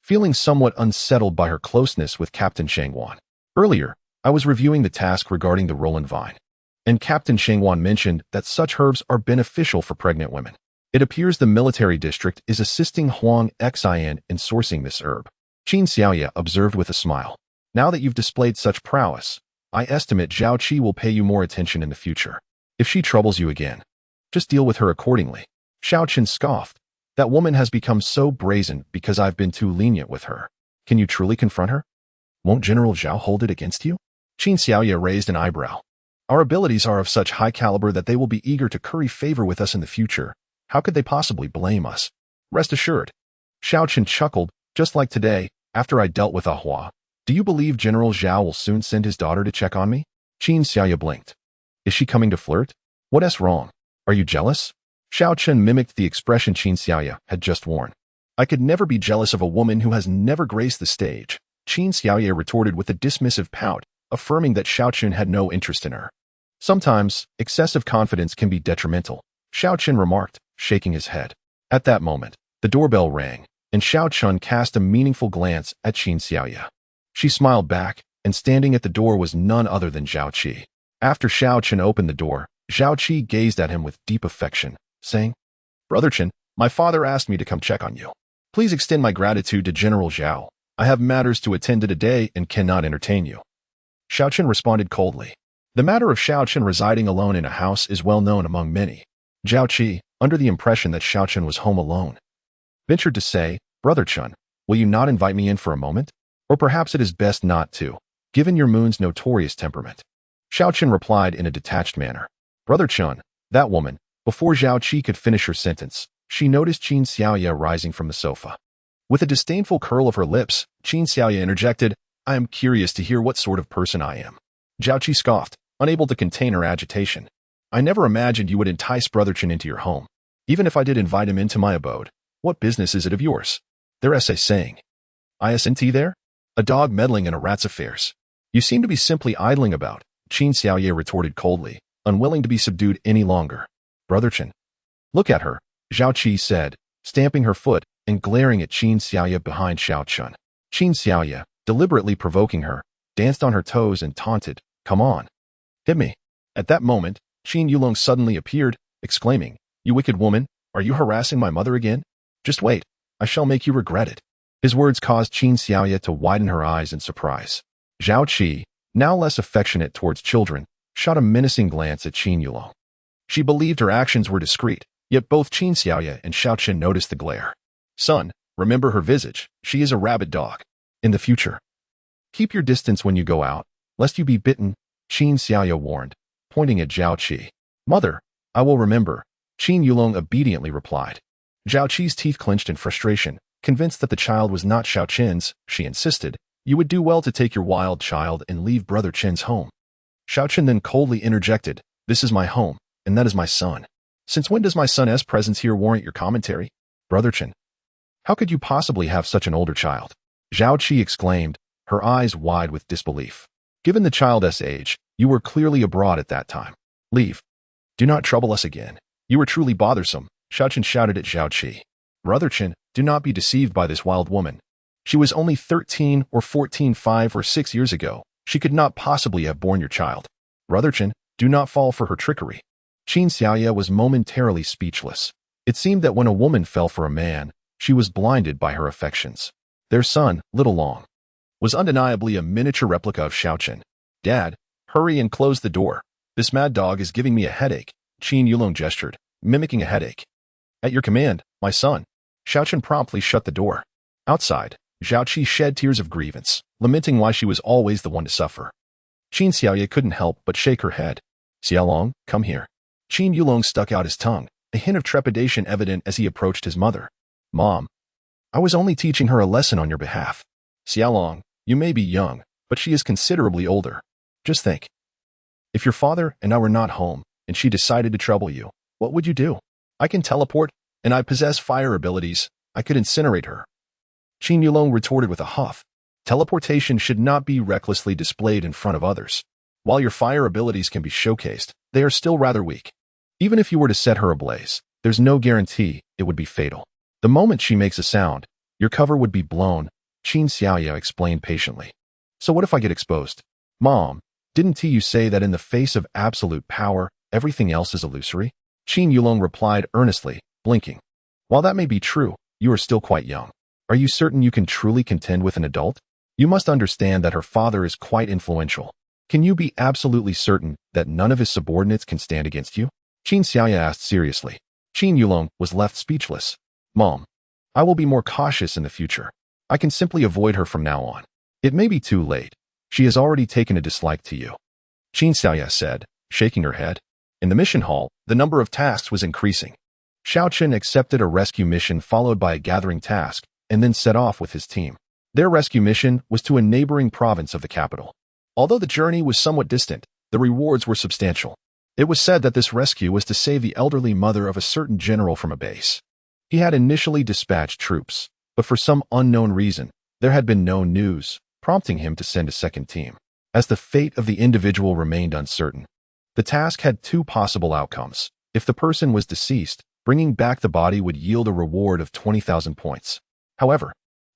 feeling somewhat unsettled by her closeness with Captain Shangguan. Earlier, I was reviewing the task regarding the Roland vine, and Captain Shangguan mentioned that such herbs are beneficial for pregnant women. It appears the military district is assisting Huang Xian in sourcing this herb. Qin Xiaoya observed with a smile. Now that you've displayed such prowess, I estimate Zhao Qi will pay you more attention in the future. If she troubles you again, just deal with her accordingly. Xiaochen scoffed. That woman has become so brazen because I've been too lenient with her. Can you truly confront her? Won't General Zhao hold it against you? Qin Xiaoya raised an eyebrow. Our abilities are of such high caliber that they will be eager to curry favor with us in the future. How could they possibly blame us? Rest assured. Xiaochen chuckled, just like today, after I dealt with Ah Hua. Do you believe General Zhao will soon send his daughter to check on me? Qin Xiaoya blinked. Is she coming to flirt? What's wrong? Are you jealous? Xiaochen mimicked the expression Qin Xiaoya had just worn. I could never be jealous of a woman who has never graced the stage. Qin Xiaoya retorted with a dismissive pout, affirming that Xiaochen had no interest in her. Sometimes, excessive confidence can be detrimental, Xiaochen remarked, shaking his head. At that moment, the doorbell rang, and Xiaochen cast a meaningful glance at Qin Xiaoya. She smiled back, and standing at the door was none other than Zhao Qi. After Xiaochen opened the door, Zhao Qi gazed at him with deep affection, saying, "Brother Chen, my father asked me to come check on you. Please extend my gratitude to General Zhao. I have matters to attend to today and cannot entertain you." Xiao Chen responded coldly. The matter of Xiao Chen residing alone in a house is well known among many. Zhao Qi, under the impression that Xiao Chen was home alone, ventured to say, "Brother Chen, will you not invite me in for a moment? Or perhaps it is best not to, given your moon's notorious temperament." Xiao Chen replied in a detached manner, "Brother Chen, that woman." Before Zhao Qi could finish her sentence, she noticed Qin Xiaoya rising from the sofa. With a disdainful curl of her lips, Qin Xiaoya interjected, "I am curious to hear what sort of person I am." Zhao Qi scoffed, unable to contain her agitation. "I never imagined you would entice Brother Chen into your home. Even if I did invite him into my abode, what business is it of yours?" Their essay saying, "Isn't there? A dog meddling in a rat's affairs. You seem to be simply idling about," Qin Xiaoye retorted coldly, unwilling to be subdued any longer. "Brother Chen, look at her," Zhao Qi said, stamping her foot and glaring at Qin Xiaoye behind Xiao Chen. Qin Xiaoye, deliberately provoking her, danced on her toes and taunted, "Come on, hit me." At that moment, Qin Yulong suddenly appeared, exclaiming, "You wicked woman, are you harassing my mother again? Just wait, I shall make you regret it." His words caused Qin Xiaoye to widen her eyes in surprise. Zhao Qi, now less affectionate towards children, shot a menacing glance at Qin Yulong. She believed her actions were discreet, yet both Qin Xiaoye and Xiao Chen noticed the glare. "Son, remember her visage, she is a rabid dog. In the future, keep your distance when you go out, lest you be bitten," Qin Xiaoye warned, pointing at Zhao Qi. "Mother, I will remember," Qin Yulong obediently replied. Zhao Qi's teeth clenched in frustration. Convinced that the child was not Xiao Chen's, she insisted, "You would do well to take your wild child and leave Brother Chen's home." Xiao Chen then coldly interjected, "This is my home, and that is my son. Since when does my son's presence here warrant your commentary? Brother Chen, how could you possibly have such an older child?" Zhao Qi exclaimed, her eyes wide with disbelief. "Given the child's age, you were clearly abroad at that time. Leave. Do not trouble us again. You are truly bothersome," Xiao Chen shouted at Zhao Qi. "Brother Chen, do not be deceived by this wild woman. She was only 13 or 14, 5 or 6 years ago. She could not possibly have borne your child. Brother Chen, do not fall for her trickery." Qin Xiaoye was momentarily speechless. It seemed that when a woman fell for a man, she was blinded by her affections. Their son, Little Long, was undeniably a miniature replica of Xiao Chen. "Dad, hurry and close the door. This mad dog is giving me a headache," Qin Yulong gestured, mimicking a headache. "At your command, my son." Xiao Chen promptly shut the door. Outside, Zhao Qi shed tears of grievance, lamenting why she was always the one to suffer. Qin Xiaoye couldn't help but shake her head. "Xiaolong, come here." Qin Yulong stuck out his tongue, a hint of trepidation evident as he approached his mother. "Mom, I was only teaching her a lesson on your behalf. Xiaolong, you may be young, but she is considerably older. Just think. If your father and I were not home, and she decided to trouble you, what would you do? I can teleport, and I possess fire abilities. I could incinerate her." Qin Yulong retorted with a huff. "Teleportation should not be recklessly displayed in front of others. While your fire abilities can be showcased, they are still rather weak. Even if you were to set her ablaze, there's no guarantee it would be fatal. The moment she makes a sound, your cover would be blown," Qin Xiaoye explained patiently. "So what if I get exposed? Mom, didn't you say that in the face of absolute power, everything else is illusory?" Qin Yulong replied earnestly, blinking. "While that may be true, you are still quite young. Are you certain you can truly contend with an adult? You must understand that her father is quite influential. Can you be absolutely certain that none of his subordinates can stand against you?" Qin Xiaoye asked seriously. Qin Yulong was left speechless. "Mom, I will be more cautious in the future. I can simply avoid her from now on. It may be too late. She has already taken a dislike to you," Qin Xiaoye said, shaking her head. In the mission hall, the number of tasks was increasing. Xiao Chen accepted a rescue mission followed by a gathering task, and then set off with his team. Their rescue mission was to a neighboring province of the capital. Although the journey was somewhat distant, the rewards were substantial. It was said that this rescue was to save the elderly mother of a certain general from a base. He had initially dispatched troops, but for some unknown reason, there had been no news, prompting him to send a second team. As the fate of the individual remained uncertain, the task had two possible outcomes. If the person was deceased, bringing back the body would yield a reward of 20,000 points. However,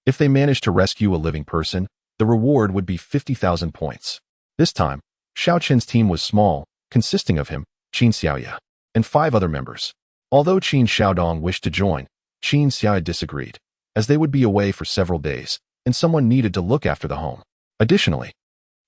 if they managed to rescue a living person, the reward would be 50,000 points. This time, Xiao Chen's team was small, consisting of him, Qin Xiaoya, and 5 other members. Although Qin Xiaodong wished to join, Qin Xiaoya disagreed, as they would be away for several days, and someone needed to look after the home. Additionally,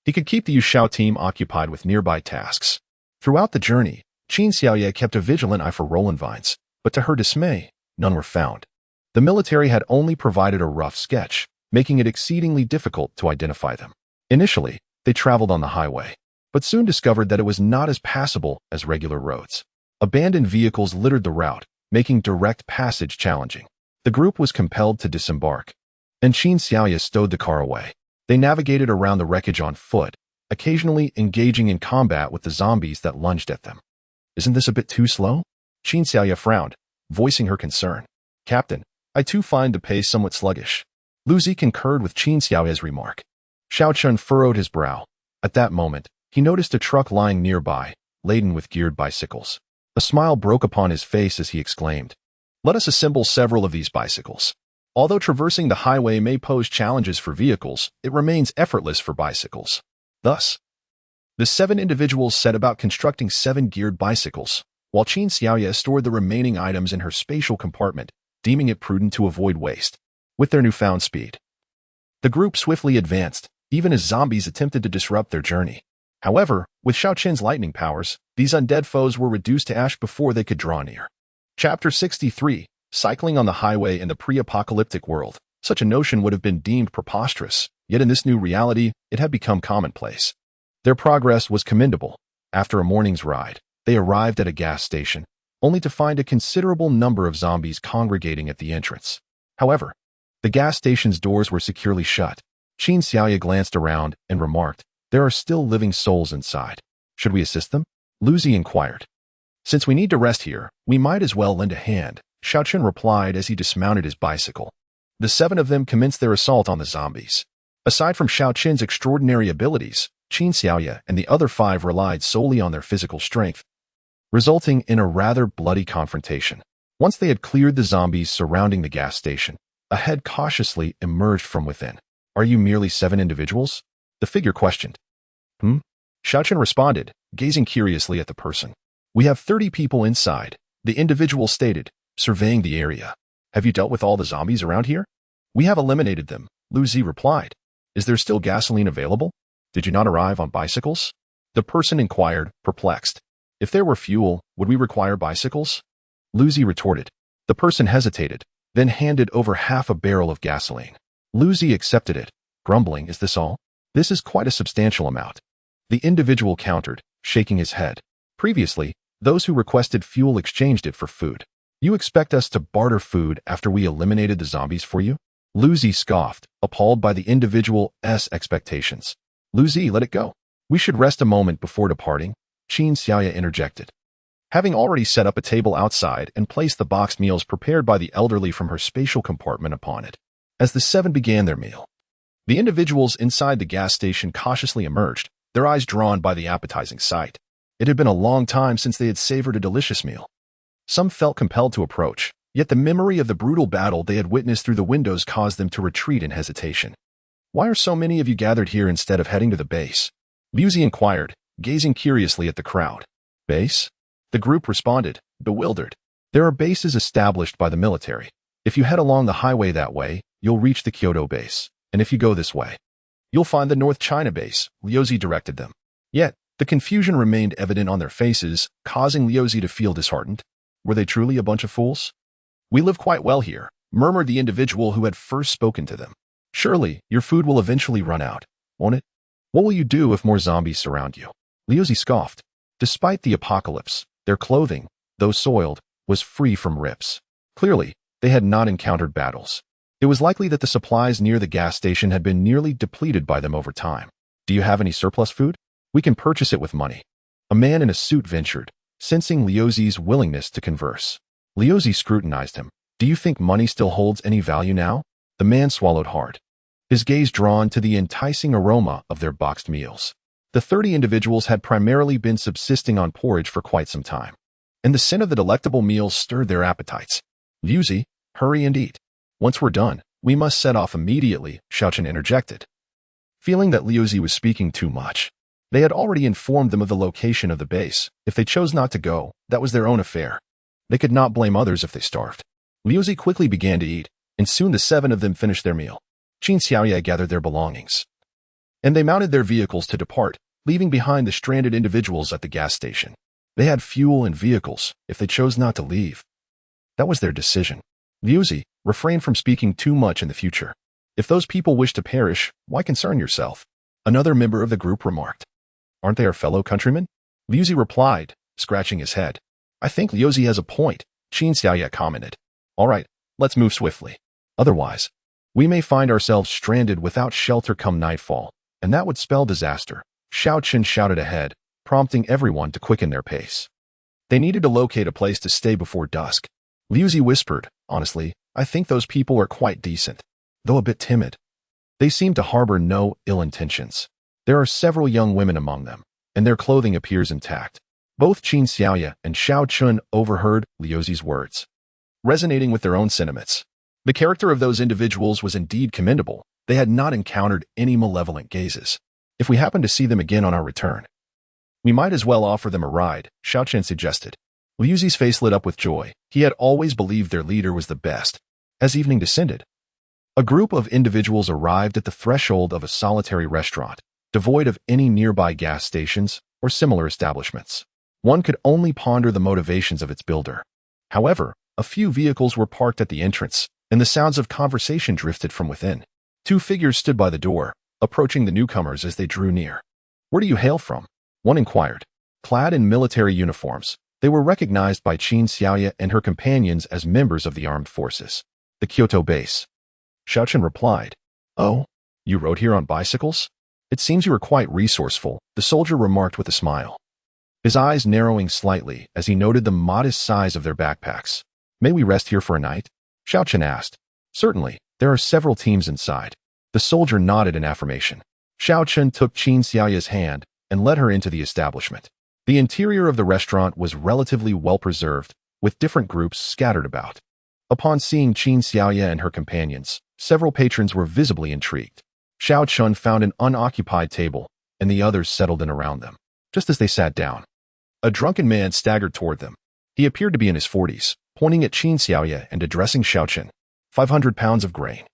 he could keep the Yushao team occupied with nearby tasks. Throughout the journey, Qin Xiaoya kept a vigilant eye for Roland vines, but to her dismay, none were found. The military had only provided a rough sketch, making it exceedingly difficult to identify them. Initially, they traveled on the highway, but soon discovered that it was not as passable as regular roads. Abandoned vehicles littered the route, making direct passage challenging. The group was compelled to disembark, and Qin Xiaoya stowed the car away. They navigated around the wreckage on foot, occasionally engaging in combat with the zombies that lunged at them. Isn't this a bit too slow? Qin Xiaoya frowned, voicing her concern. Captain, I too find the pace somewhat sluggish. Lu Zi concurred with Qin Xiaoya's remark. Xiao Chun furrowed his brow. At that moment, he noticed a truck lying nearby, laden with geared bicycles. A smile broke upon his face as he exclaimed, "Let us assemble several of these bicycles." Although traversing the highway may pose challenges for vehicles, it remains effortless for bicycles. Thus, the 7 individuals set about constructing 7 geared bicycles, while Qin Xiaoya stored the remaining items in her spatial compartment, deeming it prudent to avoid waste. With their newfound speed, the group swiftly advanced, even as zombies attempted to disrupt their journey. However, with Xiao Qin's lightning powers, these undead foes were reduced to ash before they could draw near. Chapter 63. Cycling on the highway in the pre-apocalyptic world. Such a notion would have been deemed preposterous, yet in this new reality, it had become commonplace. Their progress was commendable. After a morning's ride, they arrived at a gas station, only to find a considerable number of zombies congregating at the entrance. However, the gas station's doors were securely shut. Qin Xiaoya glanced around and remarked, "There are still living souls inside. Should we assist them?" Lu Zi inquired. "Since we need to rest here, we might as well lend a hand," Xiao Chun replied as he dismounted his bicycle. The 7 of them commenced their assault on the zombies. Aside from Xiao Chun's extraordinary abilities, Qin Xiaoya and the other 5 relied solely on their physical strength, resulting in a rather bloody confrontation. Once they had cleared the zombies surrounding the gas station, a head cautiously emerged from within. "Are you merely 7 individuals?" the figure questioned. Xiao Chun responded, gazing curiously at the person. "We have 30 people inside," the individual stated, surveying the area. "Have you dealt with all the zombies around here?" "We have eliminated them," Lu Zi replied. "Is there still gasoline available? Did you not arrive on bicycles?" the person inquired, perplexed. "If there were fuel, would we require bicycles?" Lu Zi retorted. The person hesitated, then handed over half a barrel of gasoline. Lu Zi accepted it, grumbling, "Is this all? This is quite a substantial amount." The individual countered, shaking his head. "Previously, those who requested fuel exchanged it for food. You expect us to barter food after we eliminated the zombies for you?" Lu Zi scoffed, appalled by the individual's expectations. "Lu Zi, let it go. We should rest a moment before departing," Qin Xiaoya interjected. Having already set up a table outside and placed the boxed meals prepared by the elderly from her spatial compartment upon it. As the 7 began their meal, the individuals inside the gas station cautiously emerged, their eyes drawn by the appetizing sight. It had been a long time since they had savored a delicious meal. Some felt compelled to approach, yet the memory of the brutal battle they had witnessed through the windows caused them to retreat in hesitation. "Why are so many of you gathered here instead of heading to the base?" Lu Zi inquired, gazing curiously at the crowd. "Base?" the group responded, bewildered. "There are bases established by the military. If you head along the highway that way, you'll reach the Kyoto base, and if you go this way, you'll find the North China base," Liu Zi directed them. Yet, the confusion remained evident on their faces, causing Liu Zi to feel disheartened. Were they truly a bunch of fools? "We live quite well here," murmured the individual who had first spoken to them. "Surely, your food will eventually run out, won't it? What will you do if more zombies surround you?" Liu Zi scoffed. Despite the apocalypse, their clothing, though soiled, was free from rips. Clearly, they had not encountered battles. It was likely that the supplies near the gas station had been nearly depleted by them over time. "Do you have any surplus food? We can purchase it with money." A man in a suit ventured, sensing Liu Zi's willingness to converse. Liu Zi scrutinized him. "Do you think money still holds any value now?" The man swallowed hard, his gaze drawn to the enticing aroma of their boxed meals. The 30 individuals had primarily been subsisting on porridge for quite some time, and the scent of the delectable meals stirred their appetites. "Liu Zi, hurry and eat. Once we're done, we must set off immediately," Xiao Chen interjected, feeling that Liu Zi was speaking too much. They had already informed them of the location of the base. If they chose not to go, that was their own affair. They could not blame others if they starved. Liuzi quickly began to eat, and soon the 7 of them finished their meal. Qin Xiaoya gathered their belongings, and they mounted their vehicles to depart, leaving behind the stranded individuals at the gas station. They had fuel and vehicles if they chose not to leave. That was their decision. Liuzi, refrain from speaking too much in the future. If those people wish to perish, why concern yourself? Another member of the group remarked. Aren't they our fellow countrymen? Liuzi replied, scratching his head. I think Liuzi has a point, Qin Xiaoya commented. All right, let's move swiftly. Otherwise, we may find ourselves stranded without shelter come nightfall, and that would spell disaster. Xiao Chen shouted ahead, prompting everyone to quicken their pace. They needed to locate a place to stay before dusk. Liuzi whispered, honestly, I think those people are quite decent, though a bit timid. They seem to harbor no ill intentions. There are several young women among them, and their clothing appears intact. Both Qin Xiaoya and Xiao Chun overheard Liuzi's words, resonating with their own sentiments. The character of those individuals was indeed commendable. They had not encountered any malevolent gazes. If we happen to see them again on our return, we might as well offer them a ride, Xiao Chen suggested. Liuzi's face lit up with joy. He had always believed their leader was the best. As evening descended, a group of individuals arrived at the threshold of a solitary restaurant, devoid of any nearby gas stations or similar establishments. One could only ponder the motivations of its builder. However, a few vehicles were parked at the entrance, and the sounds of conversation drifted from within. 2 figures stood by the door, approaching the newcomers as they drew near. Where do you hail from? One inquired. Clad in military uniforms, they were recognized by Qin Xiaoya and her companions as members of the armed forces. The Kyoto base. Xiao Chen replied. Oh, you rode here on bicycles? It seems you are quite resourceful, the soldier remarked with a smile, his eyes narrowing slightly as he noted the modest size of their backpacks. May we rest here for a night? Xiao Chen asked. Certainly, there are several teams inside. The soldier nodded in affirmation. Xiao Chen took Qin Xiaoya's hand and led her into the establishment. The interior of the restaurant was relatively well preserved, with different groups scattered about. Upon seeing Qin Xiaoya and her companions, several patrons were visibly intrigued. Xiao Chun found an unoccupied table, and the others settled in around them. Just as they sat down, a drunken man staggered toward them. He appeared to be in his 40s, pointing at Qin Xiaoya and addressing Xiao Chen. 500 pounds of grain.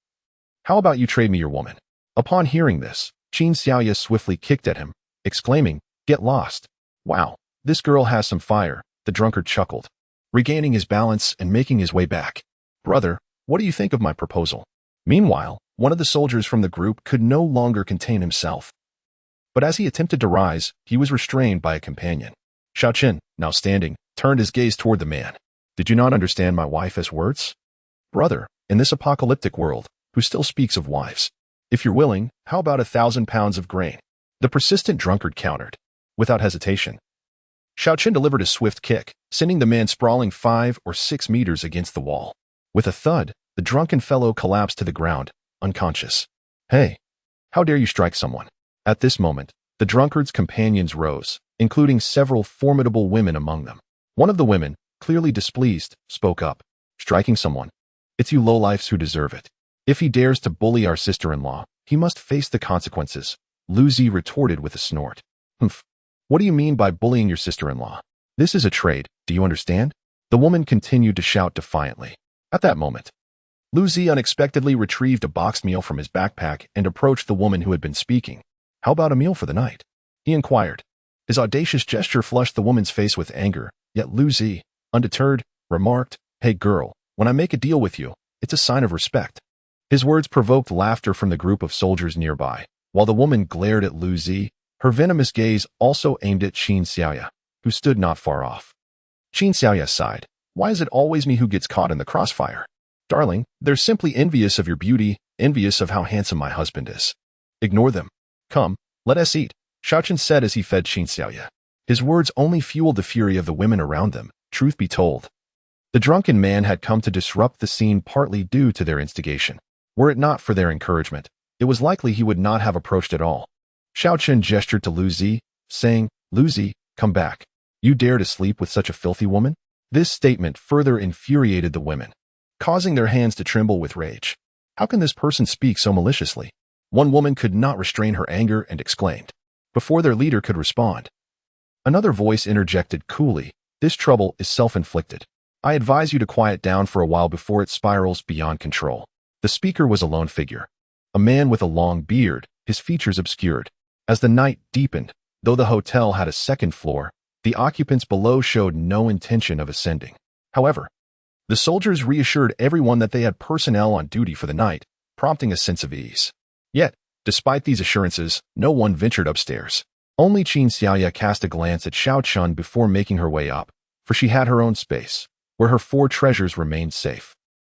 How about you trade me your woman? Upon hearing this, Qin Xiaoya swiftly kicked at him, exclaiming, Get lost. Wow, this girl has some fire, the drunkard chuckled, regaining his balance and making his way back. Brother, what do you think of my proposal? Meanwhile, one of the soldiers from the group could no longer contain himself. But as he attempted to rise, he was restrained by a companion. Xiao Chen, now standing, turned his gaze toward the man. Did you not understand my wife as words? Brother, in this apocalyptic world, who still speaks of wives? If you're willing, how about 1,000 pounds of grain? The persistent drunkard countered, without hesitation. Xiao Chen delivered a swift kick, sending the man sprawling 5 or 6 meters against the wall. With a thud, the drunken fellow collapsed to the ground, unconscious. Hey, how dare you strike someone? At this moment, the drunkard's companions rose, including several formidable women among them. One of the women, clearly displeased, spoke up. Striking someone? It's you lowlifes who deserve it. If he dares to bully our sister-in-law, he must face the consequences, Liuzi retorted with a snort. Humph. What do you mean by bullying your sister-in-law? This is a trade, do you understand? The woman continued to shout defiantly. At that moment, Liuzi unexpectedly retrieved a boxed meal from his backpack and approached the woman who had been speaking. How about a meal for the night? He inquired. His audacious gesture flushed the woman's face with anger, yet Liuzi, undeterred, remarked, Hey girl, when I make a deal with you, it's a sign of respect. His words provoked laughter from the group of soldiers nearby, while the woman glared at Liuzi, her venomous gaze also aimed at Qin Xiaoya, who stood not far off. Qin Xiaoya sighed. Why is it always me who gets caught in the crossfire? Darling, they're simply envious of your beauty, envious of how handsome my husband is. Ignore them. Come, let us eat, Xiao Chen said as he fed Qin Xiaoya. His words only fueled the fury of the women around them, truth be told. The drunken man had come to disrupt the scene partly due to their instigation. Were it not for their encouragement, it was likely he would not have approached at all. Xiao Chen gestured to Liuzi, saying, Liuzi, come back. You dare to sleep with such a filthy woman? This statement further infuriated the women, causing their hands to tremble with rage. How can this person speak so maliciously? One woman could not restrain her anger and exclaimed, before their leader could respond. Another voice interjected coolly, "This trouble is self-inflicted. I advise you to quiet down for a while before it spirals beyond control." The speaker was a lone figure, a man with a long beard, his features obscured. As the night deepened, though the hotel had a second floor, the occupants below showed no intention of ascending. However, the soldiers reassured everyone that they had personnel on duty for the night, prompting a sense of ease. Yet, despite these assurances, no one ventured upstairs. Only Qin Xiaoya cast a glance at Xiao Chun before making her way up, for she had her own space, where her 4 treasures remained safe.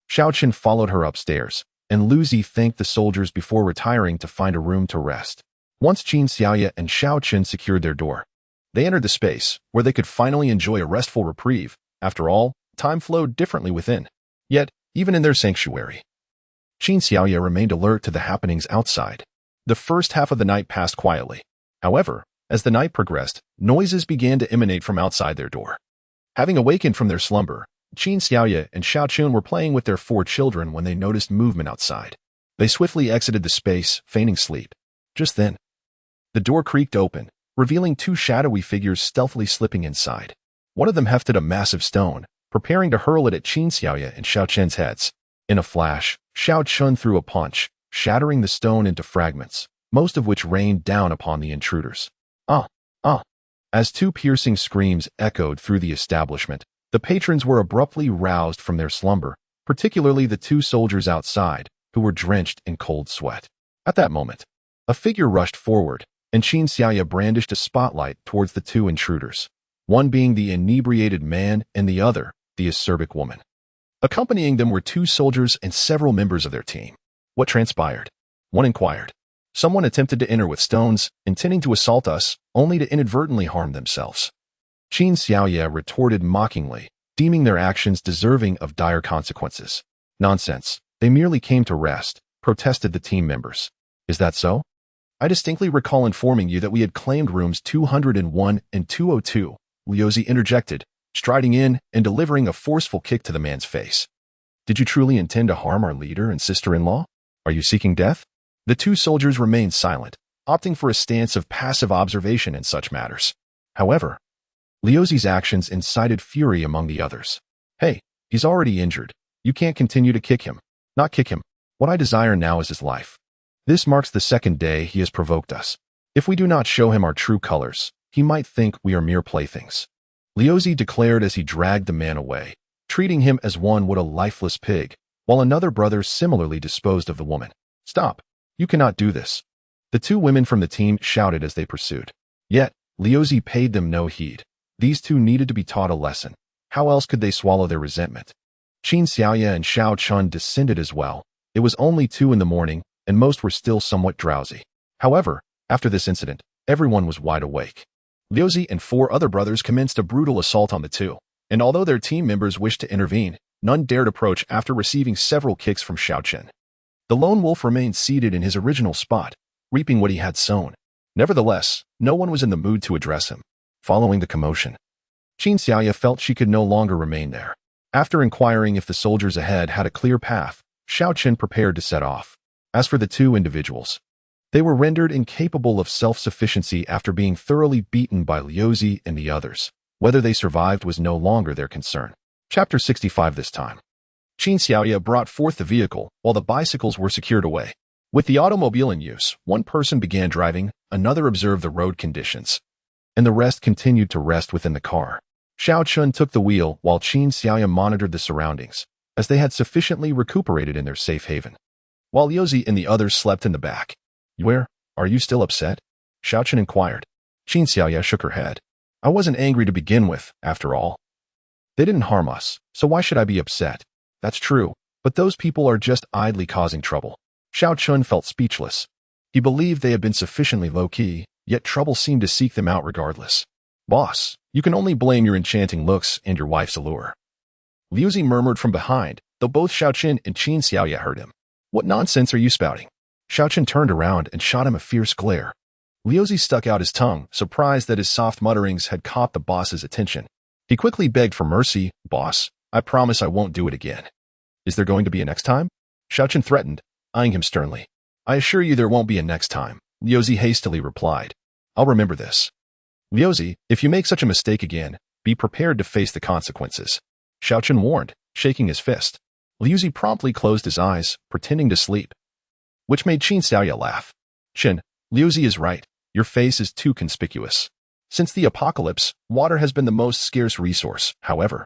Xiao Chun followed her upstairs, and Lu Zi thanked the soldiers before retiring to find a room to rest. Once Qin Xiaoya and Xiao Chun secured their door, they entered the space, where they could finally enjoy a restful reprieve. After all, time flowed differently within. Yet, even in their sanctuary, Qin Xiaoya remained alert to the happenings outside. The first half of the night passed quietly. However, as the night progressed, noises began to emanate from outside their door. Having awakened from their slumber, Qin Xiaoya and Xiao Chun were playing with their 4 children when they noticed movement outside. They swiftly exited the space, feigning sleep. Just then, the door creaked open, revealing 2 shadowy figures stealthily slipping inside. One of them hefted a massive stone, preparing to hurl it at Qin Xiaoya and Xiao Chun's heads. In a flash, Xiao Chun threw a punch, shattering the stone into fragments, most of which rained down upon the intruders. Ah! Ah! As 2 piercing screams echoed through the establishment, the patrons were abruptly roused from their slumber, particularly the 2 soldiers outside, who were drenched in cold sweat. At that moment, a figure rushed forward, and Qin Xiaoya brandished a spotlight towards the 2 intruders, one being the inebriated man and the other, the acerbic woman. Accompanying them were 2 soldiers and several members of their team. What transpired? One inquired. Someone attempted to enter with stones, intending to assault us, only to inadvertently harm themselves. Qin Xiaoya retorted mockingly, deeming their actions deserving of dire consequences. Nonsense. They merely came to rest, protested the team members. Is that so? I distinctly recall informing you that we had claimed rooms 201 and 202, Liu Zi interjected, striding in and delivering a forceful kick to the man's face. Did you truly intend to harm our leader and sister-in-law? Are you seeking death? The 2 soldiers remained silent, opting for a stance of passive observation in such matters. However, Liu Zi's actions incited fury among the others. Hey, he's already injured. You can't continue to kick him. Not kick him. What I desire now is his life. This marks the 2nd day he has provoked us. If we do not show him our true colors, he might think we are mere playthings. Liu Zi declared as he dragged the man away, treating him as one would a lifeless pig, while another brother similarly disposed of the woman. Stop! You cannot do this. The 2 women from the team shouted as they pursued. Yet, Liu Zi paid them no heed. These 2 needed to be taught a lesson. How else could they swallow their resentment? Qin Xiaoya and Xiao Chun descended as well. It was only 2 in the morning, and most were still somewhat drowsy. However, after this incident, everyone was wide awake. Liu Zi and 4 other brothers commenced a brutal assault on the 2, and although their team members wished to intervene, none dared approach after receiving several kicks from Xiao Chun. The lone wolf remained seated in his original spot, reaping what he had sown. Nevertheless, no one was in the mood to address him. Following the commotion, Qin Xiaoya felt she could no longer remain there. After inquiring if the soldiers ahead had a clear path, Xiao Chun prepared to set off. As for the 2 individuals, they were rendered incapable of self-sufficiency after being thoroughly beaten by Liu Zi and the others. Whether they survived was no longer their concern. Chapter 65 this time. Qin Xiaoya brought forth the vehicle, while the bicycles were secured away. With the automobile in use, one person began driving, another observed the road conditions, and the rest continued to rest within the car. Xiao Chun took the wheel while Qin Xiaoya monitored the surroundings, as they had sufficiently recuperated in their safe haven, while Liu Zi and the others slept in the back. Where? Are you still upset? Xiao Chun inquired. Qin Xiaoya shook her head. I wasn't angry to begin with, after all. They didn't harm us, so why should I be upset? That's true, but those people are just idly causing trouble. Xiao Chun felt speechless. He believed they had been sufficiently low-key, yet trouble seemed to seek them out regardless. Boss, you can only blame your enchanting looks and your wife's allure. Liu Zi murmured from behind, though both Xiao Chun and Qin Xiaoya heard him. What nonsense are you spouting? Xiao Chun turned around and shot him a fierce glare. Liu Zi stuck out his tongue, surprised that his soft mutterings had caught the boss's attention. He quickly begged for mercy. Boss, I promise I won't do it again. Is there going to be a next time? Xiao Chun threatened, eyeing him sternly. I assure you there won't be a next time, Liu Zi hastily replied. I'll remember this. Liuzi, if you make such a mistake again, be prepared to face the consequences. Xiaochen warned, shaking his fist. Liuzi promptly closed his eyes, pretending to sleep, which made Qin Xiaoya laugh. Qin, Liuzi is right. Your face is too conspicuous. Since the apocalypse, water has been the most scarce resource, however.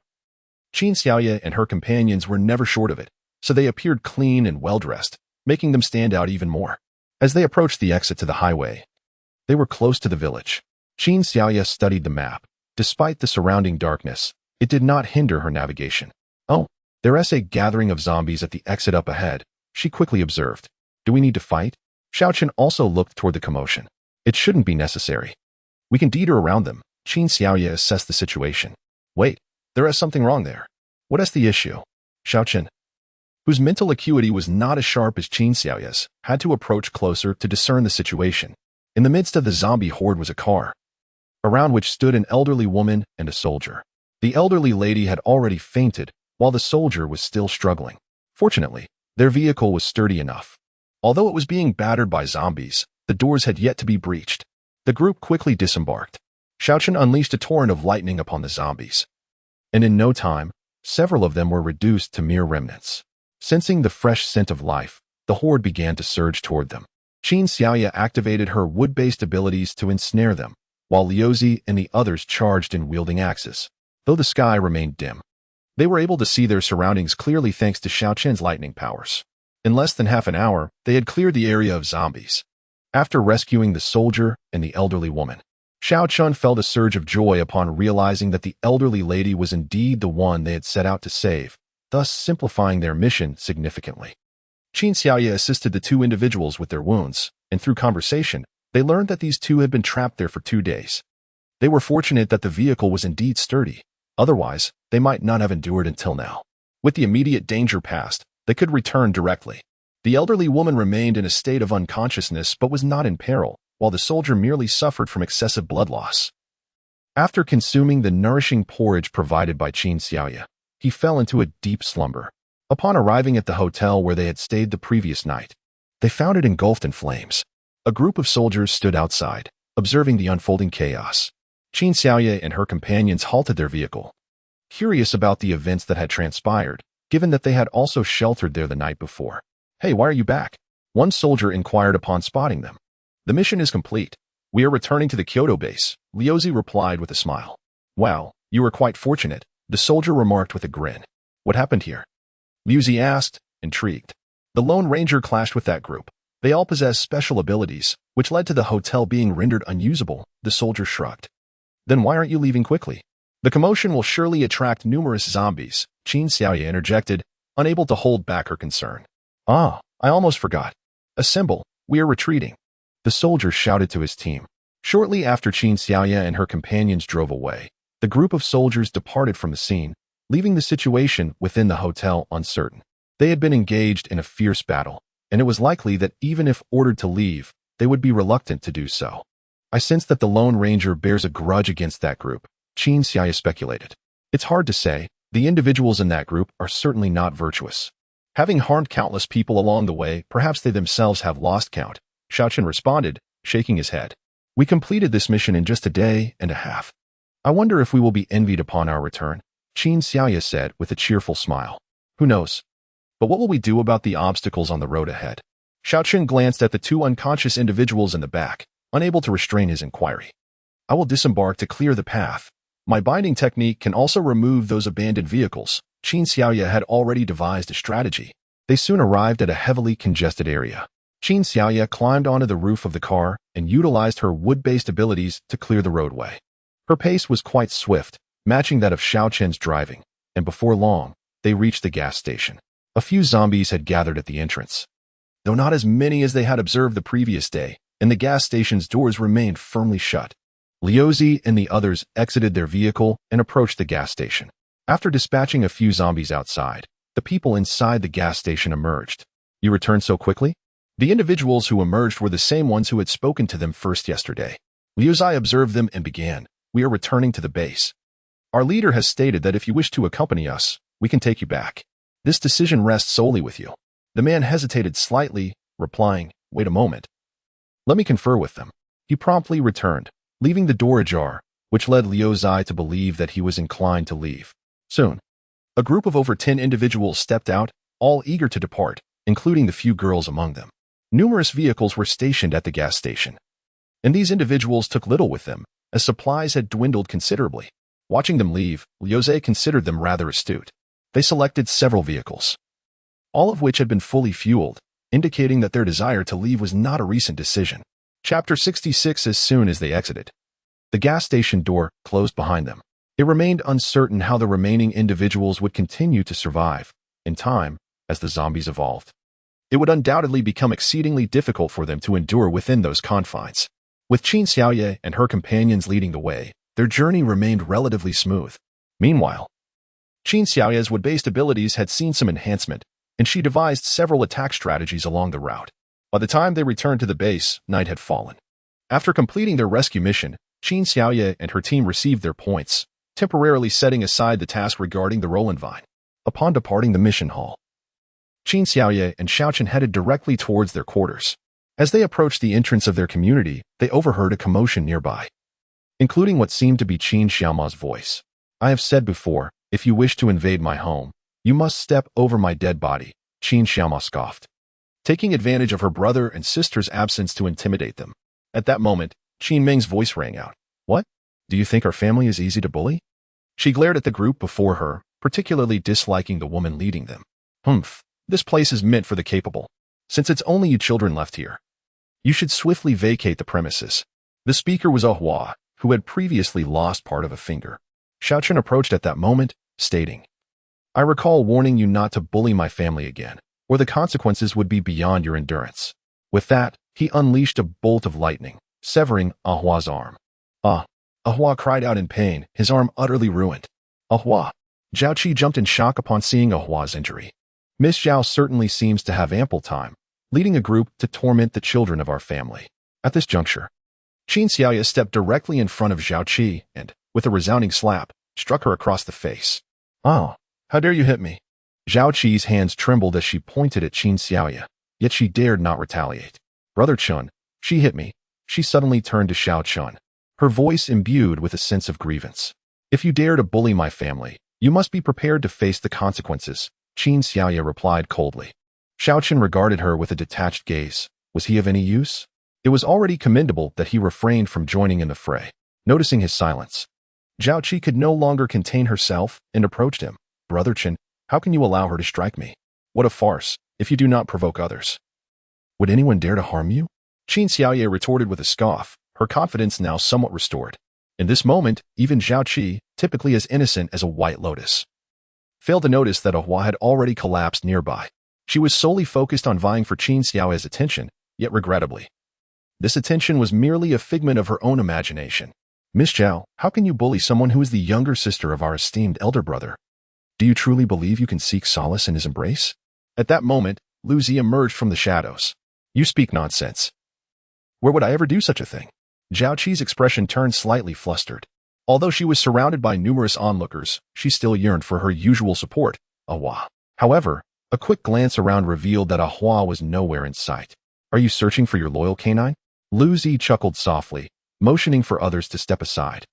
Qin Xiaoya and her companions were never short of it, so they appeared clean and well-dressed, making them stand out even more. As they approached the exit to the highway, they were close to the village. Qin Xiaoya studied the map. Despite the surrounding darkness, it did not hinder her navigation. Oh, there's a gathering of zombies at the exit up ahead, she quickly observed. Do we need to fight? Xiaochen also looked toward the commotion. It shouldn't be necessary. We can detour around them. Qin Xiaoya assessed the situation. Wait, there is something wrong there. What is the issue? Xiaochen, whose mental acuity was not as sharp as Qin Xiaoya's, had to approach closer to discern the situation. In the midst of the zombie horde was a car, around which stood an elderly woman and a soldier. The elderly lady had already fainted, while the soldier was still struggling. Fortunately, their vehicle was sturdy enough. Although it was being battered by zombies, the doors had yet to be breached. The group quickly disembarked. Xiaochen unleashed a torrent of lightning upon the zombies, and in no time, several of them were reduced to mere remnants. Sensing the fresh scent of life, the horde began to surge toward them. Qin Xiaoya activated her wood-based abilities to ensnare them, while Liuzi and the others charged in wielding axes. Though the sky remained dim, they were able to see their surroundings clearly thanks to Xiaochen's lightning powers. In less than half an hour, they had cleared the area of zombies. After rescuing the soldier and the elderly woman, Xiaochen felt a surge of joy upon realizing that the elderly lady was indeed the one they had set out to save, thus simplifying their mission significantly. Qin Xiaoya assisted the two individuals with their wounds, and through conversation, they learned that these two had been trapped there for 2 days. They were fortunate that the vehicle was indeed sturdy. Otherwise, they might not have endured until now. With the immediate danger past, they could return directly. The elderly woman remained in a state of unconsciousness but was not in peril, while the soldier merely suffered from excessive blood loss. After consuming the nourishing porridge provided by Qin Xiaoya, he fell into a deep slumber. Upon arriving at the hotel where they had stayed the previous night, they found it engulfed in flames. A group of soldiers stood outside, observing the unfolding chaos. Qin Xiaoya and her companions halted their vehicle, curious about the events that had transpired, given that they had also sheltered there the night before. Hey, why are you back? One soldier inquired upon spotting them. The mission is complete. We are returning to the Kyoto base, Liuzi replied with a smile. Wow, you were quite fortunate, the soldier remarked with a grin. What happened here? Liuzi asked, intrigued. The Lone Ranger clashed with that group. They all possessed special abilities, which led to the hotel being rendered unusable, the soldier shrugged. Then why aren't you leaving quickly? The commotion will surely attract numerous zombies, Qin Xiaoya interjected, unable to hold back her concern. Ah, I almost forgot. Assemble, we are retreating, the soldier shouted to his team. Shortly after Qin Xiaoya and her companions drove away, the group of soldiers departed from the scene, leaving the situation within the hotel uncertain. They had been engaged in a fierce battle, and it was likely that even if ordered to leave, they would be reluctant to do so. I sense that the Lone Ranger bears a grudge against that group, Qin Xiaoya speculated. It's hard to say. The individuals in that group are certainly not virtuous. Having harmed countless people along the way, perhaps they themselves have lost count, Xiaochen responded, shaking his head. We completed this mission in just a day and a half. I wonder if we will be envied upon our return, Qin Xiaoya said with a cheerful smile. Who knows? But what will we do about the obstacles on the road ahead? Xiaochen glanced at the two unconscious individuals in the back, unable to restrain his inquiry. I will disembark to clear the path. My binding technique can also remove those abandoned vehicles. Qin Xiaoya had already devised a strategy. They soon arrived at a heavily congested area. Qin Xiaoya climbed onto the roof of the car and utilized her wood-based abilities to clear the roadway. Her pace was quite swift, matching that of Xiaochen's driving, and before long, they reached the gas station. A few zombies had gathered at the entrance, though not as many as they had observed the previous day, and the gas station's doors remained firmly shut. Liuzi and the others exited their vehicle and approached the gas station. After dispatching a few zombies outside, the people inside the gas station emerged. You returned so quickly? The individuals who emerged were the same ones who had spoken to them first yesterday. Liuzi observed them and began. We are returning to the base. Our leader has stated that if you wish to accompany us, we can take you back. This decision rests solely with you. The man hesitated slightly, replying, wait a moment. Let me confer with them. He promptly returned, leaving the door ajar, which led Liu Zai to believe that he was inclined to leave. Soon, a group of over 10 individuals stepped out, all eager to depart, including the few girls among them. Numerous vehicles were stationed at the gas station, and these individuals took little with them, as supplies had dwindled considerably. Watching them leave, Liu Zai considered them rather astute. They selected several vehicles, all of which had been fully fueled, indicating that their desire to leave was not a recent decision. Chapter 66. As soon as they exited, the gas station door closed behind them. It remained uncertain how the remaining individuals would continue to survive. In time, as the zombies evolved, it would undoubtedly become exceedingly difficult for them to endure within those confines. With Qin Xiaoye and her companions leading the way, their journey remained relatively smooth. Meanwhile, Qin Xiaoye's wood-based abilities had seen some enhancement, and she devised several attack strategies along the route. By the time they returned to the base, night had fallen. After completing their rescue mission, Qin Xiaoye and her team received their points, temporarily setting aside the task regarding the Roland Vine. Upon departing the mission hall, Qin Xiaoye and Xiaochen headed directly towards their quarters. As they approached the entrance of their community, they overheard a commotion nearby, including what seemed to be Qin Xiaoma's voice. "I have said before, if you wish to invade my home, you must step over my dead body," Qin Xiaoma scoffed, taking advantage of her brother and sister's absence to intimidate them. At that moment, Qin Ming's voice rang out. "What? Do you think our family is easy to bully?" She glared at the group before her, particularly disliking the woman leading them. "Humph, this place is meant for the capable. Since it's only you children left here, you should swiftly vacate the premises." The speaker was Ahua, who had previously lost part of a finger. Xiaochen approached at that moment, stating, "I recall warning you not to bully my family again, or the consequences would be beyond your endurance." With that, he unleashed a bolt of lightning, severing Ahua's arm. "Ah!" Ahua cried out in pain, his arm utterly ruined. "Ahua!" Zhao Qi jumped in shock upon seeing Ahua's injury. "Miss Zhao certainly seems to have ample time, leading a group to torment the children of our family." At this juncture, Qin Xiaoye stepped directly in front of Zhao Qi and, with a resounding slap, struck her across the face. "Oh, how dare you hit me?" Zhao Qi's hands trembled as she pointed at Qin Xiaoye, yet she dared not retaliate. "Brother Chun, she hit me." She suddenly turned to Xiao Chun, her voice imbued with a sense of grievance. "If you dare to bully my family, you must be prepared to face the consequences," Qin Xiaoye replied coldly. Xiao Chun regarded her with a detached gaze. Was he of any use? It was already commendable that he refrained from joining in the fray. Noticing his silence, Zhao Qi could no longer contain herself and approached him. "Brother Chen, how can you allow her to strike me? What a farce, if you do not provoke others. Would anyone dare to harm you?" Qin Xiaoye retorted with a scoff, her confidence now somewhat restored. In this moment, even Zhao Qi, typically as innocent as a white lotus, failed to notice that Ahua had already collapsed nearby. She was solely focused on vying for Qin Xiaoye's attention, yet regrettably, this attention was merely a figment of her own imagination. "Miss Zhao, how can you bully someone who is the younger sister of our esteemed elder brother? Do you truly believe you can seek solace in his embrace?" At that moment, Lu Zi emerged from the shadows. "You speak nonsense. Where would I ever do such a thing?" Zhao Qi's expression turned slightly flustered. Although she was surrounded by numerous onlookers, she still yearned for her usual support, Ahua. However, a quick glance around revealed that Ahua was nowhere in sight. "Are you searching for your loyal canine?" Lu Zi chuckled softly, motioning for others to step aside,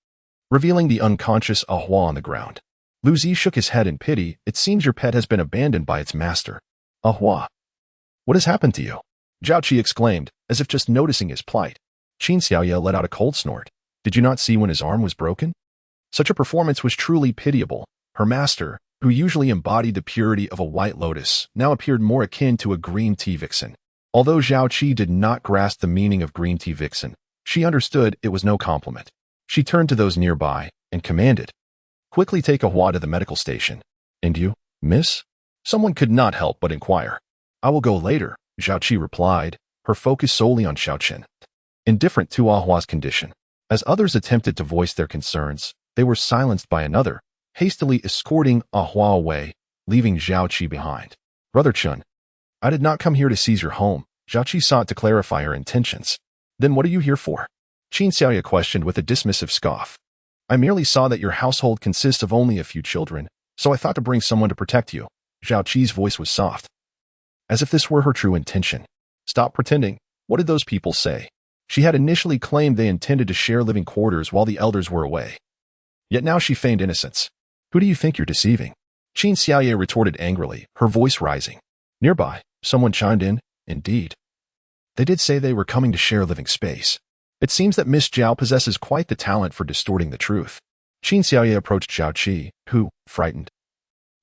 revealing the unconscious Ahua on the ground. Lu Zi shook his head in pity. "It seems your pet has been abandoned by its master." "Ahua, what has happened to you?" Zhao Qi exclaimed, as if just noticing his plight. Qin Xiaoye let out a cold snort. "Did you not see when his arm was broken?" Such a performance was truly pitiable. Her master, who usually embodied the purity of a white lotus, now appeared more akin to a green tea vixen. Although Zhao Qi did not grasp the meaning of green tea vixen, she understood it was no compliment. She turned to those nearby and commanded, "Quickly take Ahua to the medical station." "And you, miss?" Someone could not help but inquire. "I will go later," Zhao Qi replied, her focus solely on Xiaochen, indifferent to Ahua's condition. As others attempted to voice their concerns, they were silenced by another, hastily escorting Ahua away, leaving Zhao Qi behind. "Brother Chun, I did not come here to seize your home." Zhao Qi sought to clarify her intentions. "Then what are you here for?" Qin Xiaoye questioned with a dismissive scoff. "I merely saw that your household consists of only a few children, so I thought to bring someone to protect you." Zhao Qi's voice was soft, as if this were her true intention. "Stop pretending. What did those people say?" She had initially claimed they intended to share living quarters while the elders were away. Yet now she feigned innocence. Who do you think you're deceiving? Qin Xiaoye retorted angrily, her voice rising. Nearby, someone chimed in. Indeed. They did say they were coming to share living space. It seems that Miss Zhao possesses quite the talent for distorting the truth. Qin Xiaoye approached Zhao Qi, who, frightened,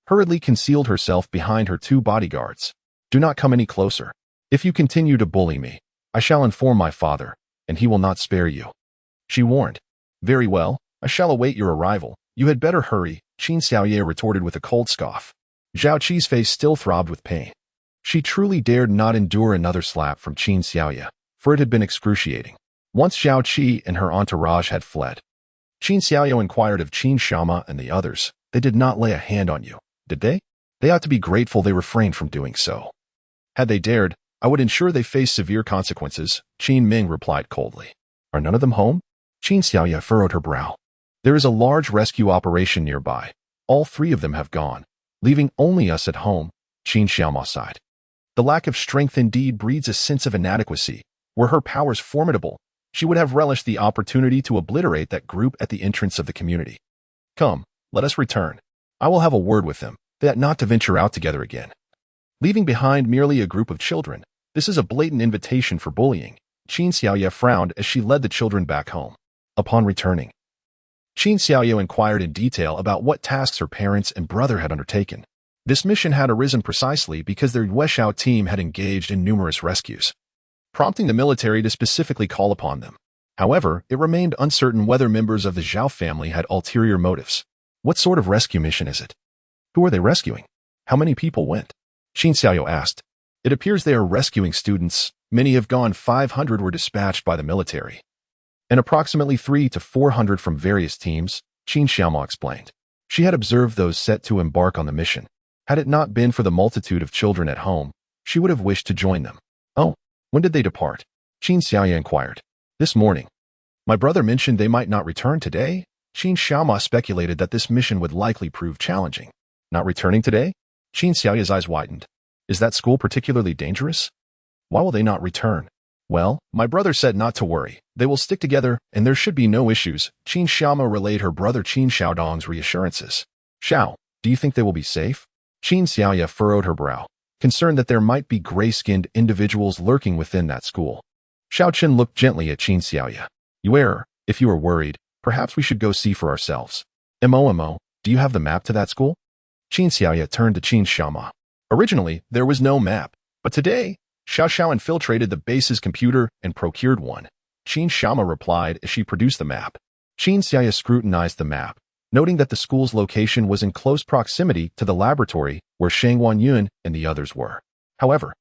hurriedly concealed herself behind her two bodyguards. Do not come any closer. If you continue to bully me, I shall inform my father, and he will not spare you. She warned. Very well, I shall await your arrival. You had better hurry, Qin Xiaoye retorted with a cold scoff. Zhao Qi's face still throbbed with pain. She truly dared not endure another slap from Qin Xiaoye, for it had been excruciating. Once Zhao Qi and her entourage had fled, Qin Xiaoye inquired of Qin Shama and the others. They did not lay a hand on you, did they? They ought to be grateful they refrained from doing so. Had they dared, I would ensure they face severe consequences, Qin Ming replied coldly. Are none of them home? Qin Xiaoye furrowed her brow. There is a large rescue operation nearby. All three of them have gone, leaving only us at home, Qin Xiaoma sighed. The lack of strength indeed breeds a sense of inadequacy. Were her powers formidable, she would have relished the opportunity to obliterate that group at the entrance of the community. Come, let us return. I will have a word with them, that not to venture out together again. Leaving behind merely a group of children, this is a blatant invitation for bullying. Qin Xiaoye frowned as she led the children back home. Upon returning, Qin Xiaoye inquired in detail about what tasks her parents and brother had undertaken. This mission had arisen precisely because their Yueshao team had engaged in numerous rescues, prompting the military to specifically call upon them. However, it remained uncertain whether members of the Zhao family had ulterior motives. What sort of rescue mission is it? Who are they rescuing? How many people went? Qin Xiaoye asked. It appears they are rescuing students. Many have gone. 500 were dispatched by the military, and approximately 300 to 400 from various teams, Qin Xiaoma explained. She had observed those set to embark on the mission. Had it not been for the multitude of children at home, she would have wished to join them. Oh, when did they depart? Qin Xiaoye inquired. This morning. My brother mentioned they might not return today. Qin Xiaoma speculated that this mission would likely prove challenging. Not returning today? Qin Xiaoye's eyes widened. Is that school particularly dangerous? Why will they not return? Well, my brother said not to worry. They will stick together, and there should be no issues. Qin Xiaoma relayed her brother Qin Xiaodong's reassurances. Xiao, do you think they will be safe? Qin Xiaoye furrowed her brow, concerned that there might be gray-skinned individuals lurking within that school. Xiao Chen looked gently at Qin Xiaoye. You err. If you are worried, perhaps we should go see for ourselves. Mo, do you have the map to that school? Qin Xiaoye turned to Qin Xiaoma. Originally, there was no map, but today, Xiao infiltrated the base's computer and procured one. Qin Xiaoma replied as she produced the map. Qin Xiaoye scrutinized the map, noting that the school's location was in close proximity to the laboratory where Shang Wanyun and the others were. However,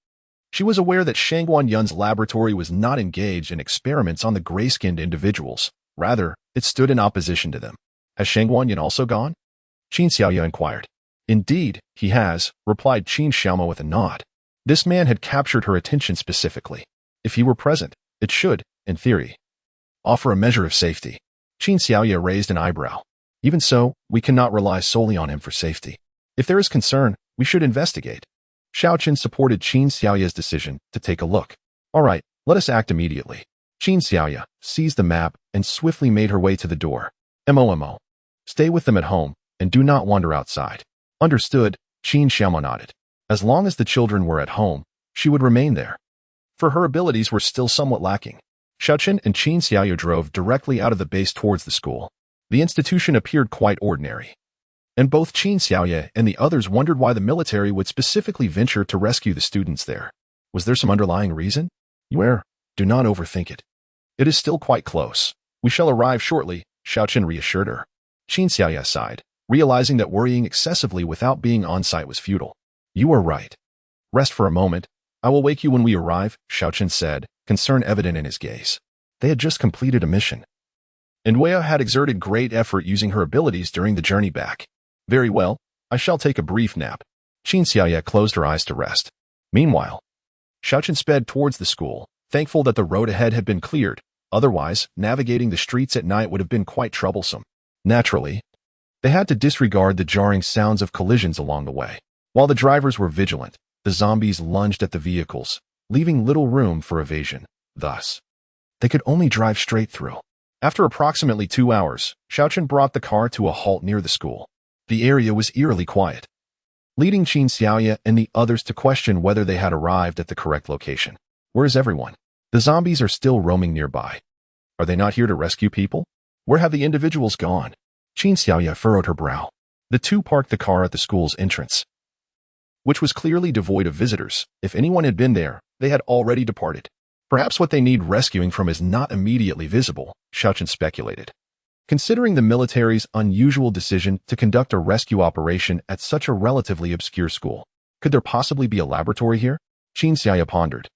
she was aware that Shang Wanyun's laboratory was not engaged in experiments on the gray-skinned individuals. Rather, it stood in opposition to them. Has Shang Wanyun also gone? Qin Xiaoye inquired. Indeed, he has, replied Qin Xiaoma with a nod. This man had captured her attention specifically. If he were present, it should, in theory, offer a measure of safety. Qin Xiaoye raised an eyebrow. Even so, we cannot rely solely on him for safety. If there is concern, we should investigate. Xiao Chen supported Qin Xiaoye's decision to take a look. All right, let us act immediately. Qin Xiaoye seized the map and swiftly made her way to the door. Mo. Stay with them at home, and do not wander outside. Understood, Qin Xiaoma nodded. As long as the children were at home, she would remain there. For her abilities were still somewhat lacking. Xiao Chen and Qin Xiaoye drove directly out of the base towards the school. The institution appeared quite ordinary, and both Qin Xiaoye and the others wondered why the military would specifically venture to rescue the students there. Was there some underlying reason? You err. Do not overthink it. It is still quite close. We shall arrive shortly, Xiao Chen reassured her. Qin Xiaoye sighed, realizing that worrying excessively without being on site was futile. You are right. Rest for a moment. I will wake you when we arrive, Xiao Chen said, concern evident in his gaze. They had just completed a mission, and Wei had exerted great effort using her abilities during the journey back. Very well, I shall take a brief nap. Qin Xiaoye closed her eyes to rest. Meanwhile, Xiao Chen sped towards the school, thankful that the road ahead had been cleared. Otherwise, navigating the streets at night would have been quite troublesome. Naturally, they had to disregard the jarring sounds of collisions along the way. While the drivers were vigilant, the zombies lunged at the vehicles, leaving little room for evasion. Thus, They could only drive straight through. After approximately 2 hours, Xiaochen brought the car to a halt near the school. The area was eerily quiet, leading Qin Xiaoya and the others to question whether they had arrived at the correct location. Where is everyone? The zombies are still roaming nearby. Are they not here to rescue people? Where have the individuals gone? Qin Xiaoya furrowed her brow. The two parked the car at the school's entrance, which was clearly devoid of visitors. If anyone had been there, they had already departed. Perhaps what they need rescuing from is not immediately visible, Xiaochen speculated. Considering the military's unusual decision to conduct a rescue operation at such a relatively obscure school, could there possibly be a laboratory here? Qin Xiaoya pondered,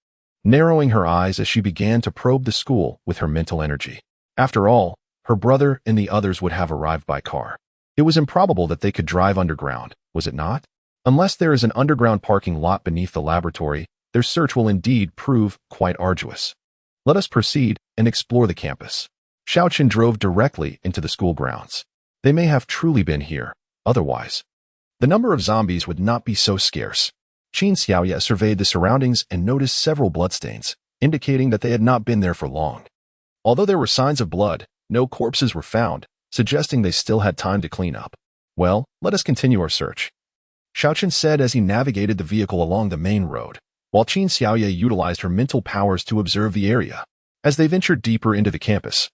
narrowing her eyes as she began to probe the school with her mental energy. After all, her brother and the others would have arrived by car. It was improbable that they could drive underground, was it not? Unless there is an underground parking lot beneath the laboratory, their search will indeed prove quite arduous. Let us proceed and explore the campus. Xiaochen drove directly into the school grounds. They may have truly been here, otherwise the number of zombies would not be so scarce. Qin Xiaoya surveyed the surroundings and noticed several bloodstains, indicating that they had not been there for long. Although there were signs of blood, no corpses were found, suggesting they still had time to clean up. Well, let us continue our search, Xiaochen said as he navigated the vehicle along the main road, while Qin Xiaoya utilized her mental powers to observe the area. As they ventured deeper into the campus,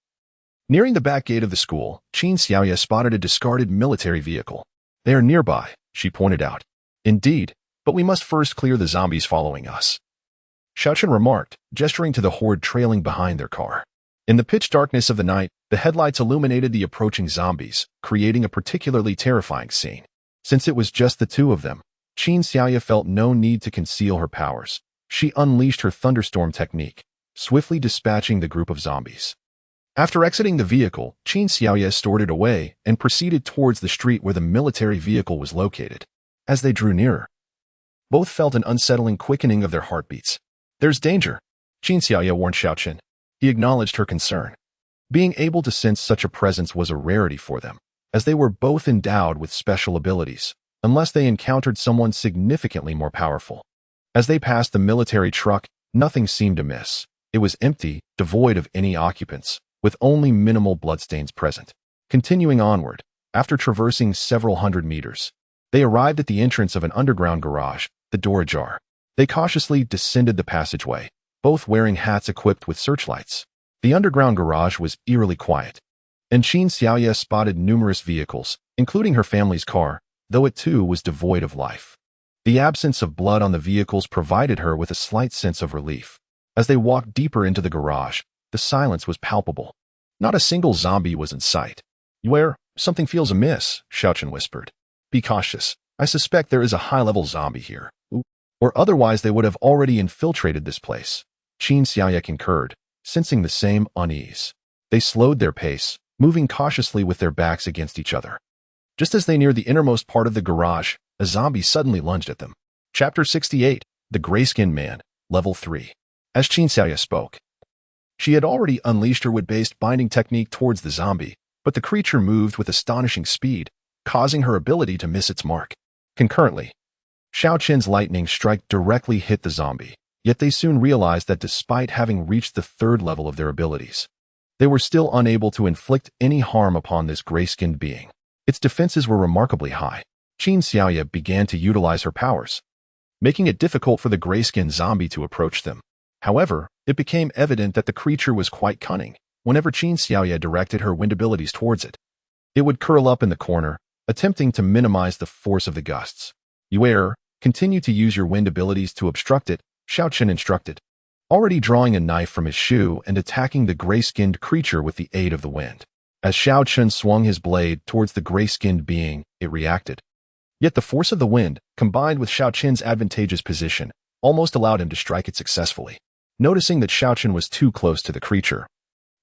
nearing the back gate of the school, Qin Xiaoya spotted a discarded military vehicle. They are nearby, she pointed out. Indeed, but we must first clear the zombies following us, Xiaochen remarked, gesturing to the horde trailing behind their car. In the pitch darkness of the night, the headlights illuminated the approaching zombies, creating a particularly terrifying scene. Since it was just the two of them, Qin Xiaoya felt no need to conceal her powers. She unleashed her thunderstorm technique, swiftly dispatching the group of zombies. After exiting the vehicle, Qin Xiaoya stored it away and proceeded towards the street where the military vehicle was located. As they drew nearer, both felt an unsettling quickening of their heartbeats. There's danger, Qin Xiaoya warned Xiaochen. He acknowledged her concern. Being able to sense such a presence was a rarity for them, as they were both endowed with special abilities, unless they encountered someone significantly more powerful. As they passed the military truck, nothing seemed amiss. It was empty, devoid of any occupants, with only minimal bloodstains present. Continuing onward, after traversing several hundred meters, they arrived at the entrance of an underground garage, the door ajar. They cautiously descended the passageway, both wearing hats equipped with searchlights. The underground garage was eerily quiet, and Qin Xiaoya spotted numerous vehicles, including her family's car, though it too was devoid of life. The absence of blood on the vehicles provided her with a slight sense of relief. As they walked deeper into the garage, the silence was palpable. Not a single zombie was in sight. Where? Something feels amiss, Xiaochen whispered. Be cautious. I suspect there is a high-level zombie here. Or otherwise they would have already infiltrated this place. Qin Xiaoya concurred, sensing the same unease. They slowed their pace, moving cautiously with their backs against each other. Just as they neared the innermost part of the garage, a zombie suddenly lunged at them. Chapter 68, The Gray-Skinned Man, Level 3. As Qin Xiaoya spoke, she had already unleashed her wood-based binding technique towards the zombie, but the creature moved with astonishing speed, causing her ability to miss its mark. Concurrently, Xiaoqin's lightning strike directly hit the zombie, yet they soon realized that despite having reached the third level of their abilities, they were still unable to inflict any harm upon this gray-skinned being. Its defenses were remarkably high. Qin Xiaoya began to utilize her powers, making it difficult for the gray-skinned zombie to approach them. However, it became evident that the creature was quite cunning. Whenever Qin Xiaoya directed her wind abilities towards it, it would curl up in the corner, attempting to minimize the force of the gusts. Continue to use your wind abilities to obstruct it, Xiaochen instructed, already drawing a knife from his shoe and attacking the gray-skinned creature with the aid of the wind. As Xiaochen swung his blade towards the gray-skinned being, it reacted. Yet the force of the wind, combined with Xiaoqin's advantageous position, almost allowed him to strike it successfully. Noticing that Xiaochen was too close to the creature,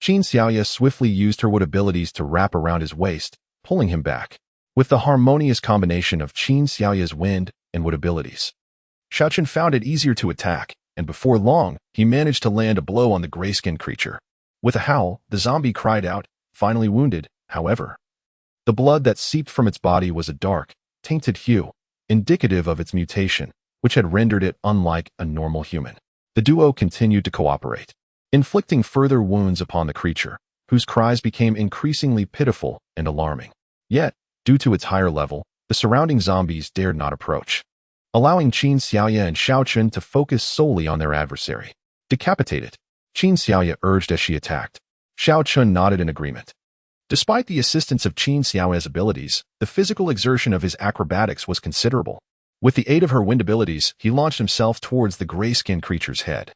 Qin Xiaoya swiftly used her wood abilities to wrap around his waist, pulling him back. With the harmonious combination of Qin Xiaoya's wind and wood abilities, Xiaochen found it easier to attack, and before long, he managed to land a blow on the gray-skinned creature. With a howl, the zombie cried out, finally wounded. However, the blood that seeped from its body was a dark, tainted hue, indicative of its mutation, which had rendered it unlike a normal human. The duo continued to cooperate. inflicting further wounds upon the creature, whose cries became increasingly pitiful and alarming. Yet, due to its higher level, the surrounding zombies dared not approach, allowing Qin Xiaoya and Xiao Chun to focus solely on their adversary. Decapitate it, Qin Xiaoya urged as she attacked. Xiao Chun nodded in agreement. Despite the assistance of Qin Xiaoya's abilities, the physical exertion of his acrobatics was considerable. With the aid of her wind abilities, he launched himself towards the gray-skinned creature's head,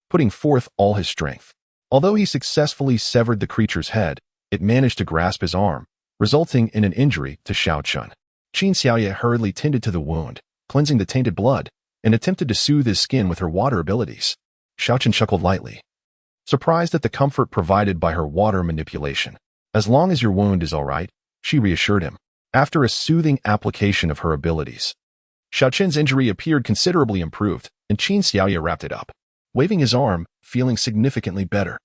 putting forth all his strength. Although he successfully severed the creature's head, it managed to grasp his arm, resulting in an injury to Xiao Chun. Qin Xiaoya hurriedly tended to the wound, cleansing the tainted blood, and attempted to soothe his skin with her water abilities. Xiao Chun chuckled lightly, surprised at the comfort provided by her water manipulation. As long as your wound is all right, she reassured him. After a soothing application of her abilities, Xiao Chun's injury appeared considerably improved, and Qin Xiaoya wrapped it up, waving his arm, feeling significantly better.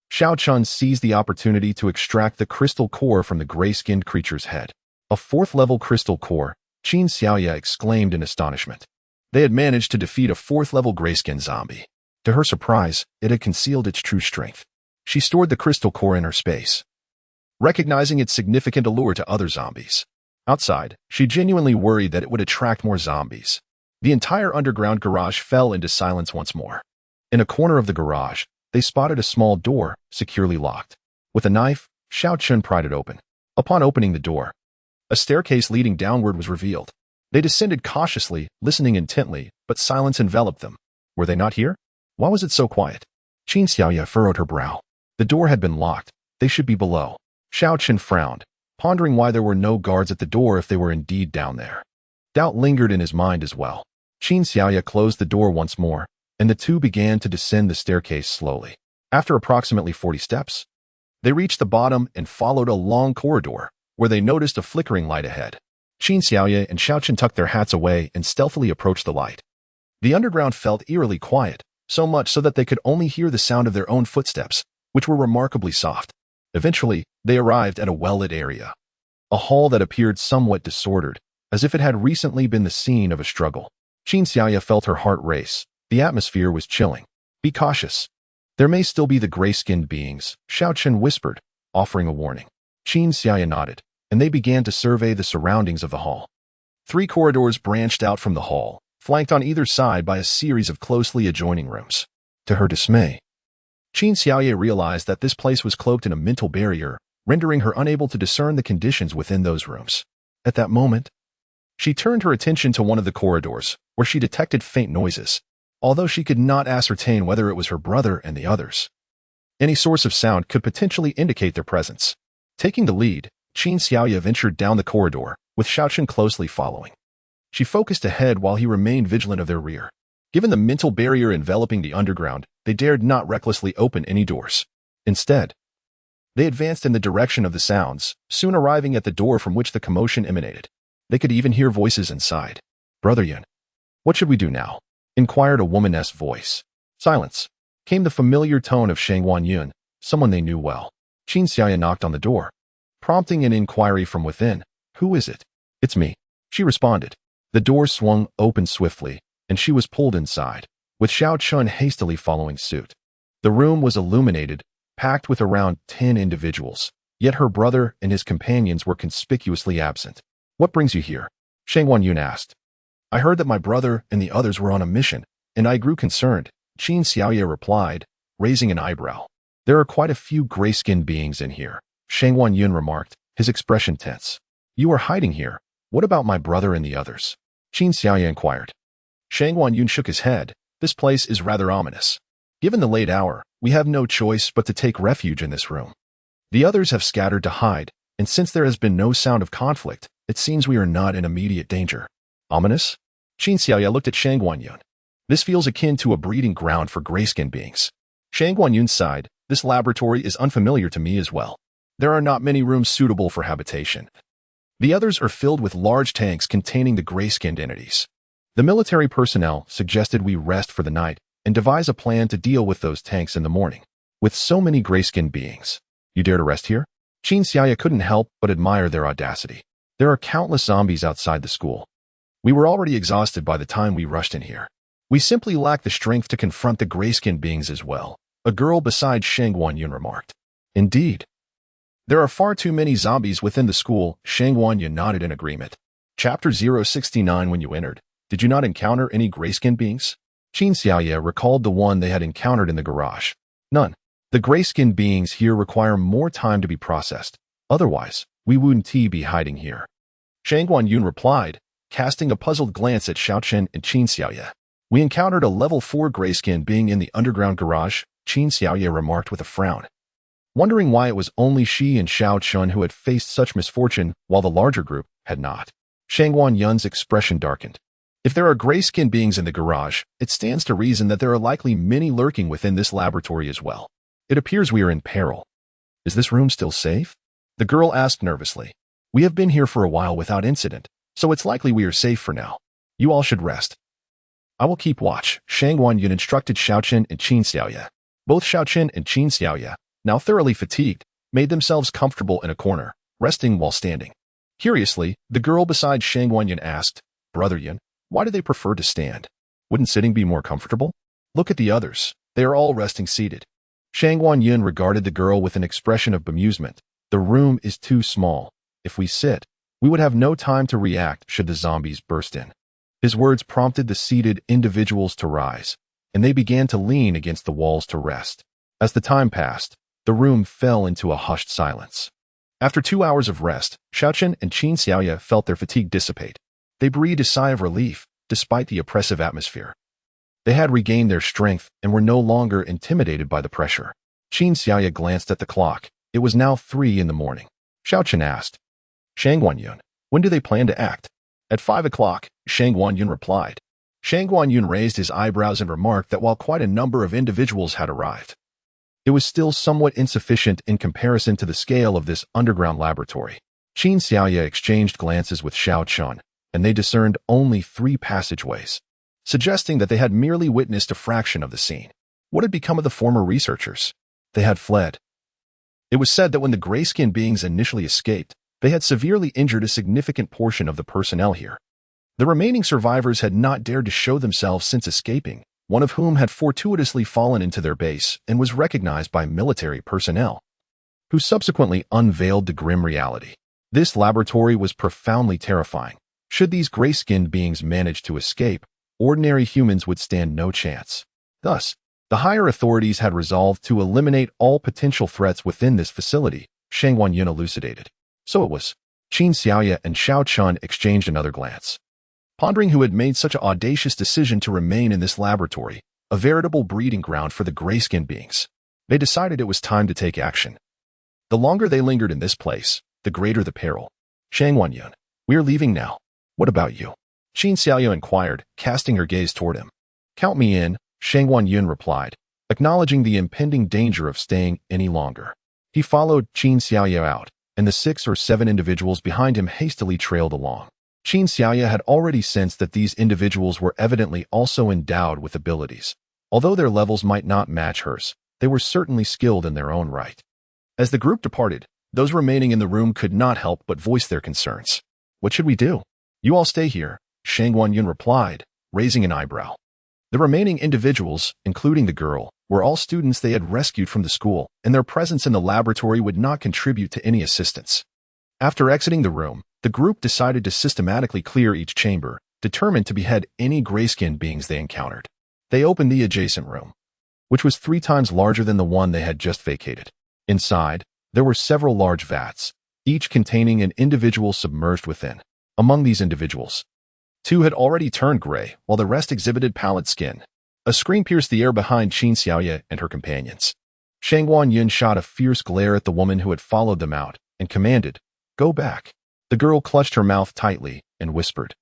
Xiao Chun seized the opportunity to extract the crystal core from the gray-skinned creature's head. A 4th-level crystal core, Qin Xiaoya exclaimed in astonishment. They had managed to defeat a 4th-level gray-skinned zombie. To her surprise, it had concealed its true strength. She stored the crystal core in her space, recognizing its significant allure to other zombies. Outside, she genuinely worried that it would attract more zombies. The entire underground garage fell into silence once more. In a corner of the garage, they spotted a small door, securely locked. With a knife, Xiao Chun pried it open. Upon opening the door, a staircase leading downward was revealed. They descended cautiously, listening intently, but silence enveloped them. Were they not here? Why was it so quiet? Qin Xiaoya furrowed her brow. The door had been locked. They should be below. Xiao Chun frowned, pondering why there were no guards at the door if they were indeed down there. Doubt lingered in his mind as well. Qin Xiaoya closed the door once more, and the two began to descend the staircase slowly. After approximately 40 steps, they reached the bottom and followed a long corridor, where they noticed a flickering light ahead. Qin Xiaoya and Xiao Chun tucked their hats away and stealthily approached the light. The underground felt eerily quiet, so much so that they could only hear the sound of their own footsteps, which were remarkably soft. Eventually, they arrived at a well-lit area, a hall that appeared somewhat disordered, as if it had recently been the scene of a struggle. Qin Xiaoya felt her heart race. The atmosphere was chilling. Be cautious. There may still be the gray-skinned beings, Xiao Chun whispered, offering a warning. Qin Xiaoya nodded, and they began to survey the surroundings of the hall. 3 corridors branched out from the hall, flanked on either side by a series of closely adjoining rooms. To her dismay, Qin Xiaoya realized that this place was cloaked in a mental barrier, rendering her unable to discern the conditions within those rooms. At that moment, she turned her attention to one of the corridors, where she detected faint noises, although she could not ascertain whether it was her brother and the others. Any source of sound could potentially indicate their presence. Taking the lead, Qin Xiaoya ventured down the corridor, with Xiao Chun closely following. She focused ahead while he remained vigilant of their rear. Given the mental barrier enveloping the underground, they dared not recklessly open any doors. Instead, they advanced in the direction of the sounds, soon arriving at the door from which the commotion emanated. They could even hear voices inside. "Brother Yun, what should we do now?" inquired a woman's voice. Silence. Came the familiar tone of Shangwan Yun, someone they knew well. Qin Xiaoya knocked on the door, prompting an inquiry from within. "Who is it?" "It's me," she responded. The door swung open swiftly, and she was pulled inside, with Xiao Chun hastily following suit. The room was illuminated, packed with around 10 individuals, yet her brother and his companions were conspicuously absent. "What brings you here?" Shangwan Yun asked. "I heard that my brother and the others were on a mission, and I grew concerned," Qin Xiaoya replied, raising an eyebrow. "There are quite a few gray-skinned beings in here," Shangwan Yun remarked, his expression tense. "You are hiding here. What about my brother and the others?" Qin Xiaoya inquired. Shangwan Yun shook his head. "This place is rather ominous. Given the late hour, we have no choice but to take refuge in this room. The others have scattered to hide, and since there has been no sound of conflict, it seems we are not in immediate danger." "Ominous?" Qin Xiaoya looked at Shangwan Yun. "This feels akin to a breeding ground for gray-skinned beings." Shangwan Yun sighed. "This laboratory is unfamiliar to me as well. There are not many rooms suitable for habitation. The others are filled with large tanks containing the gray-skinned entities. The military personnel suggested we rest for the night and devise a plan to deal with those tanks in the morning. With so many gray-skinned beings, you dare to rest here?" Qin Xiaoya couldn't help but admire their audacity. "There are countless zombies outside the school. We were already exhausted by the time we rushed in here. We simply lack the strength to confront the gray-skinned beings as well," A girl beside Shang Guanyun remarked. Indeed. There are far too many zombies within the school. Shang Guanyun nodded in agreement. Chapter 069. When you entered, did you not encounter any gray-skinned beings? Qin Xiaoye recalled the one they had encountered in the garage. None. The gray-skinned beings here require more time to be processed. Otherwise, we wouldn't be hiding here. Shang Guanyun replied, casting a puzzled glance at Xiao Chen and Qin Xiaoye. We encountered a level 4 gray-skinned being in the underground garage, Qin Xiaoye remarked with a frown. Wondering why it was only she and Xiao Chun who had faced such misfortune while the larger group had not. Shang Guanyun's expression darkened. If there are gray-skinned beings in the garage, it stands to reason that there are likely many lurking within this laboratory as well. It appears we are in peril. Is this room still safe? The girl asked nervously. We have been here for a while without incident, so it's likely we are safe for now. You all should rest. I will keep watch, Shang Guanyun instructed Xiao Chen and Qin Xiaoye. Both Xiao Chen and Qin Xiaoye, now thoroughly fatigued, made themselves comfortable in a corner, resting while standing. Curiously, the girl beside Shang Guanyun asked, Brother Yun, why do they prefer to stand? Wouldn't sitting be more comfortable? Look at the others. They are all resting seated. Shang Guanyun regarded the girl with an expression of bemusement. The room is too small. If we sit, we would have no time to react should the zombies burst in. His words prompted the seated individuals to rise, and they began to lean against the walls to rest. As the time passed, the room fell into a hushed silence. After 2 hours of rest, Xiao Chen and Qin Xiaoye felt their fatigue dissipate. They breathed a sigh of relief, despite the oppressive atmosphere. They had regained their strength and were no longer intimidated by the pressure. Qin Xiaoye glanced at the clock. It was now 3 in the morning. Xiao Chen asked, Shang Guanyun, when do they plan to act? At 5 o'clock, Shang Guanyun replied. Shang Guanyun raised his eyebrows and remarked that while quite a number of individuals had arrived, it was still somewhat insufficient in comparison to the scale of this underground laboratory. Qin Xiaoye exchanged glances with Xiao Chun, and they discerned only 3 passageways, suggesting that they had merely witnessed a fraction of the scene. What had become of the former researchers? They had fled. It was said that when the gray-skinned beings initially escaped, they had severely injured a significant portion of the personnel here. The remaining survivors had not dared to show themselves since escaping, one of whom had fortuitously fallen into their base and was recognized by military personnel, who subsequently unveiled the grim reality. This laboratory was profoundly terrifying. Should these gray-skinned beings manage to escape, ordinary humans would stand no chance. Thus, the higher authorities had resolved to eliminate all potential threats within this facility, Shang Guanyun elucidated. So it was. Qin Xiaoye and Xiao Chun exchanged another glance. Pondering who had made such an audacious decision to remain in this laboratory, a veritable breeding ground for the gray-skinned beings, they decided it was time to take action. The longer they lingered in this place, the greater the peril. Shang Guanyun, we are leaving now. What about you? Qin Xiaoye inquired, casting her gaze toward him. Count me in, Shang Guanyun replied, acknowledging the impending danger of staying any longer. He followed Qin Xiaoye out, and the 6 or 7 individuals behind him hastily trailed along. Qin Xiaoye had already sensed that these individuals were evidently also endowed with abilities. Although their levels might not match hers, they were certainly skilled in their own right. As the group departed, those remaining in the room could not help but voice their concerns. What should we do? You all stay here, Shang Guanyun replied, raising an eyebrow. The remaining individuals, including the girl, were all students they had rescued from the school, and their presence in the laboratory would not contribute to any assistance. After exiting the room, the group decided to systematically clear each chamber, determined to behead any gray-skinned beings they encountered. They opened the adjacent room, which was 3 times larger than the one they had just vacated. Inside, there were several large vats, each containing an individual submerged within. Among these individuals, 2 had already turned gray, while the rest exhibited pallid skin. A scream pierced the air behind Qin Xiaoye and her companions. Shang Guanyun shot a fierce glare at the woman who had followed them out, and commanded, Go back. The girl clutched her mouth tightly and whispered,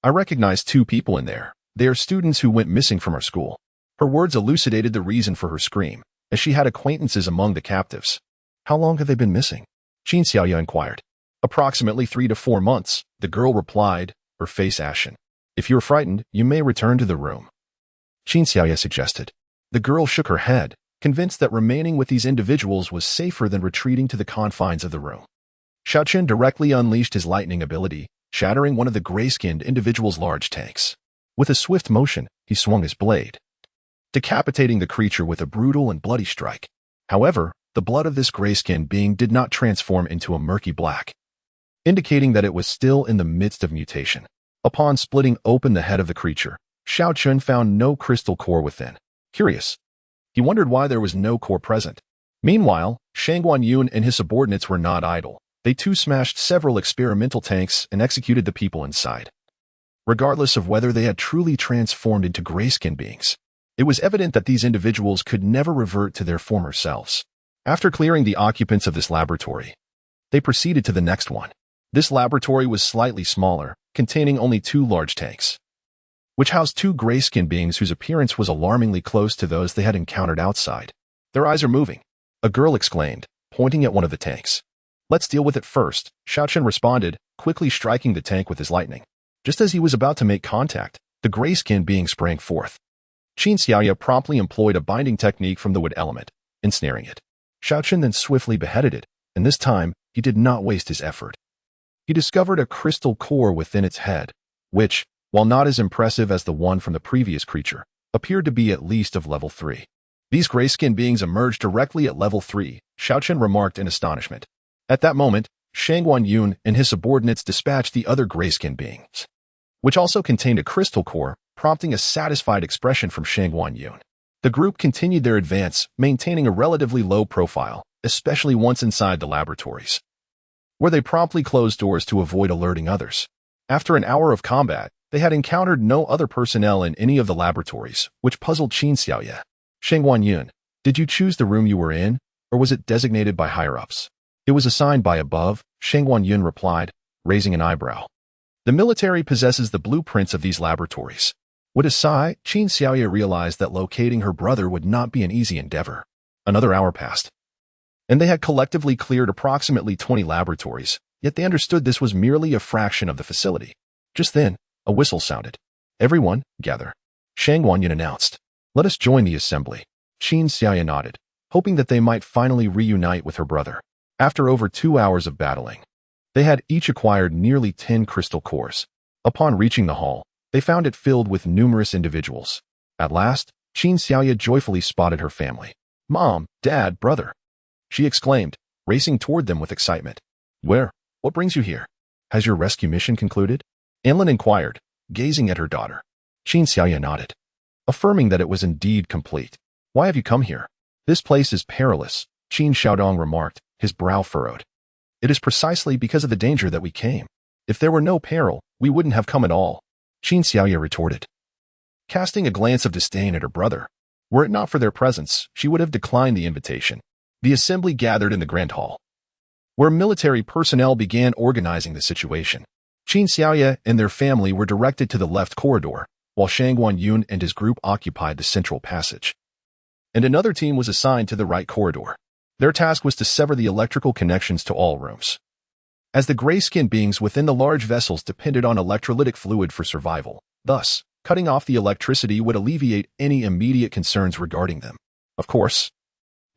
I recognize 2 people in there. They are students who went missing from our school. Her words elucidated the reason for her scream, as she had acquaintances among the captives. How long have they been missing? Qin Xiaoye inquired. Approximately 3 to 4 months, the girl replied, her face ashen. If you are frightened, you may return to the room, Qin Xiaoye suggested. The girl shook her head, convinced that remaining with these individuals was safer than retreating to the confines of the room. Xiao Chen directly unleashed his lightning ability, shattering one of the gray-skinned individual's large tanks. With a swift motion, he swung his blade. decapitating the creature with a brutal and bloody strike. However, the blood of this gray-skinned being did not transform into a murky black, indicating that it was still in the midst of mutation. Upon splitting open the head of the creature, Xiao Chun found no crystal core within. Curious, he wondered why there was no core present. Meanwhile, Shang Guanyun and his subordinates were not idle. They too smashed several experimental tanks and executed the people inside. Regardless of whether they had truly transformed into grayskin beings, it was evident that these individuals could never revert to their former selves. After clearing the occupants of this laboratory, they proceeded to the next one. This laboratory was slightly smaller, containing only 2 large tanks, which housed 2 grayskin beings whose appearance was alarmingly close to those they had encountered outside. Their eyes are moving, a girl exclaimed, pointing at one of the tanks. Let's deal with it first, Xiao Chen responded, quickly striking the tank with his lightning. Just as he was about to make contact, the grayskin being sprang forth. Qin Xiaoya promptly employed a binding technique from the wood element, ensnaring it. Xiao Chen then swiftly beheaded it, and this time, he did not waste his effort. He discovered a crystal core within its head, which, while not as impressive as the one from the previous creature, appeared to be at least of level 3. These grayskin beings emerged directly at level 3, Xiao Chen remarked in astonishment. At that moment, Shang Guanyun and his subordinates dispatched the other grayskin beings, which also contained a crystal core, prompting a satisfied expression from Shang Guanyun. The group continued their advance, maintaining a relatively low profile, especially once inside the laboratories, where they promptly closed doors to avoid alerting others. After an hour of combat, they had encountered no other personnel in any of the laboratories, which puzzled Qin Xiaoya. Shang Guanyun, did you choose the room you were in, or was it designated by higher-ups? It was assigned by above, Shang Guanyun replied, raising an eyebrow. The military possesses the blueprints of these laboratories. With a sigh, Qin Xiaoya realized that locating her brother would not be an easy endeavor. Another hour passed, and they had collectively cleared approximately 20 laboratories, yet they understood this was merely a fraction of the facility. Just then, a whistle sounded. Everyone, gather. Shang Guanyun announced. Let us join the assembly. Qin Xiaoya nodded, hoping that they might finally reunite with her brother. After over 2 hours of battling, they had each acquired nearly 10 crystal cores. Upon reaching the hall, they found it filled with numerous individuals. At last, Qin Xiaoya joyfully spotted her family. Mom, Dad, brother, she exclaimed, racing toward them with excitement. Where? What brings you here? Has your rescue mission concluded? Anlin inquired, gazing at her daughter. Qin Xiaoya nodded, affirming that it was indeed complete. Why have you come here? This place is perilous, Qin Xiaodong remarked, his brow furrowed. It is precisely because of the danger that we came. If there were no peril, we wouldn't have come at all, Qin Xiaoya retorted, casting a glance of disdain at her brother. Were it not for their presence, she would have declined the invitation. The assembly gathered in the grand hall, where military personnel began organizing the situation. Qin Xiaoya and their family were directed to the left corridor, while Shang Guanyun and his group occupied the central passage, and another team was assigned to the right corridor. Their task was to sever the electrical connections to all rooms, as the gray-skinned beings within the large vessels depended on electrolytic fluid for survival. Thus, cutting off the electricity would alleviate any immediate concerns regarding them. Of course,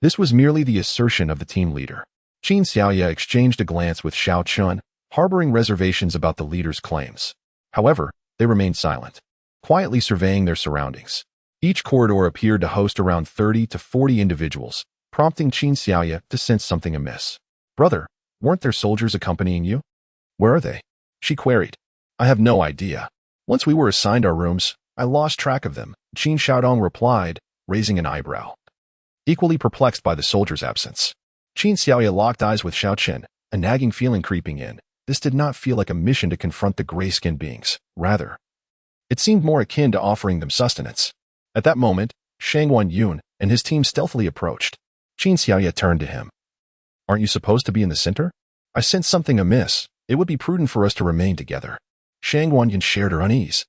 this was merely the assertion of the team leader. Qin Xiaoya exchanged a glance with Xiao Chun, harboring reservations about the leader's claims. However, they remained silent, quietly surveying their surroundings. Each corridor appeared to host around 30 to 40 individuals, prompting Qin Xiaoya to sense something amiss. Brother, weren't there soldiers accompanying you? Where are they? She queried. I have no idea. Once we were assigned our rooms, I lost track of them, Qin Xiaodong replied, raising an eyebrow, equally perplexed by the soldier's absence. Qin Xiaoya locked eyes with Xiao Chen, a nagging feeling creeping in. This did not feel like a mission to confront the gray-skinned beings. Rather, it seemed more akin to offering them sustenance. At that moment, Shang Guanyun and his team stealthily approached. Qin Xiaoya turned to him. Aren't you supposed to be in the center? I sense something amiss. It would be prudent for us to remain together. Shang Guanyun shared her unease,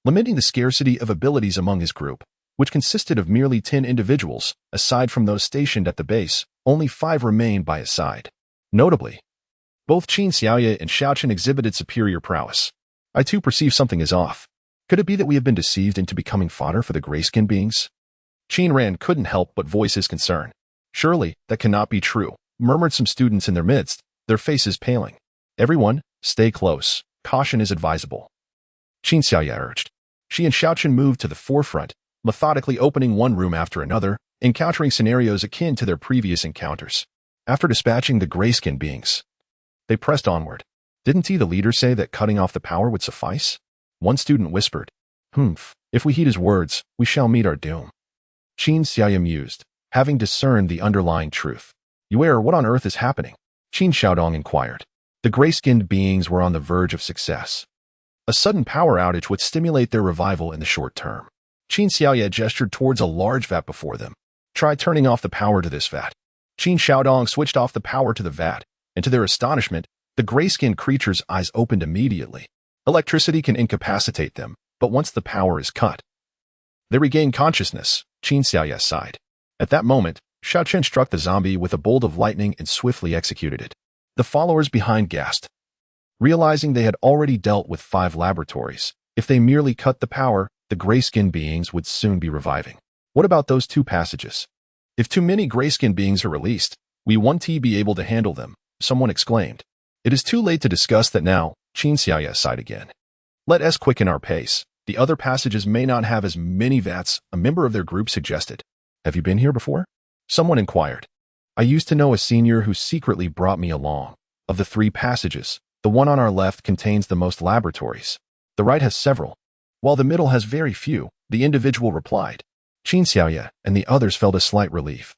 lamenting the scarcity of abilities among his group, which consisted of merely 10 individuals. Aside from those stationed at the base, only 5 remained by his side. Notably, both Qin Xiaoya and Xiao Chen exhibited superior prowess. I too perceive something is off. Could it be that we have been deceived into becoming fodder for the gray-skinned beings? Qin Ran couldn't help but voice his concern. Surely, that cannot be true, murmured some students in their midst, their faces paling. Everyone, stay close. Caution is advisable, Qin Xiaoya urged. She and Xiao Chen moved to the forefront, methodically opening one room after another, encountering scenarios akin to their previous encounters. After dispatching the gray-skinned beings, they pressed onward. Didn't the leader say that cutting off the power would suffice? One student whispered, "Humph, if we heed his words, we shall meet our doom." Qin Xiaoya mused, having discerned the underlying truth. "Yuer, what on earth is happening?" Qin Xiaodong inquired. The gray-skinned beings were on the verge of success. A sudden power outage would stimulate their revival in the short term. Qin Xiaoya gestured towards a large vat before them. "Try turning off the power to this vat." Qin Xiaodong switched off the power to the vat, and to their astonishment, the gray-skinned creature's eyes opened immediately. Electricity can incapacitate them, but once the power is cut, they regain consciousness. Qin Xiaoya sighed. At that moment, Xiao Chen struck the zombie with a bolt of lightning and swiftly executed it. The followers behind gasped, realizing they had already dealt with 5 laboratories. If they merely cut the power, the gray-skinned beings would soon be reviving. What about those 2 passages? If too many gray-skinned beings are released, we won't be able to handle them, someone exclaimed. It is too late to discuss that now, Qin Xiaoya sighed again. Let us quicken our pace. The other passages may not have as many vats, a member of their group suggested. Have you been here before? Someone inquired. I used to know a senior who secretly brought me along. Of the 3 passages, the one on our left contains the most laboratories. The right has several, while the middle has very few, the individual replied. Qin Xiaoya and the others felt a slight relief.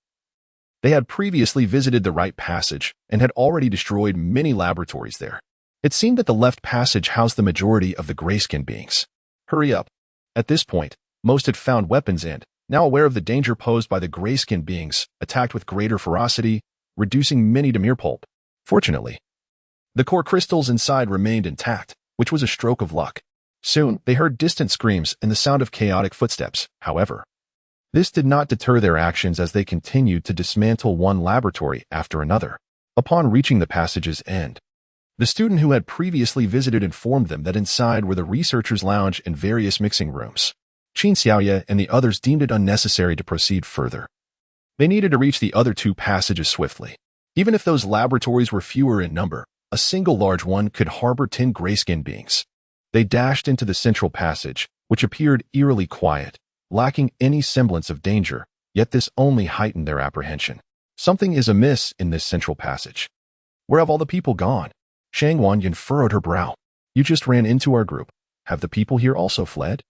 They had previously visited the right passage and had already destroyed many laboratories there. It seemed that the left passage housed the majority of the gray-skinned beings. Hurry up. At this point, most had found weapons and, now aware of the danger posed by the gray-skinned beings, attacked with greater ferocity, reducing many to mere pulp. Fortunately, the core crystals inside remained intact, which was a stroke of luck. Soon, they heard distant screams and the sound of chaotic footsteps. However, this did not deter their actions as they continued to dismantle one laboratory after another. Upon reaching the passage's end, the student who had previously visited informed them that inside were the researchers' lounge and various mixing rooms. Qin Xiaoya and the others deemed it unnecessary to proceed further. They needed to reach the other 2 passages swiftly. Even if those laboratories were fewer in number, a single large one could harbor 10 gray-skinned beings. They dashed into the central passage, which appeared eerily quiet, lacking any semblance of danger, yet this only heightened their apprehension. Something is amiss in this central passage. Where have all the people gone? Shang Wanyan furrowed her brow. You just ran into our group. Have the people here also fled?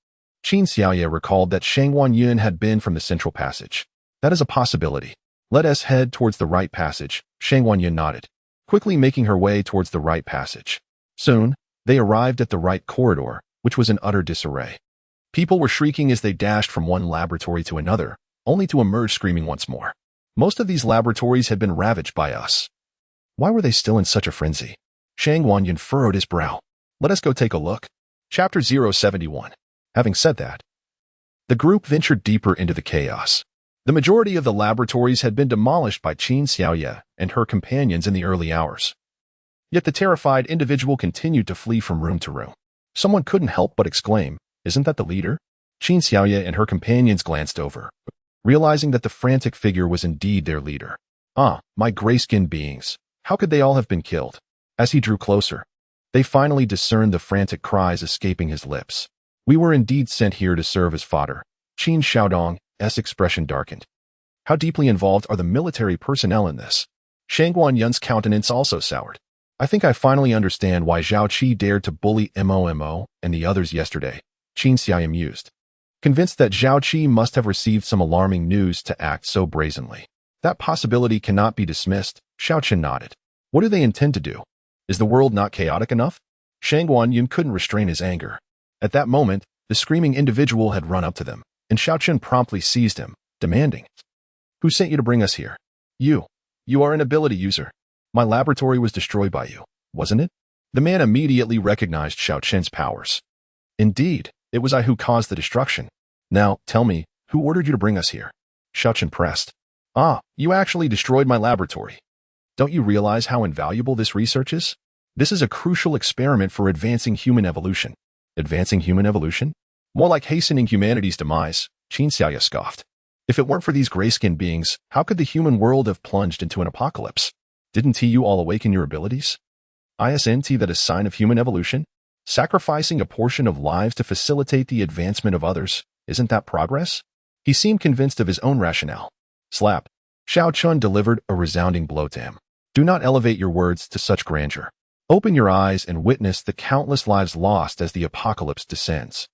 Qin Xiaoya recalled that Shang Wanyan had been from the central passage. That is a possibility. Let us head towards the right passage. Shang Wanyan nodded, quickly making her way towards the right passage. Soon, they arrived at the right corridor, which was in utter disarray. People were shrieking as they dashed from one laboratory to another, only to emerge screaming once more. Most of these laboratories had been ravaged by us. Why were they still in such a frenzy? Shang Wanyan furrowed his brow. Let us go take a look. Chapter 071. Having said that, the group ventured deeper into the chaos. The majority of the laboratories had been demolished by Qin Xiaoya and her companions in the early hours. Yet the terrified individual continued to flee from room to room. Someone couldn't help but exclaim, "Isn't that the leader?" Qin Xiaoya and her companions glanced over, realizing that the frantic figure was indeed their leader. Ah, my gray-skinned beings. How could they all have been killed? As he drew closer, they finally discerned the frantic cries escaping his lips. We were indeed sent here to serve as fodder. Qin Xiaodong's expression darkened. How deeply involved are the military personnel in this? Shang Guanyun's countenance also soured. I think I finally understand why Zhao Qi dared to bully Momo and the others yesterday, Qin Xiaoya mused, convinced that Zhao Qi must have received some alarming news to act so brazenly. That possibility cannot be dismissed, Xiao Chen nodded. What do they intend to do? Is the world not chaotic enough? Shang Guanyun couldn't restrain his anger. At that moment, the screaming individual had run up to them, and Xiao Chen promptly seized him, demanding, "Who sent you to bring us here?" You. You are an ability user. My laboratory was destroyed by you, wasn't it? The man immediately recognized Xiao Chen's powers. Indeed, it was I who caused the destruction. Now, tell me, who ordered you to bring us here? Xiao Chen pressed. Ah, you actually destroyed my laboratory. Don't you realize how invaluable this research is? This is a crucial experiment for advancing human evolution. Advancing human evolution? More like hastening humanity's demise, Qin Xiaoya scoffed. If it weren't for these gray-skinned beings, how could the human world have plunged into an apocalypse? Didn't you all awaken your abilities? Isn't that a sign of human evolution? Sacrificing a portion of lives to facilitate the advancement of others, Isn't that progress? He seemed convinced of his own rationale. Slap. Xiao Chun delivered a resounding blow to him. Do not elevate your words to such grandeur. Open your eyes and witness the countless lives lost as the apocalypse descends.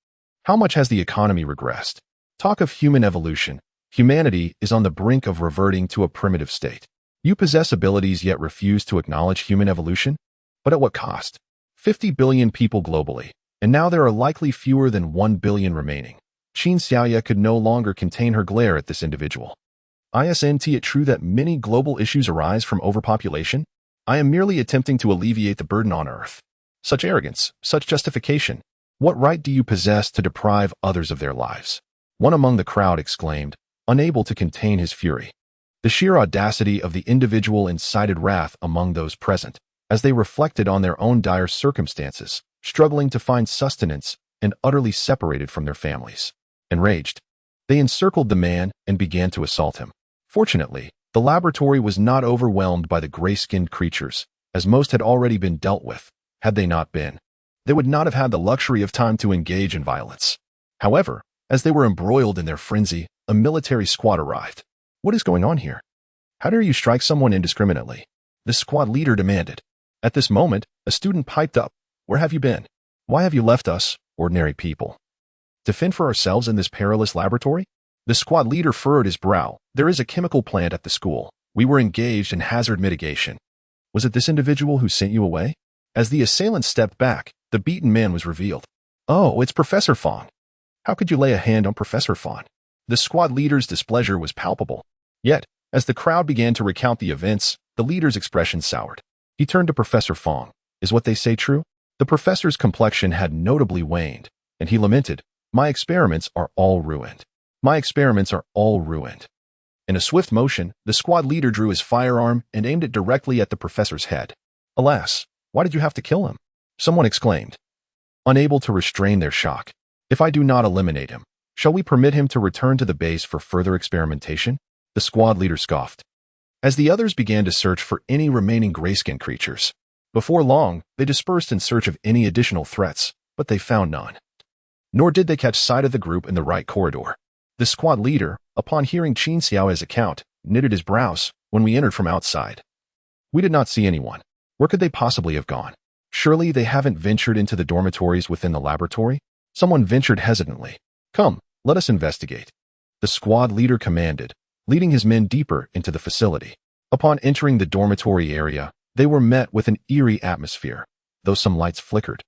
How much has the economy regressed? Talk of human evolution. Humanity is on the brink of reverting to a primitive state. You possess abilities yet refuse to acknowledge human evolution? But at what cost? 50 billion people globally, and now there are likely fewer than 1 billion remaining. Qin Xiaoya could no longer contain her glare at this individual. Isn't it true that many global issues arise from overpopulation? I am merely attempting to alleviate the burden on Earth. Such arrogance, such justification. What right do you possess to deprive others of their lives? One among the crowd exclaimed, unable to contain his fury. The sheer audacity of the individual incited wrath among those present, as they reflected on their own dire circumstances, struggling to find sustenance and utterly separated from their families. Enraged, they encircled the man and began to assault him. Fortunately, the laboratory was not overwhelmed by the gray-skinned creatures, as most had already been dealt with. Had they not been, they would not have had the luxury of time to engage in violence. However, as they were embroiled in their frenzy, a military squad arrived. What is going on here? How dare you strike someone indiscriminately? The squad leader demanded. At this moment, a student piped up. Where have you been? Why have you left us, ordinary people? To fend for ourselves in this perilous laboratory? The squad leader furrowed his brow. There is a chemical plant at the school. We were engaged in hazard mitigation. Was it this individual who sent you away? As the assailant stepped back, the beaten man was revealed. Oh, it's Professor Fong. How could you lay a hand on Professor Fong? The squad leader's displeasure was palpable. Yet, as the crowd began to recount the events, the leader's expression soured. He turned to Professor Fong. Is what they say true? The professor's complexion had notably waned, and he lamented, my experiments are all ruined. My experiments are all ruined. In a swift motion, the squad leader drew his firearm and aimed it directly at the professor's head. Alas, why did you have to kill him? Someone exclaimed, unable to restrain their shock. If I do not eliminate him, shall we permit him to return to the base for further experimentation? The squad leader scoffed. As the others began to search for any remaining grayskin creatures, before long, they dispersed in search of any additional threats, but they found none. Nor did they catch sight of the group in the right corridor. The squad leader, upon hearing Qin Xiaoya's account, knitted his brows when we entered from outside. We did not see anyone. Where could they possibly have gone? Surely they haven't ventured into the dormitories within the laboratory? Someone ventured hesitantly. Come, let us investigate. The squad leader commanded, leading his men deeper into the facility. Upon entering the dormitory area, they were met with an eerie atmosphere, though some lights flickered.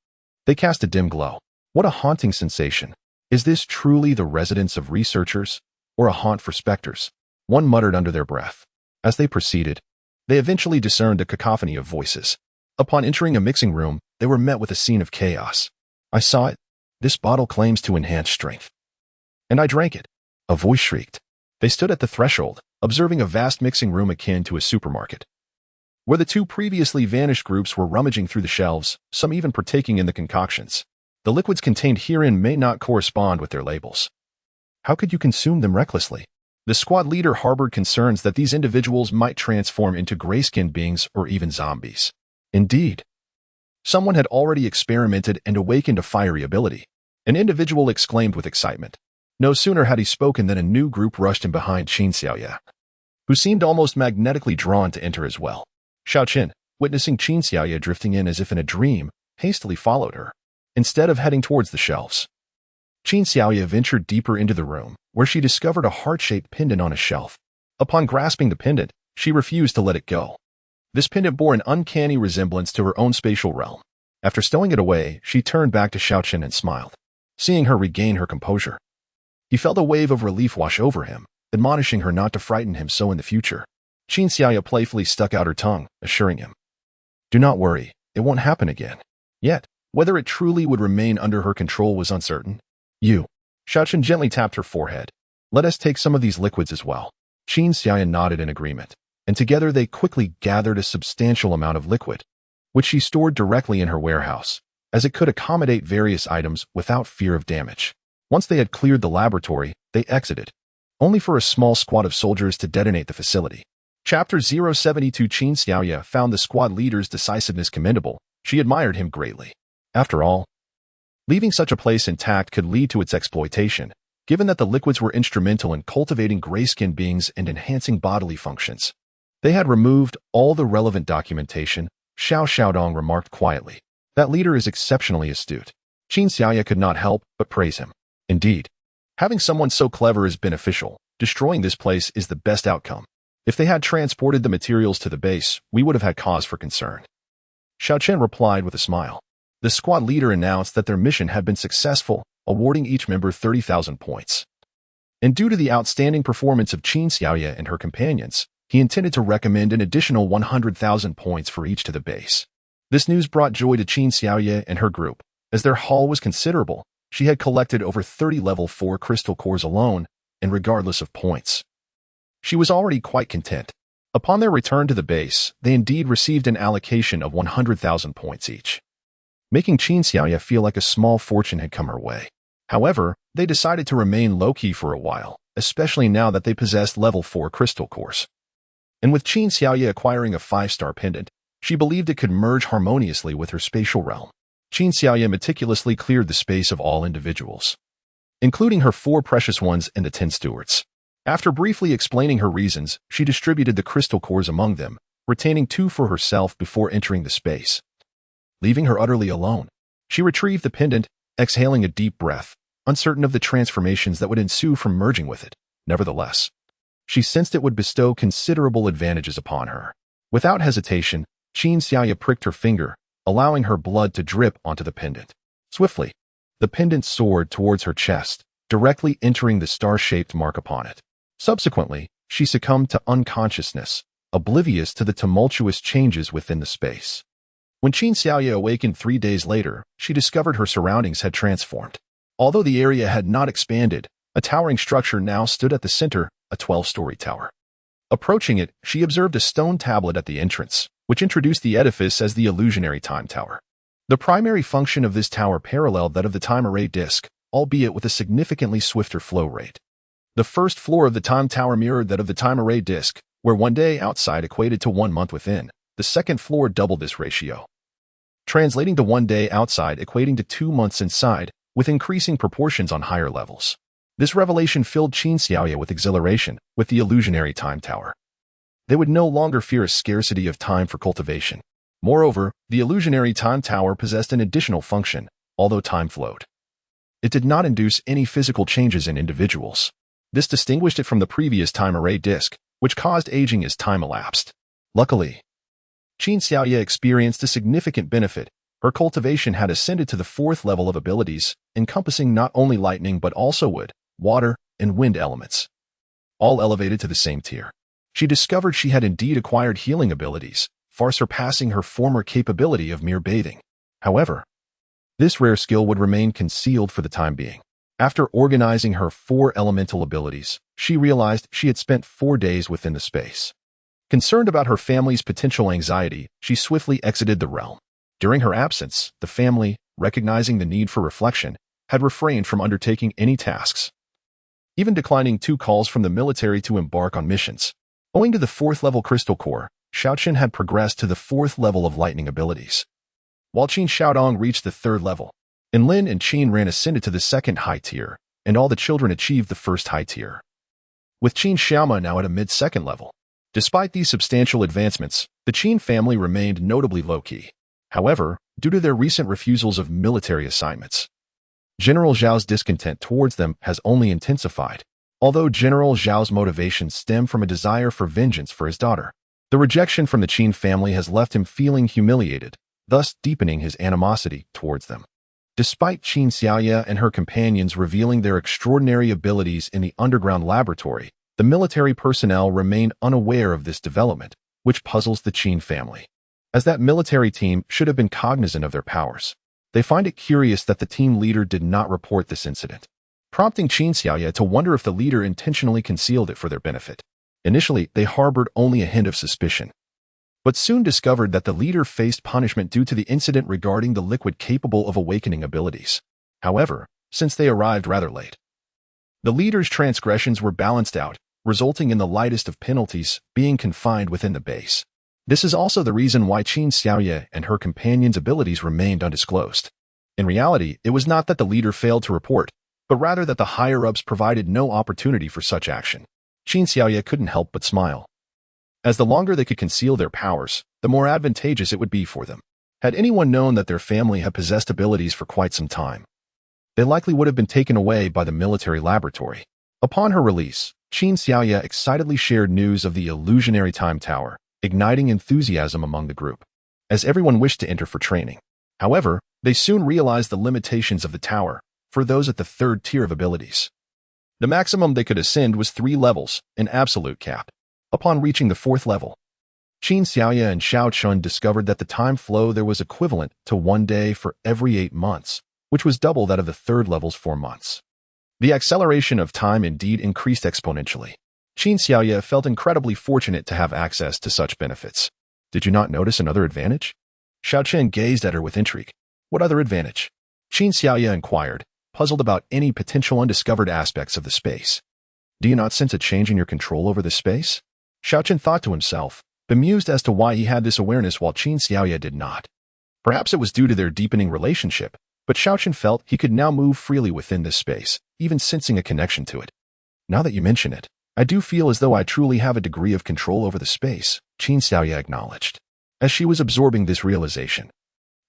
They cast a dim glow. What a haunting sensation. Is this truly the residence of researchers, or a haunt for specters? One muttered under their breath. As they proceeded, they eventually discerned a cacophony of voices. Upon entering a mixing room, they were met with a scene of chaos. I saw it. This bottle claims to enhance strength. And I drank it. A voice shrieked. They stood at the threshold, observing a vast mixing room akin to a supermarket. Where the two previously vanished groups were rummaging through the shelves, some even partaking in the concoctions. The liquids contained herein may not correspond with their labels. How could you consume them recklessly? The squad leader harbored concerns that these individuals might transform into gray-skinned beings or even zombies. Indeed, someone had already experimented and awakened a fiery ability. An individual exclaimed with excitement. No sooner had he spoken than a new group rushed in behind Qin Xiaoya, who seemed almost magnetically drawn to enter as well. Xiao Qin, witnessing Qin Xiaoya drifting in as if in a dream, hastily followed her. Instead of heading towards the shelves, Qin Xiaoya ventured deeper into the room, where she discovered a heart-shaped pendant on a shelf. Upon grasping the pendant, she refused to let it go. This pendant bore an uncanny resemblance to her own spatial realm. After stowing it away, she turned back to Xiao Qin and smiled. Seeing her regain her composure, he felt a wave of relief wash over him, admonishing her not to frighten him so in the future. Qin Xiaoya playfully stuck out her tongue, assuring him, do not worry, it won't happen again. Yet, whether it truly would remain under her control was uncertain. You. Xiao Qin gently tapped her forehead. Let us take some of these liquids as well. Qin Xiaoya nodded in agreement, and together they quickly gathered a substantial amount of liquid, which she stored directly in her warehouse, as it could accommodate various items without fear of damage. Once they had cleared the laboratory, they exited, only for a small squad of soldiers to detonate the facility. Chapter 072 Qin Xiaoya found the squad leader's decisiveness commendable. She admired him greatly. After all, leaving such a place intact could lead to its exploitation, given that the liquids were instrumental in cultivating gray-skinned beings and enhancing bodily functions. They had removed all the relevant documentation, Xiao Xiaodong remarked quietly. That leader is exceptionally astute. Qin Xiaoye could not help but praise him. Indeed, having someone so clever is beneficial. Destroying this place is the best outcome. If they had transported the materials to the base, we would have had cause for concern. Xiao Chen replied with a smile. The squad leader announced that their mission had been successful, awarding each member 30,000 points. And due to the outstanding performance of Qin Xiaoye and her companions, he intended to recommend an additional 100,000 points for each to the base. This news brought joy to Qin Xiaoye and her group. As their haul was considerable, she had collected over 30 level 4 crystal cores alone, and regardless of points. She was already quite content. Upon their return to the base, they indeed received an allocation of 100,000 points each, making Qin Xiaoye feel like a small fortune had come her way. However, they decided to remain low-key for a while, especially now that they possessed level 4 crystal cores. And with Qin Xiaoye acquiring a 5-star pendant, she believed it could merge harmoniously with her spatial realm. Qin Xiaoye meticulously cleared the space of all individuals, including her 4 precious ones and the 10 stewards. After briefly explaining her reasons, she distributed the crystal cores among them, retaining 2 for herself before entering the space. Leaving her utterly alone, she retrieved the pendant, exhaling a deep breath, uncertain of the transformations that would ensue from merging with it. Nevertheless, she sensed it would bestow considerable advantages upon her. Without hesitation, Qin Xiaoye pricked her finger, allowing her blood to drip onto the pendant. Swiftly, the pendant soared towards her chest, directly entering the star-shaped mark upon it. Subsequently, she succumbed to unconsciousness, oblivious to the tumultuous changes within the space. When Qin Xiaoye awakened 3 days later, she discovered her surroundings had transformed. Although the area had not expanded, a towering structure now stood at the center, a 12-story tower. Approaching it, she observed a stone tablet at the entrance, which introduced the edifice as the illusionary time tower. The primary function of this tower paralleled that of the time array disk, albeit with a significantly swifter flow rate. The first floor of the time tower mirrored that of the time array disk, where 1 day outside equated to 1 month within. The second floor doubled this ratio, translating to 1 day outside equating to 2 months inside, with increasing proportions on higher levels. This revelation filled Qin Xiaoye with exhilaration. With the illusionary time tower, they would no longer fear a scarcity of time for cultivation. Moreover, the illusionary time tower possessed an additional function. Although time flowed, it did not induce any physical changes in individuals. This distinguished it from the previous time array disk, which caused aging as time elapsed. Luckily, Qin Xiaoye experienced a significant benefit. Her cultivation had ascended to the 4th level of abilities, encompassing not only lightning but also wood, water, and wind elements, all elevated to the same tier. She discovered she had indeed acquired healing abilities, far surpassing her former capability of mere bathing. However, this rare skill would remain concealed for the time being. After organizing her 4 elemental abilities, she realized she had spent 4 days within the space. Concerned about her family's potential anxiety, she swiftly exited the realm. During her absence, the family, recognizing the need for reflection, had refrained from undertaking any tasks, even declining 2 calls from the military to embark on missions. Owing to the 4th level crystal core, Xiaochen had progressed to the 4th level of lightning abilities, while Qin Xiaodong reached the 3rd level. And Lin and Qin Ran ascended to the 2nd high tier, and all the children achieved the 1st high tier, with Qin Xiaoma now at a mid-2nd level. Despite these substantial advancements, the Qin family remained notably low-key. However, due to their recent refusals of military assignments, General Zhao's discontent towards them has only intensified. Although General Zhao's motivations stem from a desire for vengeance for his daughter, the rejection from the Qin family has left him feeling humiliated, thus deepening his animosity towards them. Despite Qin Xiaoye and her companions revealing their extraordinary abilities in the underground laboratory, the military personnel remain unaware of this development, which puzzles the Qin family, as that military team should have been cognizant of their powers. They find it curious that the team leader did not report this incident, prompting Qin Xiaoye to wonder if the leader intentionally concealed it for their benefit. Initially, they harbored only a hint of suspicion, but soon discovered that the leader faced punishment due to the incident regarding the liquid capable of awakening abilities. However, since they arrived rather late, the leader's transgressions were balanced out, resulting in the lightest of penalties being confined within the base. This is also the reason why Qin Xiaoye and her companions' abilities remained undisclosed. In reality, it was not that the leader failed to report, but rather that the higher-ups provided no opportunity for such action. Qin Xiaoye couldn't help but smile. As the longer they could conceal their powers, the more advantageous it would be for them. Had anyone known that their family had possessed abilities for quite some time, they likely would have been taken away by the military laboratory. Upon her release, Qin Xiaoye excitedly shared news of the illusionary time tower, igniting enthusiasm among the group, as everyone wished to enter for training. However, they soon realized the limitations of the tower for those at the third tier of abilities. The maximum they could ascend was 3 levels, an absolute cap. Upon reaching the 4th level, Qin Xiaoye and Xiao Chun discovered that the time flow there was equivalent to 1 day for every 8 months, which was double that of the 3rd level's 4 months. The acceleration of time indeed increased exponentially. Qin Xiaoye felt incredibly fortunate to have access to such benefits. Did you not notice another advantage? Xiao Chen gazed at her with intrigue. What other advantage? Qin Xiaoye inquired, puzzled about any potential undiscovered aspects of the space. Do you not sense a change in your control over the space? Xiao Chen thought to himself, bemused as to why he had this awareness while Qin Xiaoye did not. Perhaps it was due to their deepening relationship, but Xiao Chen felt he could now move freely within this space, even sensing a connection to it. Now that you mention it, I do feel as though I truly have a degree of control over the space, Qin Xiaoye acknowledged. As she was absorbing this realization,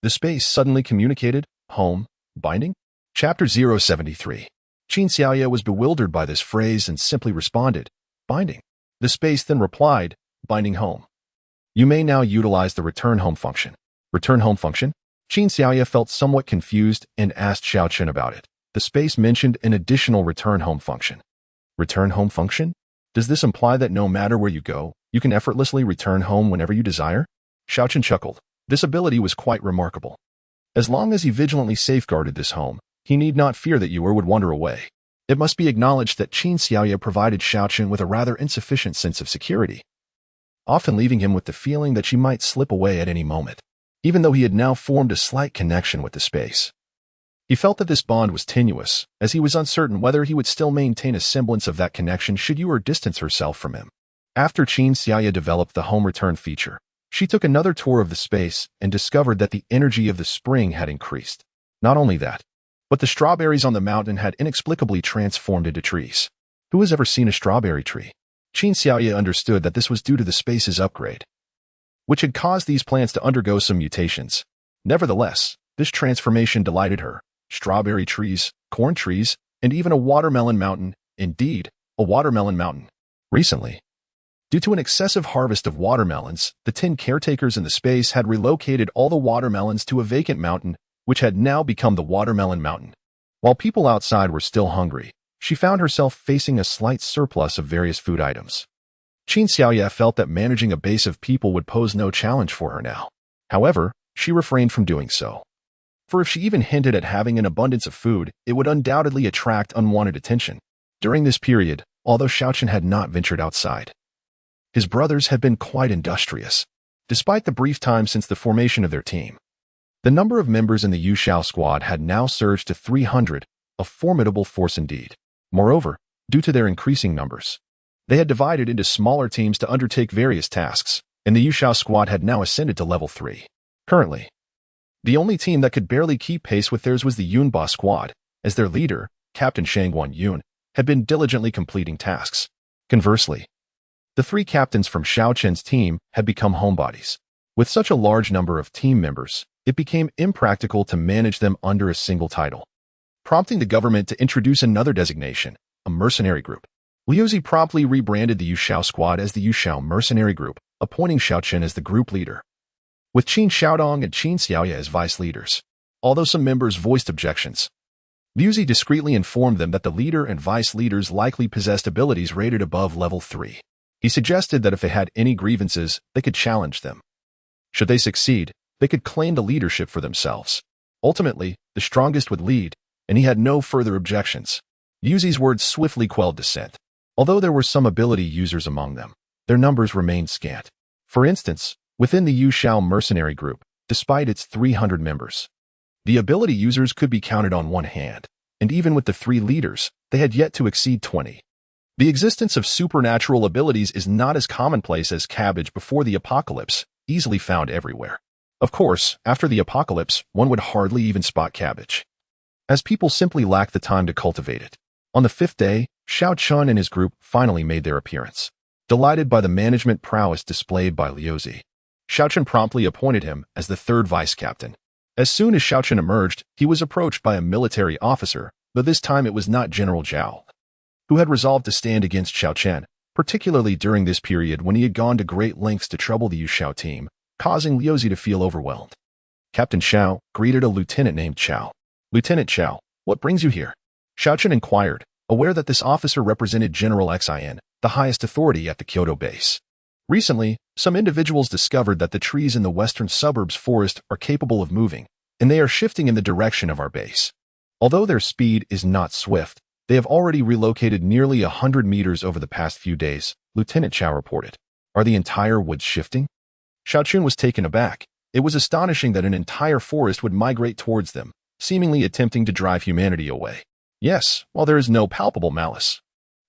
the space suddenly communicated, home, binding? Chapter 073. Qin Xiaoye was bewildered by this phrase and simply responded, binding. The space then replied, binding home. You may now utilize the return home function. Return home function? Qin Xiaoye felt somewhat confused and asked Xiao Chen about it. The space mentioned an additional return home function. Return home function? Does this imply that no matter where you go, you can effortlessly return home whenever you desire? Xiao Chen chuckled. This ability was quite remarkable. As long as he vigilantly safeguarded this home, he need not fear that you would wander away. It must be acknowledged that Qin Xiaoye provided Xiao Chen with a rather insufficient sense of security, often leaving him with the feeling that she might slip away at any moment, even though he had now formed a slight connection with the space. He felt that this bond was tenuous, as he was uncertain whether he would still maintain a semblance of that connection should you distance herself from him. After Qin Xiaoye developed the home return feature, she took another tour of the space and discovered that the energy of the spring had increased. Not only that, but the strawberries on the mountain had inexplicably transformed into trees. Who has ever seen a strawberry tree? Qin Xiaoye understood that this was due to the space's upgrade, which had caused these plants to undergo some mutations. Nevertheless, this transformation delighted her. Strawberry trees, corn trees, and even a watermelon mountain. Indeed, a watermelon mountain. Recently, due to an excessive harvest of watermelons, the 10 caretakers in the space had relocated all the watermelons to a vacant mountain, which had now become the Watermelon Mountain. While people outside were still hungry, she found herself facing a slight surplus of various food items. Qin Xiaoye felt that managing a base of people would pose no challenge for her now. However, she refrained from doing so. For if she even hinted at having an abundance of food, it would undoubtedly attract unwanted attention. During this period, although Xiao Chen had not ventured outside, his brothers had been quite industrious. Despite the brief time since the formation of their team, the number of members in the Yu Xiao squad had now surged to 300, a formidable force indeed. Moreover, due to their increasing numbers, they had divided into smaller teams to undertake various tasks, and the Yu Xiao squad had now ascended to level 3. Currently, the only team that could barely keep pace with theirs was the Yunba squad, as their leader, Captain Shangguan Yun, had been diligently completing tasks. Conversely, the 3 captains from Xiao Chen's team had become homebodies. With such a large number of team members, it became impractical to manage them under a single title, prompting the government to introduce another designation, a mercenary group. Liu Zi promptly rebranded the Yu Xiao squad as the Yu Xiao Mercenary Group, appointing Xiao Chen as the group leader, with Qin Xiaodong and Qin Xiaoye as vice leaders. Although some members voiced objections, Liu Zi discreetly informed them that the leader and vice leaders likely possessed abilities rated above level 3. He suggested that if they had any grievances, they could challenge them. Should they succeed, they could claim the leadership for themselves. Ultimately, the strongest would lead, and he had no further objections. Liu Zi's words swiftly quelled dissent. Although there were some ability users among them, their numbers remained scant. For instance, within the Yu Xiao Mercenary Group, despite its 300 members, the ability users could be counted on one hand, and even with the 3 leaders, they had yet to exceed 20. The existence of supernatural abilities is not as commonplace as cabbage before the apocalypse, easily found everywhere. Of course, after the apocalypse, one would hardly even spot cabbage. as people simply lack the time to cultivate it. On the 5th day, Xiao Chun and his group finally made their appearance. Delighted by the management prowess displayed by Liu Zi, Xiao Chun promptly appointed him as the 3rd vice-captain. As soon as Xiao Chun emerged, he was approached by a military officer, but this time it was not General Zhao, who had resolved to stand against Xiao Chen, particularly during this period when he had gone to great lengths to trouble the Yu Xiao team, causing Liu Zi to feel overwhelmed. Captain Xiao greeted a lieutenant named Xiao. "Lieutenant Xiao, what brings you here?" Xiao Chen inquired, aware that this officer represented General Xin, the highest authority at the Kyoto base. Recently, some individuals discovered that the trees in the western suburbs forest are capable of moving, and they are shifting in the direction of our base. Although their speed is not swift, they have already relocated nearly 100 meters over the past few days, Lieutenant Xiao reported. "Are the entire woods shifting?" Xiao Chun was taken aback. It was astonishing that an entire forest would migrate towards them, seemingly attempting to drive humanity away. "Yes, while there is no palpable malice.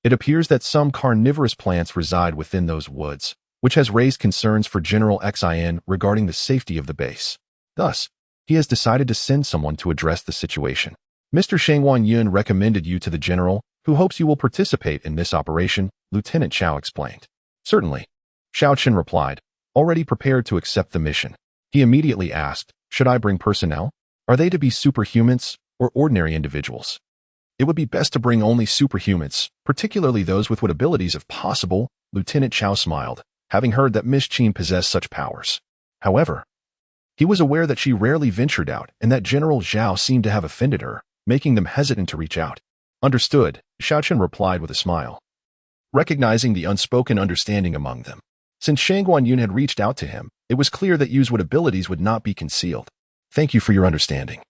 It appears that some carnivorous plants reside within those woods, which has raised concerns for General Xin regarding the safety of the base. Thus, he has decided to send someone to address the situation. Mr. Shangwan Yun recommended you to the general, who hopes you will participate in this operation," Lieutenant Xiao explained. "Certainly," Xiao Chen replied, already prepared to accept the mission. He immediately asked, "Should I bring personnel? Are they to be superhumans or ordinary individuals?" "It would be best to bring only superhumans, particularly those with what abilities if possible," Lieutenant Xiao smiled, having heard that Miss Qin possessed such powers. However, he was aware that she rarely ventured out and that General Zhao seemed to have offended her, making them hesitant to reach out. "Understood," Xiao Chen replied with a smile, recognizing the unspoken understanding among them. Since Shangguan Yun had reached out to him, it was clear that Yu's abilities would not be concealed. "Thank you for your understanding."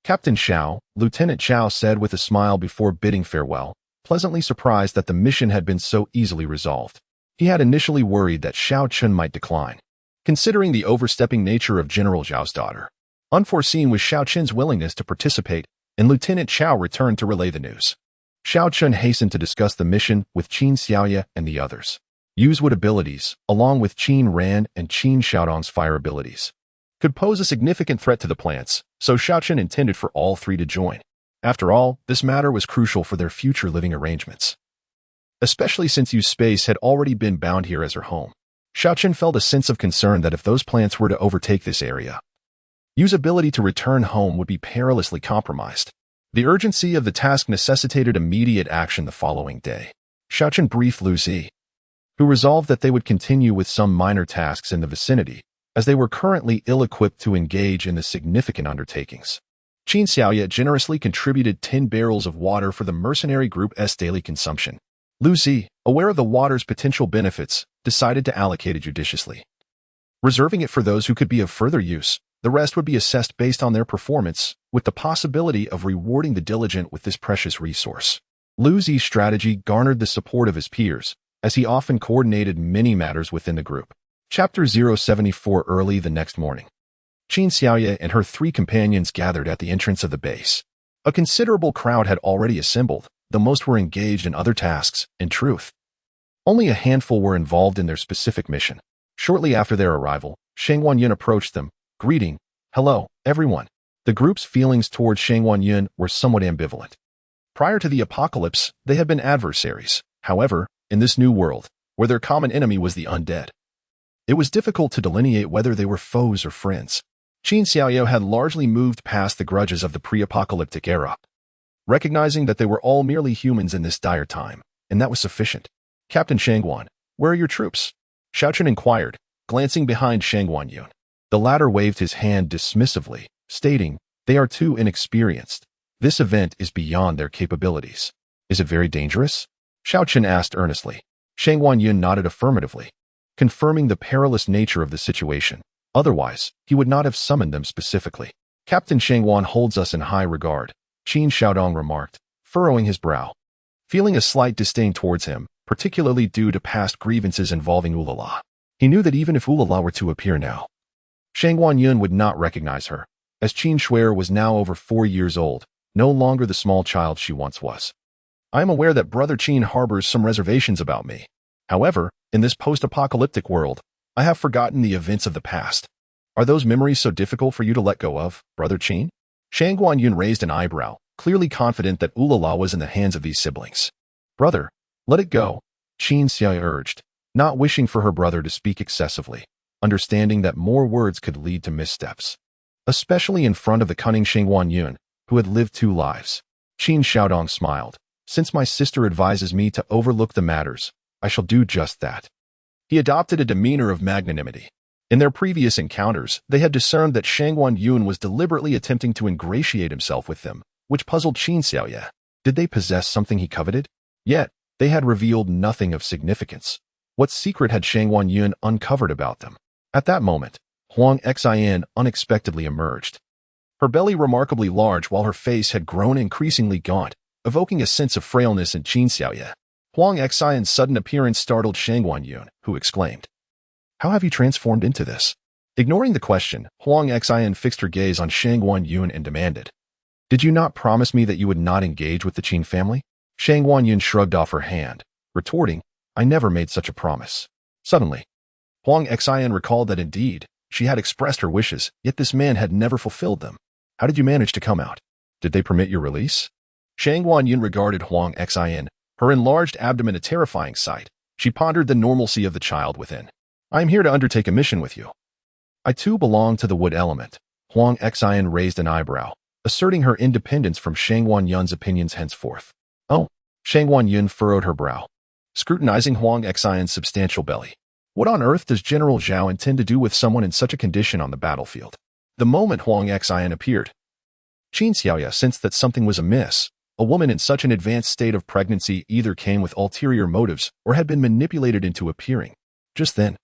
Captain Xiao, Lieutenant Xiao said with a smile before bidding farewell, pleasantly surprised that the mission had been so easily resolved. He had initially worried that Xiao Chun might decline, considering the overstepping nature of General Zhao's daughter. Unforeseen was Xiao Chen's willingness to participate, and Lieutenant Xiao returned to relay the news. Xiao Chun hastened to discuss the mission with Qin Xiaoya and the others. Yu's wood abilities, along with Qin Ran and Qin Xiaodong's fire abilities, could pose a significant threat to the plants, so Xiao Chun intended for all three to join. After all, this matter was crucial for their future living arrangements, especially since Yu's space had already been bound here as her home. Xiao Chun felt a sense of concern that if those plants were to overtake this area, Yu's ability to return home would be perilously compromised. The urgency of the task necessitated immediate action the following day. Xiao Chun briefed Liu Zi, who resolved that they would continue with some minor tasks in the vicinity, as they were currently ill-equipped to engage in the significant undertakings. Qin Xiaoya generously contributed 10 barrels of water for the mercenary group's daily consumption. Liu Zi, aware of the water's potential benefits, decided to allocate it judiciously, reserving it for those who could be of further use. The rest would be assessed based on their performance, with the possibility of rewarding the diligent with this precious resource. Liu Zi's strategy garnered the support of his peers, as he often coordinated many matters within the group. Chapter 074. Early the next morning, Qin Xiaoya and her 3 companions gathered at the entrance of the base. A considerable crowd had already assembled, though most were engaged in other tasks. In truth, only a handful were involved in their specific mission. Shortly after their arrival, Shangguan Yun approached them, greeting, "Hello, everyone." The group's feelings towards Shangguan Yun were somewhat ambivalent. Prior to the apocalypse, they had been adversaries. However, in this new world, where their common enemy was the undead, it was difficult to delineate whether they were foes or friends. Qin Xiaoyao had largely moved past the grudges of the pre-apocalyptic era, recognizing that they were all merely humans in this dire time, and that was sufficient. "Captain Shangguan, where are your troops?" Xiao Chun inquired, glancing behind Shangguan Yun. The latter waved his hand dismissively, stating, "They are too inexperienced. This event is beyond their capabilities." "Is it very dangerous?" Xiao Chun asked earnestly. Shangguan Yun nodded affirmatively, confirming the perilous nature of the situation. Otherwise, he would not have summoned them specifically. "Captain Shangguan holds us in high regard," Qin Xiaodong remarked, furrowing his brow, feeling a slight disdain towards him, particularly due to past grievances involving Ulala. He knew that even if Ulala were to appear now, Shangguan Yun would not recognize her, as Qin Shuer was now over 4 years old, no longer the small child she once was. "I am aware that Brother Qin harbors some reservations about me. However, in this post-apocalyptic world, I have forgotten the events of the past. Are those memories so difficult for you to let go of, Brother Qin?" Shang Guanyun raised an eyebrow, clearly confident that Ulala was in the hands of these siblings. Brother, let it go, Qin Xiao urged, not wishing for her brother to speak excessively, understanding that more words could lead to missteps. Especially in front of the cunning Shang Guanyun, who had lived 2 lives. Qin Xiaodong smiled. Since my sister advises me to overlook the matters, I shall do just that. He adopted a demeanor of magnanimity. In their previous encounters, they had discerned that Shang Guanyun was deliberately attempting to ingratiate himself with them, which puzzled Qin Xiaoye. Did they possess something he coveted? Yet, they had revealed nothing of significance. What secret had Shang Guanyun uncovered about them? At that moment, Huang Xian unexpectedly emerged. Her belly remarkably large while her face had grown increasingly gaunt, evoking a sense of frailness in Qin Xiaoye. Huang Xian's sudden appearance startled Shang Guanyun, who exclaimed, "How have you transformed into this?" Ignoring the question, Huang Xian fixed her gaze on Shang Guanyun and demanded, "Did you not promise me that you would not engage with the Qin family?" Shang Guanyun shrugged off her hand, retorting, "I never made such a promise." Suddenly, Huang Xian recalled that indeed, she had expressed her wishes, yet this man had never fulfilled them. "How did you manage to come out? Did they permit your release?" Shang Guanyun regarded Huang Xian, her enlarged abdomen a terrifying sight. She pondered the normalcy of the child within. "I am here to undertake a mission with you. I too belong to the wood element." Huang Xian raised an eyebrow, asserting her independence from Shang Guanyun's opinions henceforth. "Oh," Shang Guanyun furrowed her brow, scrutinizing Huang Xian's substantial belly. "What on earth does General Zhao intend to do with someone in such a condition on the battlefield?" The moment Huang Xian appeared, Qin Xiaoye sensed that something was amiss. A woman in such an advanced state of pregnancy either came with ulterior motives or had been manipulated into appearing. Just then,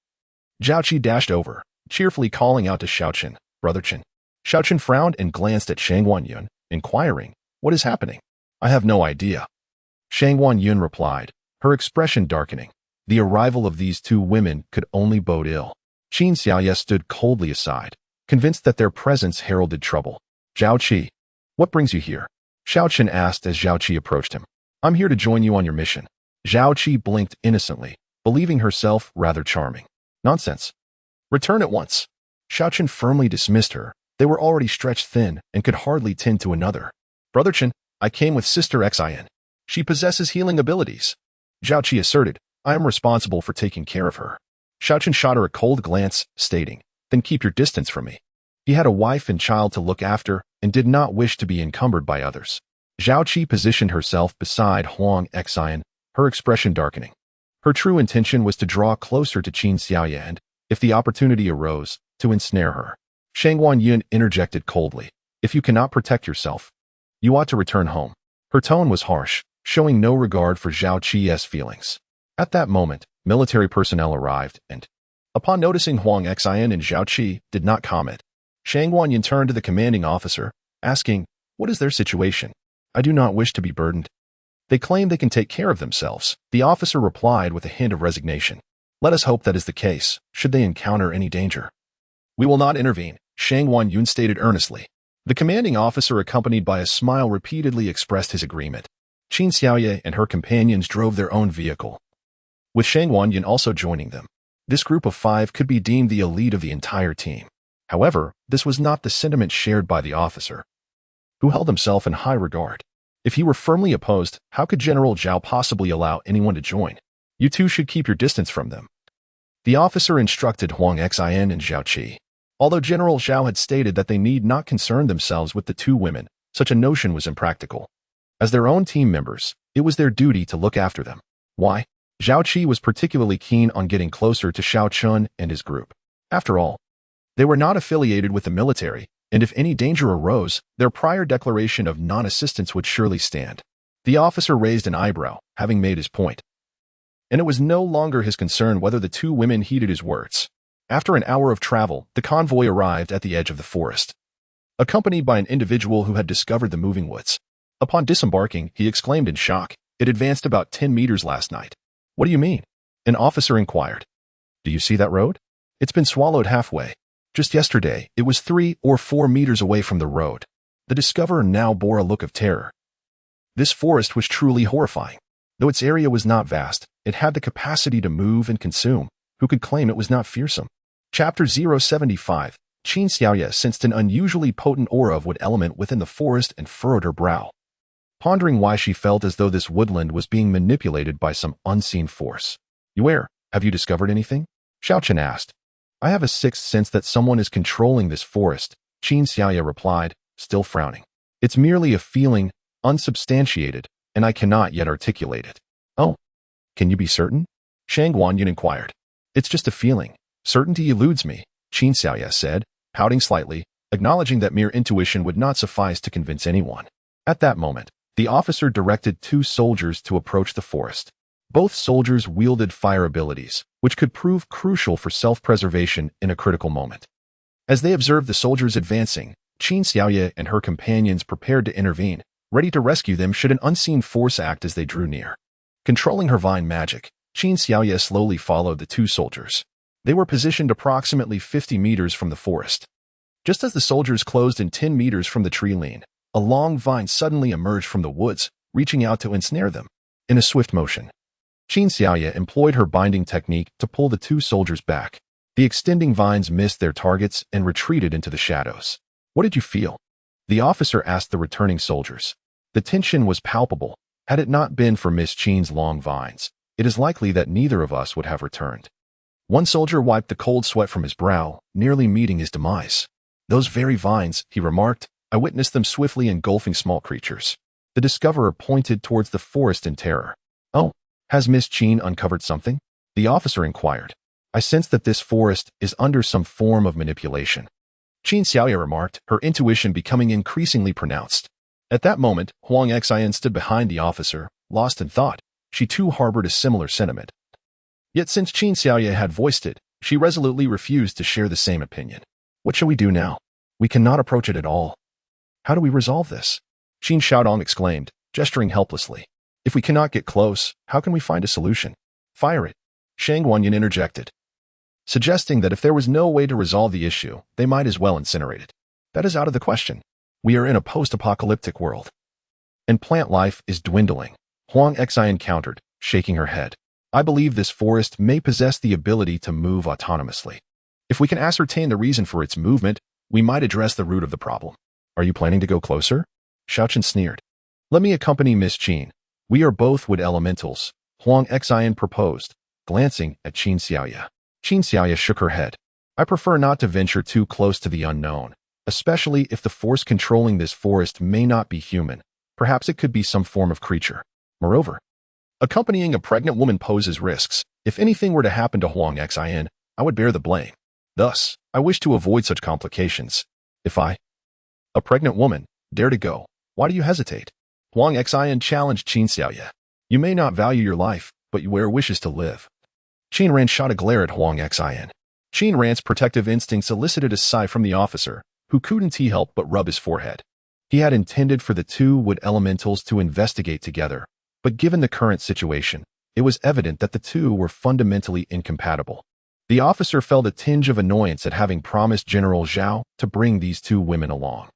Zhao Qi dashed over, cheerfully calling out to Xiaochen, "Brother Chen." Xiaochen frowned and glanced at Shang Guanyun, inquiring, "What is happening?" "I have no idea," Shang Guanyun replied, her expression darkening. The arrival of these 2 women could only bode ill. Qin Xiaoye stood coldly aside, convinced that their presence heralded trouble. "Zhao Qi, what brings you here?" Xiaochen asked as Zhao Qi approached him. "I'm here to join you on your mission." Zhao Qi blinked innocently, believing herself rather charming. "Nonsense. Return at once." Xiaochen firmly dismissed her. They were already stretched thin and could hardly tend to another. "Brother Chen, I came with Sister Xin. She possesses healing abilities." Zhao Qi asserted, "I am responsible for taking care of her." Xiaochen shot her a cold glance, stating, "Then keep your distance from me." He had a wife and child to look after and did not wish to be encumbered by others. Zhao Qi positioned herself beside Huang Xian, her expression darkening. Her true intention was to draw closer to Qin Xiaoye and, if the opportunity arose, to ensnare her. Shang Guanyun interjected coldly, "If you cannot protect yourself, you ought to return home." Her tone was harsh, showing no regard for Zhao Qi's feelings. At that moment, military personnel arrived and, upon noticing Huang Xian and Zhao Qi did not comment, Shang Guanyun turned to the commanding officer, asking, "What is their situation? I do not wish to be burdened." "They claim they can take care of themselves," the officer replied with a hint of resignation. "Let us hope that is the case, should they encounter any danger." "We will not intervene," Shang Guanyun stated earnestly. The commanding officer, accompanied by a smile, repeatedly expressed his agreement. Qin Xiaoye and her companions drove their own vehicle, with Shang Guanyun also joining them. This group of 5 could be deemed the elite of the entire team. However, this was not the sentiment shared by the officer, who held himself in high regard. If he were firmly opposed, how could General Zhao possibly allow anyone to join? "You 2 should keep your distance from them," the officer instructed Huang Xian and Zhao Qi. Although General Zhao had stated that they need not concern themselves with the 2 women, such a notion was impractical. As their own team members, it was their duty to look after them. Why? Zhao Qi was particularly keen on getting closer to Xiao Chun and his group. After all, they were not affiliated with the military, and if any danger arose, their prior declaration of non-assistance would surely stand. The officer raised an eyebrow, having made his point. And it was no longer his concern whether the 2 women heeded his words. After an hour of travel, the convoy arrived at the edge of the forest, accompanied by an individual who had discovered the moving woods. Upon disembarking, he exclaimed in shock, "It advanced about 10 meters last night." "What do you mean?" an officer inquired. "Do you see that road? It's been swallowed halfway. Just yesterday, it was 3 or 4 meters away from the road." The discoverer now bore a look of terror. This forest was truly horrifying. Though its area was not vast, it had the capacity to move and consume. Who could claim it was not fearsome? Chapter 075, Qin Xiaoya sensed an unusually potent aura of wood element within the forest and furrowed her brow, pondering why she felt as though this woodland was being manipulated by some unseen force. Have you discovered anything? Xiaochen asked. I have a sixth sense that someone is controlling this forest, Qin Xiaoya replied, still frowning. It's merely a feeling, unsubstantiated, and I cannot yet articulate it. Oh, can you be certain? Shang Guanyin inquired. It's just a feeling. Certainty eludes me, Qin Xiaoya said, pouting slightly, acknowledging that mere intuition would not suffice to convince anyone. At that moment, the officer directed 2 soldiers to approach the forest. Both soldiers wielded fire abilities, which could prove crucial for self-preservation in a critical moment. As they observed the soldiers advancing, Qin Xiaoya and her companions prepared to intervene, ready to rescue them should an unseen force act as they drew near. Controlling her vine magic, Qin Xiaoya slowly followed the 2 soldiers. They were positioned approximately 50 meters from the forest. Just as the soldiers closed in 10 meters from the tree line, a long vine suddenly emerged from the woods, reaching out to ensnare them. In a swift motion, Qin Xiaoya employed her binding technique to pull the 2 soldiers back. The extending vines missed their targets and retreated into the shadows. What did you feel? The officer asked the returning soldiers. The tension was palpable. Had it not been for Miss Qin's long vines, it is likely that neither of us would have returned. One soldier wiped the cold sweat from his brow, nearly meeting his demise. Those very vines, he remarked, I witnessed them swiftly engulfing small creatures. The discoverer pointed towards the forest in terror. Oh, has Miss Qin uncovered something? The officer inquired. I sense that this forest is under some form of manipulation. Qin Xiaoya remarked, her intuition becoming increasingly pronounced. At that moment, Huang Xian stood behind the officer, lost in thought. She too harbored a similar sentiment. Yet since Qin Xiaoya had voiced it, she resolutely refused to share the same opinion. What shall we do now? We cannot approach it at all. How do we resolve this? Qin Xiaodong exclaimed, gesturing helplessly. If we cannot get close, how can we find a solution? Fire it. Shang Guanyin interjected, suggesting that if there was no way to resolve the issue, they might as well incinerate it. That is out of the question. We are in a post-apocalyptic world, and plant life is dwindling. Huang Xian countered, shaking her head. I believe this forest may possess the ability to move autonomously. If we can ascertain the reason for its movement, we might address the root of the problem. Are you planning to go closer? Xiaochen sneered. Let me accompany Miss Qin. We are both wood elementals, Huang Xian proposed, glancing at Qin Xiaoya. Qin Xiaoya shook her head. I prefer not to venture too close to the unknown, especially if the force controlling this forest may not be human. Perhaps it could be some form of creature. Moreover, accompanying a pregnant woman poses risks. If anything were to happen to Huang Xian, I would bear the blame. Thus, I wish to avoid such complications. If I, a pregnant woman, dare to go, why do you hesitate? Huang Xian challenged Qin Xiaoya. You may not value your life, but you wear wishes to live. Qin Ran shot a glare at Huang Xian. Qin Ran's protective instincts elicited a sigh from the officer, who couldn't help but rub his forehead. He had intended for the 2 wood elementals to investigate together, but given the current situation, it was evident that the 2 were fundamentally incompatible. The officer felt a tinge of annoyance at having promised General Zhao to bring these 2 women along.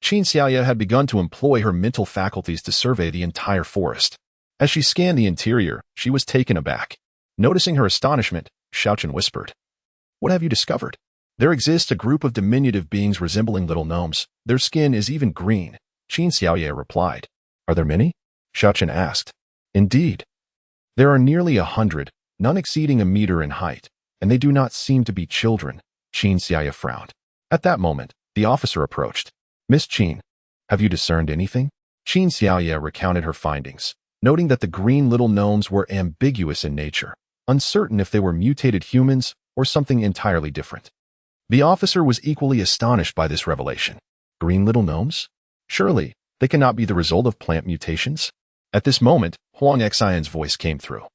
Qin Xiaoya had begun to employ her mental faculties to survey the entire forest. As she scanned the interior, she was taken aback. Noticing her astonishment, Xiaochen whispered, What have you discovered? There exists a group of diminutive beings resembling little gnomes. Their skin is even green, Qin Xiaoya replied. Are there many? Xiaochen asked. Indeed. There are nearly 100, none exceeding a meter in height, and they do not seem to be children, Qin Xiaoya frowned. At that moment, the officer approached. Miss Qin, have you discerned anything? Qin Xiaoya recounted her findings, noting that the green little gnomes were ambiguous in nature, uncertain if they were mutated humans or something entirely different. The officer was equally astonished by this revelation. Green little gnomes? Surely, they cannot be the result of plant mutations? At this moment, Huang Xian's voice came through,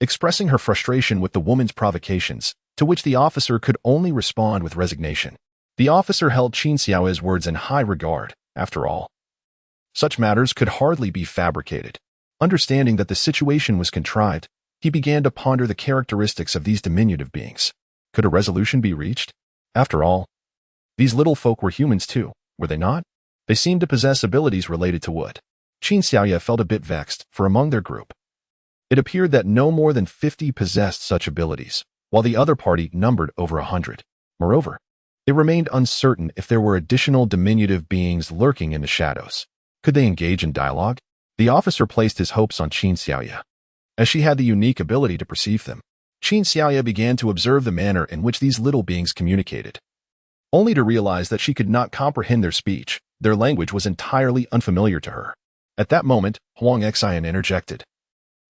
expressing her frustration with the woman's provocations, to which the officer could only respond with resignation. The officer held Qin Xiaoya's words in high regard. After all, such matters could hardly be fabricated. Understanding that the situation was contrived, he began to ponder the characteristics of these diminutive beings. Could a resolution be reached? After all, these little folk were humans too, were they not? They seemed to possess abilities related to wood. Qin Xiaoya felt a bit vexed, for among their group, it appeared that no more than 50 possessed such abilities, while the other party numbered over 100. Moreover, It remained uncertain if there were additional diminutive beings lurking in the shadows. Could they engage in dialogue? The officer placed his hopes on Qin Xiaoya, as she had the unique ability to perceive them. Qin Xiaoya began to observe the manner in which these little beings communicated, only to realize that she could not comprehend their speech. Their language was entirely unfamiliar to her. At that moment, Huang Xian interjected,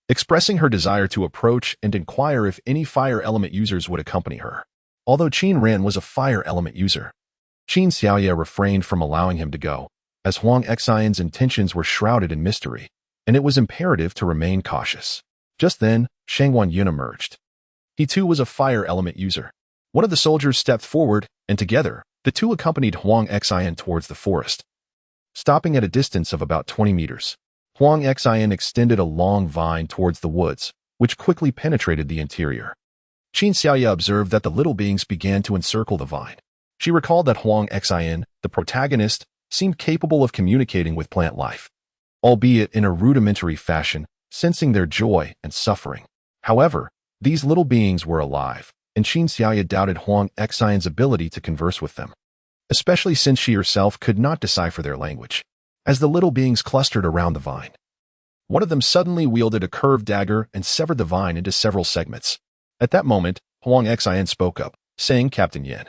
expressing her desire to approach and inquire if any fire element users would accompany her. Although Qin Ran was a fire element user, Qin Xiaoya refrained from allowing him to go, as Huang Xian's intentions were shrouded in mystery, and it was imperative to remain cautious. Just then, Shangguan Yun emerged. He too was a fire element user. One of the soldiers stepped forward, and together, the two accompanied Huang Xian towards the forest. Stopping at a distance of about 20 meters, Huang Xian extended a long vine towards the woods, which quickly penetrated the interior. Qin Xiaoya observed that the little beings began to encircle the vine. She recalled that Huang Xian, the protagonist, seemed capable of communicating with plant life, albeit in a rudimentary fashion, sensing their joy and suffering. However, these little beings were alive, and Qin Xiaoya doubted Huang Xian's ability to converse with them, especially since she herself could not decipher their language. As the little beings clustered around the vine, one of them suddenly wielded a curved dagger and severed the vine into several segments. At that moment, Huang Xian spoke up, saying, "Captain Yan,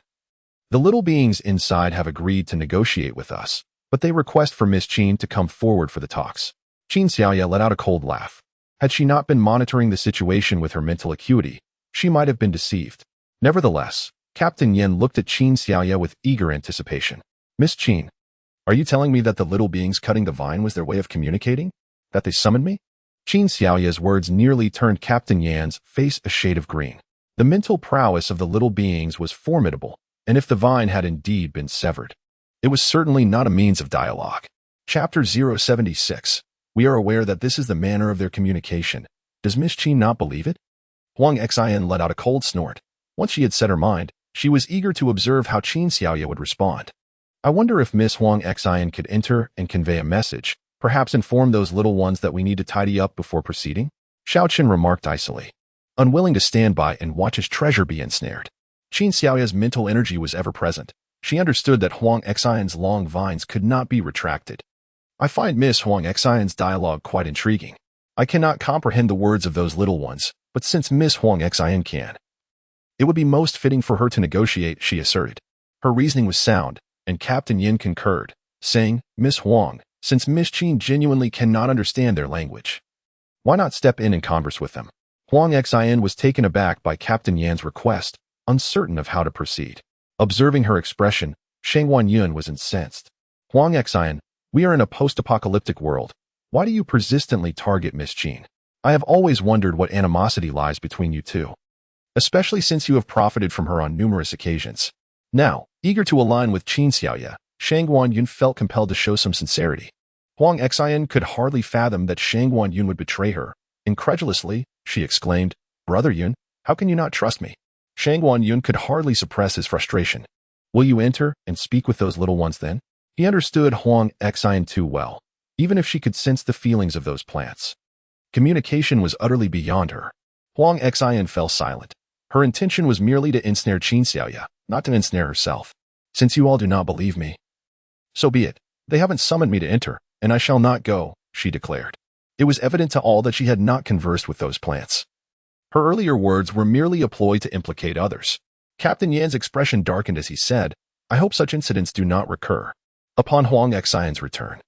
the little beings inside have agreed to negotiate with us, but they request for Miss Qin to come forward for the talks." Qin Xiaoya let out a cold laugh. Had she not been monitoring the situation with her mental acuity, she might have been deceived. Nevertheless, Captain Yin looked at Qin Xiaoya with eager anticipation. "Miss Qin, are you telling me that the little beings cutting the vine was their way of communicating? That they summoned me?" Qin Xiaoya's words nearly turned Captain Yan's face a shade of green. The mental prowess of the little beings was formidable, and if the vine had indeed been severed, it was certainly not a means of dialogue. Chapter 076. We are aware that this is the manner of their communication. Does Miss Qin not believe it? Huang Xian let out a cold snort. Once she had set her mind, she was eager to observe how Qin Xiaoya would respond. I wonder if Miss Huang Xian could enter and convey a message, perhaps inform those little ones that we need to tidy up before proceeding? Xiao Chen remarked icily, unwilling to stand by and watch his treasure be ensnared. Qin Xiaoya's mental energy was ever present. She understood that Huang Xian's long vines could not be retracted. I find Miss Huang Xian's dialogue quite intriguing. I cannot comprehend the words of those little ones, but since Miss Huang Xian can, it would be most fitting for her to negotiate, she asserted. Her reasoning was sound, and Captain Yin concurred, saying, "Miss Huang, since Miss Qin genuinely cannot understand their language, why not step in and converse with them?" Huang Xian was taken aback by Captain Yan's request, uncertain of how to proceed. Observing her expression, Shangguan Yun was incensed. "Huang Xian, we are in a post-apocalyptic world. Why do you persistently target Miss Qin? I have always wondered what animosity lies between you two, especially since you have profited from her on numerous occasions." Now, eager to align with Qin Xiaoya, Shangguan Yun felt compelled to show some sincerity. Huang Xian could hardly fathom that Shangguan Yun would betray her. Incredulously, she exclaimed, "Brother Yun, how can you not trust me?" Shangguan Yun could hardly suppress his frustration. "Will you enter and speak with those little ones then?" He understood Huang Xian too well, even if she could sense the feelings of those plants. Communication was utterly beyond her. Huang Xian fell silent. Her intention was merely to ensnare Qin Xiaoya, not to ensnare herself. "Since you all do not believe me, so be it. They haven't summoned me to enter, and I shall not go," she declared. It was evident to all that she had not conversed with those plants. Her earlier words were merely a ploy to implicate others. Captain Yan's expression darkened as he said, "I hope such incidents do not recur." Upon Huang Xian's return,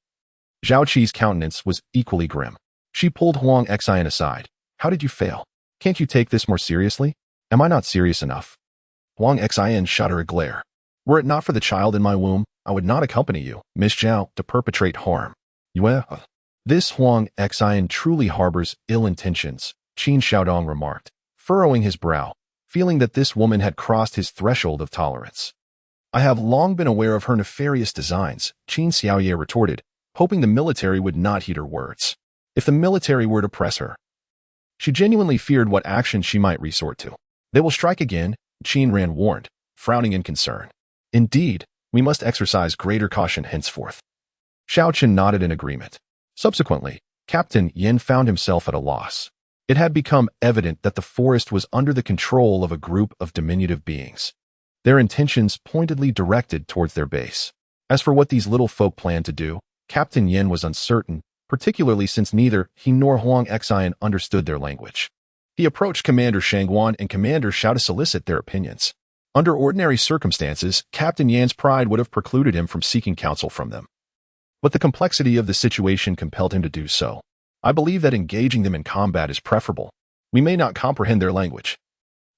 Zhao Qi's countenance was equally grim. She pulled Huang Xian aside. "How did you fail? Can't you take this more seriously? Am I not serious enough?" Huang Xian shot her a glare. "Were it not for the child in my womb, I would not accompany you, Miss Zhao, to perpetrate harm." This Huang Xian truly harbors ill intentions, Qin Xiaodong remarked, furrowing his brow, feeling that this woman had crossed his threshold of tolerance. "I have long been aware of her nefarious designs," Qin Xiaoye retorted, hoping the military would not heed her words. If the military were to press her, she genuinely feared what action she might resort to. "They will strike again," Qin Ran warned, frowning in concern. "Indeed, we must exercise greater caution henceforth." Xiao Chen nodded in agreement. Subsequently, Captain Yin found himself at a loss. It had become evident that the forest was under the control of a group of diminutive beings. their intentions pointedly directed towards their base. As for what these little folk planned to do, Captain Yin was uncertain, particularly since neither he nor Huang Xian understood their language. He approached Commander Shangguan and Commander Xiao to solicit their opinions. Under ordinary circumstances, Captain Yan's pride would have precluded him from seeking counsel from them. But the complexity of the situation compelled him to do so. I believe that engaging them in combat is preferable. We may not comprehend their language,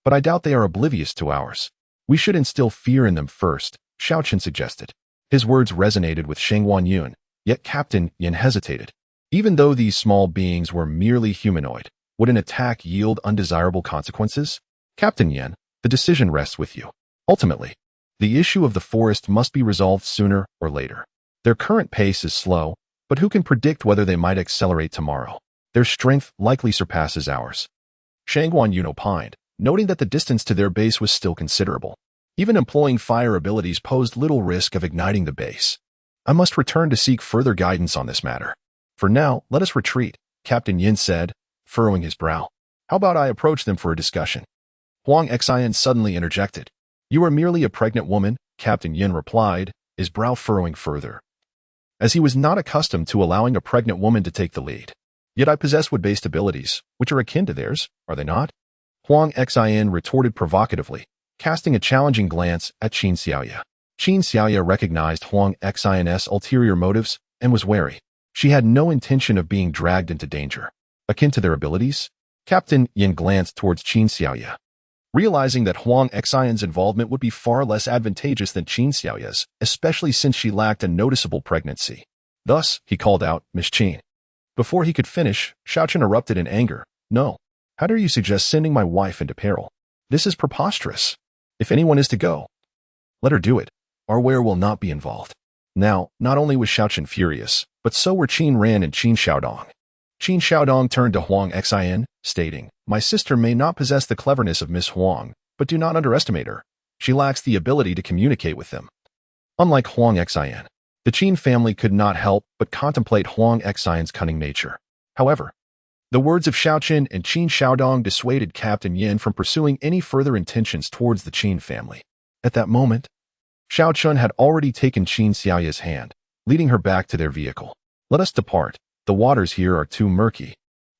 but I doubt they are oblivious to ours. We should instill fear in them first, Xiao Chen suggested. His words resonated with Shangguan Yun, yet Captain Yin hesitated. Even though these small beings were merely humanoid, would an attack yield undesirable consequences? Captain Yin, the decision rests with you. Ultimately, the issue of the forest must be resolved sooner or later. Their current pace is slow, but who can predict whether they might accelerate tomorrow? Their strength likely surpasses ours. Shangguan Yun opined, noting that the distance to their base was still considerable. Even employing fire abilities posed little risk of igniting the base. I must return to seek further guidance on this matter. For now, let us retreat, Captain Yin said, furrowing his brow. How about I approach them for a discussion? Huang Xian suddenly interjected. You are merely a pregnant woman, Captain Yin replied, his brow furrowing further, as he was not accustomed to allowing a pregnant woman to take the lead. Yet I possess wood-based abilities, which are akin to theirs, are they not? Huang Xian retorted provocatively, casting a challenging glance at Qin Xiaoya. Qin Xiaoya recognized Huang Xian's ulterior motives and was wary. She had no intention of being dragged into danger. Akin to their abilities? Captain Yin glanced towards Qin Xiaoya. Realizing that Huang Xian's involvement would be far less advantageous than Qin Xiaoya's, especially since she lacked a noticeable pregnancy. Thus, he called out, Miss Qin. Before he could finish, Xiao Chen erupted in anger. No. How dare you suggest sending my wife into peril? This is preposterous. If anyone is to go, let her do it. Our wear will not be involved. Now, not only was Xiao Chen furious, but so were Qin Ran and Qin Xiaodong. Qin Xiaodong turned to Huang Xian, stating, My sister may not possess the cleverness of Miss Huang, but do not underestimate her. She lacks the ability to communicate with them. Unlike Huang Xian, the Qin family could not help but contemplate Huang Xian's cunning nature. However, the words of Xiao Chen and Qin Xiaodong dissuaded Captain Yin from pursuing any further intentions towards the Qin family. At that moment, Xiao Chen had already taken Qin Xiaoya's hand, leading her back to their vehicle. Let us depart. The waters here are too murky,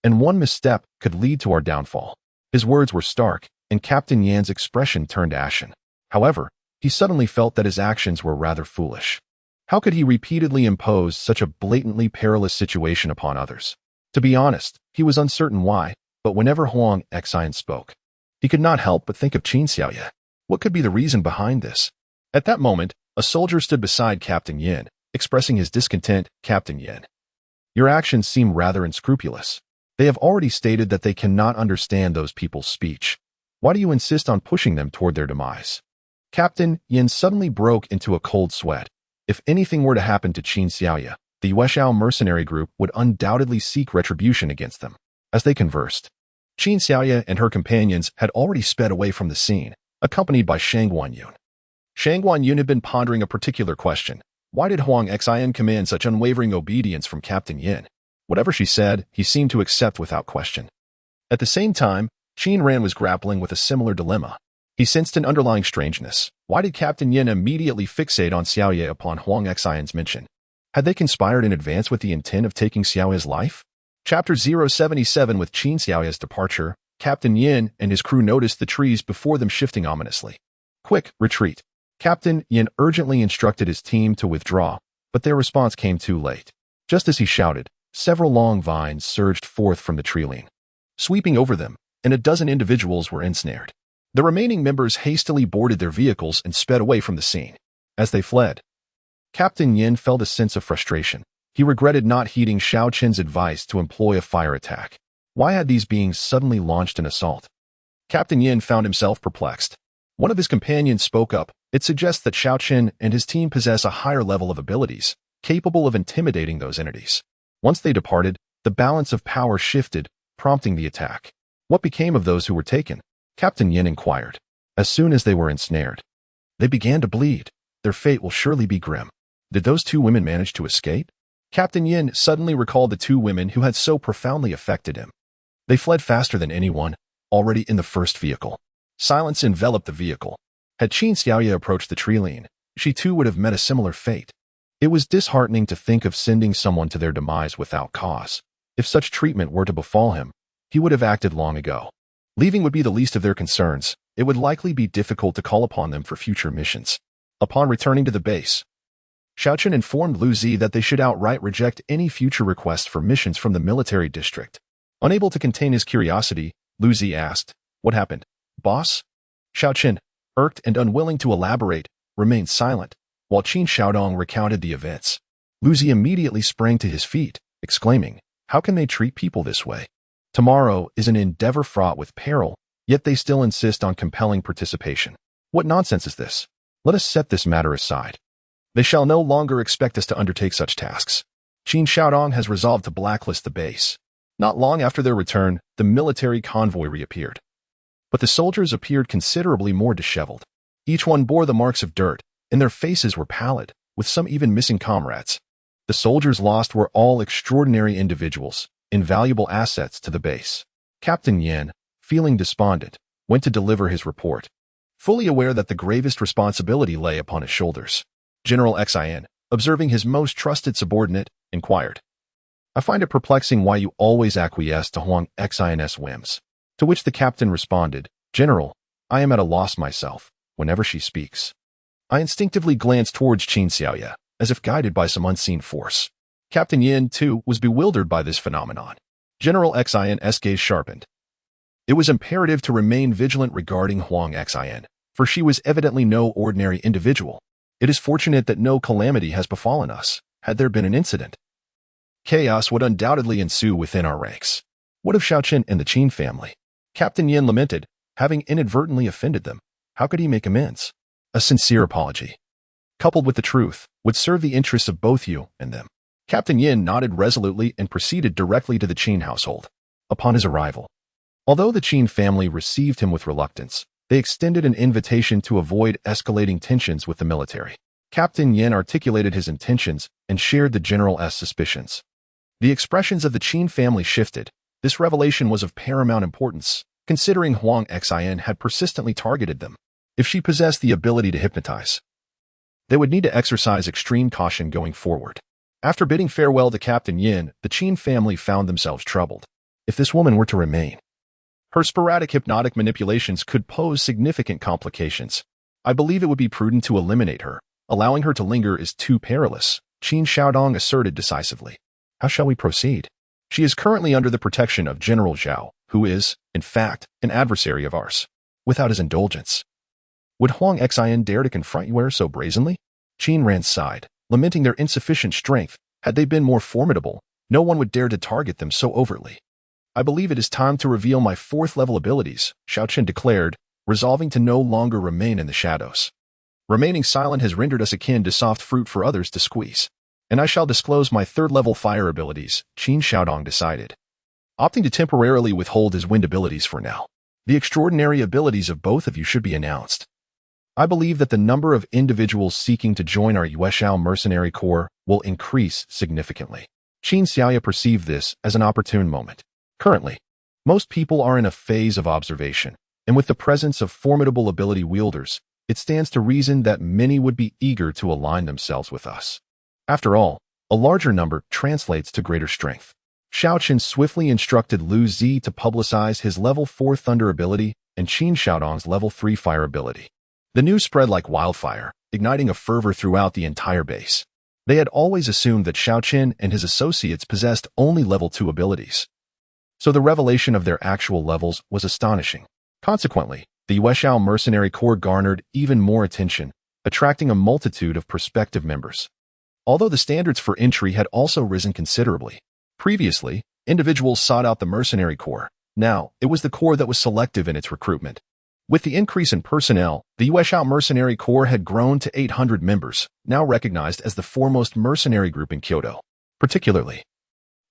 and one misstep could lead to our downfall. His words were stark, and Captain Yan's expression turned ashen. However, he suddenly felt that his actions were rather foolish. How could he repeatedly impose such a blatantly perilous situation upon others? To be honest, he was uncertain why, but whenever Huang Xian spoke, he could not help but think of Qin Xiaoya. What could be the reason behind this? At that moment, a soldier stood beside Captain Yin, expressing his discontent. Captain Yin, your actions seem rather unscrupulous. They have already stated that they cannot understand those people's speech. Why do you insist on pushing them toward their demise? Captain Yin suddenly broke into a cold sweat. If anything were to happen to Qin Xiaoya, the Yueshao mercenary group would undoubtedly seek retribution against them. As they conversed, Qin Xiaoya and her companions had already sped away from the scene, accompanied by Shangguan Yun. Shangguan Yun had been pondering a particular question. Why did Huang Xian command such unwavering obedience from Captain Yin? Whatever she said, he seemed to accept without question. At the same time, Qin Ran was grappling with a similar dilemma. He sensed an underlying strangeness. Why did Captain Yin immediately fixate on Xiaoya upon Huang Xian's mention? Had they conspired in advance with the intent of taking Xiaoya's life? Chapter 077. With Qin Xiaoya's departure, Captain Yin and his crew noticed the trees before them shifting ominously. Quick, retreat. Captain Yin urgently instructed his team to withdraw, but their response came too late. Just as he shouted, several long vines surged forth from the tree line, sweeping over them, and a dozen individuals were ensnared. The remaining members hastily boarded their vehicles and sped away from the scene. As they fled, Captain Yin felt a sense of frustration. He regretted not heeding Xiao Chen's advice to employ a fire attack. Why had these beings suddenly launched an assault? Captain Yin found himself perplexed. One of his companions spoke up. It suggests that Xiao Chen and his team possess a higher level of abilities, capable of intimidating those entities. Once they departed, the balance of power shifted, prompting the attack. What became of those who were taken? Captain Yin inquired. As soon as they were ensnared, they began to bleed. Their fate will surely be grim. Did those two women manage to escape? Captain Yin suddenly recalled the two women who had so profoundly affected him. They fled faster than anyone, already in the first vehicle. Silence enveloped the vehicle. Had Qin Xiaoya approached the Trilene, she too would have met a similar fate. It was disheartening to think of sending someone to their demise without cause. If such treatment were to befall him, he would have acted long ago. Leaving would be the least of their concerns. It would likely be difficult to call upon them for future missions. Upon returning to the base, Xiaochen informed Lu Zi that they should outright reject any future requests for missions from the military district. Unable to contain his curiosity, Lu Zi asked, "What happened, boss?" Xiaochen, irked and unwilling to elaborate, remained silent, while Qin Xiaodong recounted the events. Lu Zi immediately sprang to his feet, exclaiming, "How can they treat people this way? Tomorrow is an endeavor fraught with peril, yet they still insist on compelling participation. What nonsense is this? Let us set this matter aside. They shall no longer expect us to undertake such tasks." Qin Xiaodong has resolved to blacklist the base. Not long after their return, the military convoy reappeared. But the soldiers appeared considerably more disheveled. Each one bore the marks of dirt, and their faces were pallid, with some even missing comrades. The soldiers lost were all extraordinary individuals, invaluable assets to the base. Captain Yin, feeling despondent, went to deliver his report, fully aware that the gravest responsibility lay upon his shoulders. General Xin, observing his most trusted subordinate, inquired, "I find it perplexing why you always acquiesce to Huang Xin's whims." To which the captain responded, "General, I am at a loss myself, whenever she speaks." I instinctively glanced towards Qin Xiaoya, as if guided by some unseen force. Captain Yin, too, was bewildered by this phenomenon. General Xin's gaze sharpened. It was imperative to remain vigilant regarding Huang Xin, for she was evidently no ordinary individual. It is fortunate that no calamity has befallen us. Had there been an incident, chaos would undoubtedly ensue within our ranks. What of Xiaochen and the Qin family? Captain Yin lamented, having inadvertently offended them. How could he make amends? A sincere apology, coupled with the truth, would serve the interests of both you and them. Captain Yin nodded resolutely and proceeded directly to the Qin household. Upon his arrival, although the Qin family received him with reluctance, they extended an invitation to avoid escalating tensions with the military. Captain Yin articulated his intentions and shared the general's suspicions. The expressions of the Qin family shifted. This revelation was of paramount importance, considering Huang Xin had persistently targeted them. If she possessed the ability to hypnotize, they would need to exercise extreme caution going forward. After bidding farewell to Captain Yin, the Qin family found themselves troubled. If this woman were to remain, her sporadic hypnotic manipulations could pose significant complications. I believe it would be prudent to eliminate her. Allowing her to linger is too perilous, Qin Xiaodong asserted decisively. How shall we proceed? She is currently under the protection of General Zhao, who is, in fact, an adversary of ours. Without his indulgence, would Huang Xin dare to confront you so brazenly? Qin Ran sighed, lamenting their insufficient strength. Had they been more formidable, no one would dare to target them so overtly. I believe it is time to reveal my fourth-level abilities, Xiaochen declared, resolving to no longer remain in the shadows. Remaining silent has rendered us akin to soft fruit for others to squeeze. And I shall disclose my third-level fire abilities, Qin Xiaodong decided, opting to temporarily withhold his wind abilities for now. The extraordinary abilities of both of you should be announced. I believe that the number of individuals seeking to join our Yueshao mercenary corps will increase significantly. Qin Xiaoya perceived this as an opportune moment. Currently, most people are in a phase of observation, and with the presence of formidable ability wielders, it stands to reason that many would be eager to align themselves with us. After all, a larger number translates to greater strength. Xiaochen swiftly instructed Lu Zi to publicize his level 4 thunder ability and Qin Xiaodong's level 3 fire ability. The news spread like wildfire, igniting a fervor throughout the entire base. They had always assumed that Xiaochen and his associates possessed only level 2 abilities, so the revelation of their actual levels was astonishing. Consequently, the Yueshao Mercenary Corps garnered even more attention, attracting a multitude of prospective members. Although the standards for entry had also risen considerably. Previously, individuals sought out the Mercenary Corps. Now, it was the Corps that was selective in its recruitment. With the increase in personnel, the Yueshao Mercenary Corps had grown to 800 members, now recognized as the foremost mercenary group in Kyoto. Particularly,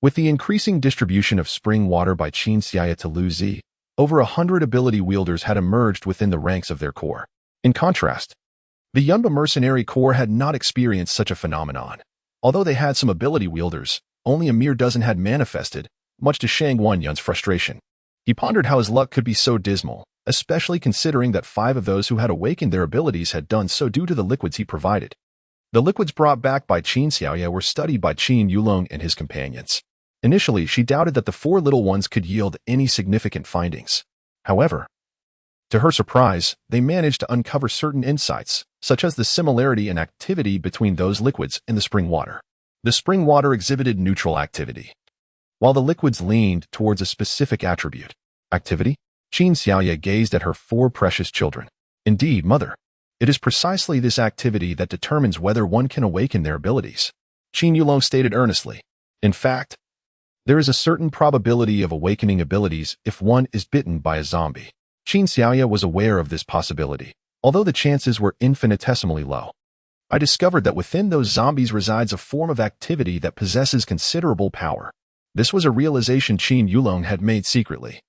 with the increasing distribution of spring water by Qin Xiaoya to Lu Zi, over 100 ability wielders had emerged within the ranks of their corps. In contrast, the Yunba Mercenary Corps had not experienced such a phenomenon. Although they had some ability wielders, only a mere dozen had manifested, much to Shang Wanyun's frustration. He pondered how his luck could be so dismal, especially considering that 5 of those who had awakened their abilities had done so due to the liquids he provided. The liquids brought back by Qin Xiaoye were studied by Qin Yulong and his companions. Initially, she doubted that the 4 little ones could yield any significant findings. However, to her surprise, they managed to uncover certain insights, such as the similarity in activity between those liquids and the spring water. The spring water exhibited neutral activity, while the liquids leaned towards a specific attribute. Activity? Qin Xiaoye gazed at her 4 precious children. Indeed, mother. It is precisely this activity that determines whether one can awaken their abilities. Qin Yulong stated earnestly. In fact, there is a certain probability of awakening abilities if one is bitten by a zombie. Qin Xiaoye was aware of this possibility, although the chances were infinitesimally low. I discovered that within those zombies resides a form of activity that possesses considerable power. This was a realization Qin Yulong had made secretly.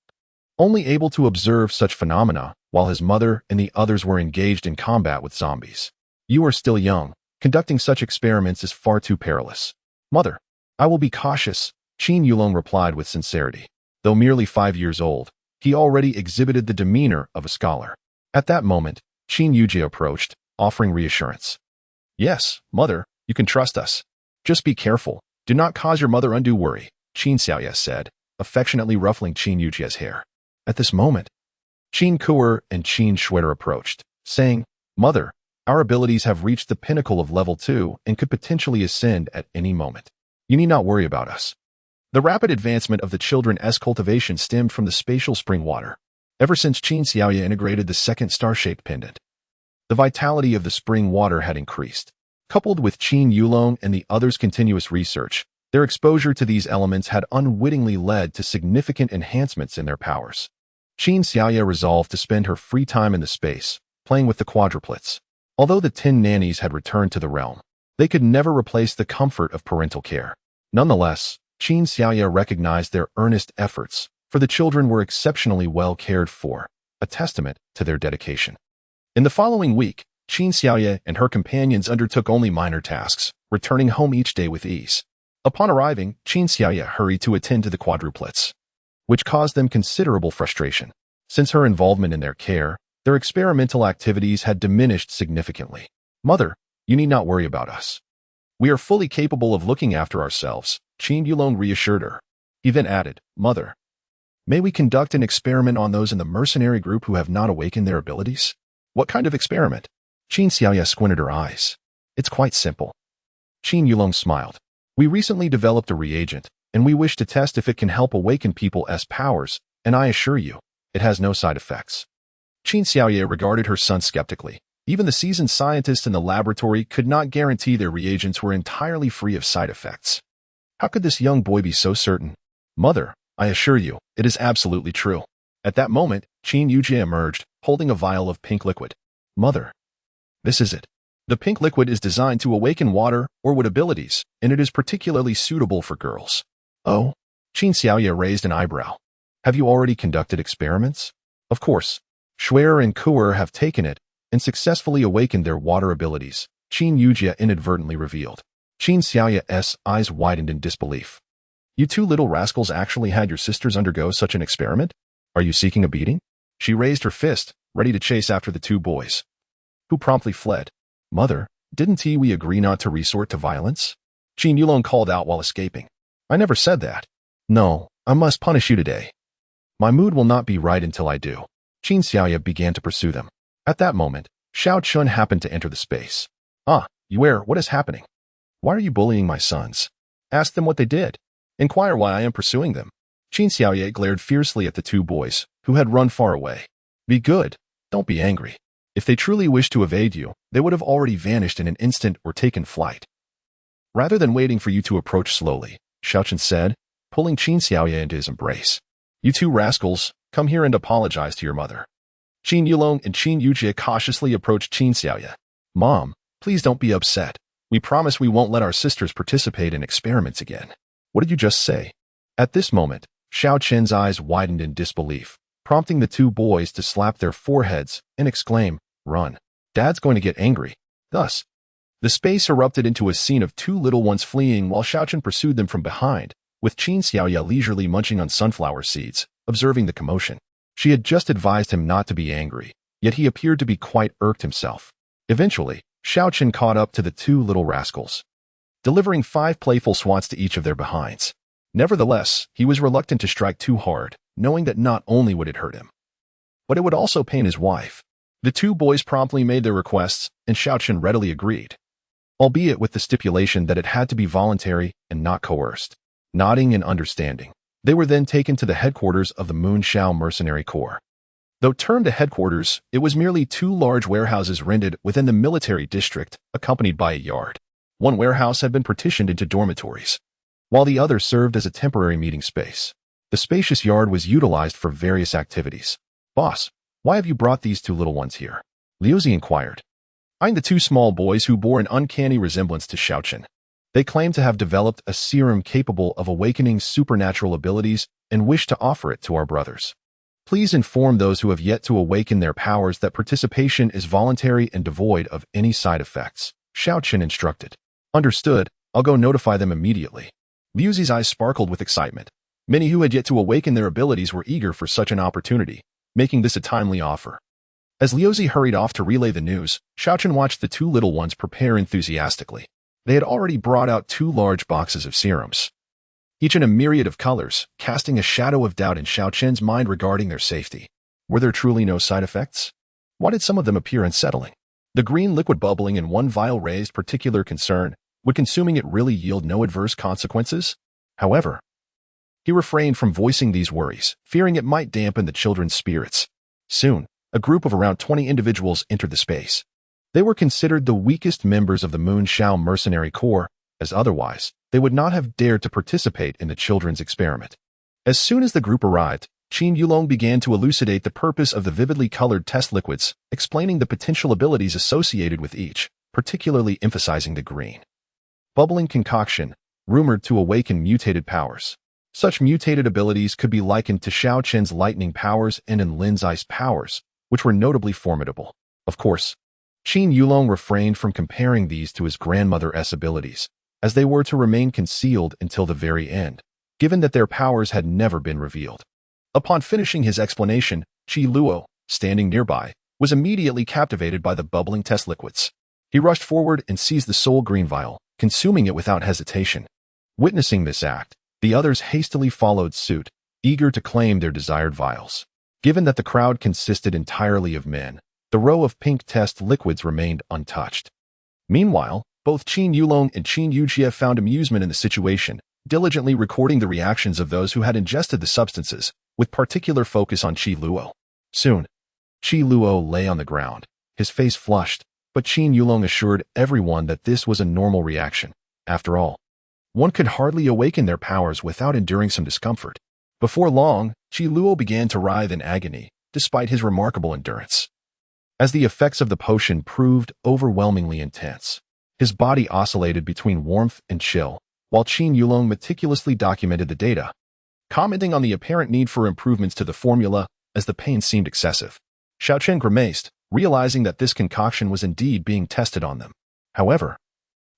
Only able to observe such phenomena while his mother and the others were engaged in combat with zombies. You are still young. Conducting such experiments is far too perilous. Mother, I will be cautious, Qin Yulong replied with sincerity. Though merely 5 years old, he already exhibited the demeanor of a scholar. At that moment, Qin Yujie approached, offering reassurance. Yes, mother, you can trust us. Just be careful. Do not cause your mother undue worry, Qin Xiaoye said, affectionately ruffling Qin Yujie's hair. At this moment, Qin Kuer and Qin Shuer approached, saying, Mother, our abilities have reached the pinnacle of level 2 and could potentially ascend at any moment. You need not worry about us. The rapid advancement of the children's cultivation stemmed from the spatial spring water. Ever since Qin Xiaoye integrated the second star-shaped pendant, the vitality of the spring water had increased. Coupled with Qin Yulong and the others' continuous research, their exposure to these elements had unwittingly led to significant enhancements in their powers. Qin Xiaoye resolved to spend her free time in the space, playing with the quadruplets. Although the 10 nannies had returned to the realm, they could never replace the comfort of parental care. Nonetheless, Qin Xiaoye recognized their earnest efforts, for the children were exceptionally well cared for, a testament to their dedication. In the following week, Qin Xiaoye and her companions undertook only minor tasks, returning home each day with ease. Upon arriving, Qin Xiaoye hurried to attend to the quadruplets, which caused them considerable frustration. Since her involvement in their care, their experimental activities had diminished significantly. Mother, you need not worry about us. We are fully capable of looking after ourselves, Qin Yulong reassured her. He then added, Mother, may we conduct an experiment on those in the mercenary group who have not awakened their abilities? What kind of experiment? Qin Xiaoye squinted her eyes. It's quite simple. Qin Yulong smiled. We recently developed a reagent, and we wish to test if it can help awaken people's powers, and I assure you, it has no side effects. Qin Xiaoye regarded her son skeptically. Even the seasoned scientists in the laboratory could not guarantee their reagents were entirely free of side effects. How could this young boy be so certain? Mother, I assure you, it is absolutely true. At that moment, Qin Yujie emerged, holding a vial of pink liquid. Mother, this is it. The pink liquid is designed to awaken water or wood abilities, and it is particularly suitable for girls. Oh? Qin Xiaoye raised an eyebrow. Have you already conducted experiments? Of course. Shuer and Kuer have taken it and successfully awakened their water abilities, Qin Yujie inadvertently revealed. Qin Xiaoye's eyes widened in disbelief. You 2 little rascals actually had your sisters undergo such an experiment? Are you seeking a beating? She raised her fist, ready to chase after the 2 boys, who promptly fled. Mother, didn't we agree not to resort to violence? Qin Yulong called out while escaping. I never said that. No, I must punish you today. My mood will not be right until I do. Qin Xiaoye began to pursue them. At that moment, Xiao Chun happened to enter the space. Ah, Yuer, what is happening? Why are you bullying my sons? Ask them what they did. Inquire why I am pursuing them. Qin Xiaoye glared fiercely at the 2 boys, who had run far away. Be good. Don't be angry. If they truly wished to evade you, they would have already vanished in an instant or taken flight. Rather than waiting for you to approach slowly, Xiao Chun said, pulling Qin Xiaoye into his embrace. You 2 rascals, come here and apologize to your mother. Qin Yulong and Qin Yujie cautiously approached Qin Xiaoye. Mom, please don't be upset. We promise we won't let our sisters participate in experiments again. What did you just say? At this moment, Xiao Chen's eyes widened in disbelief, prompting the 2 boys to slap their foreheads and exclaim, Run. Dad's going to get angry. Thus, the space erupted into a scene of 2 little ones fleeing while Xiao Chen pursued them from behind, with Qin Xiaoye leisurely munching on sunflower seeds, observing the commotion. She had just advised him not to be angry, yet he appeared to be quite irked himself. Eventually, Xiao Chen caught up to the two little rascals, delivering 5 playful swats to each of their behinds. Nevertheless, he was reluctant to strike too hard, knowing that not only would it hurt him, but it would also pain his wife. The two boys promptly made their requests, and Xiao Chen readily agreed, albeit with the stipulation that it had to be voluntary and not coerced. Nodding and understanding, they were then taken to the headquarters of the Moonshao Mercenary Corps. Though termed a headquarters, it was merely 2 large warehouses rented within the military district, accompanied by a yard. One warehouse had been partitioned into dormitories, while the other served as a temporary meeting space. The spacious yard was utilized for various activities. "Boss, why have you brought these 2 little ones here?" Liu Zi inquired, eyeing the 2 small boys who bore an uncanny resemblance to Xiao Chen. They claimed to have developed a serum capable of awakening supernatural abilities and wish to offer it to our brothers. Please inform those who have yet to awaken their powers that participation is voluntary and devoid of any side effects, Xiao Chen instructed. Understood, I'll go notify them immediately. Liu Zi's eyes sparkled with excitement. Many who had yet to awaken their abilities were eager for such an opportunity, making this a timely offer. As Liu Zi hurried off to relay the news, Xiao Chen watched the 2 little ones prepare enthusiastically. They had already brought out 2 large boxes of serums, each in a myriad of colors, casting a shadow of doubt in Xiao Chen's mind regarding their safety. Were there truly no side effects? Why did some of them appear unsettling? The green liquid bubbling in one vial raised particular concern. Would consuming it really yield no adverse consequences? However, he refrained from voicing these worries, fearing it might dampen the children's spirits. Soon, a group of around 20 individuals entered the space. They were considered the weakest members of the Moonshao Mercenary Corps, as otherwise, they would not have dared to participate in the children's experiment. As soon as the group arrived, Qin Yulong began to elucidate the purpose of the vividly colored test liquids, explaining the potential abilities associated with each, particularly emphasizing the green bubbling concoction, rumored to awaken mutated powers. Such mutated abilities could be likened to Xiao Chen's lightning powers and Lin's ice powers, which were notably formidable. Of course, Qin Yulong refrained from comparing these to his grandmother's abilities, as they were to remain concealed until the very end, given that their powers had never been revealed. Upon finishing his explanation, Qi Luo, standing nearby, was immediately captivated by the bubbling test liquids. He rushed forward and seized the soul green vial, consuming it without hesitation. Witnessing this act, the others hastily followed suit, eager to claim their desired vials. Given that the crowd consisted entirely of men, the row of pink test liquids remained untouched. Meanwhile, both Qin Yulong and Qin Yujie found amusement in the situation, diligently recording the reactions of those who had ingested the substances, with particular focus on Qi Luo. Soon, Qi Luo lay on the ground, his face flushed, but Qin Yulong assured everyone that this was a normal reaction. After all, one could hardly awaken their powers without enduring some discomfort. Before long, Qi Luo began to writhe in agony, despite his remarkable endurance. As the effects of the potion proved overwhelmingly intense, his body oscillated between warmth and chill, while Qin Yulong meticulously documented the data, commenting on the apparent need for improvements to the formula as the pain seemed excessive. Xiao Chen grimaced, realizing that this concoction was indeed being tested on them. However,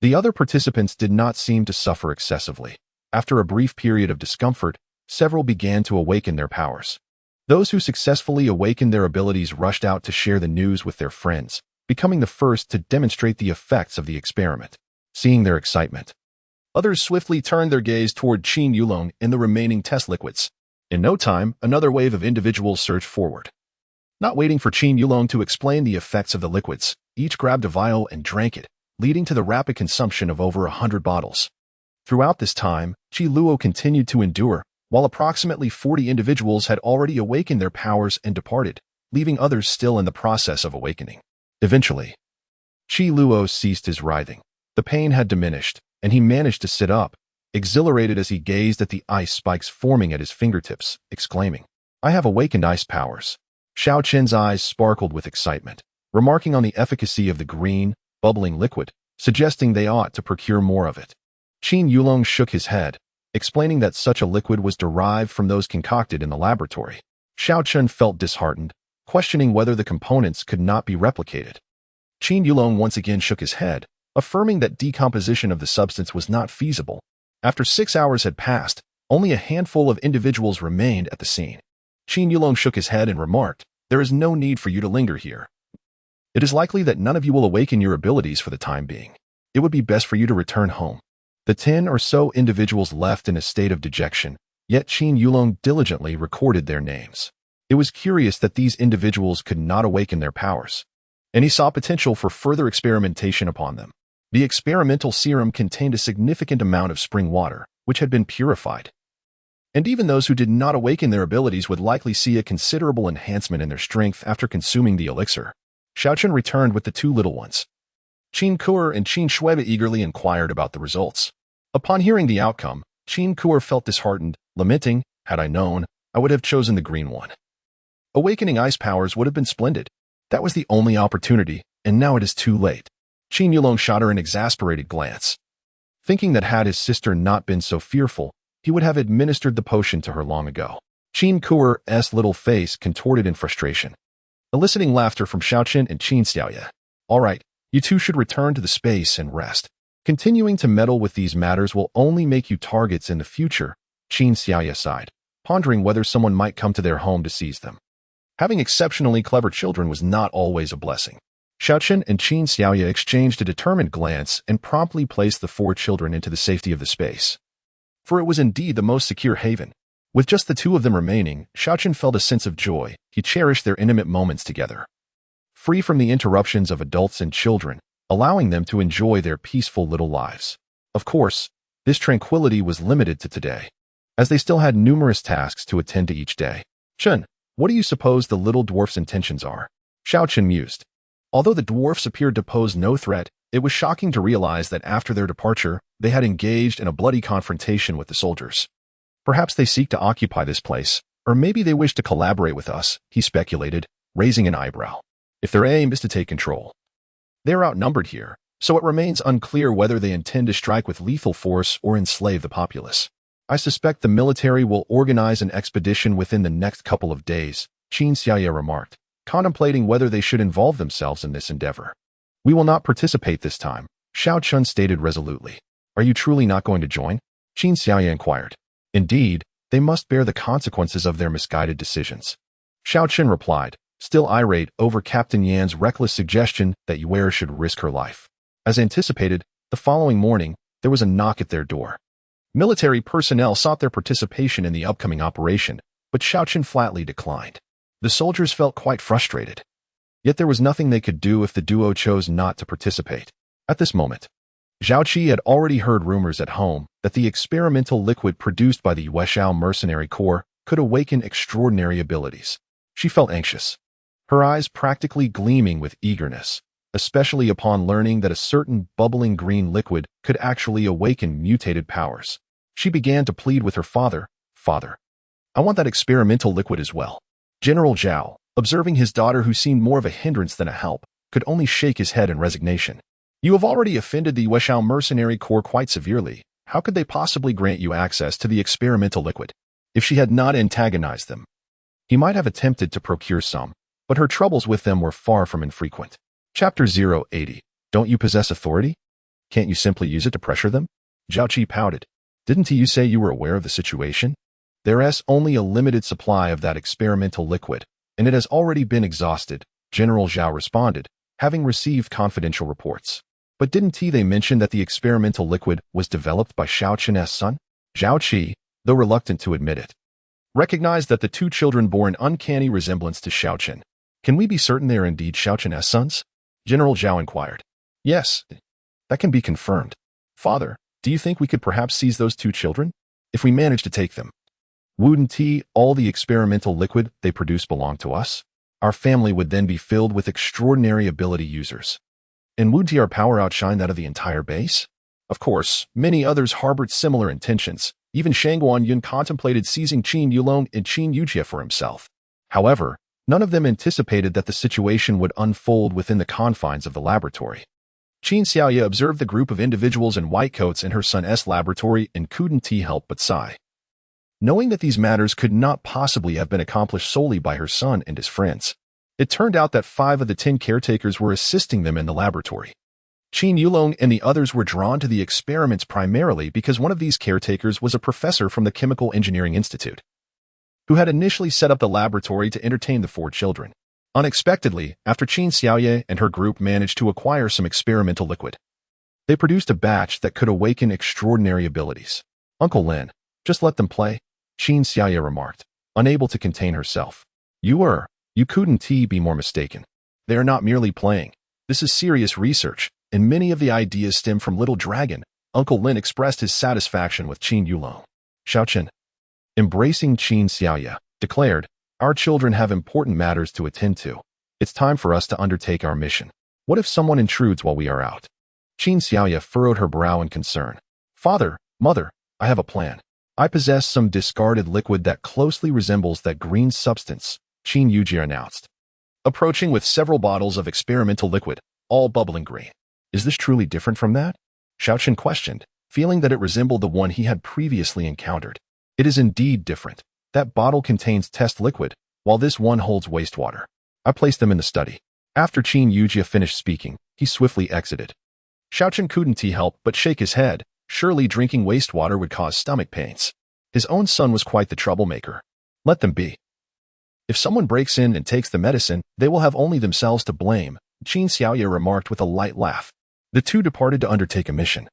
the other participants did not seem to suffer excessively. After a brief period of discomfort, several began to awaken their powers. Those who successfully awakened their abilities rushed out to share the news with their friends, becoming the first to demonstrate the effects of the experiment. Seeing their excitement, others swiftly turned their gaze toward Qin Yulong and the remaining test liquids. In no time, another wave of individuals surged forward. Not waiting for Qin Yulong to explain the effects of the liquids, each grabbed a vial and drank it, leading to the rapid consumption of over 100 bottles. Throughout this time, Qi Luo continued to endure, while approximately 40 individuals had already awakened their powers and departed, leaving others still in the process of awakening. Eventually, Qi Luo ceased his writhing. The pain had diminished, and he managed to sit up, exhilarated as he gazed at the ice spikes forming at his fingertips, exclaiming, "I have awakened ice powers." Xiao Chen's eyes sparkled with excitement, remarking on the efficacy of the green, bubbling liquid, suggesting they ought to procure more of it. Qin Yulong shook his head, explaining that such a liquid was derived from those concocted in the laboratory. Xiao Chen felt disheartened, questioning whether the components could not be replicated. Qin Yulong once again shook his head, affirming that decomposition of the substance was not feasible. After 6 hours had passed, only a handful of individuals remained at the scene. Qin Yulong shook his head and remarked, "There is no need for you to linger here. It is likely that none of you will awaken your abilities for the time being. It would be best for you to return home." The 10 or so individuals left in a state of dejection, yet Qin Yulong diligently recorded their names. It was curious that these individuals could not awaken their powers, and he saw potential for further experimentation upon them. The experimental serum contained a significant amount of spring water, which had been purified. And even those who did not awaken their abilities would likely see a considerable enhancement in their strength after consuming the elixir. Xiaochen returned with the two little ones. Qin Kuer and Qin Shuebe eagerly inquired about the results. Upon hearing the outcome, Qin Kuer felt disheartened, lamenting, "Had I known, I would have chosen the green one. Awakening ice powers would have been splendid. That was the only opportunity, and now it is too late." Qin Yulong shot her an exasperated glance, thinking that had his sister not been so fearful, he would have administered the potion to her long ago. Qin Kuer's little face contorted in frustration, eliciting laughter from Xiaochen and Qin Xiaoye. "All right, you two should return to the space and rest. Continuing to meddle with these matters will only make you targets in the future," Qin Xiaoye sighed, pondering whether someone might come to their home to seize them. Having exceptionally clever children was not always a blessing. Xiaochen and Qin Xiaoye exchanged a determined glance and promptly placed the 4 children into the safety of the space. For it was indeed the most secure haven. With just the 2 of them remaining, Xiaochen felt a sense of joy. He cherished their intimate moments together, free from the interruptions of adults and children, allowing them to enjoy their peaceful little lives. Of course, this tranquility was limited to today, as they still had numerous tasks to attend to each day. "Chen, what do you suppose the little dwarf's intentions are?" Xiaochen mused. Although the dwarfs appeared to pose no threat, it was shocking to realize that after their departure, they had engaged in a bloody confrontation with the soldiers. "Perhaps they seek to occupy this place, or maybe they wish to collaborate with us," he speculated, raising an eyebrow. "If their aim is to take control, they are outnumbered here, so it remains unclear whether they intend to strike with lethal force or enslave the populace. I suspect the military will organize an expedition within the next couple of days," Qin Xiaoye remarked, contemplating whether they should involve themselves in this endeavor. "We will not participate this time," Xiao Chun stated resolutely. "Are you truly not going to join?" Qin Xiaoye inquired. "Indeed, they must bear the consequences of their misguided decisions," Xiao Chun replied, still irate over Captain Yan's reckless suggestion that Yue should risk her life. As anticipated, the following morning, there was a knock at their door. Military personnel sought their participation in the upcoming operation, but Xiao Chun flatly declined. The soldiers felt quite frustrated. Yet there was nothing they could do if the duo chose not to participate. At this moment, Zhao Qi had already heard rumors at home that the experimental liquid produced by the Yueshao Mercenary Corps could awaken extraordinary abilities. She felt anxious, her eyes practically gleaming with eagerness, especially upon learning that a certain bubbling green liquid could actually awaken mutated powers. She began to plead with her father, "Father, I want that experimental liquid as well." General Zhao, observing his daughter who seemed more of a hindrance than a help, could only shake his head in resignation. "You have already offended the Yueshao Mercenary Corps quite severely. How could they possibly grant you access to the experimental liquid?" If she had not antagonized them, he might have attempted to procure some, but her troubles with them were far from infrequent. Chapter 080. Don't you possess authority? Can't you simply use it to pressure them? Zhao Qi pouted. Didn't you say you were aware of the situation? There is only a limited supply of that experimental liquid, and it has already been exhausted, General Zhao responded, having received confidential reports. But didn't they mention that the experimental liquid was developed by Xiao Chen's son? Zhao Qi, though reluctant to admit it, recognized that the 2 children bore an uncanny resemblance to Xiao Chen. Can we be certain they are indeed Xiao Chen's sons? General Zhao inquired. Yes, that can be confirmed. Father, do you think we could perhaps seize those 2 children? If we manage to take them, wouldn't all the experimental liquid they produce belong to us? Our family would then be filled with extraordinary ability users. And wouldn't our power outshine that of the entire base? Of course, many others harbored similar intentions. Even Shangguan Yun contemplated seizing Qin Yulong and Qin Yujie for himself. However, none of them anticipated that the situation would unfold within the confines of the laboratory. Qin Xiaoye observed the group of individuals in white coats in her son's laboratory and couldn't help but sigh, knowing that these matters could not possibly have been accomplished solely by her son and his friends. It turned out that 5 of the 10 caretakers were assisting them in the laboratory. Qin Yulong and the others were drawn to the experiments primarily because one of these caretakers was a professor from the Chemical Engineering Institute. who had initially set up the laboratory to entertain the 4 children. Unexpectedly, after Qin Xiaoye and her group managed to acquire some experimental liquid, they produced a batch that could awaken extraordinary abilities. Uncle Lin, just let them play, Qin Xiaoye remarked, unable to contain herself. You couldn't be more mistaken. They are not merely playing. This is serious research, and many of the ideas stem from Little Dragon. Uncle Lin expressed his satisfaction with Qin Yulong. Xiaochen, embracing Qin Xiaoye, declared, our children have important matters to attend to. It's time for us to undertake our mission. What if someone intrudes while we are out? Qin Xiaoye furrowed her brow in concern. Father, mother, I have a plan. I possess some discarded liquid that closely resembles that green substance, Qin Yuji announced, approaching with several bottles of experimental liquid, all bubbling green. Is this truly different from that? Xiaochen questioned, feeling that it resembled the one he had previously encountered. It is indeed different. That bottle contains test liquid, while this one holds wastewater. I placed them in the study. After Qin Yuji finished speaking, he swiftly exited. Xiaochen couldn't help but shake his head. Surely drinking wastewater would cause stomach pains. His own son was quite the troublemaker. Let them be. If someone breaks in and takes the medicine, they will have only themselves to blame, Qin Xiaoye remarked with a light laugh. The two departed to undertake a mission.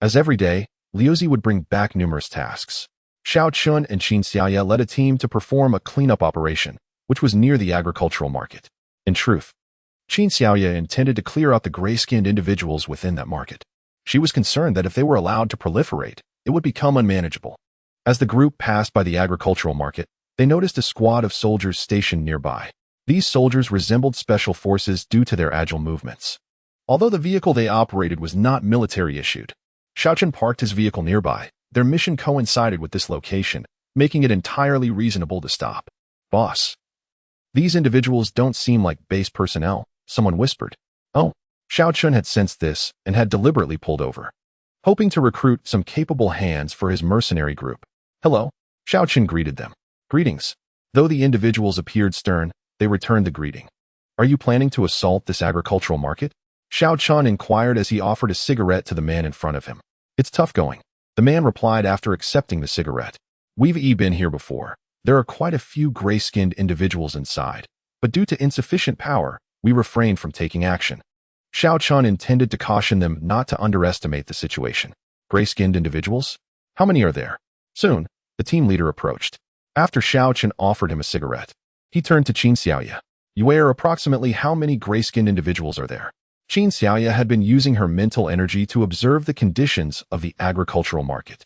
As every day, Liuzi would bring back numerous tasks. Xiao Chun and Qin Xiaoye led a team to perform a cleanup operation, which was near the agricultural market. In truth, Qin Xiaoye intended to clear out the gray-skinned individuals within that market. She was concerned that if they were allowed to proliferate, it would become unmanageable. As the group passed by the agricultural market, they noticed a squad of soldiers stationed nearby. These soldiers resembled special forces due to their agile movements. Although the vehicle they operated was not military-issued, Xiaochen parked his vehicle nearby. Their mission coincided with this location, making it entirely reasonable to stop. Boss, these individuals don't seem like base personnel, someone whispered. Oh, Xiaochen had sensed this and had deliberately pulled over, hoping to recruit some capable hands for his mercenary group. Hello, Xiaochen greeted them. Greetings. Though the individuals appeared stern, they returned the greeting. Are you planning to assault this agricultural market? Xiaochen inquired as he offered a cigarette to the man in front of him. It's tough going, the man replied after accepting the cigarette. We've been here before. There are quite a few gray-skinned individuals inside, but due to insufficient power, we refrained from taking action. Xiaochen intended to caution them not to underestimate the situation. Gray-skinned individuals? How many are there? Soon, the team leader approached. After Xiaochen offered him a cigarette, he turned to Qin Xiaoye. You are approximately how many gray-skinned individuals are there? Qin Xiaoye had been using her mental energy to observe the conditions of the agricultural market.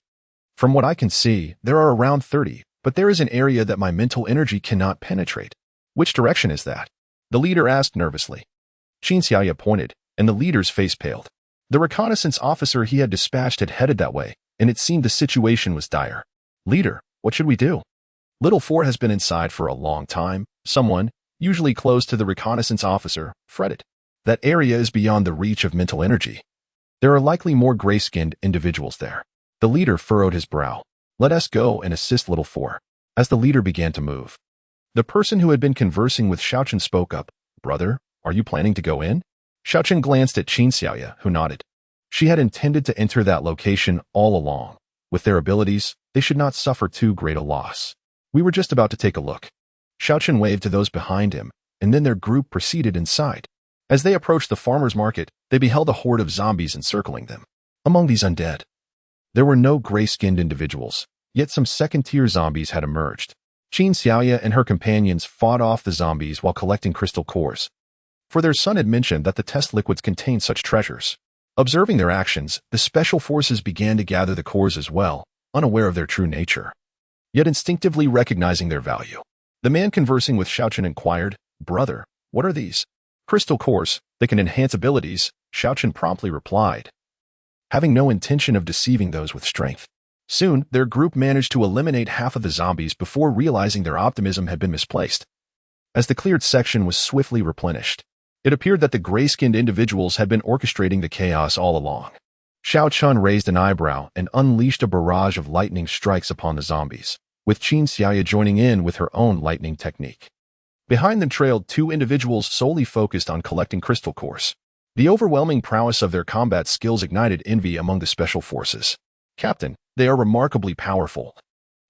From what I can see, there are around 30, but there is an area that my mental energy cannot penetrate. Which direction is that? The leader asked nervously. Qin Xiaoye pointed, and the leader's face paled. The reconnaissance officer he had dispatched had headed that way, and it seemed the situation was dire. Leader, what should we do? Little Four has been inside for a long time, someone, usually close to the reconnaissance officer, fretted. That area is beyond the reach of mental energy. There are likely more gray-skinned individuals there. The leader furrowed his brow. Let us go and assist Little Four. As the leader began to move, the person who had been conversing with Xiaochen spoke up. Brother, are you planning to go in? Xiaochen glanced at Qin Xiaoye, who nodded. She had intended to enter that location all along. With their abilities, they should not suffer too great a loss. We were just about to take a look. Xiaochen waved to those behind him, and then their group proceeded inside. As they approached the farmer's market, they beheld a horde of zombies encircling them. Among these undead, there were no gray-skinned individuals, yet some second-tier zombies had emerged. Qin Xiaoye and her companions fought off the zombies while collecting crystal cores, for their son had mentioned that the test liquids contained such treasures. Observing their actions, the special forces began to gather the cores as well, unaware of their true nature, yet instinctively recognizing their value. The man conversing with Xiaochen inquired, Brother, what are these? Crystal cores, they can enhance abilities, Xiaochen promptly replied, having no intention of deceiving those with strength. Soon, their group managed to eliminate half of the zombies before realizing their optimism had been misplaced. As the cleared section was swiftly replenished, it appeared that the gray-skinned individuals had been orchestrating the chaos all along. Xiaochen raised an eyebrow and unleashed a barrage of lightning strikes upon the zombies, with Qin Xiaoye joining in with her own lightning technique. Behind them trailed two individuals solely focused on collecting crystal cores. The overwhelming prowess of their combat skills ignited envy among the special forces. Captain, they are remarkably powerful,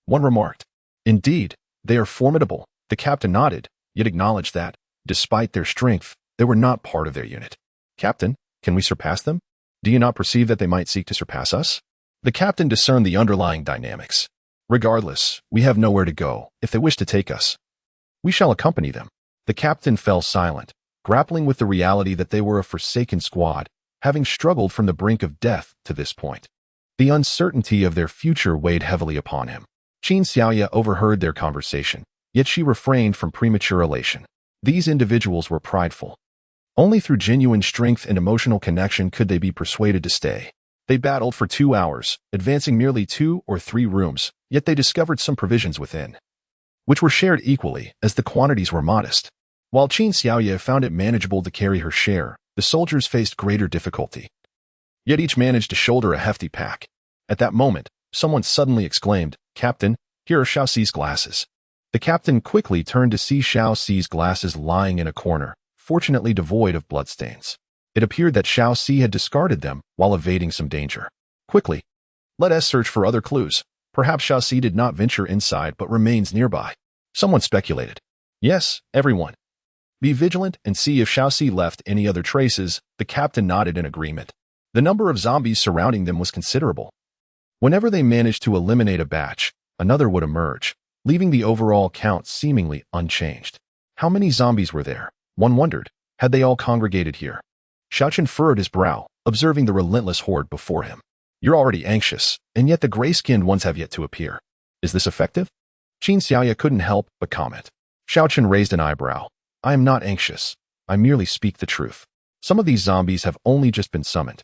one remarked. Indeed, They are formidable, the captain nodded, yet acknowledged that, despite their strength, they were not part of their unit. Captain, can we surpass them? Do you not perceive that they might seek to surpass us? The captain discerned the underlying dynamics. Regardless, we have nowhere to go. If they wish to take us, we shall accompany them. The captain fell silent, grappling with the reality that they were a forsaken squad, having struggled from the brink of death to this point. The uncertainty of their future weighed heavily upon him. Qin Xiaoya overheard their conversation, yet she refrained from premature elation. These individuals were prideful. Only through genuine strength and emotional connection could they be persuaded to stay. They battled for 2 hours, advancing merely 2 or 3 rooms, yet they discovered some provisions within, which were shared equally, as the quantities were modest. While Qin Xiaoya found it manageable to carry her share, the soldiers faced greater difficulty. Yet each managed to shoulder a hefty pack. At that moment, someone suddenly exclaimed, "Captain, here are Xiaoxi's glasses." The captain quickly turned to see Xiaoxi's glasses lying in a corner, fortunately devoid of bloodstains. It appeared that Xiaoxi had discarded them while evading some danger. Quickly, let us search for other clues. Perhaps Xiaoxi did not venture inside but remains nearby. Someone speculated. Yes, everyone. Be vigilant and see if Xiaoxi left any other traces. The captain nodded in agreement. The number of zombies surrounding them was considerable. Whenever they managed to eliminate a batch, another would emerge, leaving the overall count seemingly unchanged. How many zombies were there? One wondered. Had they all congregated here? Xiaochen furrowed his brow, observing the relentless horde before him. You're already anxious, and yet the gray-skinned ones have yet to appear. Is this effective? Qin Xiaoya couldn't help but comment. Xiaochen raised an eyebrow. I am not anxious. I merely speak the truth. Some of these zombies have only just been summoned.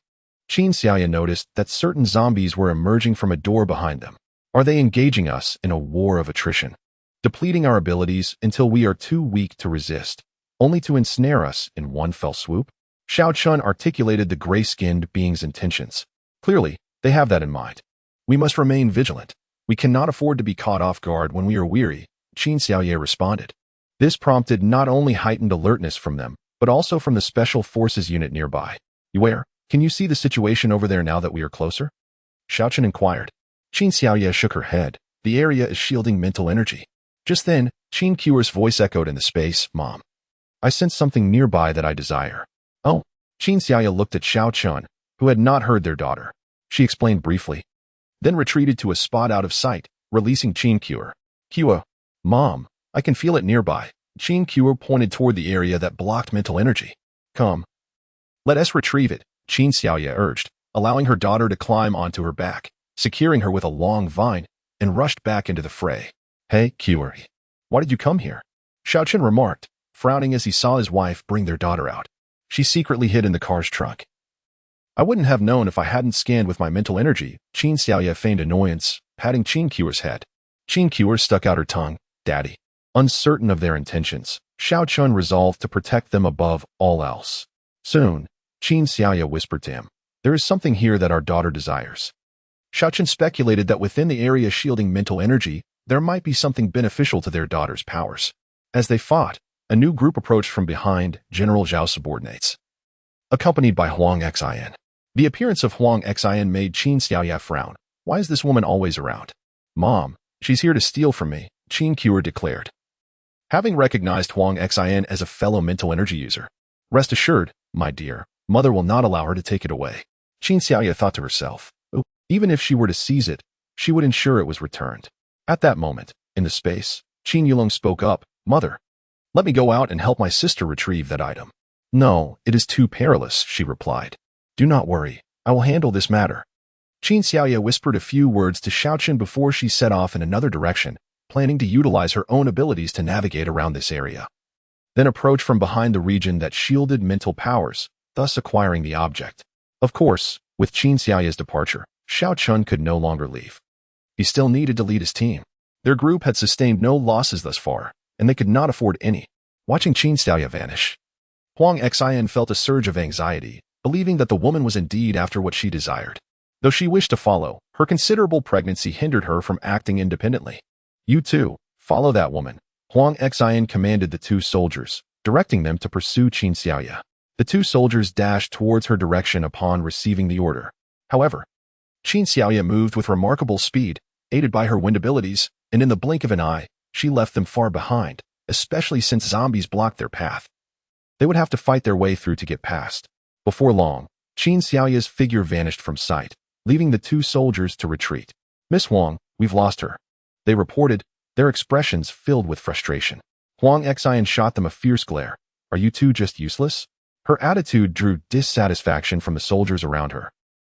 Qin Xiaoya noticed that certain zombies were emerging from a door behind them. Are they engaging us in a war of attrition, depleting our abilities until we are too weak to resist, only to ensnare us in one fell swoop? Xiao Chun articulated the gray-skinned being's intentions. Clearly, they have that in mind. We must remain vigilant. We cannot afford to be caught off guard when we are weary, Qin Xiaoye responded. This prompted not only heightened alertness from them, but also from the Special Forces unit nearby. Where? Can you see the situation over there now that we are closer? Xiao Chun inquired. Qin Xiaoye shook her head. The area is shielding mental energy. Just then, Qin Qiuer's voice echoed in the space, Mom. I sense something nearby that I desire. Oh, Qin Xiaoya looked at Xiao Chun, who had not heard their daughter. She explained briefly, then retreated to a spot out of sight, releasing Qin Qiuer. Qiuer, Mom, I can feel it nearby. Qin Qiuer pointed toward the area that blocked mental energy. Come. Let us retrieve it, Qin Xiaoya urged, allowing her daughter to climb onto her back, securing her with a long vine, and rushed back into the fray. Hey, Qiuer, why did you come here? Xiao Chen remarked, frowning as he saw his wife bring their daughter out. She secretly hid in the car's trunk. I wouldn't have known if I hadn't scanned with my mental energy, Qin Xiaoya feigned annoyance, patting Qin Qiuer's head. Qin Qiuer stuck out her tongue. Daddy. Uncertain of their intentions, Xiao Chun resolved to protect them above all else. Soon, Qin Xiaoya whispered to him, there is something here that our daughter desires. Xiao Chun speculated that within the area shielding mental energy, there might be something beneficial to their daughter's powers. As they fought, a new group approached from behind, General Zhao's subordinates, accompanied by Huang Xin. The appearance of Huang Xin made Qin Xiaoya frown. Why is this woman always around? Mom, she's here to steal from me, Qin Qiuer declared. Having recognized Huang Xin as a fellow mental energy user, rest assured, my dear, mother will not allow her to take it away. Qin Xiaoya thought to herself, even if she were to seize it, she would ensure it was returned. At that moment, in the space, Qin Yulong spoke up, Mother, let me go out and help my sister retrieve that item. No, it is too perilous, she replied. Do not worry, I will handle this matter. Qin Xiaoya whispered a few words to Xiao Chen before she set off in another direction, planning to utilize her own abilities to navigate around this area. Then approach from behind the region that shielded mental powers, thus acquiring the object. Of course, with Qin Xiaoya's departure, Xiao Chun could no longer leave. He still needed to lead his team. Their group had sustained no losses thus far, and they could not afford any. Watching Qin Xiaoya vanish, Huang Xin felt a surge of anxiety, believing that the woman was indeed after what she desired. Though she wished to follow, her considerable pregnancy hindered her from acting independently. You too, follow that woman, Huang Xin commanded the 2 soldiers, directing them to pursue Qin Xiaoya. The 2 soldiers dashed towards her direction upon receiving the order. However, Qin Xiaoya moved with remarkable speed, aided by her wind abilities, and in the blink of an eye, she left them far behind, especially since zombies blocked their path. They would have to fight their way through to get past. Before long, Qin Xiaoya's figure vanished from sight, leaving the two soldiers to retreat. "Miss Huang, we've lost her," they reported, their expressions filled with frustration. Huang Xian shot them a fierce glare. "Are you two just useless?" Her attitude drew dissatisfaction from the soldiers around her,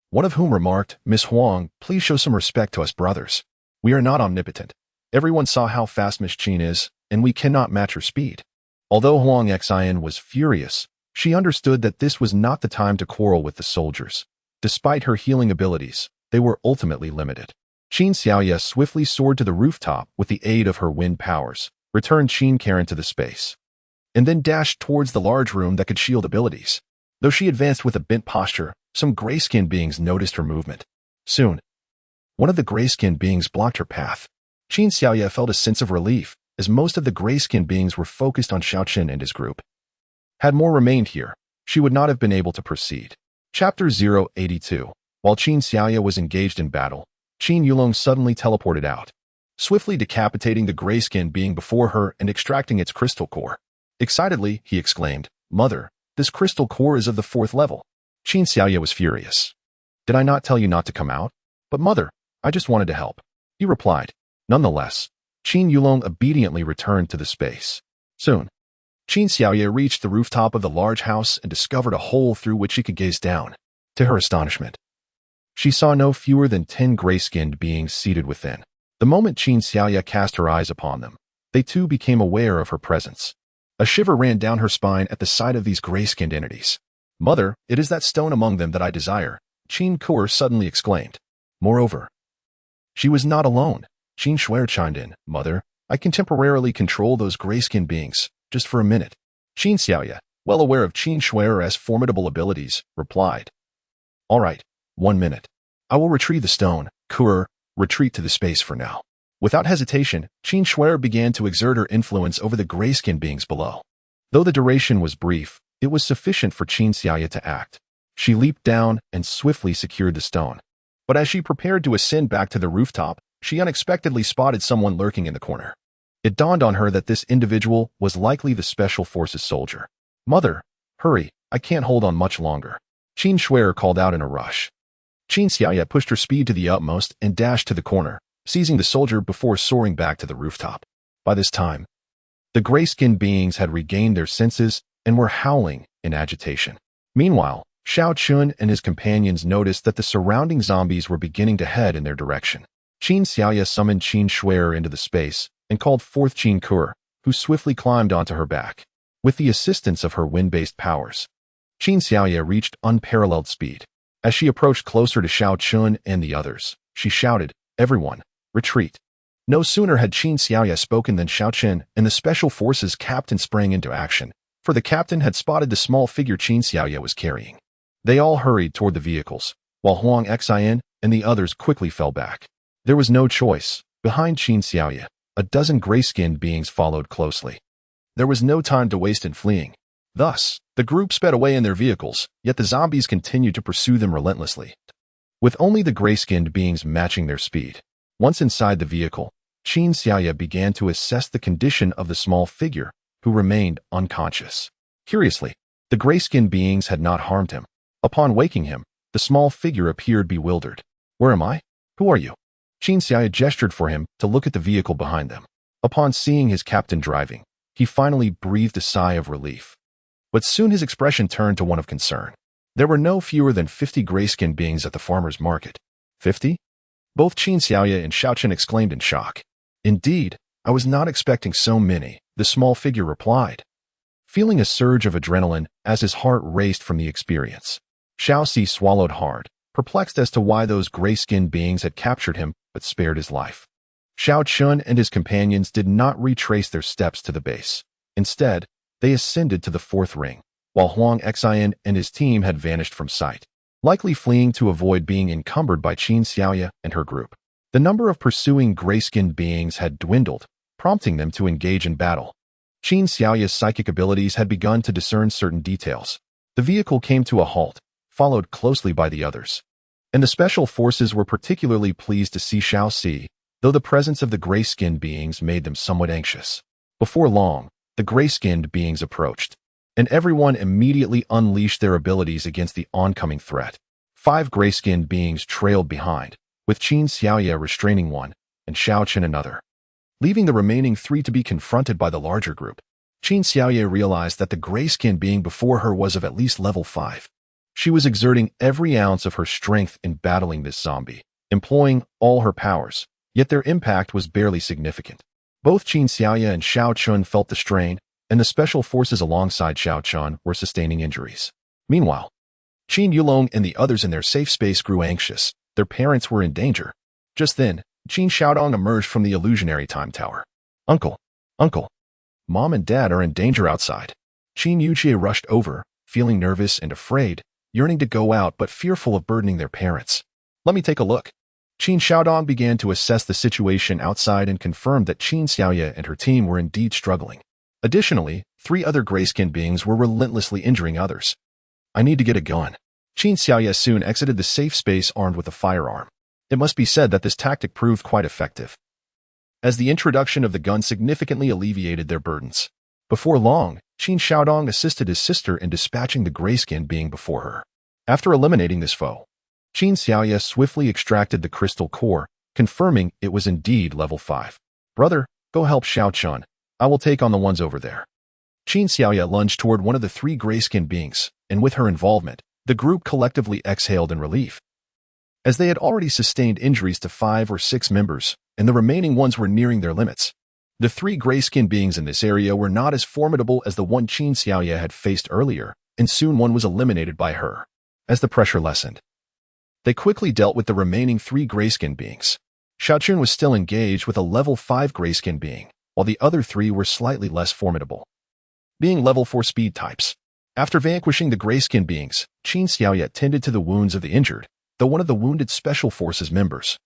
one of whom remarked, "Miss Huang, please show some respect to us brothers. We are not omnipotent. Everyone saw how fast Miss Qin is, and we cannot match her speed." Although Huang Xian was furious, she understood that this was not the time to quarrel with the soldiers. Despite her healing abilities, they were ultimately limited. Qin Xiaoya swiftly soared to the rooftop with the aid of her wind powers, returned Qin Karen to the space, and then dashed towards the large room that could shield abilities. Though she advanced with a bent posture, some gray-skinned beings noticed her movement. Soon, one of the gray-skinned beings blocked her path. Qin Xiaoya felt a sense of relief, as most of the gray-skinned beings were focused on Xiaoqin and his group. Had more remained here, she would not have been able to proceed. Chapter 082. While Qin Xiaoya was engaged in battle, Qin Yulong suddenly teleported out, swiftly decapitating the gray-skinned being before her and extracting its crystal core. Excitedly, he exclaimed, "Mother, this crystal core is of the 4th level." Qin Xiaoya was furious. "Did I not tell you not to come out?" "But mother, I just wanted to help," he replied. Nonetheless, Qin Yulong obediently returned to the space. Soon, Qin Xiaoya reached the rooftop of the large house and discovered a hole through which she could gaze down. To her astonishment, she saw no fewer than 10 gray-skinned beings seated within. The moment Qin Xiaoya cast her eyes upon them, they too became aware of her presence. A shiver ran down her spine at the sight of these gray-skinned entities. "Mother, it is that stone among them that I desire," Qin Kuer suddenly exclaimed. Moreover, she was not alone. Qin Shuer chimed in, "Mother, I can temporarily control those gray-skinned beings, just for a minute." Qin Xiaoya, well aware of Qin Shuer's formidable abilities, replied, "All right, 1 minute. I will retrieve the stone." Kuer, retreat to the space for now. Without hesitation, Qin Shuer began to exert her influence over the gray-skinned beings below. Though the duration was brief, it was sufficient for Qin Xiaoya to act. She leaped down and swiftly secured the stone. But as she prepared to ascend back to the rooftop, she unexpectedly spotted someone lurking in the corner. It dawned on her that this individual was likely the Special Forces soldier. "Mother, hurry, I can't hold on much longer," Qin Shuer called out in a rush. Qin Xiaoya pushed her speed to the utmost and dashed to the corner, seizing the soldier before soaring back to the rooftop. By this time, the gray-skinned beings had regained their senses and were howling in agitation. Meanwhile, Xiao Chun and his companions noticed that the surrounding zombies were beginning to head in their direction. Qin Xiaoya summoned Qin Shuer into the space and called forth Qin Kuer, who swiftly climbed onto her back. With the assistance of her wind-based powers, Qin Xiaoya reached unparalleled speed. As she approached closer to Xiao Chun and the others, she shouted, "Everyone, retreat." No sooner had Qin Xiaoya spoken than Xiao Chun and the Special Forces captain sprang into action, for the captain had spotted the small figure Qin Xiaoya was carrying. They all hurried toward the vehicles, while Huang Xian and the others quickly fell back. There was no choice. Behind Qin Xiaoya, a dozen gray-skinned beings followed closely. There was no time to waste in fleeing. Thus, the group sped away in their vehicles, yet the zombies continued to pursue them relentlessly, with only the gray-skinned beings matching their speed. Once inside the vehicle, Qin Xiaoya began to assess the condition of the small figure, who remained unconscious. Curiously, the gray-skinned beings had not harmed him. Upon waking him, the small figure appeared bewildered. "Where am I? Who are you?" Qin Xiaoya gestured for him to look at the vehicle behind them. Upon seeing his captain driving, he finally breathed a sigh of relief. But soon his expression turned to one of concern. There were no fewer than 50 gray-skinned beings at the farmer's market. 50? Both Qin Xiaoya and Xiao Chen exclaimed in shock. "Indeed, I was not expecting so many," the small figure replied, feeling a surge of adrenaline as his heart raced from the experience. Xiao Si swallowed hard, perplexed as to why those gray-skinned beings had captured him but spared his life. Xiao Chun and his companions did not retrace their steps to the base. Instead, they ascended to the 4th ring, while Huang Xian and his team had vanished from sight, likely fleeing to avoid being encumbered by Qin Xiaoya and her group. The number of pursuing gray-skinned beings had dwindled, prompting them to engage in battle. Qin Xiaoya's psychic abilities had begun to discern certain details. The vehicle came to a halt, followed closely by the others, and the Special Forces were particularly pleased to see Xiao Si, though the presence of the gray-skinned beings made them somewhat anxious. Before long, the gray-skinned beings approached, and everyone immediately unleashed their abilities against the oncoming threat. 5 gray-skinned beings trailed behind, with Qin Xiaoye restraining one and Xiao Chen another, leaving the remaining 3 to be confronted by the larger group. Qin Xiaoye realized that the gray-skinned being before her was of at least level 5. She was exerting every ounce of her strength in battling this zombie, employing all her powers, yet their impact was barely significant. Both Qin Xiaoye and Xiao Chun felt the strain, and the special forces alongside Xiao Chun were sustaining injuries. Meanwhile, Qin Yulong and the others in their safe space grew anxious. Their parents were in danger. Just then, Qin Xiaodong emerged from the illusionary time tower. Uncle! Uncle! Mom and Dad are in danger outside. Qin Yuchie rushed over, feeling nervous and afraid, yearning to go out but fearful of burdening their parents. Let me take a look. Qin Xiaodong began to assess the situation outside and confirmed that Qin Xiaoye and her team were indeed struggling. Additionally, 3 other gray-skinned beings were relentlessly injuring others. I need to get a gun. Qin Xiaoye soon exited the safe space armed with a firearm. It must be said that this tactic proved quite effective, as the introduction of the gun significantly alleviated their burdens. Before long, Qin Xiaodong assisted his sister in dispatching the gray-skinned being before her. After eliminating this foe, Qin Xiaoye swiftly extracted the crystal core, confirming it was indeed level 5. Brother, go help Xiao Chun. I will take on the ones over there. Qin Xiaoye lunged toward one of the 3 gray-skinned beings, and with her involvement, the group collectively exhaled in relief, as they had already sustained injuries to 5 or 6 members, and the remaining ones were nearing their limits. The 3 gray-skinned beings in this area were not as formidable as the one Qin Xiaoye had faced earlier, and soon one was eliminated by her. As the pressure lessened, they quickly dealt with the remaining 3 gray-skinned beings. Xiao Chun was still engaged with a level 5 gray-skinned being, while the other 3 were slightly less formidable, being level 4 speed types. After vanquishing the gray-skinned beings, Qin Xiaoye tended to the wounds of the injured, though one of the wounded Special Forces members,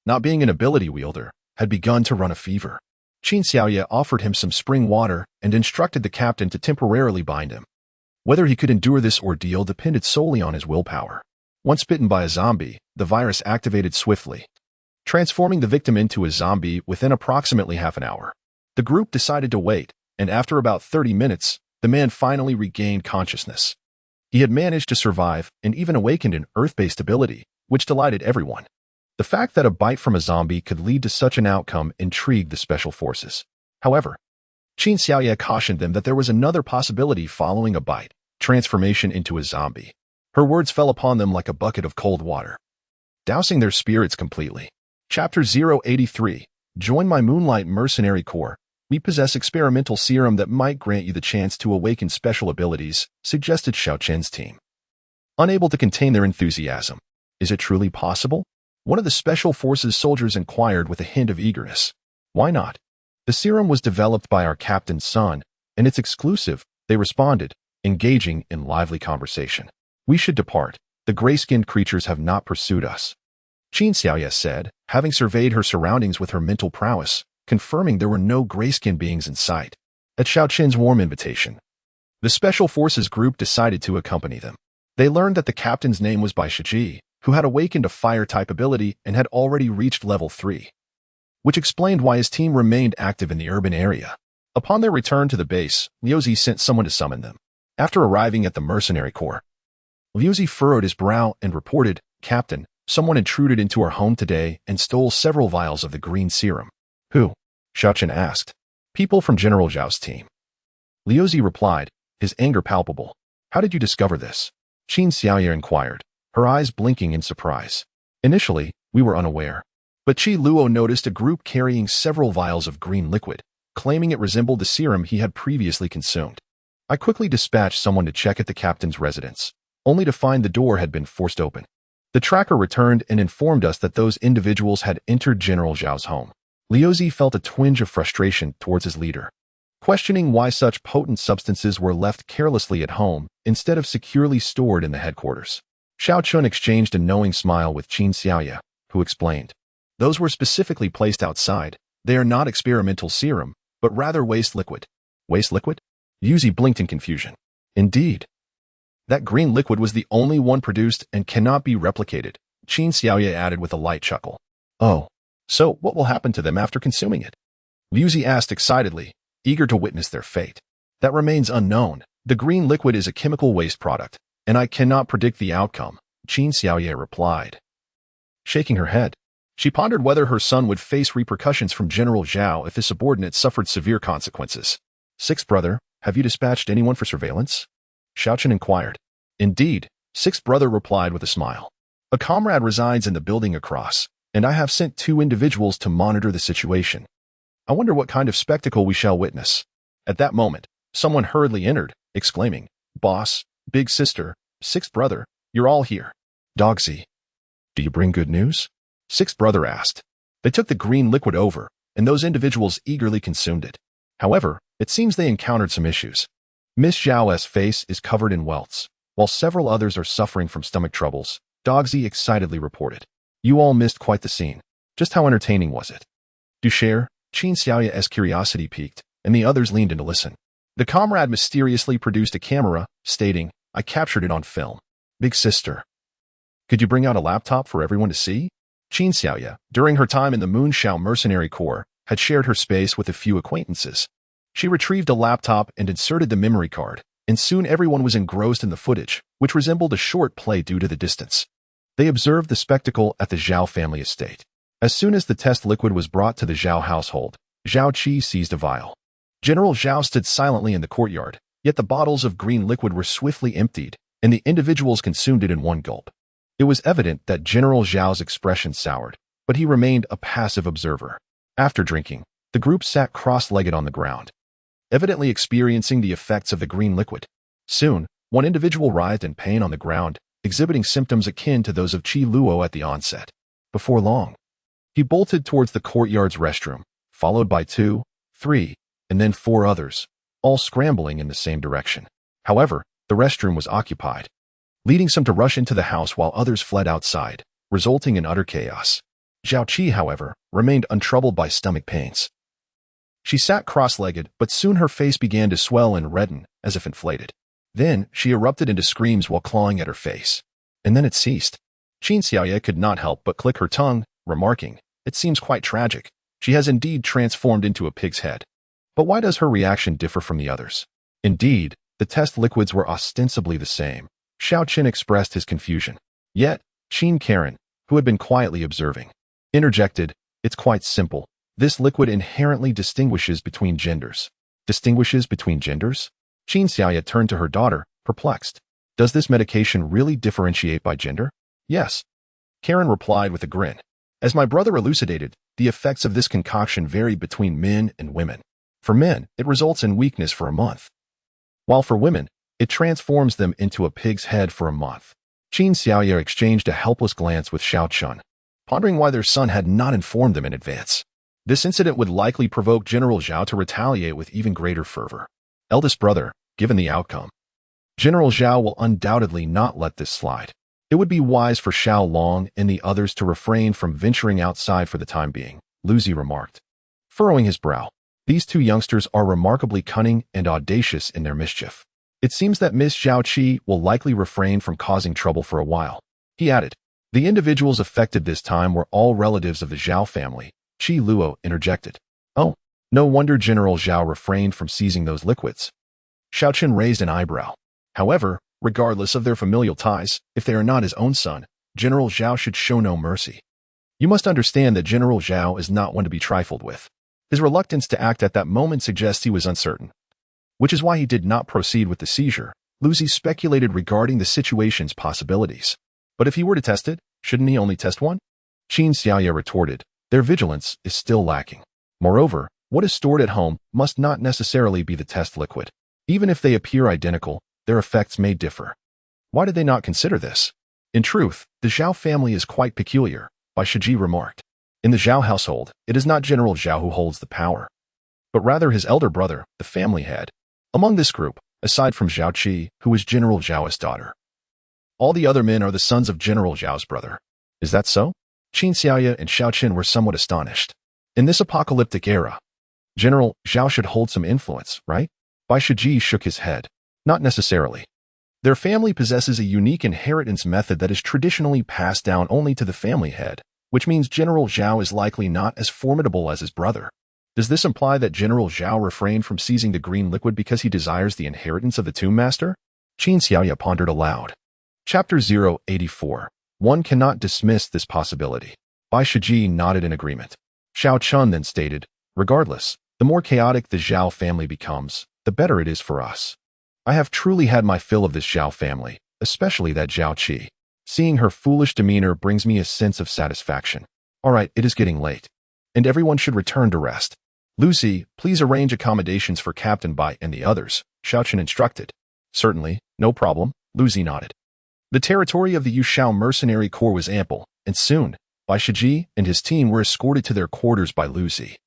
not being an ability wielder, had begun to run a fever. Qin Xiaoye offered him some spring water and instructed the captain to temporarily bind him. Whether he could endure this ordeal depended solely on his willpower. Once bitten by a zombie, the virus activated swiftly, transforming the victim into a zombie within approximately half an hour. The group decided to wait, and after about 30 minutes, the man finally regained consciousness. He had managed to survive and even awakened an Earth-based ability, which delighted everyone. The fact that a bite from a zombie could lead to such an outcome intrigued the Special Forces. However, Qin Xiaoye cautioned them that there was another possibility following a bite, transformation into a zombie. Her words fell upon them like a bucket of cold water, dousing their spirits completely. Chapter 083. Join my Moonlight Mercenary Corps. We possess experimental serum that might grant you the chance to awaken special abilities, suggested Xiao Chen's team, unable to contain their enthusiasm. Is it truly possible? One of the Special Forces soldiers inquired with a hint of eagerness. Why not? The serum was developed by our captain's son, and it's exclusive, they responded, engaging in lively conversation. We should depart. The gray-skinned creatures have not pursued us, Qin Xiaoye said, having surveyed her surroundings with her mental prowess, confirming there were no gray-skinned beings in sight. At Xiao Chen's warm invitation, the Special Forces group decided to accompany them. They learned that the captain's name was Bai Shiji, who had awakened a fire-type ability and had already reached level 3, which explained why his team remained active in the urban area. Upon their return to the base, Liuzi sent someone to summon them. After arriving at the mercenary corps, Liuzi furrowed his brow and reported, Captain, someone intruded into our home today and stole several vials of the green serum. Who? Xiao Chen asked. People from General Zhao's team. Liuzi replied, his anger palpable. How did you discover this? Qin Xiaoye inquired, her eyes blinking in surprise. Initially, we were unaware, but Qi Luo noticed a group carrying several vials of green liquid, claiming it resembled the serum he had previously consumed. I quickly dispatched someone to check at the captain's residence, only to find the door had been forced open. The tracker returned and informed us that those individuals had entered General Zhao's home. Liuzi felt a twinge of frustration towards his leader, questioning why such potent substances were left carelessly at home instead of securely stored in the headquarters. Xiao Chun exchanged a knowing smile with Qin Xiaoye, who explained, those were specifically placed outside. They are not experimental serum, but rather waste liquid. Waste liquid? Liuzi blinked in confusion. Indeed. That green liquid was the only one produced and cannot be replicated, Qin Xiaoye added with a light chuckle. Oh, So, what will happen to them after consuming it? Liu Zi asked excitedly, eager to witness their fate. That remains unknown. The green liquid is a chemical waste product, and I cannot predict the outcome, Qin Xiaoye replied. Shaking her head, she pondered whether her son would face repercussions from General Zhao if his subordinate suffered severe consequences. Sixth brother, have you dispatched anyone for surveillance? Xiaochen inquired. Indeed, sixth brother replied with a smile. A comrade resides in the building across, and I have sent 2 individuals to monitor the situation. I wonder what kind of spectacle we shall witness. At that moment, someone hurriedly entered, exclaiming, Boss, big sister, sixth brother, you're all here. Dogsy. Do you bring good news? Sixth brother asked. They took the green liquid over, and those individuals eagerly consumed it. However, it seems they encountered some issues. Miss Zhao's face is covered in welts, while several others are suffering from stomach troubles, Dogsy excitedly reported. You all missed quite the scene. Just how entertaining was it? Dushare, Qin Xiaoye's curiosity piqued, and the others leaned in to listen. The comrade mysteriously produced a camera, stating, I captured it on film. Big sister. Could you bring out a laptop for everyone to see? Qin Xiaoye, during her time in the Moonshao Mercenary Corps, had shared her space with a few acquaintances. She retrieved a laptop and inserted the memory card, and soon everyone was engrossed in the footage, which resembled a short play due to the distance. They observed the spectacle at the Zhao family estate. As soon as the test liquid was brought to the Zhao household, Zhao Qi seized a vial. General Zhao stood silently in the courtyard, yet the bottles of green liquid were swiftly emptied, and the individuals consumed it in one gulp. It was evident that General Zhao's expression soured, but he remained a passive observer. After drinking, the group sat cross-legged on the ground, evidently experiencing the effects of the green liquid. Soon, one individual writhed in pain on the ground, exhibiting symptoms akin to those of Qi Luo at the onset. Before long, he bolted towards the courtyard's restroom, followed by 2, 3, and then 4 others, all scrambling in the same direction. However, the restroom was occupied, leading some to rush into the house while others fled outside, resulting in utter chaos. Zhao Qi, however, remained untroubled by stomach pains. She sat cross-legged, but soon her face began to swell and redden, as if inflated. Then, she erupted into screams while clawing at her face. And then it ceased. Qin Xiaoye could not help but click her tongue, remarking, It seems quite tragic. She has indeed transformed into a pig's head. But why does her reaction differ from the others? Indeed, the test liquids were ostensibly the same. Xiao Qin expressed his confusion. Yet, Qin Karen, who had been quietly observing, interjected, It's quite simple. This liquid inherently distinguishes between genders. Distinguishes between genders? Qin Xiaoye turned to her daughter, perplexed. Does this medication really differentiate by gender? Yes. Karen replied with a grin. As my brother elucidated, the effects of this concoction vary between men and women. For men, it results in weakness for a month, while for women, it transforms them into a pig's head for a month. Qin Xiaoye exchanged a helpless glance with Xiao Chun, pondering why their son had not informed them in advance. This incident would likely provoke General Zhao to retaliate with even greater fervor. Eldest brother, given the outcome, General Zhao will undoubtedly not let this slide. It would be wise for Xiao Long and the others to refrain from venturing outside for the time being, Liu Zi remarked, furrowing his brow. These 2 youngsters are remarkably cunning and audacious in their mischief. It seems that Miss Zhao Qi will likely refrain from causing trouble for a while. He added, The individuals affected this time were all relatives of the Zhao family. Qi Luo interjected. Oh, no wonder General Zhao refrained from seizing those liquids. Xiao Qin raised an eyebrow. However, regardless of their familial ties, if they are not his own son, General Zhao should show no mercy. You must understand that General Zhao is not one to be trifled with. His reluctance to act at that moment suggests he was uncertain, which is why he did not proceed with the seizure. Liu Zi speculated regarding the situation's possibilities. But if he were to test it, shouldn't he only test one? Qin Xiaoye retorted, Their vigilance is still lacking. Moreover, what is stored at home must not necessarily be the test liquid. Even if they appear identical, their effects may differ. Why did they not consider this? In truth, the Zhao family is quite peculiar, Bai Shiji remarked. In the Zhao household, it is not General Zhao who holds the power, but rather his elder brother, the family head. Among this group, aside from Zhao Qi, who is General Zhao's daughter, all the other men are the sons of General Zhao's brother. Is that so? Qin Xiaoye and Xiao Qin were somewhat astonished. In this apocalyptic era, General Zhao should hold some influence, right? Bai Shiji shook his head. Not necessarily. Their family possesses a unique inheritance method that is traditionally passed down only to the family head. which means General Zhao is likely not as formidable as his brother. Does this imply that General Zhao refrained from seizing the green liquid because he desires the inheritance of the Tomb Master? Qin Xiaoya pondered aloud. Chapter 084. One cannot dismiss this possibility. Bai Shiji nodded in agreement. Xiao Chun then stated, regardless, the more chaotic the Zhao family becomes, the better it is for us. I have truly had my fill of this Zhao family, especially that Zhao Qi. Seeing her foolish demeanor brings me a sense of satisfaction. All right, it is getting late, and everyone should return to rest. Lucy, please arrange accommodations for Captain Bai and the others, Xiao Chen instructed. Certainly, no problem, Lucy nodded. The territory of the Yushao Mercenary Corps was ample, and soon, Bai Shiji and his team were escorted to their quarters by Lucy.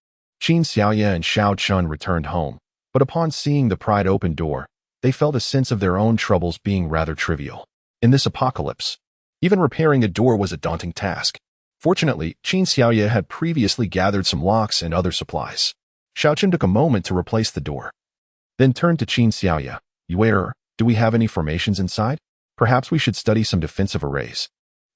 Qin Xiaoya and Xiao Chun returned home, but upon seeing the pried open door, they felt a sense of their own troubles being rather trivial. In this apocalypse, even repairing a door was a daunting task. Fortunately, Qin Xiaoya had previously gathered some locks and other supplies. Xiao Chen took a moment to replace the door, then turned to Qin Xiaoya. Yuer, do we have any formations inside? Perhaps we should study some defensive arrays,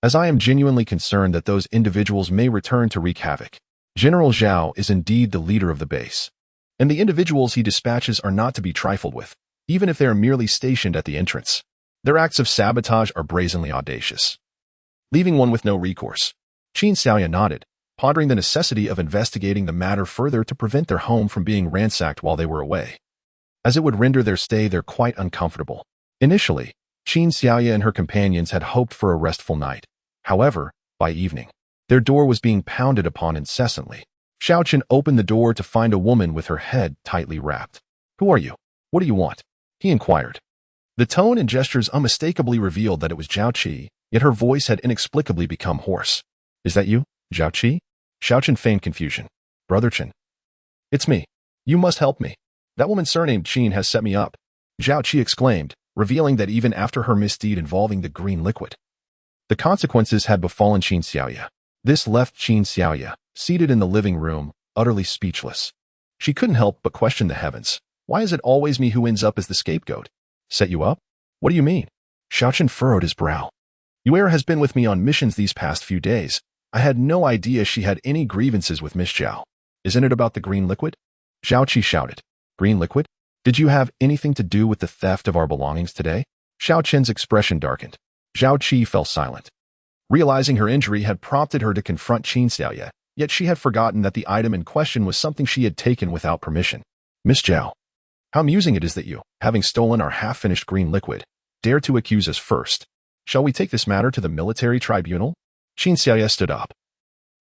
as I am genuinely concerned that those individuals may return to wreak havoc. General Zhao is indeed the leader of the base, and the individuals he dispatches are not to be trifled with, even if they are merely stationed at the entrance. Their acts of sabotage are brazenly audacious, leaving one with no recourse. Qin Xiaoya nodded, pondering the necessity of investigating the matter further to prevent their home from being ransacked while they were away, as it would render their stay there quite uncomfortable. Initially, Qin Xiaoya and her companions had hoped for a restful night. However, by evening, their door was being pounded upon incessantly. Xiao Chen opened the door to find a woman with her head tightly wrapped. Who are you? What do you want? He inquired. The tone and gestures unmistakably revealed that it was Zhao Qi, yet her voice had inexplicably become hoarse. Is that you, Zhao Qi? Xiao Chen feigned confusion. Brother Chen. It's me. You must help me. That woman surnamed Qin has set me up, Zhao Qi exclaimed, revealing that even after her misdeed involving the green liquid, the consequences had befallen Qin Xiaoya. This left Qin Xiaoya, seated in the living room, utterly speechless. She couldn't help but question the heavens. Why is it always me who ends up as the scapegoat? Set you up? What do you mean? Xiao Chen furrowed his brow. Yuer has been with me on missions these past few days. I had no idea she had any grievances with Miss Zhao. Isn't it about the green liquid? Zhao Qi shouted. Green liquid? Did you have anything to do with the theft of our belongings today? Xiao Chen's expression darkened. Zhao Qi fell silent, realizing her injury had prompted her to confront Qin Xiaoya, yet she had forgotten that the item in question was something she had taken without permission. Miss Zhao, how amusing it is that you, having stolen our half-finished green liquid, dare to accuse us first. Shall we take this matter to the military tribunal? Qin Xiaoya stood up,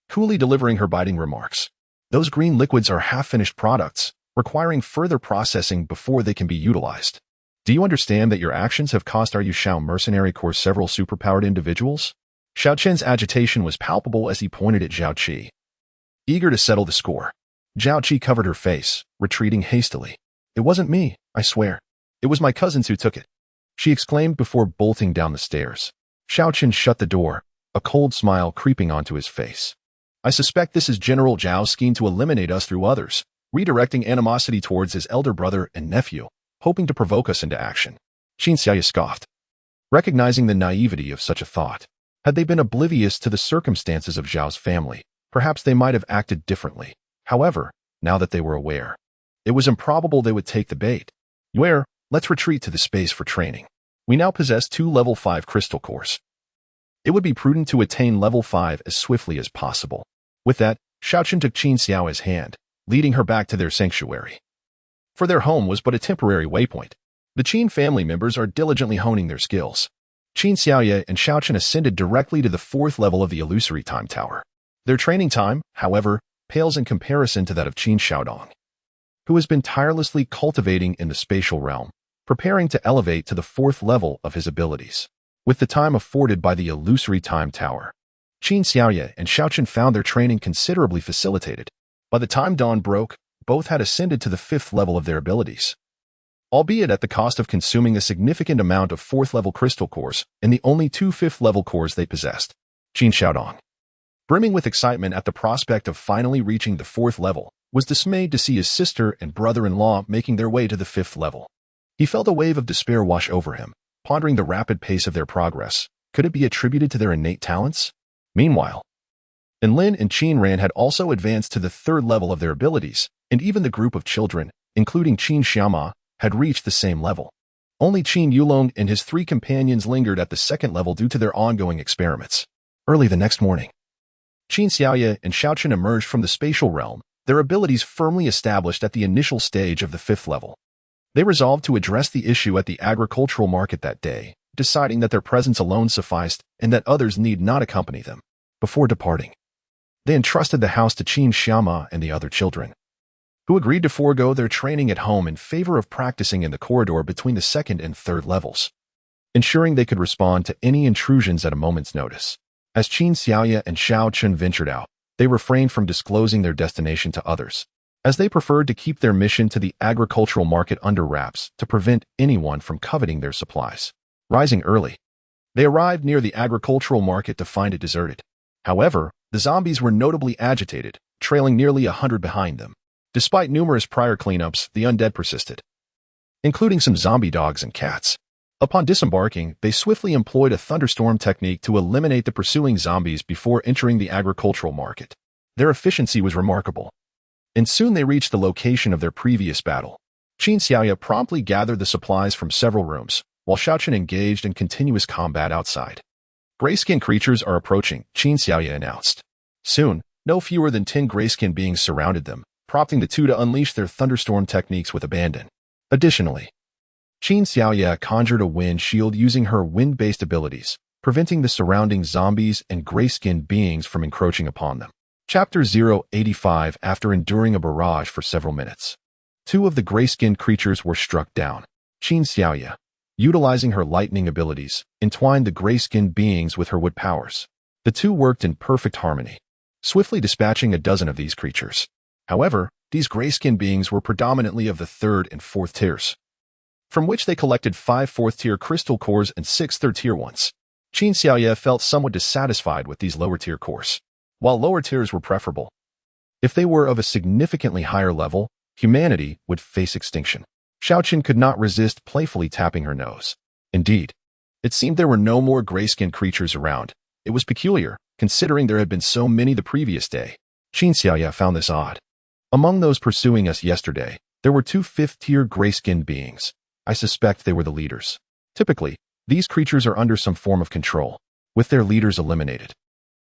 coolly delivering her biting remarks. Those green liquids are half-finished products, requiring further processing before they can be utilized. Do you understand that your actions have cost our Yushao Mercenary Corps several superpowered individuals? Xiao Chen's agitation was palpable as he pointed at Zhao Qi, eager to settle the score. Zhao Qi covered her face, retreating hastily. It wasn't me, I swear. It was my cousins who took it, she exclaimed before bolting down the stairs. Xiao Chen shut the door, a cold smile creeping onto his face. I suspect this is General Zhao's scheme to eliminate us through others, redirecting animosity towards his elder brother and nephew, hoping to provoke us into action. Qin Xiaoya scoffed, recognizing the naivety of such a thought. Had they been oblivious to the circumstances of Zhao's family, perhaps they might have acted differently. However, now that they were aware, it was improbable they would take the bait. Yuer, let's retreat to the space for training. We now possess 2 level 5 crystal cores. It would be prudent to attain level 5 as swiftly as possible. With that, Xiao Chen took Qin Xiaoya's hand, leading her back to their sanctuary. For their home was but a temporary waypoint. The Qin family members are diligently honing their skills. Qin Xiaoya and Xiao Chen ascended directly to the 4th level of the illusory time tower. Their training time, however, pales in comparison to that of Qin Xiaodong, who has been tirelessly cultivating in the spatial realm, preparing to elevate to the 4th level of his abilities. With the time afforded by the illusory time tower, Qin Xiaoya and Xiao Chen found their training considerably facilitated. By the time dawn broke, both had ascended to the 5th level of their abilities, albeit at the cost of consuming a significant amount of 4th level crystal cores and the only 2 5th level cores they possessed. Qin Xiaodong, brimming with excitement at the prospect of finally reaching the 4th level, was dismayed to see his sister and brother-in-law making their way to the 5th level. He felt a wave of despair wash over him, pondering the rapid pace of their progress. Could it be attributed to their innate talents? Meanwhile, and Lin and Qin Ran had also advanced to the third level of their abilities, and even the group of children, including Qin Xiaoma, had reached the same level. Only Qin Yulong and his 3 companions lingered at the second level due to their ongoing experiments. Early the next morning, Qin Xiaoye and Xiaochen emerged from the spatial realm, their abilities firmly established at the initial stage of the 5th level. They resolved to address the issue at the agricultural market that day, deciding that their presence alone sufficed and that others need not accompany them. Before departing, they entrusted the house to Qin Xiaoma and the other children, who agreed to forego their training at home in favor of practicing in the corridor between the 2nd and 3rd levels, ensuring they could respond to any intrusions at a moment's notice. As Qin Xiaoye and Xiao Chun ventured out, they refrained from disclosing their destination to others, as they preferred to keep their mission to the agricultural market under wraps to prevent anyone from coveting their supplies. Rising early, they arrived near the agricultural market to find it deserted. However, the zombies were notably agitated, trailing nearly 100 behind them. Despite numerous prior cleanups, the undead persisted, including some zombie dogs and cats. Upon disembarking, they swiftly employed a thunderstorm technique to eliminate the pursuing zombies before entering the agricultural market. Their efficiency was remarkable, and soon they reached the location of their previous battle. Qin Xiaoye promptly gathered the supplies from several rooms, while Xiaochen engaged in continuous combat outside. Grayskin creatures are approaching, Qin Xiaoye announced. Soon, no fewer than 10 grayskin beings surrounded them, prompting the 2 to unleash their thunderstorm techniques with abandon. Additionally, Qin Xiaoye conjured a wind shield using her wind-based abilities, preventing the surrounding zombies and grayskin beings from encroaching upon them. Chapter 085. After enduring a barrage for several minutes, 2 of the grayskin creatures were struck down. Qin Xiaoye, utilizing her lightning abilities, entwined the grayskin beings with her wood powers. The 2 worked in perfect harmony, swiftly dispatching a dozen of these creatures. However, these grayskin beings were predominantly of the 3rd and 4th tiers, from which they collected 5 4th-tier crystal cores and 6 3rd-tier ones. Qin Xiaoye felt somewhat dissatisfied with these lower-tier cores. While lower tiers were preferable, if they were of a significantly higher level, humanity would face extinction. Xiaochen could not resist playfully tapping her nose. Indeed, it seemed there were no more grayskin creatures around. It was peculiar, considering there had been so many the previous day. Qin Xiaoye found this odd. Among those pursuing us yesterday, there were 2 5th-tier grayskin beings. I suspect they were the leaders. Typically, these creatures are under some form of control, with their leaders eliminated.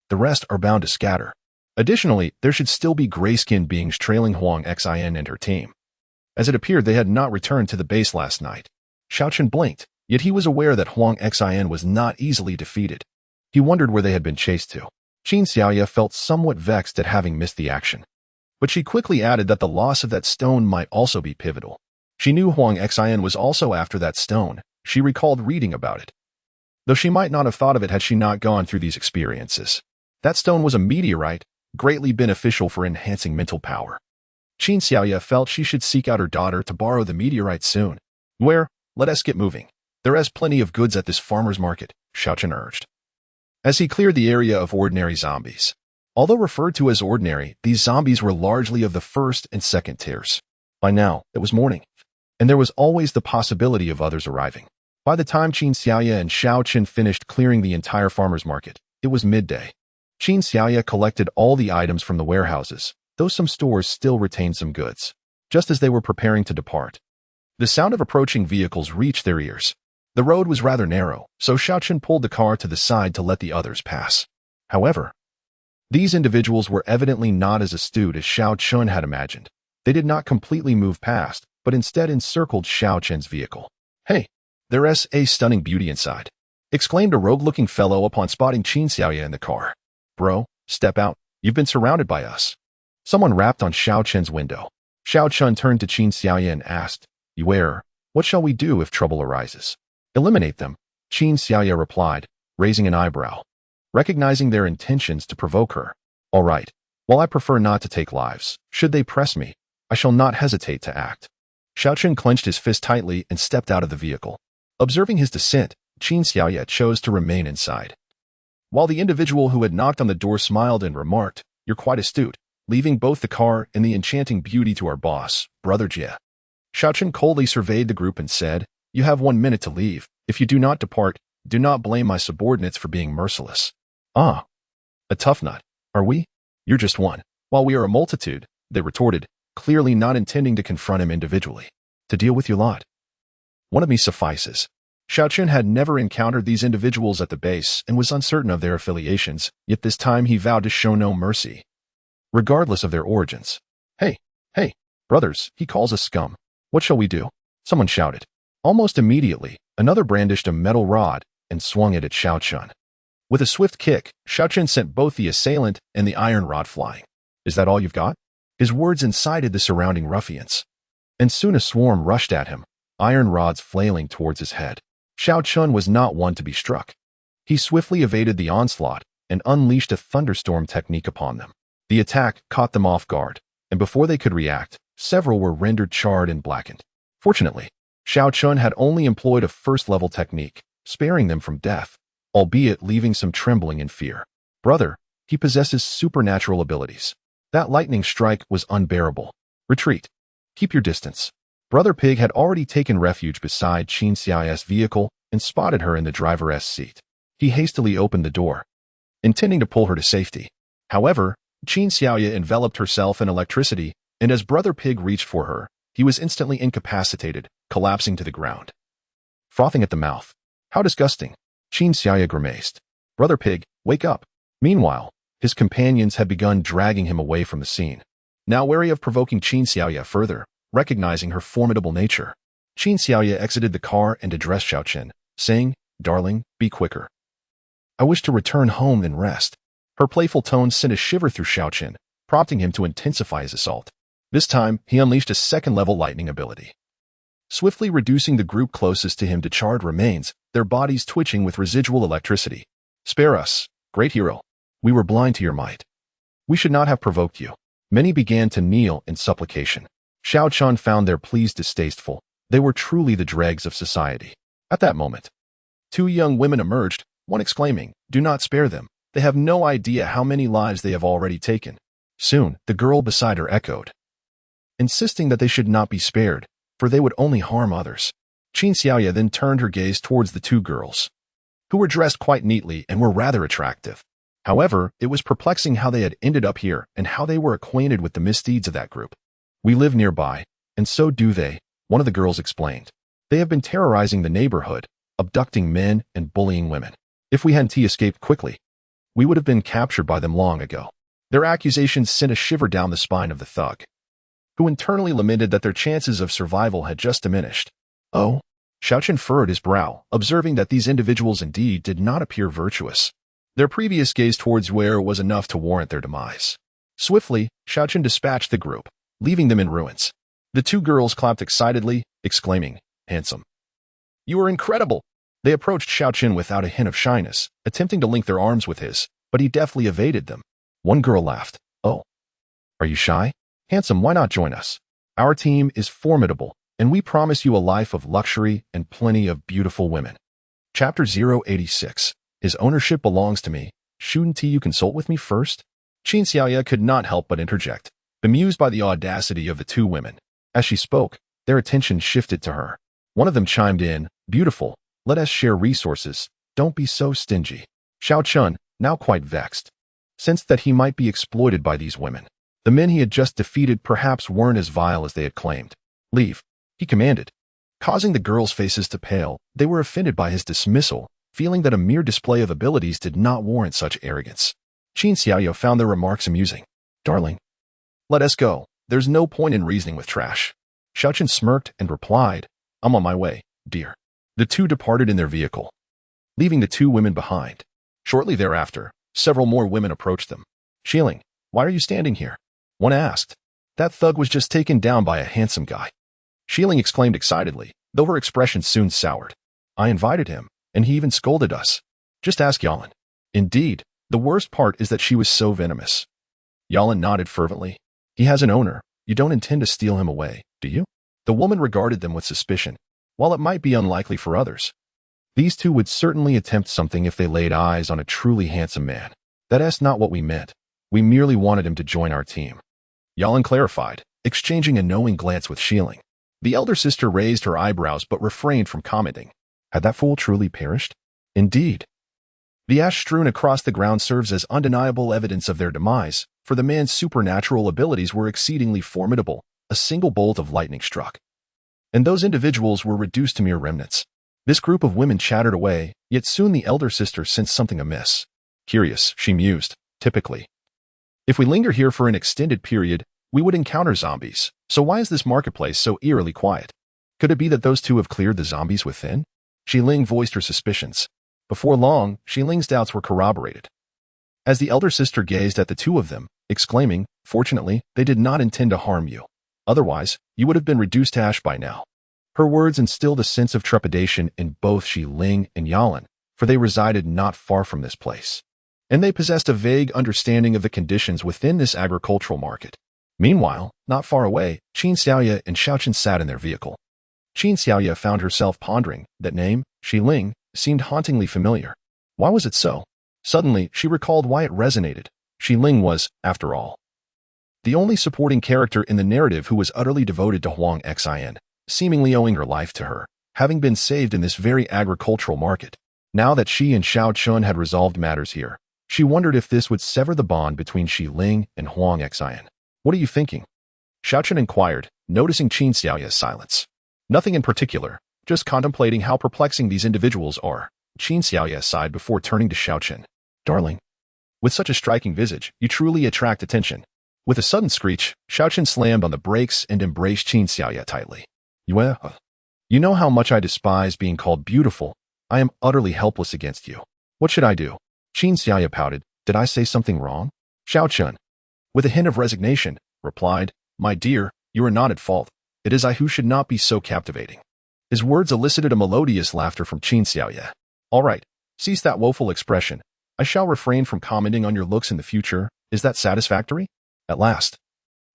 The rest are bound to scatter. Additionally, there should still be grayskin beings trailing Huang Xin and her team, as it appeared they had not returned to the base last night. Xiaochen blinked, yet he was aware that Huang Xin was not easily defeated. He wondered where they had been chased to. Qin Xiaoye felt somewhat vexed at having missed the action, but she quickly added that the loss of that stone might also be pivotal. She knew Huang Xin was also after that stone. She recalled reading about it, though she might not have thought of it had she not gone through these experiences. That stone was a meteorite, greatly beneficial for enhancing mental power. Qin Xiaoye felt she should seek out her daughter to borrow the meteorite soon. Let us get moving. There is plenty of goods at this farmer's market, Xiaochen urged, as he cleared the area of ordinary zombies. Although referred to as ordinary, these zombies were largely of the 1st and 2nd tiers. By now, it was morning, and there was always the possibility of others arriving. By the time Qin Xiaoye and Xiao Chen finished clearing the entire farmer's market, it was midday. Qin Xiaoye collected all the items from the warehouses, though some stores still retained some goods. Just as they were preparing to depart, the sound of approaching vehicles reached their ears. The road was rather narrow, so Xiao Chen pulled the car to the side to let the others pass. However, these individuals were evidently not as astute as Xiao Chun had imagined. They did not completely move past, but instead encircled Xiao Chen's vehicle. "Hey, there's a stunning beauty inside," exclaimed a rogue-looking fellow upon spotting Qin Xiaoye in the car. "Bro, step out. You've been surrounded by us." Someone rapped on Xiao Chen's window. Xiao Chun turned to Qin Xiaoye and asked, "You wearer, what shall we do if trouble arises?" "Eliminate them," Qin Xiaoye replied, raising an eyebrow, recognizing their intentions to provoke her. "All right. While I prefer not to take lives, should they press me, I shall not hesitate to act." Xiao Chen clenched his fist tightly and stepped out of the vehicle. Observing his descent, Qin Xiaoye chose to remain inside, while the individual who had knocked on the door smiled and remarked, "You're quite astute, leaving both the car and the enchanting beauty to our boss, Brother Jie." Xiao Chen coldly surveyed the group and said, "You have 1 minute to leave. If you do not depart, do not blame my subordinates for being merciless." "Ah, a tough nut, are we?" You're just one, while we are a multitude, they retorted, clearly not intending to confront him individually. To deal with your lot. One of me suffices. Xiaoqun had never encountered these individuals at the base and was uncertain of their affiliations, yet this time he vowed to show no mercy, regardless of their origins. Hey, brothers, he calls us scum. What shall we do? Someone shouted. Almost immediately, another brandished a metal rod and swung it at Xiaoqun. With a swift kick, Xiaoqun sent both the assailant and the iron rod flying. Is that all you've got? His words incited the surrounding ruffians. And soon a swarm rushed at him, iron rods flailing towards his head. Xiaoqun was not one to be struck. He swiftly evaded the onslaught and unleashed a thunderstorm technique upon them. The attack caught them off guard, and before they could react, several were rendered charred and blackened. Fortunately, Xiaoqun had only employed a first-level technique, sparing them from death, albeit leaving some trembling in fear. Brother, he possesses supernatural abilities. That lightning strike was unbearable. Retreat. Keep your distance. Brother Pig had already taken refuge beside Qin Xiaoya's vehicle and spotted her in the driver's seat. He hastily opened the door, intending to pull her to safety. However, Qin Xiaoya enveloped herself in electricity, and as Brother Pig reached for her, he was instantly incapacitated, collapsing to the ground. Frothing at the mouth. How disgusting. Qin Xiaoya grimaced. Brother Pig, wake up. Meanwhile, his companions had begun dragging him away from the scene. Now wary of provoking Qin Xiaoya further, recognizing her formidable nature, Qin Xiaoya exited the car and addressed Xiaoqun, saying, Darling, be quicker. I wish to return home and rest. Her playful tone sent a shiver through Xiaoqun, prompting him to intensify his assault. This time, he unleashed a second-level lightning ability, swiftly reducing the group closest to him to charred remains, their bodies twitching with residual electricity. Spare us, great hero. We were blind to your might. We should not have provoked you. Many began to kneel in supplication. Xiaoqun found their pleas distasteful. They were truly the dregs of society. At that moment, two young women emerged, one exclaiming, Do not spare them. They have no idea how many lives they have already taken. Soon, the girl beside her echoed, insisting that they should not be spared, for they would only harm others. Qin Xiaoya then turned her gaze towards the two girls, who were dressed quite neatly and were rather attractive. However, it was perplexing how they had ended up here and how they were acquainted with the misdeeds of that group. We live nearby, and so do they, one of the girls explained. They have been terrorizing the neighborhood, abducting men and bullying women. If we hadn't escaped quickly, we would have been captured by them long ago. Their accusations sent a shiver down the spine of the thug, who internally lamented that their chances of survival had just diminished. Oh, Xiaoqun furrowed his brow, observing that these individuals indeed did not appear virtuous. Their previous gaze towards where was enough to warrant their demise. Swiftly, Xiaoqun dispatched the group, leaving them in ruins. The two girls clapped excitedly, exclaiming, Handsome. You are incredible. They approached Xiaoqun without a hint of shyness, attempting to link their arms with his, but he deftly evaded them. One girl laughed. Oh, are you shy? Handsome, why not join us? Our team is formidable, and we promise you a life of luxury and plenty of beautiful women. Chapter 086. His ownership belongs to me. Shouldn't you consult with me first? Qin Xiaoya could not help but interject, bemused by the audacity of the two women. As she spoke, their attention shifted to her. One of them chimed in, Beautiful, let us share resources. Don't be so stingy. Xiaoqun, now quite vexed, sensed that he might be exploited by these women. The men he had just defeated perhaps weren't as vile as they had claimed. Leave, he commanded. Causing the girls' faces to pale, they were offended by his dismissal, feeling that a mere display of abilities did not warrant such arrogance. Qin Xiaoya found their remarks amusing. Darling, let us go. There's no point in reasoning with trash. Xiaoqun smirked and replied, I'm on my way, dear. The two departed in their vehicle, leaving the two women behind. Shortly thereafter, several more women approached them. Shieling, why are you standing here? One asked. That thug was just taken down by a handsome guy. Shieling exclaimed excitedly, though her expression soon soured. I invited him, and he even scolded us. Just ask Yalan. Indeed, the worst part is that she was so venomous. Yalan nodded fervently. He has an owner. You don't intend to steal him away, do you? The woman regarded them with suspicion. While it might be unlikely for others, these two would certainly attempt something if they laid eyes on a truly handsome man. That's not what we meant. We merely wanted him to join our team. Yalan clarified, exchanging a knowing glance with Shieling. The elder sister raised her eyebrows but refrained from commenting. Had that fool truly perished? Indeed. The ash strewn across the ground serves as undeniable evidence of their demise, for the man's supernatural abilities were exceedingly formidable. A single bolt of lightning struck, and those individuals were reduced to mere remnants. This group of women chattered away, yet soon the elder sister sensed something amiss. Curious, she mused. Typically, if we linger here for an extended period, we would encounter zombies. So why is this marketplace so eerily quiet? Could it be that those two have cleared the zombies within? Ling voiced her suspicions. Before long, Ling's doubts were corroborated, as the elder sister gazed at the two of them, exclaiming, "Fortunately, they did not intend to harm you. Otherwise, you would have been reduced to ash by now." Her words instilled a sense of trepidation in both Ling and Yalan, for they resided not far from this place, and they possessed a vague understanding of the conditions within this agricultural market. Meanwhile, not far away, Qin Xiaoya and Xiaochen sat in their vehicle. Qin Xiaoya found herself pondering. That name, Ling, seemed hauntingly familiar. Why was it so? Suddenly, she recalled why it resonated. Ling was, after all, the only supporting character in the narrative who was utterly devoted to Huang Xin, seemingly owing her life to her, having been saved in this very agricultural market. Now that she and Xiao Chun had resolved matters here, she wondered if this would sever the bond between Ling and Huang Xin. "What are you thinking?" Xiao Chun inquired, noticing Qin Xiaoya's silence. "Nothing in particular, just contemplating how perplexing these individuals are." Qin Xiaoya sighed before turning to Xiao Chun. "Darling, with such a striking visage, you truly attract attention." With a sudden screech, Xiao Chun slammed on the brakes and embraced Qin Xiaoya tightly. You know how much I despise being called beautiful. I am utterly helpless against you. What should I do?" Qin Xiaoya pouted. "Did I say something wrong?" Xiao Chun, with a hint of resignation, replied, "My dear, you are not at fault. It is I who should not be so captivating." His words elicited a melodious laughter from Qin Xiaoya. "All right, cease that woeful expression. I shall refrain from commenting on your looks in the future. Is that satisfactory?" At last,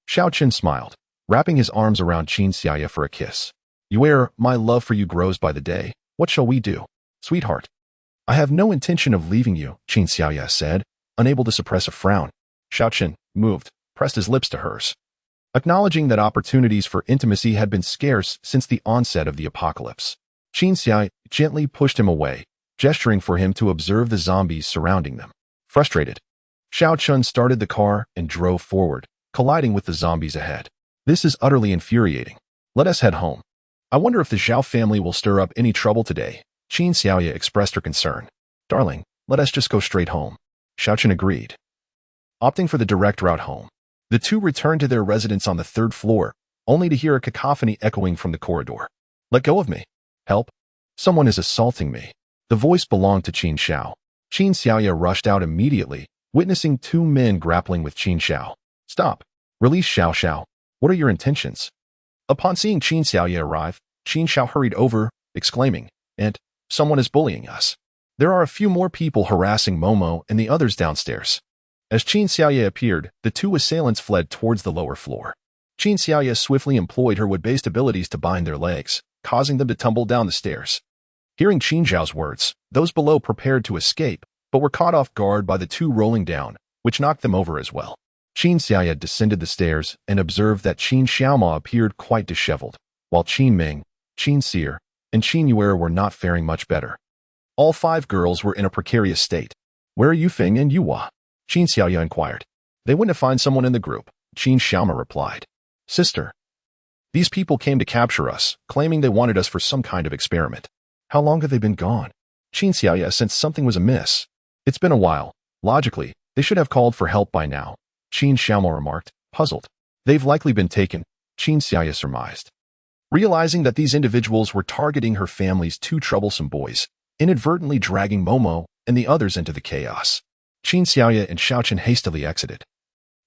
Xiao Chun smiled, wrapping his arms around Qin Xiaoya for a kiss. My love for you grows by the day. What shall we do?" "Sweetheart, I have no intention of leaving you," Qin Xiaoya said, unable to suppress a frown. Xiao Chun, moved, pressed his lips to hers, acknowledging that opportunities for intimacy had been scarce since the onset of the apocalypse. Qin Xiaoya gently pushed him away, gesturing for him to observe the zombies surrounding them. Frustrated, Xiao Chun started the car and drove forward, colliding with the zombies ahead. "This is utterly infuriating. Let us head home. I wonder if the Zhao family will stir up any trouble today." Qin Xiaoya expressed her concern. "Darling, let us just go straight home." Xiao Chun agreed, opting for the direct route home. The two returned to their residence on the third floor, only to hear a cacophony echoing from the corridor. "Let go of me. Help. Someone is assaulting me." The voice belonged to Qin Xiao. Qin Xiaoya rushed out immediately, witnessing two men grappling with Qin Xiao. "Stop. Release Xiao Xiao. What are your intentions?" Upon seeing Qin Xiaoya arrive, Qin Xiao hurried over, exclaiming, "Someone is bullying us. There are a few more people harassing Momo and the others downstairs." As Qin Xiaoya appeared, the two assailants fled towards the lower floor. Qin Xiaoya swiftly employed her wood-based abilities to bind their legs, causing them to tumble down the stairs. Hearing Qin Xiao's words, those below prepared to escape, but were caught off guard by the two rolling down, which knocked them over as well. Qin Xiaoya descended the stairs and observed that Qin Xiaoma appeared quite disheveled, while Qin Ming, Qin Seer, and Qin Yuer were not faring much better. All five girls were in a precarious state. "Where are Yufeng and Yuhua?" Qin Xiaoya inquired. "They went to find someone in the group," Qin Xiaoma replied. "Sister, these people came to capture us, claiming they wanted us for some kind of experiment." "How long have they been gone?" Qin Xiaoya sensed something was amiss. "It's been a while. Logically, they should have called for help by now," Qin Xiaoma remarked, puzzled. "They've likely been taken," Qin Xiaoya surmised. Realizing that these individuals were targeting her family's two troublesome boys, inadvertently dragging Momo and the others into the chaos, Qin Xiaoya and Xiao Chun hastily exited,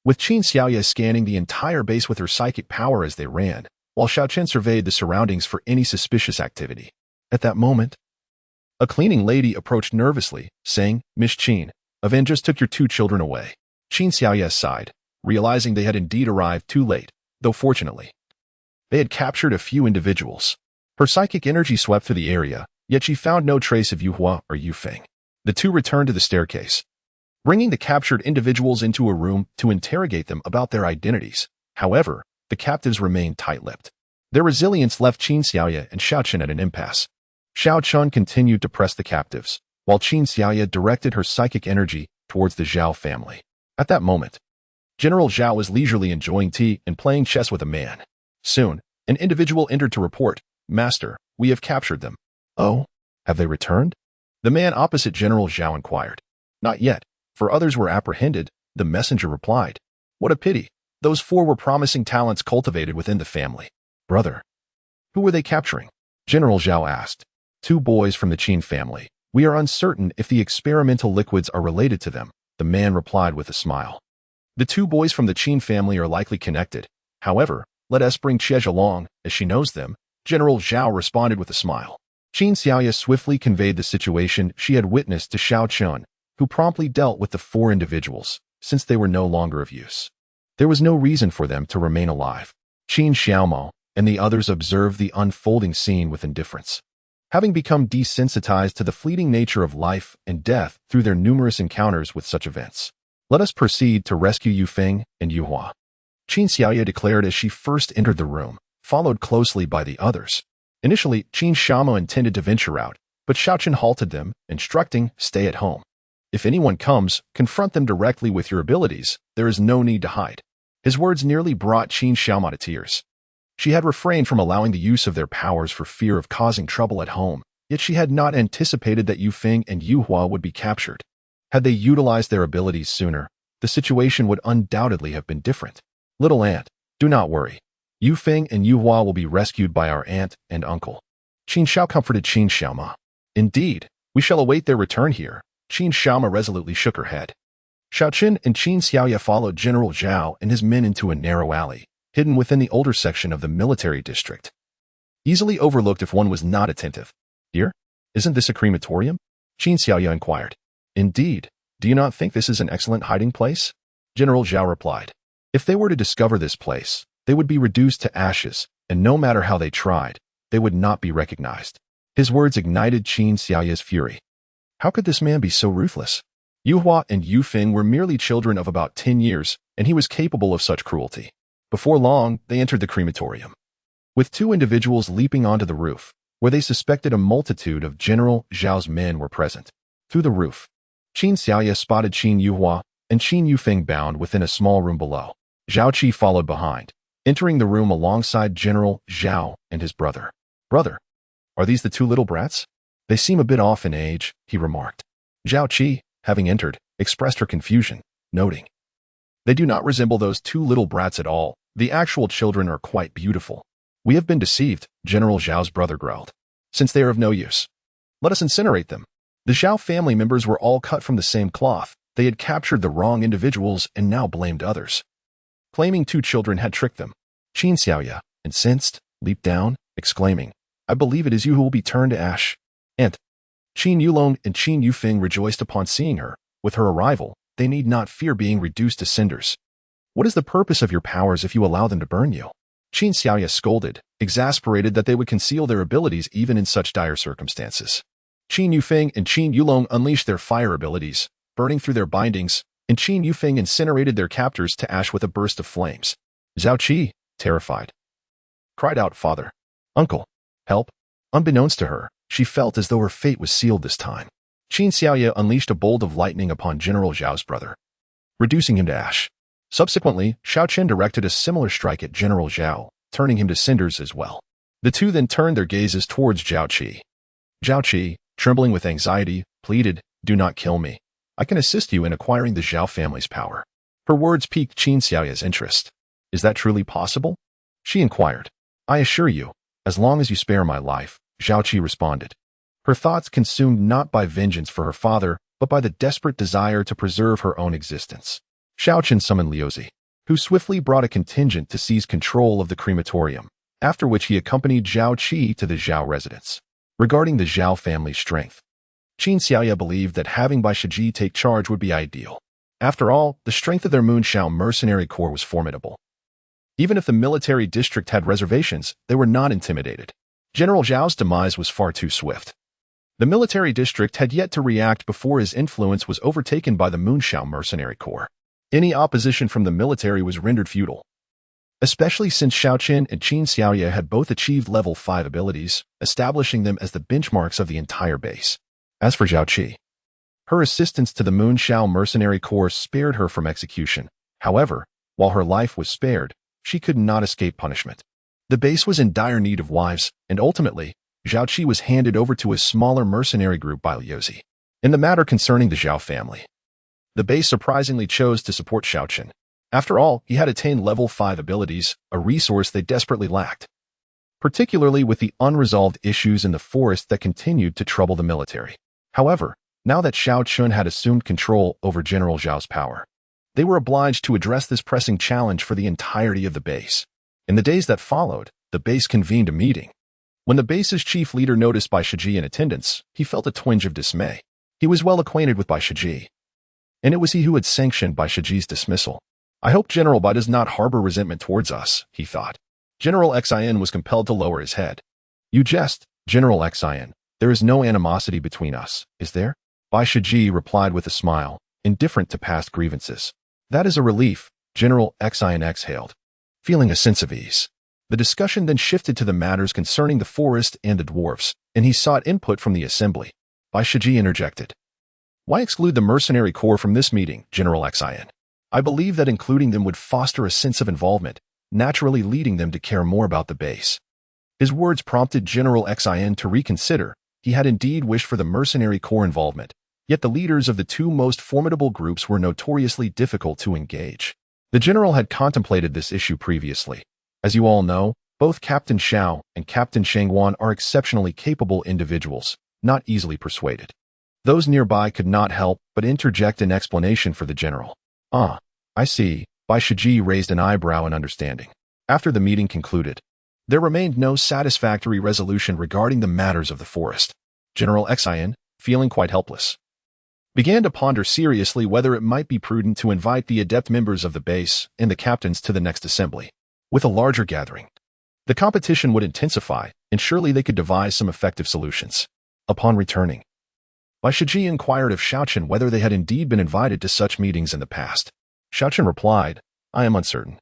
with Qin Xiaoya scanning the entire base with her psychic power as they ran, while Xiao Chun surveyed the surroundings for any suspicious activity. At that moment, a cleaning lady approached nervously, saying, "Miss Qin, Avan just took your two children away." Qin Xiaoya sighed, realizing they had indeed arrived too late, though fortunately, they had captured a few individuals. Her psychic energy swept through the area, yet she found no trace of Yuhua or Yufeng. The two returned to the staircase, bringing the captured individuals into a room to interrogate them about their identities. However, the captives remained tight-lipped. Their resilience left Qin Xiaoya and Xiao Chun at an impasse. Xiao Chun continued to press the captives, while Qin Xiaoya directed her psychic energy towards the Zhao family. At that moment, General Zhao was leisurely enjoying tea and playing chess with a man. Soon, an individual entered to report, "Master, we have captured them." "Oh, have they returned?" The man opposite General Zhao inquired. "Not yet, for others were apprehended," the messenger replied. "What a pity. Those four were promising talents cultivated within the family." "Brother, who were they capturing?" General Zhao asked. "Two boys from the Qin family. We are uncertain if the experimental liquids are related to them," the man replied with a smile. "The two boys from the Qin family are likely connected. However, let us bring Chej along, as she knows them," General Zhao responded with a smile. Qin Xiaoya swiftly conveyed the situation she had witnessed to Xiao Chun, who promptly dealt with the four individuals, since they were no longer of use. There was no reason for them to remain alive. Qin Xiaomao and the others observed the unfolding scene with indifference. Having become desensitized to the fleeting nature of life and death through their numerous encounters with such events, "Let us proceed to rescue Yu Feng and Yu Hua," Qin Xiaoya declared as she first entered the room, followed closely by the others. Initially, Qin Xiaomao intended to venture out, but Xiao Chen halted them, instructing, "Stay at home. If anyone comes, confront them directly with your abilities. There is no need to hide." His words nearly brought Qin Xiaomao to tears. She had refrained from allowing the use of their powers for fear of causing trouble at home, yet she had not anticipated that Yu Feng and Yu Hua would be captured. Had they utilized their abilities sooner, the situation would undoubtedly have been different. "Little aunt, do not worry. Yu Feng and Yu Hua will be rescued by our aunt and uncle." Qin Xiao comforted Qin Xiaoma. "Indeed, we shall await their return here." Qin Xiaoma resolutely shook her head. Xiao Chen and Qin Xiaoya followed General Zhao and his men into a narrow alley, hidden within the older section of the military district. Easily overlooked if one was not attentive. "Here? Isn't this a crematorium?" Qin Xiaoya inquired. "Indeed. Do you not think this is an excellent hiding place?" General Zhao replied. "If they were to discover this place, they would be reduced to ashes, and no matter how they tried, they would not be recognized." His words ignited Qin Xiaoya's fury. How could this man be so ruthless? Yu Hua and Yu Feng were merely children of about 10 years, and he was capable of such cruelty. Before long, they entered the crematorium, with two individuals leaping onto the roof, where they suspected a multitude of General Zhao's men were present. Through the roof, Qin Xiaoya spotted Qin Yu Hua and Qin Yu Feng bound within a small room below. Zhao Qi followed behind, entering the room alongside General Zhao and his brother. "Brother, are these the two little brats? They seem a bit off in age," he remarked. Zhao Qi, having entered, expressed her confusion, noting, "They do not resemble those two little brats at all. The actual children are quite beautiful." "We have been deceived," General Zhao's brother growled. "Since they are of no use, let us incinerate them." The Zhao family members were all cut from the same cloth. They had captured the wrong individuals and now blamed others, claiming two children had tricked them. Qin Xiaoya, incensed, leaped down, exclaiming, "I believe it is you who will be turned to ash." And Qin Yulong and Qin Yufeng rejoiced upon seeing her. With her arrival, they need not fear being reduced to cinders. "What is the purpose of your powers if you allow them to burn you?" Qin Xiaoya scolded, exasperated that they would conceal their abilities even in such dire circumstances. Qin Yufeng and Qin Yulong unleashed their fire abilities, burning through their bindings, and Qin Yufeng incinerated their captors to ash with a burst of flames. Zhao Qi, terrified, cried out, "Father! Uncle! Help!" Unbeknownst to her, she felt as though her fate was sealed this time. Qin Xiaoya unleashed a bolt of lightning upon General Zhao's brother, reducing him to ash. Subsequently, Xiao Chen directed a similar strike at General Zhao, turning him to cinders as well. The two then turned their gazes towards Zhao Qi. Zhao Qi, trembling with anxiety, pleaded, "Do not kill me. I can assist you in acquiring the Zhao family's power." Her words piqued Qin Xiaoya's interest. "Is that truly possible?" she inquired. "I assure you, as long as you spare my life," Zhao Qi responded. Her thoughts consumed not by vengeance for her father, but by the desperate desire to preserve her own existence. Xiao Chen summoned Liuzi, who swiftly brought a contingent to seize control of the crematorium, after which he accompanied Zhao Qi to the Zhao residence. Regarding the Zhao family's strength, Qin Xiaoya believed that having Bai Shiji take charge would be ideal. After all, the strength of their Moonshao mercenary corps was formidable. Even if the military district had reservations, they were not intimidated. General Zhao's demise was far too swift. The military district had yet to react before his influence was overtaken by the Moonshao mercenary corps. Any opposition from the military was rendered futile, especially since Xiao Chen and Qin Xiaoya had both achieved level 5 abilities, establishing them as the benchmarks of the entire base. As for Zhao Qi, her assistance to the Moonshao mercenary corps spared her from execution. However, While her life was spared, she could not escape punishment. The base was in dire need of wives, and ultimately, Zhao Qi was handed over to a smaller mercenary group by Liu Zi. In the matter concerning the Zhao family, the base surprisingly chose to support Xiaochen. After all, he had attained level 5 abilities, a resource they desperately lacked, particularly with the unresolved issues in the forest that continued to trouble the military. However, now that Xiaochen had assumed control over General Zhao's power, they were obliged to address this pressing challenge for the entirety of the base. In the days that followed, the base convened a meeting. When the base's chief leader noticed Bai Shiji in attendance, he felt a twinge of dismay. He was well acquainted with Bai Shiji, and it was he who had sanctioned Bai Shiji's dismissal. I hope General Bai does not harbor resentment towards us, he thought. General Xin was compelled to lower his head. You jest, General Xin. There is no animosity between us, is there? Bai Shiji replied with a smile, indifferent to past grievances. That is a relief, General Xin exhaled, feeling a sense of ease. The discussion then shifted to the matters concerning the forest and the dwarfs, and he sought input from the assembly. Bai Shiji interjected. Why exclude the mercenary corps from this meeting, General Xin? I believe that including them would foster a sense of involvement, naturally leading them to care more about the base. His words prompted General Xin to reconsider. He had indeed wished for the mercenary corps involvement, yet the leaders of the two most formidable groups were notoriously difficult to engage. The general had contemplated this issue previously. As you all know, both Captain Xiao and Captain Shangguan are exceptionally capable individuals, not easily persuaded. Those nearby could not help but interject an explanation for the general. Ah, I see. Bai Shiji raised an eyebrow in understanding. After the meeting concluded, there remained no satisfactory resolution regarding the matters of the forest. General Xin, feeling quite helpless, began to ponder seriously whether it might be prudent to invite the adept members of the base and the captains to the next assembly. With a larger gathering, the competition would intensify, and surely they could devise some effective solutions. Upon returning, Bai Shiji inquired of Xiaochen whether they had indeed been invited to such meetings in the past. Xiaochen replied, I am uncertain.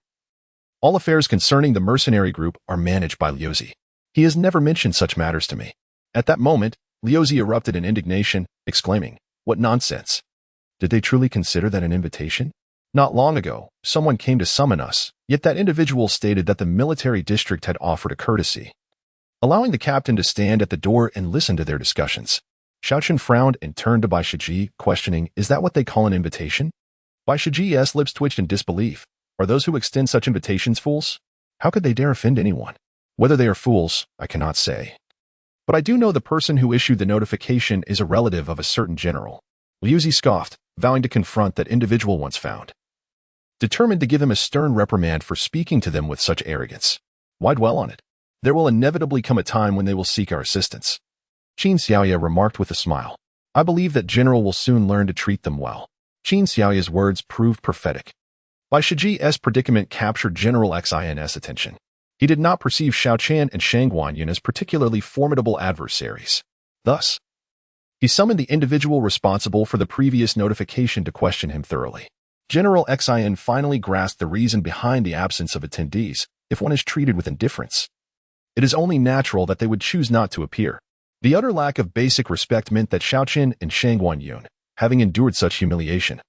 All affairs concerning the mercenary group are managed by Liu Zi. He has never mentioned such matters to me. At that moment, Liu Zi erupted in indignation, exclaiming, What nonsense! Did they truly consider that an invitation? Not long ago, someone came to summon us, yet that individual stated that the military district had offered a courtesy, allowing the captain to stand at the door and listen to their discussions. Xiaochen frowned and turned to Bai Shiji, questioning, Is that what they call an invitation? Bai Shiji's lips twitched in disbelief. Are those who extend such invitations fools? How could they dare offend anyone? Whether they are fools, I cannot say. But I do know the person who issued the notification is a relative of a certain general. Liu Zi scoffed, vowing to confront that individual once found, determined to give him a stern reprimand for speaking to them with such arrogance. Why dwell on it? There will inevitably come a time when they will seek our assistance. Qin Xiaoye remarked with a smile. I believe that General will soon learn to treat them well. Qin Xiaoye's words proved prophetic. Bai Shiji's predicament captured General Xin's attention. He did not perceive Xiaochen and Shangguan as particularly formidable adversaries. Thus, he summoned the individual responsible for the previous notification to question him thoroughly. General Xin finally grasped the reason behind the absence of attendees. If one is treated with indifference, it is only natural that they would choose not to appear. The utter lack of basic respect meant that Xiaochen and Shangguan, having endured such humiliation,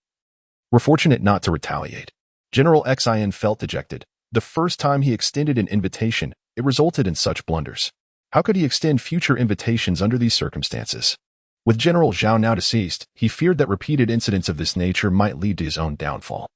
were fortunate not to retaliate. General Xin felt dejected. The first time he extended an invitation, it resulted in such blunders. How could he extend future invitations under these circumstances? With General Zhao now deceased, he feared that repeated incidents of this nature might lead to his own downfall.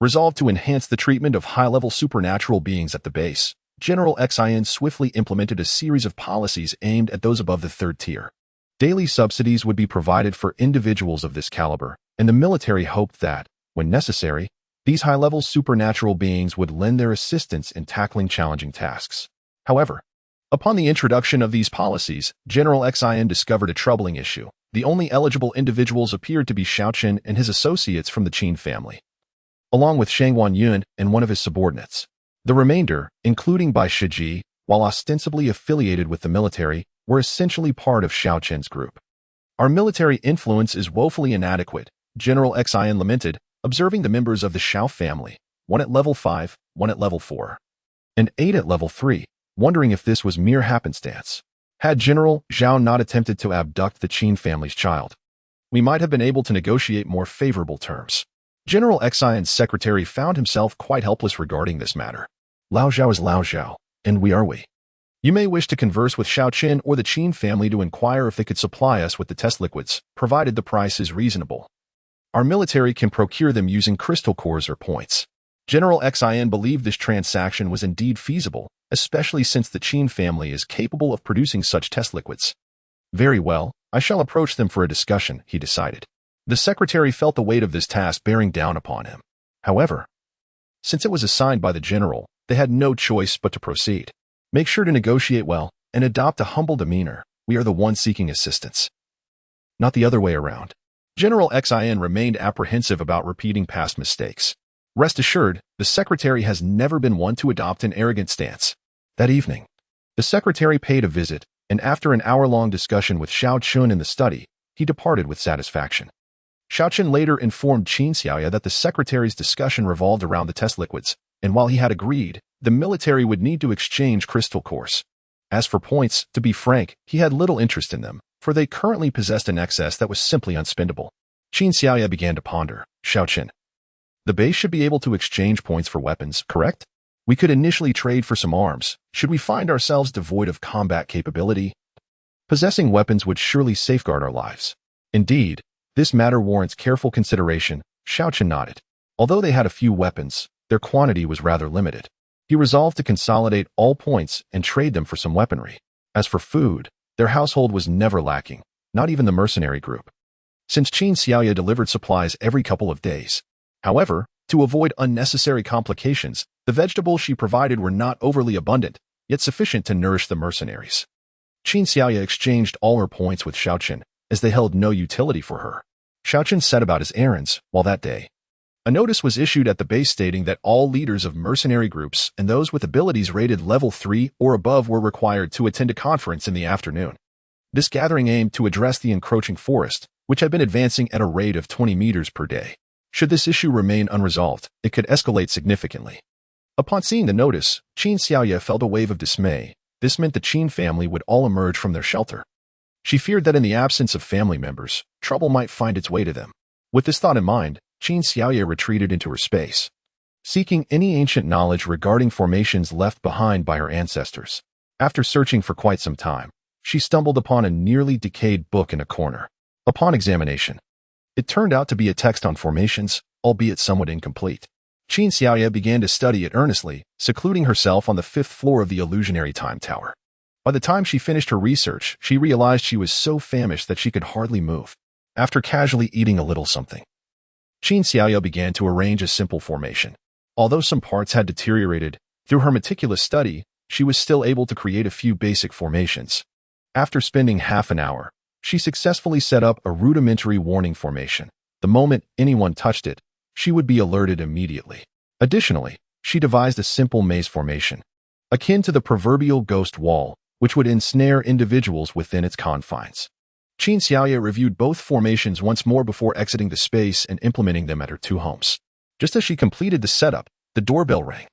Resolved to enhance the treatment of high-level supernatural beings at the base, General Xin swiftly implemented a series of policies aimed at those above the third tier. Daily subsidies would be provided for individuals of this caliber, and the military hoped that, when necessary, these high-level supernatural beings would lend their assistance in tackling challenging tasks. However, upon the introduction of these policies, General Xin discovered a troubling issue. The only eligible individuals appeared to be Xiaochen and his associates from the Qin family, along with Shangguan and one of his subordinates. The remainder, including Bai Shiji, while ostensibly affiliated with the military, were essentially part of Xiaochen's group. Our military influence is woefully inadequate, General Xin lamented, observing the members of the Xiao family, one at level 5, one at level 4, and 8 at level 3, wondering if this was mere happenstance. Had General Zhao not attempted to abduct the Qin family's child, we might have been able to negotiate more favorable terms. General Xian's secretary found himself quite helpless regarding this matter. Lao Zhao is Lao Zhao, and we are we. You may wish to converse with Xiao Qin or the Qin family to inquire if they could supply us with the test liquids, provided the price is reasonable. Our military can procure them using crystal cores or points. General Xian believed this transaction was indeed feasible, especially since the Qin family is capable of producing such test liquids. Very well, I shall approach them for a discussion, he decided. The secretary felt the weight of this task bearing down upon him. However, since it was assigned by the general, they had no choice but to proceed. Make sure to negotiate well and adopt a humble demeanor. We are the ones seeking assistance, not the other way around. General Xian remained apprehensive about repeating past mistakes. Rest assured, the secretary has never been one to adopt an arrogant stance. That evening, the secretary paid a visit, and after an hour-long discussion with Xiao Qun in the study, he departed with satisfaction. Xiao Qun later informed Qin Xiaoya that the secretary's discussion revolved around the test liquids, and while he had agreed, the military would need to exchange crystal cores. As for points, to be frank, he had little interest in them, for they currently possessed an excess that was simply unspendable. Qin Xiaoya began to ponder. Xiao Qin, the base should be able to exchange points for weapons, correct? We could initially trade for some arms, should we find ourselves devoid of combat capability. Possessing weapons would surely safeguard our lives. Indeed, this matter warrants careful consideration, Xiao Qin nodded. Although they had a few weapons, their quantity was rather limited. He resolved to consolidate all points and trade them for some weaponry. As for food, their household was never lacking, not even the mercenary group, since Qin Xiaoya delivered supplies every couple of days. However, to avoid unnecessary complications, the vegetables she provided were not overly abundant, yet sufficient to nourish the mercenaries. Qin Xiaoya exchanged all her points with Xiao Qin, as they held no utility for her. Xiao Qin set about his errands, while that day, a notice was issued at the base stating that all leaders of mercenary groups and those with abilities rated level 3 or above were required to attend a conference in the afternoon. This gathering aimed to address the encroaching forest, which had been advancing at a rate of 20 meters per day. Should this issue remain unresolved, it could escalate significantly. Upon seeing the notice, Qin Xiaoya felt a wave of dismay. This meant the Qin family would all emerge from their shelter. She feared that in the absence of family members, trouble might find its way to them. With this thought in mind, Qin Xiaoya retreated into her space, seeking any ancient knowledge regarding formations left behind by her ancestors. After searching for quite some time, she stumbled upon a nearly decayed book in a corner. Upon examination, it turned out to be a text on formations, albeit somewhat incomplete. Qin Xiaoya began to study it earnestly, secluding herself on the 5th floor of the illusionary time tower. By the time she finished her research, she realized she was so famished that she could hardly move. After casually eating a little something, Qin Xiaoya began to arrange a simple formation. Although some parts had deteriorated, through her meticulous study, she was still able to create a few basic formations. After spending half an hour, she successfully set up a rudimentary warning formation. The moment anyone touched it, she would be alerted immediately. Additionally, she devised a simple maze formation, akin to the proverbial ghost wall, which would ensnare individuals within its confines. Qin Xiaoya reviewed both formations once more before exiting the space and implementing them at her two homes. Just as she completed the setup, the doorbell rang.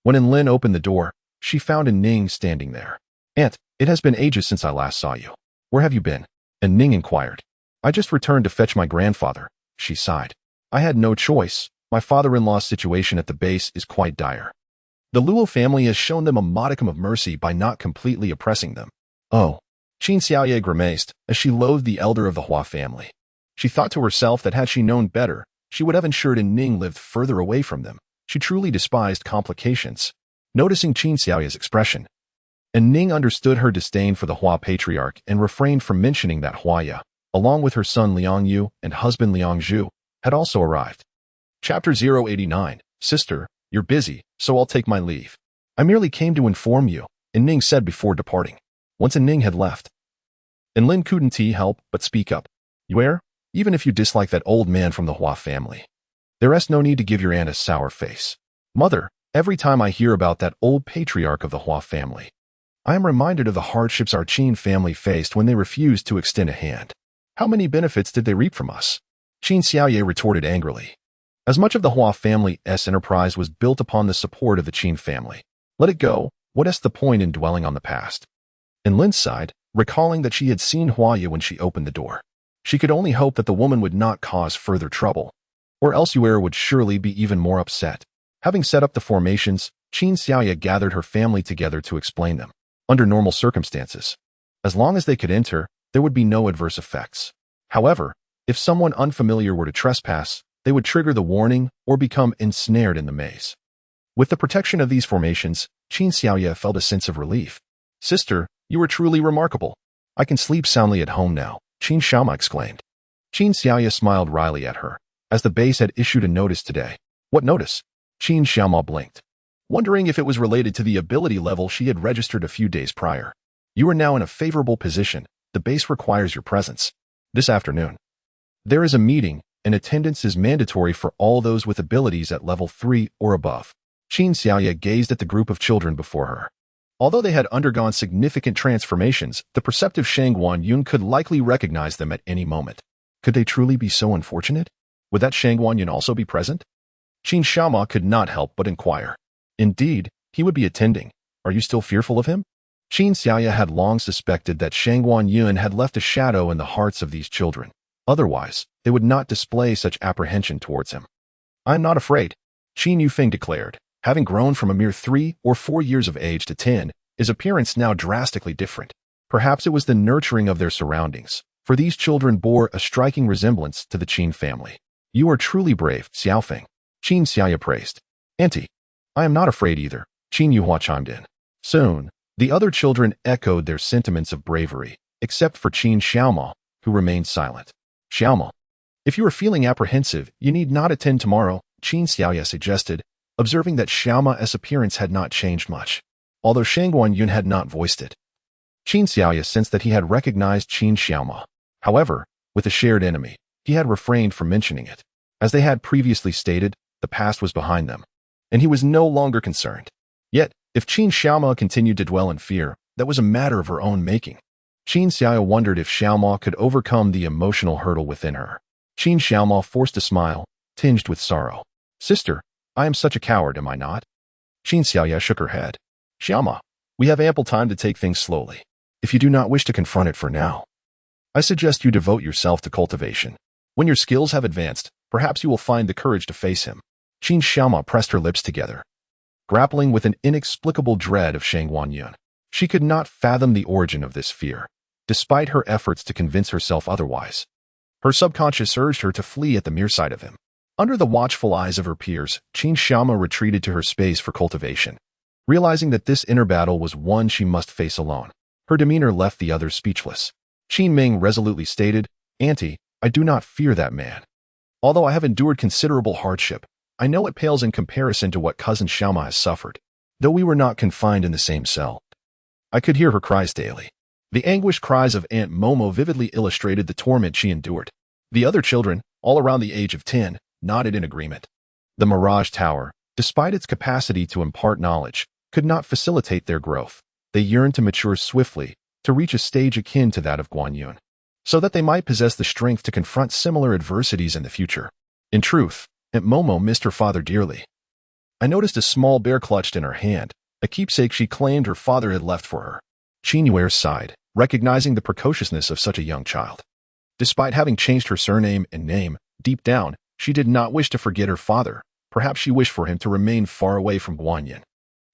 When Enlin opened the door, she found Ning standing there. "Aunt, it has been ages since I last saw you. Where have you been?" Ning inquired. "I just returned to fetch my grandfather," she sighed. "I had no choice. My father-in-law's situation at the base is quite dire. The Luo family has shown them a modicum of mercy by not completely oppressing them." "Oh." Qin Xiaoya grimaced as she loathed the elder of the Hua family. She thought to herself that had she known better, she would have ensured Ning lived further away from them. She truly despised complications. Noticing Qin Xiaoya's expression, Ning understood her disdain for the Hua patriarch and refrained from mentioning that Huaya, along with her son Liang Yu and husband Liang Zhu, had also arrived. Chapter 089. Sister, you're busy, so I'll take my leave. I merely came to inform you, Ning said before departing. Once Ning had left, Enlin couldn't help but speak up. "Where? Even if you dislike that old man from the Hua family, there's no need to give your aunt a sour face. Mother, every time I hear about that old patriarch of the Hua family, I am reminded of the hardships our Qin family faced when they refused to extend a hand. How many benefits did they reap from us?" Qin Xiaoye retorted angrily. As much of the Hua family's enterprise was built upon the support of the Qin family. Let it go. What's the point in dwelling on the past? Enlin sighed, recalling that she had seen Huaya when she opened the door. She could only hope that the woman would not cause further trouble. or else Yuer would surely be even more upset. Having set up the formations, Qin Xiaoya gathered her family together to explain them. Under normal circumstances, as long as they could enter, there would be no adverse effects. However, if someone unfamiliar were to trespass, they would trigger the warning or become ensnared in the maze. With the protection of these formations, Qin Xiaoya felt a sense of relief. "Sister, you are truly remarkable. I can sleep soundly at home now," Qin Xiaoma exclaimed. Qin Xiaoya smiled wryly at her, as the base had issued a notice today. "What notice?" Qin Xiaoma blinked, wondering if it was related to the ability level she had registered a few days prior. "You are now in a favorable position. The base requires your presence. This afternoon, there is a meeting, and attendance is mandatory for all those with abilities at level 3 or above." Qin Xiaoya gazed at the group of children before her. Although they had undergone significant transformations, the perceptive Shang Guanyun could likely recognize them at any moment. Could they truly be so unfortunate? Would that Shang Guanyun also be present? Qin Xiaoma could not help but inquire. Indeed, he would be attending. "Are you still fearful of him?" Qin Xiaoya had long suspected that Shang Guanyun had left a shadow in the hearts of these children. Otherwise, they would not display such apprehension towards him. "I am not afraid," Qin Yufeng declared. Having grown from a mere 3 or 4 years of age to 10, his appearance now drastically different. Perhaps it was the nurturing of their surroundings, for these children bore a striking resemblance to the Qin family. "You are truly brave, Xiaofeng," Qin Xiaoya praised. "Auntie, I am not afraid either," Qin Yuhua chimed in. Soon, the other children echoed their sentiments of bravery, except for Qin Xiaoma, who remained silent. "Xiaoma, if you are feeling apprehensive, you need not attend tomorrow," Qin Xiaoya suggested, observing that Xiaoma's appearance had not changed much, although Shang Guanyun had not voiced it. Qin Xiaoya sensed that he had recognized Qin Xiaoma. However, with a shared enemy, he had refrained from mentioning it. As they had previously stated, the past was behind them, and he was no longer concerned. Yet, if Qin Xiaoma continued to dwell in fear, that was a matter of her own making. Qin Xiaoya wondered if Xiaoma could overcome the emotional hurdle within her. Qin Xiaoma forced a smile, tinged with sorrow. "Sister, I am such a coward, am I not?" Qin Xiaoya shook her head. "Xiaoma, we have ample time to take things slowly. If you do not wish to confront it for now, I suggest you devote yourself to cultivation. When your skills have advanced, perhaps you will find the courage to face him." Qin Xiaoma pressed her lips together, grappling with an inexplicable dread of Shang Guanyun. She could not fathom the origin of this fear, despite her efforts to convince herself otherwise. Her subconscious urged her to flee at the mere sight of him. Under the watchful eyes of her peers, Qin Xiaoma retreated to her space for cultivation. Realizing that this inner battle was one she must face alone, her demeanor left the others speechless. Qin Ming resolutely stated, "Auntie, I do not fear that man. Although I have endured considerable hardship, I know it pales in comparison to what cousin Xiaoma has suffered. Though we were not confined in the same cell, I could hear her cries daily." The anguished cries of Aunt Momo vividly illustrated the torment she endured. The other children, all around the age of 10, nodded in agreement. The Mirage Tower, despite its capacity to impart knowledge, could not facilitate their growth. They yearned to mature swiftly, to reach a stage akin to that of Guanyun, so that they might possess the strength to confront similar adversities in the future. In truth, Aunt Momo missed her father dearly. I noticed a small bear clutched in her hand, a keepsake she claimed her father had left for her. Qin Yuer sighed, recognizing the precociousness of such a young child. Despite having changed her surname and name, deep down, she did not wish to forget her father. Perhaps she wished for him to remain far away from Guanyin.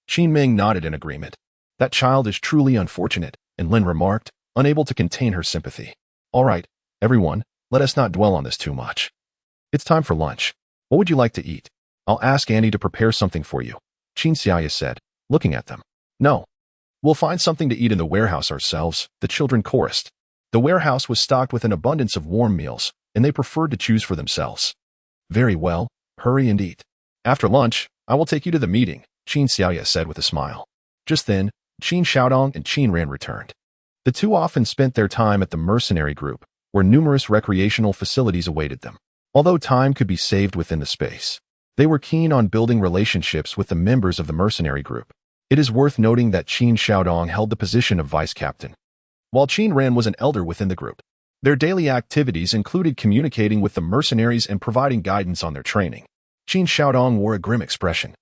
Qin Ming nodded in agreement. "That child is truly unfortunate," and Lin remarked, unable to contain her sympathy. "All right, everyone, let us not dwell on this too much. It's time for lunch. What would you like to eat? I'll ask Annie to prepare something for you," Qin Xiaoya said, looking at them. "No. We'll find something to eat in the warehouse ourselves," the children chorused. The warehouse was stocked with an abundance of warm meals, and they preferred to choose for themselves. "Very well, hurry and eat. After lunch, I will take you to the meeting," Qin Xiaoya said with a smile. Just then, Qin Xiaodong and Qin Ran returned. The two often spent their time at the mercenary group, where numerous recreational facilities awaited them. Although time could be saved within the space, they were keen on building relationships with the members of the mercenary group. It is worth noting that Qin Xiaodong held the position of vice captain, while Qin Ran was an elder within the group. Their daily activities included communicating with the mercenaries and providing guidance on their training. Qin Xiaodong wore a grim expression.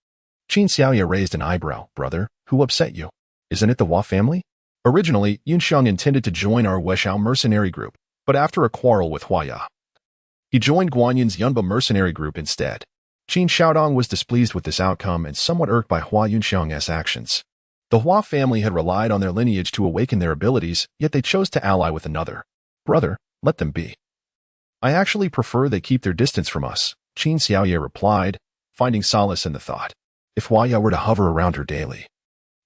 Qin Xiaoya raised an eyebrow. "Brother, who upset you? Isn't it the Hua family?" Originally, Yunxiang intended to join our Weishao mercenary group, but after a quarrel with Hua Ya, He joined Guanyun's Yunba mercenary group instead. Qin Xiaodong was displeased with this outcome and somewhat irked by Hua Yunxiang's actions. The Hua family had relied on their lineage to awaken their abilities, yet they chose to ally with another. Brother, let them be. I actually prefer they keep their distance from us, Qin Xiaoye replied, finding solace in the thought. If Huaya were to hover around her daily,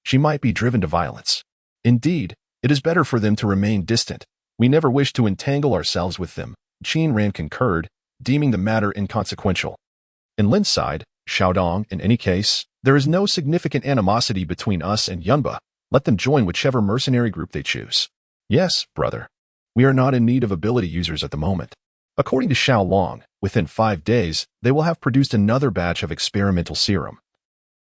she might be driven to violence. Indeed, it is better for them to remain distant. We never wish to entangle ourselves with them, Qin Ran concurred, deeming the matter inconsequential. In Lin's side, Xiaodong, in any case, there is no significant animosity between us and Yunba. Let them join whichever mercenary group they choose. Yes, brother. We are not in need of ability users at the moment. According to Xiao Long, within 5 days, they will have produced another batch of experimental serum,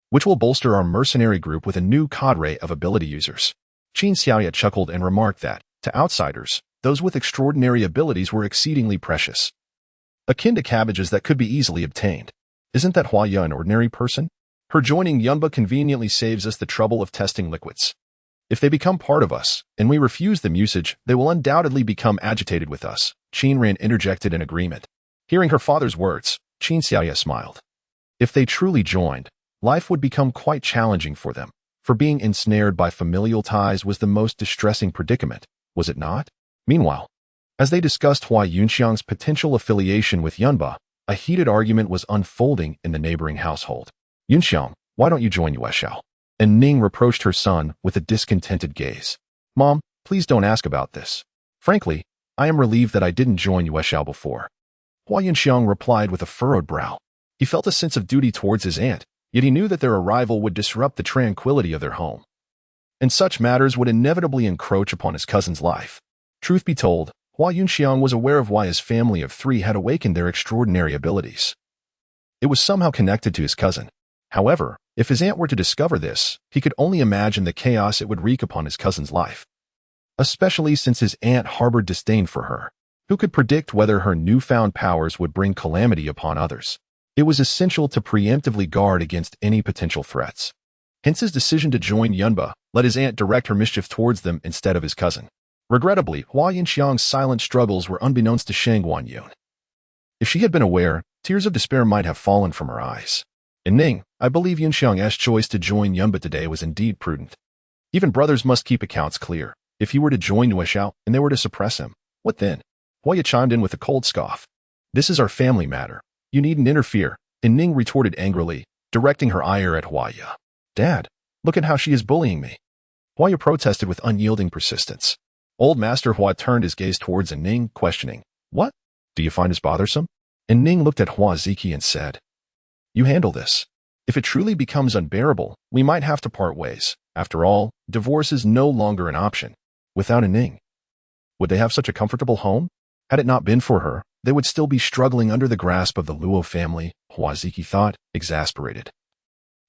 which will bolster our mercenary group with a new cadre of ability users. Qin Xiaoye chuckled and remarked that, to outsiders, those with extraordinary abilities were exceedingly precious, akin to cabbages that could be easily obtained. Isn't that Huaya an ordinary person? Her joining Yunba conveniently saves us the trouble of testing liquids. If they become part of us, and we refuse them usage, they will undoubtedly become agitated with us, Qin Ran interjected in agreement. Hearing her father's words, Qin Xiaoye smiled. If they truly joined, life would become quite challenging for them, for being ensnared by familial ties was the most distressing predicament, was it not? Meanwhile, as they discussed Hua Yunxiang's potential affiliation with Yunba, a heated argument was unfolding in the neighboring household. Yunxiang, why don't you join Yuexiao? And Ning reproached her son with a discontented gaze. Mom, please don't ask about this. Frankly, I am relieved that I didn't join Yuexiao before. Hua Yunxiang replied with a furrowed brow. He felt a sense of duty towards his aunt, yet he knew that their arrival would disrupt the tranquility of their home, and such matters would inevitably encroach upon his cousin's life. Truth be told, Hua Yunxiang was aware of why his family of 3 had awakened their extraordinary abilities. It was somehow connected to his cousin. However, if his aunt were to discover this, he could only imagine the chaos it would wreak upon his cousin's life, especially since his aunt harbored disdain for her. Who could predict whether her newfound powers would bring calamity upon others? It was essential to preemptively guard against any potential threats. Hence his decision to join Yunba, let his aunt direct her mischief towards them instead of his cousin. Regrettably, Hua Yunxiang's silent struggles were unbeknownst to Shang Guanyun. If she had been aware, tears of despair might have fallen from her eyes. In Ning, I believe Yunxiang's choice to join Yunba today was indeed prudent. Even brothers must keep accounts clear. If he were to join Yuexiao and they were to suppress him, what then? Huaya chimed in with a cold scoff. This is our family matter. You needn't interfere, and Ning retorted angrily, directing her ire at Huaya. Dad, look at how she is bullying me. Huaya protested with unyielding persistence. Old Master Hua turned his gaze towards Ning, questioning, What? Do you find this bothersome? And Ning looked at Hua Ziki and said, You handle this. If it truly becomes unbearable, we might have to part ways. After all, divorce is no longer an option. Without Ning, would they have such a comfortable home? Had it not been for her, they would still be struggling under the grasp of the Luo family, Hua Ziki thought, exasperated.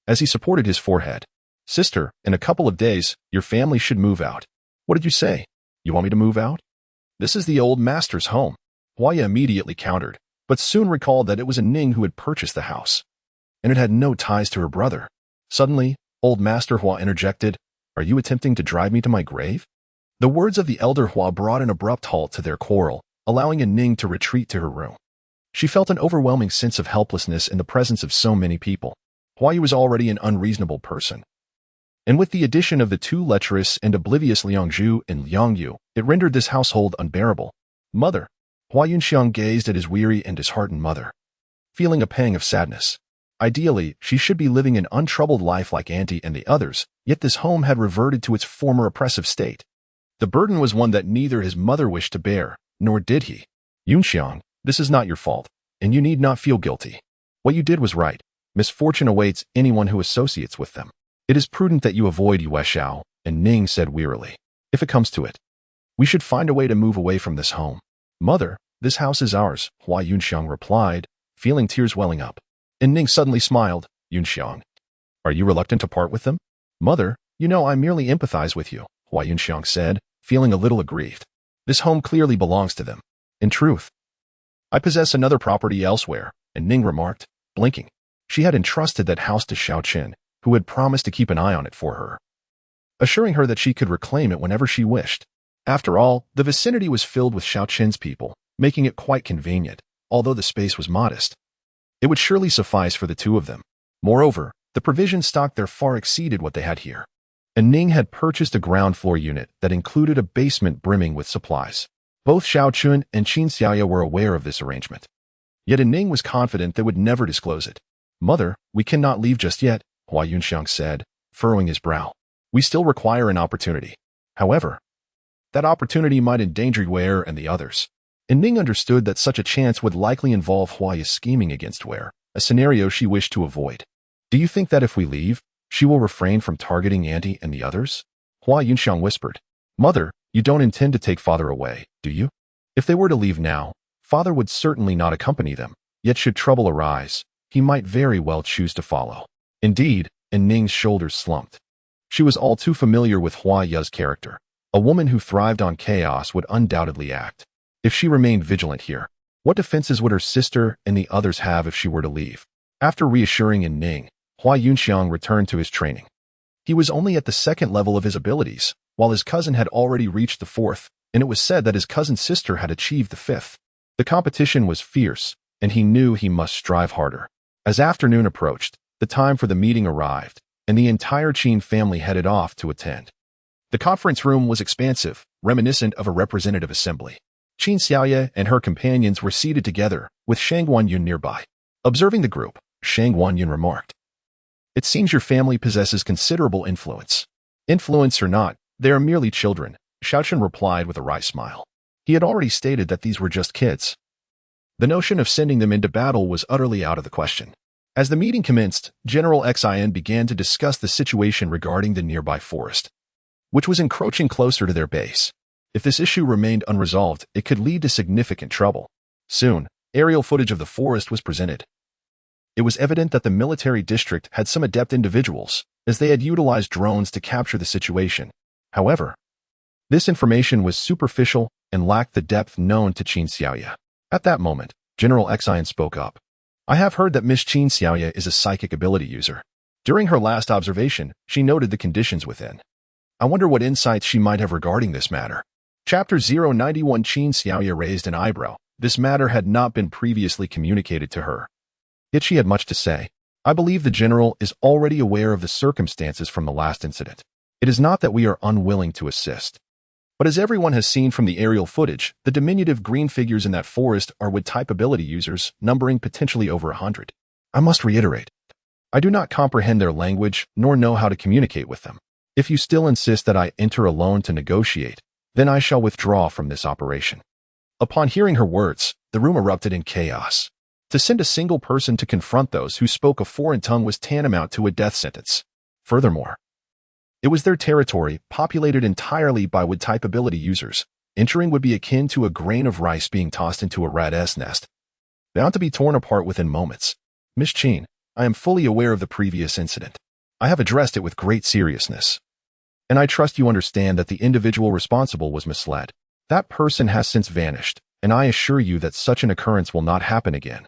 As he supported his forehead, Sister, in a couple of days, your family should move out. What did you say? You want me to move out? This is the old master's home. Huaya immediately countered, but soon recalled that it was Ning who had purchased the house, and it had no ties to her brother. Suddenly, old Master Hua interjected, Are you attempting to drive me to my grave? The words of the elder Hua brought an abrupt halt to their quarrel, allowing Ning to retreat to her room. She felt an overwhelming sense of helplessness in the presence of so many people. Huaya was already an unreasonable person, and with the addition of the 2 lecherous and oblivious Liangzhu and Liangyu, it rendered this household unbearable. Mother. Hua Yunxiang gazed at his weary and disheartened mother, feeling a pang of sadness. Ideally, she should be living an untroubled life like Auntie and the others, yet this home had reverted to its former oppressive state. The burden was one that neither his mother wished to bear, nor did he. Yunxiang, this is not your fault, and you need not feel guilty. What you did was right. Misfortune awaits anyone who associates with them. It is prudent that you avoid Yuexiao, and Ning said wearily. If it comes to it, we should find a way to move away from this home. Mother, this house is ours, Hua Yunxiang replied, feeling tears welling up. And Ning suddenly smiled. Yunxiang, are you reluctant to part with them? Mother, you know I merely empathize with you, Hua Yunxiang said, feeling a little aggrieved. This home clearly belongs to them. In truth, I possess another property elsewhere, and Ning remarked, blinking. She had entrusted that house to Xiao Qin, who had promised to keep an eye on it for her, assuring her that she could reclaim it whenever she wished. After all, the vicinity was filled with Xiao Qin's people, making it quite convenient. although the space was modest. It would surely suffice for the two of them. Moreover, the provision stock there far exceeded what they had here. And Ning had purchased a ground floor unit that included a basement brimming with supplies. Both Xiao Chun and Qin Xiaoya were aware of this arrangement. Yet Ning was confident they would never disclose it. "Mother, we cannot leave just yet," Hua Yunxiang said, furrowing his brow. "We still require an opportunity. However, that opportunity might endanger Ware and the others." And Ning understood that such a chance would likely involve Huaya's scheming against Ware, a scenario she wished to avoid. "Do you think that if we leave, she will refrain from targeting Auntie and the others?" Hua Yunxiang whispered. "Mother, you don't intend to take Father away, do you? If they were to leave now, Father would certainly not accompany them, yet should trouble arise, he might very well choose to follow." Indeed, and Ning's shoulders slumped. She was all too familiar with Hua Ya's character. A woman who thrived on chaos would undoubtedly act. If she remained vigilant here, what defenses would her sister and the others have if she were to leave? After reassuring Ning, Hua Yunxiang returned to his training. He was only at the second level of his abilities, while his cousin had already reached the fourth, and it was said that his cousin's sister had achieved the fifth. The competition was fierce, and he knew he must strive harder. As afternoon approached, the time for the meeting arrived, and the entire Qin family headed off to attend. The conference room was expansive, reminiscent of a representative assembly. Qin Xiaoya and her companions were seated together, with Shang Guanyun nearby. Observing the group, Shang Guanyun remarked, "It seems your family possesses considerable influence." "Influence or not, they are merely children," Xiaochun replied with a wry smile. He had already stated that these were just kids. The notion of sending them into battle was utterly out of the question. As the meeting commenced, General Xin began to discuss the situation regarding the nearby forest, which was encroaching closer to their base. If this issue remained unresolved, it could lead to significant trouble. Soon, aerial footage of the forest was presented. It was evident that the military district had some adept individuals, as they had utilized drones to capture the situation. However, this information was superficial and lacked the depth known to Qin Xiaoya. At that moment, General Xin spoke up. "I have heard that Miss Qin Xiaoya is a psychic ability user. During her last observation, she noted the conditions within. I wonder what insights she might have regarding this matter." Chapter 091. Qin Xiaoya raised an eyebrow. This matter had not been previously communicated to her. Yet she had much to say. "I believe the general is already aware of the circumstances from the last incident. It is not that we are unwilling to assist. But as everyone has seen from the aerial footage, the diminutive green figures in that forest are Wood-type ability users, numbering potentially over 100. I must reiterate, I do not comprehend their language, nor know how to communicate with them. If you still insist that I enter alone to negotiate, then I shall withdraw from this operation." Upon hearing her words, the room erupted in chaos. To send a single person to confront those who spoke a foreign tongue was tantamount to a death sentence. Furthermore, it was their territory, populated entirely by Wood-type ability users. Entering would be akin to a grain of rice being tossed into a rat's nest, bound to be torn apart within moments. "Miss Qin, I am fully aware of the previous incident. I have addressed it with great seriousness. And I trust you understand that the individual responsible was misled. That person has since vanished, and I assure you that such an occurrence will not happen again."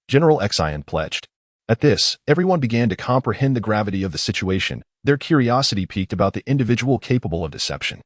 General Xin pledged. At this, everyone began to comprehend the gravity of the situation. Their curiosity piqued about the individual capable of deception.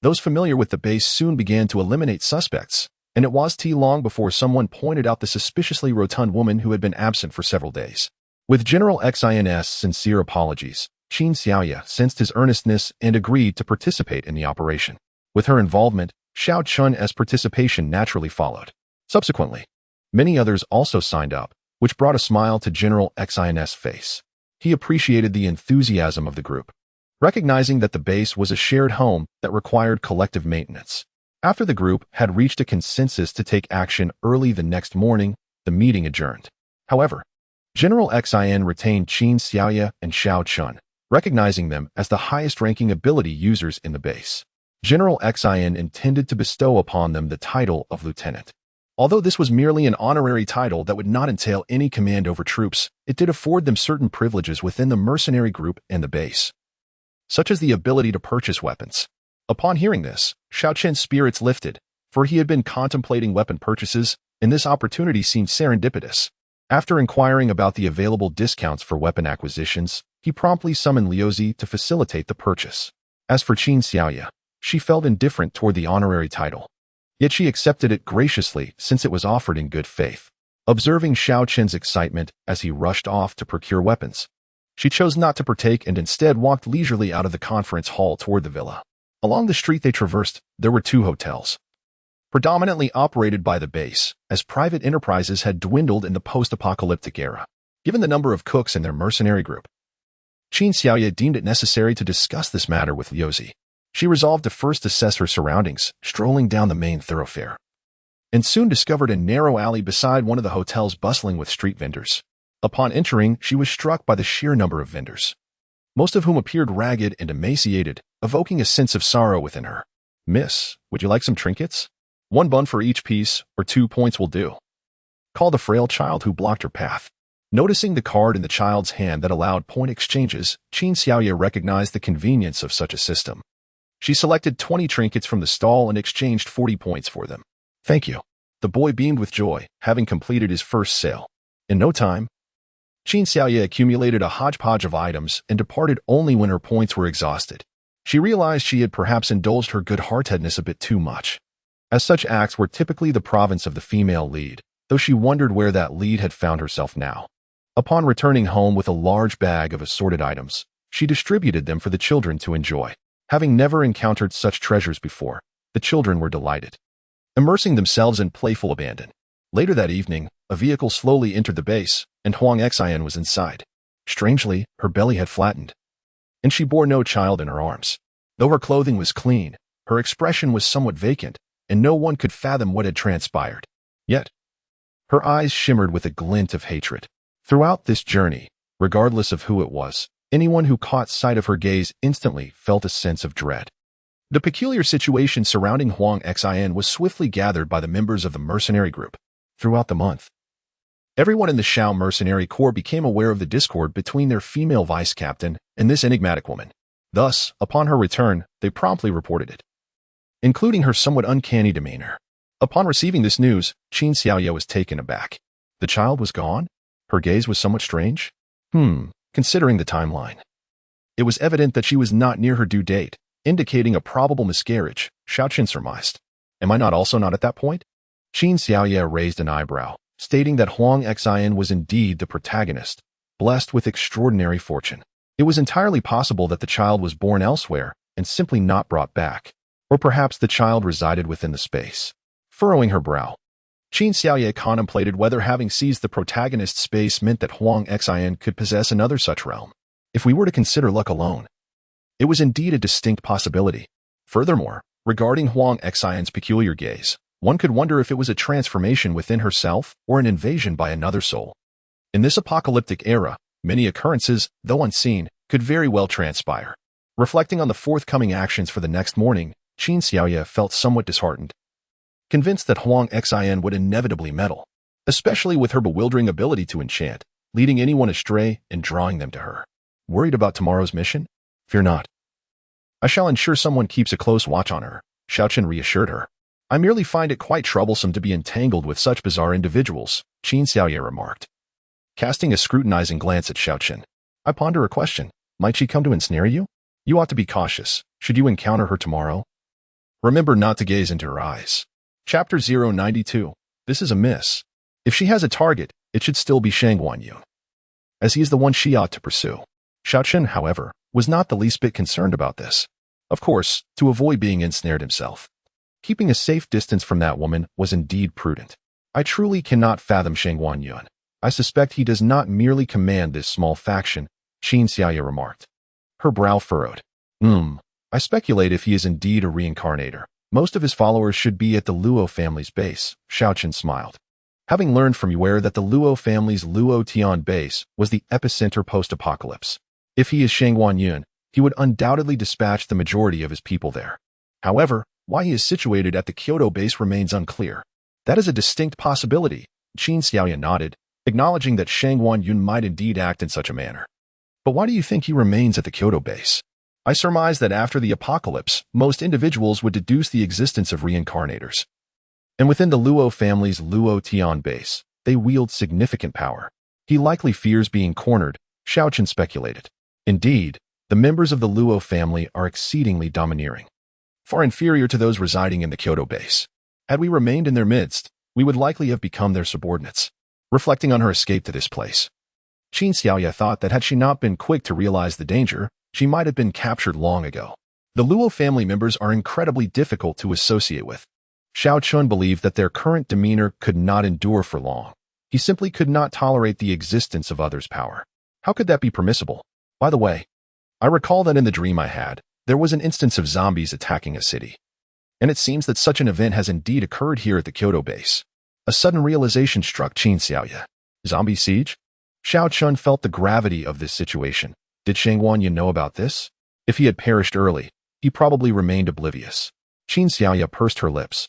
Those familiar with the base soon began to eliminate suspects, and it was too long before someone pointed out the suspiciously rotund woman who had been absent for several days. With General Xin's sincere apologies, Qin Xiaoya sensed his earnestness and agreed to participate in the operation. With her involvement, Xiao Chun's participation naturally followed. Subsequently, many others also signed up, which brought a smile to General Xin's face. He appreciated the enthusiasm of the group, recognizing that the base was a shared home that required collective maintenance. After the group had reached a consensus to take action early the next morning, the meeting adjourned. However, General Xin retained Qin Xiaoya and Xiao Chun, recognizing them as the highest-ranking ability users in the base. General Xin intended to bestow upon them the title of lieutenant. Although this was merely an honorary title that would not entail any command over troops, it did afford them certain privileges within the mercenary group and the base, such as the ability to purchase weapons. Upon hearing this, Xiao Chen's spirits lifted, for he had been contemplating weapon purchases, and this opportunity seemed serendipitous. After inquiring about the available discounts for weapon acquisitions, he promptly summoned Liuzi to facilitate the purchase. As for Qin Xiaoya, she felt indifferent toward the honorary title. Yet she accepted it graciously since it was offered in good faith. observing Xiao Qin's excitement as he rushed off to procure weapons. She chose not to partake and instead walked leisurely out of the conference hall toward the villa. Along the street they traversed, there were 2 hotels, predominantly operated by the base, as private enterprises had dwindled in the post-apocalyptic era. Given the number of cooks in their mercenary group, Qin Xiaoye deemed it necessary to discuss this matter with Liuzi. She resolved to first assess her surroundings, strolling down the main thoroughfare, and soon discovered a narrow alley beside one of the hotels bustling with street vendors. Upon entering, she was struck by the sheer number of vendors, most of whom appeared ragged and emaciated, evoking a sense of sorrow within her. "Miss, would you like some trinkets? 1 bun for each piece, or 2 points will do," called a frail child who blocked her path. Noticing the card in the child's hand that allowed point exchanges, Qin Xiaoye recognized the convenience of such a system. She selected 20 trinkets from the stall and exchanged 40 points for them. "Thank you." The boy beamed with joy, having completed his first sale. In no time, Qin Xiaoye accumulated a hodgepodge of items and departed only when her points were exhausted. She realized she had perhaps indulged her good-heartedness a bit too much, as such acts were typically the province of the female lead, though she wondered where that lead had found herself now. Upon returning home with a large bag of assorted items, she distributed them for the children to enjoy. Having never encountered such treasures before, the children were delighted, immersing themselves in playful abandon. Later that evening, a vehicle slowly entered the base, and Huang Xian was inside. Strangely, her belly had flattened, and she bore no child in her arms. Though her clothing was clean, her expression was somewhat vacant, and no one could fathom what had transpired. Yet, her eyes shimmered with a glint of hatred. Throughout this journey, regardless of who it was, anyone who caught sight of her gaze instantly felt a sense of dread. The peculiar situation surrounding Huang Xian was swiftly gathered by the members of the mercenary group. Throughout the month, everyone in the Shao mercenary corps became aware of the discord between their female vice-captain and this enigmatic woman. Thus, upon her return, they promptly reported it, including her somewhat uncanny demeanor. Upon receiving this news, Qin Xiaoye was taken aback. The child was gone? Her gaze was somewhat strange. Considering the timeline, it was evident that she was not near her due date, indicating a probable miscarriage, Xiao Qin surmised. Am I not also not at that point? Qin Xiaoye raised an eyebrow, stating that Huang Xian was indeed the protagonist, blessed with extraordinary fortune. It was entirely possible that the child was born elsewhere and simply not brought back, or perhaps the child resided within the space. Furrowing her brow, Qin Xiaoye contemplated whether having seized the protagonist's space meant that Huang Xian could possess another such realm. If we were to consider luck alone, it was indeed a distinct possibility. Furthermore, regarding Huang Xian's peculiar gaze, one could wonder if it was a transformation within herself or an invasion by another soul. In this apocalyptic era, many occurrences, though unseen, could very well transpire. Reflecting on the forthcoming actions for the next morning, Qin Xiaoye felt somewhat disheartened, convinced that Huang Xian would inevitably meddle, especially with her bewildering ability to enchant, leading anyone astray and drawing them to her. Worried about tomorrow's mission? Fear not. I shall ensure someone keeps a close watch on her, Xiao Qin reassured her. I merely find it quite troublesome to be entangled with such bizarre individuals, Qin Xiaoye remarked, casting a scrutinizing glance at Xiao Qin. I ponder a question. Might she come to ensnare you? You ought to be cautious, should you encounter her tomorrow. Remember not to gaze into her eyes. Chapter 092. This is a miss. If she has a target, it should still be Shang Guanyun, as he is the one she ought to pursue. Xiao Qin, however, was not the least bit concerned about this. Of course, to avoid being ensnared himself, keeping a safe distance from that woman was indeed prudent. I truly cannot fathom Shang Guanyun. I suspect he does not merely command this small faction, Qin Xiaoye remarked. Her brow furrowed. I speculate if he is indeed a reincarnator. Most of his followers should be at the Luo family's base, Xiao Qin smiled. Having learned from Yuer that the Luo family's Luo Tian base was the epicenter post-apocalypse, if he is Shang Guanyun, he would undoubtedly dispatch the majority of his people there. However, why he is situated at the Kyoto base remains unclear. That is a distinct possibility, Qin Xiaoye nodded, acknowledging that Shang Guanyun might indeed act in such a manner. But why do you think he remains at the Kyoto base? I surmise that after the apocalypse, most individuals would deduce the existence of reincarnators. And within the Luo family's Luo Tian base, they wield significant power. He likely fears being cornered, Xiao Qin speculated. Indeed, the members of the Luo family are exceedingly domineering, far inferior to those residing in the Kyoto base. Had we remained in their midst, we would likely have become their subordinates. reflecting on her escape to this place. Qin Xiaoya thought that had she not been quick to realize the danger, she might have been captured long ago. The Luo family members are incredibly difficult to associate with. Xiao Chun believed that their current demeanor could not endure for long. He simply could not tolerate the existence of others' power. How could that be permissible? By the way, I recall that in the dream I had, there was an instance of zombies attacking a city. And it seems that such an event has indeed occurred here at the Kyoto base. A sudden realization struck Qin Xiaoya. Zombie siege? Xiao Chun felt the gravity of this situation. Did Shang Wanyan know about this? If he had perished early, he probably remained oblivious. Qin Xiaoya pursed her lips,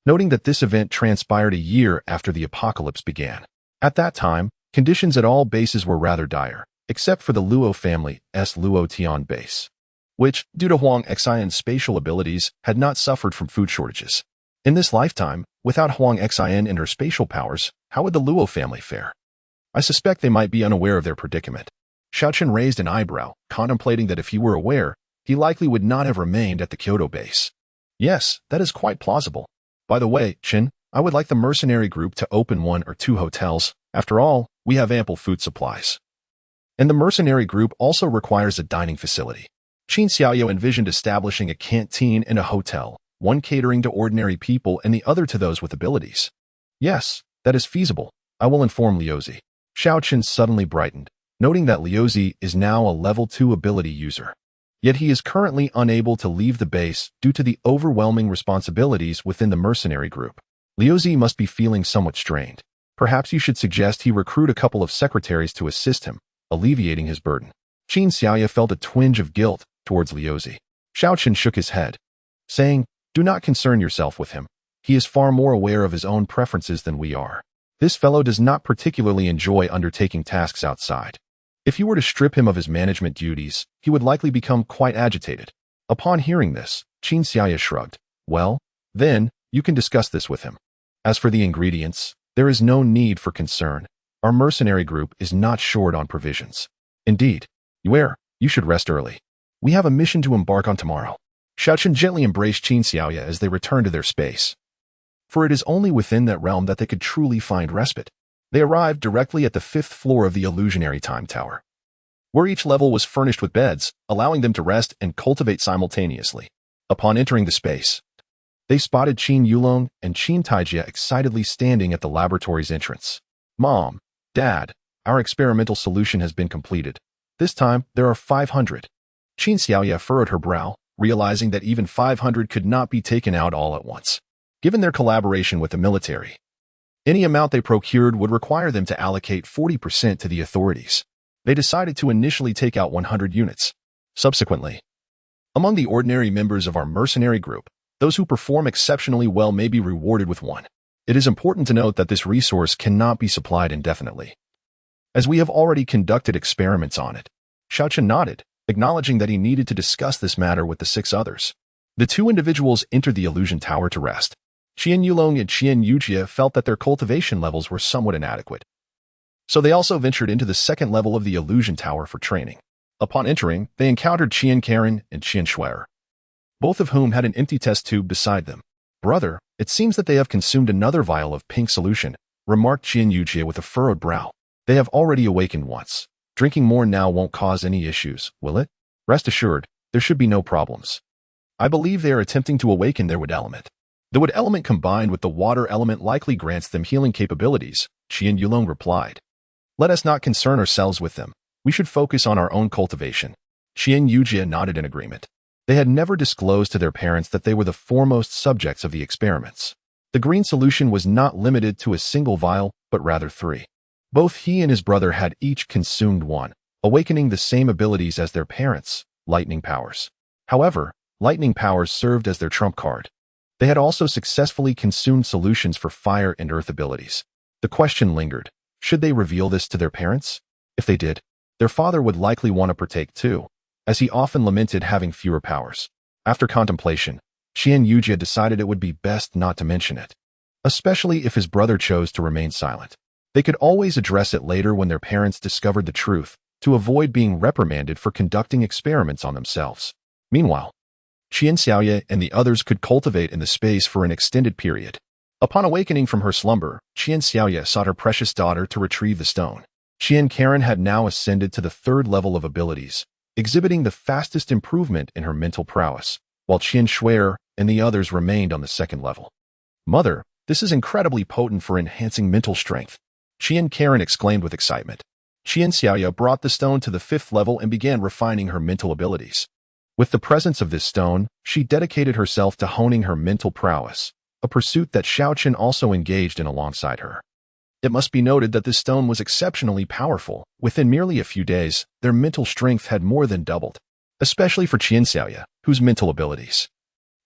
noting that this event transpired a year after the apocalypse began. At that time, conditions at all bases were rather dire, except for the Luo family's Luo Tian base, which, due to Huang Xian's spatial abilities, had not suffered from food shortages. In this lifetime, without Huang Xian and her spatial powers, how would the Luo family fare? I suspect they might be unaware of their predicament. Xiao Chun raised an eyebrow, contemplating that if he were aware, he likely would not have remained at the Kyoto base. Yes, that is quite plausible. By the way, Qin, I would like the mercenary group to open 1 or 2 hotels. After all, we have ample food supplies. And the mercenary group also requires a dining facility. Qin Xiaoya envisioned establishing a canteen and a hotel, one catering to ordinary people and the other to those with abilities. Yes, that is feasible. I will inform Liuzi. Xiao Chun suddenly brightened, noting that Liuzi is now a level 2 ability user. Yet he is currently unable to leave the base due to the overwhelming responsibilities within the mercenary group. Liuzi must be feeling somewhat strained. Perhaps you should suggest he recruit a couple of secretaries to assist him, alleviating his burden. Qin Xiaoya felt a twinge of guilt towards Liuzi. Xiao Chun shook his head, saying, "Do not concern yourself with him. He is far more aware of his own preferences than we are. This fellow does not particularly enjoy undertaking tasks outside. If you were to strip him of his management duties, he would likely become quite agitated." Upon hearing this, Qin Xiaoya shrugged. "Well, then, you can discuss this with him. As for the ingredients, there is no need for concern. Our mercenary group is not short on provisions. Indeed, you should rest early. We have a mission to embark on tomorrow." Xiao Chun gently embraced Qin Xiaoya as they returned to their space. For it is only within that realm that they could truly find respite. They arrived directly at the 5th floor of the illusionary time tower, where each level was furnished with beds, allowing them to rest and cultivate simultaneously. Upon entering the space, they spotted Qin Yulong and Qin Taijia excitedly standing at the laboratory's entrance. "Mom, Dad, our experimental solution has been completed. This time, there are 500. Qin Xiaoya furrowed her brow, realizing that even 500 could not be taken out all at once. Given their collaboration with the military, any amount they procured would require them to allocate 40% to the authorities. They decided to initially take out 100 units. Subsequently, among the ordinary members of our mercenary group, those who perform exceptionally well may be rewarded with 1. It is important to note that this resource cannot be supplied indefinitely, as we have already conducted experiments on it." Xiao Chun nodded, acknowledging that he needed to discuss this matter with the 6 others. The 2 individuals entered the illusion tower to rest. Qian Yulong and Qian Yujia felt that their cultivation levels were somewhat inadequate, so they also ventured into the 2nd level of the illusion tower for training. Upon entering, they encountered Qian Karen and Qian Shuer, both of whom had an empty test tube beside them. "Brother, it seems that they have consumed another vial of pink solution," remarked Qian Yujia with a furrowed brow. "They have already awakened once. Drinking more now won't cause any issues, will it? Rest assured, there should be no problems. I believe they are attempting to awaken their wood element. The wood element combined with the water element likely grants them healing capabilities," Qian Yulong replied. "Let us not concern ourselves with them. We should focus on our own cultivation." Qian Yujia nodded in agreement. They had never disclosed to their parents that they were the foremost subjects of the experiments. The green solution was not limited to a single vial, but rather 3. Both he and his brother had each consumed 1, awakening the same abilities as their parents, lightning powers. However, lightning powers served as their trump card. They had also successfully consumed solutions for fire and earth abilities. The question lingered, should they reveal this to their parents? If they did, their father would likely want to partake too, as he often lamented having fewer powers. After contemplation, Qian Yujia decided it would be best not to mention it, especially if his brother chose to remain silent. They could always address it later when their parents discovered the truth, to avoid being reprimanded for conducting experiments on themselves. Meanwhile, Qin Xiaoya and the others could cultivate in the space for an extended period. Upon awakening from her slumber, Qian Xiaoye sought her precious daughter to retrieve the stone. Qian Karen had now ascended to the third level of abilities, exhibiting the fastest improvement in her mental prowess, while Qian Shuer and the others remained on the second level. Mother, this is incredibly potent for enhancing mental strength, Qian Karen exclaimed with excitement. Qian Xiaoye brought the stone to the fifth level and began refining her mental abilities. With the presence of this stone, she dedicated herself to honing her mental prowess, a pursuit that Xiaoqin also engaged in alongside her. It must be noted that this stone was exceptionally powerful. Within merely a few days, their mental strength had more than doubled, especially for Qian Xiaoye, whose mental abilities,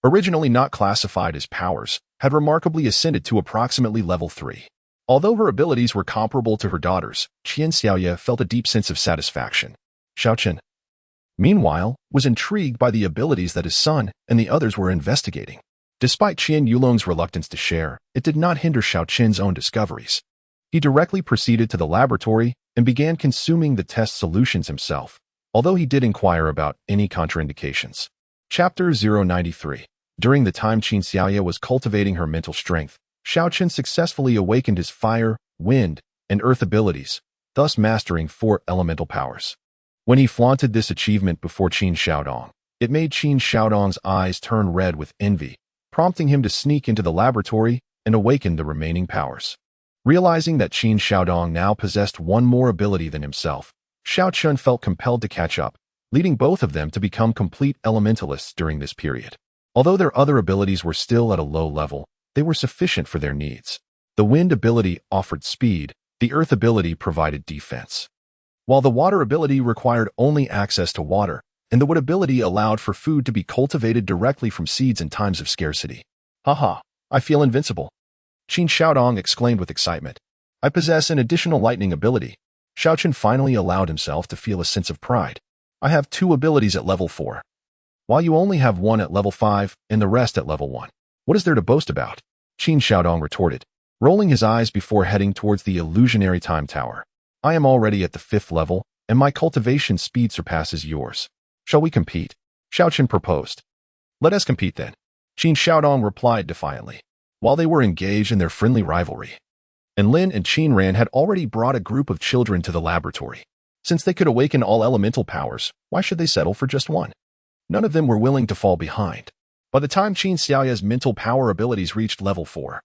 originally not classified as powers, had remarkably ascended to approximately level 3. Although her abilities were comparable to her daughter's, Qian Xiaoye felt a deep sense of satisfaction. Xiaoqin, meanwhile, was intrigued by the abilities that his son and the others were investigating. Despite Qian Yulong's reluctance to share, it did not hinder Xiaoqin's own discoveries. He directly proceeded to the laboratory and began consuming the test solutions himself, although he did inquire about any contraindications. Chapter 093. During the time Qian Xiaoye was cultivating her mental strength, Xiaoqin successfully awakened his fire, wind, and earth abilities, thus mastering 4 elemental powers. When he flaunted this achievement before Qin Xiaodong, it made Qin Xiaodong's eyes turn red with envy, prompting him to sneak into the laboratory and awaken the remaining powers. Realizing that Qin Xiaodong now possessed one more ability than himself, Xiaoqin felt compelled to catch up, leading both of them to become complete elementalists during this period. Although their other abilities were still at a low level, they were sufficient for their needs. The wind ability offered speed, the earth ability provided defense, while the water ability required only access to water, and the wood ability allowed for food to be cultivated directly from seeds in times of scarcity. Haha, I feel invincible, Qin Xiaodong exclaimed with excitement. I possess an additional lightning ability. Xiaoqin finally allowed himself to feel a sense of pride. I have 2 abilities at level 4, while you only have 1 at level 5 and the rest at level 1. What is there to boast about? Qin Xiaodong retorted, rolling his eyes before heading towards the illusionary time tower. I am already at the 5th level, and my cultivation speed surpasses yours. Shall we compete? Xiaoqin proposed. Let us compete then, Qin Xiaodong replied defiantly. While they were engaged in their friendly rivalry, and Lin and Qin Ran had already brought a group of children to the laboratory. Since they could awaken all elemental powers, why should they settle for just one? None of them were willing to fall behind. By the time Qin Xiaoye's mental power abilities reached level 4,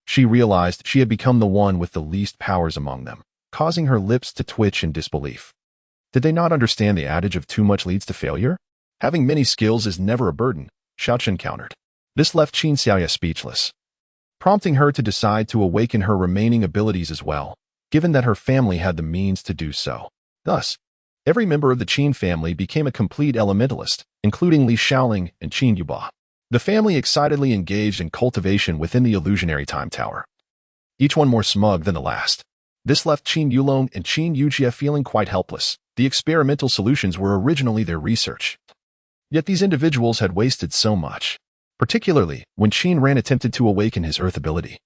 she realized she had become the one with the least powers among them, causing her lips to twitch in disbelief. Did they not understand the adage of too much leads to failure? Having many skills is never a burden, Xiaoqin countered. This left Qin Xiaoye speechless, prompting her to decide to awaken her remaining abilities as well, given that her family had the means to do so. Thus, every member of the Qin family became a complete elementalist, including Li Xiaoling and Qin Yuba. The family excitedly engaged in cultivation within the illusionary time tower, each one more smug than the last. This left Qin Yulong and Qin Yujie feeling quite helpless. The experimental solutions were originally their research, yet these individuals had wasted so much. Particularly when Qin Ran attempted to awaken his earth ability.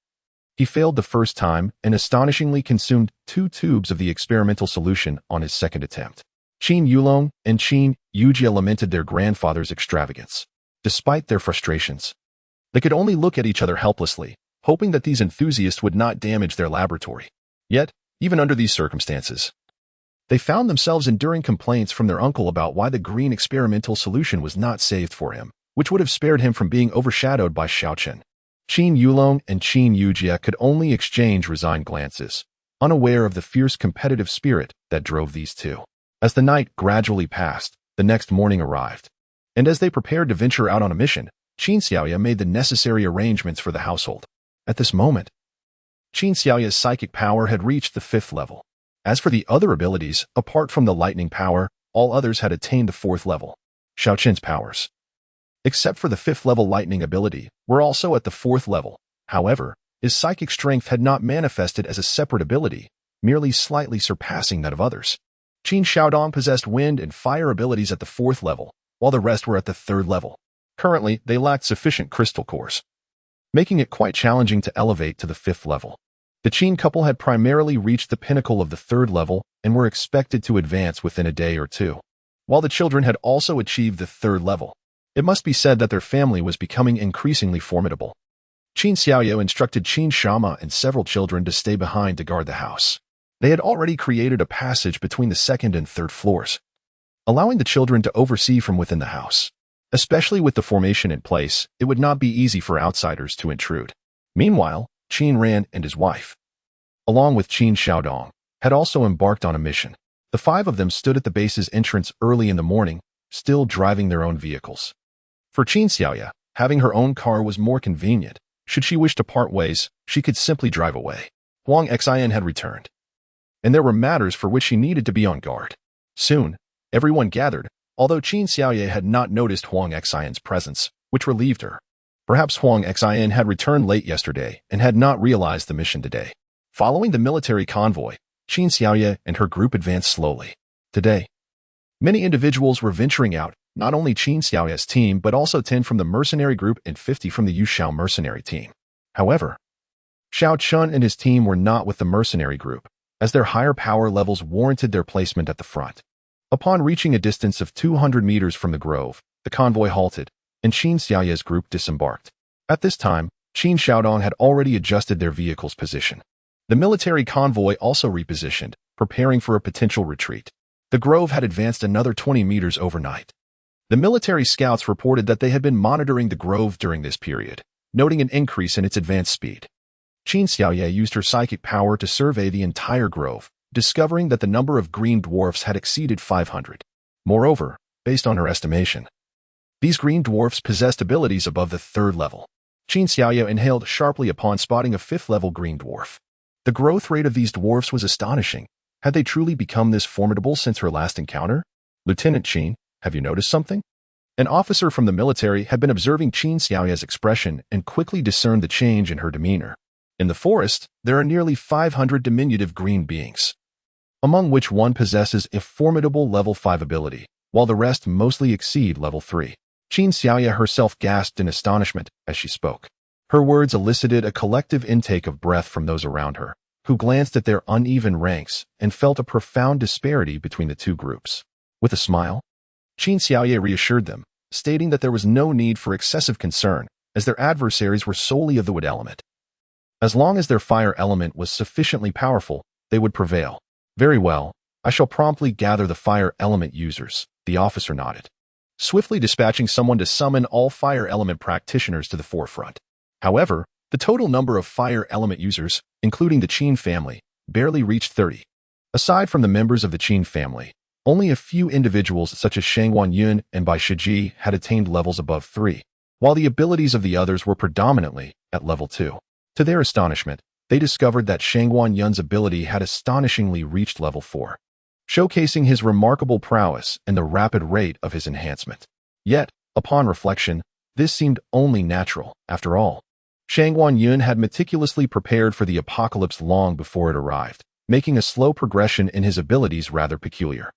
He failed the first time and astonishingly consumed 2 tubes of the experimental solution on his second attempt. Qin Yulong and Qin Yujie lamented their grandfather's extravagance. Despite their frustrations, they could only look at each other helplessly, hoping that these enthusiasts would not damage their laboratory. Yet, even under these circumstances, they found themselves enduring complaints from their uncle about why the green experimental solution was not saved for him, which would have spared him from being overshadowed by Xiaoqin. Qin Yulong and Qin Yujie could only exchange resigned glances, unaware of the fierce competitive spirit that drove these two. As the night gradually passed, the next morning arrived, and as they prepared to venture out on a mission, Qin Xiaoye made the necessary arrangements for the household. At this moment, Qin Xiaoye's psychic power had reached the 5th level. As for the other abilities, apart from the lightning power, all others had attained the 4th level. Xiaoqin's powers, except for the 5th level lightning ability, were also at the 4th level. However, his psychic strength had not manifested as a separate ability, merely slightly surpassing that of others. Qin Xiaodong possessed wind and fire abilities at the 4th level, while the rest were at the 3rd level. Currently, they lacked sufficient crystal cores, making it quite challenging to elevate to the 5th level. The Qin couple had primarily reached the pinnacle of the 3rd level and were expected to advance within a day or 2, while the children had also achieved the 3rd level. It must be said that their family was becoming increasingly formidable. Qin Xiaoyao instructed Qin Shama and several children to stay behind to guard the house. They had already created a passage between the second and third floors, allowing the children to oversee from within the house. Especially with the formation in place, it would not be easy for outsiders to intrude. Meanwhile, Qin Ran and his wife, along with Qin Xiaodong, had also embarked on a mission. The five of them stood at the base's entrance early in the morning, still driving their own vehicles. For Qin Xiaoya, having her own car was more convenient. Should she wish to part ways, she could simply drive away. Huang Xian had returned, and there were matters for which she needed to be on guard. Soon, everyone gathered, although Qin Xiaoya had not noticed Huang Xian's presence, which relieved her. Perhaps Huang Xian had returned late yesterday and had not realized the mission today. Following the military convoy, Qin Xiaoya and her group advanced slowly. Today, many individuals were venturing out, not only Qin Xiaoya's team but also 10 from the mercenary group and 50 from the Yushao mercenary team. However, Xiao Chun and his team were not with the mercenary group, as their higher power levels warranted their placement at the front. Upon reaching a distance of 200 meters from the grove, the convoy halted, and Qin Xiaoya's group disembarked. At this time, Qin Xiaodong had already adjusted their vehicle's position. The military convoy also repositioned, preparing for a potential retreat. The grove had advanced another 20 meters overnight. The military scouts reported that they had been monitoring the grove during this period, noting an increase in its advance speed. Qin Xiaoya used her psychic power to survey the entire grove, discovering that the number of green dwarfs had exceeded 500. Moreover, based on her estimation, these green dwarfs possessed abilities above the third level. Qin Xiaoya inhaled sharply upon spotting a fifth-level green dwarf. The growth rate of these dwarfs was astonishing. Had they truly become this formidable since her last encounter? Lieutenant Qin, have you noticed something? An officer from the military had been observing Qin Xiaoya's expression and quickly discerned the change in her demeanor. In the forest, there are nearly 500 diminutive green beings, among which one possesses a formidable level 5 ability, while the rest mostly exceed level 3. Qin Xiaoya herself gasped in astonishment as she spoke. Her words elicited a collective intake of breath from those around her, who glanced at their uneven ranks and felt a profound disparity between the two groups. With a smile, Qin Xiaoya reassured them, stating that there was no need for excessive concern, as their adversaries were solely of the wood element. As long as their fire element was sufficiently powerful, they would prevail. Very well, I shall promptly gather the fire element users, the officer nodded, swiftly dispatching someone to summon all fire element practitioners to the forefront. However, the total number of fire element users, including the Qin family, barely reached 30. Aside from the members of the Qin family, only a few individuals such as Shang Wanyun and Bai Shiji had attained levels above 3, while the abilities of the others were predominantly at level 2. To their astonishment, they discovered that Shang Wanyun's ability had astonishingly reached level 4, showcasing his remarkable prowess and the rapid rate of his enhancement. Yet, upon reflection, this seemed only natural. After all, Shang Wanyun had meticulously prepared for the apocalypse long before it arrived, making a slow progression in his abilities rather peculiar.